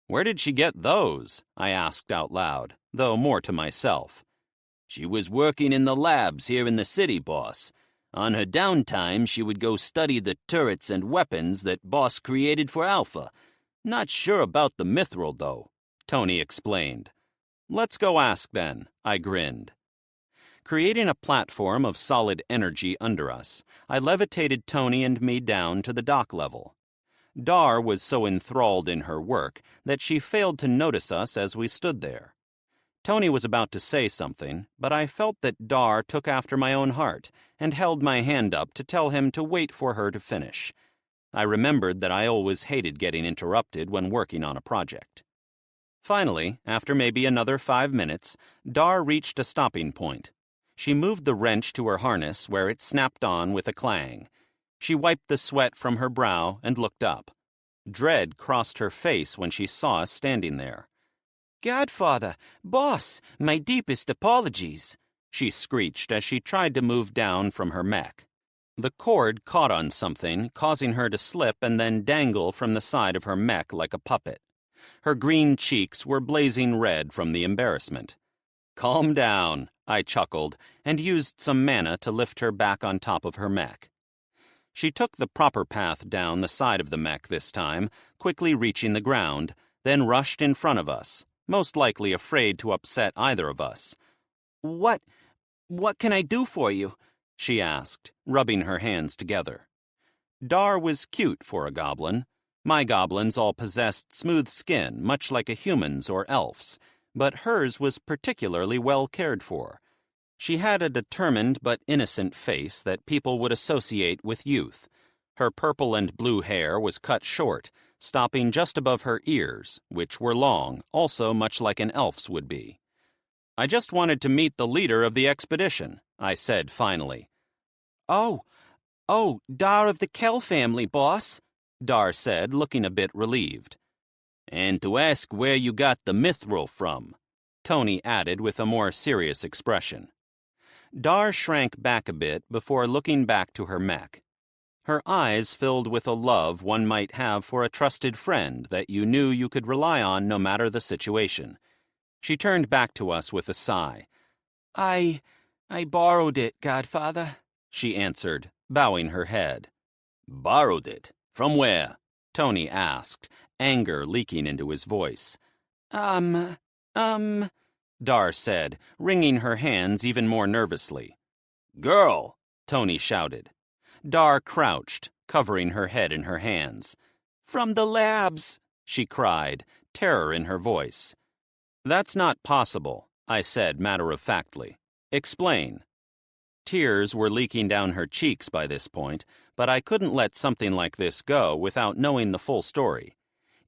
"Where did she get those?" I asked out loud, though more to myself. "She was working in the labs here in the city, boss. On her downtime, she would go study the turrets and weapons that boss created for Alpha. Not sure about the mithril, though," Tony explained. "Let's go ask then," I grinned. Creating a platform of solid energy under us, I levitated Tony and me down to the dock level. Dar was so enthralled in her work that she failed to notice us as we stood there. Tony was about to say something, but I felt that Dar took after my own heart and held my hand up to tell him to wait for her to finish. I remembered that I always hated getting interrupted when working on a project. Finally, after maybe another 5 minutes, Dar reached a stopping point. She moved the wrench to her harness where it snapped on with a clang. She wiped the sweat from her brow and looked up. Dread crossed her face when she saw us standing there. "Godfather, boss, my deepest apologies," she screeched as she tried to move down from her mech. The cord caught on something, causing her to slip and then dangle from the side of her mech like a puppet. Her green cheeks were blazing red from the embarrassment. "Calm down," I chuckled, and used some mana to lift her back on top of her mech. She took the proper path down the side of the mech this time, quickly reaching the ground, then rushed in front of us, most likely afraid to upset either of us. What can I do for you?" she asked, rubbing her hands together. Dar was cute for a goblin. My goblins all possessed smooth skin, much like a human's or elf's, but hers was particularly well cared for. She had a determined but innocent face that people would associate with youth. Her purple and blue hair was cut short, stopping just above her ears, which were long, also much like an elf's would be. "I just wanted to meet the leader of the expedition," I said finally. Oh, Dar of the Kell family, boss," Dar said, looking a bit relieved. "And to ask where you got the mithril from," Tony added with a more serious expression. Dar shrank back a bit before looking back to her mech. Her eyes filled with a love one might have for a trusted friend that you knew you could rely on no matter the situation. She turned back to us with a sigh. I borrowed it, Godfather," she answered, bowing her head. "Borrowed it? From where?" Tony asked, anger leaking into his voice. Dar said, wringing her hands even more nervously. "Girl!" Tony shouted. Dar crouched, covering her head in her hands. From the labs, she cried, terror in her voice. That's not possible, I said matter-of-factly. Explain. Tears were leaking down her cheeks by this point, but I couldn't let something like this go without knowing the full story.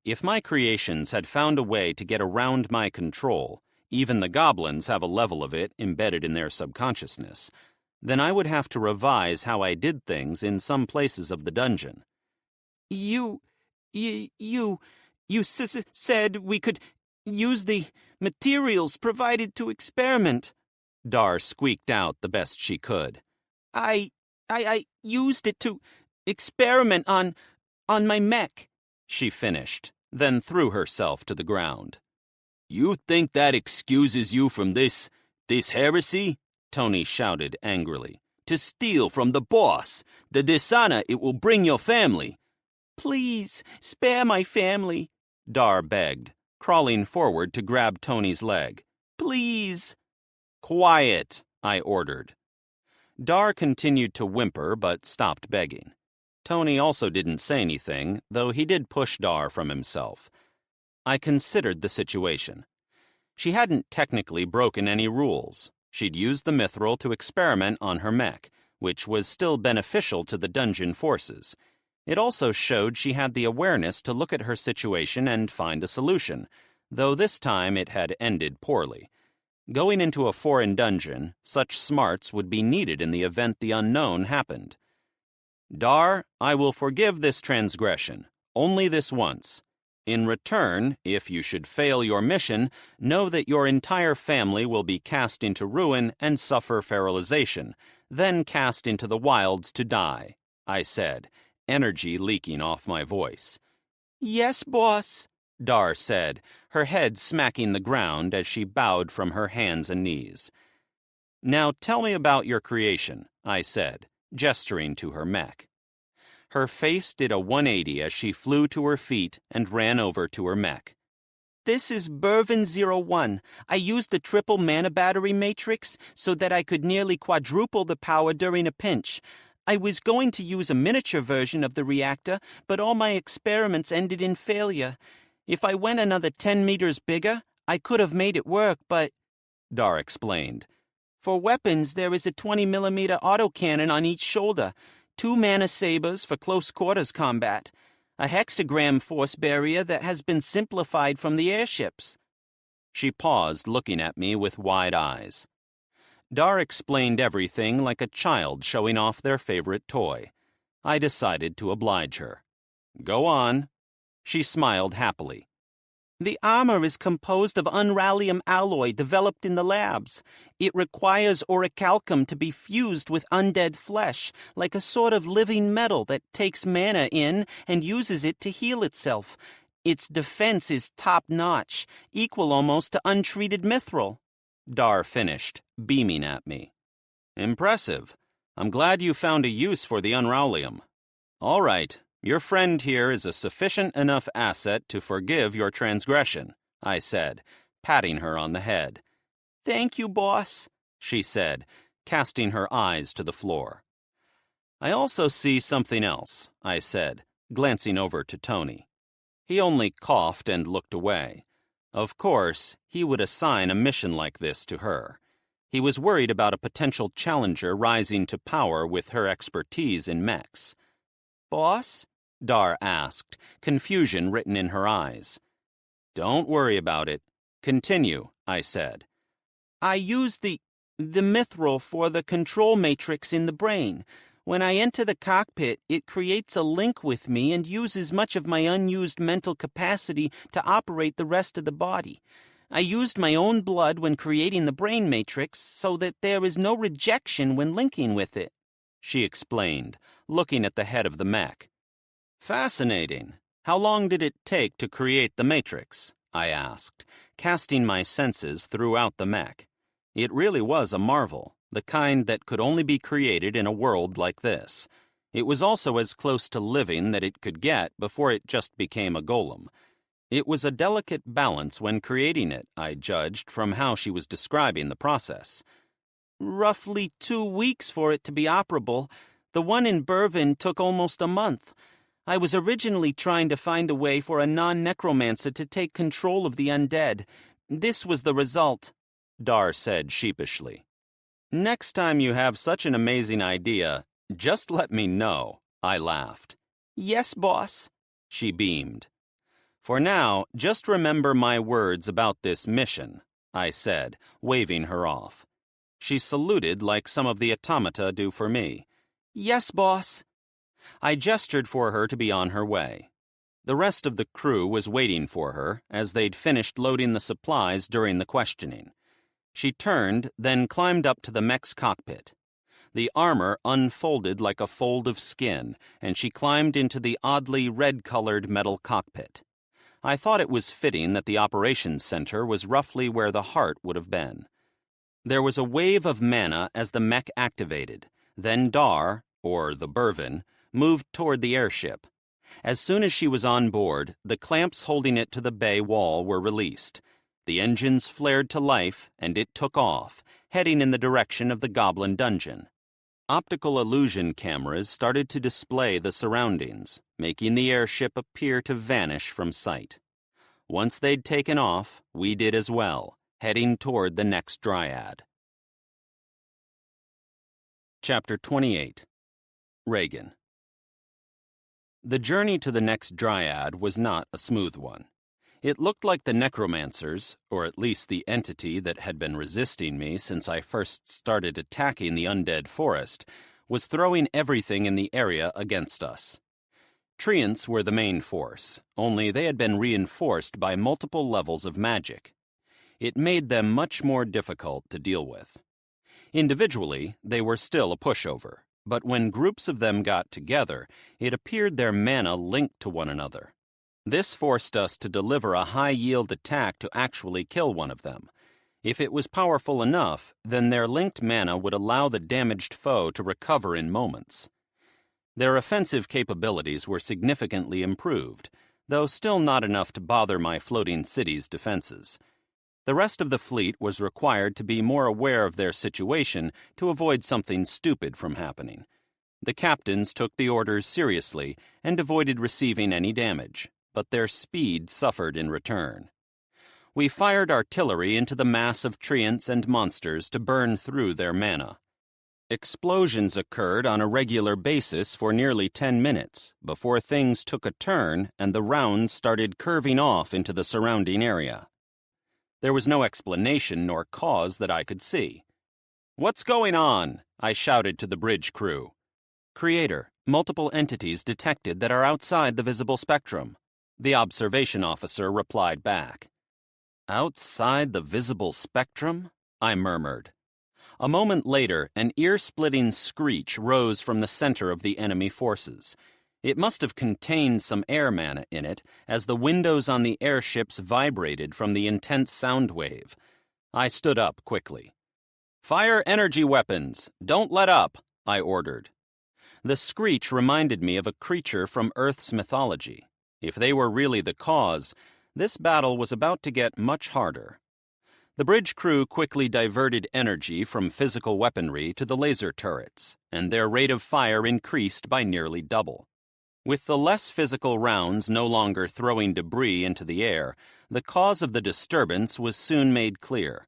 If my creations had found a way to get around my control, even the goblins have a level of it embedded in their subconsciousness, then I would have to revise how I did things in some places of the dungeon. You said we could use the materials provided to experiment. Dar squeaked out the best she could. I used it to experiment on my mech, she finished, then threw herself to the ground. You think that excuses you from this heresy? Tony shouted angrily. To steal from the boss, the dishonor it will bring your family. Please, spare my family, Dar begged, crawling forward to grab Tony's leg. Please. Quiet, I ordered. Dar continued to whimper but stopped begging. Tony also didn't say anything, though he did push Dar from himself. I considered the situation. She hadn't technically broken any rules. She'd used the mithril to experiment on her mech, which was still beneficial to the dungeon forces. It also showed she had the awareness to look at her situation and find a solution, though this time it had ended poorly. Going into a foreign dungeon, such smarts would be needed in the event the unknown happened. Dar, I will forgive this transgression, only this once. In return, if you should fail your mission, know that your entire family will be cast into ruin and suffer feralization, then cast into the wilds to die, I said, energy leaking off my voice. Yes, boss, Dar said, her head smacking the ground as she bowed from her hands and knees. Now tell me about your creation, I said, gesturing to her mech. Her face did a 180 as she flew to her feet and ran over to her mech. This is Bervin 01. I used the triple mana battery matrix so that I could nearly quadruple the power during a pinch. I was going to use a miniature version of the reactor, but all my experiments ended in failure. If I went another 10 meters bigger, I could have made it work, but... Dar explained. For weapons, there is a 20mm autocannon on each shoulder, 2 mana sabers for close quarters combat, a hexagram force barrier that has been simplified from the airships. She paused, looking at me with wide eyes. Dar explained everything like a child showing off their favorite toy. I decided to oblige her. Go on. She smiled happily. The armor is composed of unrallium alloy developed in the labs. It requires orichalcum to be fused with undead flesh, like a sort of living metal that takes mana in and uses it to heal itself. Its defense is top-notch, equal almost to untreated mithril. Dar finished, beaming at me. Impressive. I'm glad you found a use for the unrallium. All right. Your friend here is a sufficient enough asset to forgive your transgression, I said, patting her on the head. Thank you, boss, she said, casting her eyes to the floor. I also see something else, I said, glancing over to Tony. He only coughed and looked away. Of course, he would assign a mission like this to her. He was worried about a potential challenger rising to power with her expertise in mechs. Boss? Dar asked, confusion written in her eyes. Don't worry about it. Continue, I said. I use the mithril for the control matrix in the brain. When I enter the cockpit, it creates a link with me and uses much of my unused mental capacity to operate the rest of the body. I used my own blood when creating the brain matrix so that there is no rejection when linking with it, she explained, looking at the head of the mech. Fascinating. How long did it take to create the matrix? I asked, casting my senses throughout the mech. It really was a marvel, the kind that could only be created in a world like this. It was also as close to living that it could get before it just became a golem. It was a delicate balance when creating it, I judged from how she was describing the process. Roughly 2 weeks for it to be operable. The one in Bervin took almost a month. I was originally trying to find a way for a non-necromancer to take control of the undead. This was the result," Dar said sheepishly. "Next time you have such an amazing idea, just let me know," I laughed. "Yes, boss," she beamed. "For now, just remember my words about this mission," I said, waving her off. She saluted like some of the automata do for me. "Yes, boss." I gestured for her to be on her way. The rest of the crew was waiting for her, as they'd finished loading the supplies during the questioning. She turned, then climbed up to the mech's cockpit. The armor unfolded like a fold of skin, and she climbed into the oddly red-colored metal cockpit. I thought it was fitting that the operations center was roughly where the heart would have been. There was a wave of mana as the mech activated. Then Dar, or the Burvin, moved toward the airship. As soon as she was on board, the clamps holding it to the bay wall were released. The engines flared to life, and it took off, heading in the direction of the Goblin dungeon. Optical illusion cameras started to display the surroundings, making the airship appear to vanish from sight. Once they'd taken off, we did as well, heading toward the next dryad. Chapter 28. Regan. The journey to the next dryad was not a smooth one. It looked like the necromancers, or at least the entity that had been resisting me since I first started attacking the undead forest, was throwing everything in the area against us. Treants were the main force, only they had been reinforced by multiple levels of magic. It made them much more difficult to deal with. Individually, they were still a pushover, but when groups of them got together, it appeared their mana linked to one another. This forced us to deliver a high-yield attack to actually kill one of them. If it was powerful enough, then their linked mana would allow the damaged foe to recover in moments. Their offensive capabilities were significantly improved, though still not enough to bother my floating city's defenses. The rest of the fleet was required to be more aware of their situation to avoid something stupid from happening. The captains took the orders seriously and avoided receiving any damage, but their speed suffered in return. We fired artillery into the mass of treants and monsters to burn through their mana. Explosions occurred on a regular basis for nearly 10 minutes before things took a turn and the rounds started curving off into the surrounding area. There was no explanation nor cause that I could see. "What's going on?" I shouted to the bridge crew. "Creator, multiple entities detected that are outside the visible spectrum," the observation officer replied back. "Outside the visible spectrum?" I murmured. A moment later, an ear-splitting screech rose from the center of the enemy forces. It must have contained some air mana in it, as the windows on the airships vibrated from the intense sound wave. I stood up quickly. "Fire energy weapons! Don't let up!" I ordered. The screech reminded me of a creature from Earth's mythology. If they were really the cause, this battle was about to get much harder. The bridge crew quickly diverted energy from physical weaponry to the laser turrets, and their rate of fire increased by nearly double. With the less physical rounds no longer throwing debris into the air, the cause of the disturbance was soon made clear.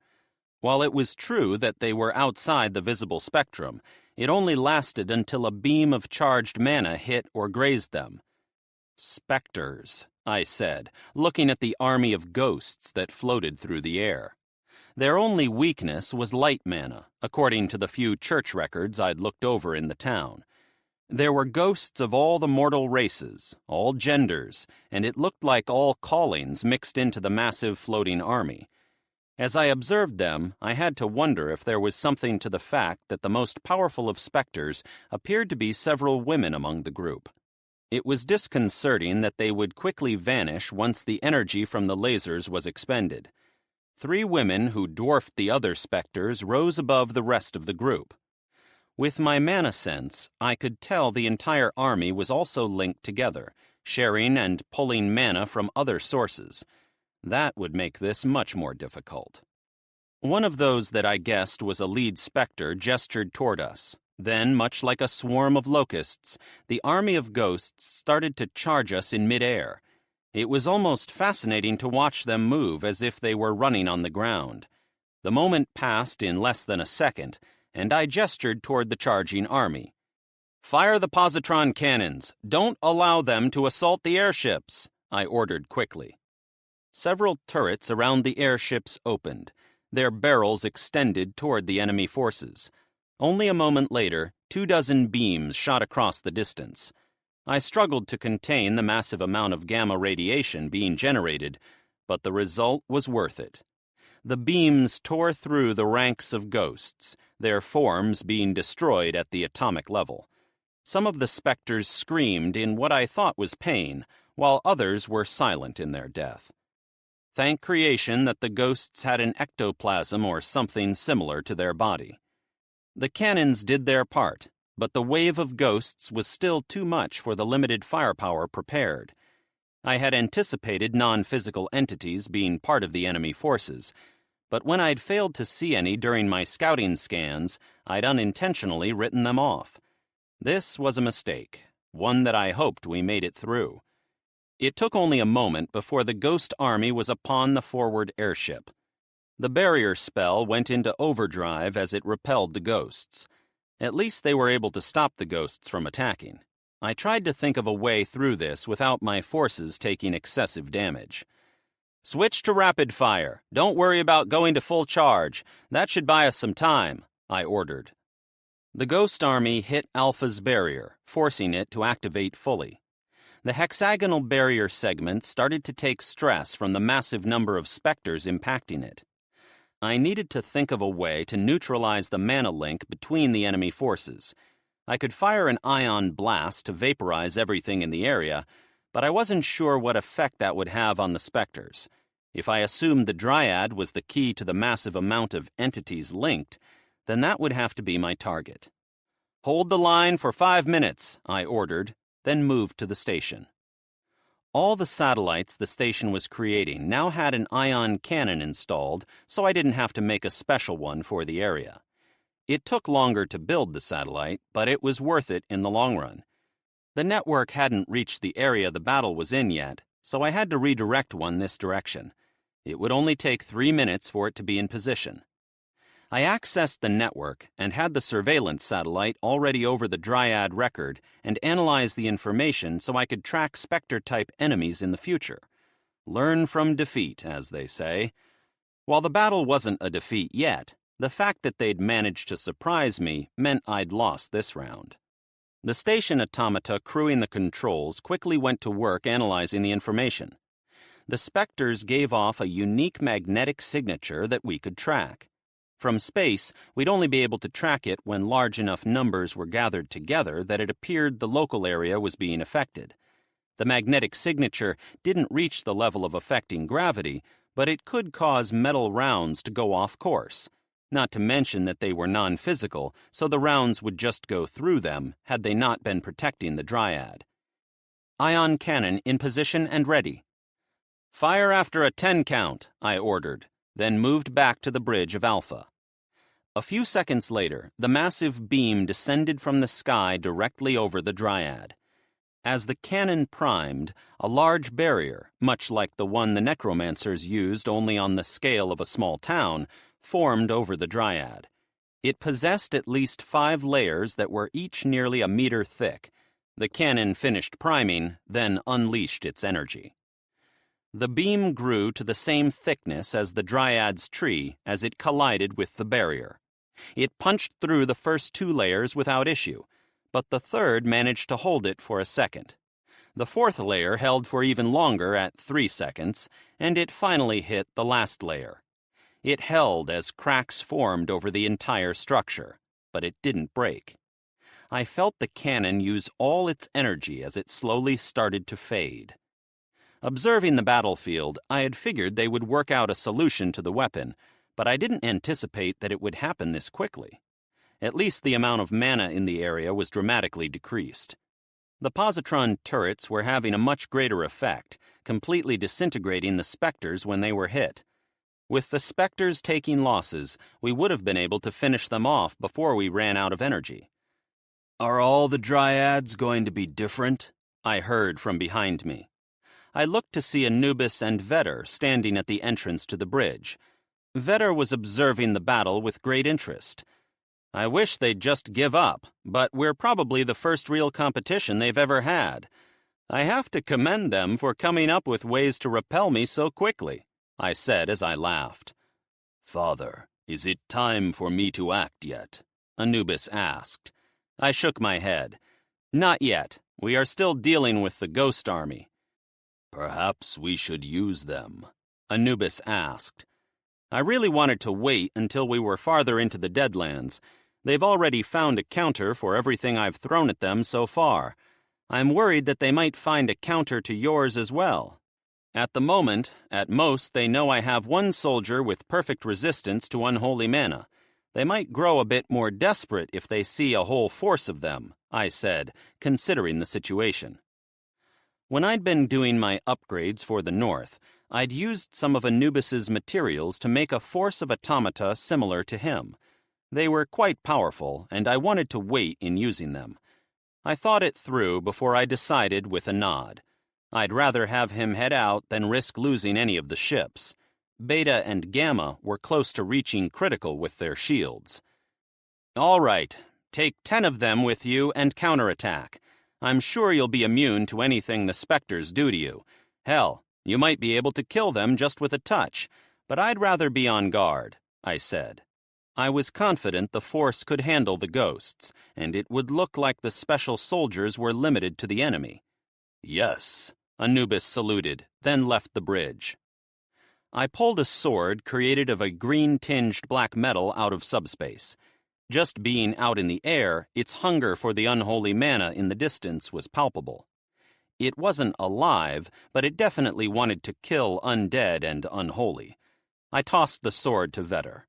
While it was true that they were outside the visible spectrum, it only lasted until a beam of charged mana hit or grazed them. "Specters," I said, looking at the army of ghosts that floated through the air. Their only weakness was light mana, according to the few church records I'd looked over in the town. There were ghosts of all the mortal races, all genders, and it looked like all callings mixed into the massive floating army. As I observed them, I had to wonder if there was something to the fact that the most powerful of specters appeared to be several women among the group. It was disconcerting that they would quickly vanish once the energy from the lasers was expended. 3 women who dwarfed the other specters rose above the rest of the group. With my mana sense, I could tell the entire army was also linked together, sharing and pulling mana from other sources. That would make this much more difficult. One of those that I guessed was a lead specter gestured toward us. Then, much like a swarm of locusts, the army of ghosts started to charge us in midair. It was almost fascinating to watch them move as if they were running on the ground. The moment passed in less than a second, and I gestured toward the charging army. "Fire the positron cannons. Don't allow them to assault the airships," I ordered quickly. Several turrets around the airships opened, their barrels extended toward the enemy forces. Only a moment later, 24 beams shot across the distance. I struggled to contain the massive amount of gamma radiation being generated, but the result was worth it. The beams tore through the ranks of ghosts, their forms being destroyed at the atomic level. Some of the specters screamed in what I thought was pain, while others were silent in their death. Thank creation that the ghosts had an ectoplasm or something similar to their body. The cannons did their part, but the wave of ghosts was still too much for the limited firepower prepared. I had anticipated non-physical entities being part of the enemy forces, but when I'd failed to see any during my scouting scans, I'd unintentionally written them off. This was a mistake, one that I hoped we made it through. It took only a moment before the ghost army was upon the forward airship. The barrier spell went into overdrive as it repelled the ghosts. At least they were able to stop the ghosts from attacking. I tried to think of a way through this without my forces taking excessive damage. "Switch to rapid fire. Don't worry about going to full charge. That should buy us some time," I ordered. The ghost army hit Alpha's barrier, forcing it to activate fully. The hexagonal barrier segment started to take stress from the massive number of specters impacting it. I needed to think of a way to neutralize the mana link between the enemy forces. I could fire an ion blast to vaporize everything in the area, but I wasn't sure what effect that would have on the specters. If I assumed the Dryad was the key to the massive amount of entities linked, then that would have to be my target. "Hold the line for 5 minutes," I ordered, then moved to the station. All the satellites the station was creating now had an ion cannon installed, so I didn't have to make a special one for the area. It took longer to build the satellite, but it was worth it in the long run. The network hadn't reached the area the battle was in yet, so I had to redirect one this direction. It would only take 3 minutes for it to be in position. I accessed the network and had the surveillance satellite already over the Dryad record and analyzed the information so I could track Spectre-type enemies in the future. Learn from defeat, as they say. While the battle wasn't a defeat yet, the fact that they'd managed to surprise me meant I'd lost this round. The station automata crewing the controls quickly went to work analyzing the information. The Spectres gave off a unique magnetic signature that we could track. From space, we'd only be able to track it when large enough numbers were gathered together that it appeared the local area was being affected. The magnetic signature didn't reach the level of affecting gravity, but it could cause metal rounds to go off course. Not to mention that they were non-physical, so the rounds would just go through them had they not been protecting the Dryad. Ion cannon in position and ready. "Fire after a 10 count, I ordered, then moved back to the bridge of Alpha. A few seconds later, the massive beam descended from the sky directly over the Dryad. As the cannon primed, a large barrier, much like the one the necromancers used only on the scale of a small town, formed over the Dryad. It possessed at least 5 layers that were each nearly a meter thick. The cannon finished priming, then unleashed its energy. The beam grew to the same thickness as the Dryad's tree as it collided with the barrier. It punched through the first 2 layers without issue, but the third managed to hold it for a second. The 4th layer held for even longer at 3 seconds, and it finally hit the last layer. It held as cracks formed over the entire structure, but it didn't break. I felt the cannon use all its energy as it slowly started to fade. Observing the battlefield, I had figured they would work out a solution to the weapon, but I didn't anticipate that it would happen this quickly. At least the amount of mana in the area was dramatically decreased. The positron turrets were having a much greater effect, completely disintegrating the Spectres when they were hit. With the Spectres taking losses, we would have been able to finish them off before we ran out of energy. Are all the dryads going to be different? I heard from behind me. I looked to see Anubis and Vetter standing at the entrance to the bridge. Vetter was observing the battle with great interest. I wish they'd just give up, but we're probably the first real competition they've ever had. I have to commend them for coming up with ways to repel me so quickly, I said as I laughed. Father, is it time for me to act yet? Anubis asked. I shook my head. Not yet. We are still dealing with the ghost army. Perhaps we should use them, Anubis asked. I really wanted to wait until we were farther into the Deadlands. They've already found a counter for everything I've thrown at them so far. I'm worried that they might find a counter to yours as well. At the moment, at most, they know I have one soldier with perfect resistance to unholy mana. They might grow a bit more desperate if they see a whole force of them, I said, considering the situation. When I'd been doing my upgrades for the North, I'd used some of Anubis's materials to make a force of automata similar to him. They were quite powerful, and I wanted to wait in using them. I thought it through before I decided with a nod. I'd rather have him head out than risk losing any of the ships. Beta and Gamma were close to reaching critical with their shields. All right, take 10 of them with you and counterattack. I'm sure you'll be immune to anything the Spectres do to you. Hell, you might be able to kill them just with a touch, but I'd rather be on guard, I said. I was confident the force could handle the ghosts, and it would look like the special soldiers were limited to the enemy. Yes, Anubis saluted, then left the bridge. I pulled a sword created of a green-tinged black metal out of subspace. Just being out in the air, its hunger for the unholy mana in the distance was palpable. It wasn't alive, but it definitely wanted to kill undead and unholy. I tossed the sword to Vetter.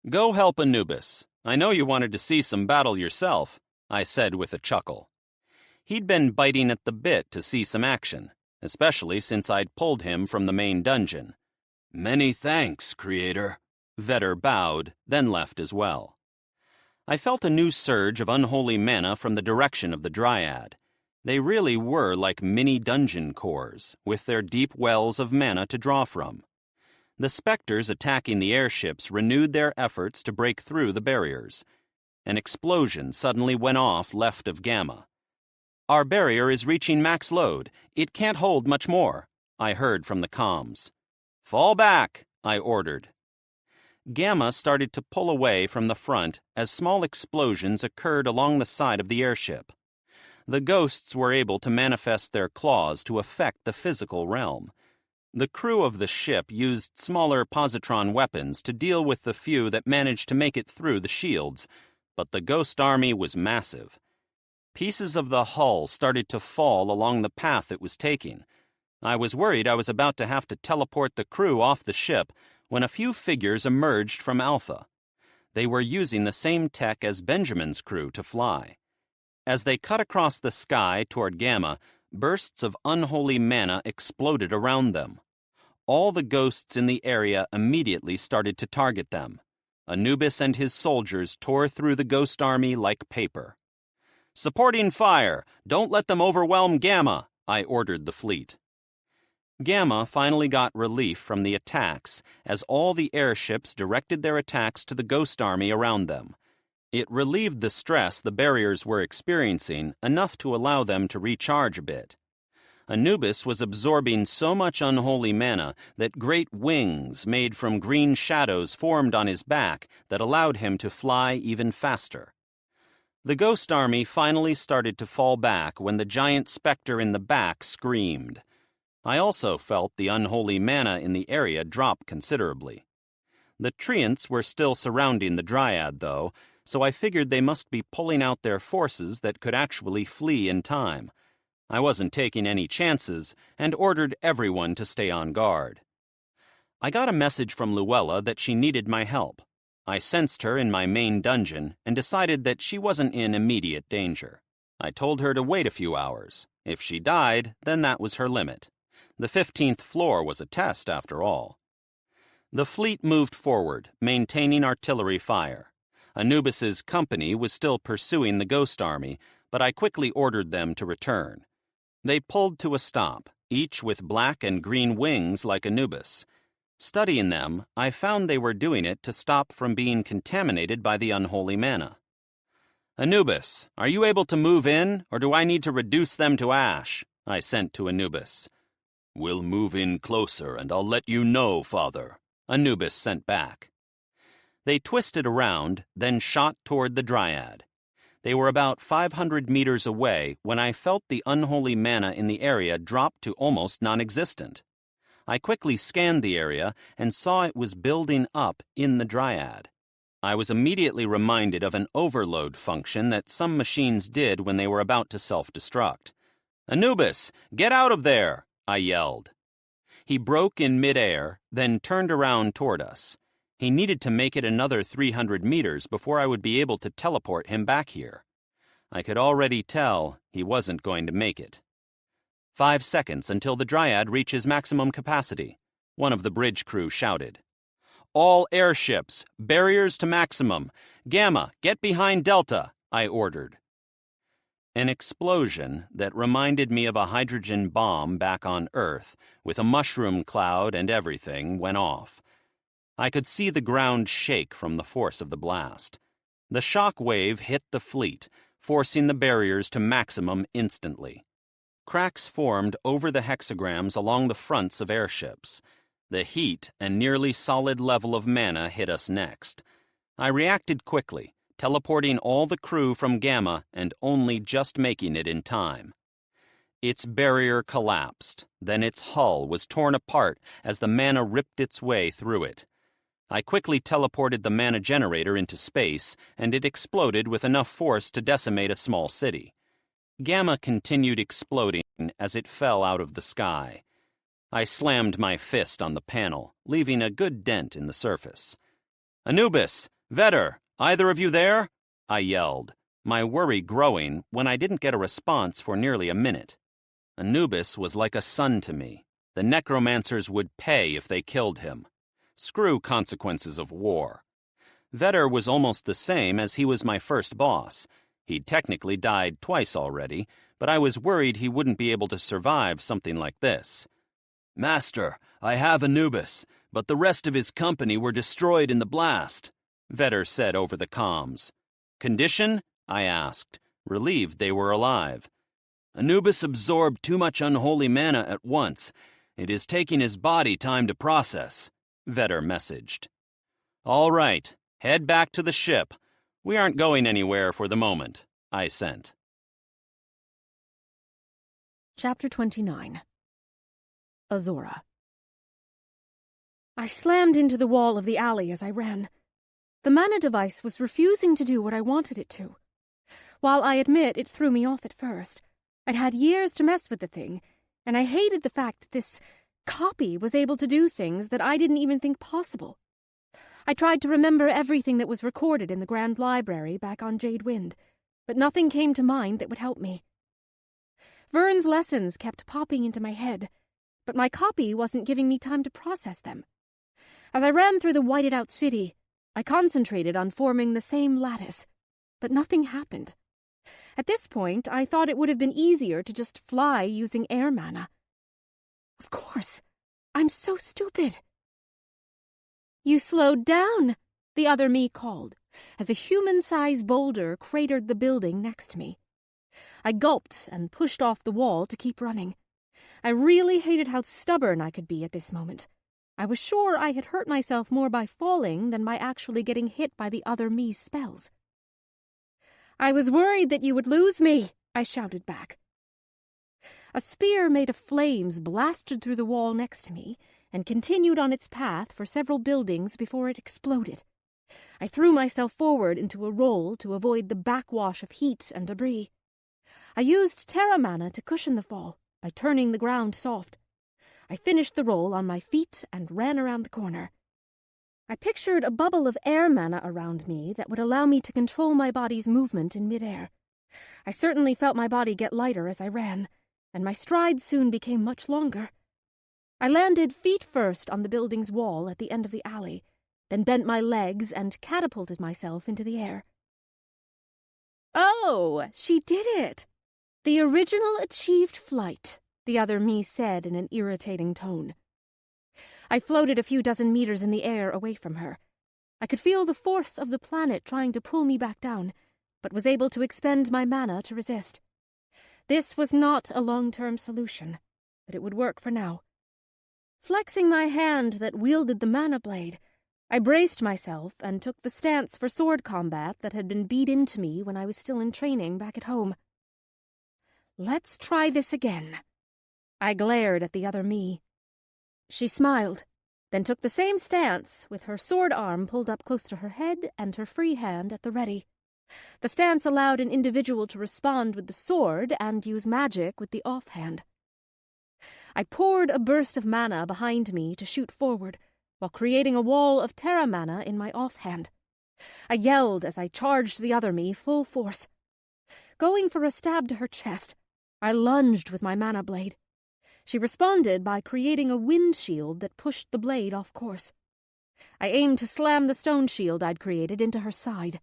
Go help Anubis. I know you wanted to see some battle yourself, I said with a chuckle. He'd been biting at the bit to see some action, especially since I'd pulled him from the main dungeon. Many thanks, Creator. Vetter bowed, then left as well. I felt a new surge of unholy mana from the direction of the Dryad. They really were like mini dungeon cores, with their deep wells of mana to draw from. The Spectres attacking the airships renewed their efforts to break through the barriers. An explosion suddenly went off left of Gamma. Our barrier is reaching max load. It can't hold much more, I heard from the comms. Fall back, I ordered. Gamma started to pull away from the front as small explosions occurred along the side of the airship. The ghosts were able to manifest their claws to affect the physical realm. The crew of the ship used smaller positron weapons to deal with the few that managed to make it through the shields, but the ghost army was massive. Pieces of the hull started to fall along the path it was taking. I was worried I was about to have to teleport the crew off the ship when a few figures emerged from Alpha. They were using the same tech as Benjamin's crew to fly. As they cut across the sky toward Gamma, bursts of unholy mana exploded around them. All the ghosts in the area immediately started to target them. Anubis and his soldiers tore through the ghost army like paper. Supporting fire! Don't let them overwhelm Gamma, I ordered the fleet. Gamma finally got relief from the attacks as all the airships directed their attacks to the ghost army around them. It relieved the stress the barriers were experiencing enough to allow them to recharge a bit. Anubis was absorbing so much unholy mana that great wings made from green shadows formed on his back that allowed him to fly even faster. The ghost army finally started to fall back when the giant specter in the back screamed. I also felt the unholy mana in the area drop considerably. The treants were still surrounding the Dryad, though, so I figured they must be pulling out their forces that could actually flee in time. I wasn't taking any chances and ordered everyone to stay on guard. I got a message from Luella that she needed my help. I sensed her in my main dungeon and decided that she wasn't in immediate danger. I told her to wait a few hours. If she died, then that was her limit. The 15th floor was a test, after all. The fleet moved forward, maintaining artillery fire. Anubis's company was still pursuing the ghost army, but I quickly ordered them to return. They pulled to a stop, each with black and green wings like Anubis. Studying them, I found they were doing it to stop from being contaminated by the unholy manna. "Anubis, are you able to move in, or do I need to reduce them to ash?" I sent to Anubis. "We'll move in closer, and I'll let you know, Father," Anubis sent back. They twisted around, then shot toward the Dryad. They were about 500 meters away when I felt the unholy manna in the area drop to almost non-existent. I quickly scanned the area and saw it was building up in the Dryad. I was immediately reminded of an overload function that some machines did when they were about to self-destruct. "Anubis, get out of there!" I yelled. He broke in midair, then turned around toward us. He needed to make it another 300 meters before I would be able to teleport him back here. I could already tell he wasn't going to make it. 5 seconds until the Dryad reaches maximum capacity, one of the bridge crew shouted. "All airships, barriers to maximum. Gamma, get behind Delta," I ordered. An explosion that reminded me of a hydrogen bomb back on Earth, with a mushroom cloud and everything, went off. I could see the ground shake from the force of the blast. The shock wave hit the fleet, forcing the barriers to maximum instantly. Cracks formed over the hexagrams along the fronts of airships. The heat and nearly solid level of manna hit us next. I reacted quickly, teleporting all the crew from Gamma and only just making it in time. Its barrier collapsed, then its hull was torn apart as the manna ripped its way through it. I quickly teleported the manna generator into space, and it exploded with enough force to decimate a small city. Gamma continued exploding as it fell out of the sky. I slammed my fist on the panel, leaving a good dent in the surface. "Anubis! Vetter! Either of you there?" I yelled, my worry growing when I didn't get a response for nearly a minute. Anubis was like a son to me. The necromancers would pay if they killed him. Screw consequences of war. Vetter was almost the same as he was my first boss. He'd technically died twice already, but I was worried he wouldn't be able to survive something like this. "Master, I have Anubis, but the rest of his company were destroyed in the blast," Vetter said over the comms. "Condition?" I asked, relieved they were alive. "Anubis absorbed too much unholy manna at once. It is taking his body time to process," Vetter messaged. "All right, head back to the ship. We aren't going anywhere for the moment," I sent. Chapter 29. Azora. I slammed into the wall of the alley as I ran. The mana device was refusing to do what I wanted it to. While I admit it threw me off at first, I'd had years to mess with the thing, and I hated the fact that this copy was able to do things that I didn't even think possible. I tried to remember everything that was recorded in the Grand Library back on Jade Wind, but nothing came to mind that would help me. Vern's lessons kept popping into my head, but my copy wasn't giving me time to process them. As I ran through the whited-out city, I concentrated on forming the same lattice, but nothing happened. At this point, I thought it would have been easier to just fly using air mana. Of course, I'm so stupid. "You slowed down," the other me called, as a human-sized boulder cratered the building next to me. I gulped and pushed off the wall to keep running. I really hated how stubborn I could be at this moment. I was sure I had hurt myself more by falling than by actually getting hit by the other me's spells. "I was worried that you would lose me," I shouted back. A spear made of flames blasted through the wall next to me and continued on its path for several buildings before it exploded. I threw myself forward into a roll to avoid the backwash of heat and debris. I used Terra Mana to cushion the fall by turning the ground soft. I finished the roll on my feet and ran around the corner. I pictured a bubble of air mana around me that would allow me to control my body's movement in midair. I certainly felt my body get lighter as I ran, and my strides soon became much longer. I landed feet first on the building's wall at the end of the alley, then bent my legs and catapulted myself into the air. "Oh, she did it! The original achieved flight," the other me said in an irritating tone. I floated a few dozen meters in the air away from her. I could feel the force of the planet trying to pull me back down, but was able to expend my mana to resist. This was not a long-term solution, but it would work for now. Flexing my hand that wielded the mana blade, I braced myself and took the stance for sword combat that had been beat into me when I was still in training back at home. "Let's try this again." I glared at the other me. She smiled, then took the same stance with her sword arm pulled up close to her head and her free hand at the ready. The stance allowed an individual to respond with the sword and use magic with the offhand. I poured a burst of mana behind me to shoot forward, while creating a wall of terra mana in my offhand. I yelled as I charged the other me full force. Going for a stab to her chest, I lunged with my mana blade. She responded by creating a wind shield that pushed the blade off course. I aimed to slam the stone shield I'd created into her side.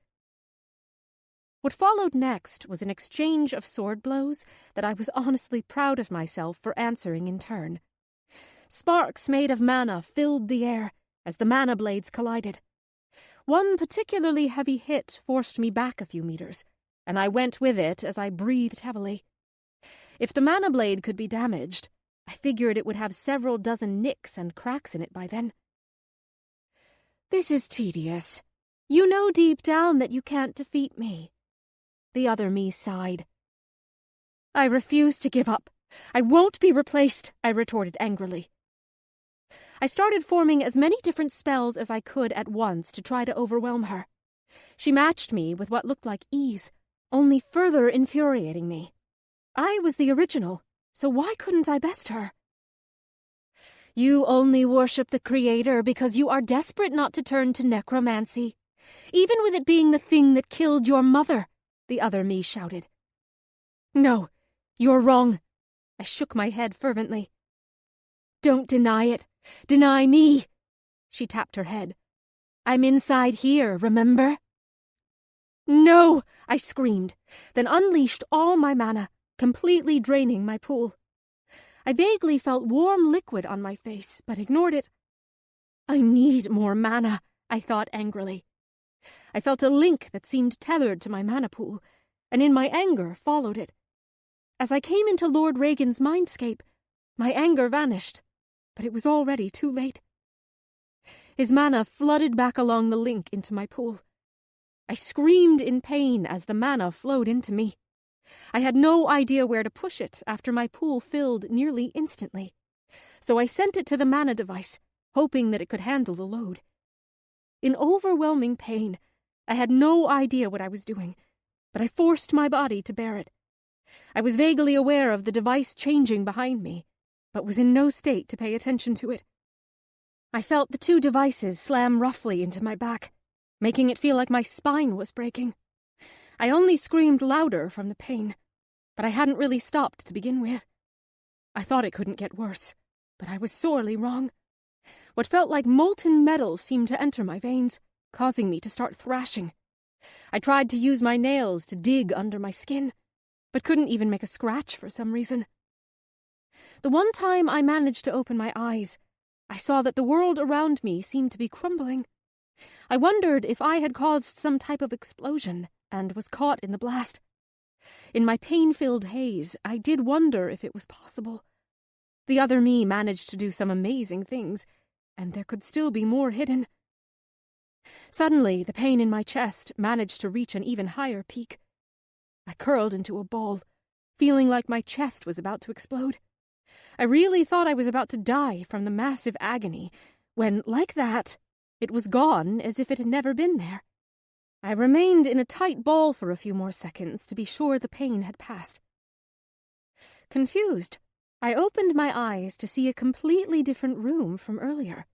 What followed next was an exchange of sword blows that I was honestly proud of myself for answering in turn. Sparks made of mana filled the air as the mana blades collided. One particularly heavy hit forced me back a few meters, and I went with it as I breathed heavily. If the mana blade could be damaged, I figured it would have several dozen nicks and cracks in it by then. "This is tedious. You know deep down that you can't defeat me." The other me sighed. "I refuse to give up. I won't be replaced," I retorted angrily. I started forming as many different spells as I could at once to try to overwhelm her. She matched me with what looked like ease, only further infuriating me. I was the original, so why couldn't I best her? "You only worship the Creator because you are desperate not to turn to necromancy, even with it being the thing that killed your mother," the other me shouted. "No, you're wrong." I shook my head fervently. "Don't deny it. Deny me." She tapped her head. "I'm inside here, remember?" "No!" I screamed, then unleashed all my mana, completely draining my pool. I vaguely felt warm liquid on my face, but ignored it. "I need more mana," I thought angrily. I felt a link that seemed tethered to my mana pool, and in my anger followed it. As I came into Lord Regan's mindscape, my anger vanished, but it was already too late. His mana flooded back along the link into my pool. I screamed in pain as the mana flowed into me. I had no idea where to push it after my pool filled nearly instantly, so I sent it to the mana device, hoping that it could handle the load. In overwhelming pain, I had no idea what I was doing, but I forced my body to bear it. I was vaguely aware of the device changing behind me, but was in no state to pay attention to it. I felt the two devices slam roughly into my back, making it feel like my spine was breaking. I only screamed louder from the pain, but I hadn't really stopped to begin with. I thought it couldn't get worse, but I was sorely wrong. What felt like molten metal seemed to enter my veins, causing me to start thrashing. I tried to use my nails to dig under my skin, but couldn't even make a scratch for some reason. The one time I managed to open my eyes, I saw that the world around me seemed to be crumbling. I wondered if I had caused some type of explosion and was caught in the blast. In my pain-filled haze, I did wonder if it was possible. The other me managed to do some amazing things, and there could still be more hidden. Suddenly, the pain in my chest managed to reach an even higher peak. I curled into a ball, feeling like my chest was about to explode. I really thought I was about to die from the massive agony, when, like that, it was gone as if it had never been there. I remained in a tight ball for a few more seconds to be sure the pain had passed. Confused, I opened my eyes to see a completely different room from earlier.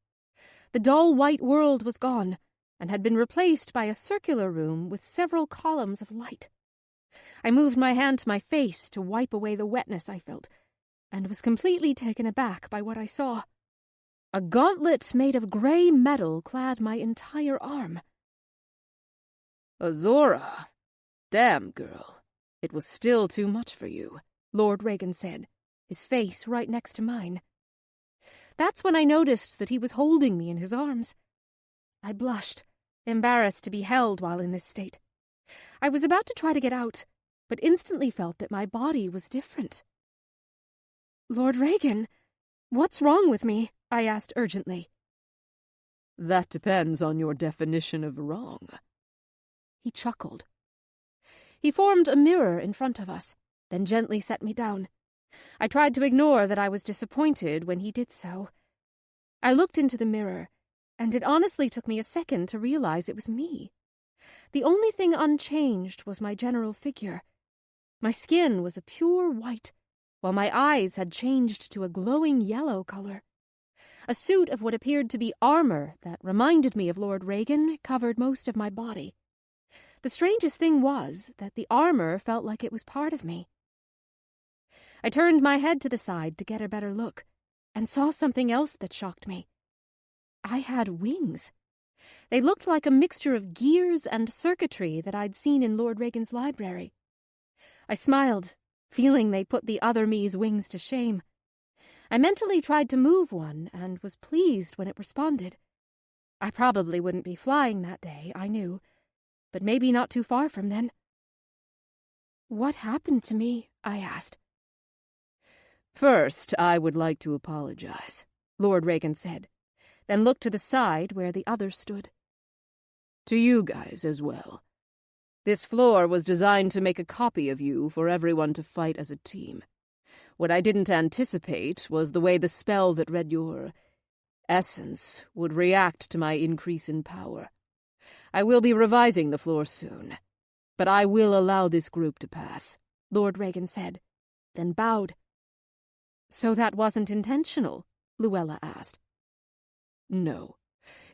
The dull white world was gone, and had been replaced by a circular room with several columns of light. I moved my hand to my face to wipe away the wetness I felt, and was completely taken aback by what I saw. A gauntlet made of grey metal clad my entire arm. Azora, damn, girl. It was still too much for you, Lord Regan said, his face right next to mine. That's when I noticed that he was holding me in his arms. I blushed, embarrassed to be held while in this state. I was about to try to get out, but instantly felt that my body was different. Lord Regan, what's wrong with me? I asked urgently. That depends on your definition of wrong. He chuckled. He formed a mirror in front of us, then gently set me down. I tried to ignore that I was disappointed when he did so. I looked into the mirror, and it honestly took me a second to realize it was me. The only thing unchanged was my general figure. My skin was a pure white, while my eyes had changed to a glowing yellow color. A suit of what appeared to be armor that reminded me of Lord Regan covered most of my body. The strangest thing was that the armor felt like it was part of me. I turned my head to the side to get a better look, and saw something else that shocked me. I had wings. They looked like a mixture of gears and circuitry that I'd seen in Lord Regan's library. I smiled, feeling they put the other me's wings to shame. I mentally tried to move one and was pleased when it responded. I probably wouldn't be flying that day, I knew, but maybe not too far from then. What happened to me? I asked. First, I would like to apologize, Lord Regan said, then looked to the side where the others stood. To you guys as well. This floor was designed to make a copy of you for everyone to fight as a team. What I didn't anticipate was the way the spell that read your essence would react to my increase in power. I will be revising the floor soon, but I will allow this group to pass, Lord Regan said, then bowed. So that wasn't intentional? Luella asked. No.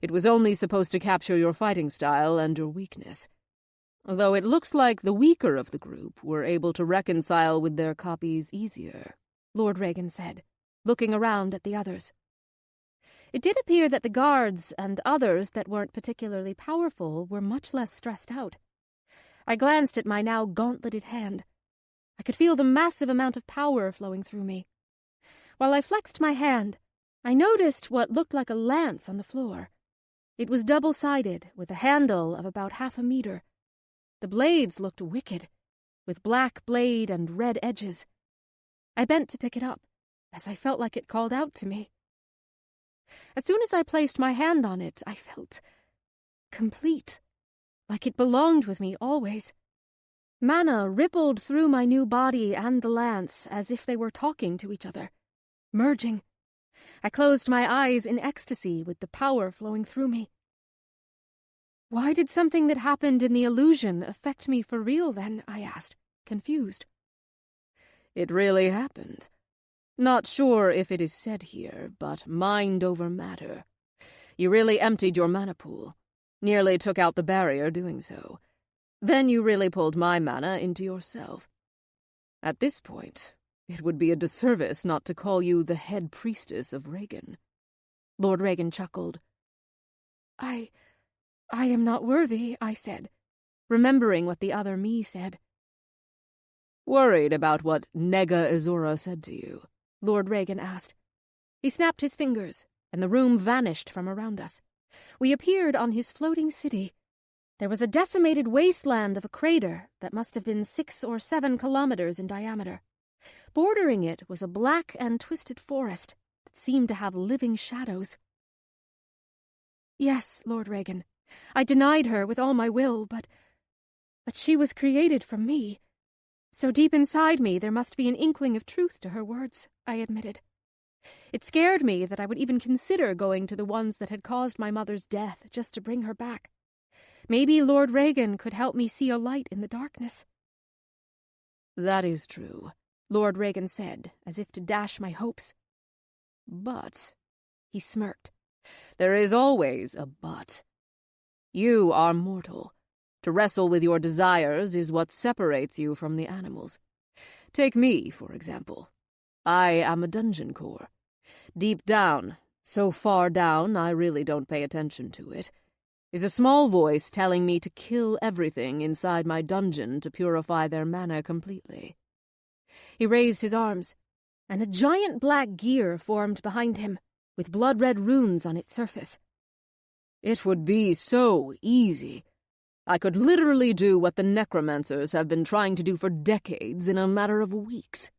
It was only supposed to capture your fighting style and your weakness. Though it looks like the weaker of the group were able to reconcile with their copies easier, Lord Regan said, looking around at the others. It did appear that the guards and others that weren't particularly powerful were much less stressed out. I glanced at my now gauntleted hand. I could feel the massive amount of power flowing through me. While I flexed my hand, I noticed what looked like a lance on the floor. It was double-sided, with a handle of about 1/2 meter. The blades looked wicked, with black blade and red edges. I bent to pick it up, as I felt like it called out to me. As soon as I placed my hand on it, I felt complete, like it belonged with me always. Mana rippled through my new body and the lance as if they were talking to each other, merging. I closed my eyes in ecstasy with the power flowing through me. Why did something that happened in the illusion affect me for real then? I asked, confused. It really happened. Not sure if it is said here, but mind over matter. You really emptied your mana pool. Nearly took out the barrier doing so. Then you really pulled my mana into yourself. At this point, it would be a disservice not to call you the head priestess of Regan. Lord Regan chuckled. I am not worthy, I said, remembering what the other me said. Worried about what Nega Azora said to you? Lord Regan asked. He snapped his fingers, and the room vanished from around us. We appeared on his floating city. There was a decimated wasteland of a crater that must have been 6 or 7 kilometers in diameter. Bordering it was a black and twisted forest that seemed to have living shadows. Yes, Lord Regan, I denied her with all my will, but she was created from me. So deep inside me there must be an inkling of truth to her words, I admitted. It scared me that I would even consider going to the ones that had caused my mother's death just to bring her back. Maybe Lord Regan could help me see a light in the darkness. That is true, Lord Regan said, as if to dash my hopes. But, he smirked, there is always a but. You are mortal. To wrestle with your desires is what separates you from the animals. Take me, for example. I am a dungeon core. Deep down, so far down I really don't pay attention to it, is a small voice telling me to kill everything inside my dungeon to purify their mana completely. He raised his arms, and a giant black gear formed behind him, with blood-red runes on its surface. It would be so easy. I could literally do what the necromancers have been trying to do for decades in a matter of weeks.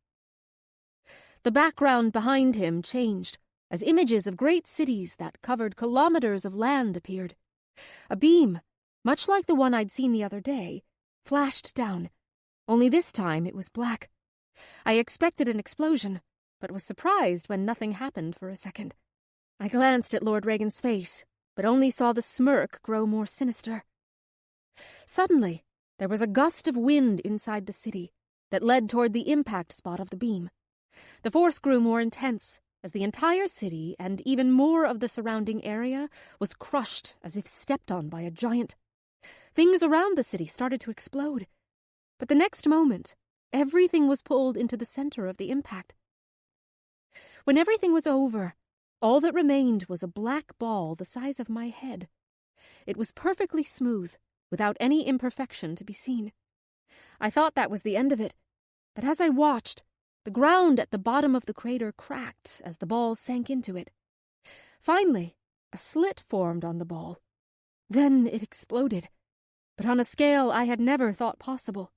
The background behind him changed as images of great cities that covered kilometers of land appeared. A beam, much like the one I'd seen the other day, flashed down, only this time it was black. I expected an explosion, but was surprised when nothing happened for a second. I glanced at Lord Regan's face, but only saw the smirk grow more sinister. Suddenly, there was a gust of wind inside the city that led toward the impact spot of the beam. The force grew more intense as the entire city and even more of the surrounding area was crushed as if stepped on by a giant. Things around the city started to explode, but the next moment, everything was pulled into the center of the impact. When everything was over, all that remained was a black ball the size of my head. It was perfectly smooth, without any imperfection to be seen. I thought that was the end of it, but as I watched, the ground at the bottom of the crater cracked as the ball sank into it. Finally, a slit formed on the ball. Then it exploded, but on a scale I had never thought possible.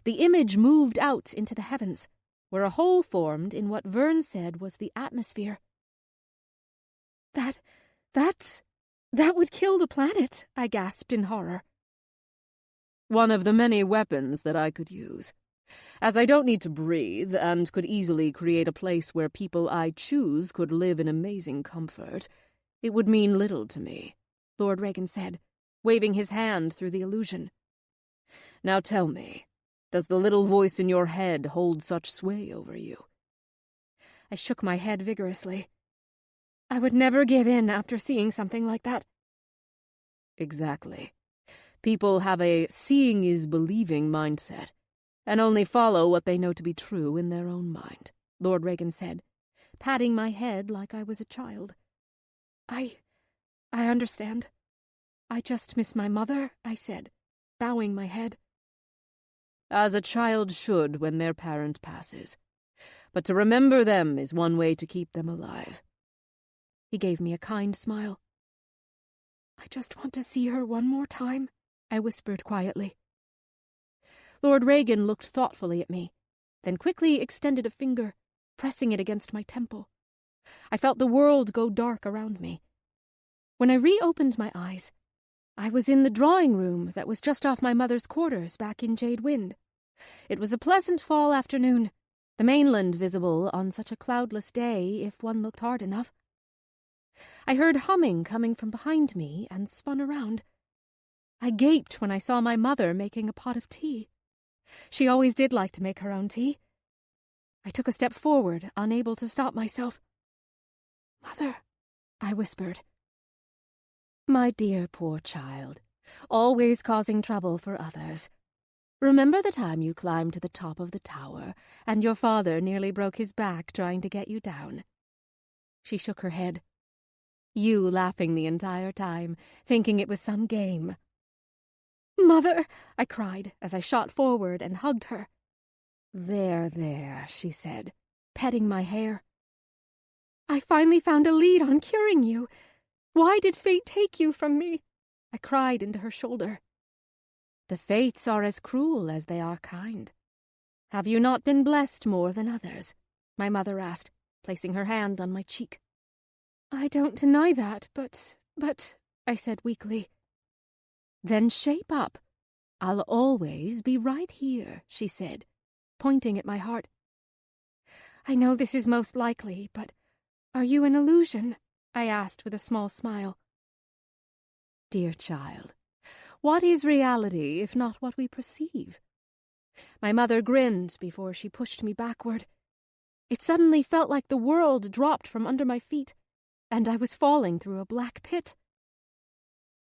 The image moved out into the heavens, where a hole formed in what Vern said was the atmosphere. That would kill the planet, I gasped in horror. One of the many weapons that I could use. As I don't need to breathe and could easily create a place where people I choose could live in amazing comfort, it would mean little to me, Lord Regan said, waving his hand through the illusion. Now tell me, does the little voice in your head hold such sway over you? I shook my head vigorously. I would never give in after seeing something like that. Exactly. People have a seeing is believing mindset, and only follow what they know to be true in their own mind, Lord Regan said, patting my head like I was a child. I understand. I just miss my mother, I said, bowing my head. As a child should when their parent passes. But to remember them is one way to keep them alive. He gave me a kind smile. I just want to see her one more time, I whispered quietly. Lord Regan looked thoughtfully at me, then quickly extended a finger, pressing it against my temple. I felt the world go dark around me. When I reopened my eyes, I was in the drawing room that was just off my mother's quarters back in Jade Wind. It was a pleasant fall afternoon, the mainland visible on such a cloudless day if one looked hard enough. I heard humming coming from behind me and spun around. I gaped when I saw my mother making a pot of tea. She always did like to make her own tea. I took a step forward, unable to stop myself. "Mother," I whispered. My dear poor child, always causing trouble for others. Remember the time you climbed to the top of the tower and your father nearly broke his back trying to get you down? She shook her head. You laughing the entire time, thinking it was some game. "Mother!" I cried as I shot forward and hugged her. There, she said, petting my hair. "I finally found a lead on curing you. Why did fate take you from me?" I cried into her shoulder. The fates are as cruel as they are kind. Have you not been blessed more than others? My mother asked, placing her hand on my cheek. "I don't deny that, but, I said weakly. "Then shape up. I'll always be right here," she said, pointing at my heart. "I know this is most likely, but are you an illusion?" I asked with a small smile. Dear child, what is reality if not what we perceive? My mother grinned before she pushed me backward. It suddenly felt like the world dropped from under my feet, and I was falling through a black pit.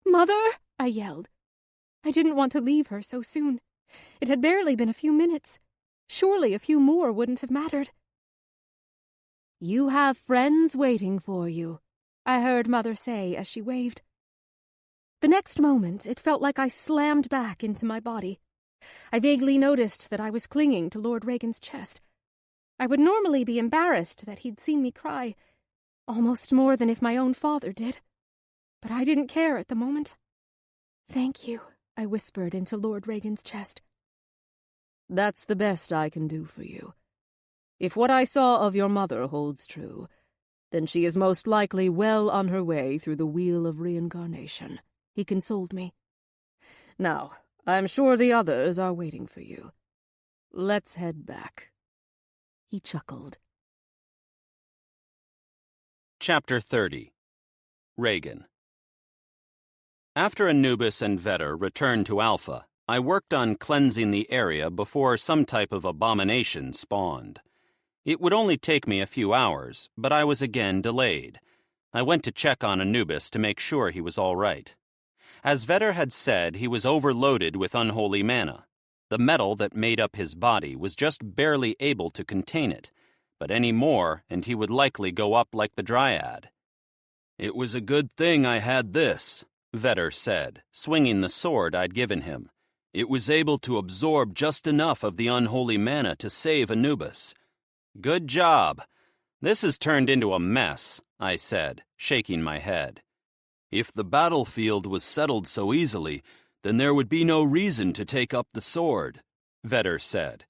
"Mother!" I yelled. I didn't want to leave her so soon. It had barely been a few minutes. Surely a few more wouldn't have mattered. You have friends waiting for you, I heard Mother say as she waved. The next moment, it felt like I slammed back into my body. I vaguely noticed that I was clinging to Lord Regan's chest. I would normally be embarrassed that he'd seen me cry, almost more than if my own father did. But I didn't care at the moment. "Thank you," I whispered into Lord Regan's chest. "That's the best I can do for you. If what I saw of your mother holds true, then she is most likely well on her way through the wheel of reincarnation," he consoled me. "Now, I'm sure the others are waiting for you. Let's head back." He chuckled. Chapter 30. Regan. After Anubis and Vetter returned to Alpha, I worked on cleansing the area before some type of abomination spawned. It would only take me a few hours, but I was again delayed. I went to check on Anubis to make sure he was all right. As Vetter had said, he was overloaded with unholy mana. The metal that made up his body was just barely able to contain it, but any more and he would likely go up like the Dryad. "It was a good thing I had this," Vetter said, swinging the sword I'd given him. "It was able to absorb just enough of the unholy mana to save Anubis." "Good job. This has turned into a mess," I said, shaking my head. "If the battlefield was settled so easily, then there would be no reason to take up the sword," Vetter said.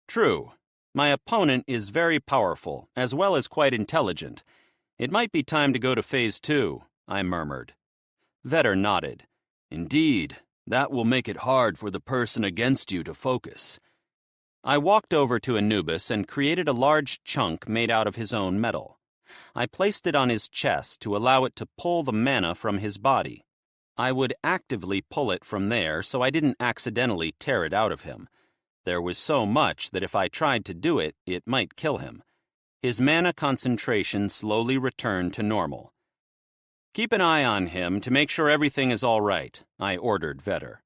"True. My opponent is very powerful, as well as quite intelligent. It might be time to go to Phase 2, I murmured. Vetter nodded. "Indeed, that will make it hard for the person against you to focus." I walked over to Anubis and created a large chunk made out of his own metal. I placed it on his chest to allow it to pull the mana from his body. I would actively pull it from there so I didn't accidentally tear it out of him. There was so much that if I tried to do it, it might kill him. His mana concentration slowly returned to normal. "Keep an eye on him to make sure everything is all right," I ordered Vetter.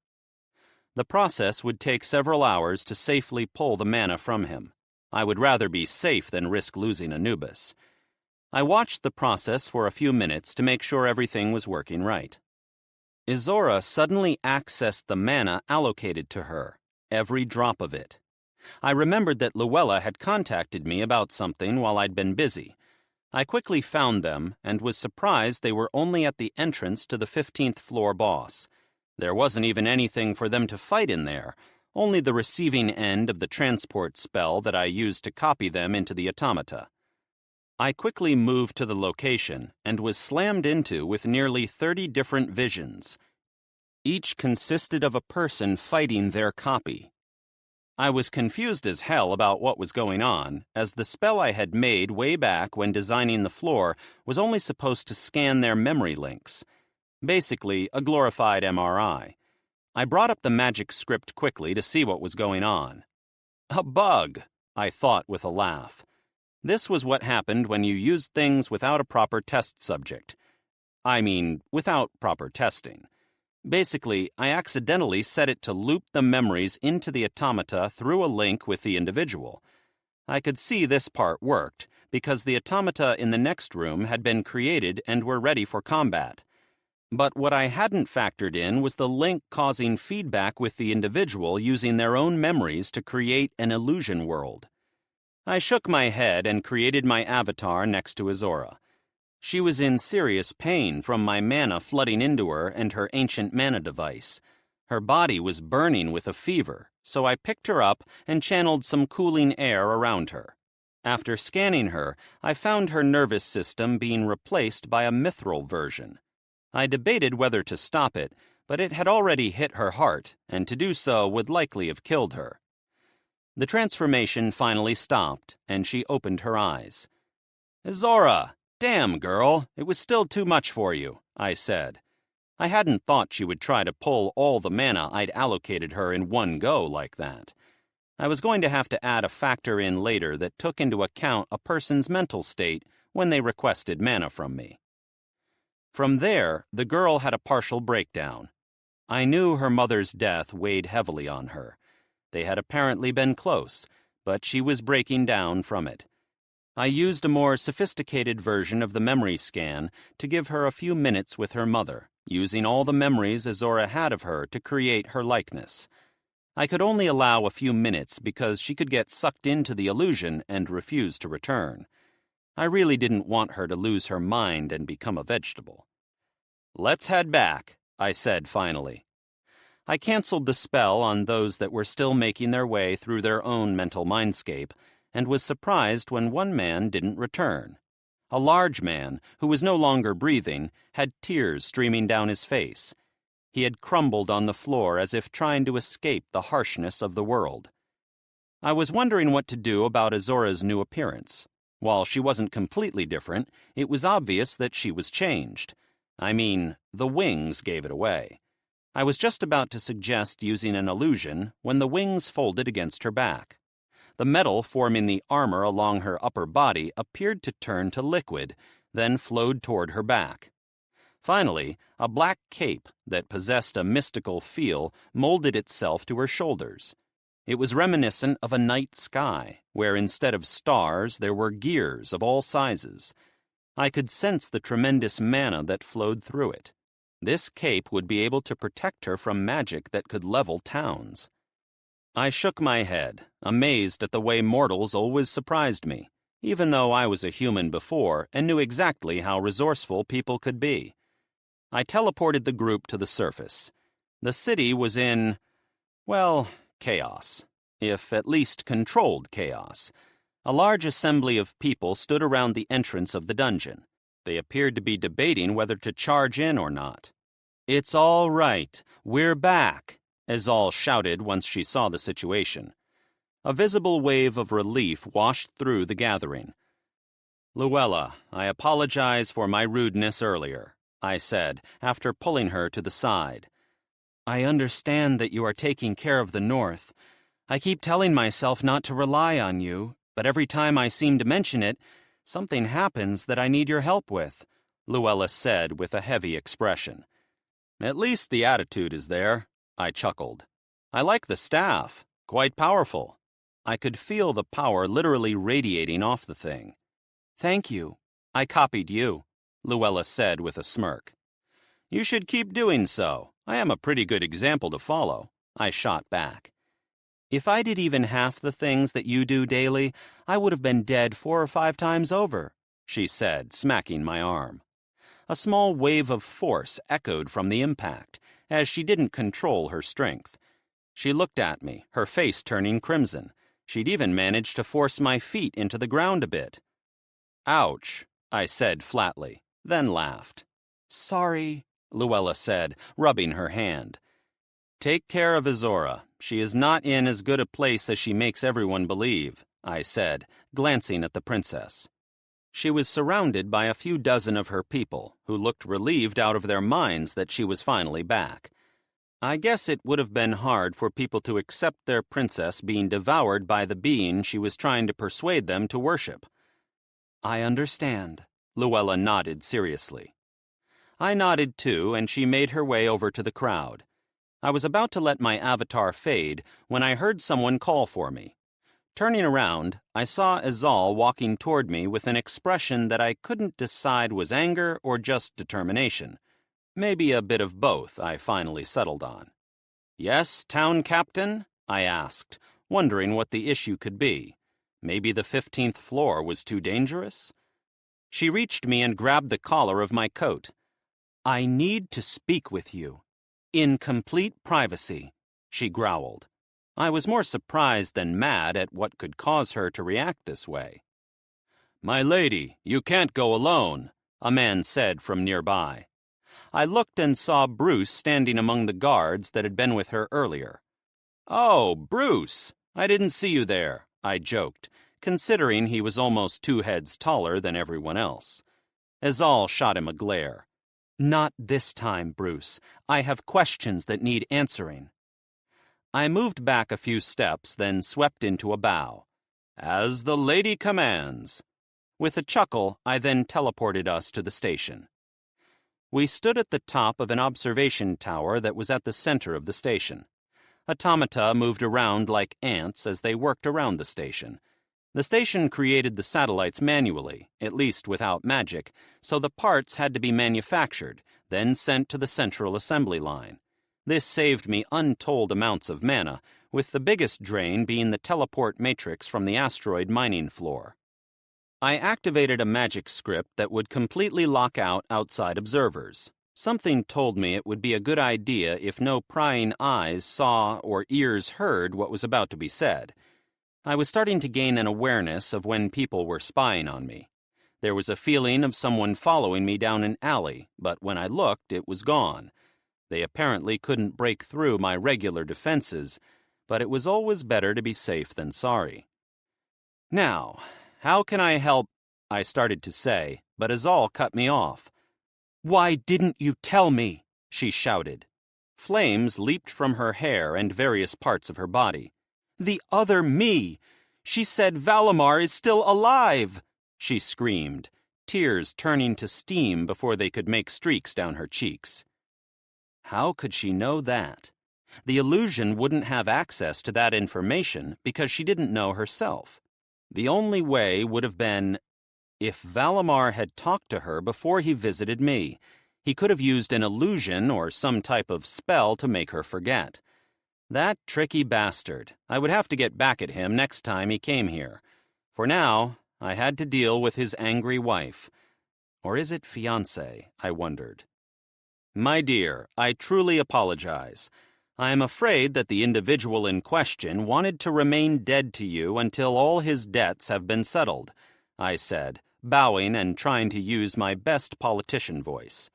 The process would take several hours to safely pull the mana from him. I would rather be safe than risk losing Anubis. I watched the process for a few minutes to make sure everything was working right. Izora suddenly accessed the mana allocated to her, every drop of it. I remembered that Luella had contacted me about something while I'd been busy. I quickly found them and was surprised they were only at the entrance to the 15th floor boss. There wasn't even anything for them to fight in there, only the receiving end of the transport spell that I used to copy them into the automata. I quickly moved to the location and was slammed into with nearly 30 different visions. Each consisted of a person fighting their copy. I was confused as hell about what was going on, as the spell I had made way back when designing the floor was only supposed to scan their memory links. Basically, a glorified MRI. I brought up the magic script quickly to see what was going on. A bug, I thought with a laugh. This was what happened when you used things without a proper test subject. I mean, without proper testing. Basically, I accidentally set it to loop the memories into the automata through a link with the individual. I could see this part worked, because the automata in the next room had been created and were ready for combat. But what I hadn't factored in was the link causing feedback with the individual using their own memories to create an illusion world. I shook my head and created my avatar next to Izora. She was in serious pain from my mana flooding into her and her ancient mana device. Her body was burning with a fever, so I picked her up and channeled some cooling air around her. After scanning her, I found her nervous system being replaced by a mithril version. I debated whether to stop it, but it had already hit her heart, and to do so would likely have killed her. The transformation finally stopped, and she opened her eyes. "Izora! Damn, girl, it was still too much for you," I said. I hadn't thought she would try to pull all the mana I'd allocated her in one go like that. I was going to have to add a factor in later that took into account a person's mental state when they requested mana from me. From there, the girl had a partial breakdown. I knew her mother's death weighed heavily on her. They had apparently been close, but she was breaking down from it. I used a more sophisticated version of the memory scan to give her a few minutes with her mother, using all the memories Azora had of her to create her likeness. I could only allow a few minutes because she could get sucked into the illusion and refuse to return. I really didn't want her to lose her mind and become a vegetable. "Let's head back," I said finally. I canceled the spell on those that were still making their way through their own mental mindscape, and was surprised when one man didn't return. A large man, who was no longer breathing, had tears streaming down his face. He had crumbled on the floor as if trying to escape the harshness of the world. I was wondering what to do about Azora's new appearance. While she wasn't completely different, it was obvious that she was changed. I mean, the wings gave it away. I was just about to suggest using an illusion when the wings folded against her back. The metal forming the armor along her upper body appeared to turn to liquid, then flowed toward her back. Finally, a black cape that possessed a mystical feel molded itself to her shoulders. It was reminiscent of a night sky, where instead of stars there were gears of all sizes. I could sense the tremendous mana that flowed through it. This cape would be able to protect her from magic that could level towns. I shook my head, amazed at the way mortals always surprised me, even though I was a human before and knew exactly how resourceful people could be. I teleported the group to the surface. The city was in, well, chaos, if at least controlled chaos. A large assembly of people stood around the entrance of the dungeon. They appeared to be debating whether to charge in or not. "It's all right, we're back," Azal shouted once she saw the situation. A visible wave of relief washed through the gathering. "Luella, I apologize for my rudeness earlier," I said, after pulling her to the side. "I understand that you are taking care of the North. I keep telling myself not to rely on you, but every time I seem to mention it, something happens that I need your help with," Luella said with a heavy expression. "At least the attitude is there," I chuckled. "I like the staff. Quite powerful." I could feel the power literally radiating off the thing. "Thank you. I copied you," Luella said with a smirk. "You should keep doing so. I am a pretty good example to follow," I shot back. "If I did even half the things that you do daily, I would have been dead 4 or 5 times over," she said, smacking my arm. A small wave of force echoed from the impact, as she didn't control her strength. She looked at me, her face turning crimson. She'd even managed to force my feet into the ground a bit. "Ouch," I said flatly, then laughed. "Sorry," Luella said, rubbing her hand. "Take care of Azora. She is not in as good a place as she makes everyone believe," I said, glancing at the princess. She was surrounded by a few dozen of her people, who looked relieved out of their minds that she was finally back. I guess it would have been hard for people to accept their princess being devoured by the being she was trying to persuade them to worship. "I understand," Luella nodded seriously. I nodded too, and she made her way over to the crowd. I was about to let my avatar fade when I heard someone call for me. Turning around, I saw Azal walking toward me with an expression that I couldn't decide was anger or just determination. Maybe a bit of both, I finally settled on. "Yes, town captain?" I asked, wondering what the issue could be. Maybe the 15th floor was too dangerous? She reached me and grabbed the collar of my coat. "I need to speak with you. In complete privacy," she growled. I was more surprised than mad at what could cause her to react this way. "My lady, you can't go alone," a man said from nearby. I looked and saw Bruce standing among the guards that had been with her earlier. "Oh, Bruce! I didn't see you there," I joked, considering he was almost 2 heads taller than everyone else. Azal shot him a glare. "Not this time, Bruce. I have questions that need answering." I moved back a few steps, then swept into a bow. "As the lady commands." With a chuckle, I then teleported us to the station. We stood at the top of an observation tower that was at the center of the station. Automata moved around like ants as they worked around the station. The station created the satellites manually, at least without magic, so the parts had to be manufactured, then sent to the central assembly line. This saved me untold amounts of mana, with the biggest drain being the teleport matrix from the asteroid mining floor. I activated a magic script that would completely lock out outside observers. Something told me it would be a good idea if no prying eyes saw or ears heard what was about to be said. I was starting to gain an awareness of when people were spying on me. There was a feeling of someone following me down an alley, but when I looked, it was gone. They apparently couldn't break through my regular defenses, but it was always better to be safe than sorry. "Now, how can I help?" I started to say, but Azal cut me off. "Why didn't you tell me?" she shouted. Flames leaped from her hair and various parts of her body. "The other me! She said Valimar is still alive!" she screamed, tears turning to steam before they could make streaks down her cheeks. How could she know that? The illusion wouldn't have access to that information because she didn't know herself. The only way would have been if Valimar had talked to her before he visited me. He could have used an illusion or some type of spell to make her forget. That tricky bastard. I would have to get back at him next time he came here. For now, I had to deal with his angry wife. Or is it fiancé, I wondered. "My dear, I truly apologize. I am afraid that the individual in question wanted to remain dead to you until all his debts have been settled," I said, bowing and trying to use my best politician voice.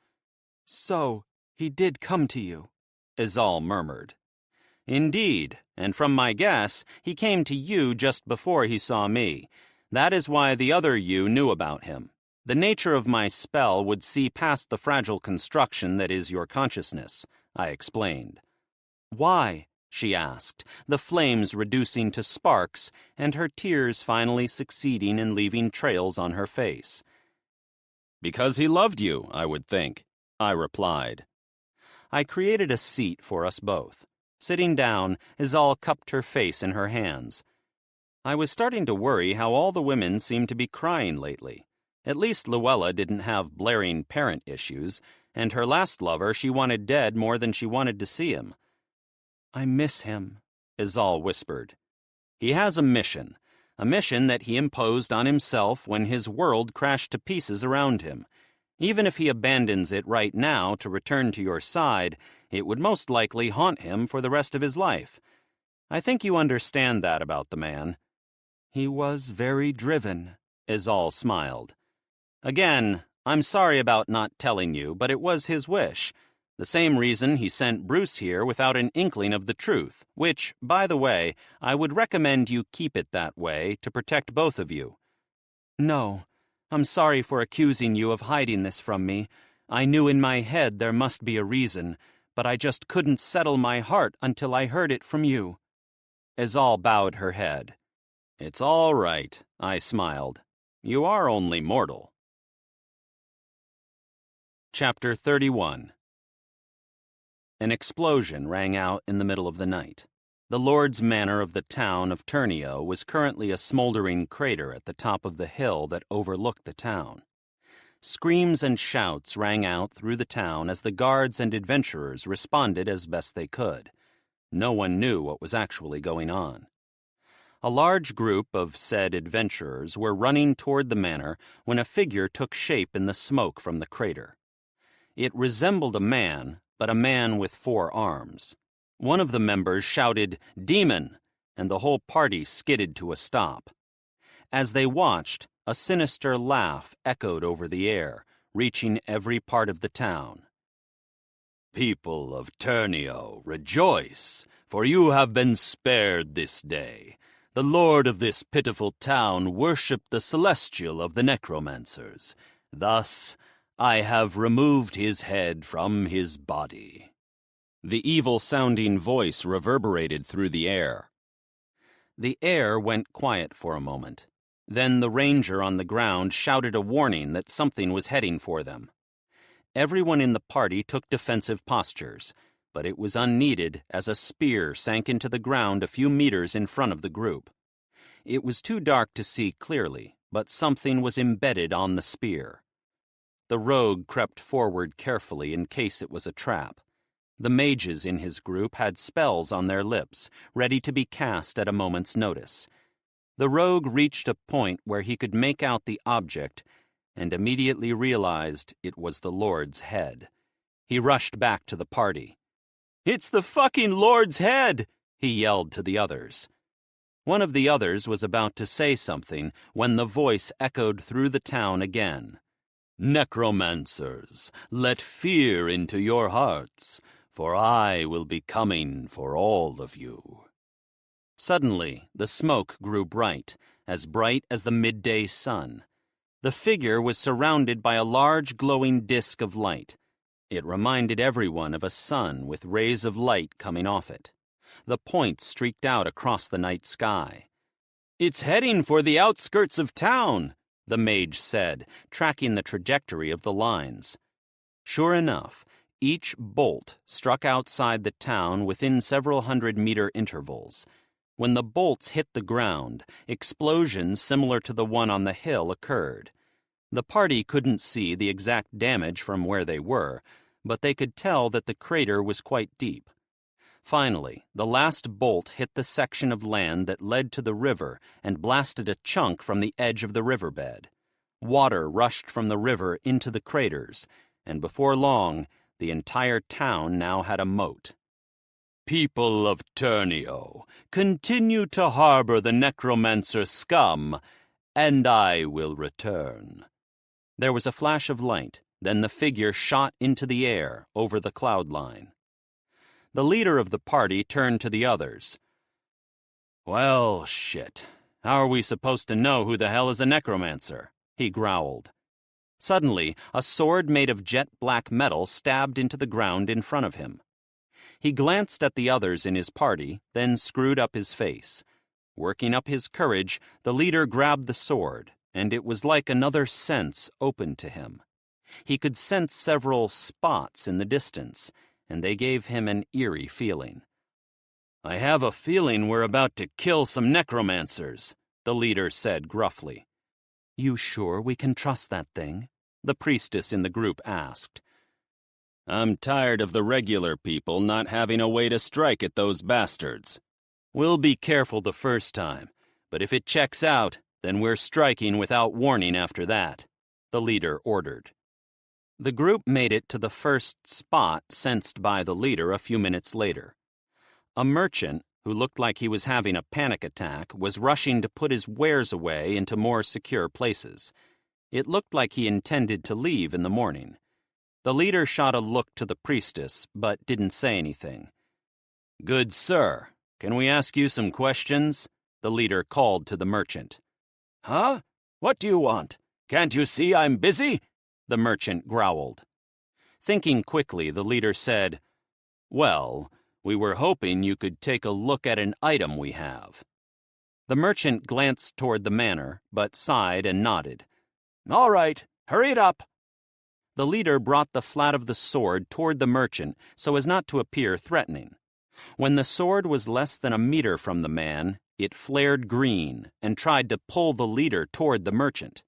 "So, he did come to you," Azal murmured. "Indeed, and from my guess, he came to you just before he saw me. That is why the other you knew about him. The nature of my spell would see past the fragile construction that is your consciousness," I explained. "Why?" she asked, the flames reducing to sparks and her tears finally succeeding in leaving trails on her face. "Because he loved you, I would think," I replied. I created a seat for us both. Sitting down, Azal cupped her face in her hands. I was starting to worry how all the women seemed to be crying lately. At least Luella didn't have blaring parent issues, and her last lover she wanted dead more than she wanted to see him. "I miss him," Azal whispered. "He has a mission that he imposed on himself when his world crashed to pieces around him. Even if he abandons it right now to return to your side, it would most likely haunt him for the rest of his life. I think you understand that about the man." "He was very driven," Azal smiled. "Again, I'm sorry about not telling you, but it was his wish. The same reason he sent Bruce here without an inkling of the truth, which, by the way, I would recommend you keep it that way to protect both of you." "No, I'm sorry for accusing you of hiding this from me. I knew in my head there must be a reason, but I just couldn't settle my heart until I heard it from you." Azal bowed her head. "It's all right," I smiled. "You are only mortal." Chapter 31. An explosion rang out in the middle of the night. The Lord's Manor of the town of Turnio was currently a smoldering crater at the top of the hill that overlooked the town. Screams and shouts rang out through the town as the guards and adventurers responded as best they could. No one knew what was actually going on. A large group of said adventurers were running toward the manor when a figure took shape in the smoke from the crater. It resembled a man, but a man with 4 arms. One of the members shouted, "Demon!" and the whole party skidded to a stop. As they watched, a sinister laugh echoed over the air, reaching every part of the town. "People of Turnio, rejoice, for you have been spared this day. The lord of this pitiful town worshipped the celestial of the necromancers. Thus, I have removed his head from his body." The evil-sounding voice reverberated through the air. The air went quiet for a moment. Then the ranger on the ground shouted a warning that something was heading for them. Everyone in the party took defensive postures, but it was unneeded as a spear sank into the ground a few meters in front of the group. It was too dark to see clearly, but something was embedded on the spear. The rogue crept forward carefully in case it was a trap. The mages in his group had spells on their lips, ready to be cast at a moment's notice. The rogue reached a point where he could make out the object and immediately realized it was the Lord's head. He rushed back to the party. "It's the fucking Lord's head!" he yelled to the others. One of the others was about to say something when the voice echoed through the town again. "Necromancers, let fear into your hearts, for I will be coming for all of you." Suddenly, the smoke grew bright as the midday sun. The figure was surrounded by a large glowing disk of light. It reminded everyone of a sun with rays of light coming off it. The points streaked out across the night sky. "It's heading for the outskirts of town," the mage said, tracking the trajectory of the lines. Sure enough, each bolt struck outside the town within several 100-meter intervals. When the bolts hit the ground, explosions similar to the one on the hill occurred. The party couldn't see the exact damage from where they were, but they could tell that the crater was quite deep. Finally, the last bolt hit the section of land that led to the river and blasted a chunk from the edge of the riverbed. Water rushed from the river into the craters, and before long, the entire town now had a moat. "People of Turnio, continue to harbor the necromancer scum, and I will return." There was a flash of light, then the figure shot into the air over the cloud line. The leader of the party turned to the others. "Well, shit. How are we supposed to know who the hell is a necromancer?" he growled. Suddenly, a sword made of jet-black metal stabbed into the ground in front of him. He glanced at the others in his party, then screwed up his face. Working up his courage, the leader grabbed the sword, and it was like another sense opened to him. He could sense several spots in the distance, and they gave him an eerie feeling. "I have a feeling we're about to kill some necromancers," the leader said gruffly. "You sure we can trust that thing?" the priestess in the group asked. "I'm tired of the regular people not having a way to strike at those bastards. We'll be careful the first time, but if it checks out, then we're striking without warning after that," the leader ordered. The group made it to the first spot sensed by the leader a few minutes later. A merchant, who looked like he was having a panic attack, was rushing to put his wares away into more secure places. It looked like he intended to leave in the morning. The leader shot a look to the priestess, but didn't say anything. "Good sir, can we ask you some questions?" the leader called to the merchant. "Huh? What do you want? Can't you see I'm busy?" the merchant growled. Thinking quickly, the leader said, "Well, we were hoping you could take a look at an item we have." The merchant glanced toward the manor, but sighed and nodded. "All right, hurry it up." The leader brought the flat of the sword toward the merchant so as not to appear threatening. When the sword was less than a meter from the man, it flared green and tried to pull the leader toward the merchant.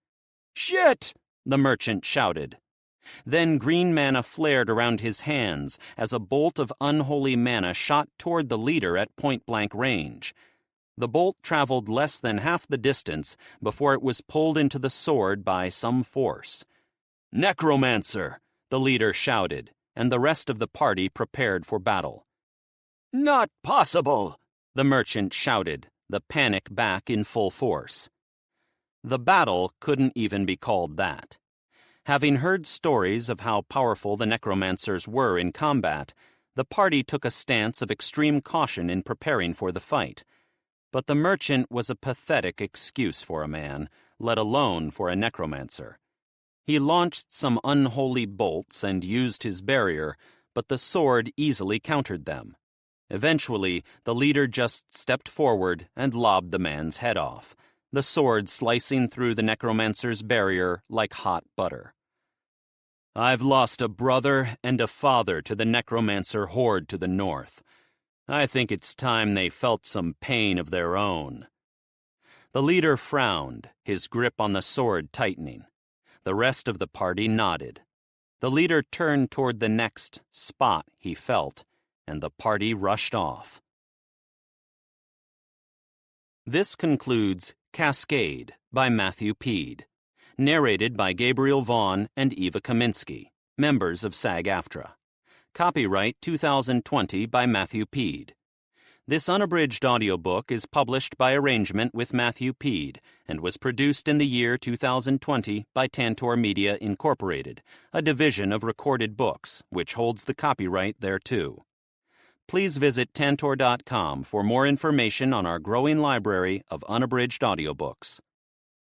"Shit!" the merchant shouted. Then green mana flared around his hands as a bolt of unholy mana shot toward the leader at point-blank range. The bolt traveled less than half the distance before it was pulled into the sword by some force. "Necromancer!" the leader shouted, and the rest of the party prepared for battle. "Not possible!" the merchant shouted, the panic back in full force. The battle couldn't even be called that. Having heard stories of how powerful the necromancers were in combat, the party took a stance of extreme caution in preparing for the fight. But the merchant was a pathetic excuse for a man, let alone for a necromancer. He launched some unholy bolts and used his barrier, but the sword easily countered them. Eventually, the leader just stepped forward and lobbed the man's head off, the sword slicing through the necromancer's barrier like hot butter. "I've lost a brother and a father to the necromancer horde to the north. I think it's time they felt some pain of their own." The leader frowned, his grip on the sword tightening. The rest of the party nodded. The leader turned toward the next spot he felt, and the party rushed off. This concludes Cascade by Matthew Peed, narrated by Gabriel Vaughn and Eva Kaminsky, members of SAG-AFTRA. Copyright 2020 by Matthew Peed. This unabridged audiobook is published by arrangement with Matthew Peed and was produced in the year 2020 by Tantor Media Incorporated, a division of Recorded Books, which holds the copyright thereto. Please visit Tantor.com for more information on our growing library of unabridged audiobooks.